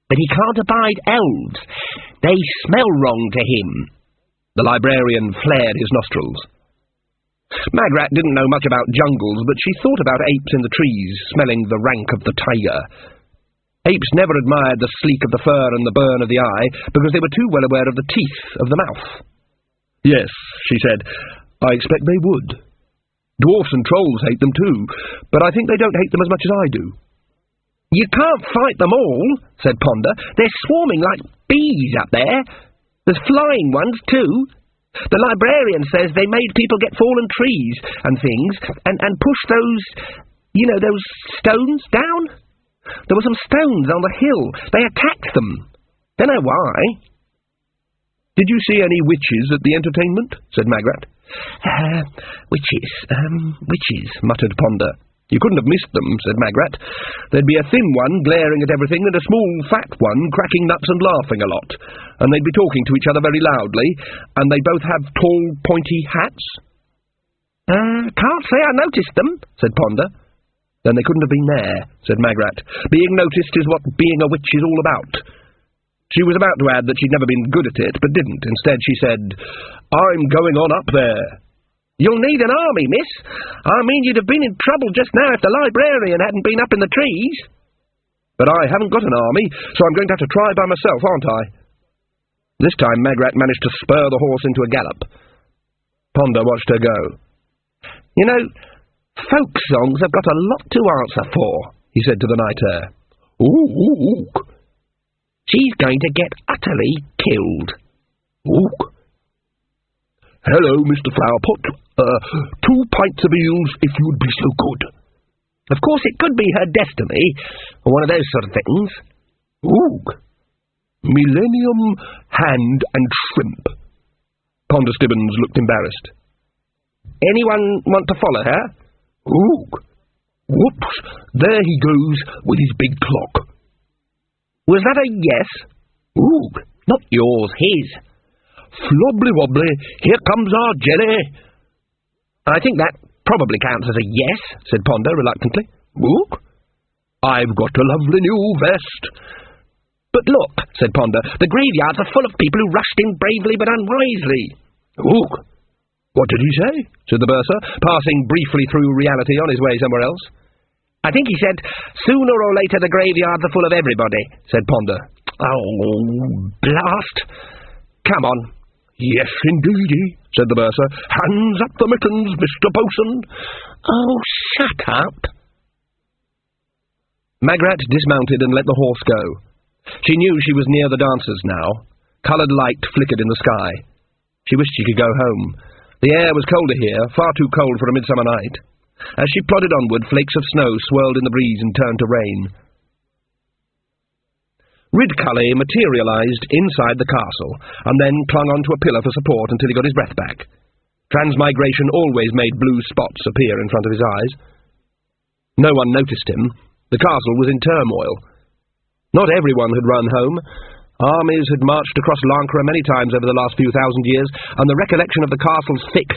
But he can't abide elves. They smell wrong to him. The librarian flared his nostrils. Magrat didn't know much about jungles, but she thought about apes in the trees, smelling the rank of the tiger. Apes never admired the sleek of the fur and the burn of the eye, because they were too well aware of the teeth of the mouth. Yes, she said, I expect they would. Dwarfs and trolls hate them too, but I think they don't hate them as much as I do. You can't fight them all, said Ponder. They're swarming like bees up there. There's flying ones too. The librarian says they made people get fallen trees and things, and push those, those stones down. There were some stones on the hill. They attacked them. Don't know why. Did you see any witches at the entertainment? Said Magrat. Witches, muttered Ponder. You couldn't have missed them, said Magrat. There'd be a thin one glaring at everything and a small fat one cracking nuts and laughing a lot. And they'd be talking to each other very loudly, and they both have tall, pointy hats. Can't say I noticed them, said Ponder. Then they couldn't have been there, said Magrat. Being noticed is what being a witch is all about. She was about to add that she'd never been good at it, but didn't. Instead she said, I'm going on up there. You'll need an army, miss. I mean, you'd have been in trouble just now if the librarian hadn't been up in the trees. But I haven't got an army, so I'm going to have to try by myself, aren't I? This time Magrat managed to spur the horse into a gallop. Ponder watched her go. You know, folk songs have got a lot to answer for, he said to the night air. Ooh. She's going to get utterly killed. Ooh. Hello, Mr. Flowerpot. 2 pints of eels, if you'd be so good. Of course it could be her destiny, or one of those sort of things. Ooh. Millennium hand and shrimp. Ponder Stibbons looked embarrassed. Anyone want to follow her? Ooh. Whoops, there he goes with his big clock. Was that a yes? Ooh. Not yours, his. Flobbly-wobbly, here comes our jelly. I think that probably counts as a yes, said Ponder reluctantly. Ooh. I've got a lovely new vest. But look, said Ponder, the graveyards are full of people who rushed in bravely but unwisely. Ooh. What did he say? Said the bursar, passing briefly through reality on his way somewhere else. I think he said, sooner or later the graveyards are full of everybody, said Ponder. Oh, blast. Come on. Yes, indeedy, said the bursar. Hands up the mittens, Mr. Bosun. Oh, shut up. Magrat dismounted and let the horse go. She knew she was near the dancers now. Coloured light flickered in the sky. She wished she could go home. The air was colder here, far too cold for a midsummer night. As she plodded onward, flakes of snow swirled in the breeze and turned to rain. Ridcully materialised inside the castle, and then clung onto a pillar for support until he got his breath back. Transmigration always made blue spots appear in front of his eyes. No one noticed him. The castle was in turmoil. Not everyone had run home. Armies had marched across Lancre many times over the last few thousand years, and the recollection of the castle's thick,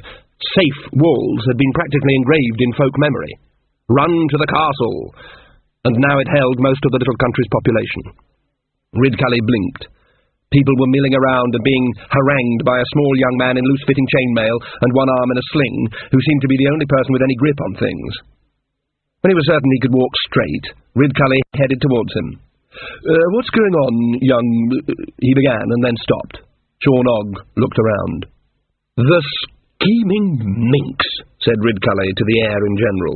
safe walls had been practically engraved in folk memory. Run to the castle! And now it held most of the little country's population. Ridcully blinked. People were milling around and being harangued by a small young man in loose-fitting chainmail and one arm in a sling, who seemed to be the only person with any grip on things. When he was certain he could walk straight, Ridcully headed towards him. What's going on, young... he began, and then stopped. Sean Ogg looked around. The scheming minx, said Ridcully to the air in general.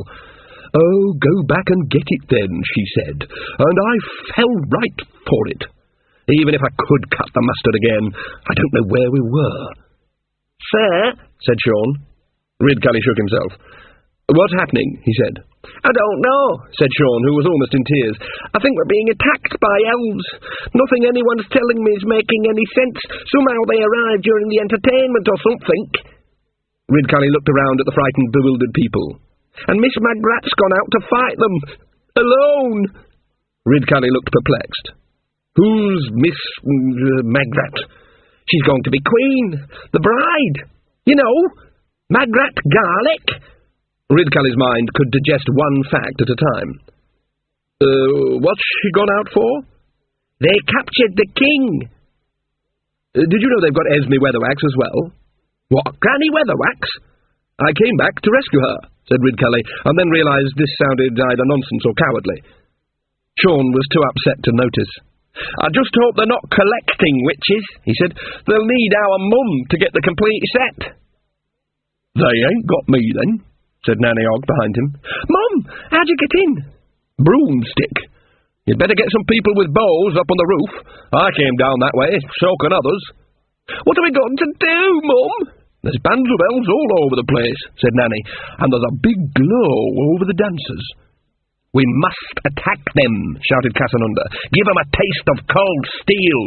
Oh, go back and get it then, she said, and I fell right for it. Even if I could cut the mustard again, I don't know where we were. Sir, said Sean. Ridcully shook himself. What's happening? He said. I don't know, said Sean, who was almost in tears. I think we're being attacked by elves. Nothing anyone's telling me is making any sense. Somehow they arrived during the entertainment or something. Ridcully looked around at the frightened, bewildered people. And Miss Magrat's gone out to fight them. Alone. Ridcully looked perplexed. Who's Miss Magrat? She's going to be queen. The bride. You know, Magrat Garlic. Ridcully's mind could digest one fact at a time. What's she gone out for? They captured the king. Did you know they've got Esme Weatherwax as well? What, Granny Weatherwax? I came back to rescue her, said Ridcully, and then realised this sounded either nonsense or cowardly. Sean was too upset to notice. I just hope they're not collecting witches, he said. They'll need our mum to get the complete set. They ain't got me, then, said Nanny Ogg behind him. Mum, how'd you get in? Broomstick. You'd better get some people with bows up on the roof. I came down that way, so can others. What are we going to do, Mum? There's bands of elves all over the place, said Nanny, and there's a big glow over the dancers. We must attack them, shouted Casanunda. Give them a taste of cold steel.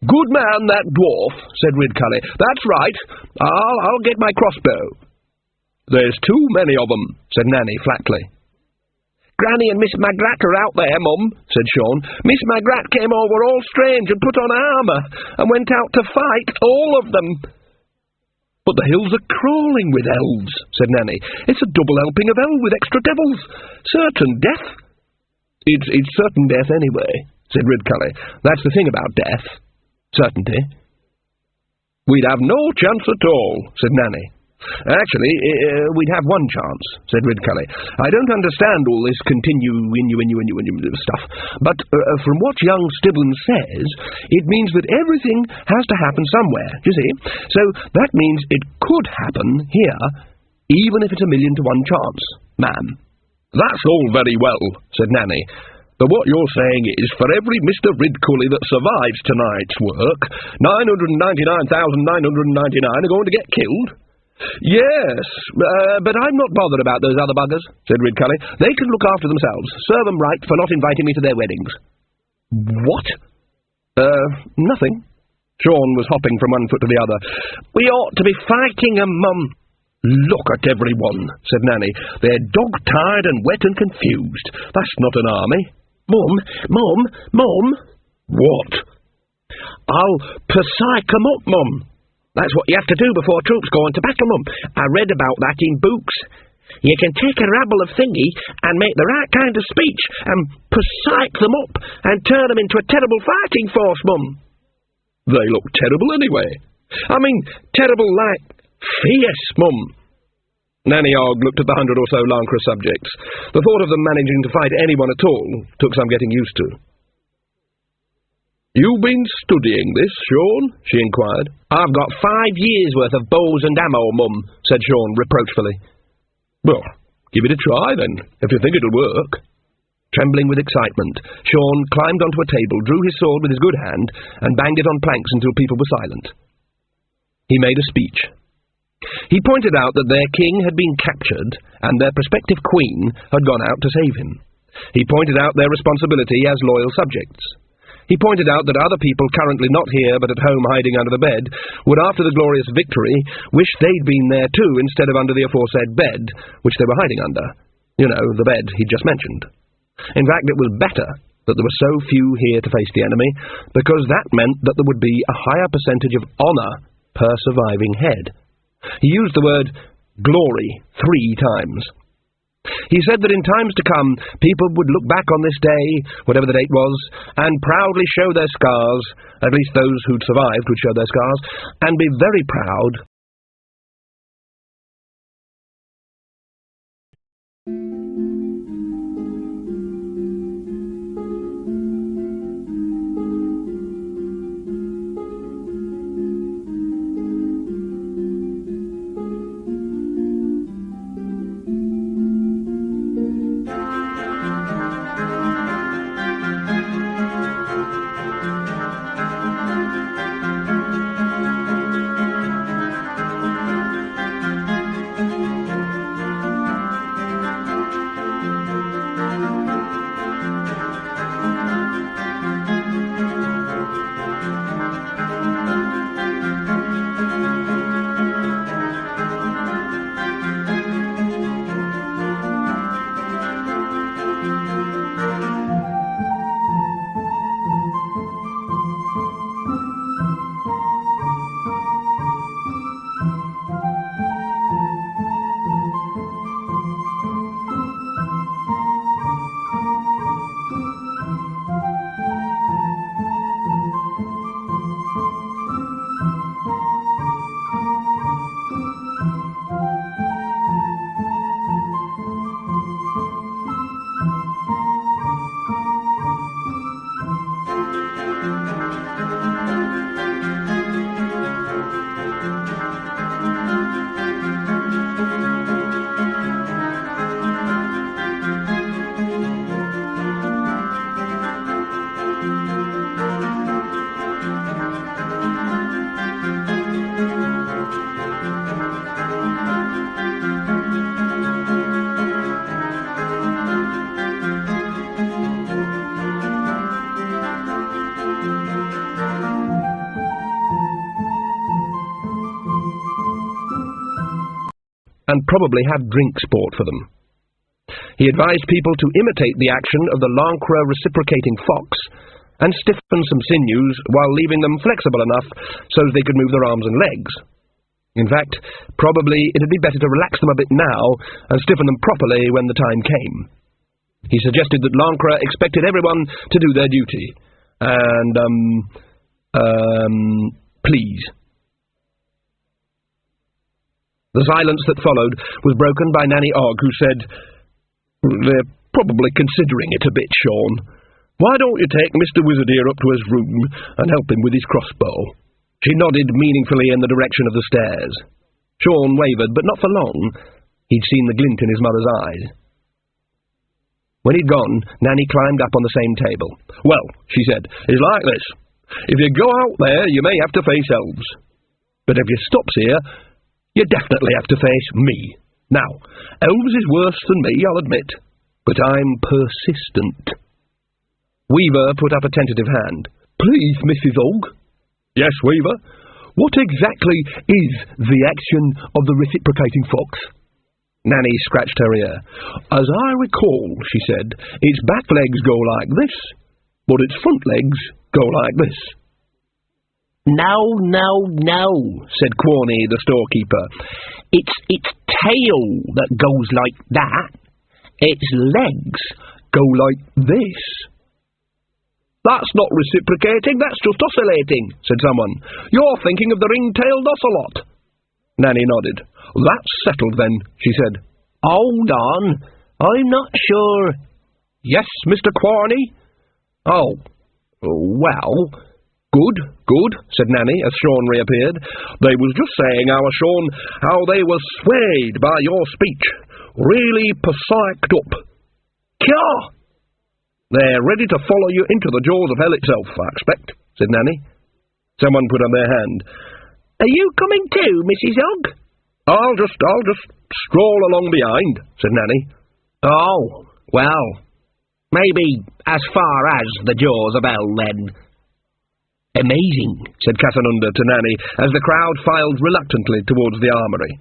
Good man, that dwarf, said Ridcully. That's right. I'll get my crossbow. There's too many of them, said Nanny flatly. Granny and Miss Magrat are out there, Mum, said Sean. Miss Magrat came over all strange and put on armour, and went out to fight, all of them. But the hills are crawling with elves, said Nanny. It's a double helping of elves with extra devils. Certain death. It's certain death anyway, said Ridcully. That's the thing about death. Certainty. We'd have no chance at all, said Nanny. Actually, we'd have one chance, said Ridcully. I don't understand all this innu stuff, but from what young Stibbons says, it means that everything has to happen somewhere, you see. So that means it could happen here, even if it's 1,000,000 to 1 chance, ma'am. That's all very well, said Nanny. But what you're saying is, for every Mr. Ridcully that survives tonight's work, 999,999 are going to get killed? Yes, but I'm not bothered about those other buggers, said Ridcully. They can look after themselves. Serve them right for not inviting me to their weddings. What? Nothing. Sean was hopping from one foot to the other. We ought to be fighting 'em, Mum. Look at everyone, said Nanny. They're dog-tired and wet and confused. That's not an army. Mum. What? I'll psych 'em up, Mum. That's what you have to do before troops go into battle, Mum. I read about that in books. You can take a rabble of thingy and make the right kind of speech and psych them up and turn them into a terrible fighting force, Mum. They look terrible anyway. I mean, terrible like fierce, Mum. Nanny Og looked at the 100 or so Lancre subjects. The thought of them managing to fight anyone at all took some getting used to. "You've been studying this, Sean?" she inquired. "I've got 5 years' worth of bows and ammo, Mum," said Sean reproachfully. "Well, give it a try, then, if you think it'll work." Trembling with excitement, Sean climbed onto a table, drew his sword with his good hand, and banged it on planks until people were silent. He made a speech. He pointed out that their king had been captured, and their prospective queen had gone out to save him. He pointed out their responsibility as loyal subjects. He pointed out that other people currently not here but at home hiding under the bed would, after the glorious victory, wish they'd been there too instead of under the aforesaid bed, which they were hiding under. You know, the bed he'd just mentioned. In fact, it was better that there were so few here to face the enemy, because that meant that there would be a higher percentage of honour per surviving head. He used the word glory 3 times. He said that in times to come, people would look back on this day, whatever the date was, and proudly show their scars, at least those who'd survived would show their scars, and be very proud. And probably have drinks bought for them. He advised people to imitate the action of the Lancre reciprocating fox and stiffen some sinews while leaving them flexible enough so they could move their arms and legs. In fact, probably it'd be better to relax them a bit now and stiffen them properly when the time came. He suggested that Lancre expected everyone to do their duty, and, please. The silence that followed was broken by Nanny Ogg, who said, "They're probably considering it a bit, Sean. Why don't you take Mr. Wizard here up to his room and help him with his crossbow?" She nodded meaningfully in the direction of the stairs. Sean wavered, but not for long. He'd seen the glint in his mother's eyes. When he'd gone, Nanny climbed up on the same table. "Well," she said, "it's like this. If you go out there, you may have to face elves. But if you stops here, you definitely have to face me. Now, elves is worse than me, I'll admit, but I'm persistent." Weaver put up a tentative hand. "Please, Mrs. Ogg." "Yes, Weaver. What exactly is the action of the reciprocating fox?" Nanny scratched her ear. "As I recall," she said, "its back legs go like this, but its front legs go like this." No, said Quorny, the storekeeper. It's tail that goes like that. Its legs go like this. "That's not reciprocating, that's just oscillating," said someone. "You're thinking of the ring-tailed ocelot." Nanny nodded. "That's settled then," she said. Hold on, I'm not sure. "Yes, Mr. Quorny?" "Oh, well, good," said Nanny, as Sean reappeared. "They was just saying, Sean, how they was swayed by your speech. Really psyched up. Kya! They're ready to follow you into the jaws of hell itself, I expect," said Nanny. Someone put up their hand. "Are you coming too, Mrs. Ogg?" I'll just stroll along behind," said Nanny. "Oh, well, maybe as far as the jaws of hell, then." "Amazing," said Casanunda to Nanny, as the crowd filed reluctantly towards the armoury.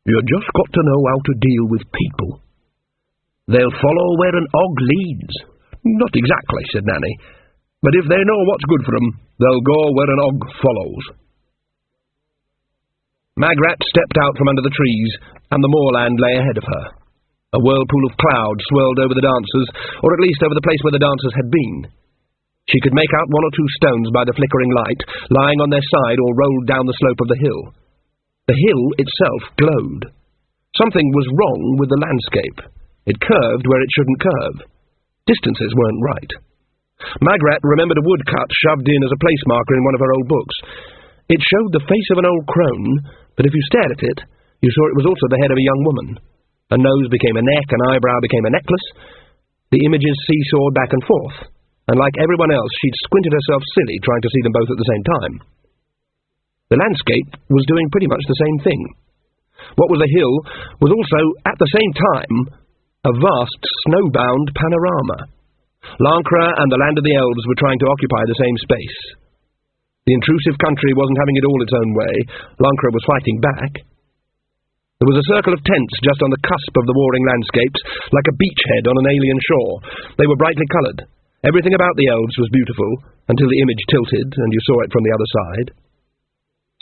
"You just got to know how to deal with people. They'll follow where an Ogg leads." "Not exactly," said Nanny, "but if they know what's good for them, they'll go where an Ogg follows." Magrat stepped out from under the trees, and the moorland lay ahead of her. A whirlpool of cloud swirled over the dancers, or at least over the place where the dancers had been. She could make out one or two stones by the flickering light, lying on their side or rolled down the slope of the hill. The hill itself glowed. Something was wrong with the landscape. It curved where it shouldn't curve. Distances weren't right. Magrat remembered a woodcut shoved in as a place marker in one of her old books. It showed the face of an old crone, but if you stared at it, you saw it was also the head of a young woman. A nose became a neck, an eyebrow became a necklace. The images seesawed back and forth, and like everyone else, she'd squinted herself silly trying to see them both at the same time. The landscape was doing pretty much the same thing. What was a hill was also, at the same time, a vast snowbound panorama. Lancre and the land of the elves were trying to occupy the same space. The intrusive country wasn't having it all its own way. Lancre was fighting back. There was a circle of tents just on the cusp of the warring landscapes, like a beachhead on an alien shore. They were brightly coloured. Everything about the elves was beautiful, until the image tilted and you saw it from the other side.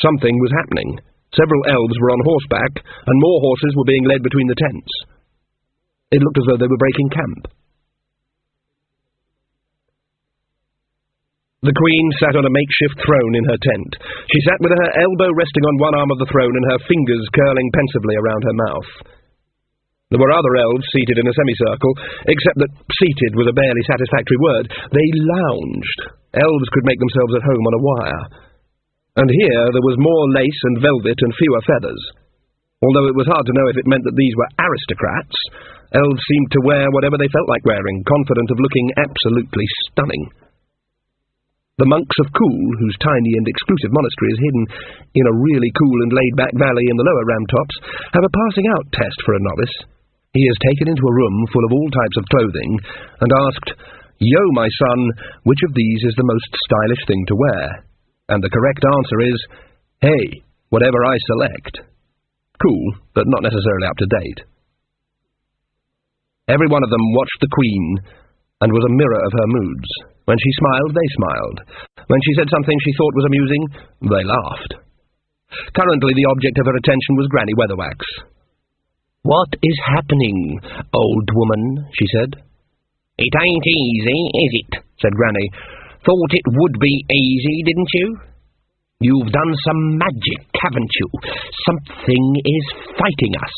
Something was happening. Several elves were on horseback, and more horses were being led between the tents. It looked as though they were breaking camp. The Queen sat on a makeshift throne in her tent. She sat with her elbow resting on one arm of the throne and her fingers curling pensively around her mouth. There were other elves seated in a semicircle, except that seated was a barely satisfactory word. They lounged. Elves could make themselves at home on a wire. And here there was more lace and velvet and fewer feathers. Although it was hard to know if it meant that these were aristocrats, elves seemed to wear whatever they felt like wearing, confident of looking absolutely stunning. The monks of Cool, whose tiny and exclusive monastery is hidden in a really cool and laid-back valley in the lower Ramtops, have a passing-out test for a novice. He is taken into a room full of all types of clothing and asked, "Yo, my son, which of these is the most stylish thing to wear?" And the correct answer is, "Hey, whatever I select." Cool, but not necessarily up to date. Every one of them watched the Queen and was a mirror of her moods. When she smiled, they smiled. When she said something she thought was amusing, they laughed. Currently the object of her attention was Granny Weatherwax. "What is happening, old woman?" she said. "It ain't easy, is it?" said Granny. "Thought it would be easy, didn't you?" You've done some magic, haven't you? Something is fighting us.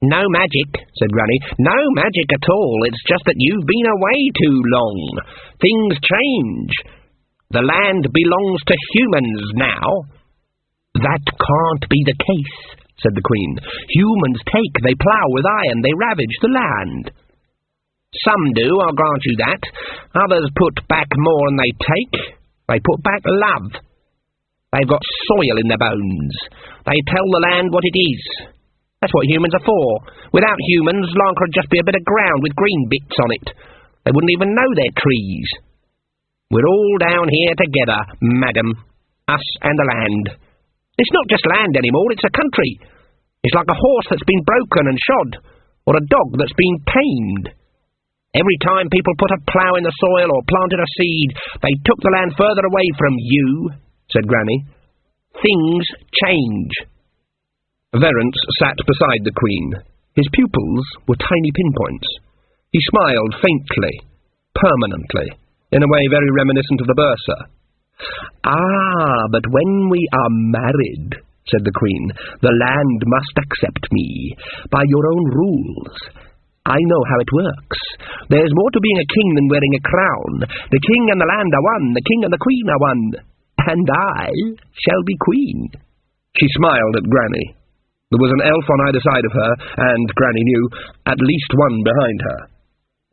No magic, said Granny. No magic at all. It's just that you've been away too long. Things change. The land belongs to humans now. That can't be the case, said the Queen. Humans take, they plough with iron, they ravage the land. Some do, I'll grant you that. Others put back more than they take. They put back love. They've got soil in their bones. They tell the land what it is. That's what humans are for. Without humans, Lanka would just be a bit of ground with green bits on it. They wouldn't even know they're trees. We're all down here together, madam. Us and the land. It's not just land anymore, it's a country. It's like a horse that's been broken and shod, or a dog that's been tamed. Every time people put a plough in the soil or planted a seed, they took the land further away from you, said Granny. Things change. Verence sat beside the Queen. His pupils were tiny pinpoints. He smiled faintly, permanently, in a way very reminiscent of the bursar. Ah, but when we are married, said the Queen, the land must accept me, by your own rules. I know how it works. There's more to being a king than wearing a crown. The king and the land are one, the king and the Queen are one, and I shall be Queen. She smiled at Granny. There was an elf on either side of her, and, Granny knew, at least one behind her.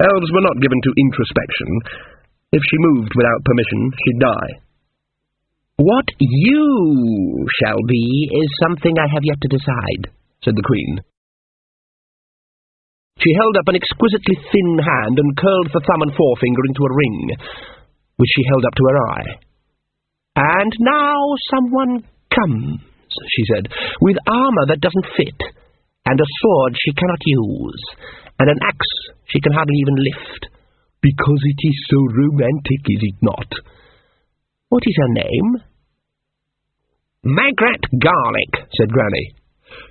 Elves were not given to introspection. If she moved without permission, she'd die. What you shall be is something I have yet to decide, said the Queen. She held up an exquisitely thin hand and curled the thumb and forefinger into a ring, which she held up to her eye. And now someone comes, she said, with armour that doesn't fit, and a sword she cannot use, and an axe she can hardly even lift, because it is so romantic, is it not? What is her name? Magrat Garlic, said Granny.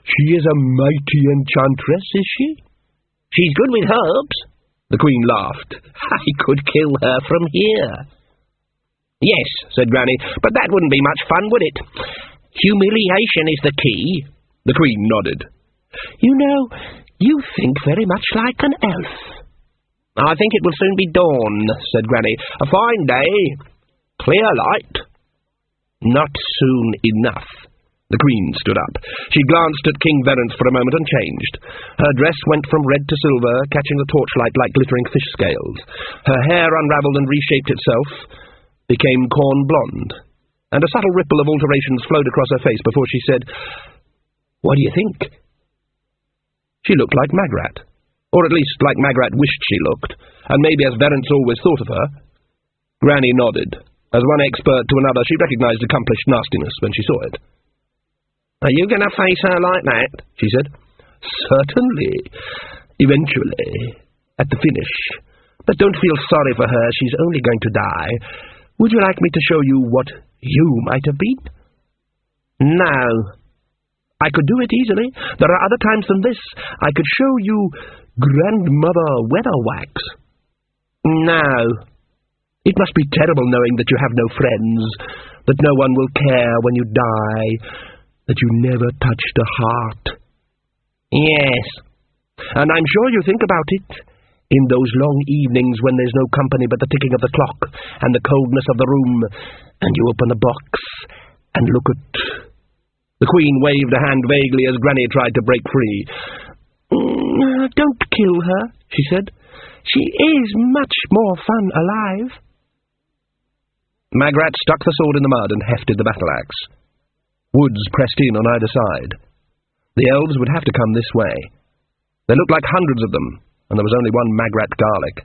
She is a mighty enchantress, is she? She's good with herbs. The Queen laughed. I could kill her from here. Yes, said Granny, but that wouldn't be much fun, would it? Humiliation is the key. The Queen nodded. You know, you think very much like an elf. I think it will soon be dawn, said Granny. A fine day. Clear light. Not soon enough. The Queen stood up. She glanced at King Verence for a moment and changed. Her dress went from red to silver, catching the torchlight like glittering fish scales. Her hair unravelled and reshaped itself, became corn blonde, and a subtle ripple of alterations flowed across her face before she said, What do you think? She looked like Magrat, or at least like Magrat wished she looked, and maybe as Verence always thought of her. Granny nodded. As one expert to another, she recognised accomplished nastiness when she saw it. Are you going to face her like that? She said. Certainly. Eventually. At the finish. But don't feel sorry for her. She's only going to die. Would you like me to show you what you might have been? No. I could do it easily. There are other times than this. I could show you Grandmother Weatherwax. No. It must be terrible knowing that you have no friends, that no one will care when you die, that you never touched a heart. Yes, and I'm sure you think about it, in those long evenings when there's no company but the ticking of the clock and the coldness of the room, and you open the box and look at... The Queen waved a hand vaguely as Granny tried to break free. Don't kill her, she said. She is much more fun alive. Magrat stuck the sword in the mud and hefted the battle-axe. Woods pressed in on either side. The elves would have to come this way. There looked like hundreds of them, and there was only one Magrat Garlic.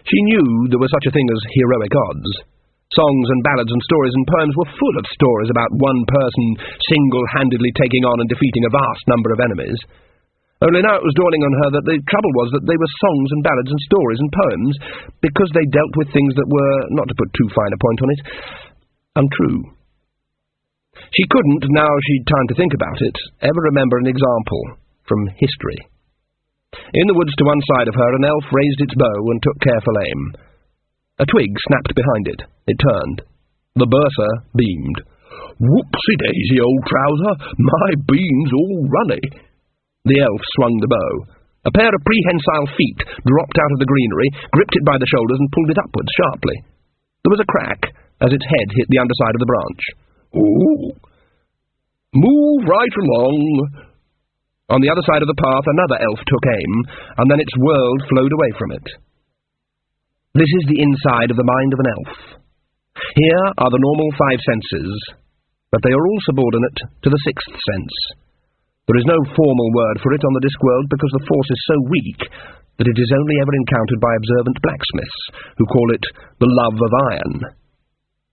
She knew there was such a thing as heroic odds. Songs and ballads and stories and poems were full of stories about one person single-handedly taking on and defeating a vast number of enemies. Only now it was dawning on her that the trouble was that they were songs and ballads and stories and poems because they dealt with things that were, not to put too fine a point on it, untrue. She couldn't, now she'd time to think about it, ever remember an example from history. In the woods to one side of her, an elf raised its bow and took careful aim. A twig snapped behind it. It turned. The bursar beamed. "Whoopsie-daisy, old trouser, my bean's all runny." The elf swung the bow. A pair of prehensile feet dropped out of the greenery, gripped it by the shoulders and pulled it upwards sharply. There was a crack as its head hit the underside of the branch. "Ooh! Move right along." On the other side of the path another elf took aim, and then its world flowed away from it. This is the inside of the mind of an elf. Here are the normal 5 senses, but they are all subordinate to the 6th sense. There is no formal word for it on the Discworld because the force is so weak that it is only ever encountered by observant blacksmiths, who call it the love of iron.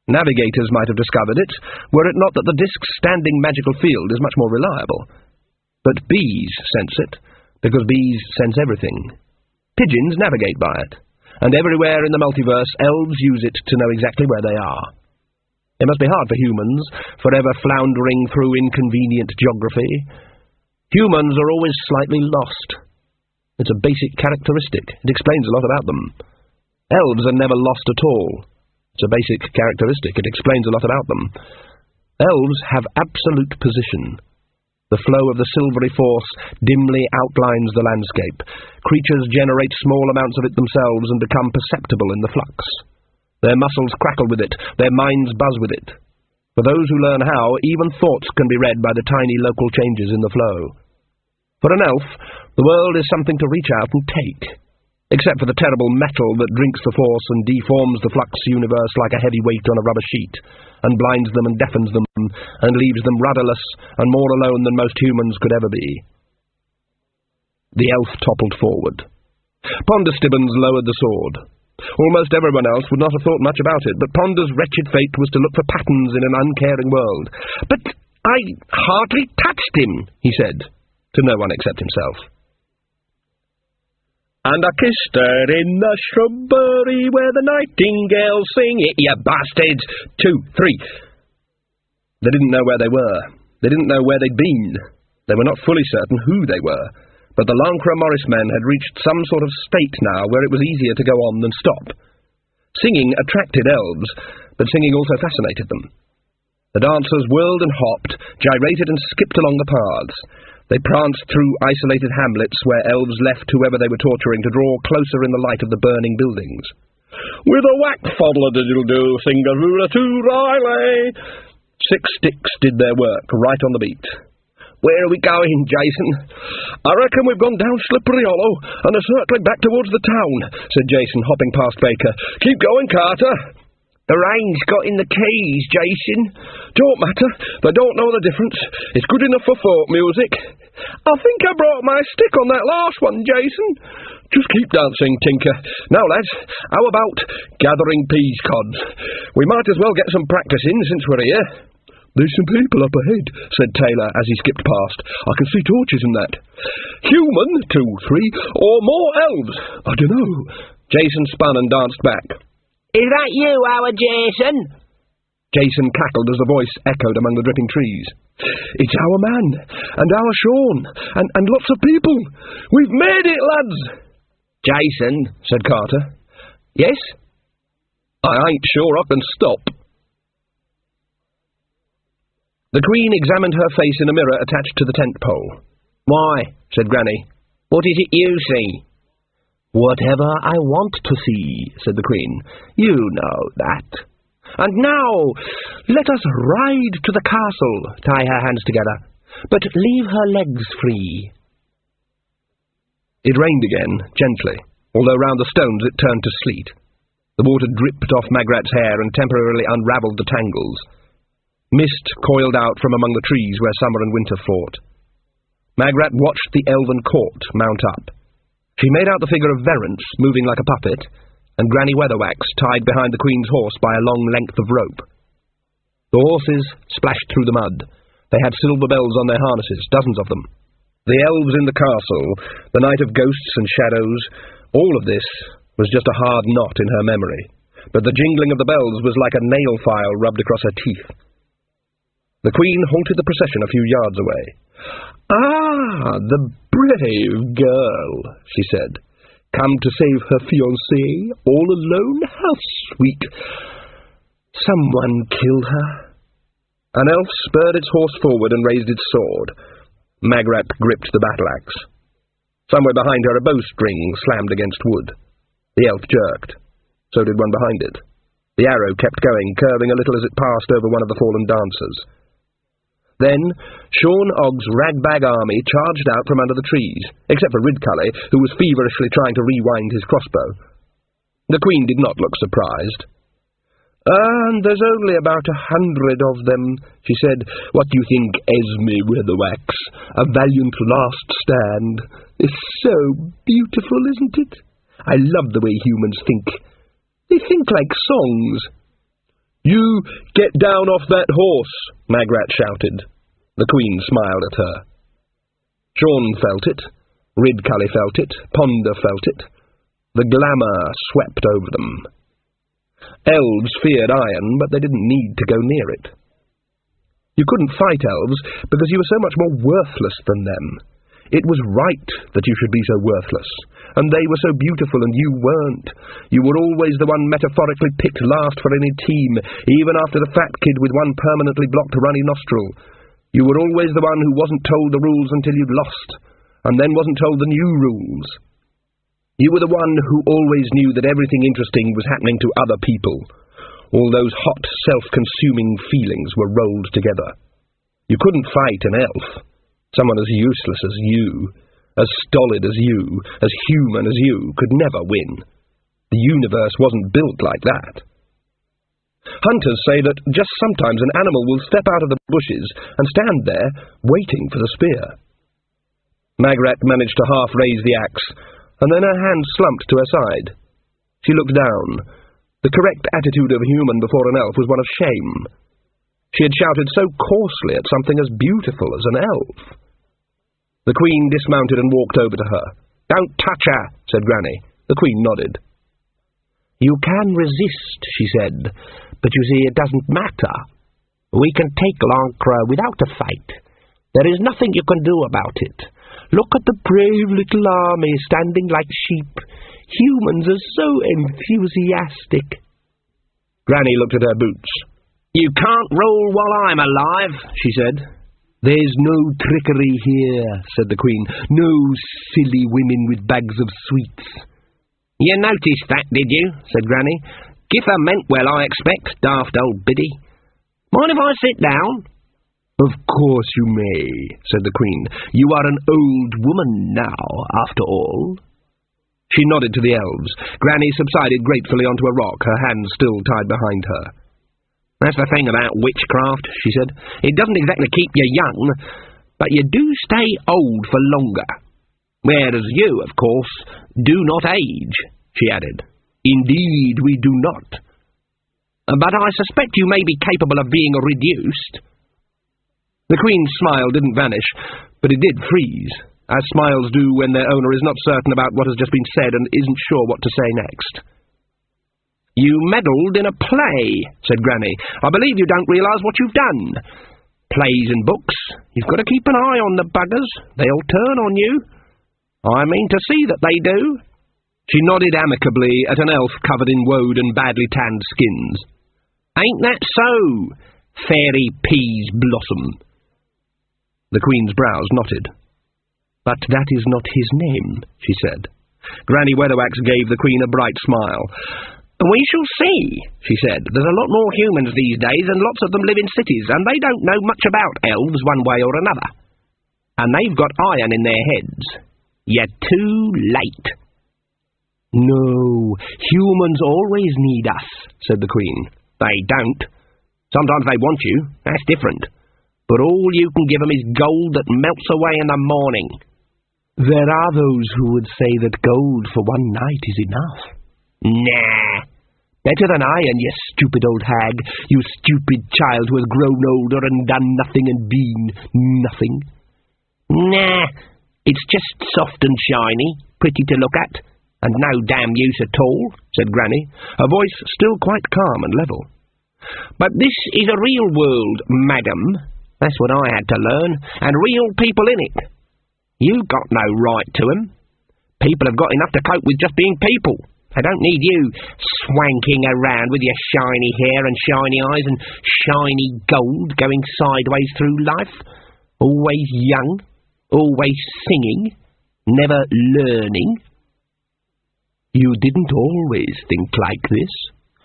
Navigators might have discovered it, were it not that the disc's standing magical field is much more reliable. But bees sense it, because bees sense everything. Pigeons navigate by it, and everywhere in the multiverse elves use it to know exactly where they are. It must be hard for humans, forever floundering through inconvenient geography. Humans are always slightly lost. It's a basic characteristic. It explains a lot about them. Elves are never lost at all. It's a basic characteristic. It explains a lot about them. Elves have absolute position. The flow of the silvery force dimly outlines the landscape. Creatures generate small amounts of it themselves and become perceptible in the flux. Their muscles crackle with it, their minds buzz with it. For those who learn how, even thoughts can be read by the tiny local changes in the flow. For an elf, the world is something to reach out and take, except for the terrible metal that drinks the force and deforms the flux universe like a heavy weight on a rubber sheet, and blinds them and deafens them, and leaves them rudderless and more alone than most humans could ever be. The elf toppled forward. Ponderstibbons lowered the sword. Almost everyone else would not have thought much about it, but Ponder's wretched fate was to look for patterns in an uncaring world. "But I hardly touched him," he said, to no one except himself. "And I kissed her in the shrubbery where the nightingales sing it, you bastards! 2, 3. They didn't know where they were. They didn't know where they'd been. They were not fully certain who they were. But the Lancre Morris men had reached some sort of state now where it was easier to go on than stop. Singing attracted elves, but singing also fascinated them. The dancers whirled and hopped, gyrated and skipped along the paths. They pranced through isolated hamlets where elves left whoever they were torturing to draw closer in the light of the burning buildings. "With a whack foddle-a-diddle-do, sing-a-roo-a-too-riley." 6 sticks did their work, right on the beat. "Where are we going, Jason?" "I reckon we've gone down Slippery Hollow and are circling back towards the town," said Jason, hopping past Baker. "Keep going, Carter." "The rain's got in the keys, Jason." "Don't matter. They don't know the difference. It's good enough for folk music." "I think I brought my stick on that last one, Jason." "Just keep dancing, Tinker. Now, lads, how about gathering peas cods? We might as well get some practice in since we're here." "There's some people up ahead," said Taylor as he skipped past. "I can see torches and that." "Human, 2, 3, or more elves? I dunno." Jason spun and danced back. "Is that you, our Jason?" Jason cackled as the voice echoed among the dripping trees. "It's our man, and our Sean, and lots of people. We've made it, lads." "Jason," said Carter. "Yes?" "I ain't sure I can stop." The Queen examined her face in a mirror attached to the tent pole. "Why," said Granny, "what is it you see?" "Whatever I want to see," said the Queen. "You know that. And now, let us ride to the castle." Tie her hands together, but leave her legs free. It rained again, gently, although round the stones it turned to sleet. The water dripped off Magrat's hair and temporarily unravelled the tangles. Mist coiled out from among the trees where summer and winter fought. Magrat watched the elven court mount up. She made out the figure of Verence moving like a puppet, and Granny Weatherwax tied behind the Queen's horse by a long length of rope. The horses splashed through the mud. They had silver bells on their harnesses, dozens of them. The elves in the castle, the night of ghosts and shadows, all of this was just a hard knot in her memory, but the jingling of the bells was like a nail file rubbed across her teeth. The Queen halted the procession a few yards away. "Ah, the brave girl," she said. "Come to save her fiancé, all alone? How sweet. Someone kill her. An elf spurred its horse forward and raised its sword. Magrat gripped the battle-axe. Somewhere behind her a bowstring slammed against wood. The elf jerked. So did one behind it. The arrow kept going, curving a little as it passed over one of the fallen dancers. Then Sean Ogg's ragbag army charged out from under the trees, except for Ridcully, who was feverishly trying to rewind his crossbow. The Queen did not look surprised. "And there's only about 100 of them," she said. "What do you think, Esme Weatherwax? A valiant last stand. It's so beautiful, isn't it? I love the way humans think. They think like songs." "You get down off that horse," Magrat shouted. The Queen smiled at her. Sean felt it. Ridcully felt it. Ponder felt it. The glamour swept over them. Elves feared iron, but they didn't need to go near it. You couldn't fight elves because you were so much more worthless than them. It was right that you should be so worthless, and they were so beautiful and you weren't. You were always the one metaphorically picked last for any team, even after the fat kid with one permanently blocked runny nostril. You were always the one who wasn't told the rules until you'd lost, and then wasn't told the new rules. You were the one who always knew that everything interesting was happening to other people. All those hot, self-consuming feelings were rolled together. You couldn't fight an elf. Someone as useless as you, as stolid as you, as human as you, could never win. The universe wasn't built like that. Hunters say that just sometimes an animal will step out of the bushes and stand there, waiting for the spear. Magrat managed to half-raise the axe, and then her hand slumped to her side. She looked down. The correct attitude of a human before an elf was one of shame. She had shouted so coarsely at something as beautiful as an elf. The Queen dismounted and walked over to her. "Don't touch her," said Granny. The Queen nodded. "You can resist," she said, "but you see it doesn't matter. We can take Lancre without a fight. There is nothing you can do about it. Look at the brave little army standing like sheep. Humans are so enthusiastic." Granny looked at her boots. "You can't rule while I'm alive," she said. "There's no trickery here," said the Queen. "No silly women with bags of sweets." "You noticed that, did you?" said Granny. "Giffer meant well, I expect, daft old biddy. Mind if I sit down?" "Of course you may," said the Queen. "You are an old woman now, after all." She nodded to the elves. Granny subsided gratefully onto a rock, her hands still tied behind her. "That's the thing about witchcraft," she said. "It doesn't exactly keep you young, but you do stay old for longer. Whereas you, of course, do not age," she added. "Indeed we do not. But I suspect you may be capable of being reduced." The Queen's smile didn't vanish, but it did freeze, as smiles do when their owner is not certain about what has just been said and isn't sure what to say next. "You meddled in a play," said Granny. "I believe you don't realise what you've done. Plays and books, you've got to keep an eye on the buggers. They'll turn on you. I mean to see that they do." She nodded amicably at an elf covered in woad and badly tanned skins. "Ain't that so, Fairy Peas Blossom?" The Queen's brows knotted. "But that is not his name," she said. Granny Weatherwax gave the Queen a bright smile. "We shall see," she said. "There's a lot more humans these days, and lots of them live in cities, and they don't know much about elves one way or another. And they've got iron in their heads. You're too late." "No, humans always need us," said the Queen. "They don't. Sometimes they want you, that's different. But all you can give them is gold that melts away in the morning." "There are those who would say that gold for one night is enough." "Nah. Better than iron, you stupid old hag, you stupid child who has grown older and done nothing and been nothing." "Nah, it's just soft and shiny, pretty to look at, and no damn use at all," said Granny, her voice still quite calm and level. "But this is a real world, madam. That's what I had to learn, and real people in it. You've got no right to 'em. People have got enough to cope with just being people. I don't need you swanking around with your shiny hair and shiny eyes and shiny gold going sideways through life. Always young, always singing, never learning. You didn't always think like this.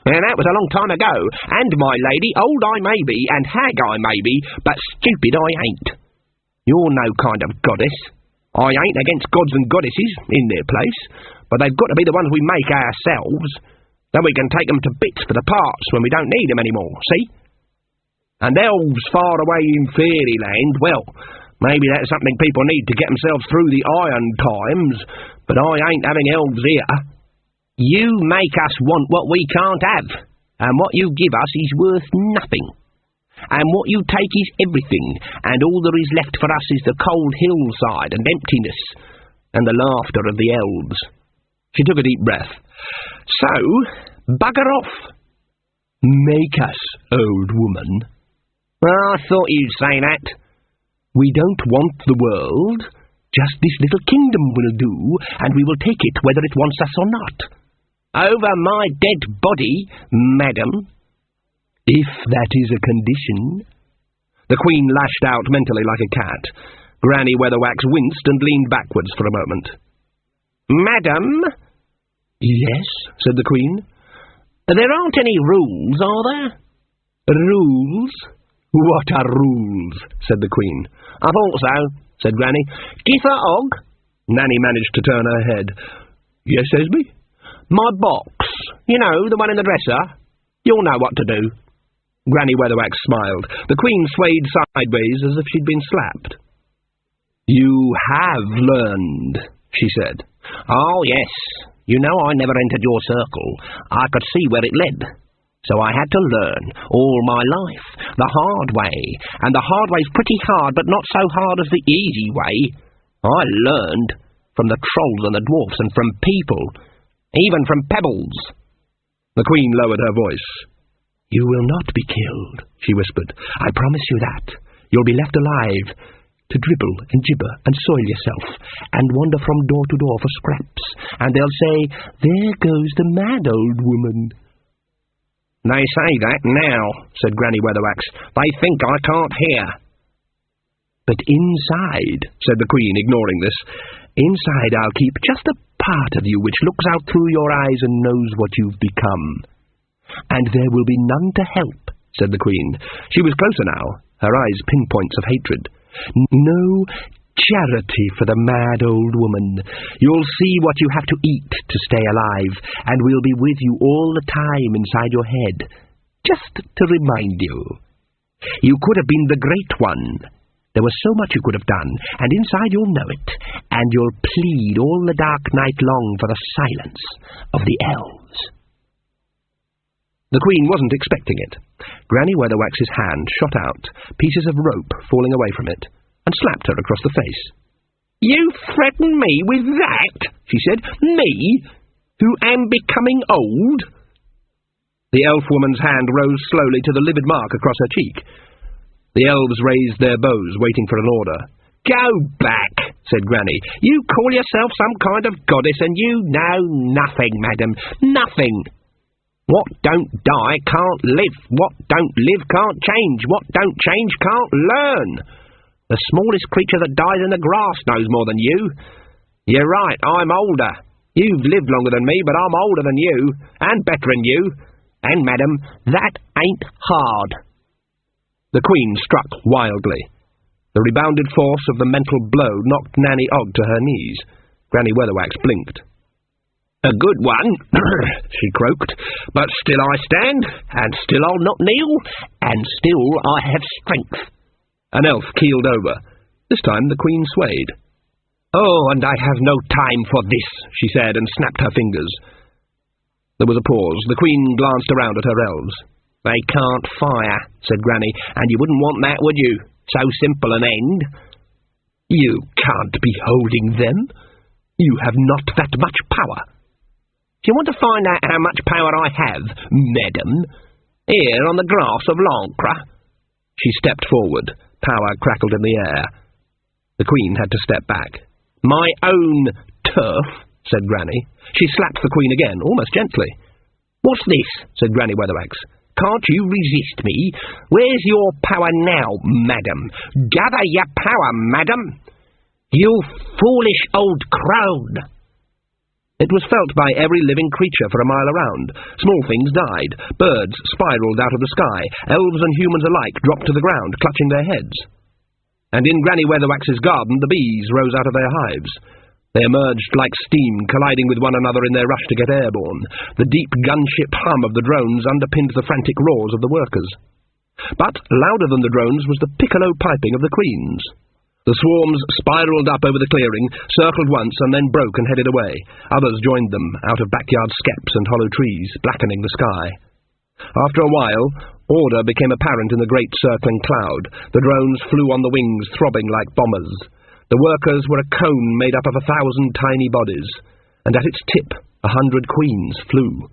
And that was a long time ago, and my lady, old I may be, and hag I may be, but stupid I ain't. You're no kind of goddess. I ain't against gods and goddesses, in their place, but they've got to be the ones we make ourselves. Then we can take them to bits for the parts when we don't need them anymore, see? And elves far away in fairyland, well, maybe that's something people need to get themselves through the iron times, but I ain't having elves here. You make us want what we can't have, and what you give us is worth nothing. And what you take is everything, and all there is left for us is the cold hillside and emptiness, and the laughter of the elves. She took a deep breath. So, bugger off. Make us, old woman. Well, I thought you'd say that. We don't want the world. Just this little kingdom will do, and we will take it whether it wants us or not. Over my dead body, madam. If that is a condition. The Queen lashed out mentally like a cat. Granny Weatherwax winced and leaned backwards for a moment. Madam? Yes, said the Queen. There aren't any rules, are there? Rules? What are rules? Said the Queen. I thought so, said Granny. Githa Og? Nanny managed to turn her head. Yes, Esme? My box. You know, the one in the dresser. You'll know what to do. Granny Weatherwax smiled. The Queen swayed sideways as if she'd been slapped. You have learned, she said. Oh, yes. You know I never entered your circle. I could see where it led. So I had to learn, all my life, the hard way. And the hard way's pretty hard, but not so hard as the easy way. I learned from the trolls and the dwarfs and from people, even from pebbles. The Queen lowered her voice. You will not be killed, she whispered. I promise you that. You'll be left alive to dribble and gibber and soil yourself and wander from door to door for scraps. And they'll say, there goes the mad old woman. They say that now, said Granny Weatherwax. They think I can't hear. But inside, said the Queen, ignoring this, inside I'll keep just a part of you which looks out through your eyes and knows what you've become. And there will be none to help, said the Queen. She was closer now, her eyes pinpoints of hatred. No charity for the mad old woman. You'll see what you have to eat to stay alive, and we'll be with you all the time inside your head, just to remind you. You could have been the Great One. There was so much you could have done, and inside you'll know it, and you'll plead all the dark night long for the silence of the elves. The Queen wasn't expecting it. Granny Weatherwax's hand shot out, pieces of rope falling away from it, and slapped her across the face. You threaten me with that, she said. Me, who am becoming old? The elf woman's hand rose slowly to the livid mark across her cheek. The elves raised their bows, waiting for an order. Go back, said Granny. You call yourself some kind of goddess, and you know nothing, madam. Nothing. What don't die can't live. What don't live can't change. What don't change can't learn. The smallest creature that dies in the grass knows more than you. You're right, I'm older. You've lived longer than me, but I'm older than you, and better than you. And, madam, that ain't hard. The Queen struck wildly. The rebounded force of the mental blow knocked Nanny Og to her knees. Granny Weatherwax blinked. A good one, she croaked, but still I stand, and still I'll not kneel, and still I have strength. An elf keeled over. This time the Queen swayed. Oh, and I have no time for this, she said, and snapped her fingers. There was a pause. The Queen glanced around at her elves. They can't fire, said Granny, and you wouldn't want that, would you? So simple an end. You can't be holding them. You have not that much power. Do you want to find out how much power I have, madam? Here on the grass of Lancre. She stepped forward. Power crackled in the air. The Queen had to step back. My own turf, said Granny. She slapped the Queen again, almost gently. "What's this?" said Granny Weatherwax. "Can't you resist me? Where's your power now, madam? Gather your power, madam! You foolish old crone!" It was felt by every living creature for a mile around. Small things died. Birds spiralled out of the sky. Elves and humans alike dropped to the ground, clutching their heads. And in Granny Weatherwax's garden, the bees rose out of their hives. They emerged like steam, colliding with one another in their rush to get airborne. The deep gunship hum of the drones underpinned the frantic roars of the workers. But louder than the drones was the piccolo piping of the queens. The swarms spiralled up over the clearing, circled once, and then broke and headed away. Others joined them, out of backyard skeps and hollow trees, blackening the sky. After a while, order became apparent in the great circling cloud. The drones flew on the wings, throbbing like bombers. The workers were a cone made up of 1,000 tiny bodies, and at its tip 100 queens flew.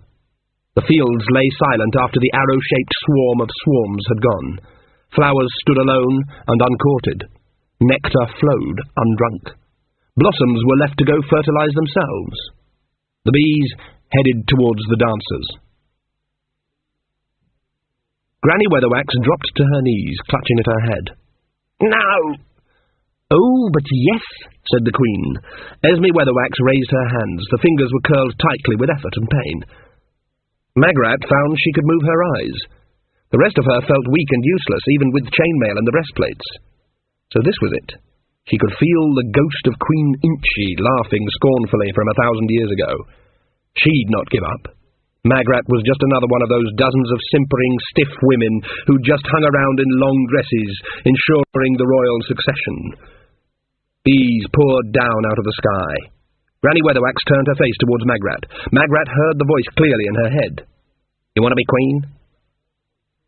The fields lay silent after the arrow-shaped swarm of swarms had gone. Flowers stood alone and uncourted. Nectar flowed undrunk. Blossoms were left to go fertilize themselves. The bees headed towards the dancers. Granny Weatherwax dropped to her knees, clutching at her head. "No!" "Oh, but yes," said the Queen. Esme Weatherwax raised her hands. The fingers were curled tightly with effort and pain. Magrat found she could move her eyes. The rest of her felt weak and useless, even with chainmail and the breastplates. So this was it. She could feel the ghost of Queen Inchi laughing scornfully from 1,000 years ago. She'd not give up. Magrat was just another one of those dozens of simpering, stiff women who just hung around in long dresses, ensuring the royal succession. Bees poured down out of the sky. Granny Weatherwax turned her face towards Magrat. Magrat heard the voice clearly in her head. "You want to be queen?"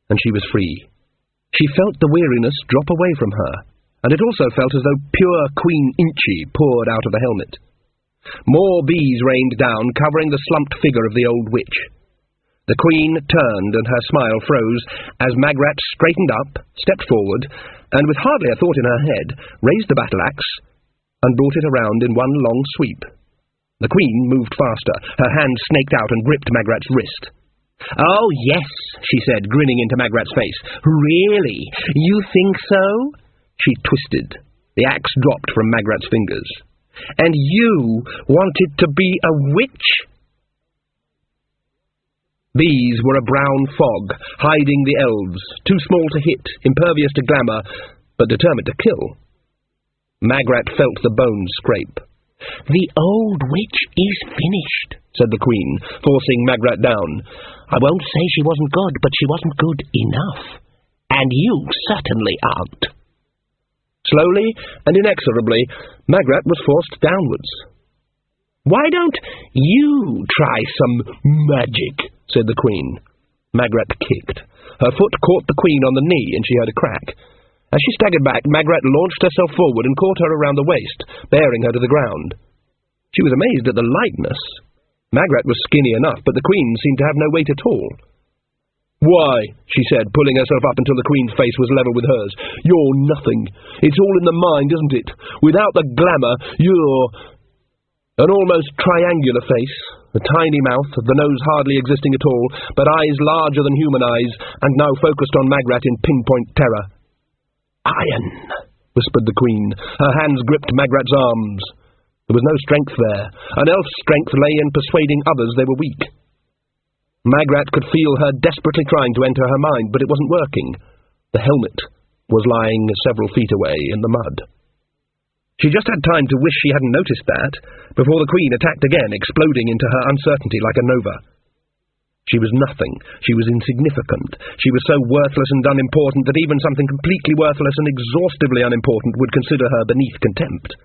And she was free. She felt the weariness drop away from her, and it also felt as though pure Queen Inchi poured out of the helmet. More bees rained down, covering the slumped figure of the old witch. The Queen turned, and her smile froze as Magrat straightened up, stepped forward, and with hardly a thought in her head, raised the battle-axe and brought it around in one long sweep. The Queen moved faster. Her hand snaked out and gripped Magrat's wrist. "Oh, yes," she said, grinning into Magrat's face. "Really? You think so?" She twisted. The axe dropped from Magrat's fingers. "And you wanted to be a witch?" Bees were a brown fog, hiding the elves, too small to hit, impervious to glamour, but determined to kill. Magrat felt the bones scrape. "The old witch is finished," said the Queen, forcing Magrat down. "I won't say she wasn't good, but she wasn't good enough. And you certainly aren't." Slowly and inexorably, Magrat was forced downwards. "Why don't you try some magic?" said the Queen. Magrat kicked. Her foot caught the Queen on the knee, and she heard a crack. As she staggered back, Magrat launched herself forward and caught her around the waist, bearing her to the ground. She was amazed at the lightness. Magrat was skinny enough, but the Queen seemed to have no weight at all. "Why," she said, pulling herself up until the Queen's face was level with hers, "you're nothing. It's all in the mind, isn't it? Without the glamour, you're—" An almost triangular face, a tiny mouth, the nose hardly existing at all, but eyes larger than human eyes, and now focused on Magrat in pinpoint terror. "Iron," whispered the Queen. Her hands gripped Magrat's arms. There was no strength there. An elf's strength lay in persuading others they were weak. Magrat could feel her desperately trying to enter her mind, but it wasn't working. The helmet was lying several feet away in the mud. She just had time to wish she hadn't noticed that, before the Queen attacked again, exploding into her uncertainty like a nova. She was nothing. She was insignificant. She was so worthless and unimportant that even something completely worthless and exhaustively unimportant would consider her beneath contempt.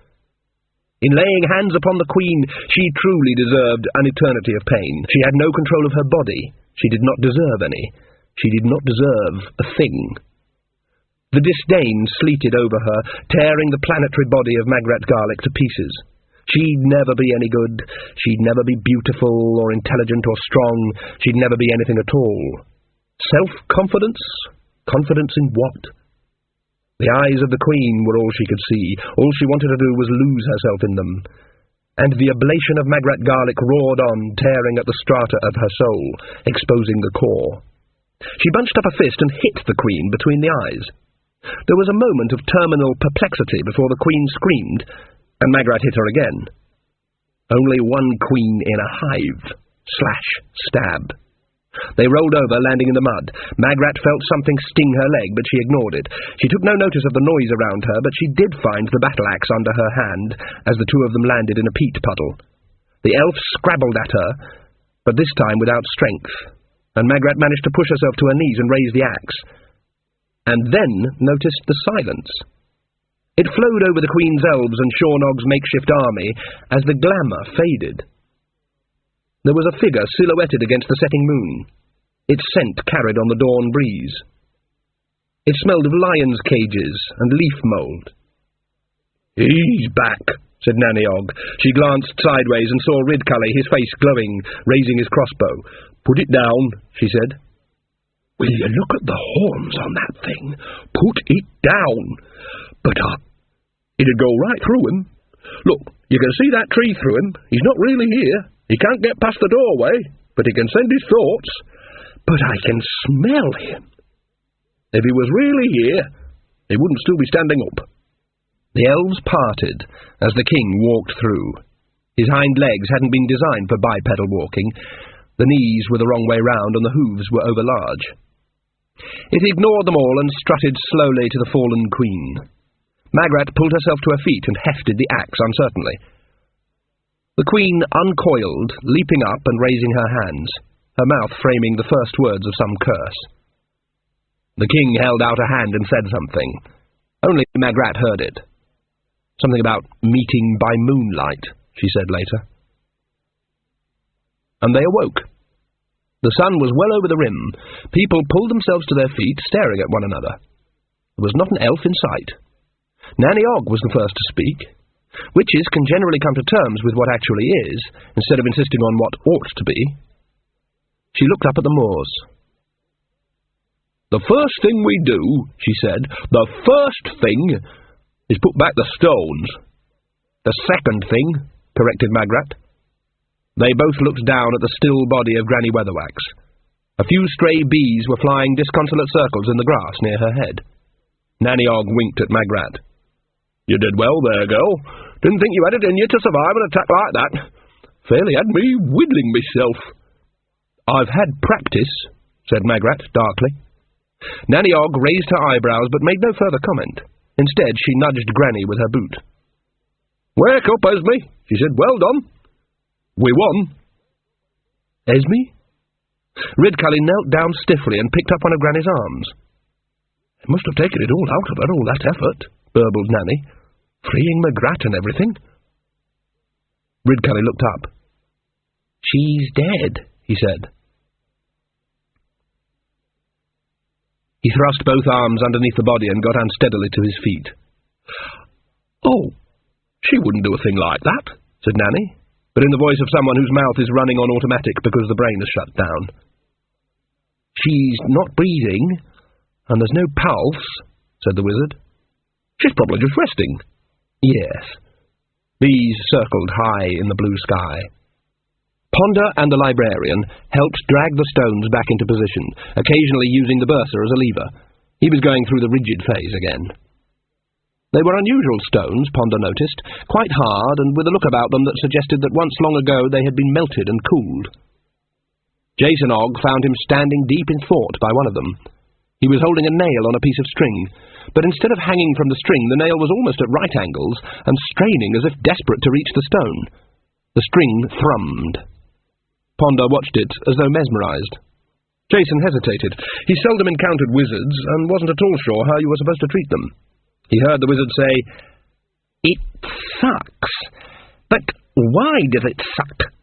In laying hands upon the Queen, she truly deserved an eternity of pain. She had no control of her body. She did not deserve any. She did not deserve a thing. The disdain sleeted over her, tearing the planetary body of Magrat Garlic to pieces. She'd never be any good. She'd never be beautiful or intelligent or strong. She'd never be anything at all. Self-confidence? Confidence in what? The eyes of the Queen were all she could see. All she wanted to do was lose herself in them. and the ablation of Magrat garlic roared on, tearing at the strata of her soul, exposing the core. She bunched up a fist and hit the Queen between the eyes. There was a moment of terminal perplexity before the Queen screamed, and Magrat hit her again. Only one queen in a hive. Slash. Stab. They rolled over, landing in the mud. Magrat felt something sting her leg, but she ignored it. She took no notice of the noise around her, but she did find the battle-axe under her hand as the two of them landed in a peat puddle. The elf scrabbled at her, but this time without strength, and Magrat managed to push herself to her knees and raise the axe, and then noticed the silence. It flowed over the Queen's elves and Shornog's makeshift army as the glamour faded. There was a figure silhouetted against the setting moon. Its scent carried on the dawn breeze. It smelled of lions' cages and leaf mould. "He's back," said Nanny-Og. She glanced sideways and saw Ridcully, his face glowing, raising his crossbow. "Put it down," she said. "Will you look at the horns on that thing? Put it down." "But it'd go right through him. Look, you can see that tree through him. He's not really here. He can't get past the doorway, but he can send his thoughts. But I can smell him. If he was really here, he wouldn't still be standing up." The elves parted as the king walked through. His hind legs hadn't been designed for bipedal walking. The knees were the wrong way round and the hooves were overlarge. It ignored them all and strutted slowly to the fallen queen. Magrat pulled herself to her feet and hefted the axe uncertainly. The queen uncoiled, leaping up and raising her hands, her mouth framing the first words of some curse. The king held out a hand and said something. Only Magrat heard it. Something about meeting by moonlight, she said later. And they awoke. The sun was well over the rim. People pulled themselves to their feet, staring at one another. There was not an elf in sight. Nanny-Og was the first to speak. Witches can generally come to terms with what actually is, instead of insisting on what ought to be. She looked up at the moors. "The first thing we do," she said, "the first thing is put back the stones." "The second thing," corrected Magrat. They both looked down at the still body of Granny Weatherwax. A few stray bees were flying disconsolate circles in the grass near her head. Nanny-Og winked at Magrat. "You did well there, girl. Didn't think you had it in you to survive an attack like that. Fairly had me whittling myself." "I've had practice," said Magrat darkly. Nanny-Og raised her eyebrows but made no further comment. Instead, she nudged Granny with her boot. "Wake up, Esme," she said. "Well done. We won." "Esme?" Ridcully knelt down stiffly and picked up one of Granny's arms. "It must have taken it all out of her, all that effort," burbled Nanny. "Freeing Magrat and everything." Ridcully looked up. "She's dead," he said. He thrust both arms underneath the body and got unsteadily to his feet. "Oh, she wouldn't do a thing like that," said Nanny, but in the voice of someone whose mouth is running on automatic because the brain is shut down. "She's not breathing, and there's no pulse," said the wizard. "She's probably just resting." "Yes." Bees circled high in the blue sky. Ponder and the librarian helped drag the stones back into position, occasionally using the bursar as a lever. He was going through the rigid phase again. They were unusual stones, Ponder noticed, quite hard and with a look about them that suggested that once long ago they had been melted and cooled. Jason-Og found him standing deep in thought by one of them. He was holding a nail on a piece of string, but instead of hanging from the string, the nail was almost at right angles and straining as if desperate to reach the stone. The string thrummed. Ponder watched it as though mesmerized. Jason hesitated. He seldom encountered wizards and wasn't at all sure how you were supposed to treat them. He heard the wizard say, "It sucks. But why does it suck?"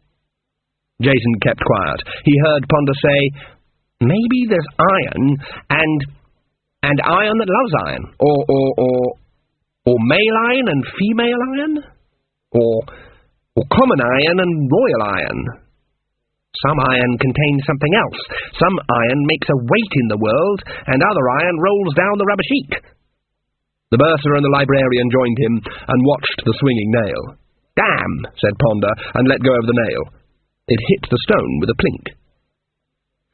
Jason kept quiet. He heard Ponder say, "Maybe there's iron and iron that loves iron, or male iron and female iron, or common iron and royal iron. Some iron contains something else. Some iron makes a weight in the world, and other iron rolls down the rubber sheet." The bursar and the librarian joined him and watched the swinging nail. "Damn," said Ponder, and let go of the nail. It hit the stone with a plink.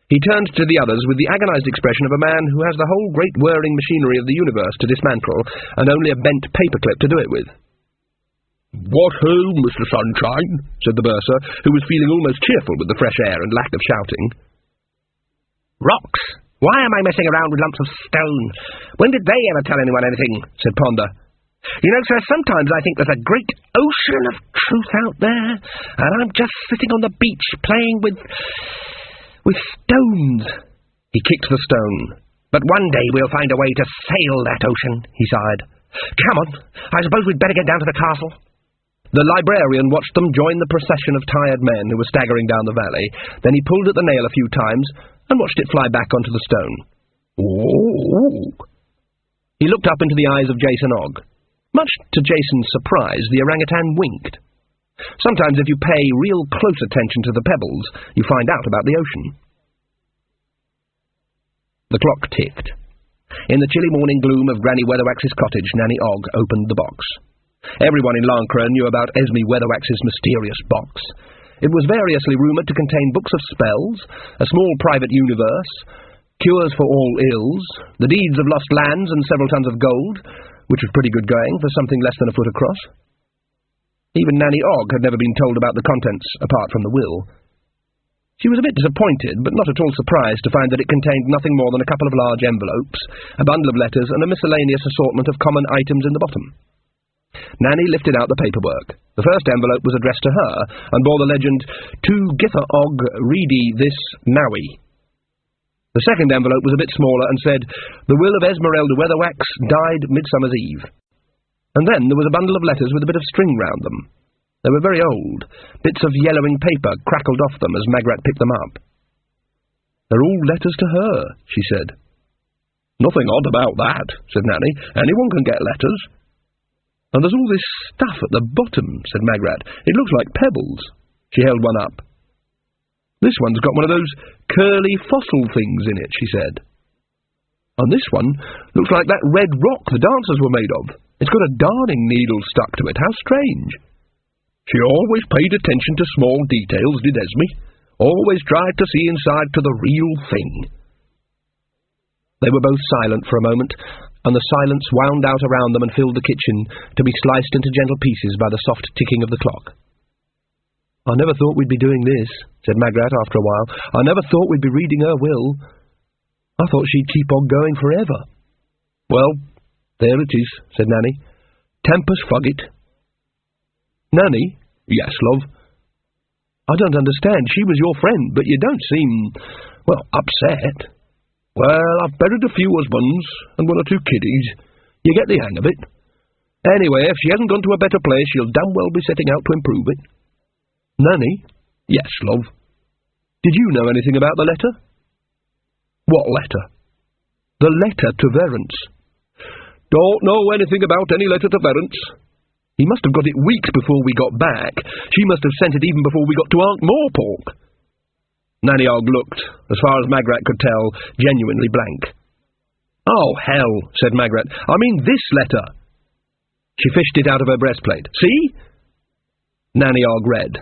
He turned to the others with the agonized expression of a man who has the whole great whirring machinery of the universe to dismantle, and only a bent paperclip to do it with. "What ho, Mr. Sunshine," said the bursar, who was feeling almost cheerful with the fresh air and lack of shouting. "Rocks! Why am I messing around with lumps of stone? When did they ever tell anyone anything?" said Ponder. "You know, sir, sometimes I think there's a great ocean of truth out there, and I'm just sitting on the beach playing with stones." He kicked the stone. "But one day we'll find a way to sail that ocean," he sighed. "Come on, I suppose we'd better get down to the castle." The librarian watched them join the procession of tired men who were staggering down the valley. Then he pulled at the nail a few times and watched it fly back onto the stone. "Ooh!" He looked up into the eyes of Jason Ogg. Much to Jason's surprise, the orangutan winked. Sometimes if you pay real close attention to the pebbles, you find out about the ocean. The clock ticked. In the chilly morning gloom of Granny Weatherwax's cottage, Nanny Ogg opened the box. Everyone in Lancre knew about Esme Weatherwax's mysterious box. It was variously rumoured to contain books of spells, a small private universe, cures for all ills, the deeds of lost lands and several tons of gold, which was pretty good going for something less than a foot across. Even Nanny Ogg had never been told about the contents, apart from the will. She was a bit disappointed, but not at all surprised to find that it contained nothing more than a couple of large envelopes, a bundle of letters, and a miscellaneous assortment of common items in the bottom. Nanny lifted out the paperwork. The first envelope was addressed to her, and bore the legend, "To Githa Ogg, ready this Nowie." The second envelope was a bit smaller and said, "The will of Esmeralda Weatherwax, died Midsummer's Eve." And then there was a bundle of letters with a bit of string round them. They were very old. Bits of yellowing paper crackled off them as Magrat picked them up. "They're all letters to her," she said. "Nothing odd about that," said Nanny. "Anyone can get letters." "And there's all this stuff at the bottom," said Magrat. "It looks like pebbles." She held one up. "This one's got one of those curly fossil things in it," she said. "And this one looks like that red rock the dancers were made of. It's got a darning needle stuck to it. How strange." "She always paid attention to small details, did Esme. Always tried to see inside to the real thing." They were both silent for a moment, and the silence wound out around them and filled the kitchen, to be sliced into gentle pieces by the soft ticking of the clock. "I never thought we'd be doing this," said Magrat after a while. "I never thought we'd be reading her will. I thought she'd keep on going forever." "Well, there it is," said Nanny. "Tempus fugit." "Nanny?" "Yes, love?" "I don't understand. She was your friend, but you don't seem, well, upset." "Well, I've buried a few husbands and one or two kiddies. You get the hang of it. Anyway, if she hasn't gone to a better place, she'll damn well be setting out to improve it." "Nanny?" "Yes, love?" "Did you know anything about the letter?" "What letter?" "The letter to Verence." "Don't know anything about any letter to Verence." "He must have got it weeks before we got back. She must have sent it even before we got to Ankh-Morpork." Nanny Ogg looked, as far as Magrat could tell, genuinely blank. "Oh, hell," said Magrat. "I mean this letter." She fished it out of her breastplate. "See?" Nanny Ogg read.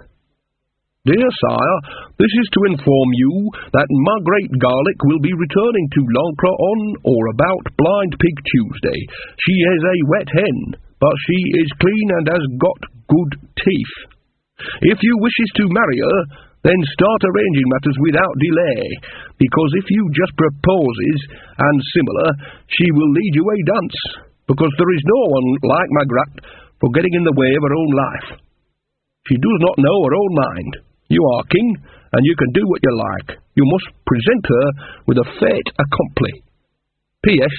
"Dear Sire, this is to inform you that Margaret Garlick will be returning to Lancre on or about Blind Pig Tuesday. She is a wet hen, but she is clean and has got good teeth. If you wishes to marry her, then start arranging matters without delay, because if you just proposes and similar, she will lead you a dance, because there is no one like Magrat for getting in the way of her own life. She does not know her own mind. You are king, and you can do what you like. You must present her with a fait accompli. P.S.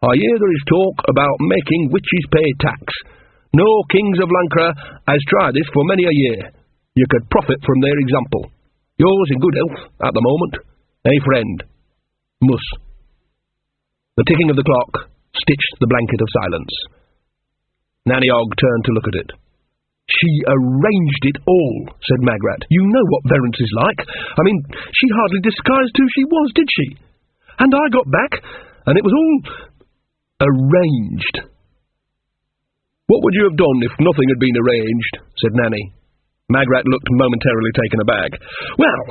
I hear there is talk about making witches pay tax. No kings of Lancre has tried this for many a year. You could profit from their example. Yours in good health at the moment. A friend. Mus." The ticking of the clock stitched the blanket of silence. Nanny Ogg turned to look at it. "She arranged it all," said Magrat. "You know what Verence is like. I mean, she hardly disguised who she was, did she? And I got back, and it was all arranged." What would you have done if nothing had been arranged? Said Nanny. Magrat looked momentarily taken aback. Well,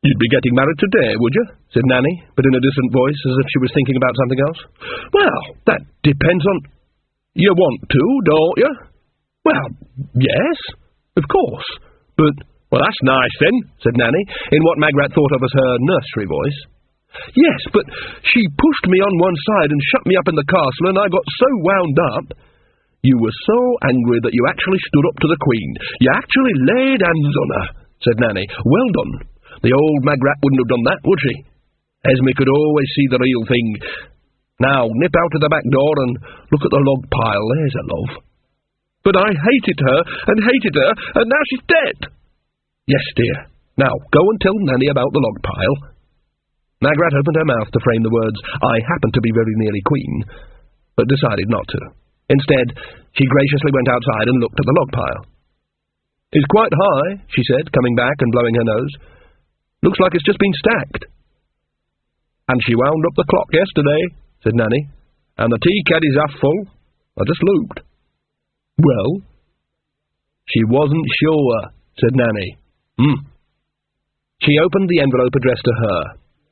you'd be getting married today, would you? Said Nanny, but in a distant voice, as if she was thinking about something else. Well, that depends on... You want to, don't you? Well, yes, of course. But, well, that's nice then, said Nanny, in what Magrat thought of as her nursery voice. Yes, but she pushed me on one side and shut me up in the castle, and I got so wound up... You were so angry that you actually stood up to the Queen. You actually laid hands on her, said Nanny. Well done. The old Magrat wouldn't have done that, would she? Esme could always see the real thing. Now, nip out of the back door and look at the log pile. There's a love. But I hated her, and now she's dead. Yes, dear. Now, go and tell Nanny about the log pile. Magrat opened her mouth to frame the words, I happen to be very nearly Queen, but decided not to. Instead, she graciously went outside and looked at the log pile. It's quite high, she said, coming back and blowing her nose. Looks like it's just been stacked. And she wound up the clock yesterday, said Nanny, and the tea caddy's half full. I just looked. Well? She wasn't sure, said Nanny. She opened the envelope addressed to her.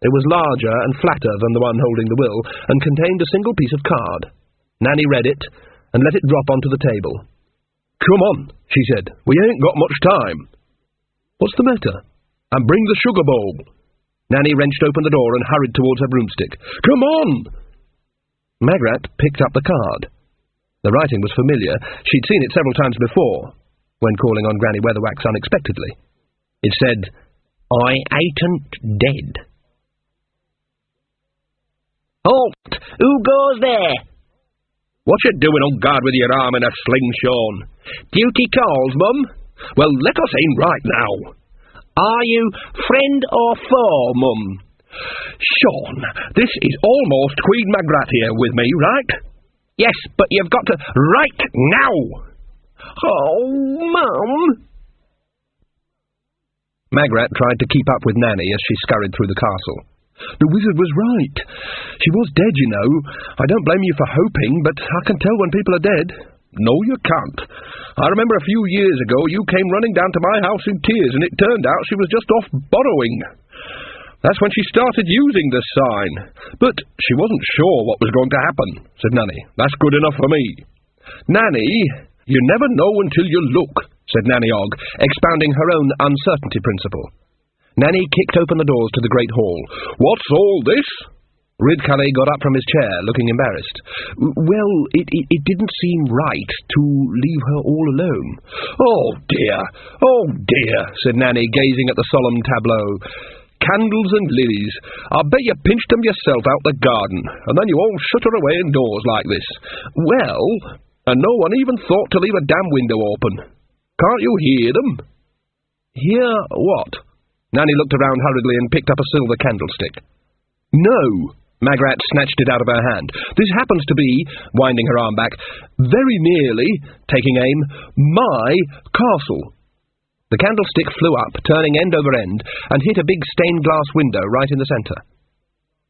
It was larger and flatter than the one holding the will, and contained a single piece of card. Nanny read it, and let it drop onto the table. Come on, she said. We ain't got much time. What's the matter? And bring the sugar bowl. Nanny wrenched open the door and hurried towards her broomstick. Come on! Magrat picked up the card. The writing was familiar. She'd seen it several times before, when calling on Granny Weatherwax unexpectedly. It said, I ain't dead. Halt! Who goes there? What you doing on guard with your arm in a sling, Sean? Duty calls, Mum. Well, let us in right now. Are you friend or foe, Mum? Sean, this is almost Queen Magrat here with me, right? Yes, but you've got to... Right now! Oh, Mum! Magrat tried to keep up with Nanny as she scurried through the castle. The wizard was right. She was dead, you know. I don't blame you for hoping, but I can tell when people are dead. No, you can't. I remember a few years ago you came running down to my house in tears, and it turned out she was just off borrowing. That's when she started using this sign. But she wasn't sure what was going to happen, said Nanny. That's good enough for me. Nanny, you never know until you look, said Nanny Og, expounding her own uncertainty principle. Nanny kicked open the doors to the great hall. What's all this? Ridcully got up from his chair, looking embarrassed. Well, it didn't seem right to leave her all alone. Oh, dear, said Nanny, gazing at the solemn tableau. Candles and lilies. I bet you pinched them yourself out the garden, and then you all shut her away indoors like this. Well, and no one even thought to leave a damn window open. Can't you hear them? Hear what? Nanny looked around hurriedly and picked up a silver candlestick. No, Magrat snatched it out of her hand. This happens to be, winding her arm back, very nearly, taking aim, my castle. The candlestick flew up, turning end over end, and hit a big stained-glass window right in the centre.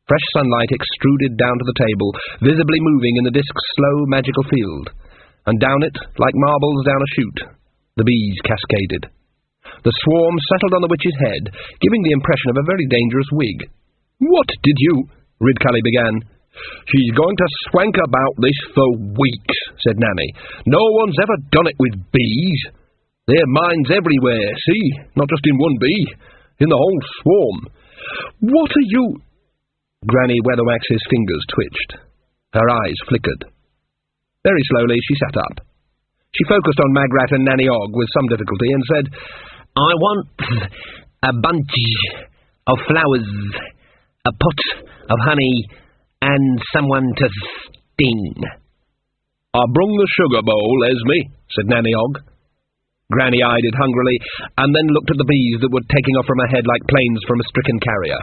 Fresh sunlight extruded down to the table, visibly moving in the disk's slow, magical field, and down it, like marbles down a chute, the bees cascaded. The swarm settled on the witch's head, giving the impression of a very dangerous wig. What did you... Ridcully began. She's going to swank about this for weeks, said Nanny. No one's ever done it with bees. There are minds everywhere, see? Not just in one bee, in the whole swarm. What are you... Granny Weatherwax's fingers twitched. Her eyes flickered. Very slowly she sat up. She focused on Magrat and Nanny Og with some difficulty and said, I want a bunch of flowers, a pot of honey, and someone to sting. I brung the sugar bowl, Esme, said Nanny Og. Granny eyed it hungrily, and then looked at the bees that were taking off from her head like planes from a stricken carrier.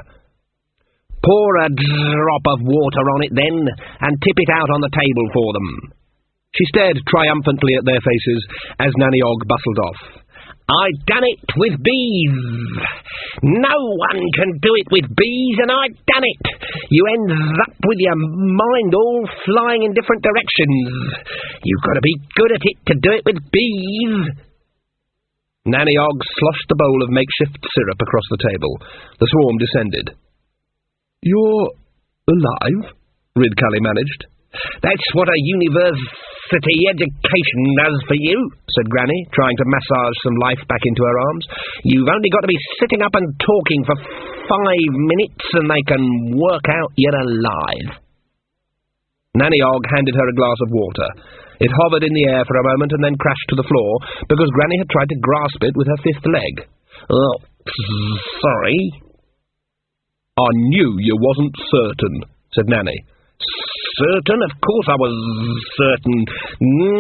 Pour a drop of water on it, then, and tip it out on the table for them. She stared triumphantly at their faces as Nanny Og bustled off. I done it with bees. No one can do it with bees, and I done it. You end up with your mind all flying in different directions. You've got to be good at it to do it with bees. Nanny-Og sloshed the bowl of makeshift syrup across the table. The swarm descended. "You're alive?" Ridcully managed. That's what a university education does for you, said Granny, trying to massage some life back into her arms. You've only got to be sitting up and talking for 5 minutes and they can work out you're alive. Nanny-Og handed her a glass of water. It hovered in the air for a moment and then crashed to the floor, because Granny had tried to grasp it with her 5th leg. "Oh, sorry." "I knew you wasn't certain," said Nanny. "Certain? Of course I was certain.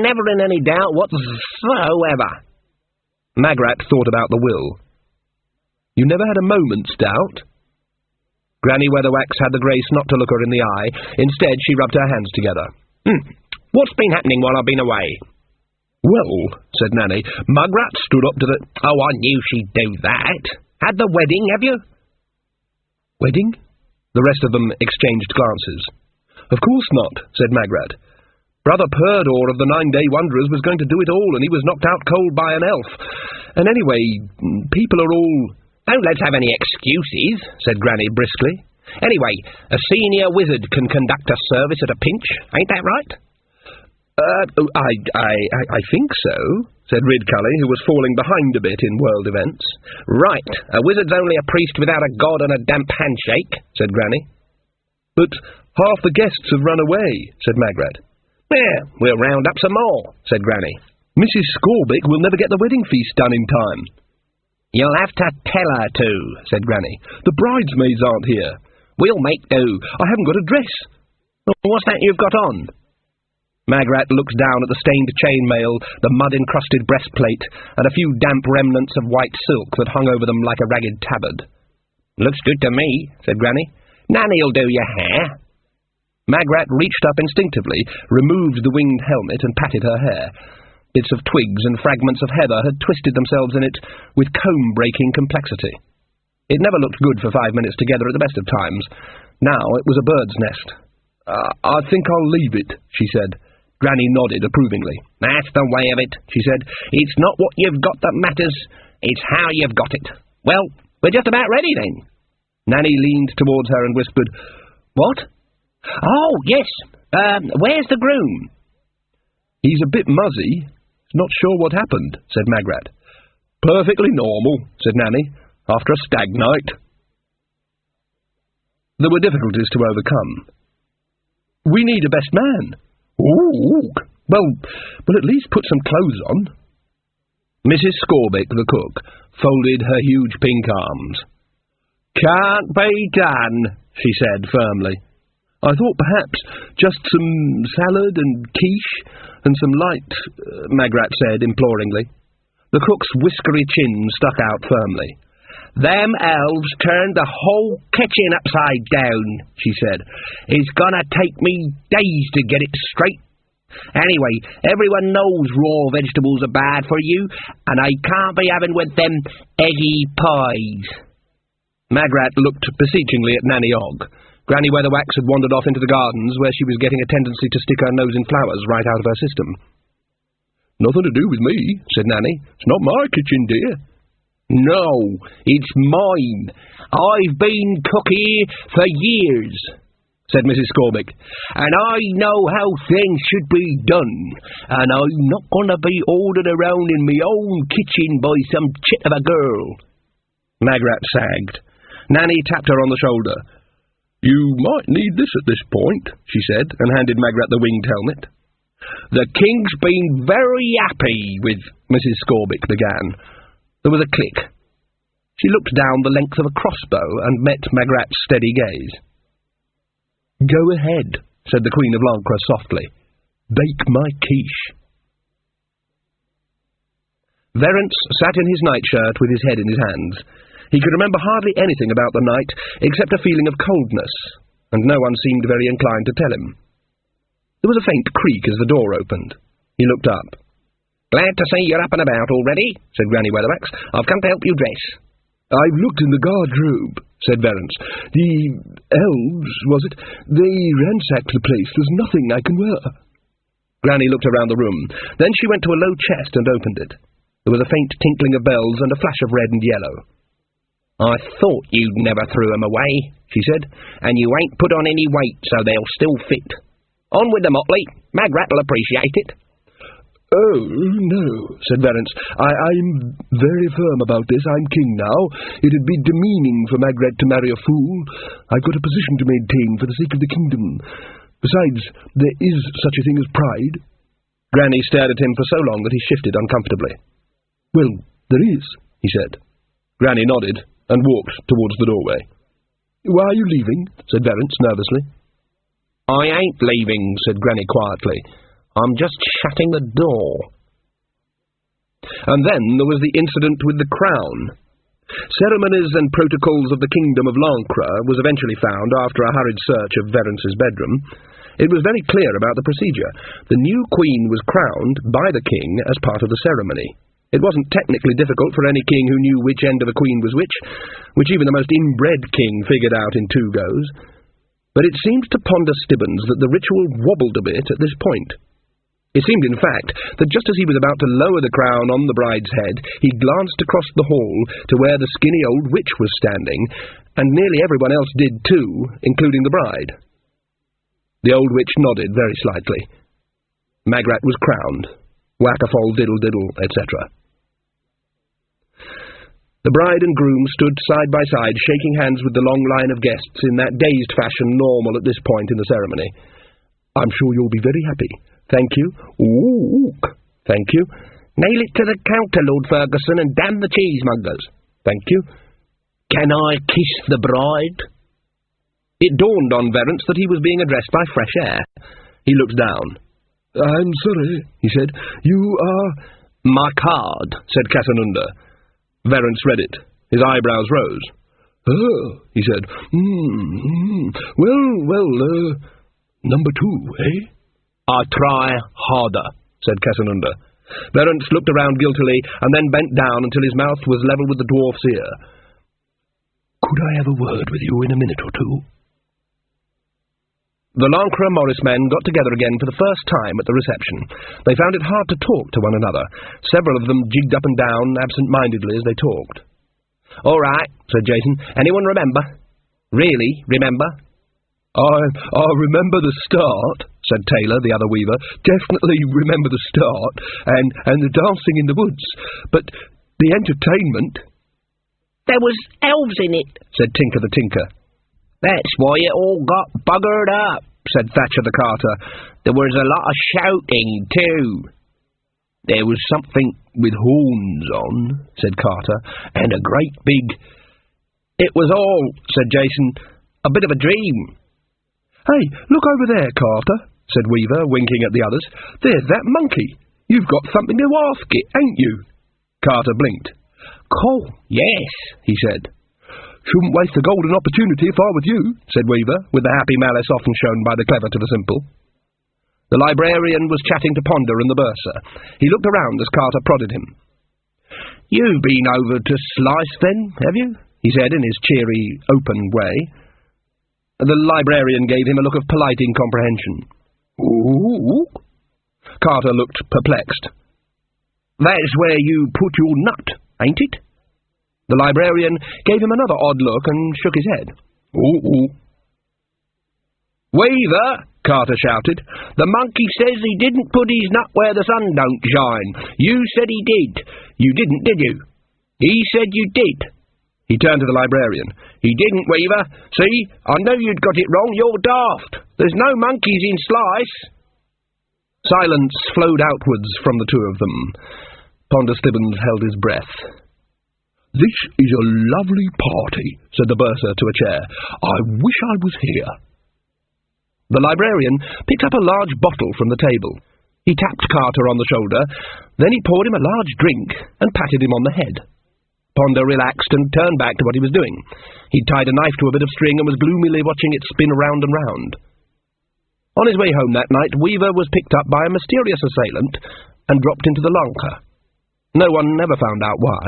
Never in any doubt whatsoever." Magrat thought about the will. "You never had a moment's doubt?" Granny Weatherwax had the grace not to look her in the eye. Instead, she rubbed her hands together. What's been happening while I've been away?" "Well," said Nanny, "Magrat stood up to the—" "Oh, I knew she'd do that. Had the wedding, have you?" "Wedding?" The rest of them exchanged glances. "Of course not," said Magrat. "Brother Perdor of the 9-Day Wanderers was going to do it all, and he was knocked out cold by an elf. And anyway, people are all—" "Don't let's have any excuses," said Granny briskly. "Anyway, a senior wizard can conduct a service at a pinch, ain't that right?" I think so," said Ridcully, who was falling behind a bit in world events. "Right, a wizard's only a priest without a god and a damp handshake," said Granny. "But half the guests have run away," said Magrat. "Yeah, we'll round up some more," said Granny. "Mrs. Scorbick will never get the wedding feast done in time." "You'll have to tell her to," said Granny. "The bridesmaids aren't here." "We'll make do." "I haven't got a dress." "What's that you've got on?" Magrat looked down at the stained chainmail, the mud-encrusted breastplate, and a few damp remnants of white silk that hung over them like a ragged tabard. "Looks good to me," said Granny. "Nanny'll do your hair." Magrat reached up instinctively, removed the winged helmet, and patted her hair. Bits of twigs and fragments of heather had twisted themselves in it with comb-breaking complexity. It never looked good for 5 minutes together at the best of times. Now it was a bird's nest. "I think I'll leave it," she said. Granny nodded approvingly. "That's the way of it," she said. "It's not what you've got that matters, it's how you've got it. Well, we're just about ready then." Nanny leaned towards her and whispered, "What?" "Oh, yes. Where's the groom?" "He's a bit muzzy. Not sure what happened," said Magrat. "Perfectly normal," said Nanny, "after a stag night." There were difficulties to overcome. "We need a best man." "Ooh, well, at least put some clothes on." Mrs. Scorbick, the cook, folded her huge pink arms. "Can't be done," she said firmly. "I thought perhaps just some salad and quiche and some light," Magrat said imploringly. The cook's whiskery chin stuck out firmly. "Them elves turned the whole kitchen upside down," she said. "It's gonna take me days to get it straight. Anyway, everyone knows raw vegetables are bad for you, and I can't be having with them eggy pies." Magrat looked beseechingly at Nanny-Og. Granny Weatherwax had wandered off into the gardens, where she was getting a tendency to stick her nose in flowers right out of her system. "Nothing to do with me," said Nanny. "It's not my kitchen, dear." "No, it's mine. I've been cook here for years," said Mrs. Scorbick, "and I know how things should be done, and I'm not going to be ordered around in my own kitchen by some chit of a girl." Magrat sagged. Nanny tapped her on the shoulder. "You might need this at this point," she said, and handed Magrat the winged helmet. "The king's been very happy with—" Mrs. Scorbick began. There was a click. She looked down the length of a crossbow and met Magrat's steady gaze. "Go ahead," said the Queen of Lancre softly. "Bake my quiche." Verence sat in his nightshirt with his head in his hands. He could remember hardly anything about the night except a feeling of coldness, and no one seemed very inclined to tell him. There was a faint creak as the door opened. He looked up. "Glad to see you're up and about already," said Granny Weatherwax. "I've come to help you dress." "I've looked in the guard-robe," said Verence. "The elves, was it? They ransacked the place. There's nothing I can wear." Granny looked around the room. Then she went to a low chest and opened it. There was a faint tinkling of bells and a flash of red and yellow. "I thought you'd never threw 'em away," she said, "and you ain't put on any weight, so they'll still fit. On with the motley. Magrat'll appreciate it." "Oh, no," said Verence. I'm very firm about this. I'm king now. It'd be demeaning for Magrat to marry a fool. I've got a position to maintain for the sake of the kingdom. Besides, there is such a thing as pride." Granny stared at him for so long that he shifted uncomfortably. "Well, there is," he said. Granny nodded and walked towards the doorway. "Why are you leaving?" said Verence nervously. "I ain't leaving," said Granny quietly. "I'm just shutting the door." And then there was the incident with the crown. Ceremonies and protocols of the kingdom of Lancre was eventually found after a hurried search of Verence's bedroom. It was very clear about the procedure. The new queen was crowned by the king as part of the ceremony. It wasn't technically difficult for any king who knew which end of a queen was which even the most inbred king figured out in 2 goes. But it seemed to Ponder Stibbons that the ritual wobbled a bit at this point. It seemed, in fact, that just as he was about to lower the crown on the bride's head, he glanced across the hall to where the skinny old witch was standing, and nearly everyone else did too, including the bride. The old witch nodded very slightly. Magrat was crowned. Whack-a-fold, diddle-diddle, etc. The bride and groom stood side by side, shaking hands with the long line of guests in that dazed fashion normal at this point in the ceremony. "I'm sure you'll be very happy." "Thank you." "Ooh, thank you." "Nail it to the counter, Lord Ferguson, and damn the cheesemongers." "Thank you." "Can I kiss the bride?" It dawned on Verence that he was being addressed by fresh air. He looked down. "I'm sorry," he said. "You are—" "My card," said Casanunda. Verence read it. His eyebrows rose. "Oh," he said. Well, number 2, eh?" "I try harder," said Casanunda. Verence looked around guiltily and then bent down until his mouth was level with the dwarf's ear. "Could I have a word with you in a minute or 2? The Lancre Morris men got together again for the first time at the reception. They found it hard to talk to one another. Several of them jigged up and down absent-mindedly as they talked. "All right," said Jason. "Anyone remember? Really remember?" I remember the start," said Taylor, the other weaver. "Definitely remember the start, and the dancing in the woods. But the entertainment—" "There was elves in it," said Tinker the Tinker. "That's why it all got buggered up," said Thatcher the Carter. "There was a lot of shouting, too." "There was something with horns on," said Carter, "and a great big—" "It was all," said Jason, "a bit of a dream." "Hey, look over there, Carter," said Weaver, winking at the others. "There's that monkey. You've got something to ask it, ain't you?" Carter blinked. "Cool, yes," he said. "Shouldn't waste a golden opportunity if I was you," said Weaver, with the happy malice often shown by the clever to the simple. The librarian was chatting to Ponder and the bursar. He looked around as Carter prodded him. "You've been over to Slice, then, have you?" he said in his cheery, open way. The librarian gave him a look of polite incomprehension. "Ooh?" Carter looked perplexed. "That's where you put your nut, ain't it?" The librarian gave him another odd look and shook his head. "Ooh." "Weaver!" Carter shouted. "The monkey says he didn't put his nut where the sun don't shine. You said he did. You didn't, did you?" "He said you did." He turned to the librarian. "He didn't, Weaver. See, I know you'd got it wrong. You're daft. There's no monkeys in Slice." Silence flowed outwards from the two of them. Ponder Stibbons held his breath. "This is a lovely party," said the bursar to a chair. "I wish I was here." The librarian picked up a large bottle from the table. He tapped Carter on the shoulder, then he poured him a large drink and patted him on the head. Ponder relaxed and turned back to what he was doing. He'd tied a knife to a bit of string and was gloomily watching it spin round and round. On his way home that night, Weaver was picked up by a mysterious assailant and dropped into the locker. No one ever found out why.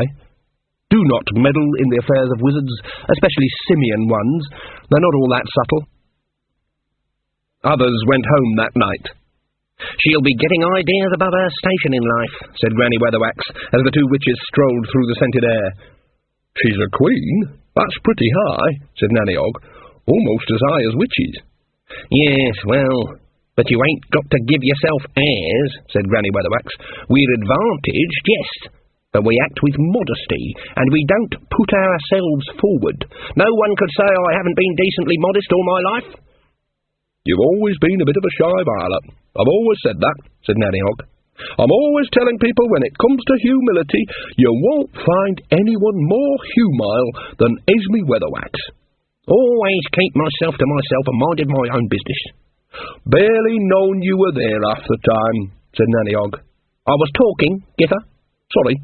Do not meddle in the affairs of wizards, especially simian ones. They're not all that subtle. Others went home that night. "She'll be getting ideas about her station in life," said Granny Weatherwax, as the two witches strolled through the scented air. "She's a queen. That's pretty high," said Nanny-og. "Almost as high as witches." "Yes, well, but you ain't got to give yourself airs," said Granny Weatherwax. "We're advantaged, yes, but we act with modesty, and we don't put ourselves forward. No one could say I haven't been decently modest all my life." "You've always been a bit of a shy violet. I've always said that," said Nanny-og. "I'm always telling people when it comes to humility, you won't find anyone more humile than Esme Weatherwax." "Always keep myself to myself and minded my own business." "Barely known you were there half the time," said Nanny-og. "I was talking, Gither. Sorry."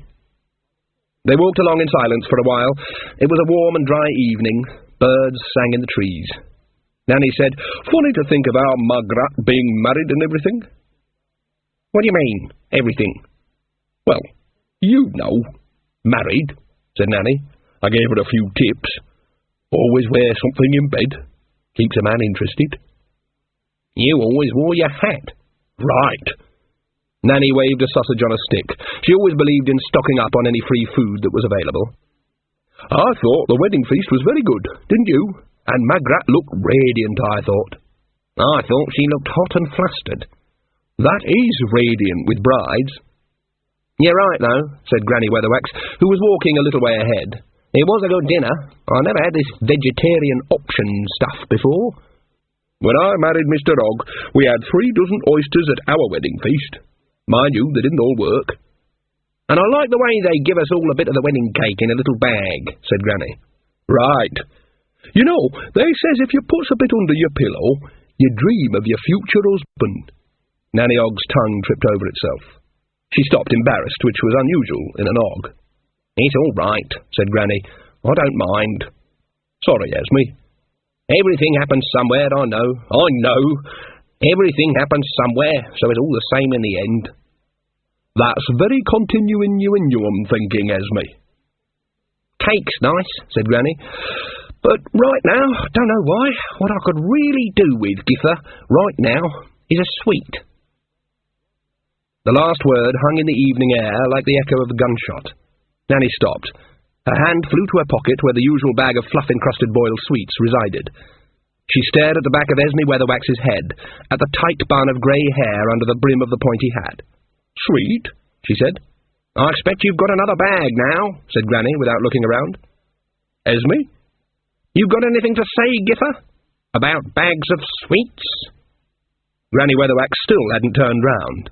They walked along in silence for a while. It was a warm and dry evening. Birds sang in the trees. Nanny said, "Funny to think of our Magrat being married and everything." "What do you mean, everything?" "Well, you know. Married," said Nanny. "I gave her a few tips. Always wear something in bed. Keeps a man interested." "You always wore your hat." "Right." Nanny waved a sausage on a stick. She always believed in stocking up on any free food that was available. "I thought the wedding feast was very good, didn't you? And Magrat looked radiant, I thought." "I thought she looked hot and flustered." "That is radiant with brides." "You're right, though," said Granny Weatherwax, who was walking a little way ahead. "It was a good dinner. I never had this vegetarian option stuff before." "When I married Mr. Og, we had 3 dozen oysters at our wedding feast. Mind you, they didn't all work." "And I like the way they give us all a bit of the wedding cake in a little bag," said Granny. "Right. You know, they says if you puts a bit under your pillow, you dream of your future husband." Nanny-og's tongue tripped over itself. She stopped embarrassed, which was unusual in an og. "It's all right," said Granny. "I don't mind." "Sorry, Esme." "Everything happens somewhere, I know. I know. Everything happens somewhere, so it's all the same in the end." "That's very continuing thinking, Esme." "Cake's nice," said Granny. "But right now, don't know why, what I could really do with, Gither, right now, is a sweet." The last word hung in the evening air like the echo of a gunshot. Nanny stopped. Her hand flew to her pocket where the usual bag of fluff-encrusted boiled sweets resided. She stared at the back of Esme Weatherwax's head, at the tight bun of grey hair under the brim of the pointy hat. "Sweet?" she said. "I expect you've got another bag now," said Granny without looking around. "Esme? You got anything to say, Gither? About bags of sweets?" Granny Weatherwax still hadn't turned round.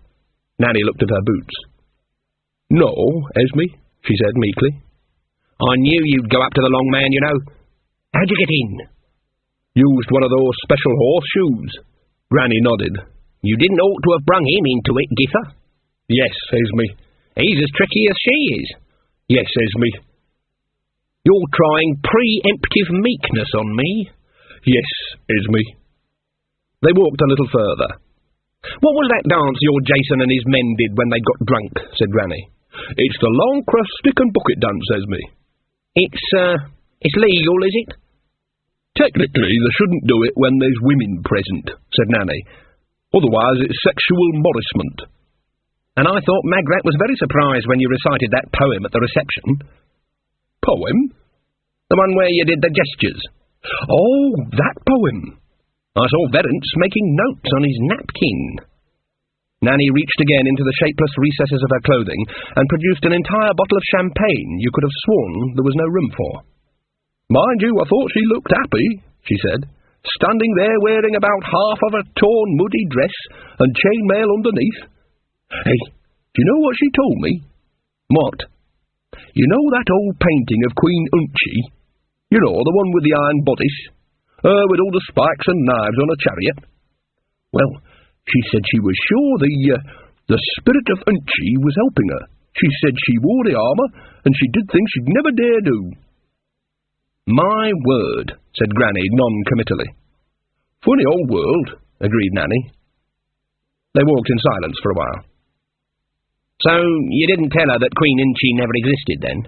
Nanny looked at her boots. "No, Esme," she said meekly. "I knew you'd go up to the long man, you know. How'd you get in?" "Used one of those special horseshoes." Granny nodded. "You didn't ought to have brung him into it, Gither." "Yes, Esme." "He's as tricky as she is." "Yes, Esme." "You're trying pre-emptive meekness on me." "Yes, Esme." They walked a little further. "What was that dance your Jason and his men did when they got drunk?" said Granny. "It's the long cross stick and bucket dance, Esme." It's legal, is it?" "Technically, they shouldn't do it when there's women present," said Nanny. "Otherwise it's sexual embarrassment." "And I thought Magrat was very surprised when you recited that poem at the reception." "Poem?" "The one where you did the gestures." "Oh, that poem." "I saw Verence making notes on his napkin." Nanny reached again into the shapeless recesses of her clothing and produced an entire bottle of champagne you could have sworn there was no room for. "Mind you, I thought she looked happy," she said, "standing there wearing about half of a torn, muddy dress and chainmail underneath. Hey, do you know what she told me?" "What?" "You know that old painting of Queen Unchi? You know, the one with the iron bodice? With all the spikes and knives on a chariot? Well, she said she was sure the spirit of Unchi was helping her. She said she wore the armour, and she did things she'd never dare do." "My word," said Granny non-committally. "Funny old world," agreed Nanny. They walked in silence for a while. So you didn't tell her that Queen Inchi never existed, then?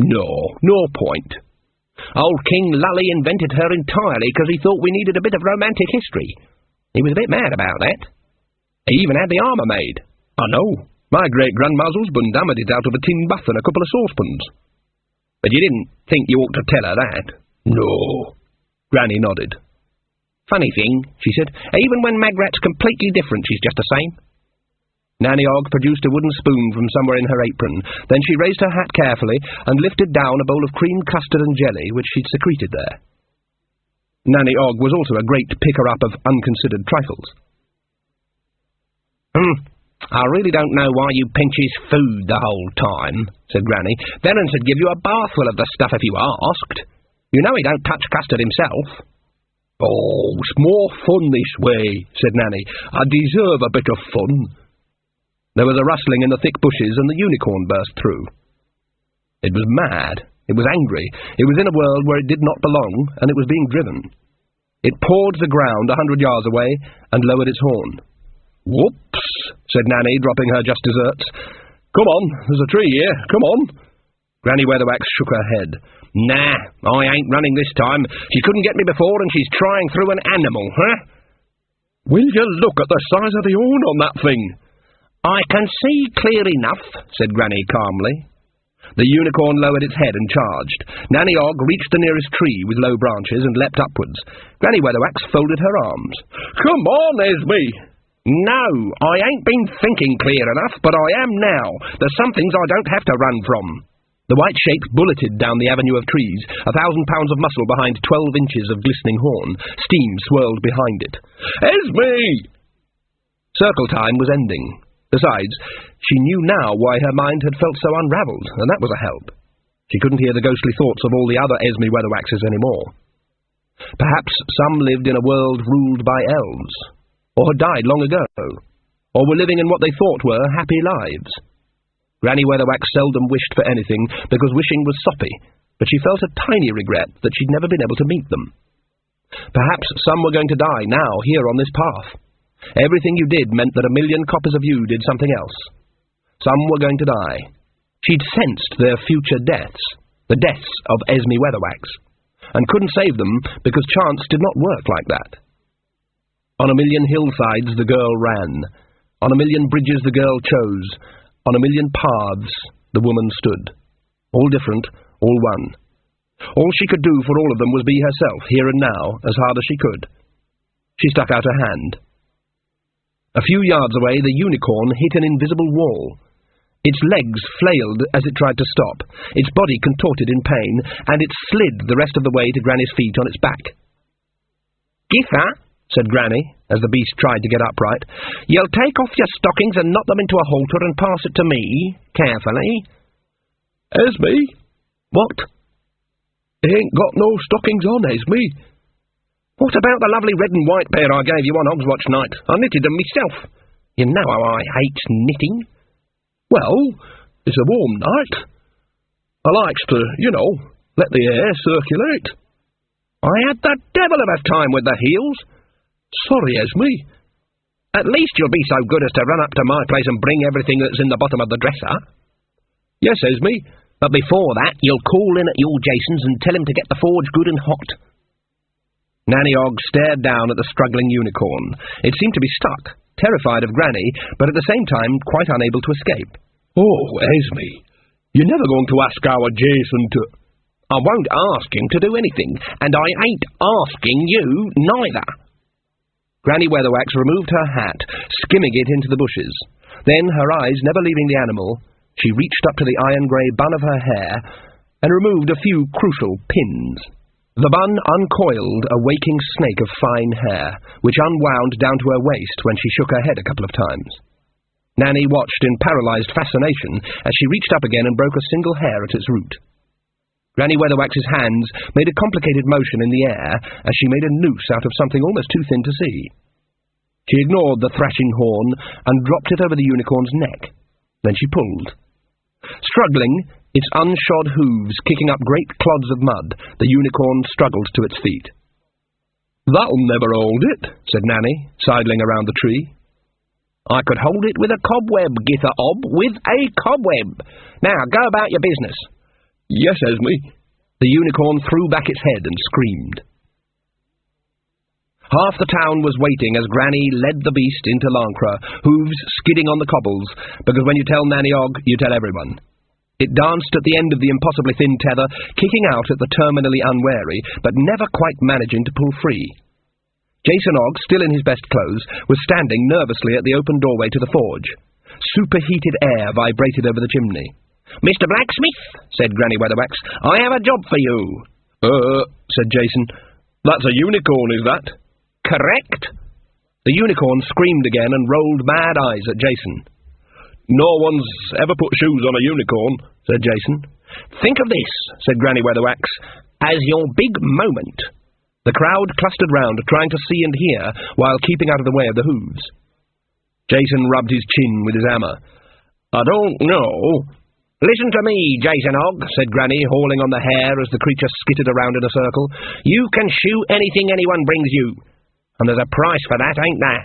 No point. Old King Lully invented her entirely because he thought we needed a bit of romantic history. He was a bit mad about that. He even had the armour made. I know. My great-grandma's husband hammered it out of a tin bath and a couple of saucepans. But you didn't think you ought to tell her that? No. Granny nodded. Funny thing, she said. Even when Magrat's completely different, she's just the same. Nanny Og produced a wooden spoon from somewhere in her apron. Then she raised her hat carefully and lifted down a bowl of cream custard and jelly which she'd secreted there. Nanny Og was also a great picker-up of unconsidered trifles. I really don't know why you pinch his food the whole time, said Granny. Venance would give you a bathful of the stuff if you asked. You know he don't touch custard himself. Oh, it's more fun this way, said Nanny. I deserve a bit of fun. There was a rustling in the thick bushes, and the unicorn burst through. It was mad. It was angry. It was in a world where it did not belong, and it was being driven. It pawed the ground 100 yards away, and lowered its horn. Whoops, said Nanny, dropping her just desserts. Come on, there's a tree here, come on. Granny Weatherwax shook her head. Nah, I ain't running this time. She couldn't get me before, and she's trying through an animal, huh? Will you look at the size of the horn on that thing? I can see clear enough, said Granny calmly. The unicorn lowered its head and charged. Nanny Og reached the nearest tree with low branches and leapt upwards. Granny Weatherwax folded her arms. Come on, Esme! No, I ain't been thinking clear enough, but I am now. There's some things I don't have to run from. The white shape bulleted down the avenue of trees, 1,000 pounds of muscle behind 12 inches of glistening horn. Steam swirled behind it. Esme! Circle time was ending. Besides, she knew now why her mind had felt so unravelled, and that was a help. She couldn't hear the ghostly thoughts of all the other Esme Weatherwaxes anymore. Perhaps some lived in a world ruled by elves, or had died long ago, or were living in what they thought were happy lives. Granny Weatherwax seldom wished for anything, because wishing was soppy, but she felt a tiny regret that she'd never been able to meet them. Perhaps some were going to die now, here on this path. Everything you did meant that 1 million copies of you did something else. Some were going to die. She'd sensed their future deaths, the deaths of Esme Weatherwax, and couldn't save them because chance did not work like that. On 1 million hillsides the girl ran. On 1 million bridges the girl chose. On 1 million paths the woman stood. All different, all one. All she could do for all of them was be herself, here and now, as hard as she could. She stuck out her hand. A few yards away, the unicorn hit an invisible wall. Its legs flailed as it tried to stop. Its body contorted in pain, and it slid the rest of the way to Granny's feet on its back. "Giffer," said Granny, as the beast tried to get upright, "you'll take off your stockings and knot them into a halter and pass it to me, carefully." "Esme? What? Ain't got no stockings on, Esme." "What about the lovely red and white pair I gave you on Hogswatch night? I knitted them myself. You know how I hate knitting." "Well, it's a warm night. I likes to, let the air circulate." "I had the devil of a time with the heels." "Sorry, Esme." "At least you'll be so good as to run up to my place and bring everything that's in the bottom of the dresser." "Yes, Esme. But before that, you'll call in at your Jason's and tell him to get the forge good and hot." Nanny Og stared down at the struggling unicorn. It seemed to be stuck, terrified of Granny, but at the same time quite unable to escape. "Oh, Esme, you're never going to ask our Jason to—" "I won't ask him to do anything, and I ain't asking you neither." Granny Weatherwax removed her hat, skimming it into the bushes. Then, her eyes never leaving the animal, she reached up to the iron-grey bun of her hair and removed a few crucial pins. The bun uncoiled a waking snake of fine hair, which unwound down to her waist when she shook her head a couple of times. Nanny watched in paralysed fascination as she reached up again and broke a single hair at its root. Granny Weatherwax's hands made a complicated motion in the air as she made a noose out of something almost too thin to see. She ignored the thrashing horn and dropped it over the unicorn's neck. Then she pulled. Struggling, its unshod hooves kicking up great clods of mud, the unicorn struggled to its feet. "That'll never hold it," said Nanny, sidling around the tree. I could hold it with a cobweb, Githa Ob, with a cobweb. Now, go about your business. Yes, Esme. The unicorn threw back its head and screamed. Half the town was waiting as Granny led the beast into Lancre, hooves skidding on the cobbles, because when you tell Nanny Og, you tell everyone. It danced at the end of the impossibly thin tether, kicking out at the terminally unwary, but never quite managing to pull free. Jason Og, still in his best clothes, was standing nervously at the open doorway to the forge. Superheated air vibrated over the chimney. "Mr. Blacksmith," said Granny Weatherwax, "I have a job for you." Said Jason. "That's a unicorn, is that?" "Correct." The unicorn screamed again and rolled mad eyes at Jason. "No one's ever put shoes on a unicorn," said Jason. "Think of this," said Granny Weatherwax, "as your big moment." The crowd clustered round, trying to see and hear, while keeping out of the way of the hooves. Jason rubbed his chin with his hammer. "I don't know." "Listen to me, Jason Og," said Granny, hauling on the hair as the creature skittered around in a circle. "You can shoe anything anyone brings you, and there's a price for that, ain't there?"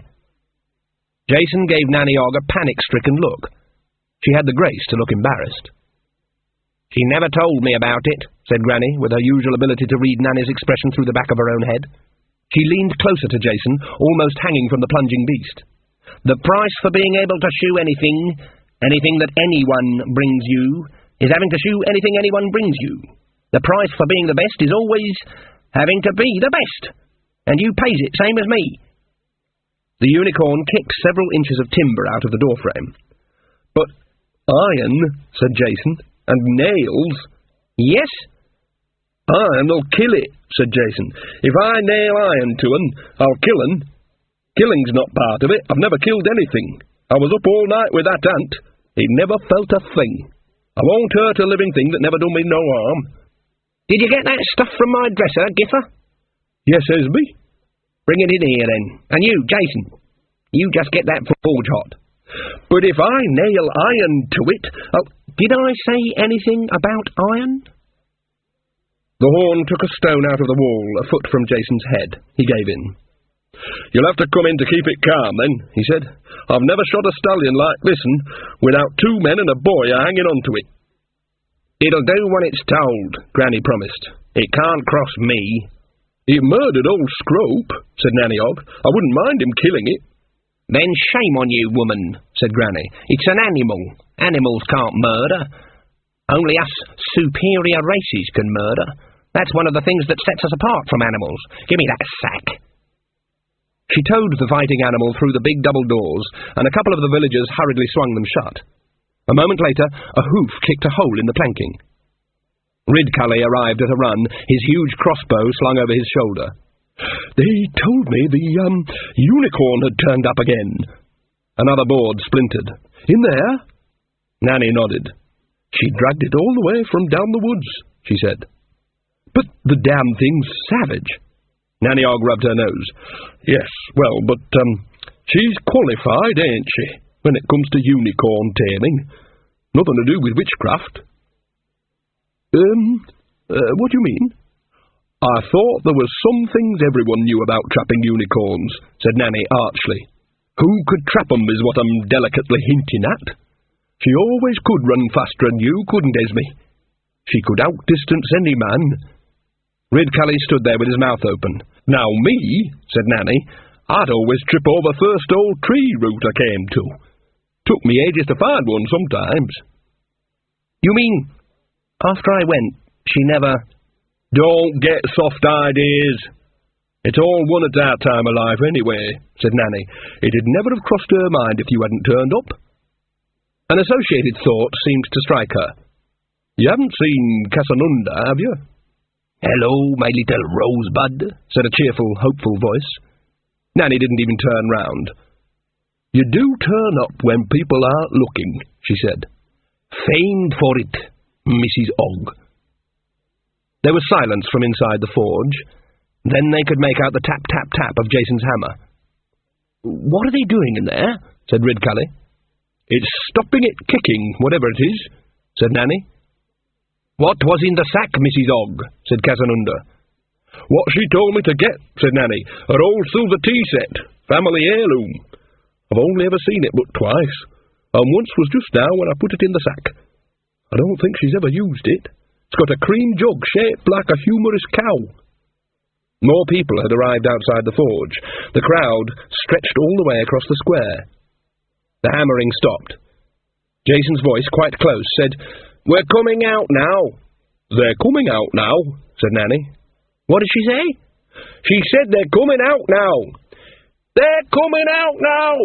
Jason gave Nanny Og a panic-stricken look. She had the grace to look embarrassed. "She never told me about it," said Granny, with her usual ability to read Nanny's expression through the back of her own head. She leaned closer to Jason, almost hanging from the plunging beast. "The price for being able to shoe anything that anyone brings you, is having to shoe anything anyone brings you. The price for being the best is always having to be the best, and you pays it, same as me." The unicorn kicked several inches of timber out of the doorframe. "But iron," said Jason, "and nails." "Yes?" "Iron'll kill it," said Jason. "If I nail iron to 'un, I'll kill 'un. Killing's not part of it. I've never killed anything. I was up all night with that ant. It never felt a thing. I won't hurt a living thing that never done me no harm." "Did you get that stuff from my dresser, Githa?" "Yes, Esme." "Bring it in here, then. And you, Jason, you just get that forge hot." "But if I nail iron to it, I'll—" "Did I say anything about iron?" The horn took a stone out of the wall, a foot from Jason's head. He gave in. "You'll have to come in to keep it calm, then," he said. "I've never shot a stallion like this'n, without 2 men and a boy hanging on to it." "It'll do when it's told," Granny promised. "It can't cross me." "It murdered old Scrope," said Nanny Og. "I wouldn't mind him killing it." "Then shame on you, woman," said Granny. "It's an animal. Animals can't murder. Only us superior races can murder. That's one of the things that sets us apart from animals. Give me that sack." She towed the fighting animal through the big double doors, and a couple of the villagers hurriedly swung them shut. A moment later, a hoof kicked a hole in the planking. Ridcully arrived at a run, his huge crossbow slung over his shoulder. "They told me the, unicorn had turned up again." Another board splintered. "In there?" Nanny nodded. "She dragged it all the way from down the woods," she said. "But the damn thing's savage." Nanny Og rubbed her nose. "Yes, well, but, she's qualified, ain't she, when it comes to unicorn taming? Nothing to do with witchcraft." What do you mean?" "I thought there was some things everyone knew about trapping unicorns," said Nanny archly. "Who could trap 'em is what I'm delicately hinting at. She always could run faster than you, couldn't Esme? She could outdistance any man." Ridcully stood there with his mouth open. "Now me," said Nanny, "I'd always trip over first old tree root I came to. Took me ages to find one sometimes." "You mean, after I went, she never—" "Don't get soft ideas. It's all one at our time of life anyway," said Nanny. "It'd never have crossed her mind if you hadn't turned up." An associated thought seemed to strike her. "You haven't seen Casanunda, have you?" "Hello, my little rosebud," said a cheerful, hopeful voice. Nanny didn't even turn round. "You do turn up when people aren't looking," she said. "Famed for it, Mrs. Og." There was silence from inside the forge. Then they could make out the tap-tap-tap of Jason's hammer. "What are they doing in there?" said Ridcully. "It's stopping it kicking, whatever it is," said Nanny. "What was in the sack, Mrs. Og?" said Casanunda. "What she told me to get," said Nanny. "Her old silver tea set, family heirloom. I've only ever seen it but twice, and once was just now when I put it in the sack. I don't think she's ever used it. It's got a cream jug shaped like a humorous cow." More people had arrived outside the forge. The crowd stretched all the way across the square. The hammering stopped. Jason's voice, quite close, said, "We're coming out now." "They're coming out now," said Nanny. "What did she say?" "She said they're coming out now." "They're coming out now!"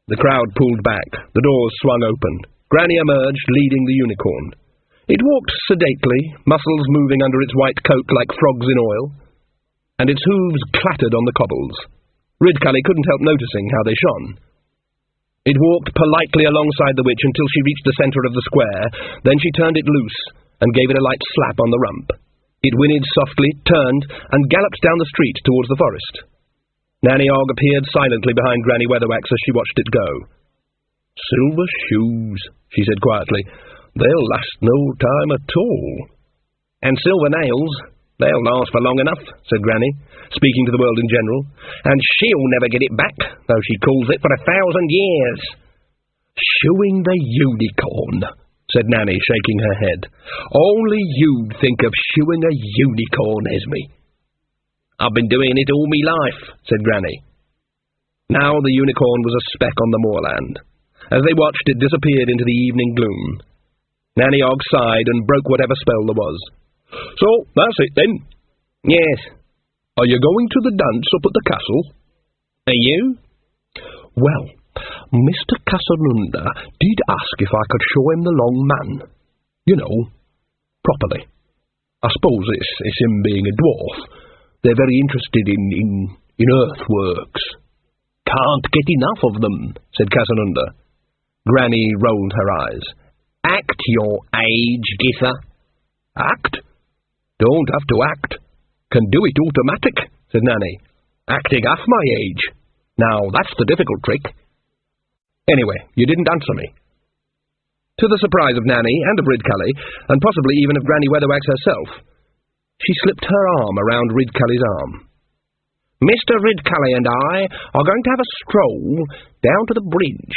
The crowd pulled back. The doors swung open. Granny emerged, leading the unicorn. It walked sedately, muscles moving under its white coat like frogs in oil, and its hooves clattered on the cobbles. Ridcully couldn't help noticing how they shone. It walked politely alongside the witch until she reached the centre of the square, then she turned it loose and gave it a light slap on the rump. It whinnied softly, turned, and galloped down the street towards the forest. Nanny Og appeared silently behind Granny Weatherwax as she watched it go. "Silver shoes," she said quietly. "They'll last no time at all." "And silver nails. They'll last for long enough," said Granny, speaking to the world in general. "And she'll never get it back, though she calls it for 1,000 years. "Shoeing the unicorn," said Nanny, shaking her head. "Only you'd think of shoeing a unicorn, Esme." "I've been doing it all me life," said Granny. Now the unicorn was a speck on the moorland. As they watched, it disappeared into the evening gloom. Nanny Og sighed and broke whatever spell there was. "So, that's it then?" "Yes." "Are you going to the dance up at the castle?" "Are you?" "Well, Mr. Casanunda did ask if I could show him the long man. You know, properly. I suppose it's him being a dwarf. They're very interested in earthworks." "Can't get enough of them," said Casanunda. Granny rolled her eyes. "Act your age, Gither." "Act? Don't have to act. Can do it automatic," said Nanny. "Acting half my age. Now, that's the difficult trick. Anyway, you didn't answer me." To the surprise of Nanny and of Ridcully, and possibly even of Granny Weatherwax herself, she slipped her arm around Ridcully's arm. "Mr. Ridcully and I are going to have a stroll down to the bridge."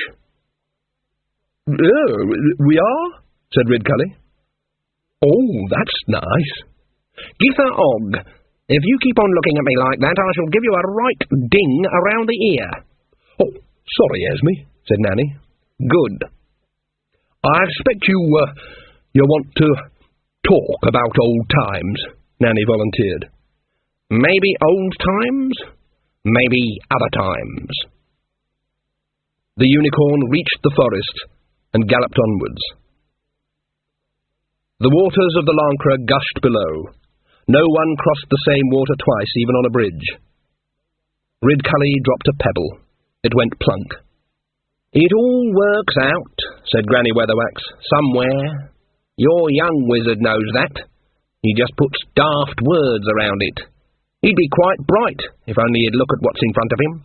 "We are?" said Ridcully. "Oh, that's nice." "Gither Og, if you keep on looking at me like that, I shall give you a right ding around the ear." "Oh, sorry, Esme," said Nanny. "Good." "I expect you want to talk about old times," Nanny volunteered. "Maybe old times, maybe other times." The unicorn reached the forest and galloped onwards. The waters of the Lancre gushed below. No one crossed the same water twice, even on a bridge. Ridcully dropped a pebble. It went plunk. "It all works out," said Granny Weatherwax, "somewhere. Your young wizard knows that. He just puts daft words around it. He'd be quite bright, if only he'd look at what's in front of him."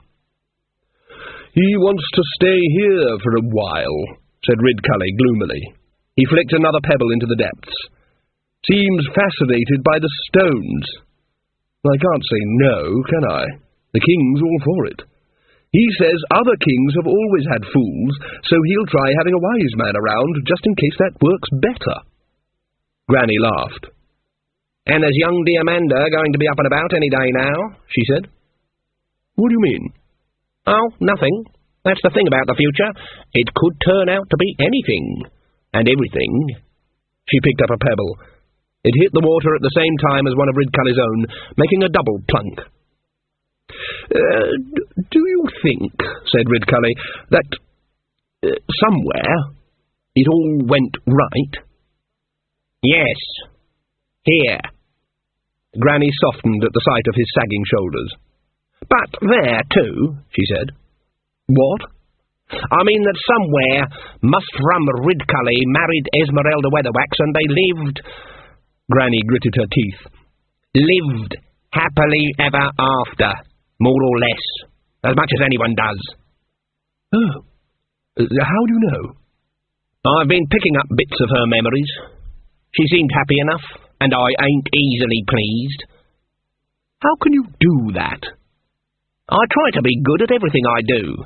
"He wants to stay here for a while," said Ridcully gloomily. He flicked another pebble into the depths. "Seems fascinated by the stones. I can't say no, can I? The king's all for it. He says other kings have always had fools, so he'll try having a wise man around just in case that works better." Granny laughed. "And there's young Diamanda going to be up and about any day now," she said. "What do you mean?" "Oh, nothing. That's the thing about the future. It could turn out to be anything. And everything." She picked up a pebble. It hit the water at the same time as one of Ridcully's own, making a double plunk. "Do you think," said Ridcully, "that somewhere it all went right?" "Yes. Here." Granny softened at the sight of his sagging shoulders. "But there, too," she said. "What?" "I mean that somewhere Mustrum Ridcully married Esmeralda Weatherwax, and they lived—" Granny gritted her teeth. "Lived happily ever after, more or less, as much as anyone does." "Oh, how do you know?" "I've been picking up bits of her memories. She seemed happy enough, and I ain't easily pleased." "How can you do that?" "I try to be good at everything I do."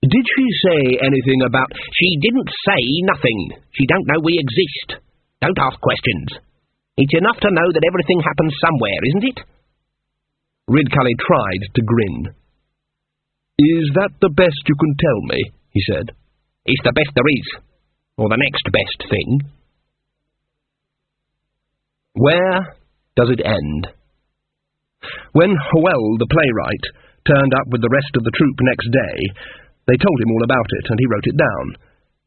Did she say anything about... She didn't say nothing. She don't know we exist. Don't ask questions. It's enough to know that everything happens somewhere, isn't it? Ridcully tried to grin. Is that the best you can tell me? He said. It's the best there is. Or the next best thing. Where does it end? When Howell, the playwright, turned up with the rest of the troupe next day, they told him all about it, and he wrote it down.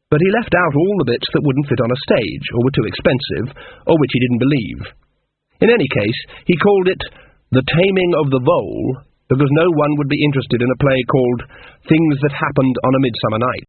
But he left out all the bits that wouldn't fit on a stage, or were too expensive, or which he didn't believe. In any case, he called it The Taming of the Vole, because no one would be interested in a play called Things That Happened on a Midsummer Night.